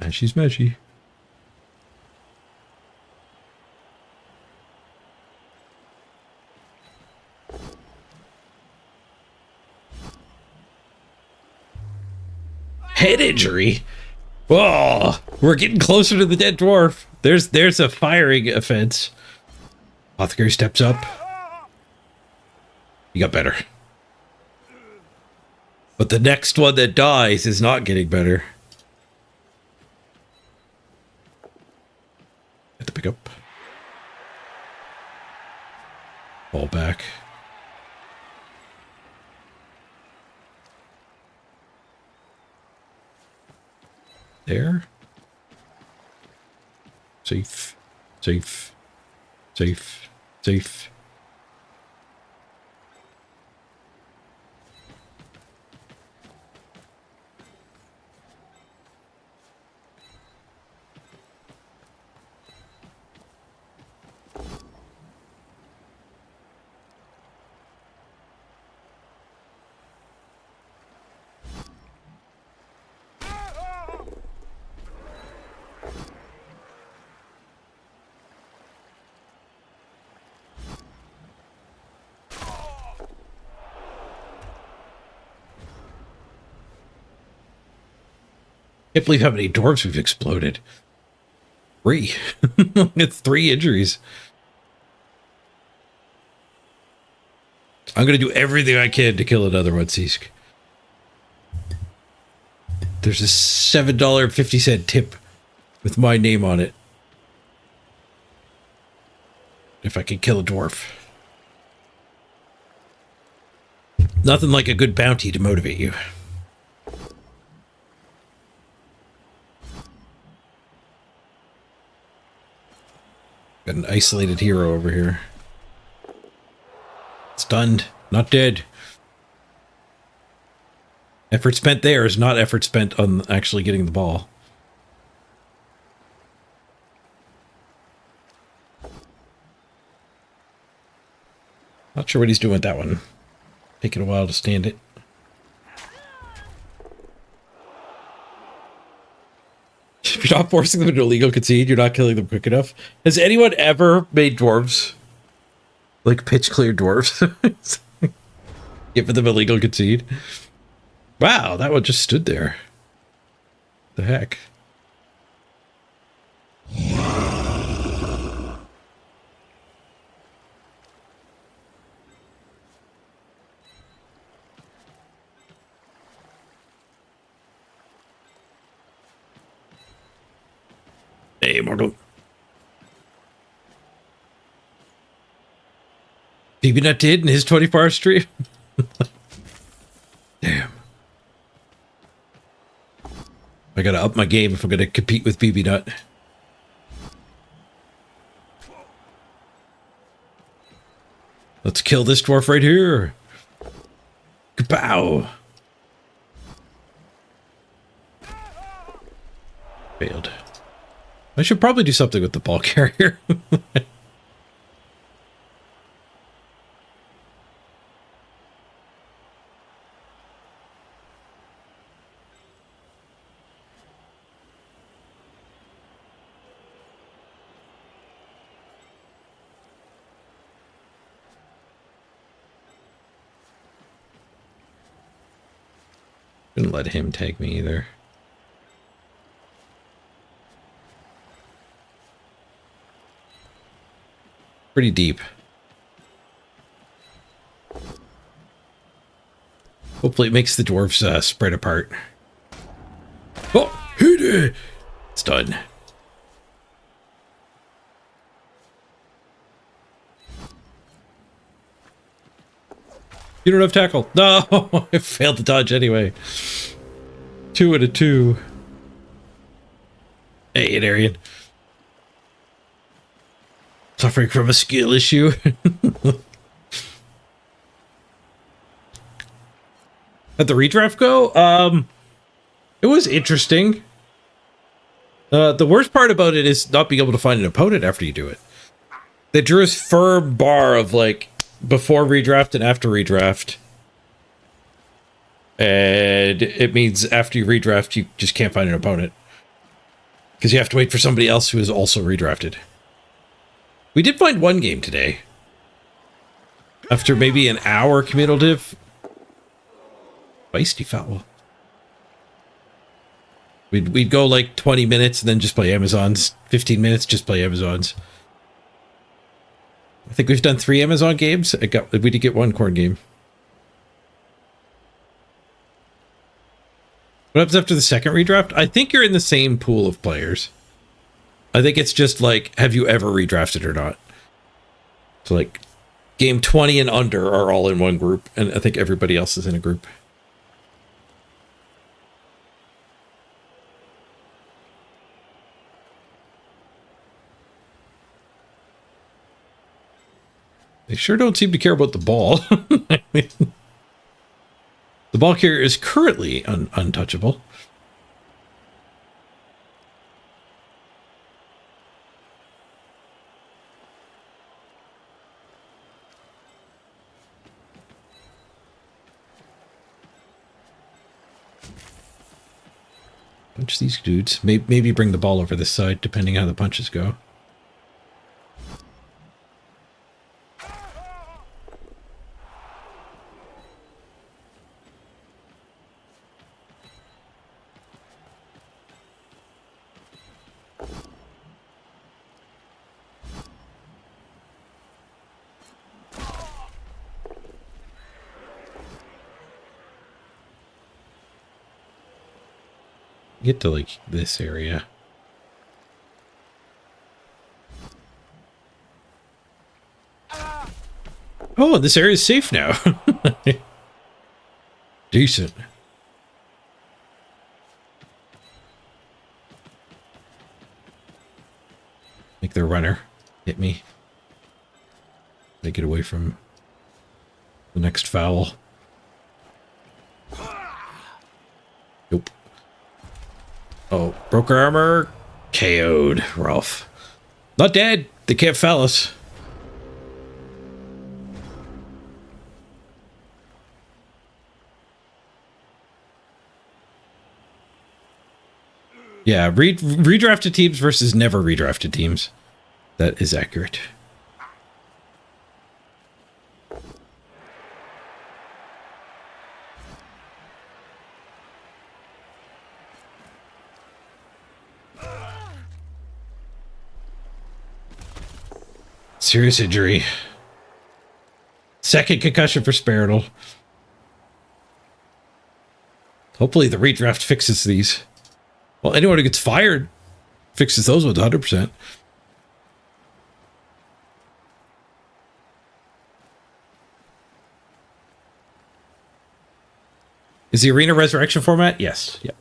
And she's meshy. Head injury. Whoa, we're getting closer to the dead dwarf. There's a firing offense. Apothecary steps up. You got better. But the next one that dies is not getting better. Get the pickup. Fall back. There. Safe. Safe. Safe. Safe. Can't believe how many dwarves we've exploded. 3. It's 3 injuries. I'm gonna do everything I can to kill another one, Sisk. There's a $7.50 tip with my name on it. If I can kill a dwarf. Nothing like a good bounty to motivate you. Got an isolated hero over here. Stunned, not dead. Effort spent there is not effort spent on actually getting the ball. Not sure what he's doing with that one. Taking a while to stand it. If you're not forcing them into a legal concede, you're not killing them quick enough. Has anyone ever made dwarves? Like pitch clear dwarves? Giving them a legal concede? Wow, that one just stood there. The heck? Hey, Mortal. BB Nut did in his 24-hour stream? Damn. I gotta up my game if I'm gonna compete with BB Nut. Let's kill this dwarf right here. Kapow. Failed. I should probably do something with the ball carrier. Couldn't let him tag me either. Pretty deep. Hopefully it makes the dwarves spread apart. Oh, hit it! It's done. You don't have tackle. No, I failed to dodge anyway. 2 out of 2. Hey, Arian. Suffering from a skill issue. How'd the redraft go? It was interesting. The worst part about it is not being able to find an opponent after you do it. They drew a firm bar of like before redraft and after redraft. And it means after you redraft, you just can't find an opponent. Because you have to wait for somebody else who is also redrafted. We did find one game today. After maybe an hour cumulative. Feisty foul. We'd go like 20 minutes and then just play Amazons. 15 minutes, just play Amazons. I think we've done 3 Amazon games. We did get 1 Khorne game. What happens after the second redraft? I think you're in the same pool of players. I think it's just like, have you ever redrafted or not? So like, game 20 and under are all in one group, and I think everybody else is in a group. They sure don't seem to care about the ball. I mean, the ball carrier is currently untouchable. Punch these dudes. Maybe bring the ball over this side, depending how the punches go. get to like this area. Oh, this area is safe now. Decent. Make their runner hit me. They get away from the next foul. Nope. Oh, broke our armor. KO'd. Ralph. Not dead. They can't foul us. Yeah, redrafted teams versus never redrafted teams. That is accurate. Serious injury. Second concussion for Sparital. Hopefully the redraft fixes these. Well, anyone who gets fired fixes those with 100%. Is the Arena Resurrection format? Yes. Yeah.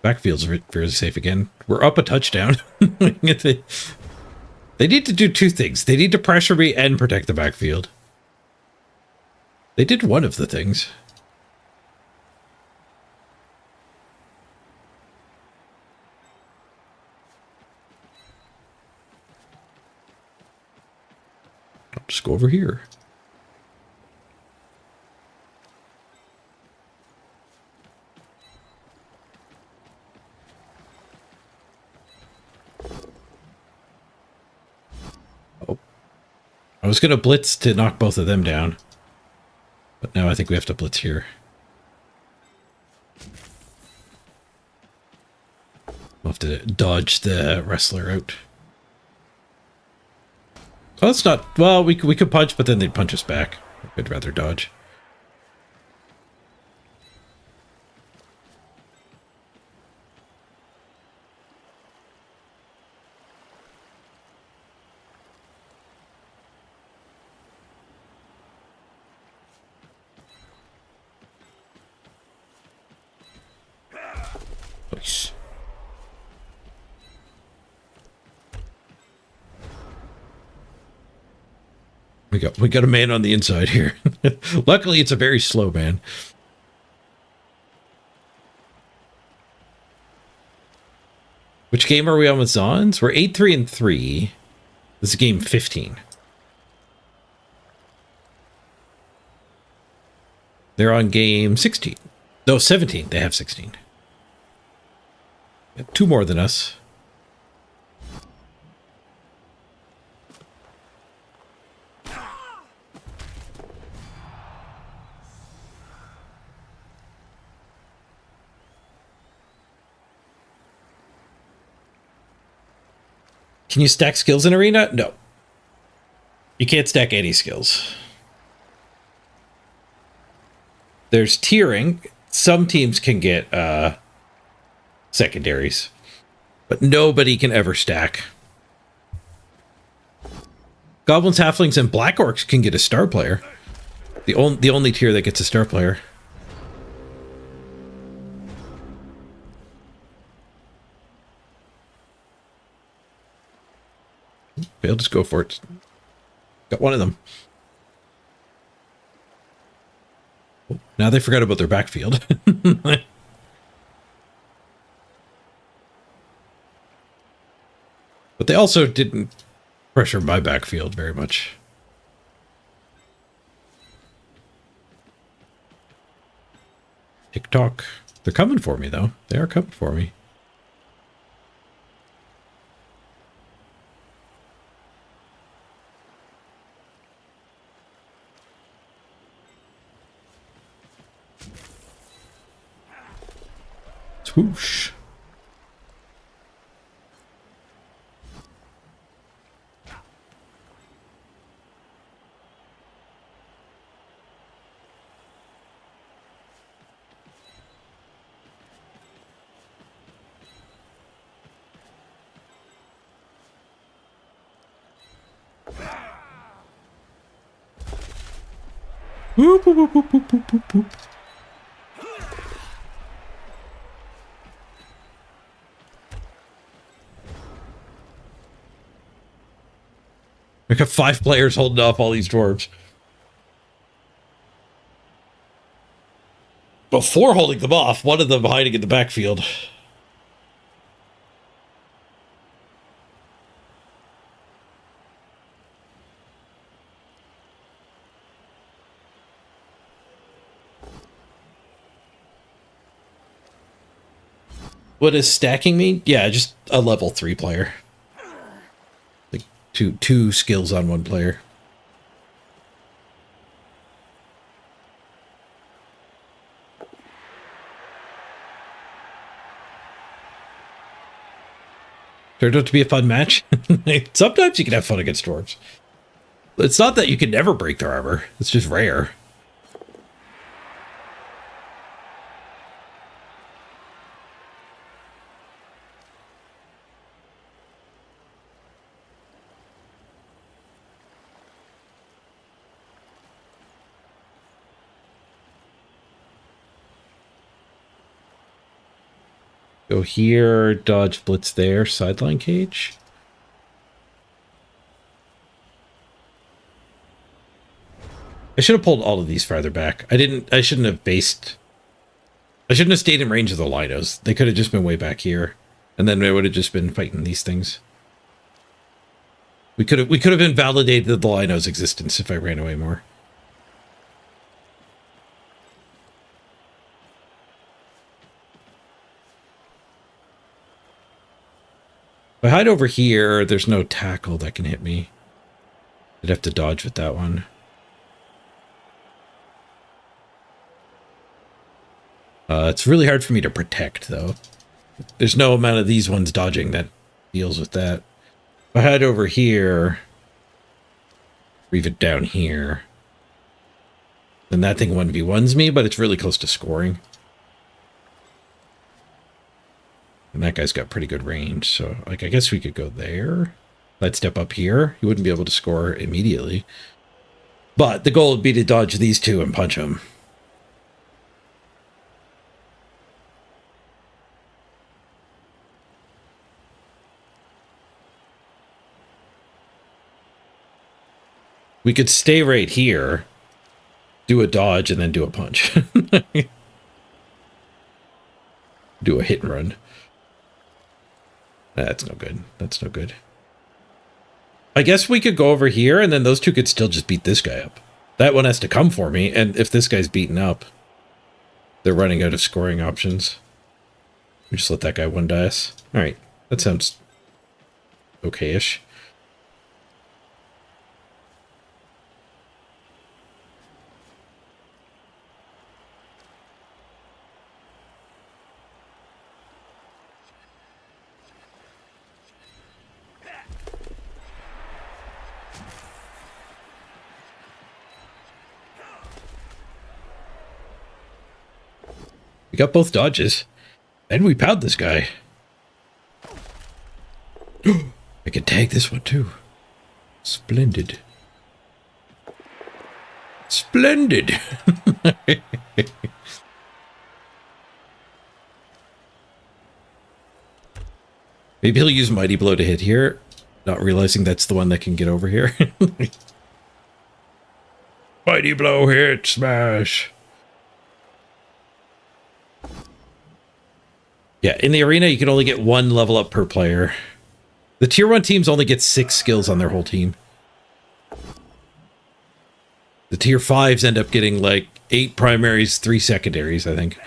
Backfield's very safe again. We're up a touchdown. They need to do two things. They need to pressure me and protect the backfield. They did one of the things. I'll just go over here. I was going to blitz to knock both of them down. But now I think we have to blitz here. We'll have to dodge the wrestler out. Oh, that's not... Well, we could punch, but then they'd punch us back. I'd rather dodge. Nice. We got a man on the inside here. Luckily, it's a very slow man. Which game are we on with Zons? We're 8-3-3. This is game 15. They're on game 16. No, 17. They have 16. Two more than us. Can you stack skills in Arena? No. You can't stack any skills. There's tiering. Some teams can get secondaries, but nobody can ever stack. Goblins, Halflings, and Black Orcs can get a star player. The only tier that gets a star player. Okay, I'll just go for it. Got one of them. Oh, now they forgot about their backfield. But they also didn't pressure my backfield very much. TikTok. They're coming for me, though. They are coming for me. Swoosh. Boop, boop, boop, boop, boop, boop, boop, boop. I got 5 players holding off all these dwarves. Before holding them off, one of them hiding in the backfield. What does stacking mean? Yeah, just a level 3 player. Like two skills on one player. Turned out to be a fun match. Sometimes you can have fun against dwarves. It's not that you can never break their armor. It's just rare. Go here, dodge blitz there, sideline cage. I should have pulled all of these farther back. I shouldn't have stayed in range of the Linos. They could have just been way back here. And then we would have just been fighting these things. We could have invalidated the Linos' existence if I ran away more. If I hide over here, there's no tackle that can hit me. I'd have to dodge with that one. It's really hard for me to protect, though. There's no amount of these ones dodging that deals with that. If I hide over here, or even down here, then that thing 1v1s me, but it's really close to scoring. And that guy's got pretty good range, so like I guess we could go there. I'd step up here. He wouldn't be able to score immediately. But the goal would be to dodge these two and punch them. We could stay right here, do a dodge, and then do a punch. Do a hit and run. That's no good. That's no good. I guess we could go over here, and then those two could still just beat this guy up. That one has to come for me, and if this guy's beaten up, they're running out of scoring options. We just let that guy one dice. All right, that sounds okay-ish. We got both dodges. And we pound this guy. I can tag this one too. Splendid. Splendid. Maybe he'll use Mighty Blow to hit here, not realizing that's the one that can get over here. Mighty Blow hit, smash. Yeah, in the arena, you can only get 1 level up per player. The tier 1 teams only get 6 skills on their whole team. The tier 5s end up getting like 8 primaries, 3 secondaries, I think.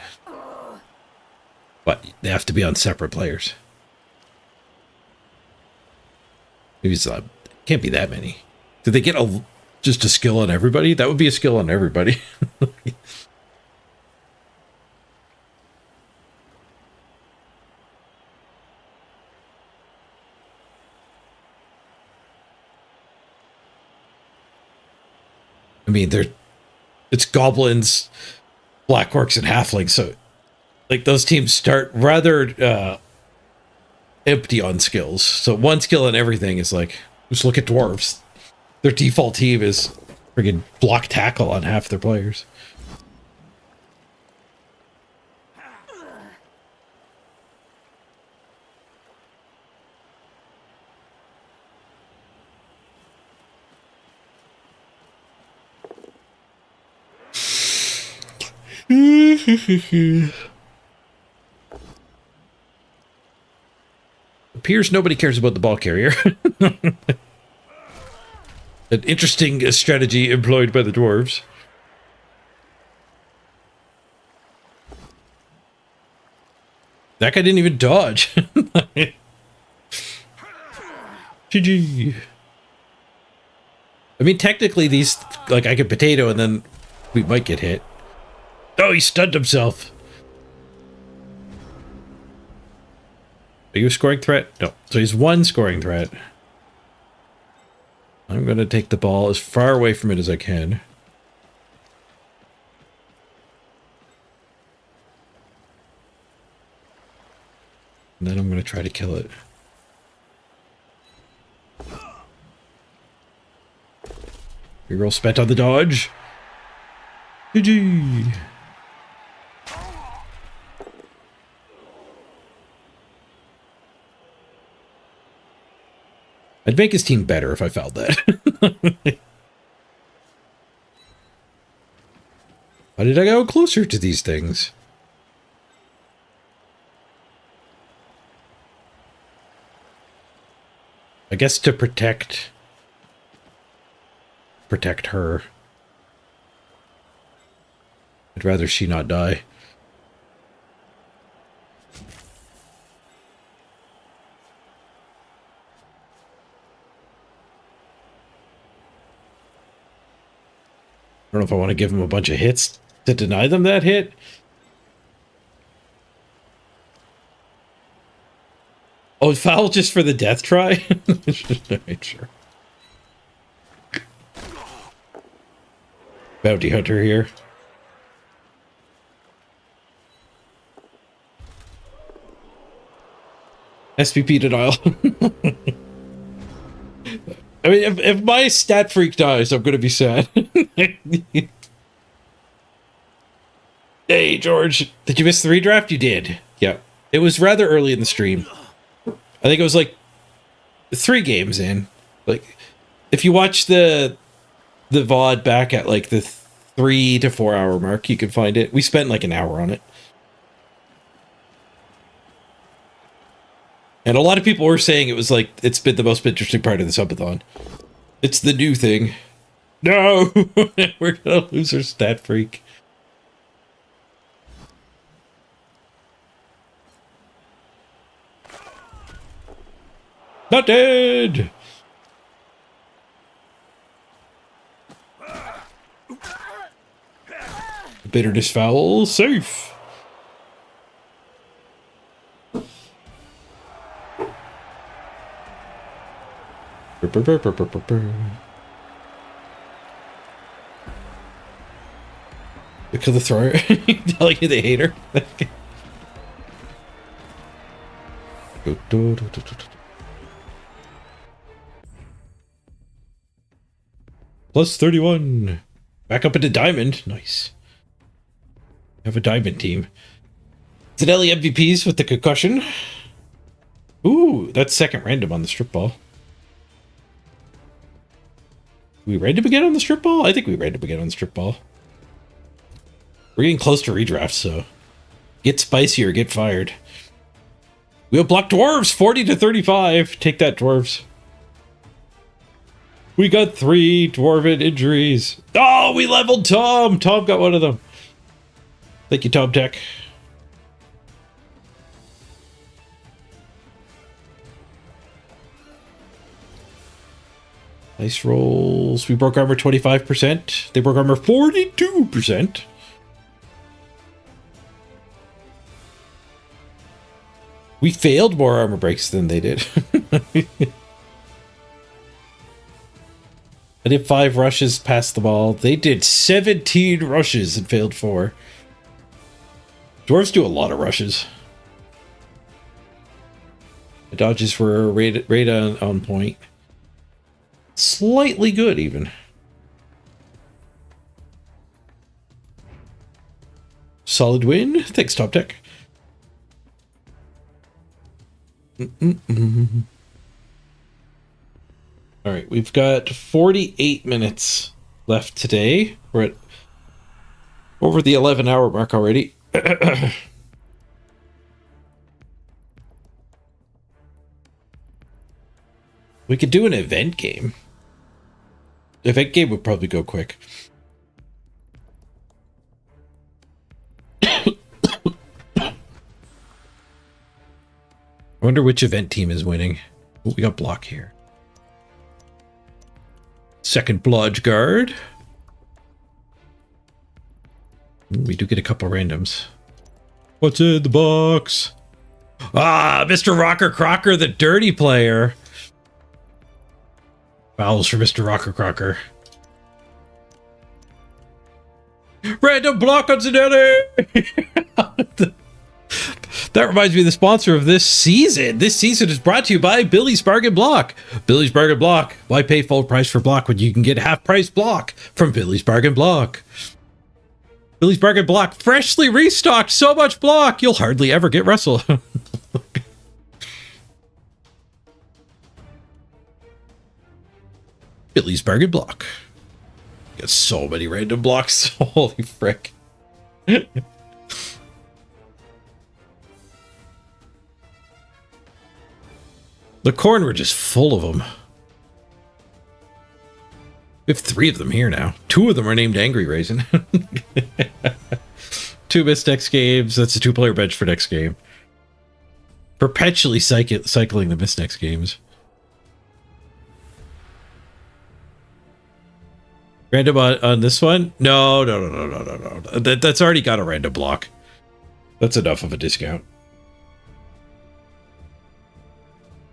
But they have to be on separate players. Maybe it's can't be that many. Did they get just a skill on everybody? That would be a skill on everybody. I mean, it's goblins, black orcs, and halflings, so like those teams start rather empty on skills. So 1 skill on everything is like, just look at dwarves. Their default team is Friggin' block tackle on half their players. Appears nobody cares about the ball carrier. An interesting strategy employed by the dwarves. That guy didn't even dodge. GG. I mean, technically these, like, I could potato and then we might get hit. Oh, he stunned himself. Are you a scoring threat? No. So he's one scoring threat. I'm going to take the ball as far away from it as I can. And then I'm going to try to kill it. Reroll spent on the dodge. GG. I'd make his team better if I fouled that. Why did I go closer to these things? I guess to protect her. I'd rather she not die. I don't know if I want to give him a bunch of hits to deny them that hit. Oh, foul just for the death try? Alright, sure. Bounty hunter here. SPP denial. I mean, if my stat freak dies, I'm going to be sad. Hey, George. Did you miss the redraft? You did. Yeah. It was rather early in the stream. I think it was like 3 games in. Like, if you watch the VOD back at like the 3 to 4 hour mark, you can find it. We spent like an hour on it. And a lot of people were saying it was like, it's been the most interesting part of the subathon. It's the new thing. No! We're gonna lose our stat freak. Not dead! Bitterness foul, safe! Look at the thrower telling you they hate her. Plus 31. Back up into diamond. Nice. Have a diamond team. Zanelli MVPs with the concussion. Ooh, that's second random on the strip ball. We random again on the strip ball? I think we random again on the strip ball. We're getting close to redraft, so get spicy or get fired. We'll block dwarves 40 to 35. Take that, dwarves. We got 3 dwarven injuries. Oh, we leveled Tom. Tom got one of them. Thank you, Tom Tech. Nice rolls. We broke armor 25%. They broke armor 42%. We failed more armor breaks than they did. I did 5 rushes past the ball. They did 17 rushes and failed 4. Dwarves do a lot of rushes. The dodges were right on point. Slightly good, even. Solid win. Thanks, Top Tech. All right, we've got 48 minutes left today. We're at over the 11-hour mark already. We could do an event game. Event game would probably go quick. I wonder which event team is winning. Oh, we got block here. Second Blodge Guard. We do get a couple randoms. What's in the box? Ah, Mr. Rocker Crocker, the dirty player. Fouls for Mr. Rocker Crocker. Random block on Zanetti! That reminds me of the sponsor of this season. This season is brought to you by Billy's Bargain Block. Billy's Bargain Block. Why pay full price for block when you can get half price block from Billy's Bargain Block? Billy's Bargain Block. Freshly restocked. So much block. You'll hardly ever get Russell. Billy's Bargain Block. Got so many random blocks. Holy frick. The corn were just full of them. We have 3 of them here now. 2 of them are named Angry Raisin. 2 missed next games. That's a 2-player bench for next game. Perpetually cycling the missed next games. Random on this one? No. That's already got a random block. That's enough of a discount.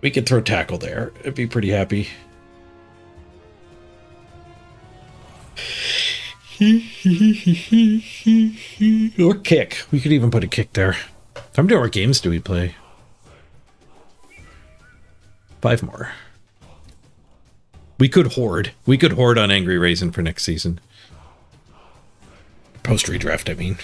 We could throw tackle there. I'd be pretty happy. Or kick. We could even put a kick there. How many more games do we play? 5 more. We could hoard. We could hoard on Angry Raisin for next season. Post redraft, I mean.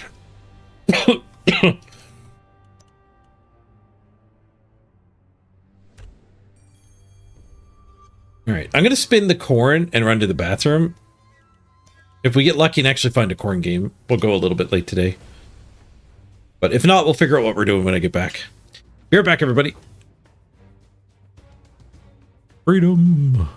All right, I'm going to spin the corn and run to the bathroom. If we get lucky and actually find a corn game, we'll go a little bit late today. But if not, we'll figure out what we're doing when I get back. Be right back, everybody. Freedom.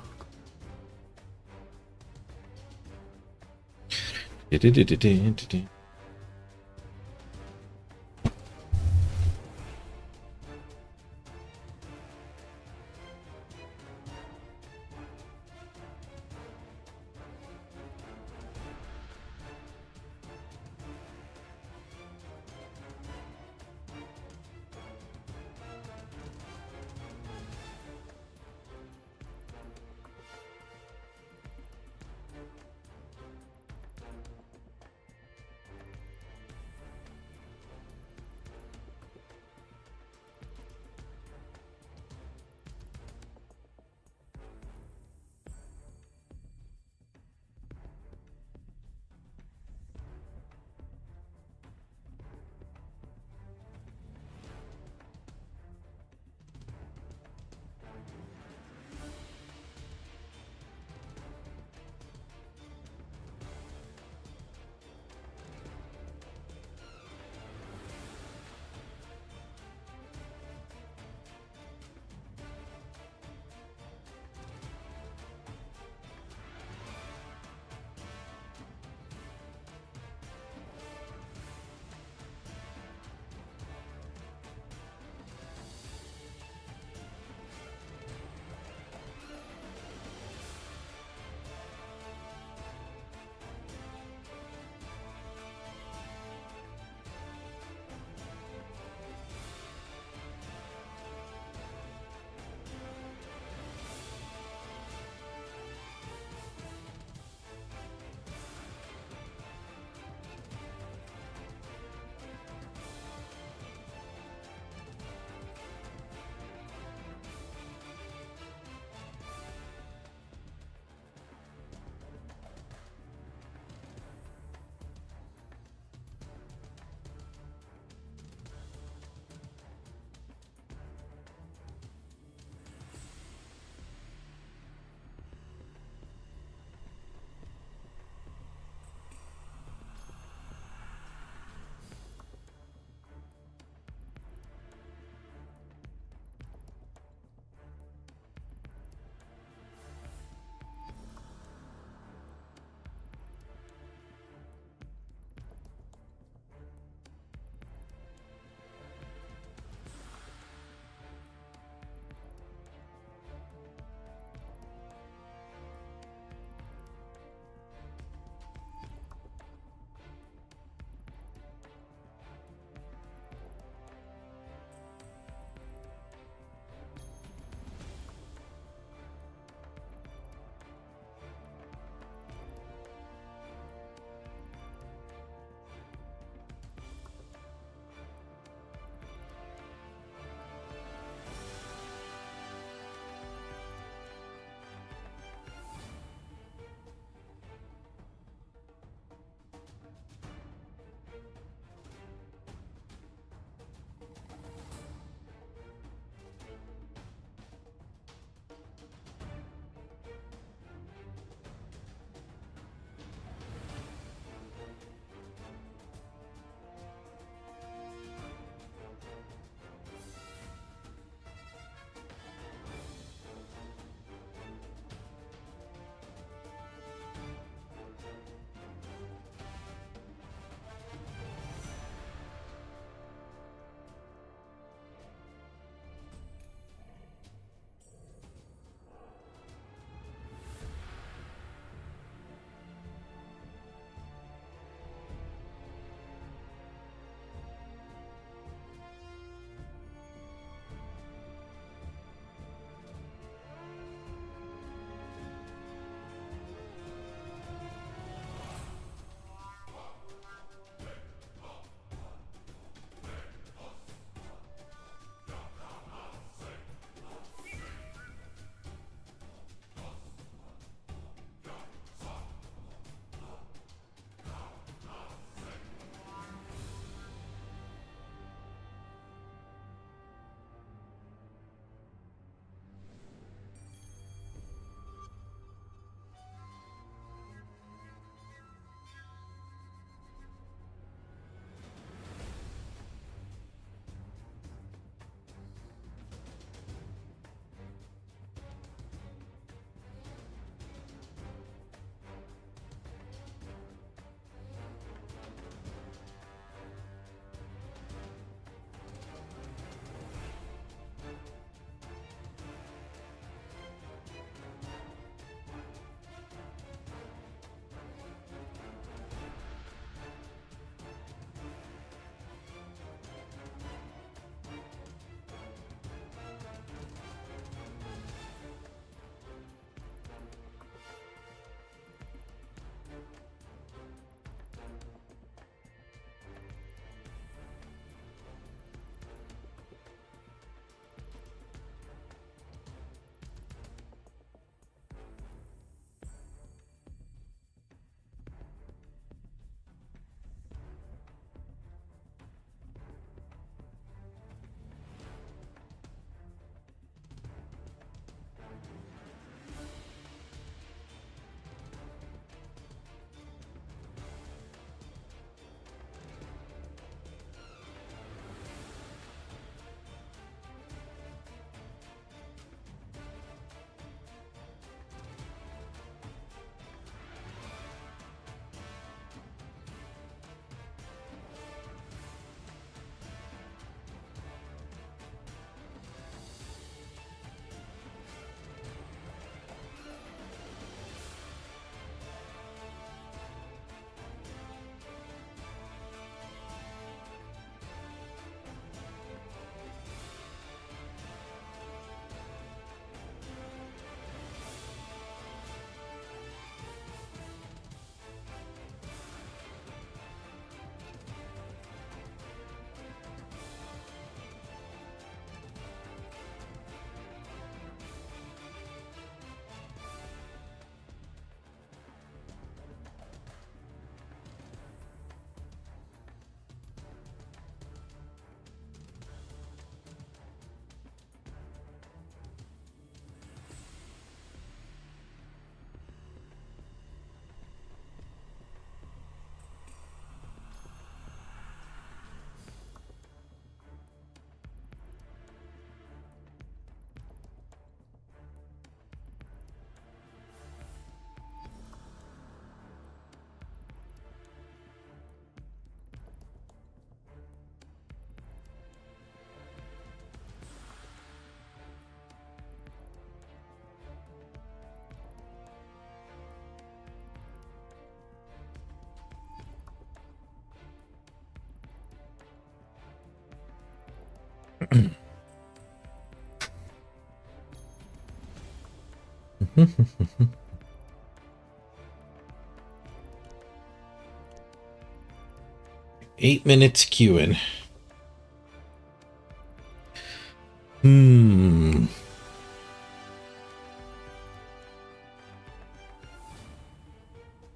8 minutes queuing.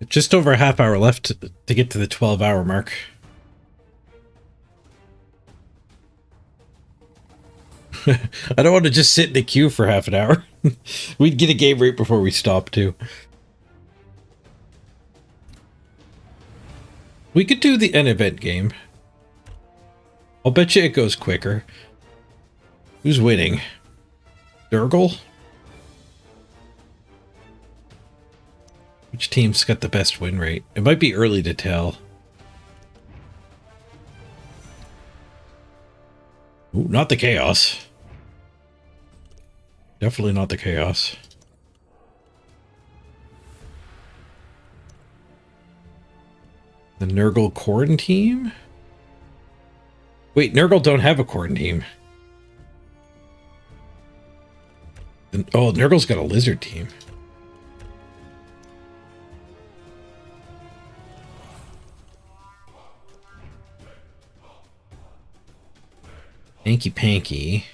Just over a half hour left to get to the 12-hour mark. I don't want to just sit in the queue for half an hour. We'd get a game right before we stop, too. We could do the end event game. I'll bet you it goes quicker. Who's winning? Durgle? Which team's got the best win rate? It might be early to tell. Ooh, not the Chaos. Definitely not the Chaos. The Nurgle KHORNE team? Wait, Nurgle don't have a KHORNE team. Oh, Nurgle's got a lizard team. Hanky Panky.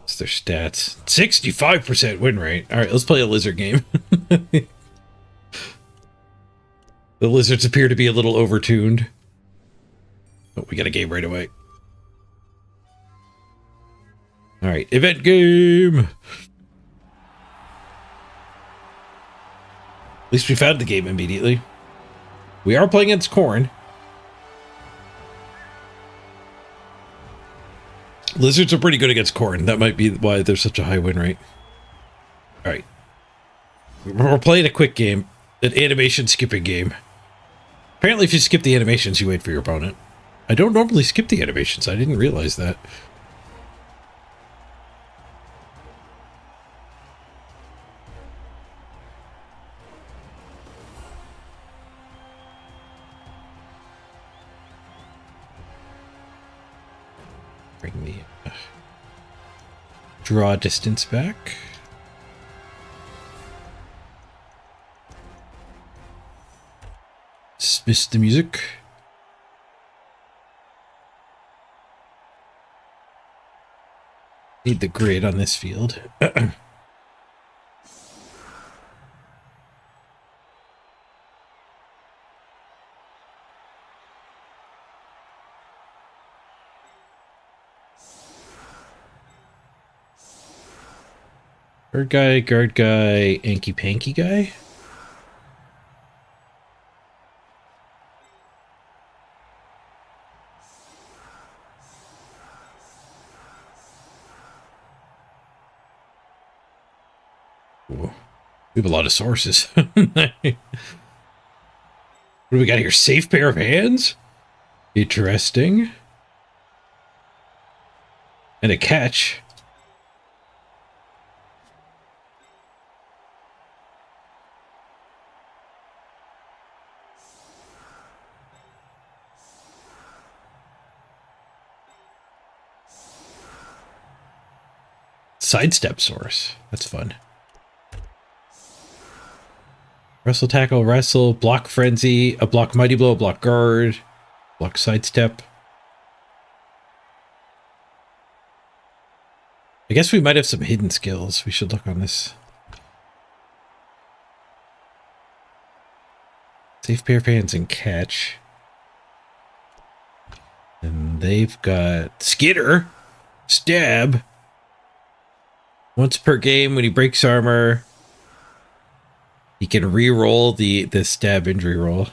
What's their stats? 65% win rate. Alright, let's play a lizard game. The lizards appear to be a little overtuned. Oh, we got a game right away. Alright, event game! At least we found the game immediately. We are playing against KHORNE. Lizards are pretty good against KHORNE. That might be why there's such a high win rate. Alright. We're playing a quick game. An animation skipping game. Apparently if you skip the animations, you wait for your opponent. I don't normally skip the animations. I didn't realize that. Bring the draw distance back. Dismiss the music. Need the grid on this field. Guard guy, Anky Panky guy. Ooh, we have a lot of sources. What do we got here? Safe pair of hands? Interesting. And a catch. Sidestep source. That's fun. Wrestle, tackle, wrestle, block frenzy, a block mighty blow, a block guard, block sidestep. I guess we might have some hidden skills. We should look on this. Safe pair of hands and catch. And they've got Skitter, stab. Once per game when he breaks armor, he can re-roll the stab injury roll.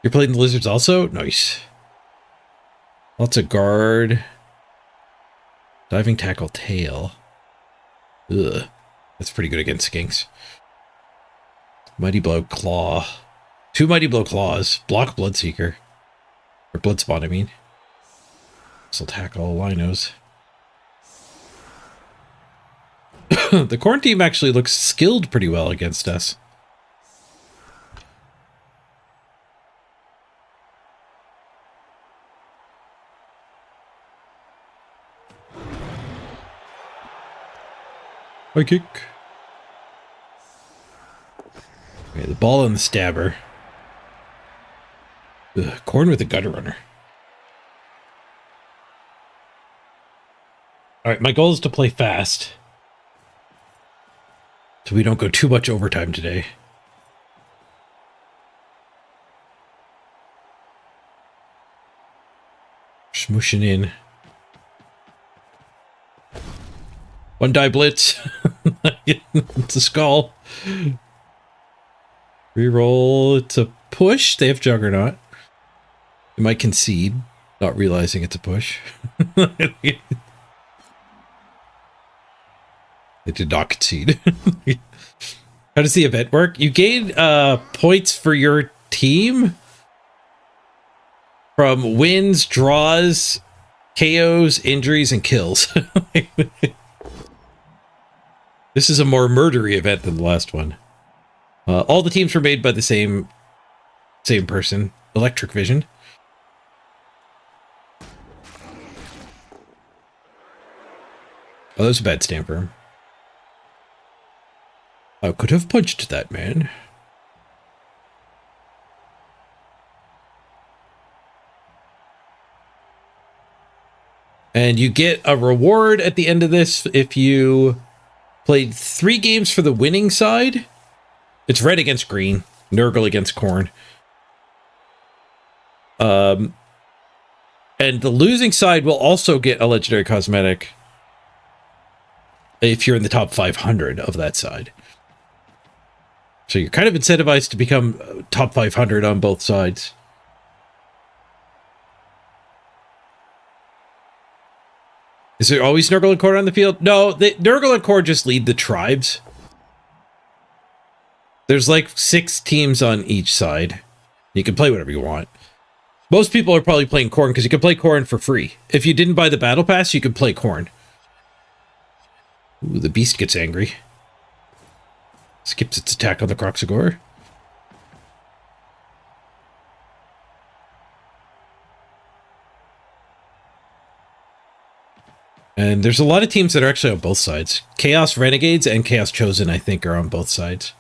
You're playing the lizards also? Nice. Lots of guard. Diving tackle tail. Ugh. That's pretty good against skinks. Mighty blow claw. 2 mighty blow claws. Block bloodseeker. Or Bloodspawn, I mean. This'll tackle Linos. The Khorne team actually looks skilled pretty well against us. High kick. Okay, the ball and the stabber. Ugh, Khorne with a gutter runner. Alright, my goal is to play fast. So we don't go too much overtime today. Smooshing in. One die blitz. It's a skull. Reroll. It's a push. They have Juggernaut. They might concede, not realizing it's a push. They did not concede. How does the event work? You gain points for your team from wins, draws, KOs, injuries, and kills. This is a more murdery event than the last one. All the teams were made by the same person, Electric Vision. Oh, that's a bad stamper. I could have punched that man. And you get a reward at the end of this if you played 3 games for the winning side. It's red against green, Nurgle against Khorne. And the losing side will also get a legendary cosmetic if you're in the top 500 of that side. So you're kind of incentivized to become top 500 on both sides. Is there always Nurgle and Khorne on the field? No, Nurgle and Khorne just lead the tribes. There's like 6 teams on each side. You can play whatever you want. Most people are probably playing Khorne because you can play Khorne for free. If you didn't buy the battle pass, you could play Khorne. Ooh, the beast gets angry. Skips its attack on the Croxagore. And there's a lot of teams that are actually on both sides. Chaos Renegades and Chaos Chosen, I think, are on both sides.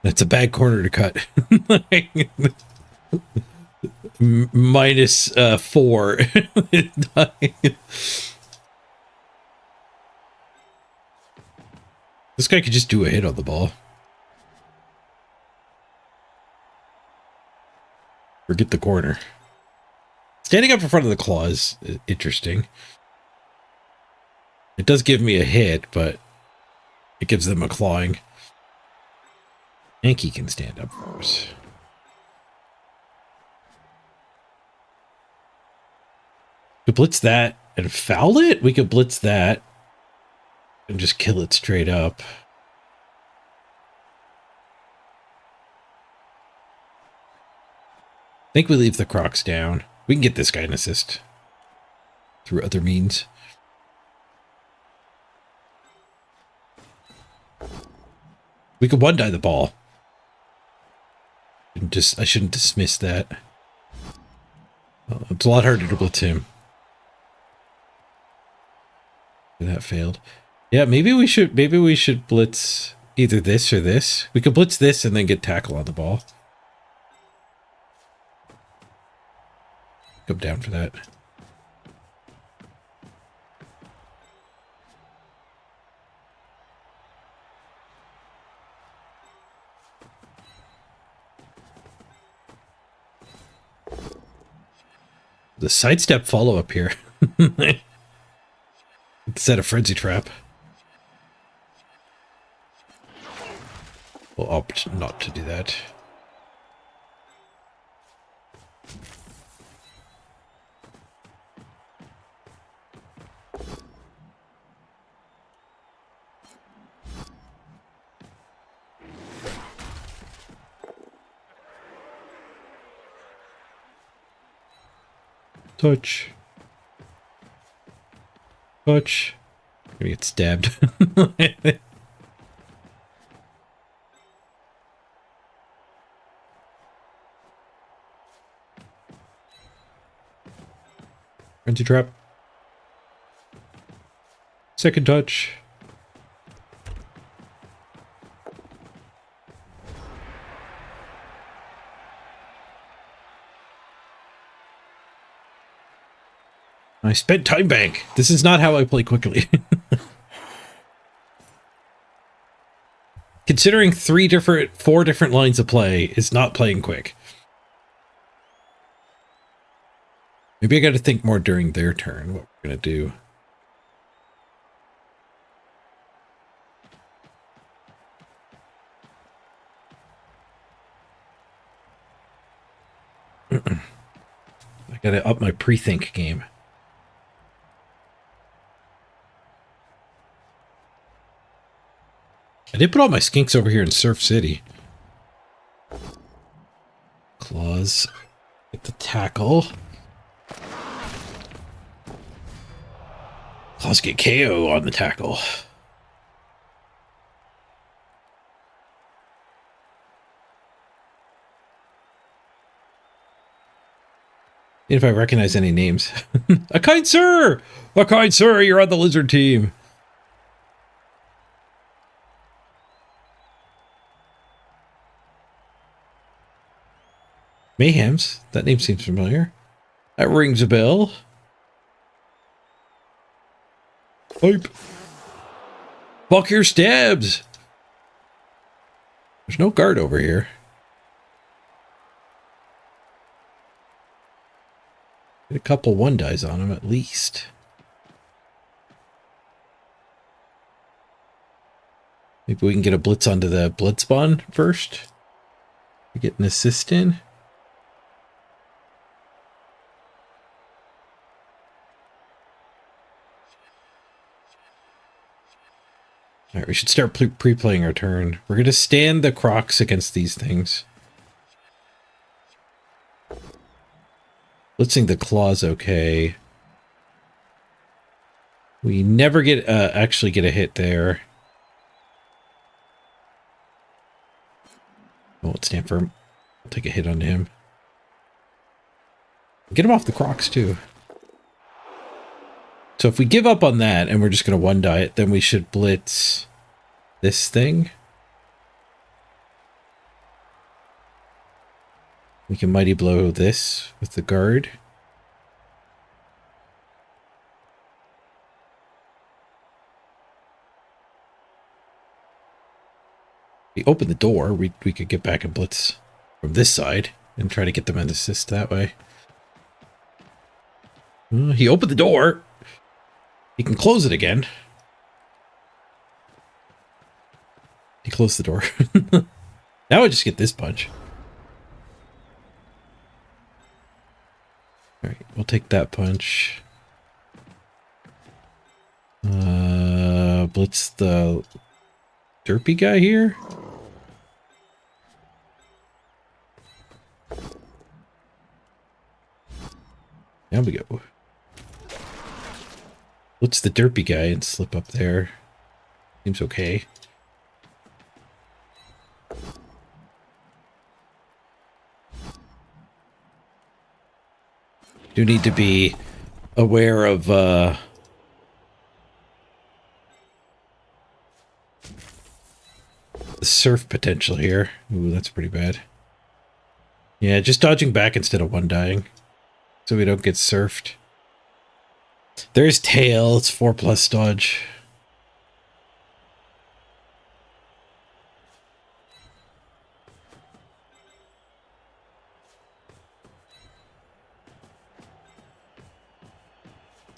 That's a bad corner to cut. Minus 4. This guy could just do a hit on the ball. Forget the corner. Standing up in front of the claw is interesting. It does give me a hit, but it gives them a clawing. Yankee can stand up for us. We could blitz that and foul it? We could blitz that and just kill it straight up. I think we leave the Crocs down. We can get this guy an assist through other means. We could one-die the ball. I shouldn't dismiss that. Well, it's a lot harder to blitz him. That failed. Yeah, maybe we should blitz either this or this. We could blitz this and then get tackle on the ball. Go down for that. The sidestep follow-up here. Set a frenzy trap. We'll opt not to do that. Touch. Touch. I'm gonna get stabbed. Frenzy trap. Second touch. I spent time bank. This is not how I play quickly. Considering 4 different lines of play is not playing quick. Maybe I got to think more during their turn what we're going to do. I got to up my pre-think game. I did put all my skinks over here in Surf City. Claws. Get the tackle. Claws get KO on the tackle. If I recognize any names. A kind sir! A kind sir, you're on the lizard team. Mayhems. That name seems familiar. That rings a bell. Pipe. Fuck your stabs. There's no guard over here. Get a couple 1-dies on him at least. Maybe we can get a blitz onto the blood spawn first. Get an assist in. Alright, we should start pre-playing our turn. We're going to stand the Crocs against these things. Blitzing the Claws okay. We never get actually get a hit there. I won't stand for him. I'll take a hit on him. Get him off the Crocs too. So if we give up on that and we're just going to 1-die it, then we should blitz this thing. We can mighty blow this with the guard. We open the door, we could get back and blitz from this side and try to get them an assist that way. He opened the door. He can close it again. He closed the door. Now I just get this punch. Alright, we'll take that punch. Blitz the derpy guy here. There we go. Blitz the derpy guy and slip up there. Seems okay. Do need to be aware of the surf potential here. Ooh, that's pretty bad. Yeah, just dodging back instead of 1-dying so we don't get surfed. There's tail. It's 4+ dodge.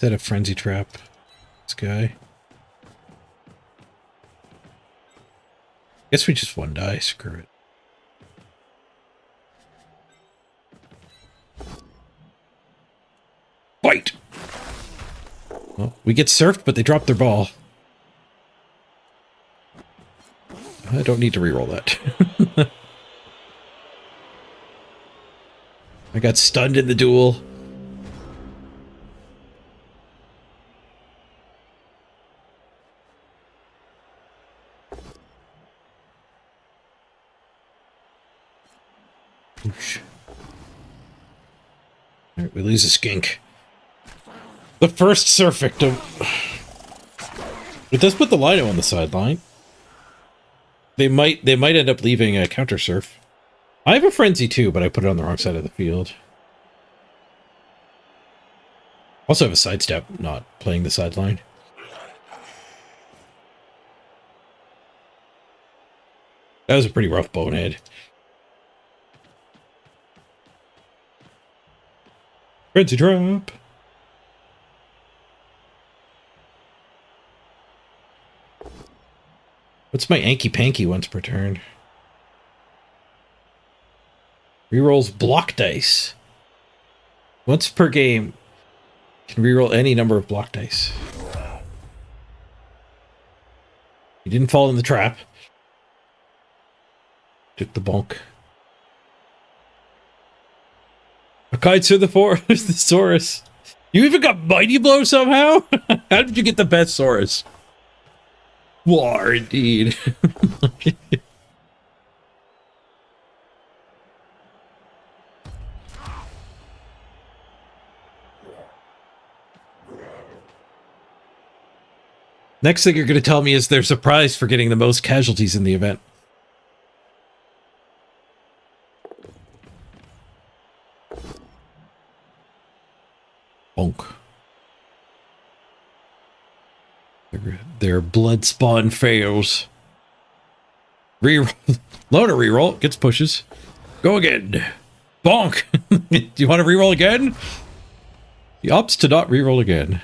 Set a frenzy trap. This guy. Guess we just one die. Screw it. Fight! Well, we get surfed, but they drop their ball. I don't need to reroll that. I got stunned in the duel. Oosh. All right, we lose a skink. The first surf victim. It does put the Lino on the sideline. They might end up leaving a counter surf. I have a frenzy too, but I put it on the wrong side of the field. Also have a sidestep, not playing the sideline. That was a pretty rough bonehead. Frenzy drop. What's my Anky Panky once per turn? Rerolls block dice. Once per game. Can reroll any number of block dice. He didn't fall in the trap. Took the bonk. A kite to the forest, the Saurus. You even got Mighty Blow somehow? How did you get the best Saurus? War, indeed. Next thing you're going to tell me is they're surprised for getting the most casualties in the event. Bonk. Their blood spawn fails. Reroll. Loader reroll. Gets pushes. Go again. Bonk. Do you want to reroll again? He opts to not reroll again.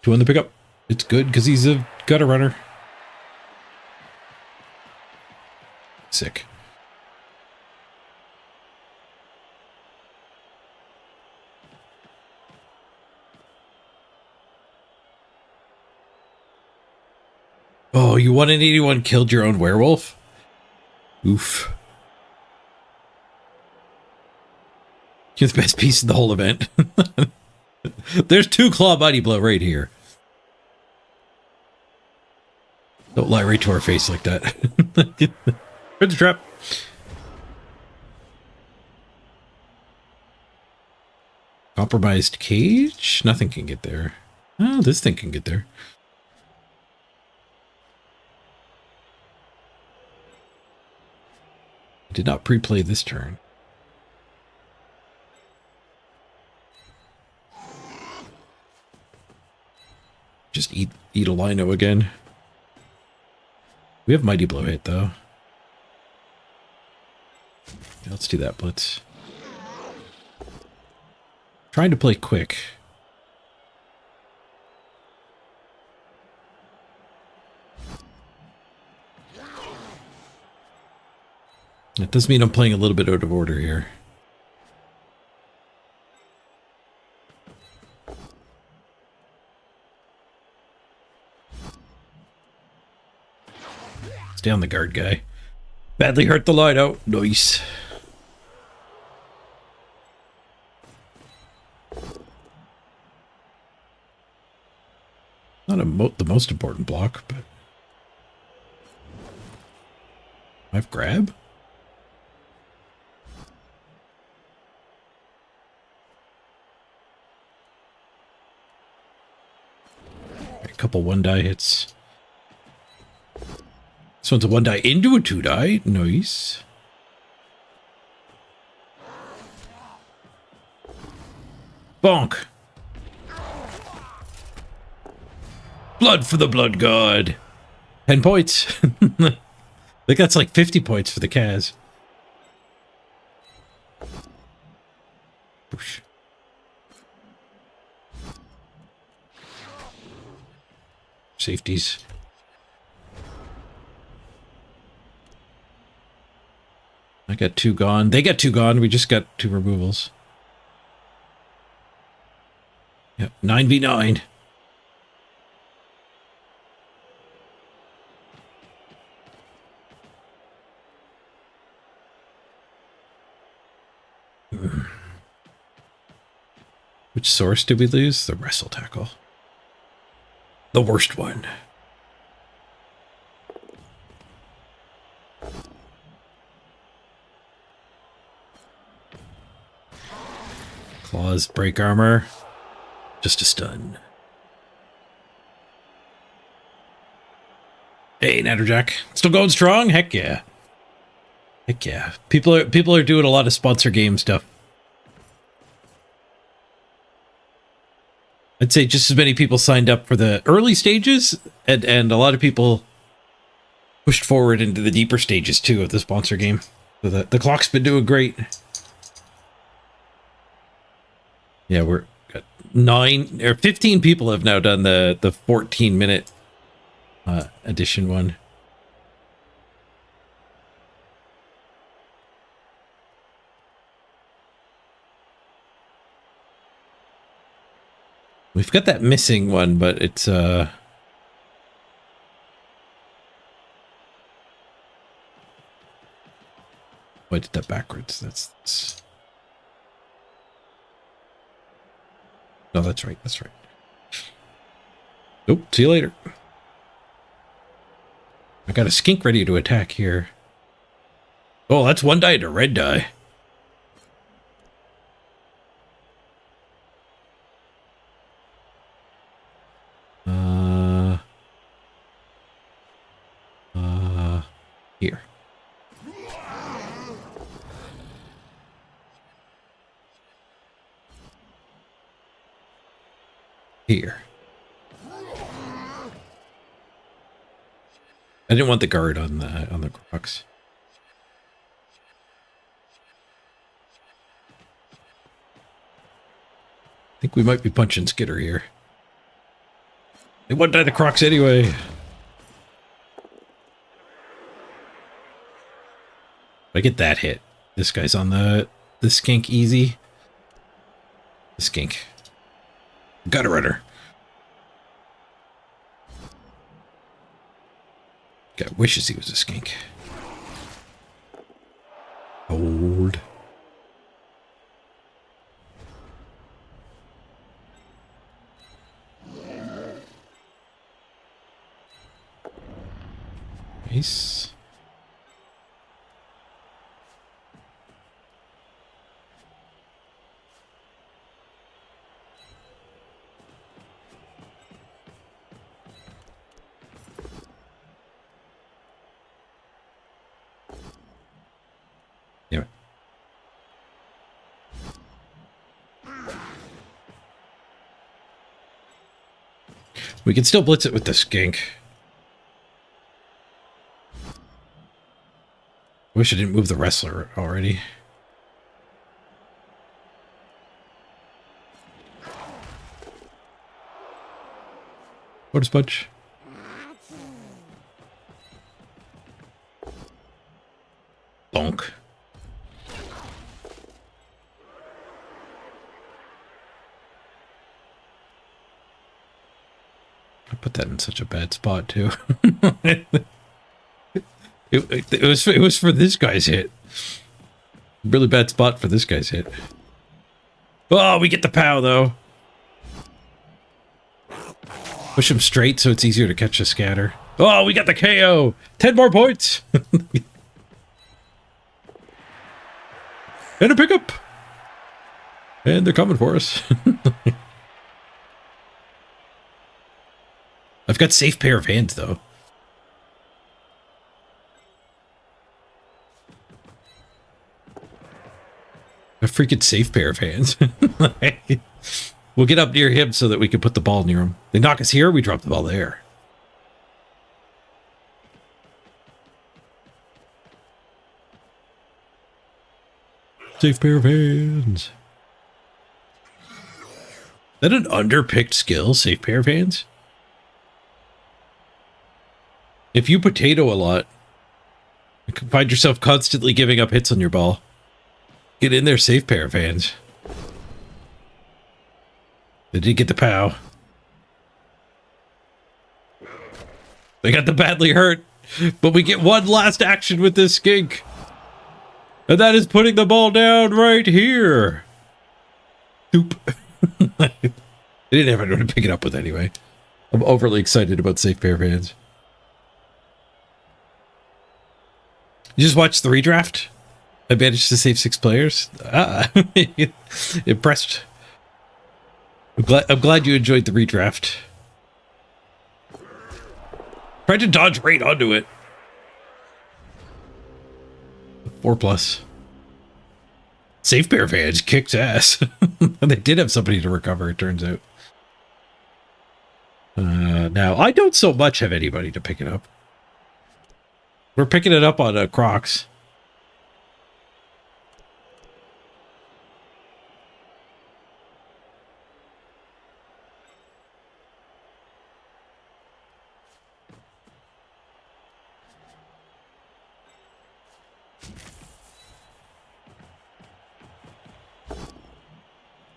2 on the pickup. It's good because he's a gutter runner. Sick. Oh, you 1 in 81 killed your own werewolf? Oof. You're the best piece in the whole event. There's 2 claw mighty blow right here. Don't lie right to our face like that. Frenzy trap. Compromised cage? Nothing can get there. Oh, this thing can get there. Did not pre-play this turn. Just eat a Lino again. We have Mighty Blow hit though. Yeah, let's do that blitz. Trying to play quick. That does mean I'm playing a little bit out of order here. Stay on the guard guy. Badly hurt the line out. Nice. Not the most important block, but I have grab. A couple 1-die hits. This one's a 1-die into a 2-die. Nice. Bonk. Blood for the blood god. 10 points. I think that's like 50 points for the Kaz. Whoosh. Safeties. I got 2 gone. They got 2 gone. We just got 2 removals. Yep, 9v9. Which source did we lose? The wrestle tackle. The worst one. Claws, break armor. Just a stun. Hey, Natterjack. Still going strong? Heck yeah. Heck yeah. People are doing a lot of sponsor game stuff. I'd say just as many people signed up for the early stages, and a lot of people pushed forward into the deeper stages too of the sponsor game. So the clock's been doing great. Yeah, we're got 15 people have now done the 14-minute edition one. We've got that missing one, but it's Why did that backwards? That's No, that's right. That's right. Nope. See you later. I got a skink ready to attack here. Oh, that's 1 die to red die. Here. Here. I didn't want the guard on the crocs. I think we might be punching Skitter here. They won't die the crocs anyway. I get that hit. This guy's on the skink easy. The skink. Gutter runner. Guy wishes he was a skink. Hold. Nice. Yeah. We can still blitz it with the skink. Wish I didn't move the wrestler already. What a sponge. Bonk. I put that in such a bad spot too. It was for this guy's hit. Really bad spot for this guy's hit. Oh, we get the POW though. Push him straight so it's easier to catch a scatter. Oh, we got the KO. 10 more points. And a pickup. And they're coming for us. I've got safe pair of hands though. A freaking safe pair of hands. We'll get up near him so that we can put the ball near him. They knock us here, we drop the ball there. Safe pair of hands. that an underpicked skill, safe pair of hands? If you potato a lot, you can find yourself constantly giving up hits on your ball. Get in there, safe pair of hands. They did get the POW. They got the badly hurt, but we get one last action with this skink. And that is putting the ball down right here. Oop. They didn't have anyone to pick it up with anyway. I'm overly excited about safe pair of hands. You just watched the redraft? I managed to save 6 players. Impressed. I'm glad you enjoyed the redraft. Tried to dodge right onto it. 4+. Safe pair of hands kicks ass. They did have somebody to recover, it turns out. Now, I don't so much have anybody to pick it up. We're picking it up on Crocs.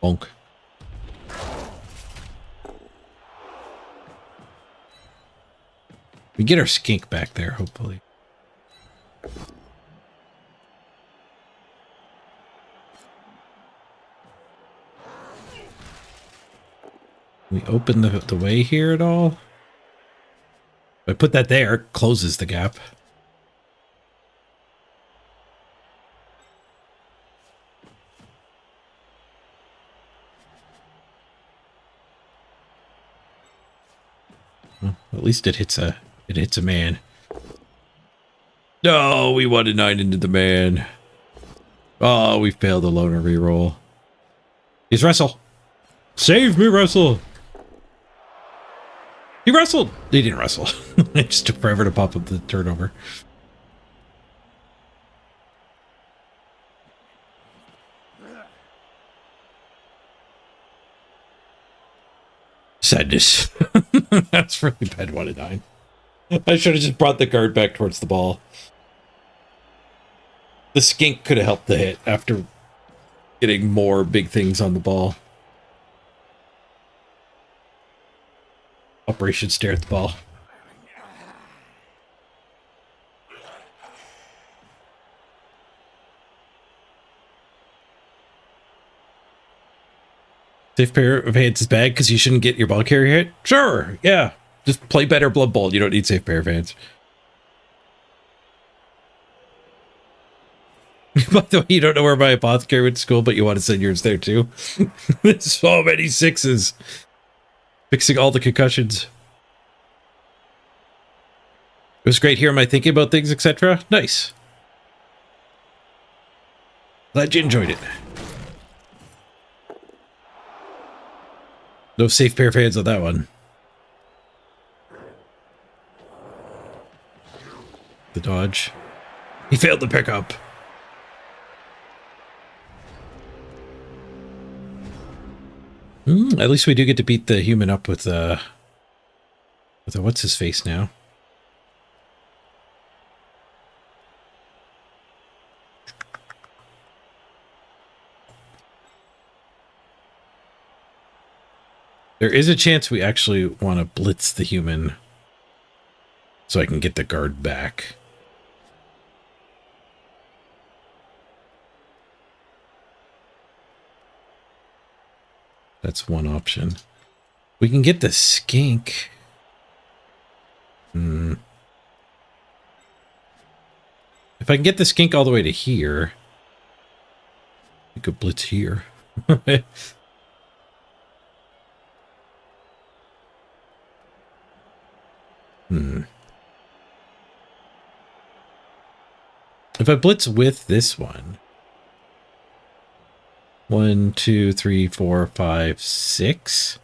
Bonk. We get our skink back there, hopefully. We open the way here at all? If I put that there, it closes the gap. Well, at least it hits a man. No, we won a 9 into the man. Oh, we failed the loner reroll. He's wrestle. Save me, wrestle. He wrestled. He didn't wrestle. It just took forever to pop up the turnover. Sadness. That's really bad. 1 in 9. I should have just brought the guard back towards the ball. The skink could have helped the hit after getting more big things on the ball. Operation stare at the ball. Safe pair of hands is bad because you shouldn't get your ball carrier hit? Sure, yeah. Just play better Blood Bowl. You don't need safe pair of hands. By the way, you don't know where my apothecary went to school, but you want to send yours there too. There's so many 6s. Fixing all the concussions. It was great hearing my thinking about things, etc. Nice. Glad you enjoyed it. No safe pair of hands on that one. The dodge. He failed the pickup. At least we do get to beat the human up with a what's his face now. There is a chance we actually want to blitz the human so I can get the guard back. That's one option. We can get the skink. If I can get the skink all the way to here, we could blitz here. If I blitz with this one, 1, 2, 3, 4, 5, 6.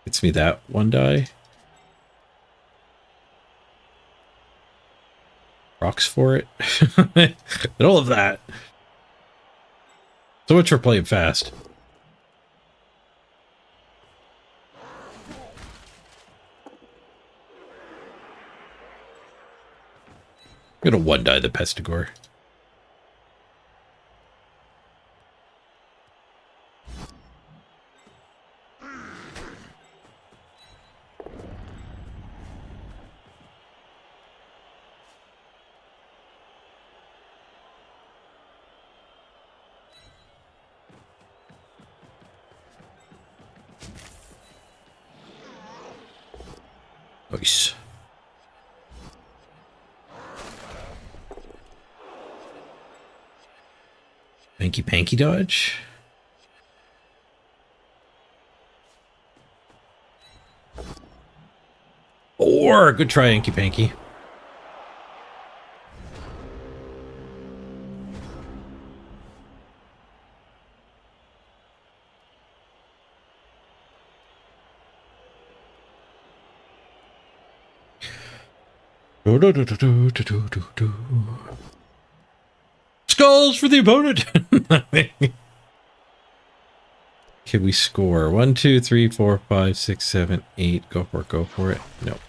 Gets me that 1 die. Rocks for it. And all of that. So much for playing fast. I'm gonna one die the Pestigore. Nice. Hanky panky dodge. Or good try, hanky panky. Skulls for the opponent. Can we score? 1, 2, 3, 4, 5, 6, 7, 8. Go for it. Go for it. Nope.